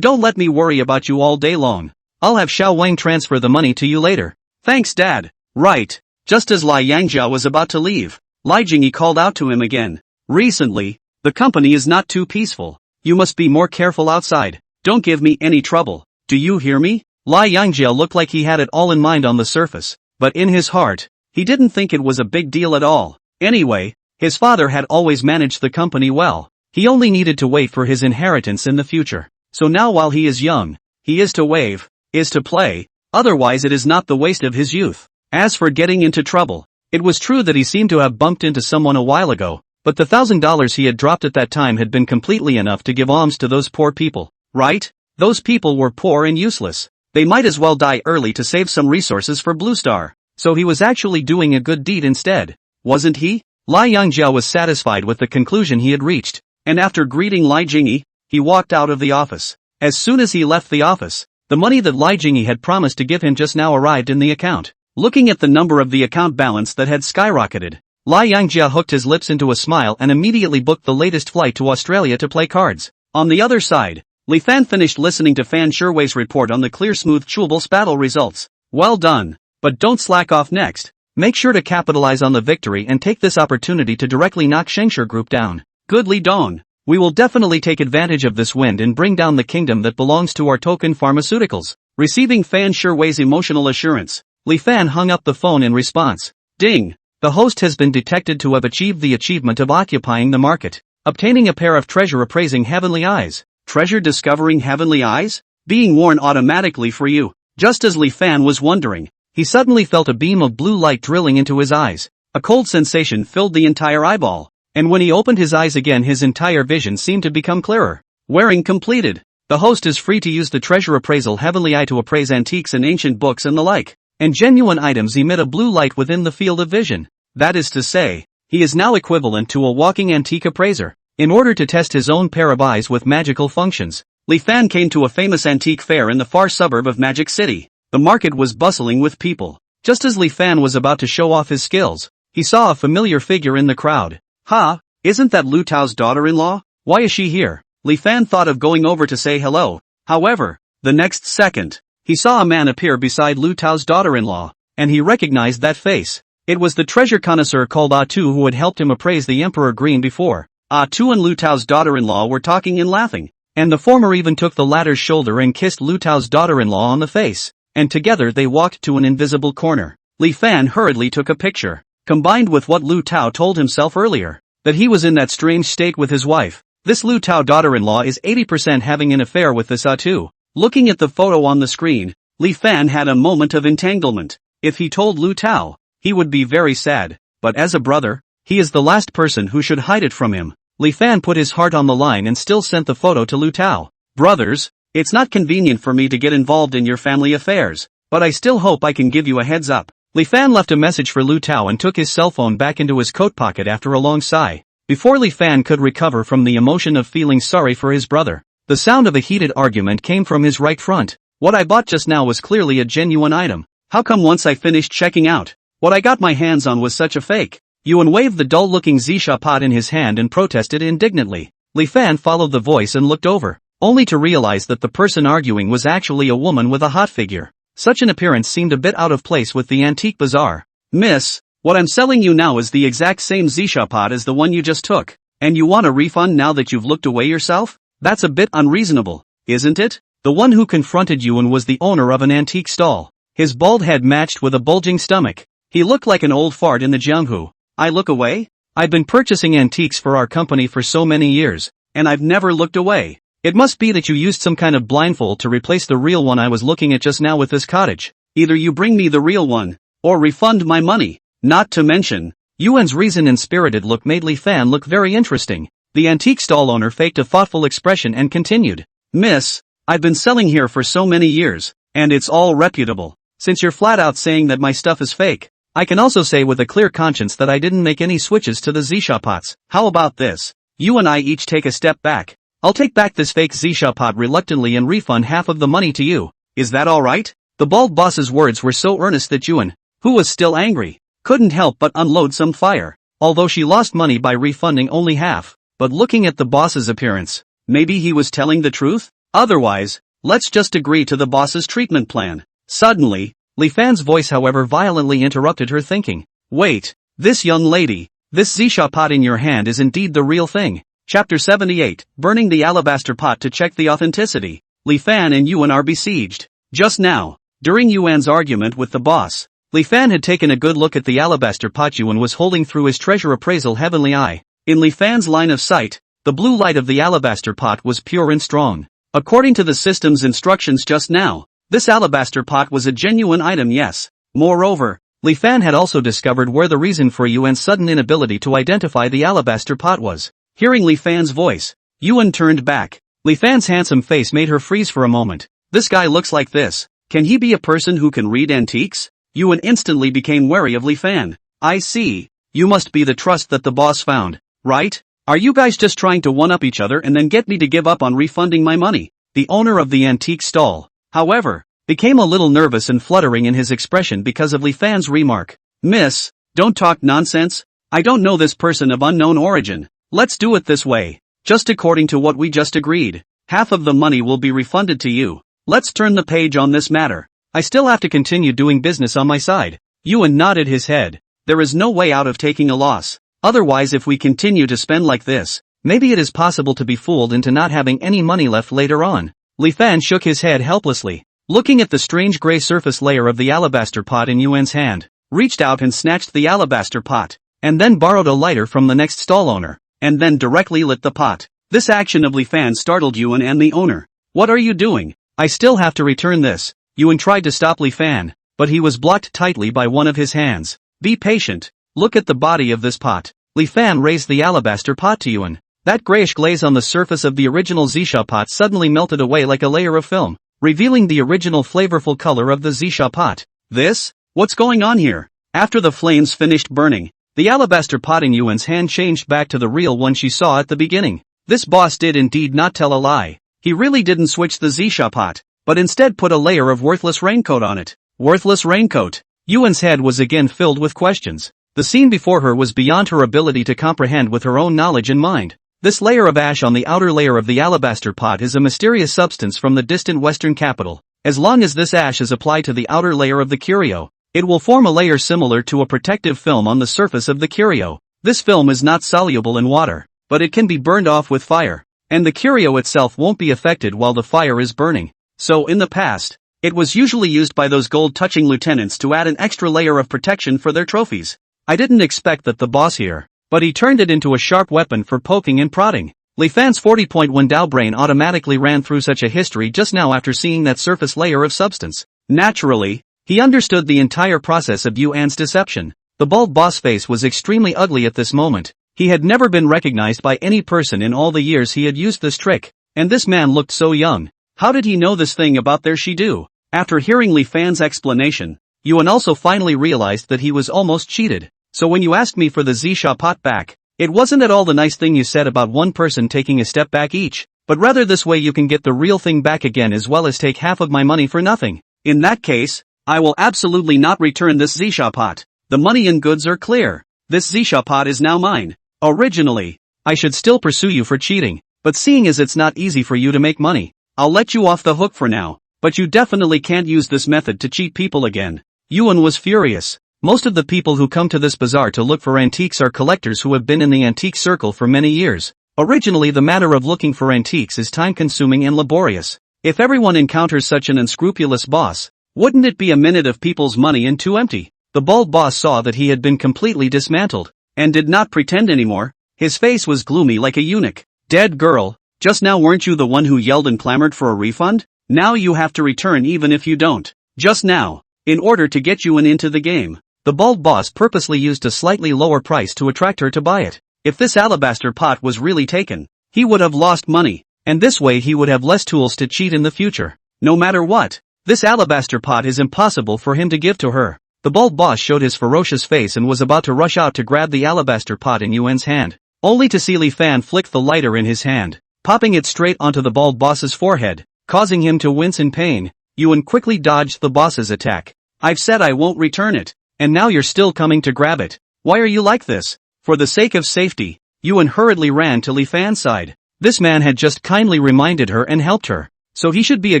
Speaker 1: don't let me worry about you all day long. I'll have Xiao Wang transfer the money to you later. Thanks, Dad. Right. Just as Lai Yangjia was about to leave, Lai Jingyi called out to him again. Recently, the company is not too peaceful. You must be more careful outside. Don't give me any trouble. Do you hear me? Lai Yangjia looked like he had it all in mind on the surface, but in his heart, he didn't think it was a big deal at all. Anyway, his father had always managed the company well. He only needed to wait for his inheritance in the future. So now while he is young, he is to wave, is to play, otherwise it is not the waste of his youth. As for getting into trouble, it was true that he seemed to have bumped into someone a while ago, but the $1,000 he had dropped at that time had been completely enough to give alms to those poor people, right? Those people were poor and useless. They might as well die early to save some resources for Blue Star. So he was actually doing a good deed instead, wasn't he? Lai Yangjia was satisfied with the conclusion he had reached, and after greeting Lai Jingyi, he walked out of the office. As soon as he left the office, the money that Lai Jingyi had promised to give him just now arrived in the account. Looking at the number of the account balance that had skyrocketed, Lai Yangjia hooked his lips into a smile and immediately booked the latest flight to Australia to play cards. On the other side, Li Fan finished listening to Fan Shui's report on the clear smooth Chulbul's battle results. Well done, but don't slack off next. Make sure to capitalize on the victory and take this opportunity to directly knock Shengshe Group down. Good Li Dong. We will definitely take advantage of this wind and bring down the kingdom that belongs to our token pharmaceuticals. Receiving Fan Shui's emotional assurance, Li Fan hung up the phone in response. Ding! The host has been detected to have achieved the achievement of occupying the market, obtaining a pair of treasure appraising heavenly eyes. Treasure discovering heavenly eyes? Being worn automatically for you. Just as Li Fan was wondering, he suddenly felt a beam of blue light drilling into his eyes. A cold sensation filled the entire eyeball, and when he opened his eyes again his entire vision seemed to become clearer. Wearing completed. The host is free to use the treasure appraisal heavenly eye to appraise antiques and ancient books and the like, and genuine items emit a blue light within the field of vision. That is to say, he is now equivalent to a walking antique appraiser. In order to test his own pair of eyes with magical functions, Li Fan came to a famous antique fair in the far suburb of Magic City. The market was bustling with people. Just as Li Fan was about to show off his skills, he saw a familiar figure in the crowd. Ha! Isn't that Lu Tao's daughter-in-law? Why is she here? Li Fan thought of going over to say hello. However, the next second, he saw a man appear beside Lu Tao's daughter-in-law, and he recognized that face. It was the treasure connoisseur called Ah Tu who had helped him appraise the Emperor Green before. Ah Tu and Lu Tao's daughter-in-law were talking and laughing, and the former even took the latter's shoulder and kissed Lu Tao's daughter-in-law on the face, and together they walked to an invisible corner. Li Fan hurriedly took a picture, combined with what Lu Tao told himself earlier, that he was in that strange state with his wife. This Lu Tao daughter-in-law is 80% having an affair with this Ah Tu. Looking at the photo on the screen, Li Fan had a moment of entanglement. If he told Lu Tao, he would be very sad, but as a brother, he is the last person who should hide it from him. Li Fan put his heart on the line and still sent the photo to Lu Tao. Brothers, it's not convenient for me to get involved in your family affairs, but I still hope I can give you a heads up. Li Fan left a message for Lu Tao and took his cell phone back into his coat pocket after a long sigh. Before Li Fan could recover from the emotion of feeling sorry for his brother, the sound of a heated argument came from his right front. What I bought just now was clearly a genuine item. How come once I finished checking out, what I got my hands on was such a fake? Yuan waved the dull-looking Zisha pot in his hand and protested indignantly. Li Fan followed the voice and looked over, only to realize that the person arguing was actually a woman with a hot figure. Such an appearance seemed a bit out of place with the antique bazaar. Miss, what I'm selling you now is the exact same Zisha pot as the one you just took, and you want a refund now that you've looked away yourself? That's a bit unreasonable, isn't it? The one who confronted Yuan was the owner of an antique stall. His bald head matched with a bulging stomach. He looked like an old fart in the Jianghu. I look away? I've been purchasing antiques for our company for so many years, and I've never looked away. It must be that you used some kind of blindfold to replace the real one I was looking at just now with this cottage. Either you bring me the real one, or refund my money. Not to mention, Yuan's reason and spirited look made Li Fan look very interesting. The antique stall owner faked a thoughtful expression and continued. Miss, I've been selling here for so many years, and it's all reputable. Since you're flat out saying that my stuff is fake, I can also say with a clear conscience that I didn't make any switches to the Zisha pots. How about this? You and I each take a step back. I'll take back this fake Zisha pot reluctantly and refund half of the money to you. Is that alright? The bald boss's words were so earnest that Yuan, who was still angry, couldn't help but unload some fire. Although she lost money by refunding only half, but looking at the boss's appearance, maybe he was telling the truth? Otherwise, let's just agree to the boss's treatment plan. Suddenly, Li Fan's voice however violently interrupted her thinking. Wait, this young lady, this Zisha pot in your hand is indeed the real thing. Chapter 78, Burning the Alabaster Pot to check the authenticity. Li Fan and Yuan are besieged. Just now, during Yuan's argument with the boss, Li Fan had taken a good look at the alabaster pot Yuan was holding through his treasure appraisal heavenly eye. In Li Fan's line of sight, the blue light of the alabaster pot was pure and strong. According to the system's instructions just now, this alabaster pot was a genuine item, yes. Moreover, Li Fan had also discovered where the reason for Yuan's sudden inability to identify the alabaster pot was. Hearing Li Fan's voice, Yuan turned back. Li Fan's handsome face made her freeze for a moment. This guy looks like this. Can he be a person who can read antiques? Yuan instantly became wary of Li Fan. I see. You must be the trust that the boss found, right? Are you guys just trying to one-up each other and then get me to give up on refunding my money? The owner of the antique stall, however, became a little nervous and fluttering in his expression because of Li Fan's remark. Miss, don't talk nonsense. I don't know this person of unknown origin. Let's do it this way. Just according to what we just agreed. Half of the money will be refunded to you. Let's turn the page on this matter. I still have to continue doing business on my side. Yuan nodded his head. There is no way out of taking a loss. Otherwise, if we continue to spend like this, maybe it is possible to be fooled into not having any money left later on. Li Fan shook his head helplessly, looking at the strange gray surface layer of the alabaster pot in Yuan's hand, reached out and snatched the alabaster pot, and then borrowed a lighter from the next stall owner, and then directly lit the pot. This action of Li Fan startled Yuan and the owner. What are you doing? I still have to return this. Yuan tried to stop Li Fan, but he was blocked tightly by one of his hands. Be patient. Look at the body of this pot. Li Fan raised the alabaster pot to Yuan. That grayish glaze on the surface of the original Zisha pot suddenly melted away like a layer of film, revealing the original flavorful color of the Zisha pot. This? What's going on here? After the flames finished burning, the alabaster pot in Yuan's hand changed back to the real one she saw at the beginning. This boss did indeed not tell a lie. He really didn't switch the Zisha pot, but instead put a layer of worthless raincoat on it. Worthless raincoat. Yuan's head was again filled with questions. The scene before her was beyond her ability to comprehend with her own knowledge in mind. This layer of ash on the outer layer of the alabaster pot is a mysterious substance from the distant western capital. As long as this ash is applied to the outer layer of the curio, it will form a layer similar to a protective film on the surface of the curio. This film is not soluble in water, but it can be burned off with fire, and the curio itself won't be affected while the fire is burning. So in the past, it was usually used by those gold-touching lieutenants to add an extra layer of protection for their trophies. I didn't expect that the boss here, but he turned it into a sharp weapon for poking and prodding. Li Fan's 40.1 Dao brain automatically ran through such a history just now after seeing that surface layer of substance. Naturally, he understood the entire process of Yuan's deception. The bald boss face was extremely ugly at this moment. He had never been recognized by any person in all the years he had used this trick, and this man looked so young. How did he know this thing about their Shidu? After hearing Li Fan's explanation, Yuan also finally realized that he was almost cheated. So when you asked me for the Zisha pot back, it wasn't at all the nice thing you said about one person taking a step back each, but rather this way you can get the real thing back again as well as take half of my money for nothing. In that case, I will absolutely not return this Zisha pot. The money and goods are clear. This Zisha pot is now mine. Originally, I should still pursue you for cheating, but seeing as it's not easy for you to make money, I'll let you off the hook for now, but you definitely can't use this method to cheat people again. Yuan was furious. Most of the people who come to this bazaar to look for antiques are collectors who have been in the antique circle for many years. Originally, the matter of looking for antiques is time-consuming and laborious. If everyone encounters such an unscrupulous boss, wouldn't it be a minute of people's money and too empty? The bald boss saw that he had been completely dismantled, and did not pretend anymore. His face was gloomy like a eunuch. Dead girl, just now weren't you the one who yelled and clamored for a refund? Now you have to return even if you don't. Just now, in order to get you into the game. The bald boss purposely used a slightly lower price to attract her to buy it. If this alabaster pot was really taken, he would have lost money, and this way he would have less tools to cheat in the future. No matter what, this alabaster pot is impossible for him to give to her. The bald boss showed his ferocious face and was about to rush out to grab the alabaster pot in Yuan's hand, only to see Li Fan flick the lighter in his hand, popping it straight onto the bald boss's forehead, causing him to wince in pain. Yuan quickly dodged the boss's attack. I've said I won't return it. And now you're still coming to grab it. Why are you like this? For the sake of safety, Yuan hurriedly ran to Li Fan's side. This man had just kindly reminded her and helped her, so he should be a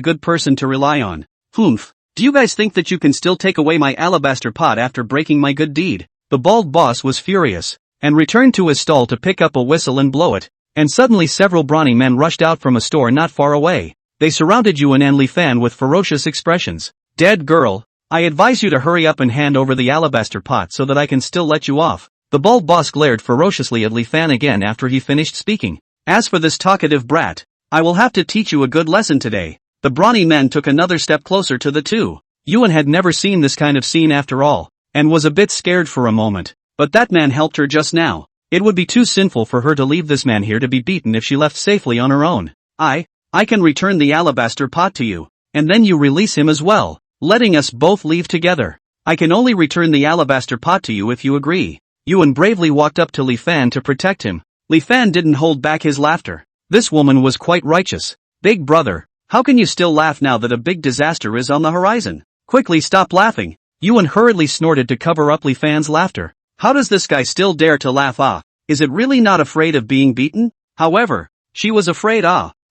Speaker 1: good person to rely on. Humph. Do you guys think that you can still take away my alabaster pot after breaking my good deed? The bald boss was furious, and returned to his stall to pick up a whistle and blow it, and suddenly several brawny men rushed out from a store not far away. They surrounded Yuan and Li Fan with ferocious expressions. Dead girl, I advise you to hurry up and hand over the alabaster pot so that I can still let you off. The bald boss glared ferociously at Li Fan again after he finished speaking. As for this talkative brat, I will have to teach you a good lesson today. The brawny men took another step closer to the two. Yuan had never seen this kind of scene after all, and was a bit scared for a moment. But that man helped her just now. It would be too sinful for her to leave this man here to be beaten if she left safely on her own. I can return the alabaster pot to you, and then you release him as well, letting us both leave together. I can only return the alabaster pot to you if you agree. Yuan bravely walked up to Li Fan to protect him. Li Fan didn't hold back his laughter. This woman was quite righteous. Big brother, how can you still laugh now that a big disaster is on the horizon? Quickly stop laughing. Yuan hurriedly snorted to cover up Li Fan's laughter. How does this guy still dare to laugh? Is it really not afraid of being beaten? However, she was afraid.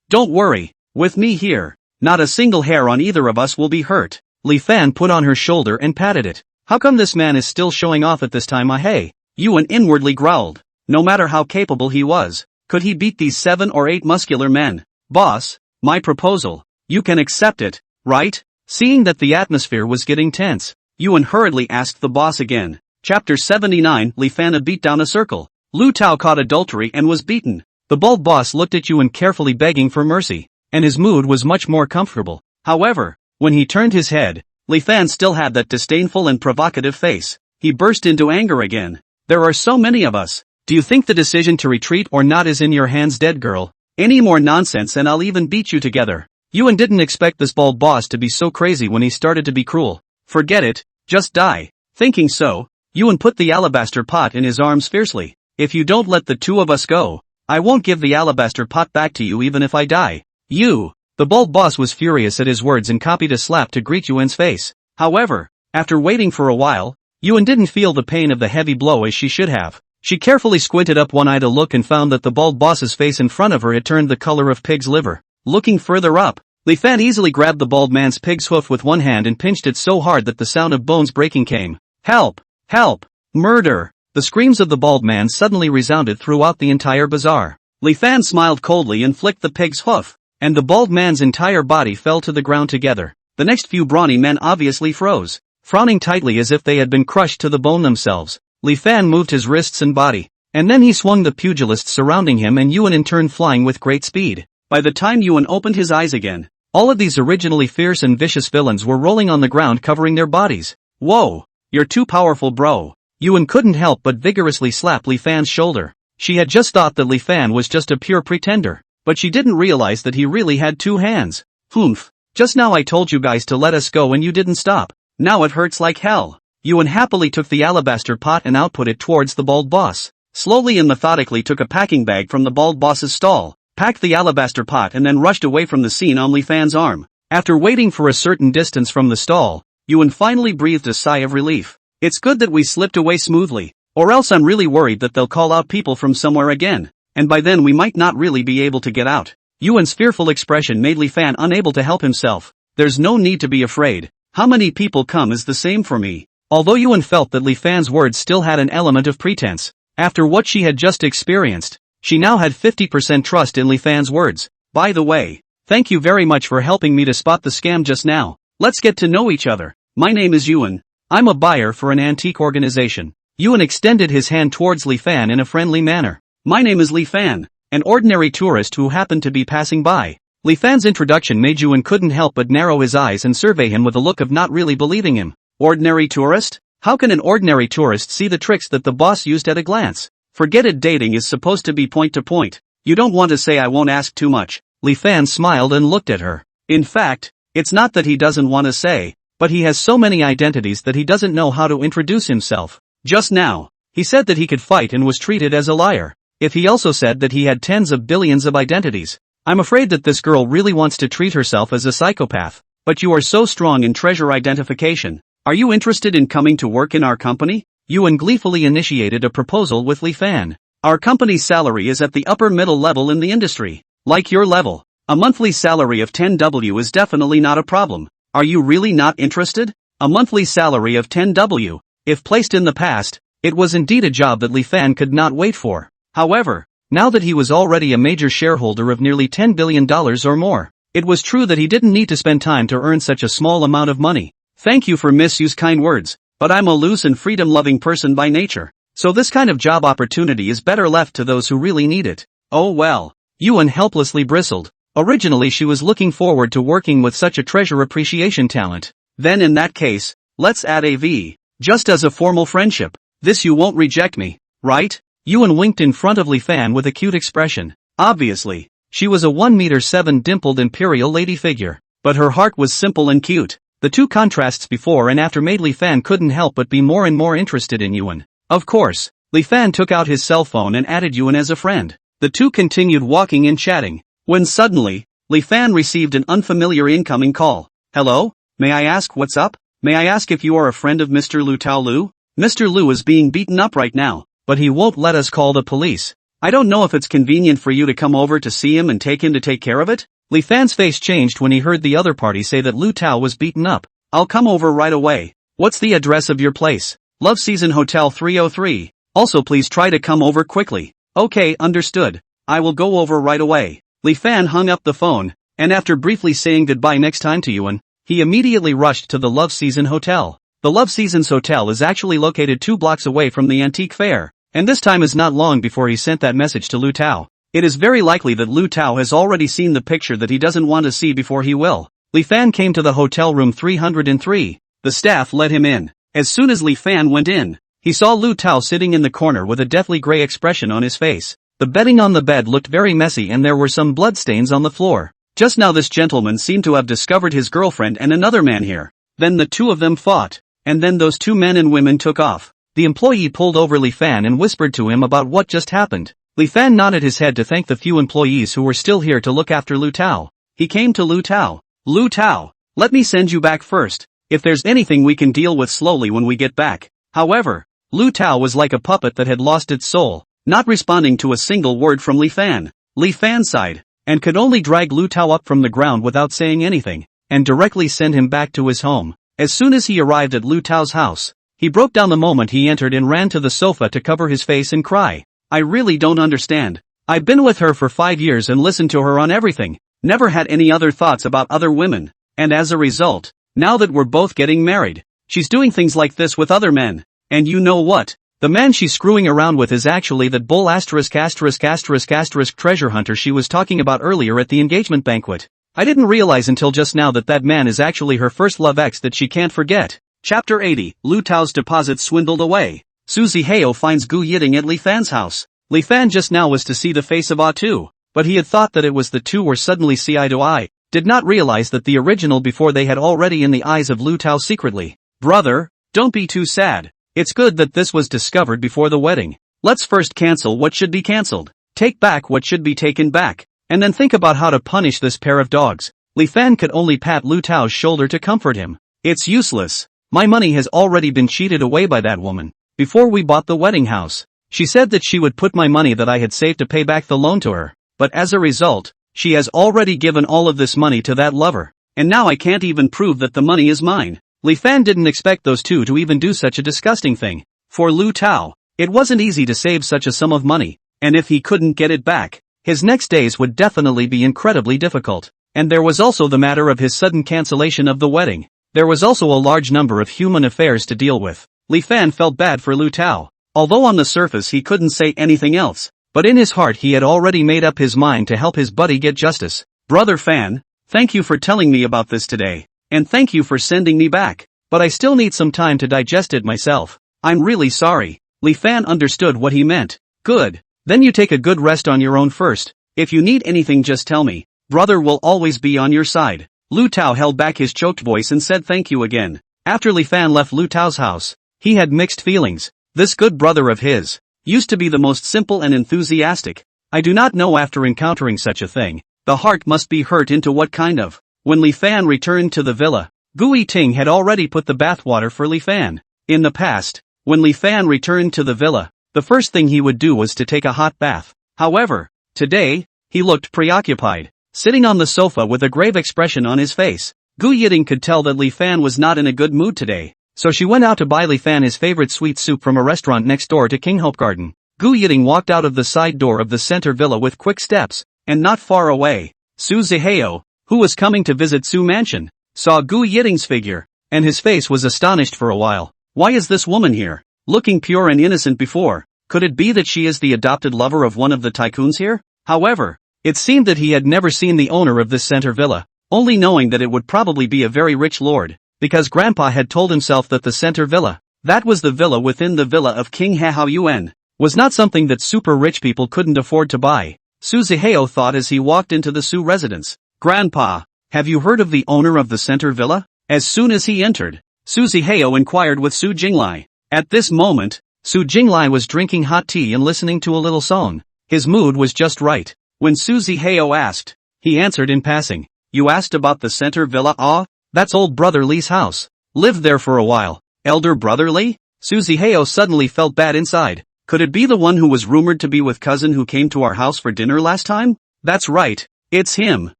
Speaker 1: Don't worry, with me here, not a single hair on either of us will be hurt. Li Fan put on her shoulder and patted it. How come this man is still showing off at this time? Hey. Yuan inwardly growled. No matter how capable he was, could he beat these 7 or 8 muscular men? Boss, my proposal, you can accept it, right? Seeing that the atmosphere was getting tense, Yuan hurriedly asked the boss again. Chapter 79. Li Fan beat down a circle. Lu Tao caught adultery and was beaten. The bald boss looked at Yuan carefully begging for mercy, and his mood was much more comfortable. However, when he turned his head, Li Fan still had that disdainful and provocative face. He burst into anger again. There are so many of us. Do you think the decision to retreat or not is in your hands, dead girl? Any more nonsense and I'll even beat you together. Yuan didn't expect this bald boss to be so crazy when he started to be cruel. Forget it, just die. Thinking so, Yuan put the alabaster pot in his arms fiercely. If you don't let the two of us go, I won't give the alabaster pot back to you even if I die. You! The bald boss was furious at his words and copied a slap to greet Yuan's face. However, after waiting for a while, Yuan didn't feel the pain of the heavy blow as she should have. She carefully squinted up one eye to look and found that the bald boss's face in front of her had turned the color of pig's liver. Looking further up, Li Fan easily grabbed the bald man's pig's hoof with one hand and pinched it so hard that the sound of bones breaking came. Help! Help! Murder! The screams of the bald man suddenly resounded throughout the entire bazaar. Li Fan smiled coldly and flicked the pig's hoof, and the bald man's entire body fell to the ground together. The next few brawny men obviously froze, frowning tightly as if they had been crushed to the bone themselves. Li Fan moved his wrists and body, and then he swung the pugilists surrounding him and Yuan in turn flying with great speed. By the time Yuan opened his eyes again, all of these originally fierce and vicious villains were rolling on the ground covering their bodies. Whoa! You're too powerful, bro. Yuan couldn't help but vigorously slap Li Fan's shoulder. She had just thought that Li Fan was just a pure pretender, but she didn't realize that he really had 2 hands. Humph. Just now I told you guys to let us go and you didn't stop. Now it hurts like hell. Yuan happily took the alabaster pot and output it towards the bald boss. Slowly and methodically took a packing bag from the bald boss's stall, packed the alabaster pot and then rushed away from the scene on Li Fan's arm. After waiting for a certain distance from the stall, Yuan finally breathed a sigh of relief. It's good that we slipped away smoothly, or else I'm really worried that they'll call out people from somewhere again, and by then we might not really be able to get out. Yuan's fearful expression made Li Fan unable to help himself. There's no need to be afraid. How many people come is the same for me. Although Yuan felt that Li Fan's words still had an element of pretense, after what she had just experienced, she now had 50% trust in Li Fan's words. By the way, thank you very much for helping me to spot the scam just now. Let's get to know each other. My name is Yuan. I'm a buyer for an antique organization. Yuan extended his hand towards Li Fan in a friendly manner. My name is Li Fan, an ordinary tourist who happened to be passing by. Li Fan's introduction made Yuan couldn't help but narrow his eyes and survey him with a look of not really believing him. Ordinary tourist? How can an ordinary tourist see the tricks that the boss used at a glance? Forget it, dating is supposed to be point to point. You don't want to say I won't ask too much. Li Fan smiled and looked at her. In fact, it's not that he doesn't want to say, but he has so many identities that he doesn't know how to introduce himself. Just now, he said that he could fight and was treated as a liar. If he also said that he had tens of billions of identities, I'm afraid that this girl really wants to treat herself as a psychopath. But you are so strong in treasure identification. Are you interested in coming to work in our company? Yuan gleefully initiated a proposal with Li Fan. Our company's salary is at the upper middle level in the industry. Like your level, a monthly salary of 10W is definitely not a problem. Are you really not interested? A monthly salary of 10W. If placed in the past, it was indeed a job that Li Fan could not wait for. However, now that he was already a major shareholder of nearly $10 billion or more, it was true that he didn't need to spend time to earn such a small amount of money. Thank you for Miss kind words, but I'm a loose and freedom-loving person by nature, so this kind of job opportunity is better left to those who really need it. Oh well. Yuan helplessly bristled. Originally she was looking forward to working with such a treasure appreciation talent. Then in that case, let's add a V. Just as a formal friendship. This you won't reject me, right? Yuan winked in front of Li Fan with a cute expression. Obviously, she was a 1m7 dimpled imperial lady figure, but her heart was simple and cute. The two contrasts before and after made Li Fan couldn't help but be more and more interested in Yuan. Of course, Li Fan took out his cell phone and added Yuan as a friend. The two continued walking and chatting, when suddenly, Li Fan received an unfamiliar incoming call. Hello? May I ask what's up? May I ask if you are a friend of Mr. Lu Tao Lu? Mr. Lu is being beaten up right now, but he won't let us call the police. I don't know if it's convenient for you to come over to see him and take him to take care of it? Li Fan's face changed when he heard the other party say that Lu Tao was beaten up. I'll come over right away. What's the address of your place? Love Season Hotel 303. Also please try to come over quickly. Okay, understood. I will go over right away. Li Fan hung up the phone, and after briefly saying goodbye next time to Yuan, he immediately rushed to the Love Season Hotel. The Love Seasons Hotel is actually located 2 blocks away from the antique fair, and this time is not long before he sent that message to Lu Tao. It is very likely that Lu Tao has already seen the picture that he doesn't want to see before he will. Li Fan came to the hotel room 303. The staff let him in. As soon as Li Fan went in, he saw Lu Tao sitting in the corner with a deathly gray expression on his face. The bedding on the bed looked very messy and there were some bloodstains on the floor. Just now this gentleman seemed to have discovered his girlfriend and another man here. Then the two of them fought, and then those two men and women took off. The employee pulled over Li Fan and whispered to him about what just happened. Li Fan nodded his head to thank the few employees who were still here to look after Lu Tao. He came to Lu Tao. Lu Tao, let me send you back first. If there's anything we can deal with slowly when we get back. However, Lu Tao was like a puppet that had lost its soul, not responding to a single word from Li Fan. Li Fan sighed, and could only drag Lu Tao up from the ground without saying anything, and directly send him back to his home. As soon as he arrived at Lu Tao's house, he broke down the moment he entered and ran to the sofa to cover his face and cry. I really don't understand. I've been with her for 5 years and listened to her on everything, never had any other thoughts about other women, and as a result, now that we're both getting married, she's doing things like this with other men, and you know what? The man she's screwing around with is actually that bull **** treasure hunter she was talking about earlier at the engagement banquet. I didn't realize until just now that that man is actually her first love ex that she can't forget. Chapter 80, Lu Tao's deposits swindled away. Suzy Heo finds Gu Yiting at Li Fan's house. Li Fan just now was to see the face of Ah Tu, but he had thought that it was the two were suddenly see eye to eye, did not realize that the original before they had already in the eyes of Lu Tao secretly. Brother, don't be too sad. It's good that this was discovered before the wedding. Let's first cancel what should be cancelled, take back what should be taken back, and then think about how to punish this pair of dogs. Li Fan could only pat Lu Tao's shoulder to comfort him. It's useless. My money has already been cheated away by that woman. Before we bought the wedding house, she said that she would put my money that I had saved to pay back the loan to her, but as a result, she has already given all of this money to that lover, and now I can't even prove that the money is mine. Li Fan didn't expect those two to even do such a disgusting thing. For Lu Tao, it wasn't easy to save such a sum of money, and if he couldn't get it back, his next days would definitely be incredibly difficult. And there was also the matter of his sudden cancellation of the wedding. There was also a large number of human affairs to deal with. Li Fan felt bad for Lu Tao. Although on the surface he couldn't say anything else, but in his heart he had already made up his mind to help his buddy get justice. Brother Fan, thank you for telling me about this today, and thank you for sending me back, but I still need some time to digest it myself. I'm really sorry. Li Fan understood what he meant. Good. Then you take a good rest on your own first. If you need anything just tell me. Brother will always be on your side. Lu Tao held back his choked voice and said thank you again. After Li Fan left Lu Tao's house, he had mixed feelings. This good brother of his used to be the most simple and enthusiastic. I do not know after encountering such a thing, the heart must be hurt into what kind of. When Li Fan returned to the villa, Gu Yiting had already put the bathwater for Li Fan. In the past, when Li Fan returned to the villa, the first thing he would do was to take a hot bath. However, today, he looked preoccupied, sitting on the sofa with a grave expression on his face. Gu Yiting could tell that Li Fan was not in a good mood today, so she went out to buy Li Fan his favorite sweet soup from a restaurant next door to King Hope Garden. Gu Yiting walked out of the side door of the center villa with quick steps, and not far away, Su Zihao, who was coming to visit Su Mansion, saw Gu Yiting's figure, and his face was astonished for a while. Why is this woman here, looking pure and innocent before? Could it be that she is the adopted lover of one of the tycoons here? However, it seemed that he had never seen the owner of this center villa, only knowing that it would probably be a very rich lord, because Grandpa had told himself that the center villa, that was the villa within the villa of King Hao Yuan, was not something that super rich people couldn't afford to buy. Su Zihao thought as he walked into the Su residence. Grandpa, have you heard of the owner of the center villa? As soon as he entered, Su Zihao inquired with Su Jinglai. At this moment, Su Jinglai was drinking hot tea and listening to a little song. His mood was just right. When Su Zihao asked, he answered in passing. You asked about the center villa? Ah, that's old brother Li's house. Lived there for a while. Elder brother Li? Su Zihao suddenly felt bad inside. Could it be the one who was rumored to be with cousin who came to our house for dinner last time? That's right. It's him.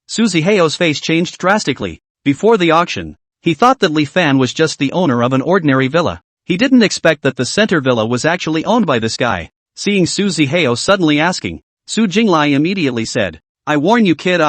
Speaker 1: Su Zihao's face changed drastically. Before the auction, he thought that Li Fan was just the owner of an ordinary villa. He didn't expect that the center villa was actually owned by this guy. Seeing Su Zihao suddenly asking, Su Jinglai immediately said, I warn you kid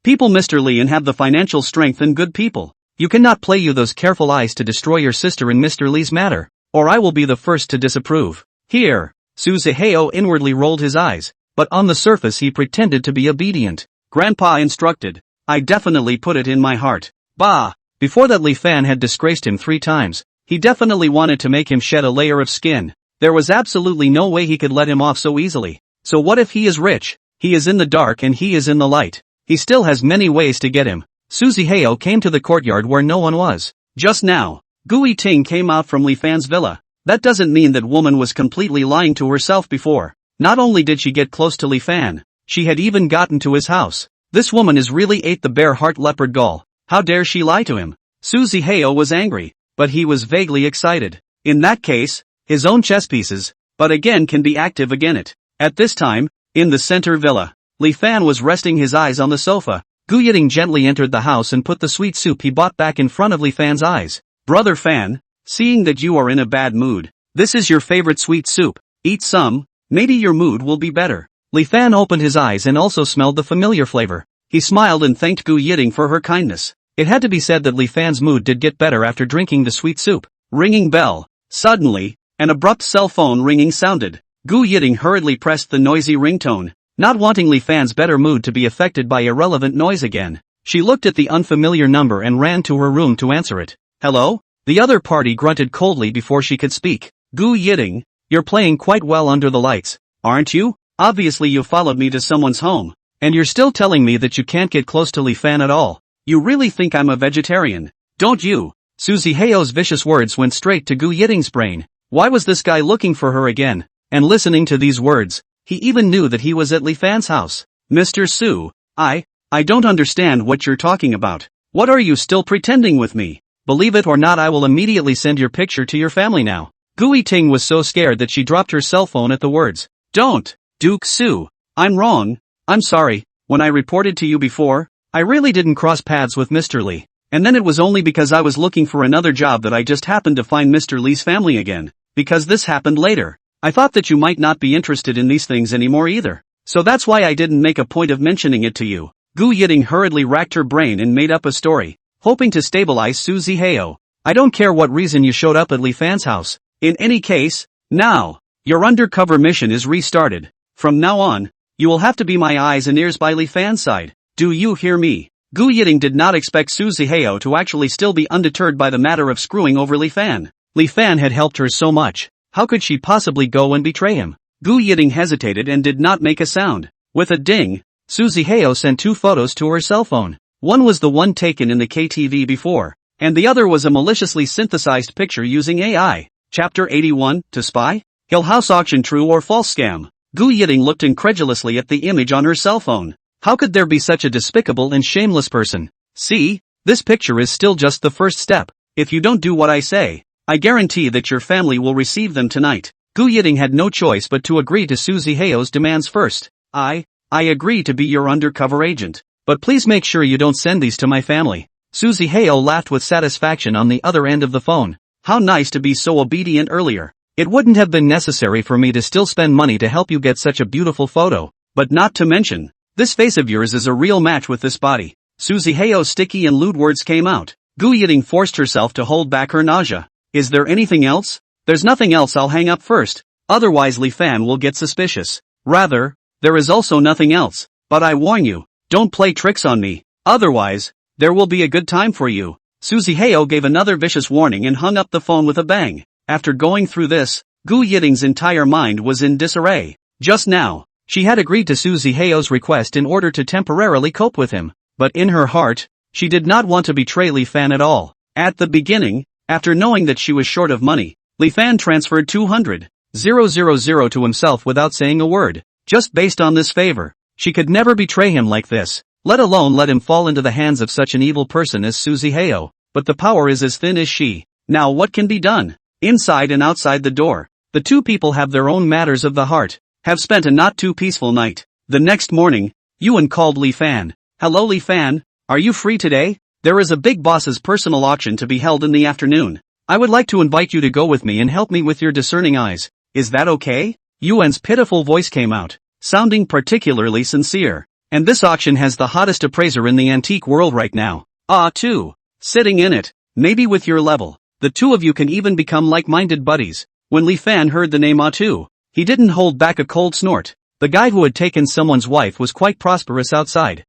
Speaker 1: people Mr. Li and have the financial strength and good people. You cannot play you those careful eyes to destroy your sister in Mr. Li's matter, or I will be the first to disapprove. Here, Su Zihao inwardly rolled his eyes, but on the surface he pretended to be obedient. Grandpa instructed. I definitely put it in my heart. Bah! Before that Li Fan had disgraced him 3 times, he definitely wanted to make him shed a layer of skin. There was absolutely no way he could let him off so easily. So what if he is rich? He is in the dark and he is in the light. He still has many ways to get him. Su Zihao came to the courtyard where no one was. Just now, Gu Yiting came out from Li Fan's villa. That doesn't mean that woman was completely lying to herself before. Not only did she get close to Li Fan, she had even gotten to his house. This woman is really ate the bear heart leopard gall. How dare she lie to him? Su Zihao was angry, but he was vaguely excited. In that case, his own chess pieces, but again can be active again it. At this time, in the center villa, Li Fan was resting his eyes on the sofa. Gu Yiting gently entered the house and put the sweet soup he bought back in front of Li Fan's eyes. Brother Fan, seeing that you are in a bad mood, this is your favorite sweet soup. Eat some, maybe your mood will be better. Li Fan opened his eyes and also smelled the familiar flavor. He smiled and thanked Gu Yiting for her kindness. It had to be said that Li Fan's mood did get better after drinking the sweet soup. Ringing bell. Suddenly, an abrupt cell phone ringing sounded. Gu Yiting hurriedly pressed the noisy ringtone, not wanting Li Fan's better mood to be affected by irrelevant noise again. She looked at the unfamiliar number and ran to her room to answer it. Hello? The other party grunted coldly before she could speak. Gu Yiting, you're playing quite well under the lights, aren't you? Obviously you followed me to someone's home, and you're still telling me that you can't get close to Li Fan at all. You really think I'm a vegetarian, don't you? Su Zihao's vicious words went straight to Gu Yiting's brain. Why was this guy looking for her again? And listening to these words, he even knew that he was at Li Fan's house. Mr. Su, I don't understand what you're talking about. What are you still pretending with me? Believe it or not, I will immediately send your picture to your family now. Gu Yiting was so scared that she dropped her cell phone at the words. Don't, Duke Su. I'm wrong. I'm sorry. When I reported to you before, I really didn't cross paths with Mr. Li. And then it was only because I was looking for another job that I just happened to find Mr. Li's family again. Because this happened later. I thought that you might not be interested in these things anymore either. So that's why I didn't make a point of mentioning it to you. Gu Yiting hurriedly racked her brain and made up a story, hoping to stabilize Su Zihao. I don't care what reason you showed up at Li Fan's house. In any case, now, your undercover mission is restarted. From now on, you will have to be my eyes and ears by Li Fan's side. Do you hear me? Gu Yiting did not expect Su Zihao to actually still be undeterred by the matter of screwing over Li Fan. Li Fan had helped her so much. How could she possibly go and betray him? Gu Yiting hesitated and did not make a sound. With a ding, Su Zihao sent 2 photos to her cell phone. One was the one taken in the KTV before, and the other was a maliciously synthesized picture using AI. Chapter 81, To Spy? Hill House Auction True or False Scam? Gu Yiting looked incredulously at the image on her cell phone. How could there be such a despicable and shameless person? See, this picture is still just the first step. If you don't do what I say, I guarantee that your family will receive them tonight. Gu Yiting had no choice but to agree to Su Zihao's demands first. I agree to be your undercover agent. But please make sure you don't send these to my family. Susie Heo laughed with satisfaction on the other end of the phone. How nice to be so obedient earlier. It wouldn't have been necessary for me to still spend money to help you get such a beautiful photo. But not to mention, this face of yours is a real match with this body. Susie Heo's sticky and lewd words came out. Gu Yiting forced herself to hold back her nausea. Is there anything else? There's nothing else. I'll hang up first. Otherwise Li Fan will get suspicious. Rather, there is also nothing else. But I warn you, don't play tricks on me. Otherwise, there will be a good time for you. Susie Heo gave another vicious warning and hung up the phone with a bang. After going through this, Gu Yiting's entire mind was in disarray. Just now, she had agreed to Susie Heo's request in order to temporarily cope with him. But in her heart, she did not want to betray Li Fan at all. At the beginning, after knowing that she was short of money, Li Fan transferred 200,000 to himself without saying a word. Just based on this favor, she could never betray him like this, let alone let him fall into the hands of such an evil person as Susie Heo. But the power is as thin as she. Now what can be done? Inside and outside the door, the two people have their own matters of the heart, have spent a not too peaceful night. The next morning, Yuan called Li Fan. Hello Li Fan, are you free today? There is a big boss's personal auction to be held in the afternoon. I would like to invite you to go with me and help me with your discerning eyes. Is that okay? Yuan's pitiful voice came out, sounding particularly sincere. And this auction has the hottest appraiser in the antique world right now. Too. Sitting in it, maybe with your level. The two of you can even become like-minded buddies. When Li Fan heard the name Tu, he didn't hold back a cold snort. The guy who had taken someone's wife was quite prosperous outside.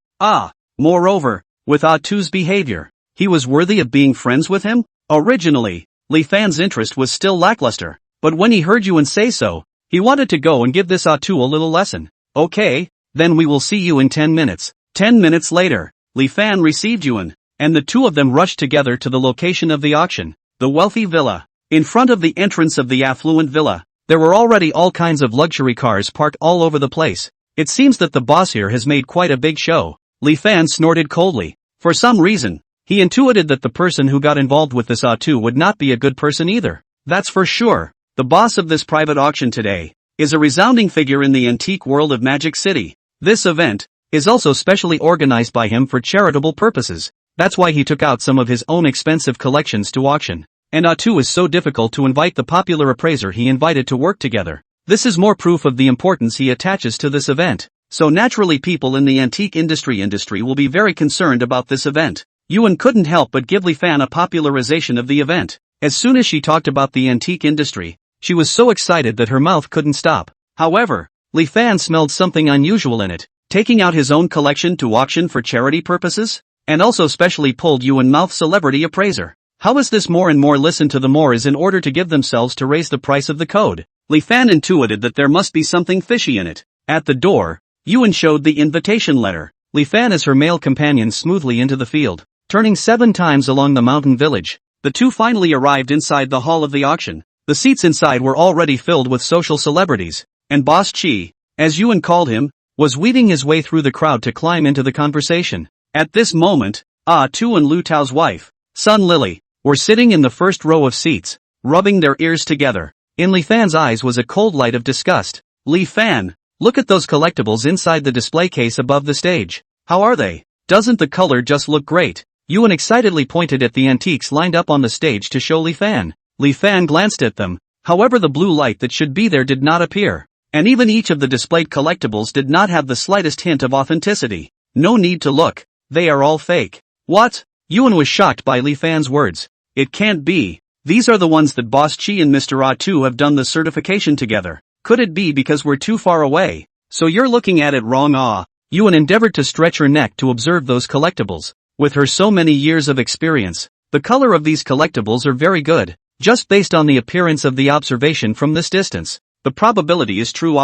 Speaker 1: Moreover, with Tu's behavior, he was worthy of being friends with him? Originally, Li Fan's interest was still lackluster, but when he heard Yuan say so, he wanted to go and give this Tu a little lesson. Okay, then we will see you in 10 minutes. 10 minutes later, Li Fan received Yuan, and the two of them rushed together to the location of the auction. The wealthy villa. In front of the entrance of the affluent villa, there were already all kinds of luxury cars parked all over the place. It seems that the boss here has made quite a big show. Li Fan snorted coldly. For some reason, he intuited that the person who got involved with this Tu would not be a good person either. That's for sure. The boss of this private auction today is a resounding figure in the antique world of Magic City. This event is also specially organized by him for charitable purposes. That's why he took out some of his own expensive collections to auction. And Tu is so difficult to invite the popular appraiser he invited to work together. This is more proof of the importance he attaches to this event. So naturally people in the antique industry will be very concerned about this event. Yuan couldn't help but give Li Fan a popularization of the event. As soon as she talked about the antique industry, she was so excited that her mouth couldn't stop. However, Li Fan smelled something unusual in it. Taking out his own collection to auction for charity purposes? And also specially pulled Yuan mouth celebrity appraiser. How is this more and more listen to the more is in order to give themselves to raise the price of the code? Li Fan intuited that there must be something fishy in it. At the door, Yuan showed the invitation letter. Li Fan as her male companion smoothly into the field, turning 7 times along the mountain village. The two finally arrived inside the hall of the auction. The seats inside were already filled with social celebrities, and Boss Chi, as Yuan called him, was weaving his way through the crowd to climb into the conversation. At this moment, Tu and Lu Tao's wife, Sun Lily, were sitting in the first row of seats, rubbing their ears together. In Li Fan's eyes was a cold light of disgust. Li Fan, look at those collectibles inside the display case above the stage. How are they? Doesn't the color just look great? Yuan excitedly pointed at the antiques lined up on the stage to show Li Fan. Li Fan glanced at them, however the blue light that should be there did not appear. And even each of the displayed collectibles did not have the slightest hint of authenticity. No need to look. They are all fake. What? Yuan was shocked by Li Fan's words. It can't be. These are the ones that Boss Chi and Mr. Tu have done the certification together. Could it be because we're too far away? So you're looking at it wrong. Yuan endeavored to stretch her neck to observe those collectibles. With her so many years of experience, the color of these collectibles are very good. Just based on the appearance of the observation from this distance, the probability is true.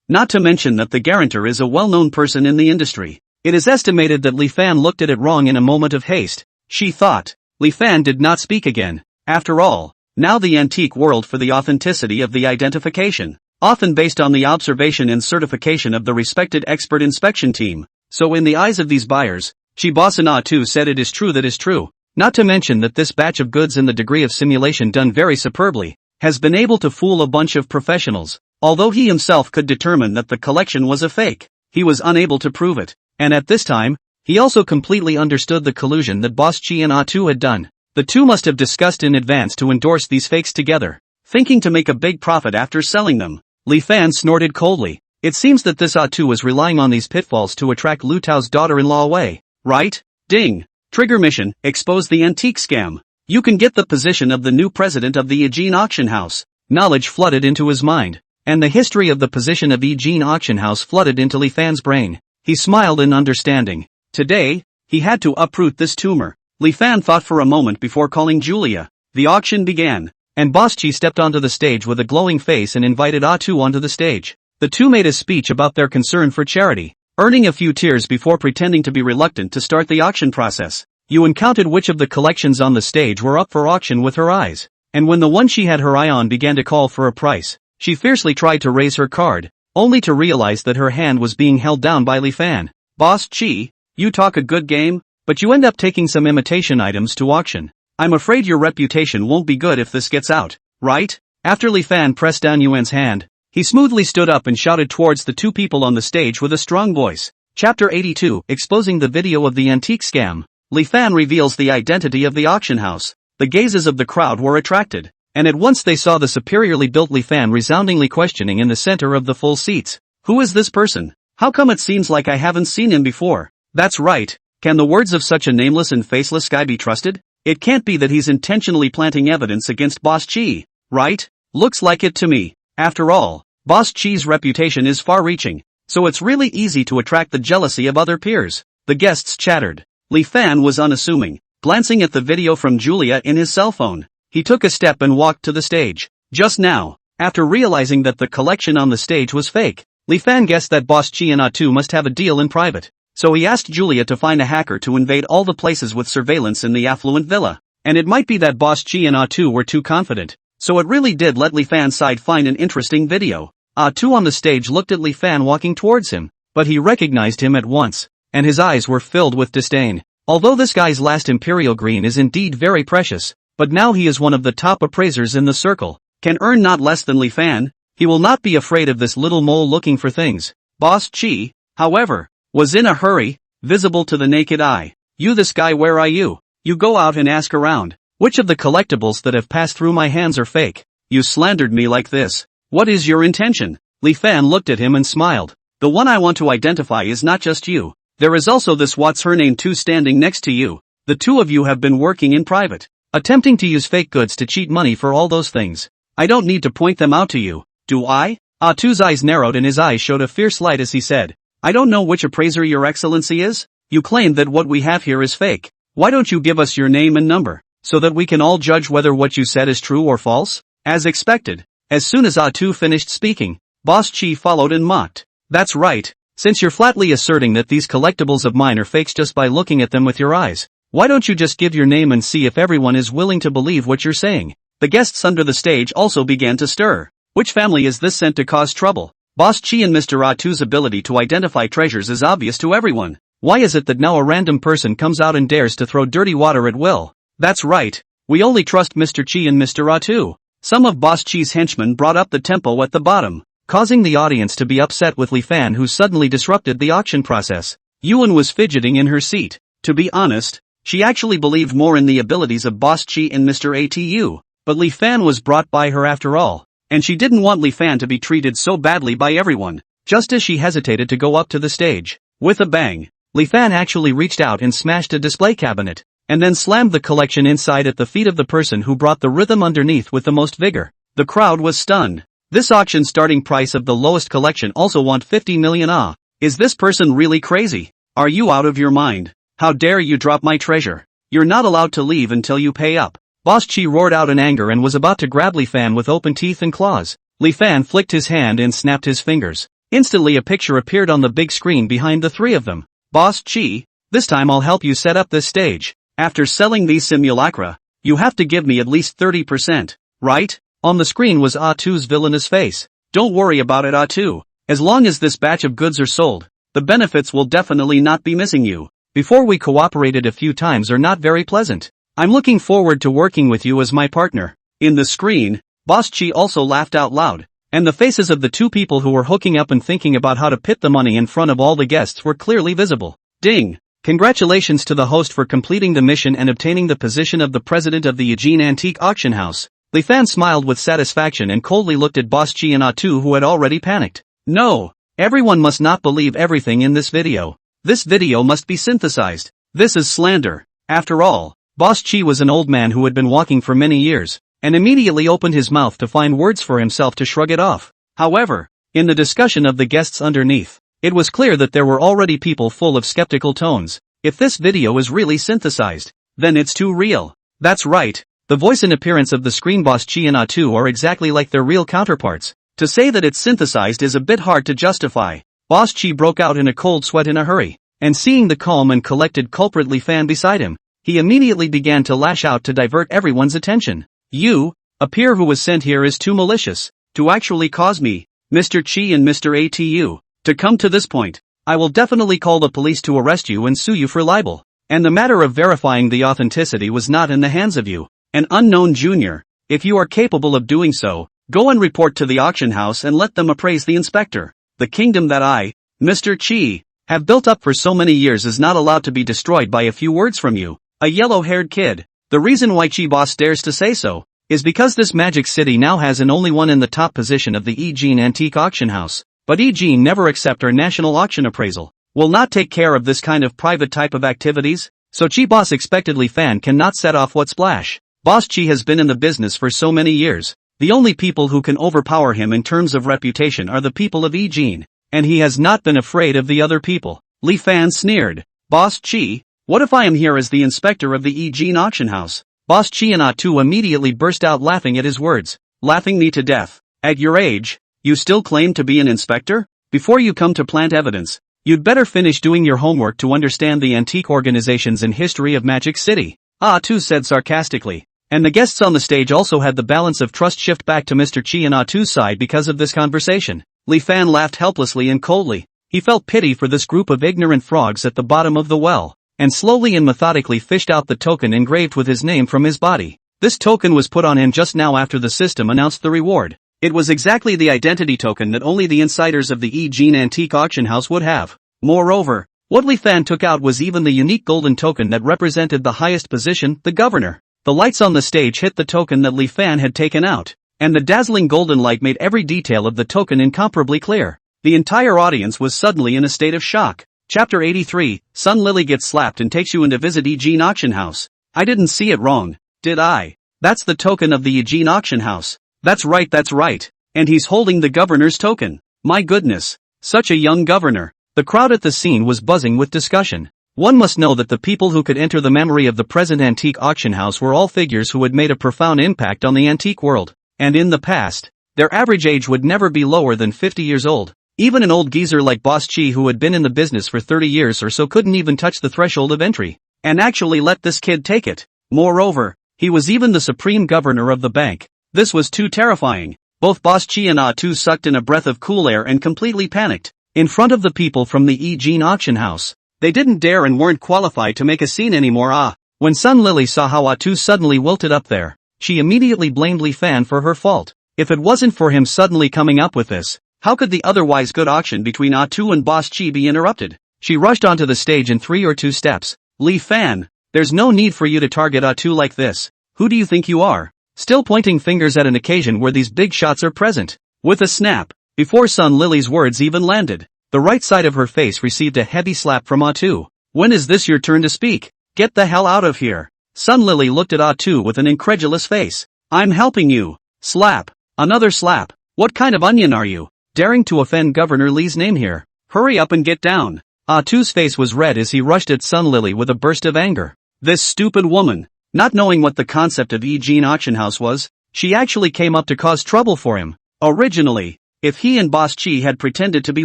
Speaker 1: Not to mention that the guarantor is a well-known person in the industry. It is estimated that Li Fan looked at it wrong in a moment of haste. She thought. Li Fan did not speak again. After all, now the antique world for the authenticity of the identification, often based on the observation and certification of the respected expert inspection team. So in the eyes of these buyers, Shi Boss and Tu said it is true that is true. Not to mention that this batch of goods and the degree of simulation done very superbly, has been able to fool a bunch of professionals. Although he himself could determine that the collection was a fake, he was unable to prove it. And at this time, He also completely understood the collusion that Boss Chi and Ah2 had done. The two must have discussed in advance to endorse these fakes together, thinking to make a big profit after selling them. Li Fan snorted coldly. It seems that this Ah2 was relying on these pitfalls to attract Lu Tao's daughter-in-law away, right? Ding! Trigger mission, expose the antique scam. You can get the position of the new president of the Eugene auction house. Knowledge flooded into his mind, and the history of the position of Eugene auction house flooded into Li Fan's brain. He smiled in understanding. Today, he had to uproot this tumor. Li Fan thought for a moment before calling Julia. The auction began, and Boss Chi stepped onto the stage with a glowing face and invited Ah2 onto the stage. The two made a speech about their concern for charity, earning a few tears before pretending to be reluctant to start the auction process. Yuan counted which of the collections on the stage were up for auction with her eyes, and when the one she had her eye on began to call for a price, she fiercely tried to raise her card, only to realize that her hand was being held down by Li Fan. Boss Chi, you talk a good game, but you end up taking some imitation items to auction. I'm afraid your reputation won't be good if this gets out, right? After Li Fan pressed down Yuan's hand, he smoothly stood up and shouted towards the two people on the stage with a strong voice. Chapter 82, Exposing the Video of the Antique Scam. Li Fan reveals the identity of the auction house. The gazes of the crowd were attracted, and at once they saw the superiorly built Li Fan resoundingly questioning in the center of the full seats. Who is this person? How come it seems like I haven't seen him before? That's right. Can the words of such a nameless and faceless guy be trusted? It can't be that he's intentionally planting evidence against Boss Chi, right? Looks like it to me. After all, Boss Chi's reputation is far-reaching, so it's really easy to attract the jealousy of other peers. The guests chattered. Li Fan was unassuming, glancing at the video from Julia in his cell phone. He took a step and walked to the stage. Just now, after realizing that the collection on the stage was fake, Li Fan guessed that Boss Chi and Ah2 must have a deal in private. So he asked Julia to find a hacker to invade all the places with surveillance in the affluent villa. And it might be that Boss Chi and Ah2 were too confident, so it really did let Li Fan's side find an interesting video. Ah2 on the stage looked at Li Fan walking towards him, but he recognized him at once, and his eyes were filled with disdain. Although this guy's last Imperial Green is indeed very precious, but now he is one of the top appraisers in the circle, can earn not less than Li Fan. He will not be afraid of this little mole looking for things. Boss Chi, however, was in a hurry, visible to the naked eye. You this guy, where are you? You go out and ask around. Which of the collectibles that have passed through my hands are fake? You slandered me like this. What is your intention? Li Fan looked at him and smiled. The one I want to identify is not just you. There is also this what's her name too standing next to you. The two of you have been working in private, attempting to use fake goods to cheat money for all those things. I don't need to point them out to you, do I? Ah2's eyes narrowed and his eyes showed a fierce light as he said, I don't know which appraiser your excellency is. You claim that what we have here is fake. Why don't you give us your name and number, so that we can all judge whether what you said is true or false? As expected, as soon as Ah2 finished speaking, Boss Chi followed and mocked. That's right, since you're flatly asserting that these collectibles of mine are fakes just by looking at them with your eyes, why don't you just give your name and see if everyone is willing to believe what you're saying? The guests under the stage also began to stir. Which family is this sent to cause trouble? Boss Chi and Mr. Ah2's ability to identify treasures is obvious to everyone. Why is it that now a random person comes out and dares to throw dirty water at will? That's right, we only trust Mr. Chi and Mr. Ah2. Some of Boss Chi's henchmen brought up the tempo at the bottom, causing the audience to be upset with Li Fan, who suddenly disrupted the auction process. Yuan was fidgeting in her seat. To be honest, she actually believed more in the abilities of Boss Chi and Mr. ATU, but Li Fan was brought by her after all, and she didn't want Li Fan to be treated so badly by everyone. Just as she hesitated to go up to the stage, with a bang, Li Fan actually reached out and smashed a display cabinet, and then slammed the collection inside at the feet of the person who brought the rhythm underneath with the most vigor. The crowd was stunned. This auction starting price of the lowest collection also want 50 million. Ah, is this person really crazy? Are you out of your mind? How dare you drop my treasure? You're not allowed to leave until you pay up. Boss Chi roared out in anger and was about to grab Li Fan with open teeth and claws. Li Fan flicked his hand and snapped his fingers. Instantly a picture appeared on the big screen behind the three of them. Boss Chi, this time I'll help you set up this stage. After selling these simulacra, you have to give me at least 30%, right? On the screen was Ah2's villainous face. Don't worry about it, Ah2. As long as this batch of goods are sold, the benefits will definitely not be missing you. Before we cooperated a few times are not very pleasant. I'm looking forward to working with you as my partner. In the screen, Boss Chi also laughed out loud, and the faces of the two people who were hooking up and thinking about how to pit the money in front of all the guests were clearly visible. Ding! Congratulations to the host for completing the mission and obtaining the position of the president of the Eugene Antique Auction House. Li Fan smiled with satisfaction and coldly looked at Boss Chi and Atu, who had already panicked. No! Everyone must not believe everything in this video. This video must be synthesized. This is slander. After all, Boss Chi was an old man who had been walking for many years, and immediately opened his mouth to find words for himself to shrug it off. However, in the discussion of the guests underneath, it was clear that there were already people full of skeptical tones. If this video is really synthesized, then it's too real. That's right, the voice and appearance of the screen Boss Chi and Atu are exactly like their real counterparts. To say that it's synthesized is a bit hard to justify. Boss Chi broke out in a cold sweat in a hurry, and seeing the calm and collected culprit Li Fan beside him, he immediately began to lash out to divert everyone's attention. You, a peer who was sent here is too malicious, to actually cause me, Mr. Chi and Mr. Atu, to come to this point. I will definitely call the police to arrest you and sue you for libel. And the matter of verifying the authenticity was not in the hands of you, an unknown junior. If you are capable of doing so, go and report to the auction house and let them appraise the inspector. The kingdom that I, Mr. Chi, have built up for so many years is not allowed to be destroyed by a few words from you, a yellow-haired kid. The reason why Chi Boss dares to say so is because this magic city now has an only one in the top position of the Eugene Antique Auction House. But Eugene never accept our national auction appraisal, will not take care of this kind of private type of activities, so Chi Boss expectedly Fan cannot set off what splash. Boss Chi has been in the business for so many years, the only people who can overpower him in terms of reputation are the people of Eugene, and he has not been afraid of the other people. Li Fan sneered. Boss Chi, what if I am here as the inspector of the Eugene Auction House? Boss Chi and Atu immediately burst out laughing at his words. Laughing me to death. At your age, you still claim to be an inspector? Before you come to plant evidence, you'd better finish doing your homework to understand the antique organizations and history of Magic City. Atu said sarcastically. And the guests on the stage also had the balance of trust shift back to Mr. Chi and Atu's side because of this conversation. Li Fan laughed helplessly and coldly. He felt pity for this group of ignorant frogs at the bottom of the well, and slowly and methodically fished out the token engraved with his name from his body. This token was put on him just now after the system announced the reward. It was exactly the identity token that only the insiders of the Eugene Antique Auction House would have. Moreover, what Li Fan took out was even the unique golden token that represented the highest position, the governor. The lights on the stage hit the token that Li Fan had taken out, and the dazzling golden light made every detail of the token incomparably clear. The entire audience was suddenly in a state of shock. Chapter 83, Sun Lily gets slapped and takes you in to visit Eugene Auction House. I didn't see it wrong, did I? That's the token of the Eugene Auction House. That's right. And he's holding the governor's token. My goodness, such a young governor. The crowd at the scene was buzzing with discussion. One must know that the people who could enter the memory of the present antique auction house were all figures who had made a profound impact on the antique world, and in the past, their average age would never be lower than 50 years old. Even an old geezer like Boss Chi who had been in the business for 30 years or so couldn't even touch the threshold of entry, and actually let this kid take it. Moreover, he was even the supreme governor of the bank. This was too terrifying. Both Boss Chi and Atu sucked in a breath of cool air and completely panicked. In front of the people from the Eugene Auction House, they didn't dare and weren't qualified to make a scene anymore. When Sun Lily saw how Atu suddenly wilted up there, she immediately blamed Li Fan for her fault. If it wasn't for him suddenly coming up with this, how could the otherwise good auction between Atu and Boss Chi be interrupted? She rushed onto the stage in 3 or 2 steps. Li Fan, there's no need for you to target Atu like this. Who do you think you are? Still pointing fingers at an occasion where these big shots are present. With a snap, before Sun Lily's words even landed, the right side of her face received a heavy slap from Atu. When is this your turn to speak? Get the hell out of here. Sun Lily looked at Atu with an incredulous face. I'm helping you. Slap. Another slap. What kind of onion are you? Daring to offend Governor Li's name here. Hurry up and get down. Atu's face was red as he rushed at Sun Lily with a burst of anger. This stupid woman. Not knowing what the concept of Eugene Auction House was, she actually came up to cause trouble for him. Originally, if he and Boss Chi had pretended to be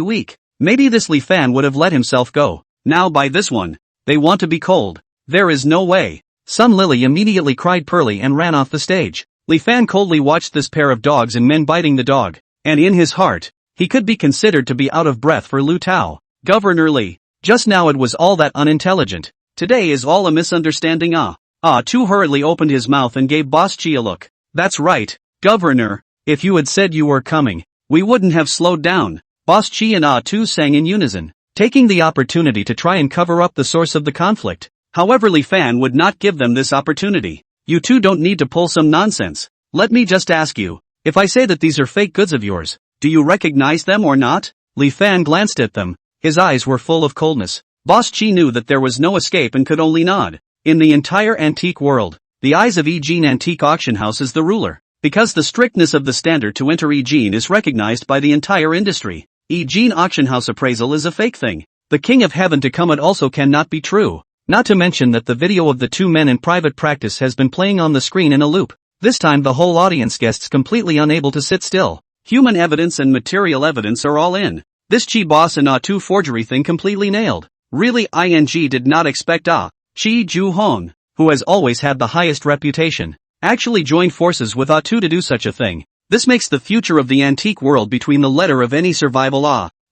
Speaker 1: weak, maybe this Li Fan would have let himself go. Now by this one, they want to be cold. There is no way. Sun Lily immediately cried Pearly and ran off the stage. Li Fan coldly watched this pair of dogs and men biting the dog, and in his heart, he could be considered to be out of breath for Lu Tao. Governor Li, just now it was all that unintelligent. Today is all a misunderstanding. Atu hurriedly opened his mouth and gave Boss Chi a look. That's right, Governor, if you had said you were coming, we wouldn't have slowed down. Boss Chi and Atu sang in unison. taking the opportunity to try and cover up the source of the conflict. However, Li Fan would not give them this opportunity. You two don't need to pull some nonsense. Let me just ask you, if I say that these are fake goods of yours, do you recognize them or not? Li Fan glanced at them. His eyes were full of coldness. Boss Chi knew that there was no escape and could only nod. In the entire antique world, the eyes of Yijin Antique Auction House is the ruler, because the strictness of the standard to enter Yijin is recognized by the entire industry. Yijin Auction House appraisal is a fake thing. The King of Heaven to come it also cannot be true. Not to mention that the video of the two men in private practice has been playing on the screen in a loop. This time the whole audience guests completely unable to sit still. Human evidence and material evidence are all in. This Chi boss and A2 forgery thing completely nailed. Really ing did not expect Chi Ju Hong, who has always had the highest reputation, actually joined forces with A2 to do such a thing. This makes the future of the antique world between the letter of any survival.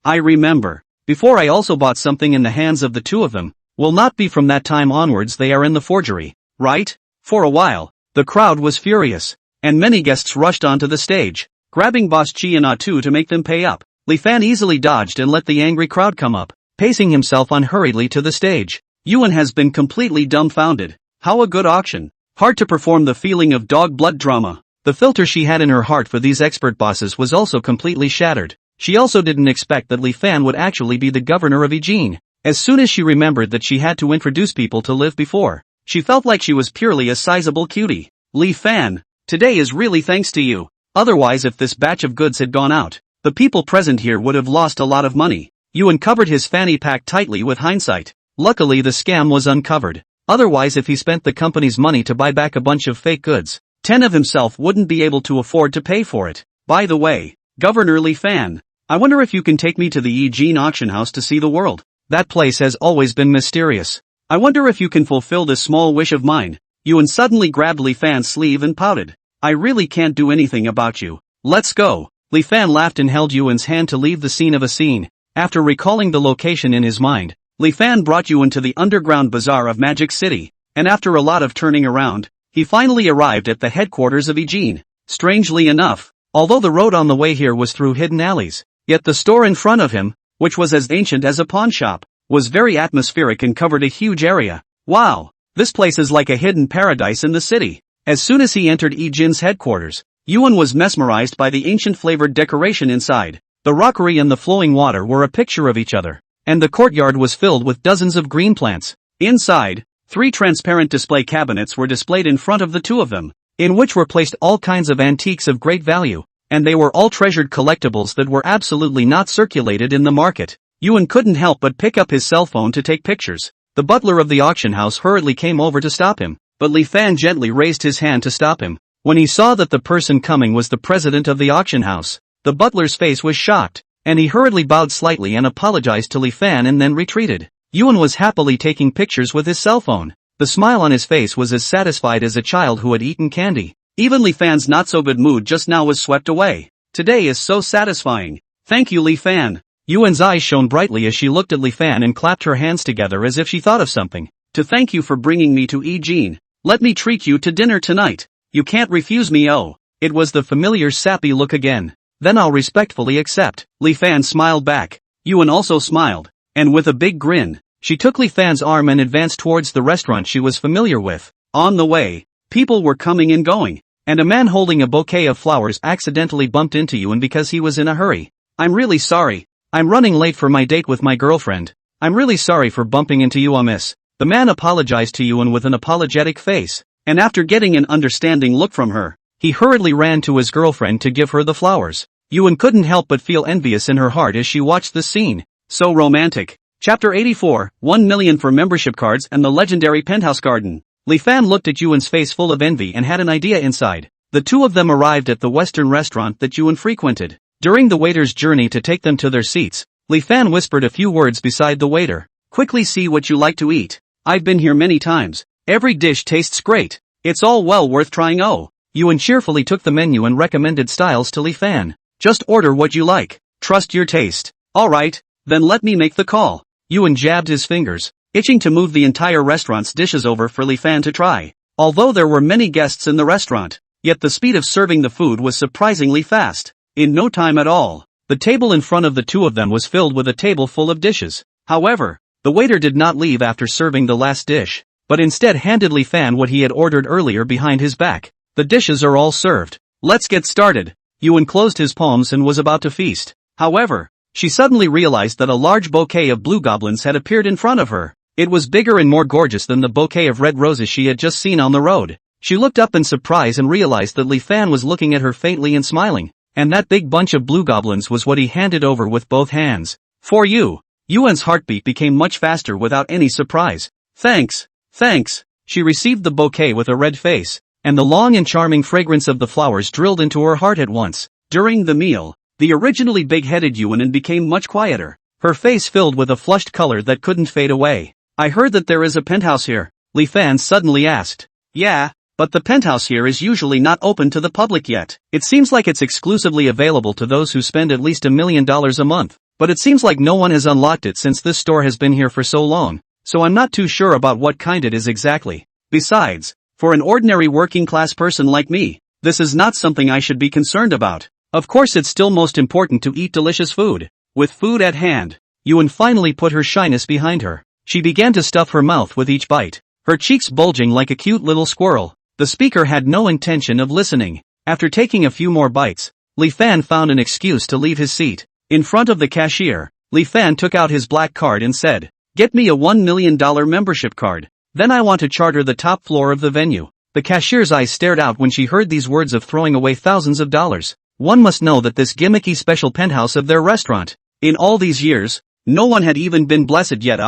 Speaker 1: I remember. Before I also bought something in the hands of the two of them. Will not be from that time onwards they are in the forgery, right? For a while, the crowd was furious, and many guests rushed onto the stage, grabbing Boss Chi and A2 to make them pay up. Li Fan easily dodged and let the angry crowd come up, pacing himself unhurriedly to the stage. Yuan has been completely dumbfounded. How a good auction. Hard to perform the feeling of dog blood drama. The filter she had in her heart for these expert bosses was also completely shattered. She also didn't expect that Li Fan would actually be the governor of Yijin. As soon as she remembered that she had to introduce people to live before, she felt like she was purely a sizable cutie. Li Fan, today is really thanks to you. Otherwise, if this batch of goods had gone out, the people present here would have lost a lot of money. Yuan covered his fanny pack tightly with hindsight. Luckily the scam was uncovered. Otherwise, if he spent the company's money to buy back a bunch of fake goods, 10 of himself wouldn't be able to afford to pay for it. By the way, Governor Li Fan, I wonder if you can take me to the Yijin auction house to see the world. That place has always been mysterious. I wonder if you can fulfill this small wish of mine. Yuan suddenly grabbed Li Fan's sleeve and pouted. I really can't do anything about you. Let's go. Li Fan laughed and held Yuan's hand to leave the scene of a scene. After recalling the location in his mind, Li Fan brought Yuan to the underground bazaar of Magic City, and after a lot of turning around, he finally arrived at the headquarters of Yijin. Strangely enough, although the road on the way here was through hidden alleys, yet the store in front of him, which was as ancient as a pawn shop, was very atmospheric and covered a huge area. Wow, this place is like a hidden paradise in the city. As soon as he entered Yijin's headquarters, Yuan was mesmerized by the ancient flavored decoration inside. The rockery and the flowing water were a picture of each other, and the courtyard was filled with dozens of green plants. Inside, 3 transparent display cabinets were displayed in front of the two of them, in which were placed all kinds of antiques of great value, and they were all treasured collectibles that were absolutely not circulated in the market. Yuan couldn't help but pick up his cell phone to take pictures. The butler of the auction house hurriedly came over to stop him, but Li Fan gently raised his hand to stop him. When he saw that the person coming was the president of the auction house, the butler's face was shocked, and he hurriedly bowed slightly and apologized to Li Fan and then retreated. Yuan was happily taking pictures with his cell phone. The smile on his face was as satisfied as a child who had eaten candy. Even Li Fan's not-so-good mood just now was swept away. Today is so satisfying. Thank you, Li Fan. Yuan's eyes shone brightly as she looked at Li Fan and clapped her hands together as if she thought of something. To thank you for bringing me to Yijin. Let me treat you to dinner tonight. You can't refuse me. Oh. It was the familiar sappy look again. Then I'll respectfully accept. Li Fan smiled back. Yuan also smiled. And with a big grin, she took Li Fan's arm and advanced towards the restaurant she was familiar with. On the way, people were coming and going, and a man holding a bouquet of flowers accidentally bumped into Yuan because he was in a hurry. I'm really sorry. I'm running late for my date with my girlfriend. I'm really sorry for bumping into you, miss. The man apologized to Yuan with an apologetic face, and after getting an understanding look from her, he hurriedly ran to his girlfriend to give her the flowers. Yuan couldn't help but feel envious in her heart as she watched this scene. So romantic. Chapter 84, 1 million for membership cards and the legendary penthouse garden. Li Fan looked at Yuan's face full of envy and had an idea inside. The two of them arrived at the Western restaurant that Yuan frequented. During the waiter's journey to take them to their seats, Li Fan whispered a few words beside the waiter. Quickly see what you like to eat. I've been here many times. Every dish tastes great. It's all well worth trying. Oh. Yuan cheerfully took the menu and recommended styles to Li Fan. Just order what you like. Trust your taste. Alright, then let me make the call. Yuan jabbed his fingers, itching to move the entire restaurant's dishes over for Li Fan to try. Although there were many guests in the restaurant, yet the speed of serving the food was surprisingly fast. In no time at all, the table in front of the two of them was filled with a table full of dishes. However, the waiter did not leave after serving the last dish, but instead handed Li Fan what he had ordered earlier behind his back. The dishes are all served. Let's get started. Yuan closed his palms and was about to feast. However, she suddenly realized that a large bouquet of blue goblins had appeared in front of her. It was bigger and more gorgeous than the bouquet of red roses she had just seen on the road. She looked up in surprise and realized that Li Fan was looking at her faintly and smiling, and that big bunch of blue goblins was what he handed over with both hands. For you. Yuan's heartbeat became much faster without any surprise. Thanks. Thanks. She received the bouquet with a red face, and the long and charming fragrance of the flowers drilled into her heart at once. During the meal, the originally big-headed Yuan became much quieter, her face filled with a flushed color that couldn't fade away. I heard that there is a penthouse here, Li Fan suddenly asked. Yeah, but the penthouse here is usually not open to the public yet. It seems like it's exclusively available to those who spend at least $1 million a month, but it seems like no one has unlocked it since this store has been here for so long, so I'm not too sure about what kind it is exactly. Besides, for an ordinary working-class person like me, this is not something I should be concerned about. Of course it's still most important to eat delicious food. With food at hand, Yuan finally put her shyness behind her. She began to stuff her mouth with each bite, her cheeks bulging like a cute little squirrel. The speaker had no intention of listening. After taking a few more bites, Li Fan found an excuse to leave his seat. In front of the cashier, Li Fan took out his black card and said, "Get me a $1 million membership card. Then I want to charter the top floor of the venue." The cashier's eyes stared out when she heard these words of throwing away thousands of dollars. One must know that this gimmicky special penthouse of their restaurant, in all these years, no one had even been blessed yet.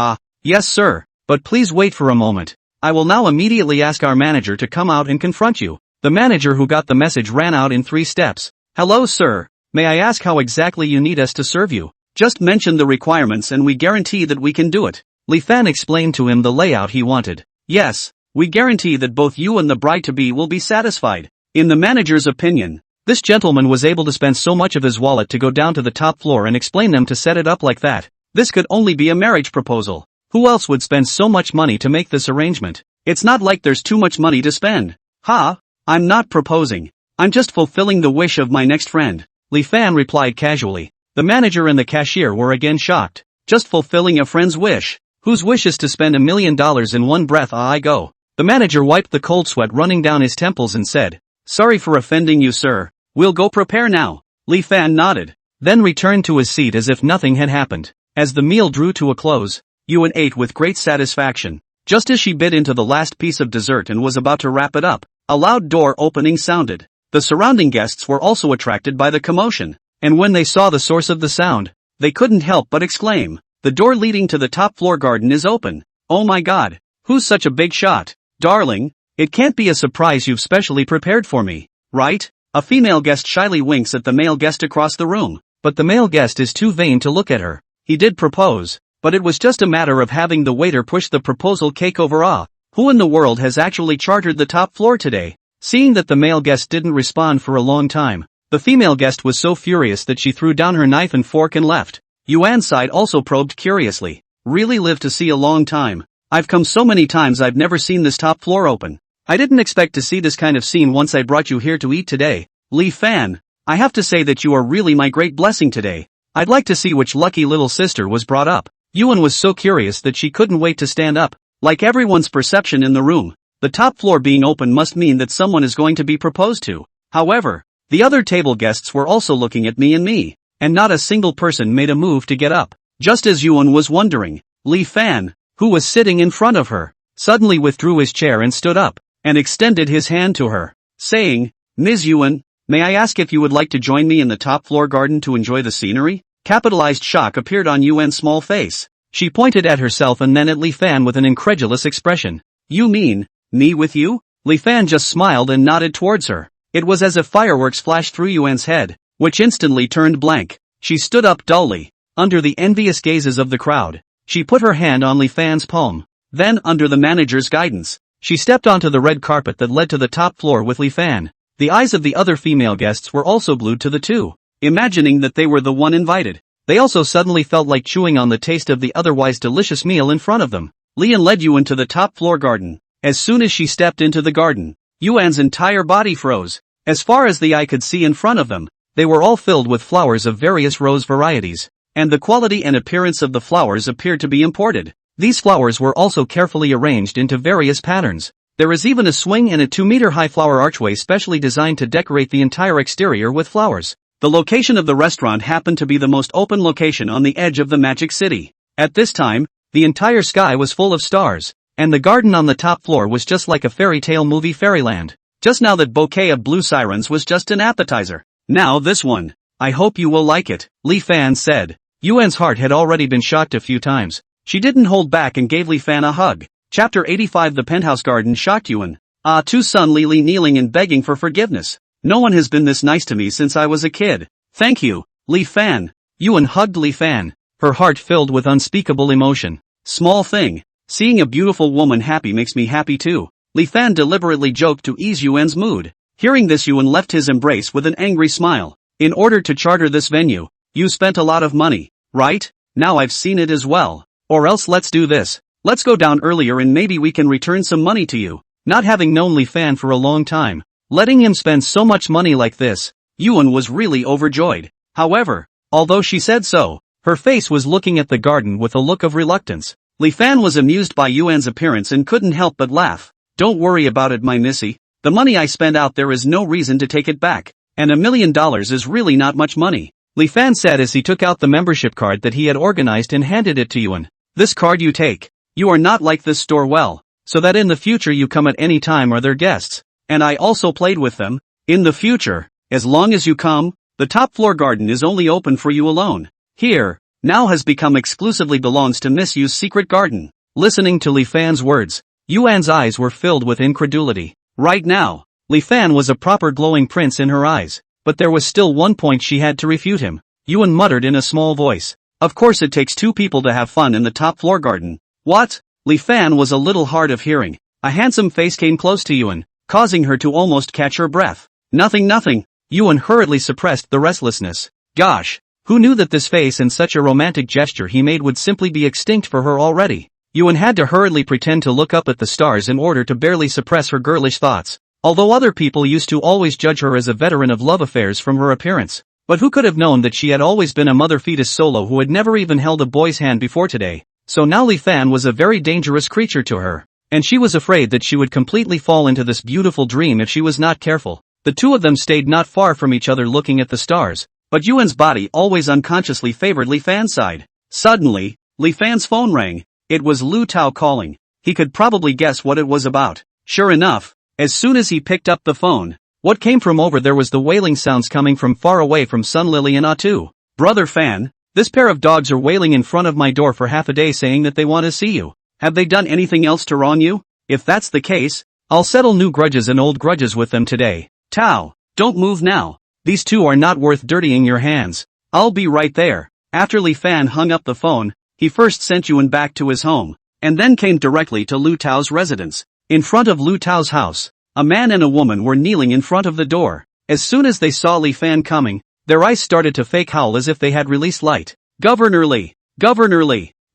Speaker 1: Yes sir, but please wait for a moment. I will now immediately ask our manager to come out and confront you. The manager who got the message ran out in 3 steps. Hello sir, may I ask how exactly you need us to serve you? Just mention the requirements and we guarantee that we can do it. Li Fan explained to him the layout he wanted. Yes, we guarantee that both you and the bride-to-be will be satisfied. In the manager's opinion, this gentleman was able to spend so much of his wallet to go down to the top floor and explain them to set it up like that. This could only be a marriage proposal. Who else would spend so much money to make this arrangement? It's not like there's too much money to spend. I'm not proposing. I'm just fulfilling the wish of my next friend. Li Fan replied casually. The manager and the cashier were again shocked. Just fulfilling a friend's wish? Whose wish is to spend $1 million in one breath? I go. The manager wiped the cold sweat running down his temples and said, "Sorry for offending you sir. We'll go prepare now." Li Fan nodded, then returned to his seat as if nothing had happened. As the meal drew to a close, Yuan ate with great satisfaction. Just as she bit into the last piece of dessert and was about to wrap it up, a loud door opening sounded. The surrounding guests were also attracted by the commotion, and when they saw the source of the sound, they couldn't help but exclaim, "The door leading to the top floor garden is open. Oh my god, who's such a big shot? Darling, it can't be a surprise you've specially prepared for me, right?" A female guest shyly winks at the male guest across the room, but the male guest is too vain to look at her. He did propose, but it was just a matter of having the waiter push the proposal cake over. Who in the world has actually chartered the top floor today? Seeing that the male guest didn't respond for a long time, the female guest was so furious that she threw down her knife and fork and left. Yuan's side also probed curiously. Really live to see a long time. I've come so many times I've never seen this top floor open. I didn't expect to see this kind of scene once I brought you here to eat today. Li Fan, I have to say that you are really my great blessing today. I'd like to see which lucky little sister was brought up. Yuan was so curious that she couldn't wait to stand up. Like everyone's perception in the room, the top floor being open must mean that someone is going to be proposed to. However, the other table guests were also looking at me, and not a single person made a move to get up. Just as Yuan was wondering, Li Fan, who was sitting in front of her, suddenly withdrew his chair and stood up, and extended his hand to her, saying, "Ms. Yuan, may I ask if you would like to join me in the top floor garden to enjoy the scenery?" Capitalized shock appeared on Yuan's small face. She pointed at herself and then at Li Fan with an incredulous expression. "You mean, me with you?" Li Fan just smiled and nodded towards her. It was as if fireworks flashed through Yuan's head, which instantly turned blank. She stood up dully, under the envious gazes of the crowd. She put her hand on Li Fan's palm. Then, under the manager's guidance, she stepped onto the red carpet that led to the top floor with Li Fan. The eyes of the other female guests were also glued to the two. Imagining that they were the one invited, they also suddenly felt like chewing on the taste of the otherwise delicious meal in front of them. Lian led Yuan to the top floor garden. As soon as she stepped into the garden, Yuan's entire body froze. As far as the eye could see in front of them, they were all filled with flowers of various rose varieties. and the quality and appearance of the flowers appeared to be imported. These flowers were also carefully arranged into various patterns. There is even a swing and a 2-meter-high flower archway specially designed to decorate the entire exterior with flowers. The location of the restaurant happened to be the most open location on the edge of the Magic City. At this time, the entire sky was full of stars, and the garden on the top floor was just like a fairy tale movie fairyland. Just now that bouquet of blue sirens was just an appetizer. Now this one. I hope you will like it, Li Fan said. Yuan's heart had already been shocked a few times. She didn't hold back and gave Li Fan a hug. Chapter 85. The penthouse garden shocked Yuan. Son Li kneeling and begging for forgiveness. No one has been this nice to me since I was a kid. Thank you, Li Fan. Yuan hugged Li Fan, her heart filled with unspeakable emotion. Small thing. Seeing a beautiful woman happy makes me happy too, Li Fan deliberately joked to ease Yuan's mood. Hearing this, Yuan left his embrace with an angry smile. In order to charter this venue, you spent a lot of money, right? Now I've seen it as well. Or else let's do this. Let's go down earlier and maybe we can return some money to you. Not having known Li Fan for a long time, letting him spend so much money like this, Yuan was really overjoyed. However, although she said so, her face was looking at the garden with a look of reluctance. Li Fan was amused by Yuan's appearance and couldn't help but laugh. Don't worry about it, my missy. The money I spent out there is no reason to take it back. And $1 million is really not much money, Li Fan said as he took out the membership card that he had organized and handed it to Yuan. This card you take. You are not like this store well, so that in the future you come at any time are their guests. And I also played with them. In the future, as long as you come, the top floor garden is only open for you alone. Here, now has become exclusively belongs to Miss Yu's secret garden. Listening to Li Fan's words, Yuan's eyes were filled with incredulity. Right now, Li Fan was a proper glowing prince in her eyes, but there was still one point she had to refute him. Yuan muttered in a small voice. Of course it takes 2 people to have fun in the top floor garden. What? Li Fan was a little hard of hearing. A handsome face came close to Yuan, causing her to almost catch her breath. Nothing. Yuan hurriedly suppressed the restlessness. Gosh, who knew that this face and such a romantic gesture he made would simply be extinct for her already? Yuan had to hurriedly pretend to look up at the stars in order to barely suppress her girlish thoughts. Although other people used to always judge her as a veteran of love affairs from her appearance. But who could have known that she had always been a mother fetus solo who had never even held a boy's hand before today? So now Li Fan was a very dangerous creature to her. And she was afraid that she would completely fall into this beautiful dream if she was not careful. The two of them stayed not far from each other looking at the stars. But Yuan's body always unconsciously favored Li Fan's side. Suddenly, Li Fan's phone rang. It was Lu Tao calling. He could probably guess what it was about. Sure enough, as soon as he picked up the phone, what came from over there was the wailing sounds coming from far away from Sun Lily and Atu. Brother Fan, this pair of dogs are wailing in front of my door for half a day saying that they want to see you. Have they done anything else to wrong you? If that's the case, I'll settle new grudges and old grudges with them today. Tao, don't move now. These two are not worth dirtying your hands. I'll be right there. After Li Fan hung up the phone, he first sent Yuan back to his home, and then came directly to Lu Tao's residence. In front of Lu Tao's house, a man and a woman were kneeling in front of the door. As soon as they saw Li Fan coming, their eyes started to fake howl as if they had released light. Governor Li,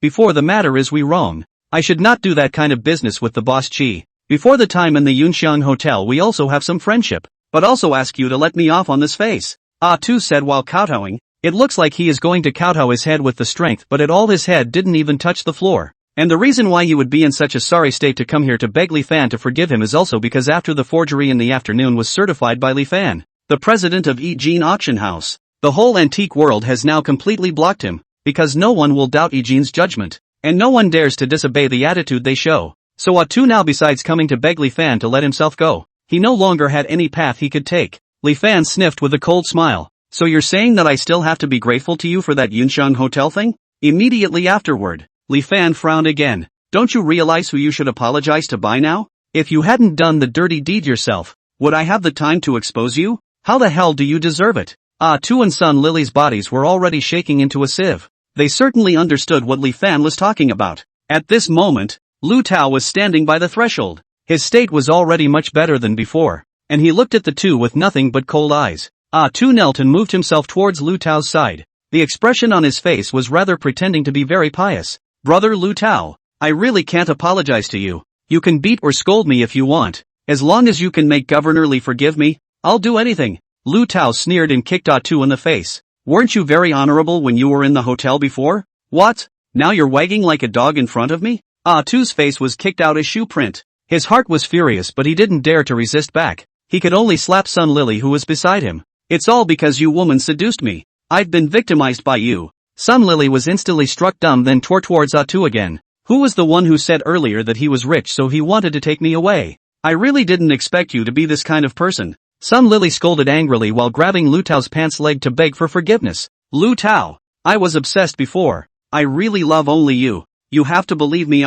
Speaker 1: before the matter is we wrong. I should not do that kind of business with the boss Chi. Before the time in the Yunxiang Hotel we also have some friendship, but also ask you to let me off on this face. Ah Tu said while kowtowing. It looks like he is going to kowtow his head with the strength, but at all his head didn't even touch the floor. And the reason why he would be in such a sorry state to come here to beg Li Fan to forgive him is also because after the forgery in the afternoon was certified by Li Fan, the president of Yijin Auction House, the whole antique world has now completely blocked him, because no one will doubt Yijin's judgment, and no one dares to disobey the attitude they show. So Atu now, besides coming to beg Li Fan to let himself go, he no longer had any path he could take. Li Fan sniffed with a cold smile. So you're saying that I still have to be grateful to you for that Yunxiang Hotel thing? Immediately afterward, Li Fan frowned again. Don't you realize who you should apologize to by now? If you hadn't done the dirty deed yourself, would I have the time to expose you? How the hell do you deserve it? Ah Tu and Sun Lily's bodies were already shaking into a sieve. They certainly understood what Li Fan was talking about. At this moment, Lu Tao was standing by the threshold. His state was already much better than before, and he looked at the two with nothing but cold eyes. Ah Tu knelt and moved himself towards Lu Tao's side. The expression on his face was rather pretending to be very pious. Brother Lu Tao, I really can't apologize to you. You can beat or scold me if you want. As long as you can make Governor Li forgive me, I'll do anything. Lu Tao sneered and kicked Ah Tu in the face. Weren't you very honorable when you were in the hotel before? What? Now you're wagging like a dog in front of me? Ah-Tu's face was kicked out as shoe print. His heart was furious but he didn't dare to resist back. He could only slap Sun Lily who was beside him. It's all because you woman seduced me. I've been victimized by you. Sun Lily was instantly struck dumb then tore towards Ah-Tu again. Who was the one who said earlier that he was rich so he wanted to take me away? I really didn't expect you to be this kind of person. Sun Lily scolded angrily while grabbing Lu Tao's pants leg to beg for forgiveness. Lu Tao, I was obsessed before. I really love only you. You have to believe me.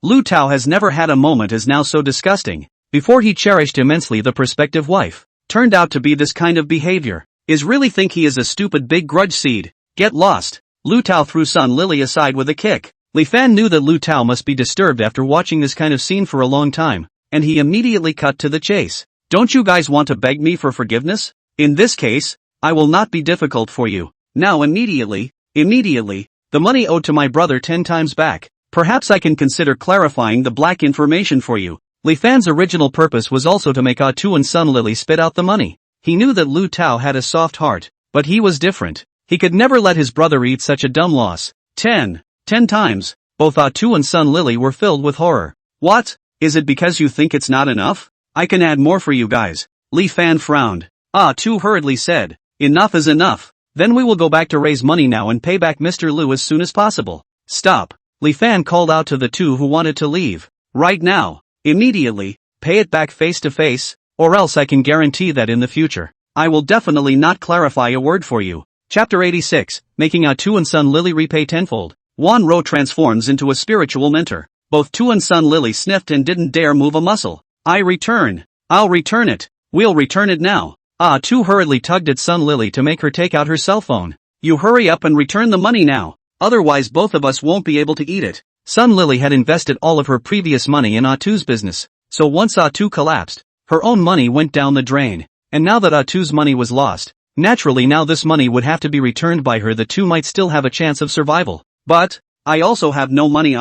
Speaker 1: Lu Tao has never had a moment as now so disgusting. Before he cherished immensely the prospective wife. Turned out to be this kind of behavior. Is really think he is a stupid big grudge seed. Get lost. Lu Tao threw Sun Lily aside with a kick. Li Fan knew that Lu Tao must be disturbed after watching this kind of scene for a long time, and he immediately cut to the chase. Don't you guys want to beg me for forgiveness? In this case, I will not be difficult for you. Now immediately, the money owed to my brother 10 times back. Perhaps I can consider clarifying the black information for you. Li Fan's original purpose was also to make Ah-Tu and Sun Lily spit out the money. He knew that Lu Tao had a soft heart, but he was different. He could never let his brother eat such a dumb loss. 10 times. Both Ah-Tu and Sun Lily were filled with horror. What? Is it because you think it's not enough? I can add more for you guys. Li Fan frowned. Ah-Tu hurriedly said, enough is enough. Then we will go back to raise money now and pay back Mr. Lu as soon as possible. Stop. Li Fan called out to the two who wanted to leave. Right now. Immediately. Pay it back face to face, or else I can guarantee that in the future, I will definitely not clarify a word for you. Chapter 86, making Ah-Tu and Sun Lily repay tenfold. Wan Ro transforms into a spiritual mentor. Both Tu and Sun Lily sniffed and didn't dare move a muscle. I'll return it. We'll return it now. Ah-Tu hurriedly tugged at Sun Lily to make her take out her cell phone. You hurry up and return the money now. Otherwise both of us won't be able to eat it. Sun Lily had invested all of her previous money in Ah-Tu's business, so once Ah-Tu collapsed, her own money went down the drain. And now that Ah-Tu's money was lost, naturally now this money would have to be returned by her. The two might still have a chance of survival. But, I also have no money.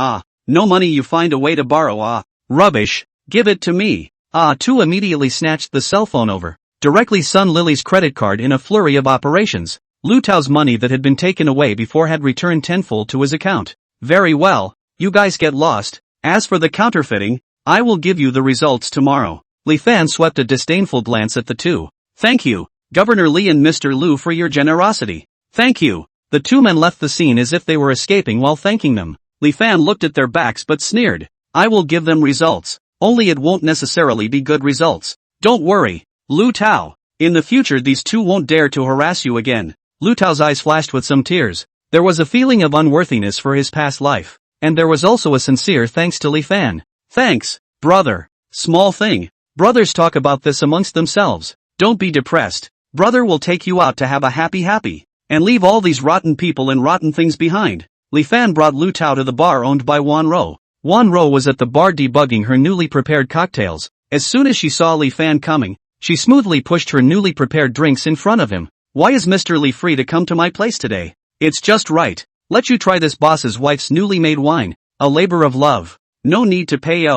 Speaker 1: No money. You find a way to borrow. Rubbish. Give it to me. Ah-Tu immediately snatched the cell phone over. Directly Sun Lily's credit card in a flurry of operations. Lu Tao's money that had been taken away before had returned tenfold to his account. Very well, you guys get lost. As for the counterfeiting, I will give you the results tomorrow. Li Fan swept a disdainful glance at the two. Thank you, Governor Li and Mr. Lu, for your generosity. Thank you. The two men left the scene as if they were escaping while thanking them. Li Fan looked at their backs but sneered. I will give them results. Only it won't necessarily be good results. Don't worry, Lu Tao. In the future these two won't dare to harass you again. Lu Tao's eyes flashed with some tears. There was a feeling of unworthiness for his past life. And there was also a sincere thanks to Li Fan. Thanks, brother. Small thing. Brothers talk about this amongst themselves. Don't be depressed. Brother will take you out to have a happy. And leave all these rotten people and rotten things behind. Li Fan brought Lu Tao to the bar owned by Wan Ro. Wan Ro was at the bar debugging her newly prepared cocktails. As soon as she saw Li Fan coming, she smoothly pushed her newly prepared drinks in front of him. Why is Mr. Li free to come to my place today? It's just right. Let you try this boss's wife's newly made wine. A labor of love. No need to pay.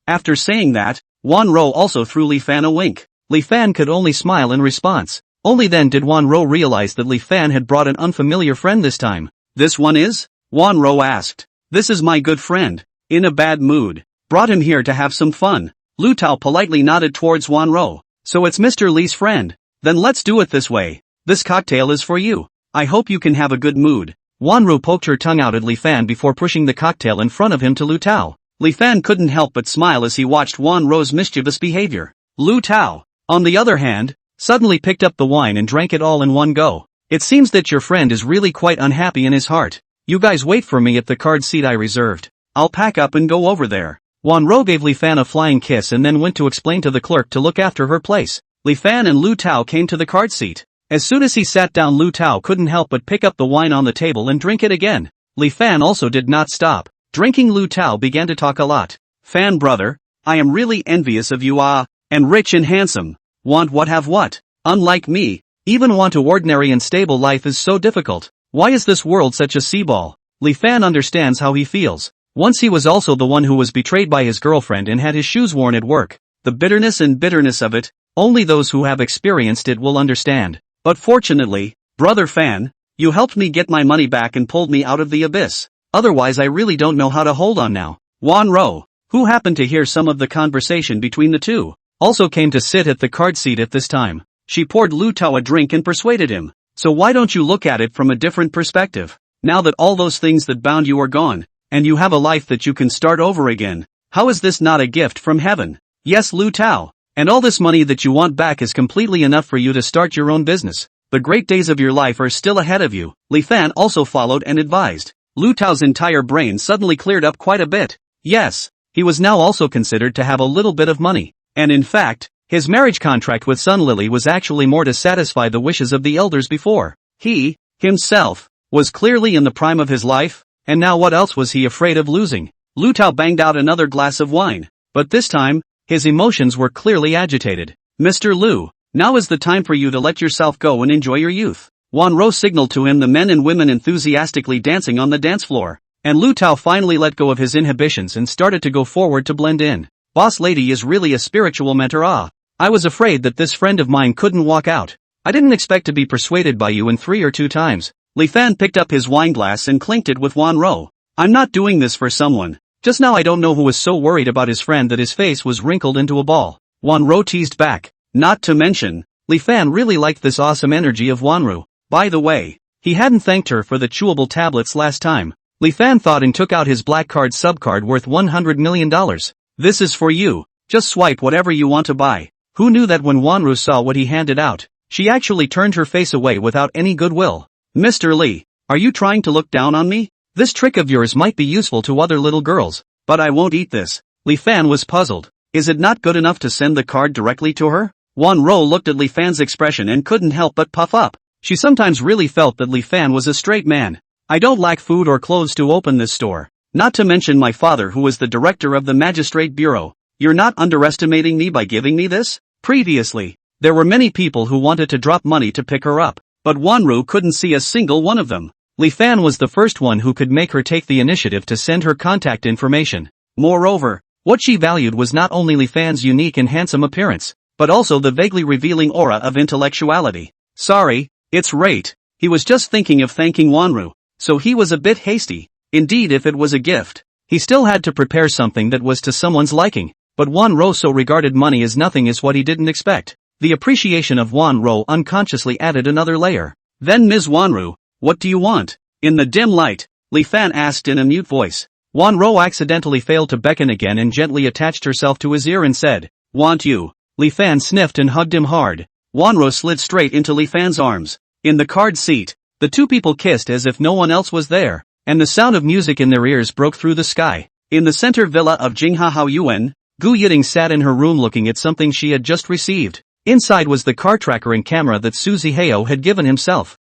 Speaker 1: After saying that, Wan Ro also threw Li Fan a wink. Li Fan could only smile in response. Only then did Wan Ro realize that Li Fan had brought an unfamiliar friend this time. This one is? Wan Ro asked. This is my good friend. In a bad mood. Brought him here to have some fun. Lu Tao politely nodded towards Wan Ro. So it's Mr. Li's friend. Then let's do it this way. This cocktail is for you. I hope you can have a good mood. Wan Ro poked her tongue out at Li Fan before pushing the cocktail in front of him to Lu Tao. Li Fan couldn't help but smile as he watched Wan Ro's mischievous behavior. Lu Tao, on the other hand, suddenly picked up the wine and drank it all in one go. It seems that your friend is really quite unhappy in his heart. You guys wait for me at the card seat I reserved. I'll pack up and go over there. Wan Ro gave Li Fan a flying kiss and then went to explain to the clerk to look after her place. Li Fan and Lu Tao came to the card seat. As soon as he sat down, Lu Tao couldn't help but pick up the wine on the table and drink it again. Li Fan also did not stop. Drinking, Lu Tao began to talk a lot. Fan brother, I am really envious of you, and rich and handsome. Want what have what? Unlike me, even want to ordinary and stable life is so difficult. Why is this world such a seaball? Li Fan understands how he feels. Once he was also the one who was betrayed by his girlfriend and had his shoes worn at work. The bitterness of it, only those who have experienced it will understand. But fortunately, brother Fan, You helped me get my money back and pulled me out of the abyss. Otherwise I really don't know how to hold on now. Wanro, who happened to hear some of the conversation between the two, also came to sit at the card seat at this time. She poured Lu Tao a drink and persuaded him. So why don't you look at it from a different perspective? Now that all those things that bound you are gone, and you have a life that you can start over again, how is this not a gift from heaven? Yes, Lu Tao. And all this money that you want back is completely enough for you to start your own business. The great days of your life are still ahead of you. Li Fan also followed and advised. Lu Tao's entire brain suddenly cleared up quite a bit. Yes, he was now also considered to have a little bit of money. And in fact, his marriage contract with Sun Lily was actually more to satisfy the wishes of the elders before. He, himself, was clearly in the prime of his life, and now what else was he afraid of losing? Lu Tao banged out another glass of wine. But this time, his emotions were clearly agitated. Mr. Lu, now is the time for you to let yourself go and enjoy your youth. Wanro signaled to him the men and women enthusiastically dancing on the dance floor. And Lu Tao finally let go of his inhibitions and started to go forward to blend in. Boss lady is really a spiritual mentor. I was afraid that this friend of mine couldn't walk out. I didn't expect to be persuaded by you in 3 or 2 times. Li Fan picked up his wineglass and clinked it with Wanro. I'm not doing this for someone. Just now I don't know who was so worried about his friend that his face was wrinkled into a ball. Wanro teased back. Not to mention, Li Fan really liked this awesome energy of Wanru. By the way, he hadn't thanked her for the chewable tablets last time. Li Fan thought and took out his black card subcard worth $100 million. This is for you. Just swipe whatever you want to buy. Who knew that when Wanru saw what he handed out, she actually turned her face away without any goodwill. Mr. Li, are you trying to look down on me? This trick of yours might be useful to other little girls, but I won't eat this. Li Fan was puzzled. Is it not good enough to send the card directly to her? Wanro looked at Li Fan's expression and couldn't help but puff up. She sometimes really felt that Li Fan was a straight man. I don't lack food or clothes to open this store. Not to mention my father who is the director of the Magistrate Bureau. You're not underestimating me by giving me this? Previously, there were many people who wanted to drop money to pick her up, but Wanru couldn't see a single one of them. Li Fan was the first one who could make her take the initiative to send her contact information. Moreover, what she valued was not only Li Fan's unique and handsome appearance, but also the vaguely revealing aura of intellectuality. Sorry, it's right. He was just thinking of thanking Wanru, so he was a bit hasty. Indeed, if it was a gift, he still had to prepare something that was to someone's liking, but Wanro so regarded money as nothing is what he didn't expect. The appreciation of Wanro unconsciously added another layer. Then Ms. Wanru, what do you want? In the dim light, Li Fan asked in a mute voice. Wanro accidentally failed to beckon again and gently attached herself to his ear and said, Want you? Li Fan sniffed and hugged him hard. Wanro slid straight into Li Fan's arms. In the card seat, the two people kissed as if no one else was there, and the sound of music in their ears broke through the sky. In the center villa of Jingha Haoyuan, Gu Yiting sat in her room looking at something she had just received. Inside was the car tracker and camera that Su Zihao had given himself.